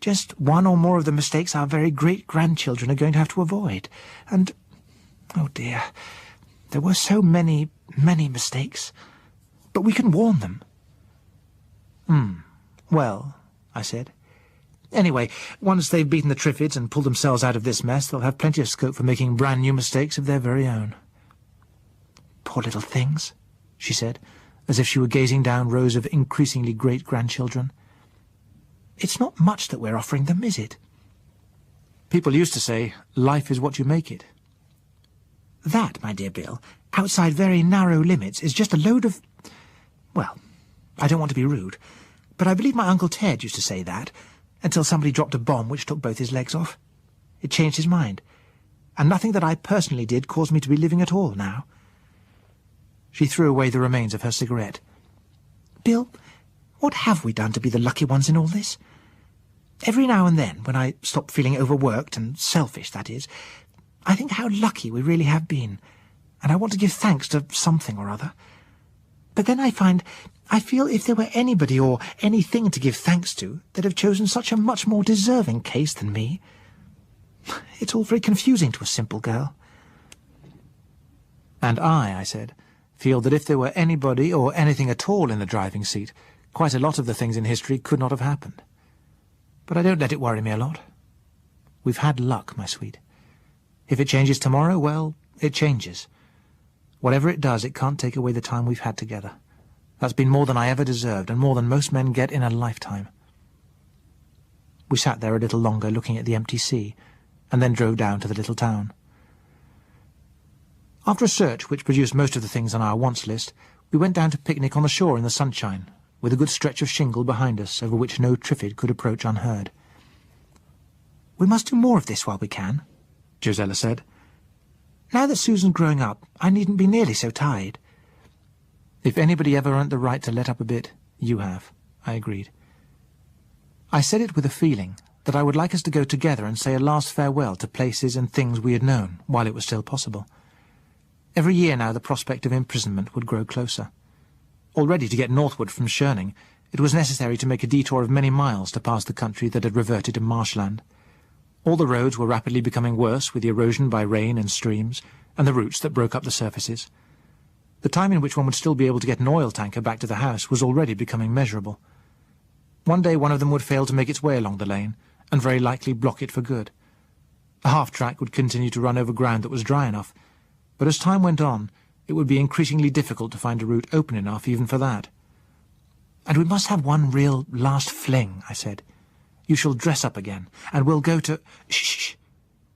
Just one or more of the mistakes our very great-grandchildren are going to have to avoid. And, oh dear, there were so many, many mistakes. But we can warn them. Well, I said. Anyway, once they've beaten the Triffids and pulled themselves out of this mess, they'll have plenty of scope for making brand new mistakes of their very own. Poor little things, she said, as if she were gazing down rows of increasingly great-grandchildren. It's not much that we're offering them, is it? People used to say, life is what you make it. That, my dear Bill, outside very narrow limits, is just a load of... Well, I don't want to be rude, but I believe my Uncle Ted used to say that, until somebody dropped a bomb which took both his legs off. It changed his mind, and nothing that I personally did caused me to be living at all now. She threw away the remains of her cigarette. Bill, what have we done to be the lucky ones in all this? Every now and then, when I stop feeling overworked and selfish, that is, I think how lucky we really have been, and I want to give thanks to something or other. But then I feel if there were anybody or anything to give thanks to, they'd have chosen such a much more deserving case than me. It's all very confusing to a simple girl. And I said, feel that if there were anybody or anything at all in the driving seat, quite a lot of the things in history could not have happened. But I don't let it worry me a lot. We've had luck, my sweet. If it changes tomorrow, well, it changes. Whatever it does, it can't take away the time we've had together. That's been more than I ever deserved, and more than most men get in a lifetime. We sat there a little longer looking at the empty sea, and then drove down to the little town. After a search which produced most of the things on our wants list, we went down to picnic on the shore in the sunshine, with a good stretch of shingle behind us over which no Triffid could approach unheard. We must do more of this while we can, Josella said. Now that Susan's growing up, I needn't be nearly so tired. If anybody ever earned the right to let up a bit, you have, I agreed. I said it with a feeling that I would like us to go together and say a last farewell to places and things we had known while it was still possible. Every year now the prospect of imprisonment would grow closer. Already to get northward from Schoening, it was necessary to make a detour of many miles to pass the country that had reverted to marshland. All the roads were rapidly becoming worse with the erosion by rain and streams, and the roots that broke up the surfaces. The time in which one would still be able to get an oil tanker back to the house was already becoming measurable. One day one of them would fail to make its way along the lane, and very likely block it for good. A half-track would continue to run over ground that was dry enough, but as time went on, it would be increasingly difficult to find a route open enough even for that. "And we must have one real last fling," I said. "You shall dress up again, and we'll go to—" "Shh!"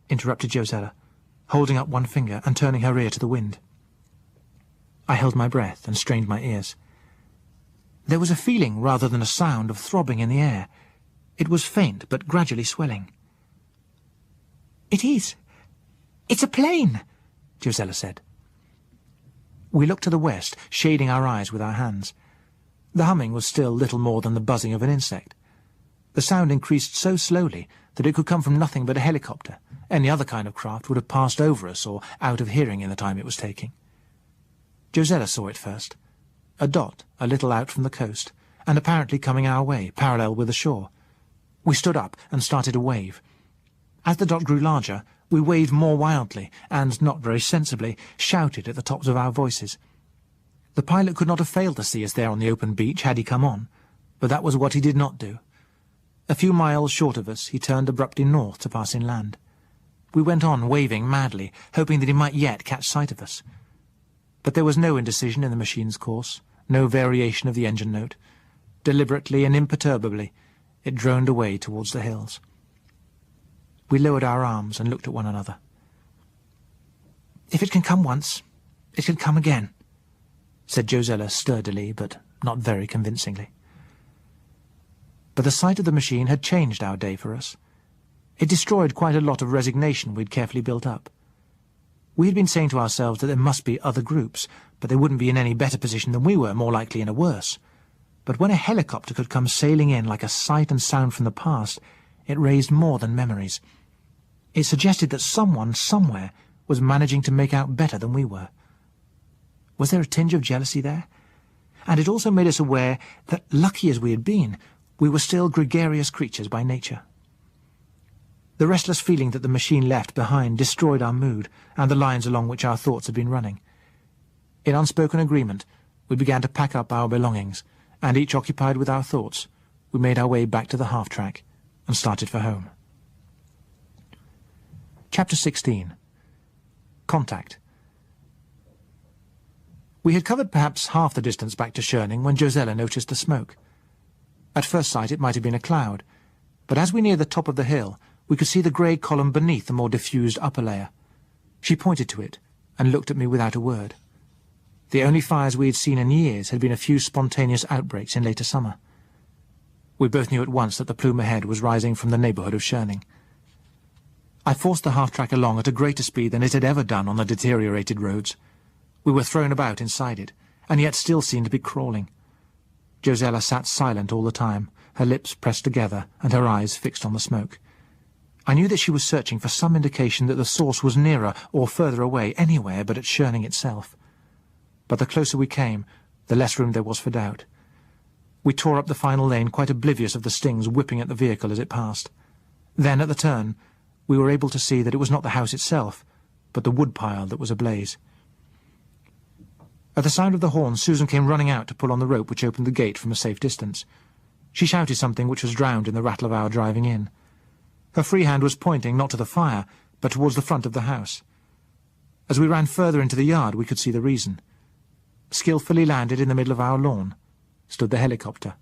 interrupted Josella, holding up one finger and turning her ear to the wind. I held my breath and strained my ears. There was a feeling rather than a sound of throbbing in the air. It was faint, but gradually swelling. "It is. It's a plane," Josella said. We looked to the west, shading our eyes with our hands. The humming was still little more than the buzzing of an insect. The sound increased so slowly that it could come from nothing but a helicopter. Any other kind of craft would have passed over us or out of hearing in the time it was taking. Josella saw it first. A dot, a little out from the coast, and apparently coming our way, parallel with the shore. We stood up and started a wave. As the dot grew larger, we waved more wildly, and, not very sensibly, shouted at the tops of our voices. The pilot could not have failed to see us there on the open beach had he come on, but that was what he did not do. A few miles short of us, he turned abruptly north to pass inland. We went on, waving madly, hoping that he might yet catch sight of us. But there was no indecision in the machine's course, no variation of the engine note. Deliberately and imperturbably, it droned away towards the hills. We lowered our arms and looked at one another. "If it can come once, it can come again," said Josella sturdily, but not very convincingly. But the sight of the machine had changed our day for us. It destroyed quite a lot of resignation we'd carefully built up. We had been saying to ourselves that there must be other groups, but they wouldn't be in any better position than we were, more likely in a worse. But when a helicopter could come sailing in like a sight and sound from the past, it raised more than memories. It suggested that someone, somewhere, was managing to make out better than we were. Was there a tinge of jealousy there? And it also made us aware that, lucky as we had been, we were still gregarious creatures by nature. The restless feeling that the machine left behind destroyed our mood and the lines along which our thoughts had been running. In unspoken agreement, we began to pack up our belongings, and each occupied with our thoughts, we made our way back to the half-track and started for home. Chapter 16. Contact. We had covered perhaps half the distance back to Schoening when Josella noticed the smoke. At first sight it might have been a cloud, but as we neared the top of the hill, we could see the grey column beneath the more diffused upper layer. She pointed to it and looked at me without a word. The only fires we had seen in years had been a few spontaneous outbreaks in later summer. We both knew at once that the plume ahead was rising from the neighbourhood of Schoening. I forced the half-track along at a greater speed than it had ever done on the deteriorated roads. We were thrown about inside it, and yet still seemed to be crawling. Josella sat silent all the time, her lips pressed together and her eyes fixed on the smoke. I knew that she was searching for some indication that the source was nearer or further away, anywhere but at Schoening itself. But the closer we came, the less room there was for doubt. We tore up the final lane, quite oblivious of the stings whipping at the vehicle as it passed. Then, at the turn, we were able to see that it was not the house itself, but the woodpile that was ablaze. At the sound of the horn, Susan came running out to pull on the rope which opened the gate from a safe distance. She shouted something which was drowned in the rattle of our driving in. Her free hand was pointing not to the fire, but towards the front of the house. As we ran further into the yard, we could see the reason. Skillfully landed in the middle of our lawn stood the helicopter.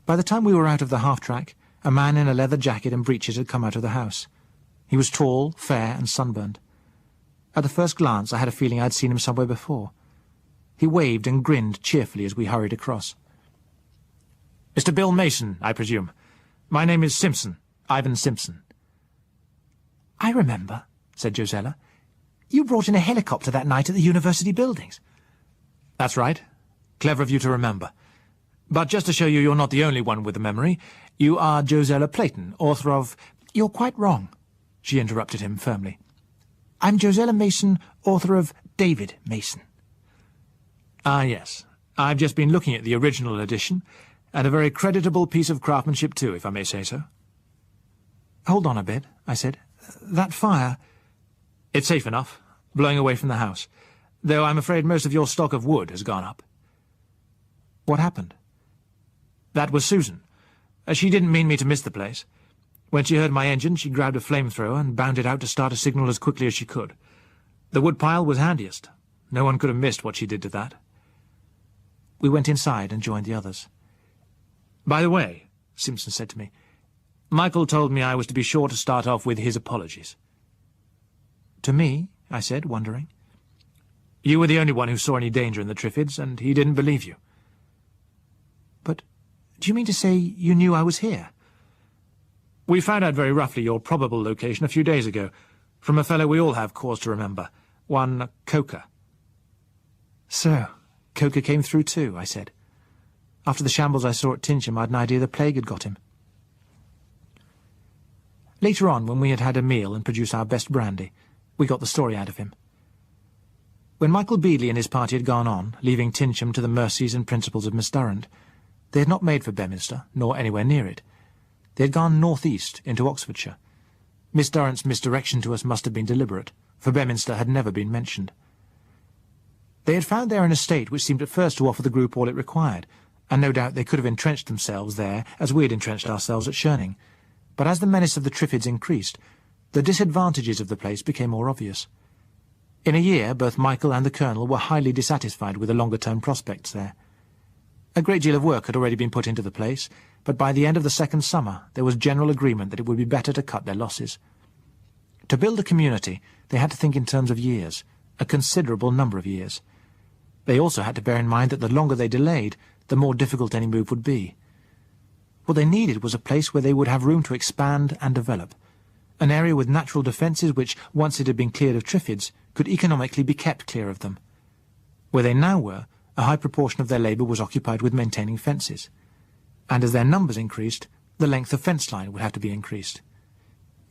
By the time we were out of the half-track, a man in a leather jacket and breeches had come out of the house. He was tall, fair, and sunburned. At the first glance, I had a feeling I had seen him somewhere before. He waved and grinned cheerfully as we hurried across. "Mr. Bill Masen, I presume. My name is Simpson, Ivan Simpson." "I remember," said Josella. "You brought in a helicopter that night at the university buildings." "That's right. Clever of you to remember. But just to show you you're not the only one with a memory, you are Josella Playton, author of—" "You're quite wrong," she interrupted him firmly. "I'm Josella Masen, author of David Mason." "Ah, yes. I've just been looking at the original edition, and a very creditable piece of craftsmanship too, if I may say so." "Hold on a bit," I said. "That fire—" "It's safe enough, blowing away from the house, though I'm afraid most of your stock of wood has gone up." "What happened?" "That was Susan. She didn't mean me to miss the place. When she heard my engine, she grabbed a flamethrower and bounded out to start a signal as quickly as she could. The woodpile was handiest. No one could have missed what she did to that." We went inside and joined the others. "By the way," Simpson said to me, "Michael told me I was to be sure to start off with his apologies." "To me?" I said, wondering. "You were the only one who saw any danger in the Triffids, and he didn't believe you." "But do you mean to say you knew I was here?" "We found out very roughly your probable location a few days ago, from a fellow we all have cause to remember, one Coker." "So, Coker came through too," I said. "After the shambles I saw at Tinsham, I had an idea the plague had got him." Later on, when we had had a meal and produced our best brandy, we got the story out of him. When Michael Beadley and his party had gone on, leaving Tinsham to the mercies and principles of Miss Durrant, they had not made for Bedminster, nor anywhere near it. They had gone north-east, into Oxfordshire. Miss Durrant's misdirection to us must have been deliberate, for Bedminster had never been mentioned. They had found there an estate which seemed at first to offer the group all it required, and no doubt they could have entrenched themselves there as we had entrenched ourselves at Schoening. But as the menace of the Triffids increased, the disadvantages of the place became more obvious. In a year, both Michael and the Colonel were highly dissatisfied with the longer-term prospects there. A great deal of work had already been put into the place, but by the end of the second summer there was general agreement that it would be better to cut their losses. To build a community, they had to think in terms of years, a considerable number of years. They also had to bear in mind that the longer they delayed, the more difficult any move would be. What they needed was a place where they would have room to expand and develop, an area with natural defences which, once it had been cleared of Triffids, could economically be kept clear of them. Where they now were, a high proportion of their labour was occupied with maintaining fences, and as their numbers increased, the length of fence line would have to be increased.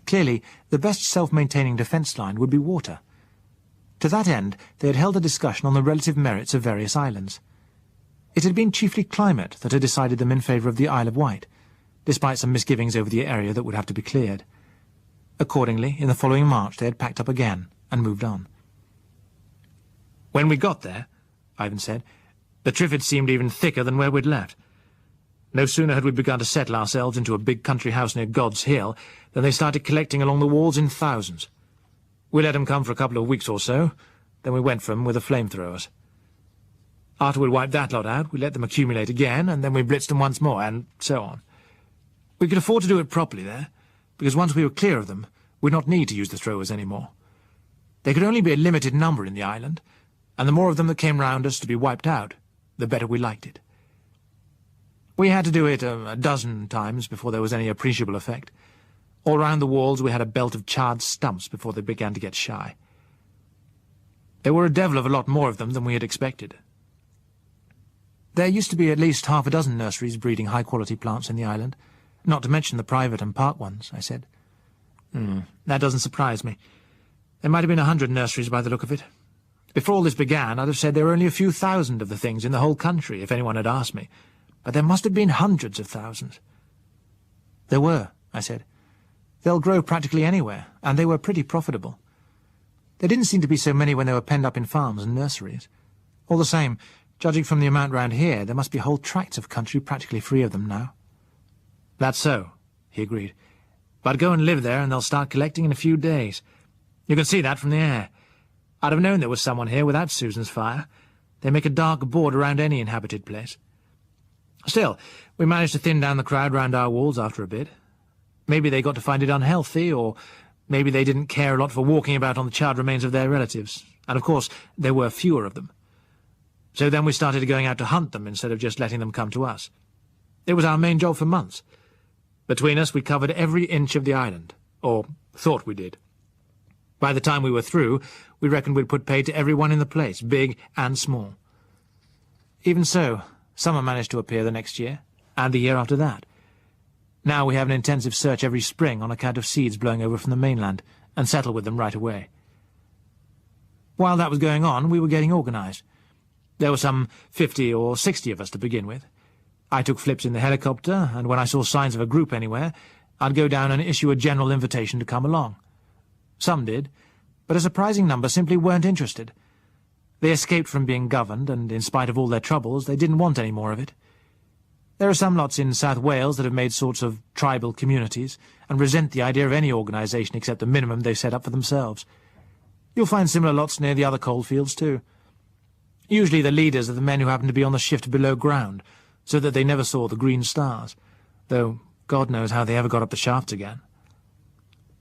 Clearly, the best self-maintaining defence line would be water. To that end, they had held a discussion on the relative merits of various islands. It had been chiefly climate that had decided them in favour of the Isle of Wight, despite some misgivings over the area that would have to be cleared. Accordingly, in the following March they had packed up again and moved on. "When we got there," Ivan said, "the Triffids seemed even thicker than where we'd left. No sooner had we begun to settle ourselves into a big country house near God's Hill than they started collecting along the walls in thousands. We let them come for a couple of weeks or so, then we went for them with the flamethrowers. After we'd wiped that lot out, we let them accumulate again, and then we blitzed them once more, and so on. We could afford to do it properly there, because once we were clear of them, we'd not need to use the throwers any more. There could only be a limited number in the island, and the more of them that came round us to be wiped out, the better we liked it. We had to do it a dozen times before there was any appreciable effect. All round the walls we had a belt of charred stumps before they began to get shy. There were a devil of a lot more of them than we had expected. There used to be at least half a dozen nurseries breeding high-quality plants in the island, not to mention the private and park ones, I said. That doesn't surprise me. There might have been 100 nurseries by the look of it. Before all this began, I'd have said there were only a few thousand of the things in the whole country, if anyone had asked me. But there must have been hundreds of thousands. There were, I said. They'll grow practically anywhere, and they were pretty profitable. There didn't seem to be so many when they were penned up in farms and nurseries. All the same, judging from the amount round here, there must be whole tracts of country practically free of them now. That's so, he agreed. But go and live there and they'll start collecting in a few days. You can see that from the air. I'd have known there was someone here without Susan's fire. They make a dark border around any inhabited place. Still, we managed to thin down the crowd round our walls after a bit. Maybe they got to find it unhealthy, or maybe they didn't care a lot for walking about on the charred remains of their relatives. And of course, there were fewer of them. So then we started going out to hunt them instead of just letting them come to us. It was our main job for months. Between us, we covered every inch of the island, or thought we did. By the time we were through, we reckoned we'd put pay to everyone in the place, big and small. Even so, summer managed to appear the next year, and the year after that. Now we have an intensive search every spring on account of seeds blowing over from the mainland, and settle with them right away. While that was going on, we were getting organised. There were some 50 or 60 of us to begin with. I took flips in the helicopter, and when I saw signs of a group anywhere, I'd go down and issue a general invitation to come along. Some did, but a surprising number simply weren't interested. They escaped from being governed, and in spite of all their troubles, they didn't want any more of it. There are some lots in South Wales that have made sorts of tribal communities, and resent the idea of any organisation except the minimum they've set up for themselves. You'll find similar lots near the other coalfields too. Usually the leaders are the men who happen to be on the shift below ground, so that they never saw the green stars, though God knows how they ever got up the shafts again.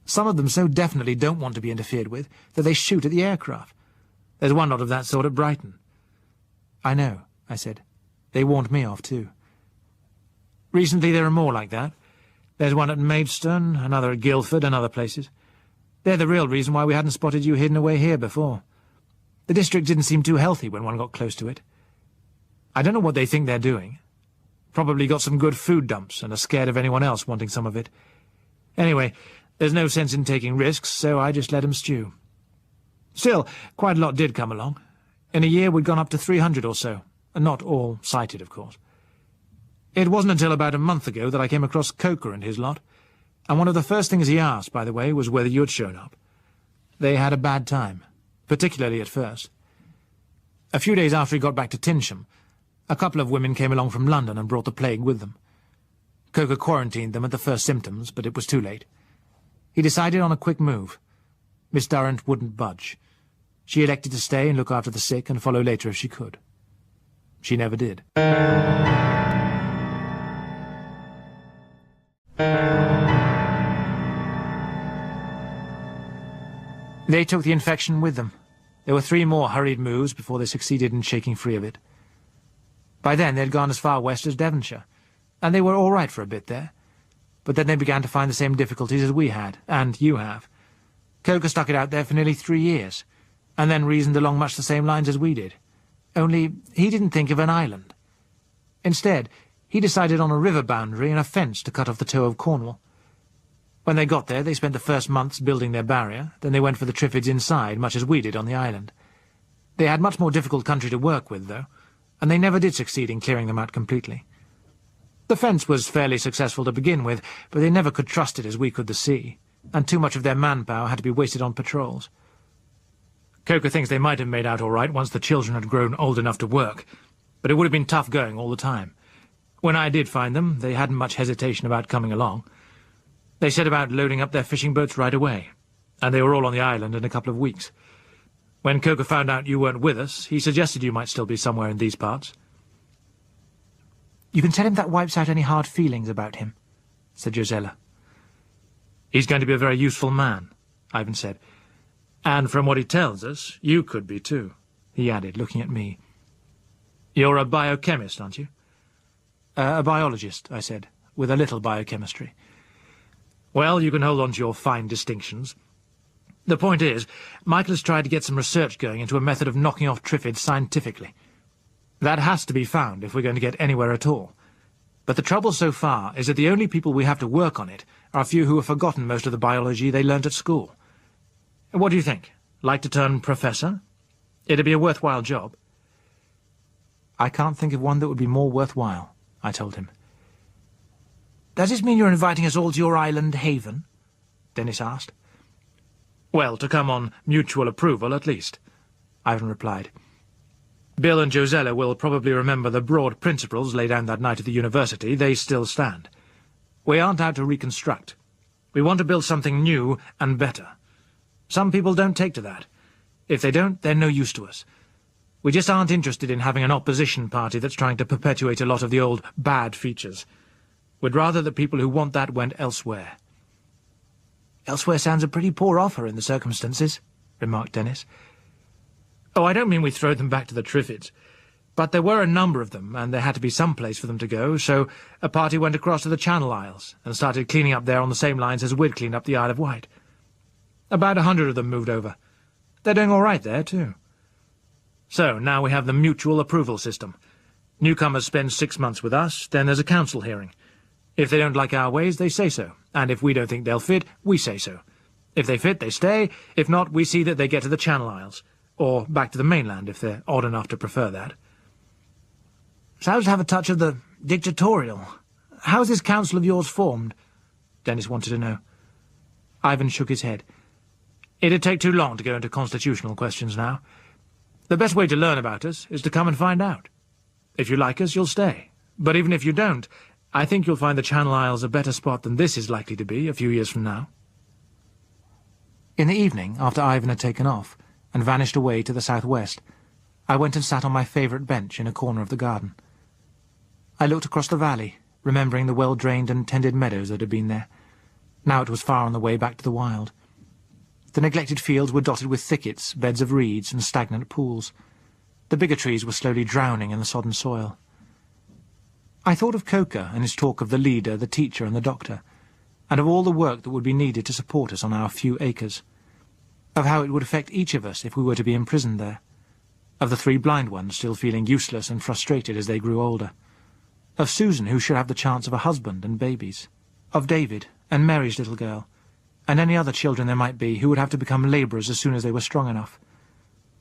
Some of them so definitely don't want to be interfered with that they shoot at the aircraft. There's one lot of that sort at Brighton. I know, I said. They warned me off too. Recently there are more like that. There's one at Maidstone, another at Guildford, and other places. They're the real reason why we hadn't spotted you hidden away here before. The district didn't seem too healthy when one got close to it. I don't know what they think they're doing. Probably got some good food dumps and are scared of anyone else wanting some of it. Anyway, there's no sense in taking risks, so I just let them stew. Still, quite a lot did come along. In a year we'd gone up to 300 or so, and not all sighted, of course. It wasn't until about a month ago that I came across Coker and his lot, and one of the first things he asked, by the way, was whether you had shown up. They had a bad time, particularly at first. A few days after he got back to Tinsham, a couple of women came along from London and brought the plague with them. Coker quarantined them at the first symptoms, but it was too late. He decided on a quick move. Miss Durrant wouldn't budge. She elected to stay and look after the sick and follow later if she could. She never did. They took the infection with them. There were 3 more hurried moves before they succeeded in shaking free of it. By then they'd gone as far west as Devonshire, and they were all right for a bit there. But then they began to find the same difficulties as we had, and you have. Coker stuck it out there for nearly 3 years, and then reasoned along much the same lines as we did. Only he didn't think of an island. Instead, he decided on a river boundary and a fence to cut off the toe of Cornwall. When they got there, they spent the first months building their barrier, then they went for the Triffids inside, much as we did on the island. They had much more difficult country to work with, though, and they never did succeed in clearing them out completely. The fence was fairly successful to begin with, but they never could trust it as we could the sea, and too much of their manpower had to be wasted on patrols. Coker thinks they might have made out all right once the children had grown old enough to work, but it would have been tough going all the time. When I did find them, they hadn't much hesitation about coming along. They set about loading up their fishing boats right away, and they were all on the island in a couple of weeks. When Coker found out you weren't with us, he suggested you might still be somewhere in these parts. You can tell him that wipes out any hard feelings about him, said Josella. He's going to be a very useful man, Ivan said. And from what he tells us, you could be too. he added, looking at me. "You're a biochemist, aren't you?" A biologist," I said, "with a little biochemistry." "Well, you can hold on to your fine distinctions. The point is, Michael has tried to get some research going into a method of knocking off Triffids scientifically. That has to be found if we're going to get anywhere at all. But the trouble so far is that the only people we have to work on it are a few who have forgotten most of the biology they learnt at school. What do you think? Like to turn professor? It'd be a worthwhile job." "I can't think of one that would be more worthwhile," I told him. "Does this mean you're inviting us all to your island haven?" Dennis asked. "Well, to come on mutual approval, at least," Ivan replied. "Bill and Josella will probably remember the broad principles laid down that night at the university. They still stand. We aren't out to reconstruct. We want to build something new and better. Some people don't take to that. If they don't, they're no use to us. We just aren't interested in having an opposition party that's trying to perpetuate a lot of the old bad features. We'd rather the people who want that went elsewhere." "Elsewhere sounds a pretty poor offer in the circumstances," remarked Dennis. "Oh, I don't mean we throw them back to the Triffids. But there were a number of them, and there had to be some place for them to go, so a party went across to the Channel Isles and started cleaning up there on the same lines as we'd cleaned up the Isle of Wight. About 100 of them moved over. They're doing all right there, too. So now we have the mutual approval system. Newcomers spend 6 months with us, then there's a council hearing. If they don't like our ways, they say so, and if we don't think they'll fit, we say so. If they fit, they stay. If not, we see that they get to the Channel Isles, or back to the mainland if they're odd enough to prefer that." "Sounds to have a touch of the dictatorial. How's this council of yours formed?" Dennis wanted to know. Ivan shook his head. "It'd take too long to go into constitutional questions now. The best way to learn about us is to come and find out. If you like us, you'll stay. But even if you don't, I think you'll find the Channel Isles a better spot than this is likely to be a few years from now." In the evening, after Ivan had taken off and vanished away to the southwest, I went and sat on my favourite bench in a corner of the garden. I looked across the valley, remembering the well-drained and tended meadows that had been there. Now it was far on the way back to the wild. The neglected fields were dotted with thickets, beds of reeds, and stagnant pools. The bigger trees were slowly drowning in the sodden soil. I thought of Coker and his talk of the leader, the teacher, and the doctor, and of all the work that would be needed to support us on our few acres, of how it would affect each of us if we were to be imprisoned there, of the 3 blind ones still feeling useless and frustrated as they grew older, of Susan, who should have the chance of a husband and babies, of David and Mary's little girl, and any other children there might be who would have to become labourers as soon as they were strong enough,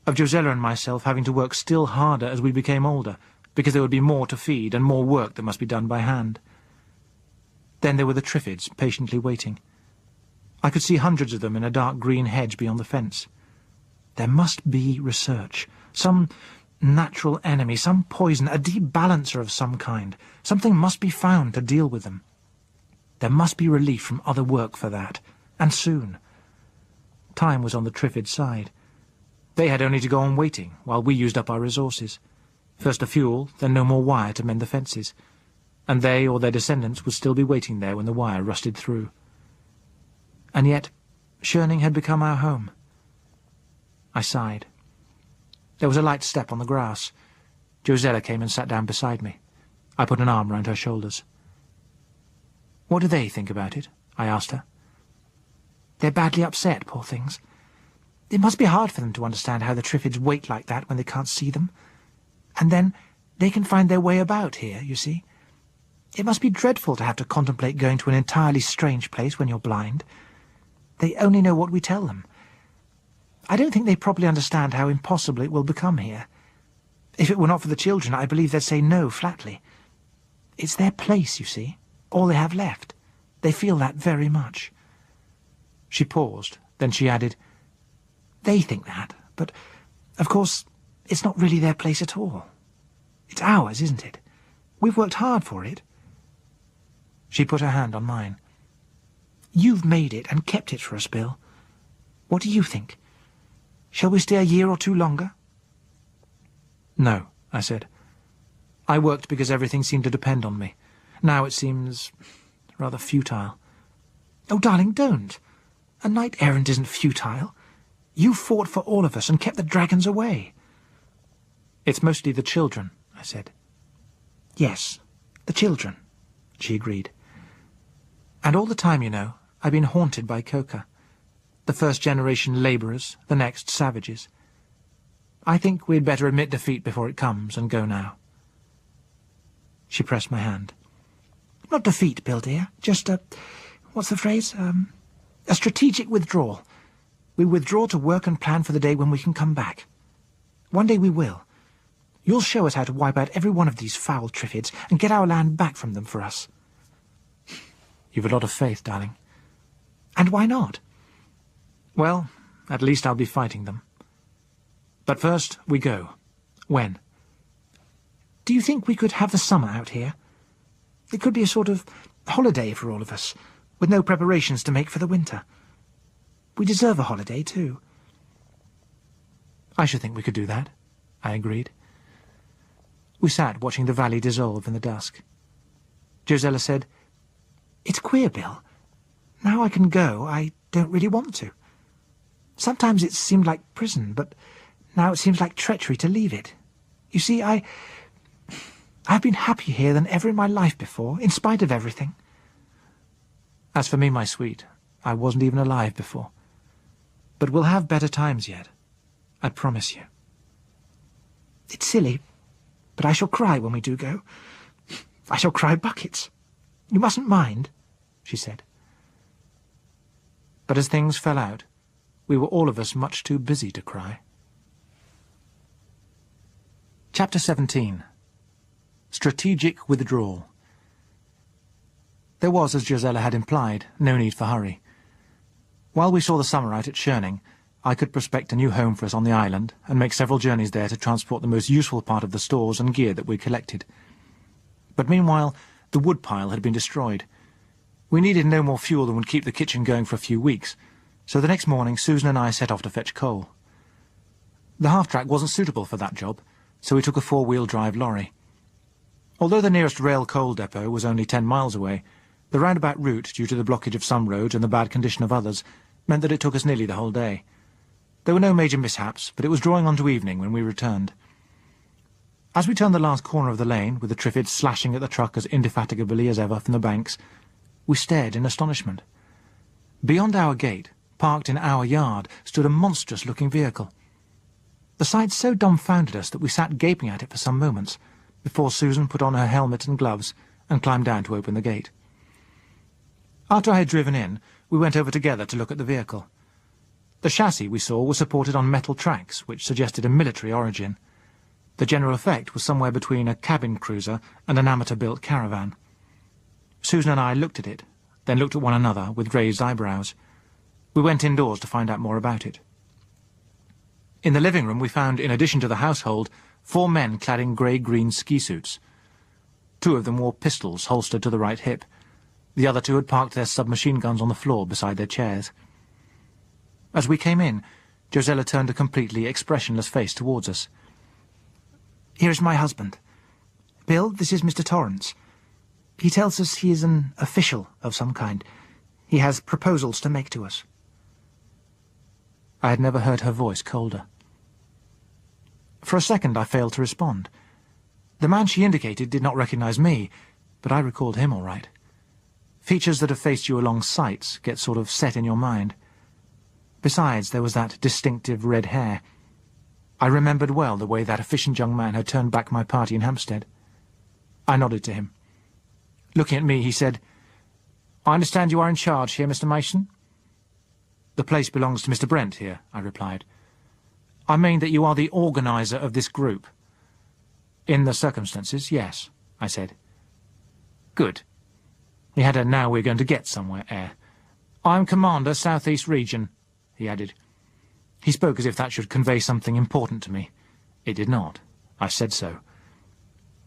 of Josella and myself having to work still harder as we became older, because there would be more to feed and more work that must be done by hand. Then there were the Triffids, patiently waiting. I could see hundreds of them in a dark green hedge beyond the fence. There must be research, some natural enemy, some poison, a debalancer of some kind. Something must be found to deal with them. There must be relief from other work for that, and soon. Time was on the Triffids' side. They had only to go on waiting while we used up our resources. First the fuel, then no more wire to mend the fences, and they or their descendants would still be waiting there when the wire rusted through. And yet, Schurning had become our home. I sighed. There was a light step on the grass. Josella came and sat down beside me. I put an arm round her shoulders. "What do they think about it?" I asked her. "They're badly upset, poor things. It must be hard for them to understand how the Triffids wait like that when they can't see them. And then they can find their way about here, you see. It must be dreadful to have to contemplate going to an entirely strange place when you're blind. They only know what we tell them. I don't think they properly understand how impossible it will become here. If it were not for the children, I believe they'd say no flatly. It's their place, you see, all they have left. They feel that very much." She paused, then she added, "They think that, but, of course, it's not really their place at all. It's ours, isn't it? We've worked hard for it." She put her hand on mine. "You've made it and kept it for us, Bill. What do you think? Shall we stay a year or 2 longer?" "No," I said. "I worked because everything seemed to depend on me. Now it seems rather futile." "Oh, darling, don't. A knight-errant isn't futile. You fought for all of us and kept the dragons away. It's mostly the children, I said. Yes, the children, she agreed. And all the time, you know, I've been haunted by Coca. The first-generation labourers, the next savages. I think we'd better admit defeat before it comes and go now. She pressed my hand. Not defeat, Bill, dear. Just what's the phrase? A strategic withdrawal. We withdraw to work and plan for the day when we can come back. One day we will. You'll show us how to wipe out every one of these foul Triffids and get our land back from them for us. You've a lot of faith, darling. And why not? Well, at least I'll be fighting them. But first, we go. When? Do you think we could have the summer out here? It could be a sort of holiday for all of us, with no preparations to make for the winter. We deserve a holiday, too. I should think we could do that, I agreed. We sat watching the valley dissolve in the dusk. Josella said, It's queer, Bill. Now I can go, I don't really want to. Sometimes it seemed like prison, but now it seems like treachery to leave it. You see, I've been happier here than ever in my life before, in spite of everything. As for me, my sweet, I wasn't even alive before. But we'll have better times yet. I promise you. It's silly, but I shall cry when we do go. I shall cry buckets. You mustn't mind, she said. But as things fell out, we were all of us much too busy to cry. Chapter 17. Strategic Withdrawal. There was, as Josella had implied, no need for hurry. While we saw the summer out at Churning, I could prospect a new home for us on the island and make several journeys there to transport the most useful part of the stores and gear that we collected. But meanwhile, the wood pile had been destroyed. We needed no more fuel than would keep the kitchen going for a few weeks, so the next morning Susan and I set off to fetch coal. The half-track wasn't suitable for that job, so we took a four-wheel drive lorry. Although the nearest rail coal depot was only 10 miles away, the roundabout route, due to the blockage of some roads and the bad condition of others, meant that it took us nearly the whole day. There were no major mishaps, but it was drawing on to evening when we returned. As we turned the last corner of the lane, with the Triffids slashing at the truck as indefatigably as ever from the banks, we stared in astonishment. Beyond our gate, parked in our yard, stood a monstrous-looking vehicle. The sight so dumbfounded us that we sat gaping at it for some moments, before Susan put on her helmet and gloves and climbed down to open the gate. After I had driven in, we went over together to look at the vehicle. The chassis, we saw, was supported on metal tracks, which suggested a military origin. The general effect was somewhere between a cabin cruiser and an amateur-built caravan. Susan and I looked at it, then looked at one another with raised eyebrows. We went indoors to find out more about it. In the living room we found, in addition to the household, 4 men clad in grey-green ski suits. 2 of them wore pistols holstered to the right hip. The other 2 had parked their submachine guns on the floor beside their chairs. As we came in, Josella turned a completely expressionless face towards us. Here is my husband. Bill, this is Mr. Torrance. He tells us he is an official of some kind. He has proposals to make to us. I had never heard her voice colder. For a second I failed to respond. The man she indicated did not recognize me, but I recalled him all right. Features that have faced you along sights get sort of set in your mind. Besides, there was that distinctive red hair. I remembered well the way that efficient young man had turned back my party in Hampstead. I nodded to him. Looking at me, he said, "I understand you are in charge here, Mr. Mason?" "The place belongs to Mr. Brent here," I replied. "I mean that you are the organizer of this group." "In the circumstances, yes," I said. "Good." He had a "now we're going to get somewhere" air. "I'm Commander, South East Region," he added. He spoke as if that should convey something important to me. It did not. I said so.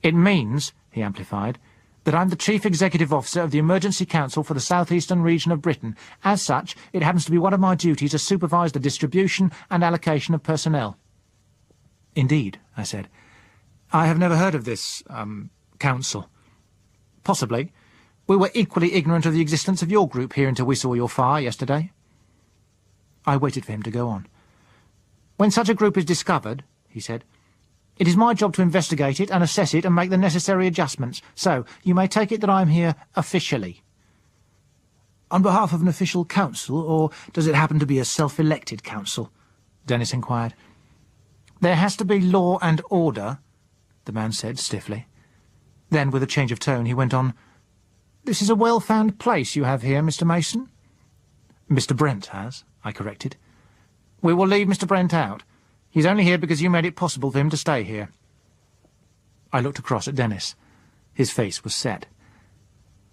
"It means," he amplified, "that I'm the Chief Executive Officer of the Emergency Council for the South-Eastern region of Britain. As such, it happens to be one of my duties to supervise the distribution and allocation of personnel." "Indeed," I said. "I have never heard of this, council." "Possibly. We were equally ignorant of the existence of your group here until we saw your fire yesterday." I waited for him to go on. "When such a group is discovered," he said, It is my job to investigate it and assess it and make the necessary adjustments. So, you may take it that I am here officially. On behalf of an official council, or does it happen to be a self-elected council? Dennis inquired. There has to be law and order, the man said stiffly. Then, with a change of tone, he went on, This is a well-found place you have here, Mr. Mason. Mr. Brent has, I corrected. We will leave Mr. Brent out. He's only here because you made it possible for him to stay here. I looked across at Dennis. His face was set.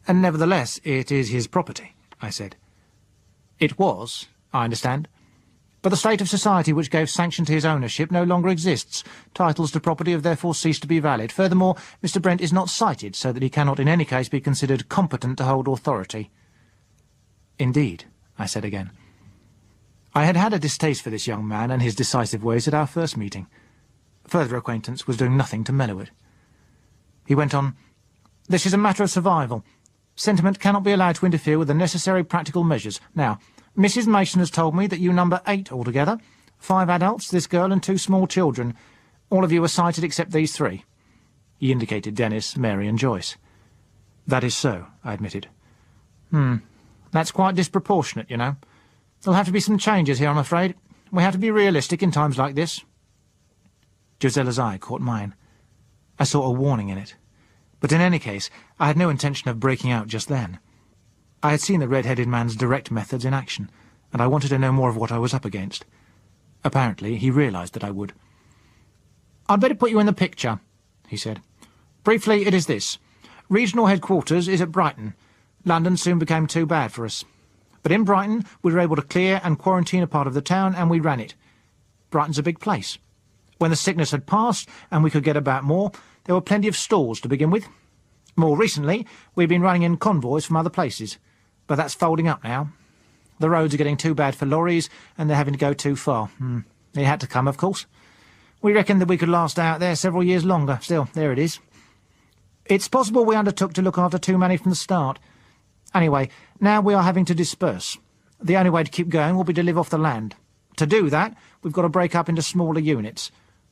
And nevertheless, it is his property, I said. It was, I understand. But the state of society which gave sanction to his ownership no longer exists. Titles to property have therefore ceased to be valid. Furthermore, Mr. Brent is not cited, so that he cannot in any case be considered competent to hold authority. Indeed, I said again. I had had a distaste for this young man and his decisive ways at our first meeting. Further acquaintance was doing nothing to mellow it. He went on, This is a matter of survival. Sentiment cannot be allowed to interfere with the necessary practical measures. Now, Mrs. Mason has told me that you number 8 altogether. 5 adults, this girl, and 2 small children. All of you are cited except these 3. He indicated Dennis, Mary, and Joyce. That is so, I admitted. That's quite disproportionate, you know. There'll have to be some changes here, I'm afraid. We have to be realistic in times like this. Josella's eye caught mine. I saw a warning in it. But in any case, I had no intention of breaking out just then. I had seen the red-headed man's direct methods in action, and I wanted to know more of what I was up against. Apparently, he realised that I would. I'd better put you in the picture, he said. Briefly, it is this. Regional headquarters is at Brighton. London soon became too bad for us. But in Brighton, we were able to clear and quarantine a part of the town, and we ran it. Brighton's a big place. When the sickness had passed, and we could get about more, there were plenty of stalls to begin with. More recently, we've been running in convoys from other places. But that's folding up now. The roads are getting too bad for lorries, and they're having to go too far. It had to come, of course. We reckoned that we could last out there several years longer. Still, there it is. It's possible we undertook to look after too many from the start. Anyway, now we are having to disperse. The only way to keep going will be to live off the land. To do that, we've got to break up into smaller units.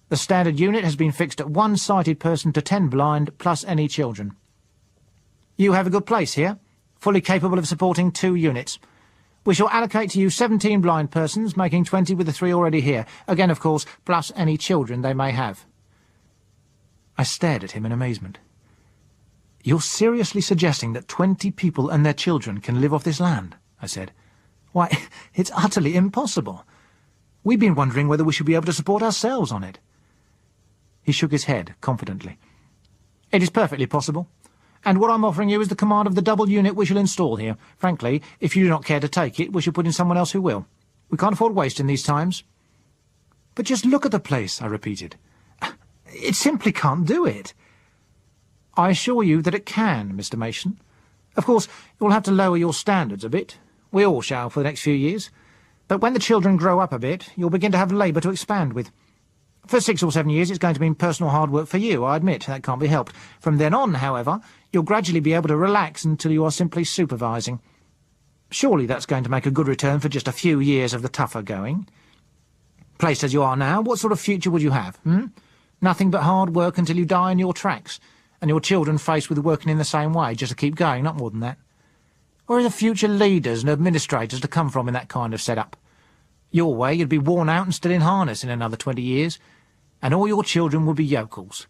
The standard unit has been fixed at 1 sighted person to 10 blind, plus any children. You have a good place here, fully capable of supporting 2 units. We shall allocate to you 17 blind persons, making 20 with the 3 already here. Again, of course, plus any children they may have. I stared at him in amazement. You're seriously suggesting that 20 people and their children can live off this land? I said. Why, it's utterly impossible. We've been wondering whether we should be able to support ourselves on it. He shook his head confidently. It is perfectly possible. And what I'm offering you is the command of the double unit we shall install here. Frankly, if you do not care to take it, we shall put in someone else who will. We can't afford waste in these times. But just look at the place, I repeated. It simply can't do it. I assure you that it can, Mr. Mason. Of course, you'll have to lower your standards a bit. We all shall for the next few years. But when the children grow up a bit, you'll begin to have labour to expand with. For 6 or 7 years, it's going to mean personal hard work for you, I admit. That can't be helped. From then on, however, you'll gradually be able to relax until you are simply supervising. Surely that's going to make a good return for just a few years of the tougher going. Placed as you are now, what sort of future would you have, Nothing but hard work until you die in your tracks, and your children faced with working in the same way, just to keep going, not more than that. Where are the future leaders and administrators to come from in that kind of setup? Your way, you'd be worn out and still in harness in another 20 years, and all your children would be yokels.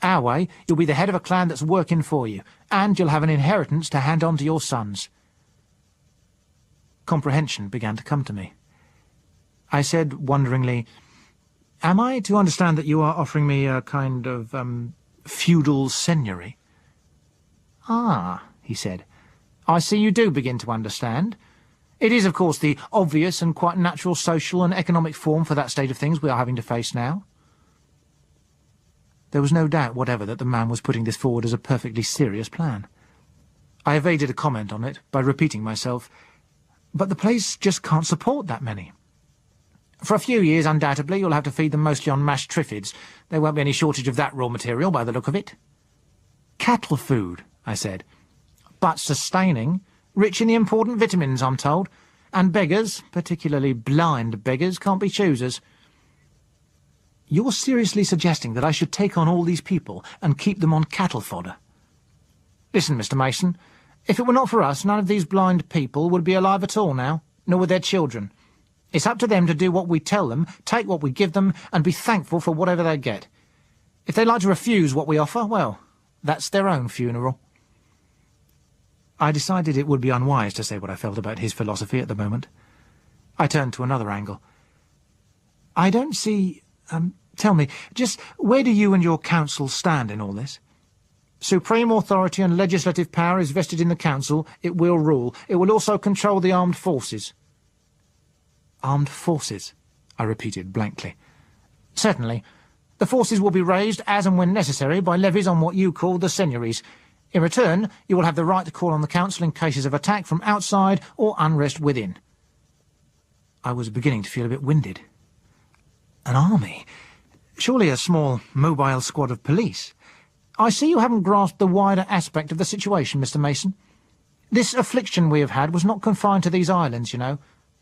Our way, you'll be the head of a clan that's working for you, and you'll have an inheritance to hand on to your sons. Comprehension began to come to me. I said wonderingly, Am I to understand that you are offering me a kind of, feudal seigneury? Ah, he said. I see you do begin to understand. It is, of course, the obvious and quite natural social and economic form for that state of things we are having to face now. There was no doubt whatever that the man was putting this forward as a perfectly serious plan. I evaded a comment on it by repeating myself, but the place just can't support that many. For a few years, undoubtedly, you'll have to feed them mostly on mashed Triffids. There won't be any shortage of that raw material by the look of it. Cattle food, I said. But sustaining, rich in the important vitamins, I'm told, and beggars, particularly blind beggars, can't be choosers. You're seriously suggesting that I should take on all these people and keep them on cattle fodder? Listen, Mr. Mason, if it were not for us, none of these blind people would be alive at all now, nor would their children. It's up to them to do what we tell them, take what we give them, and be thankful for whatever they get. If they like to refuse what we offer, well, that's their own funeral. I decided it would be unwise to say what I felt about his philosophy at the moment. I turned to another angle. I don't see... tell me, just where do you and your council stand in all this? Supreme authority and legislative power is vested in the council. It will rule. It will also control the armed forces. Armed forces? I repeated blankly. Certainly. The forces will be raised as and when necessary by levies on what you call the seigneuries. In return, you will have the right to call on the council in cases of attack from outside or unrest within. I was beginning to feel a bit winded. An army? Surely a small, mobile squad of police. I see you haven't grasped the wider aspect of the situation, Mr. Mason. This affliction we have had was not confined to these islands, you know.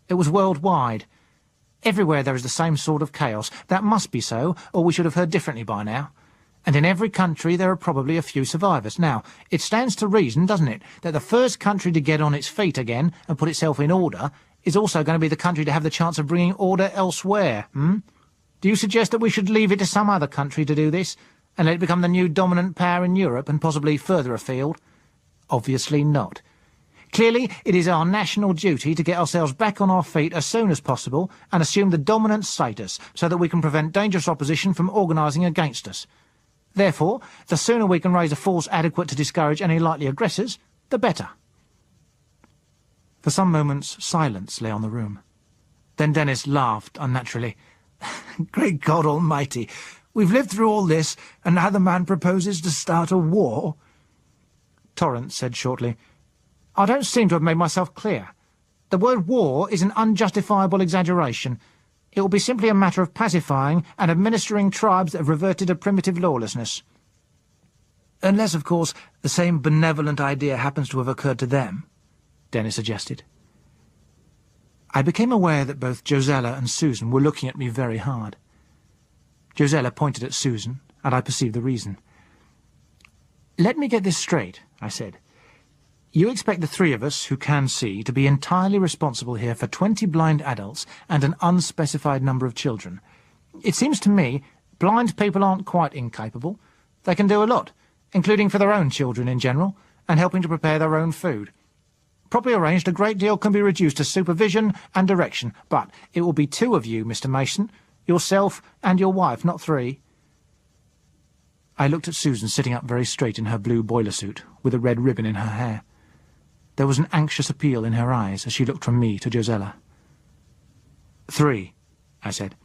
It was worldwide. Everywhere there is the same sort of chaos. That must be so, or we should have heard differently by now. And in every country there are probably a few survivors. Now, it stands to reason, doesn't it, that the first country to get on its feet again and put itself in order is also going to be the country to have the chance of bringing order elsewhere, Do you suggest that we should leave it to some other country to do this, and let it become the new dominant power in Europe and possibly further afield? Obviously not. Clearly, it is our national duty to get ourselves back on our feet as soon as possible and assume the dominant status so that we can prevent dangerous opposition from organising against us. Therefore, the sooner we can raise a force adequate to discourage any likely aggressors, the better. For some moments, silence lay on the room. Then Dennis laughed unnaturally. Great God Almighty! We've lived through all this, and now the man proposes to start a war? Torrance said shortly, I don't seem to have made myself clear. The word war is an unjustifiable exaggeration. It will be simply a matter of pacifying and administering tribes that have reverted to primitive lawlessness. Unless, of course, the same benevolent idea happens to have occurred to them, Dennis suggested. I became aware that both Josella and Susan were looking at me very hard. Josella pointed at Susan, and I perceived the reason. Let me get this straight, I said. You expect the three of us who can see to be entirely responsible here for 20 blind adults and an unspecified number of children. It seems to me blind people aren't quite incapable. They can do a lot, including for their own children in general, and helping to prepare their own food. Properly arranged, a great deal can be reduced to supervision and direction, but it will be 2 of you, Mr. Mason, yourself and your wife, not 3. I looked at Susan sitting up very straight in her blue boiler suit, with a red ribbon in her hair. There was an anxious appeal in her eyes as she looked from me to Josella. 3, I said.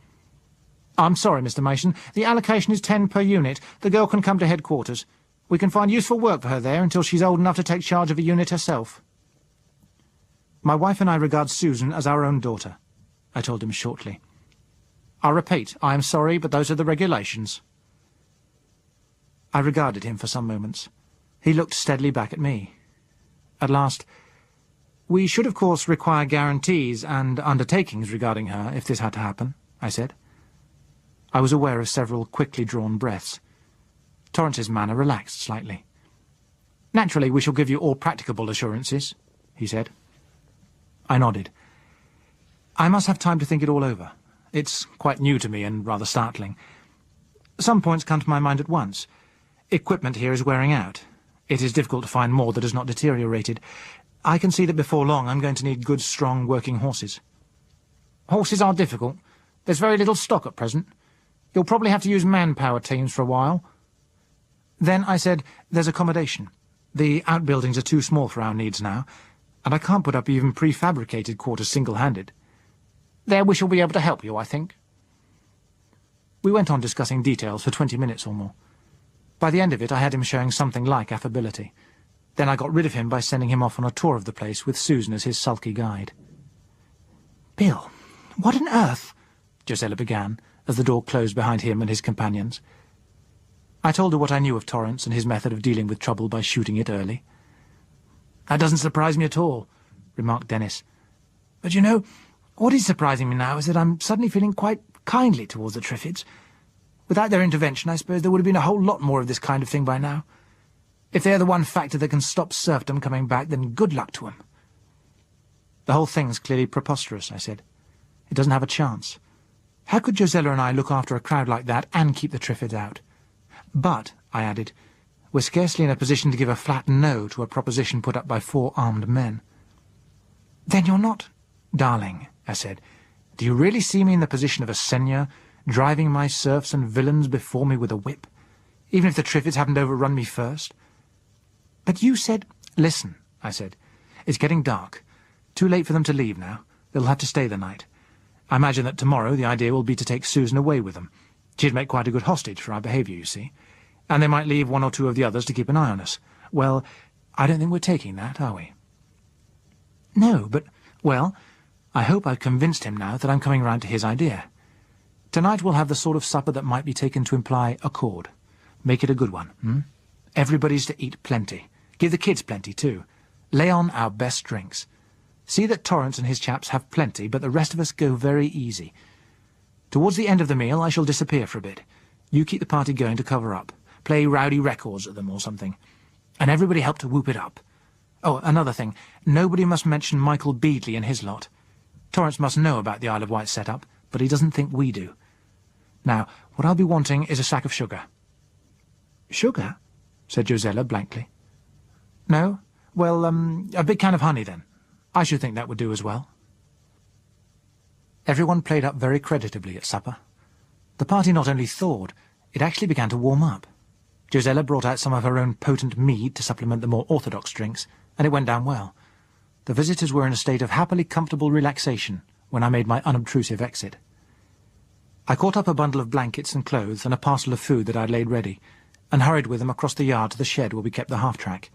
I'm sorry, Mr. Mason. The allocation is 10 per unit. The girl can come to headquarters. We can find useful work for her there until she's old enough to take charge of a unit herself. My wife and I regard Susan as our own daughter, I told him shortly. I repeat, I am sorry, but those are the regulations. I regarded him for some moments. He looked steadily back at me. At last, we should of course require guarantees and undertakings regarding her if this had to happen, I said. I was aware of several quickly drawn breaths. Torrance's manner relaxed slightly. Naturally, we shall give you all practicable assurances, he said. I nodded. I must have time to think it all over. It's quite new to me and rather startling. Some points come to my mind at once. Equipment here is wearing out. It is difficult to find more that has not deteriorated. I can see that before long I'm going to need good, strong, working horses. Horses are difficult. There's very little stock at present. You'll probably have to use manpower teams for a while. Then I said, there's accommodation. The outbuildings are too small for our needs now, and I can't put up even prefabricated quarters single-handed. There we shall be able to help you, I think. We went on discussing details for 20 minutes or more. By the end of it, I had him showing something like affability. Then I got rid of him by sending him off on a tour of the place with Susan as his sulky guide. Bill, what on earth? Josella began, as the door closed behind him and his companions. I told her what I knew of Torrance and his method of dealing with trouble by shooting it early. That doesn't surprise me at all, remarked Dennis. But you know, what is surprising me now is that I'm suddenly feeling quite kindly towards the Triffids. Without their intervention, I suppose there would have been a whole lot more of this kind of thing by now. If they're the one factor that can stop serfdom coming back, then good luck to them. The whole thing's clearly preposterous, I said. It doesn't have a chance. How could Josella and I look after a crowd like that and keep the Triffids out? But, I added, we're scarcely in a position to give a flat no to a proposition put up by 4 armed men. Then you're not... Darling, I said, do you really see me in the position of a seigneur, driving my serfs and villains before me with a whip, even if the Triffids haven't overrun me first? But you said... Listen, I said, it's getting dark. Too late for them to leave now. They'll have to stay the night. I imagine that tomorrow the idea will be to take Susan away with them. She'd make quite a good hostage for our behaviour, you see. And they might leave 1 or 2 of the others to keep an eye on us. Well, I don't think we're taking that, are we? No, but... Well, I hope I've convinced him now that I'm coming round to his idea. Tonight we'll have the sort of supper that might be taken to imply accord. Make it a good one, Everybody's to eat plenty. Give the kids plenty, too. Lay on our best drinks. See that Torrance and his chaps have plenty, but the rest of us go very easy. Towards the end of the meal I shall disappear for a bit. You keep the party going to cover up. Play rowdy records at them or something. And everybody help to whoop it up. Oh, another thing. Nobody must mention Michael Beadley and his lot. Torrance must know about the Isle of Wight set-up, but he doesn't think we do. Now, what I'll be wanting is a sack of sugar. Sugar? Said Josella blankly. No? Well, a big can of honey, then. I should think that would do as well. Everyone played up very creditably at supper. The party not only thawed, it actually began to warm up. Josella brought out some of her own potent mead to supplement the more orthodox drinks, and it went down well. The visitors were in a state of happily comfortable relaxation when I made my unobtrusive exit. I caught up a bundle of blankets and clothes and a parcel of food that I'd laid ready, and hurried with them across the yard to the shed where we kept the half-track.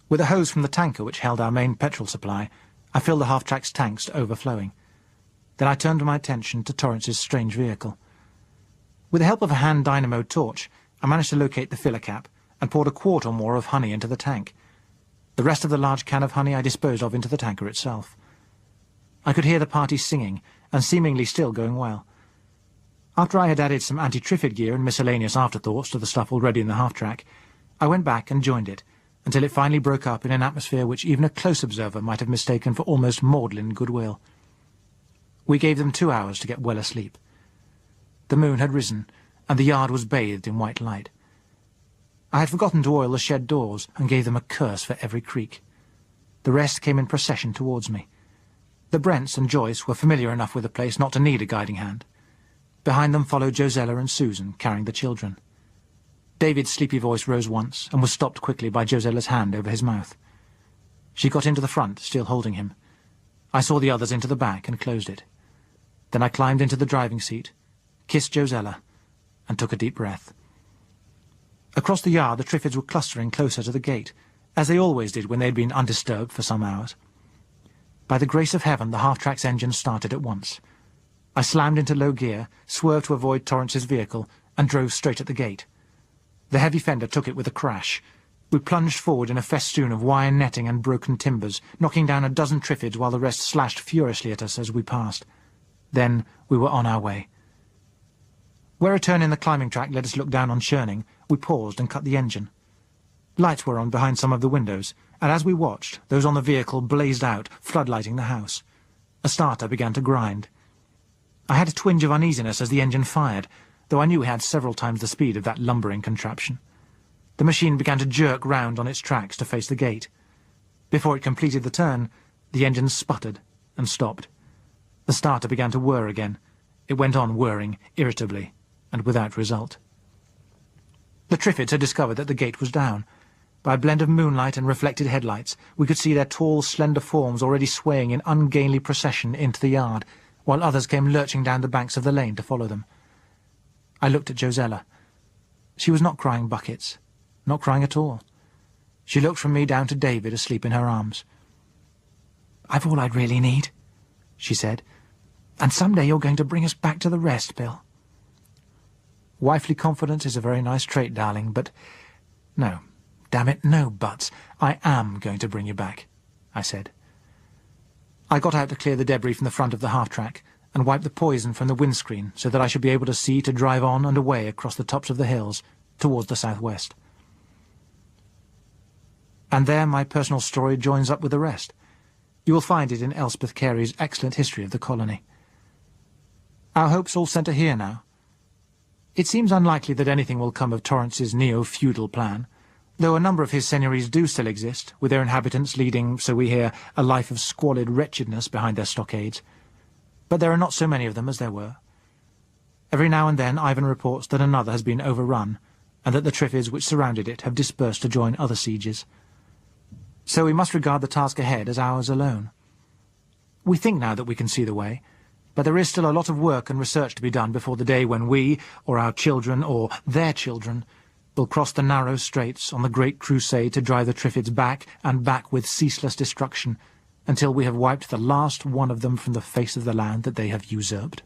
With a hose from the tanker which held our main petrol supply, I filled the half-track's tanks to overflowing. Then I turned my attention to Torrance's strange vehicle. With the help of a hand dynamo torch, I managed to locate the filler cap and poured a quart or more of honey into the tank. The rest of the large can of honey I disposed of into the tanker itself. I could hear the party singing, and seemingly still going well. After I had added some anti-Triffid gear and miscellaneous afterthoughts to the stuff already in the half-track, I went back and joined it, until it finally broke up in an atmosphere which even a close observer might have mistaken for almost maudlin goodwill. We gave them 2 hours to get well asleep. The moon had risen, and the yard was bathed in white light. I had forgotten to oil the shed doors, and gave them a curse for every creak. The rest came in procession towards me. The Brents and Joyce were familiar enough with the place not to need a guiding hand. Behind them followed Josella and Susan, carrying the children. David's sleepy voice rose once, and was stopped quickly by Josella's hand over his mouth. She got into the front, still holding him. I saw the others into the back and closed it. Then I climbed into the driving seat, kissed Josella, and took a deep breath. Across the yard the Triffids were clustering closer to the gate, as they always did when they had been undisturbed for some hours. By the grace of heaven the half-track's engine started at once. I slammed into low gear, swerved to avoid Torrance's vehicle, and drove straight at the gate. The heavy fender took it with a crash. We plunged forward in a festoon of wire netting and broken timbers, knocking down a dozen Triffids while the rest slashed furiously at us as we passed. Then we were on our way. Where a turn in the climbing track led us look down on churning, we paused and cut the engine. Lights were on behind some of the windows, and as we watched, those on the vehicle blazed out, floodlighting the house. A starter began to grind. I had a twinge of uneasiness as the engine fired, though I knew we had several times the speed of that lumbering contraption. The machine began to jerk round on its tracks to face the gate. Before it completed the turn, the engine sputtered and stopped. The starter began to whir again. It went on whirring, irritably, and without result. The Triffids had discovered that the gate was down. By a blend of moonlight and reflected headlights, we could see their tall, slender forms already swaying in ungainly procession into the yard, while others came lurching down the banks of the lane to follow them. I looked at Josella. She was not crying buckets, not crying at all. She looked from me down to David asleep in her arms. "I've all I'd really need," she said, "and some day you're going to bring us back to the rest, Bill." Wifely confidence is a very nice trait, darling, but... No, damn it, no buts. I am going to bring you back, I said. I got out to clear the debris from the front of the half-track, and wipe the poison from the windscreen so that I should be able to see to drive on and away across the tops of the hills towards the southwest. And there my personal story joins up with the rest. You will find it in Elspeth Carey's excellent history of the colony. Our hopes all centre here now. It seems unlikely that anything will come of Torrance's neo-feudal plan, though a number of his seigneuries do still exist, with their inhabitants leading, so we hear, a life of squalid wretchedness behind their stockades. But there are not so many of them as there were. Every now and then Ivan reports that another has been overrun, and that the Triffids which surrounded it have dispersed to join other sieges. So we must regard the task ahead as ours alone. We think now that we can see the way, but there is still a lot of work and research to be done before the day when we, or our children, or their children, will cross the narrow straits on the great crusade to drive the Triffids back and back with ceaseless destruction, until we have wiped the last one of them from the face of the land that they have usurped.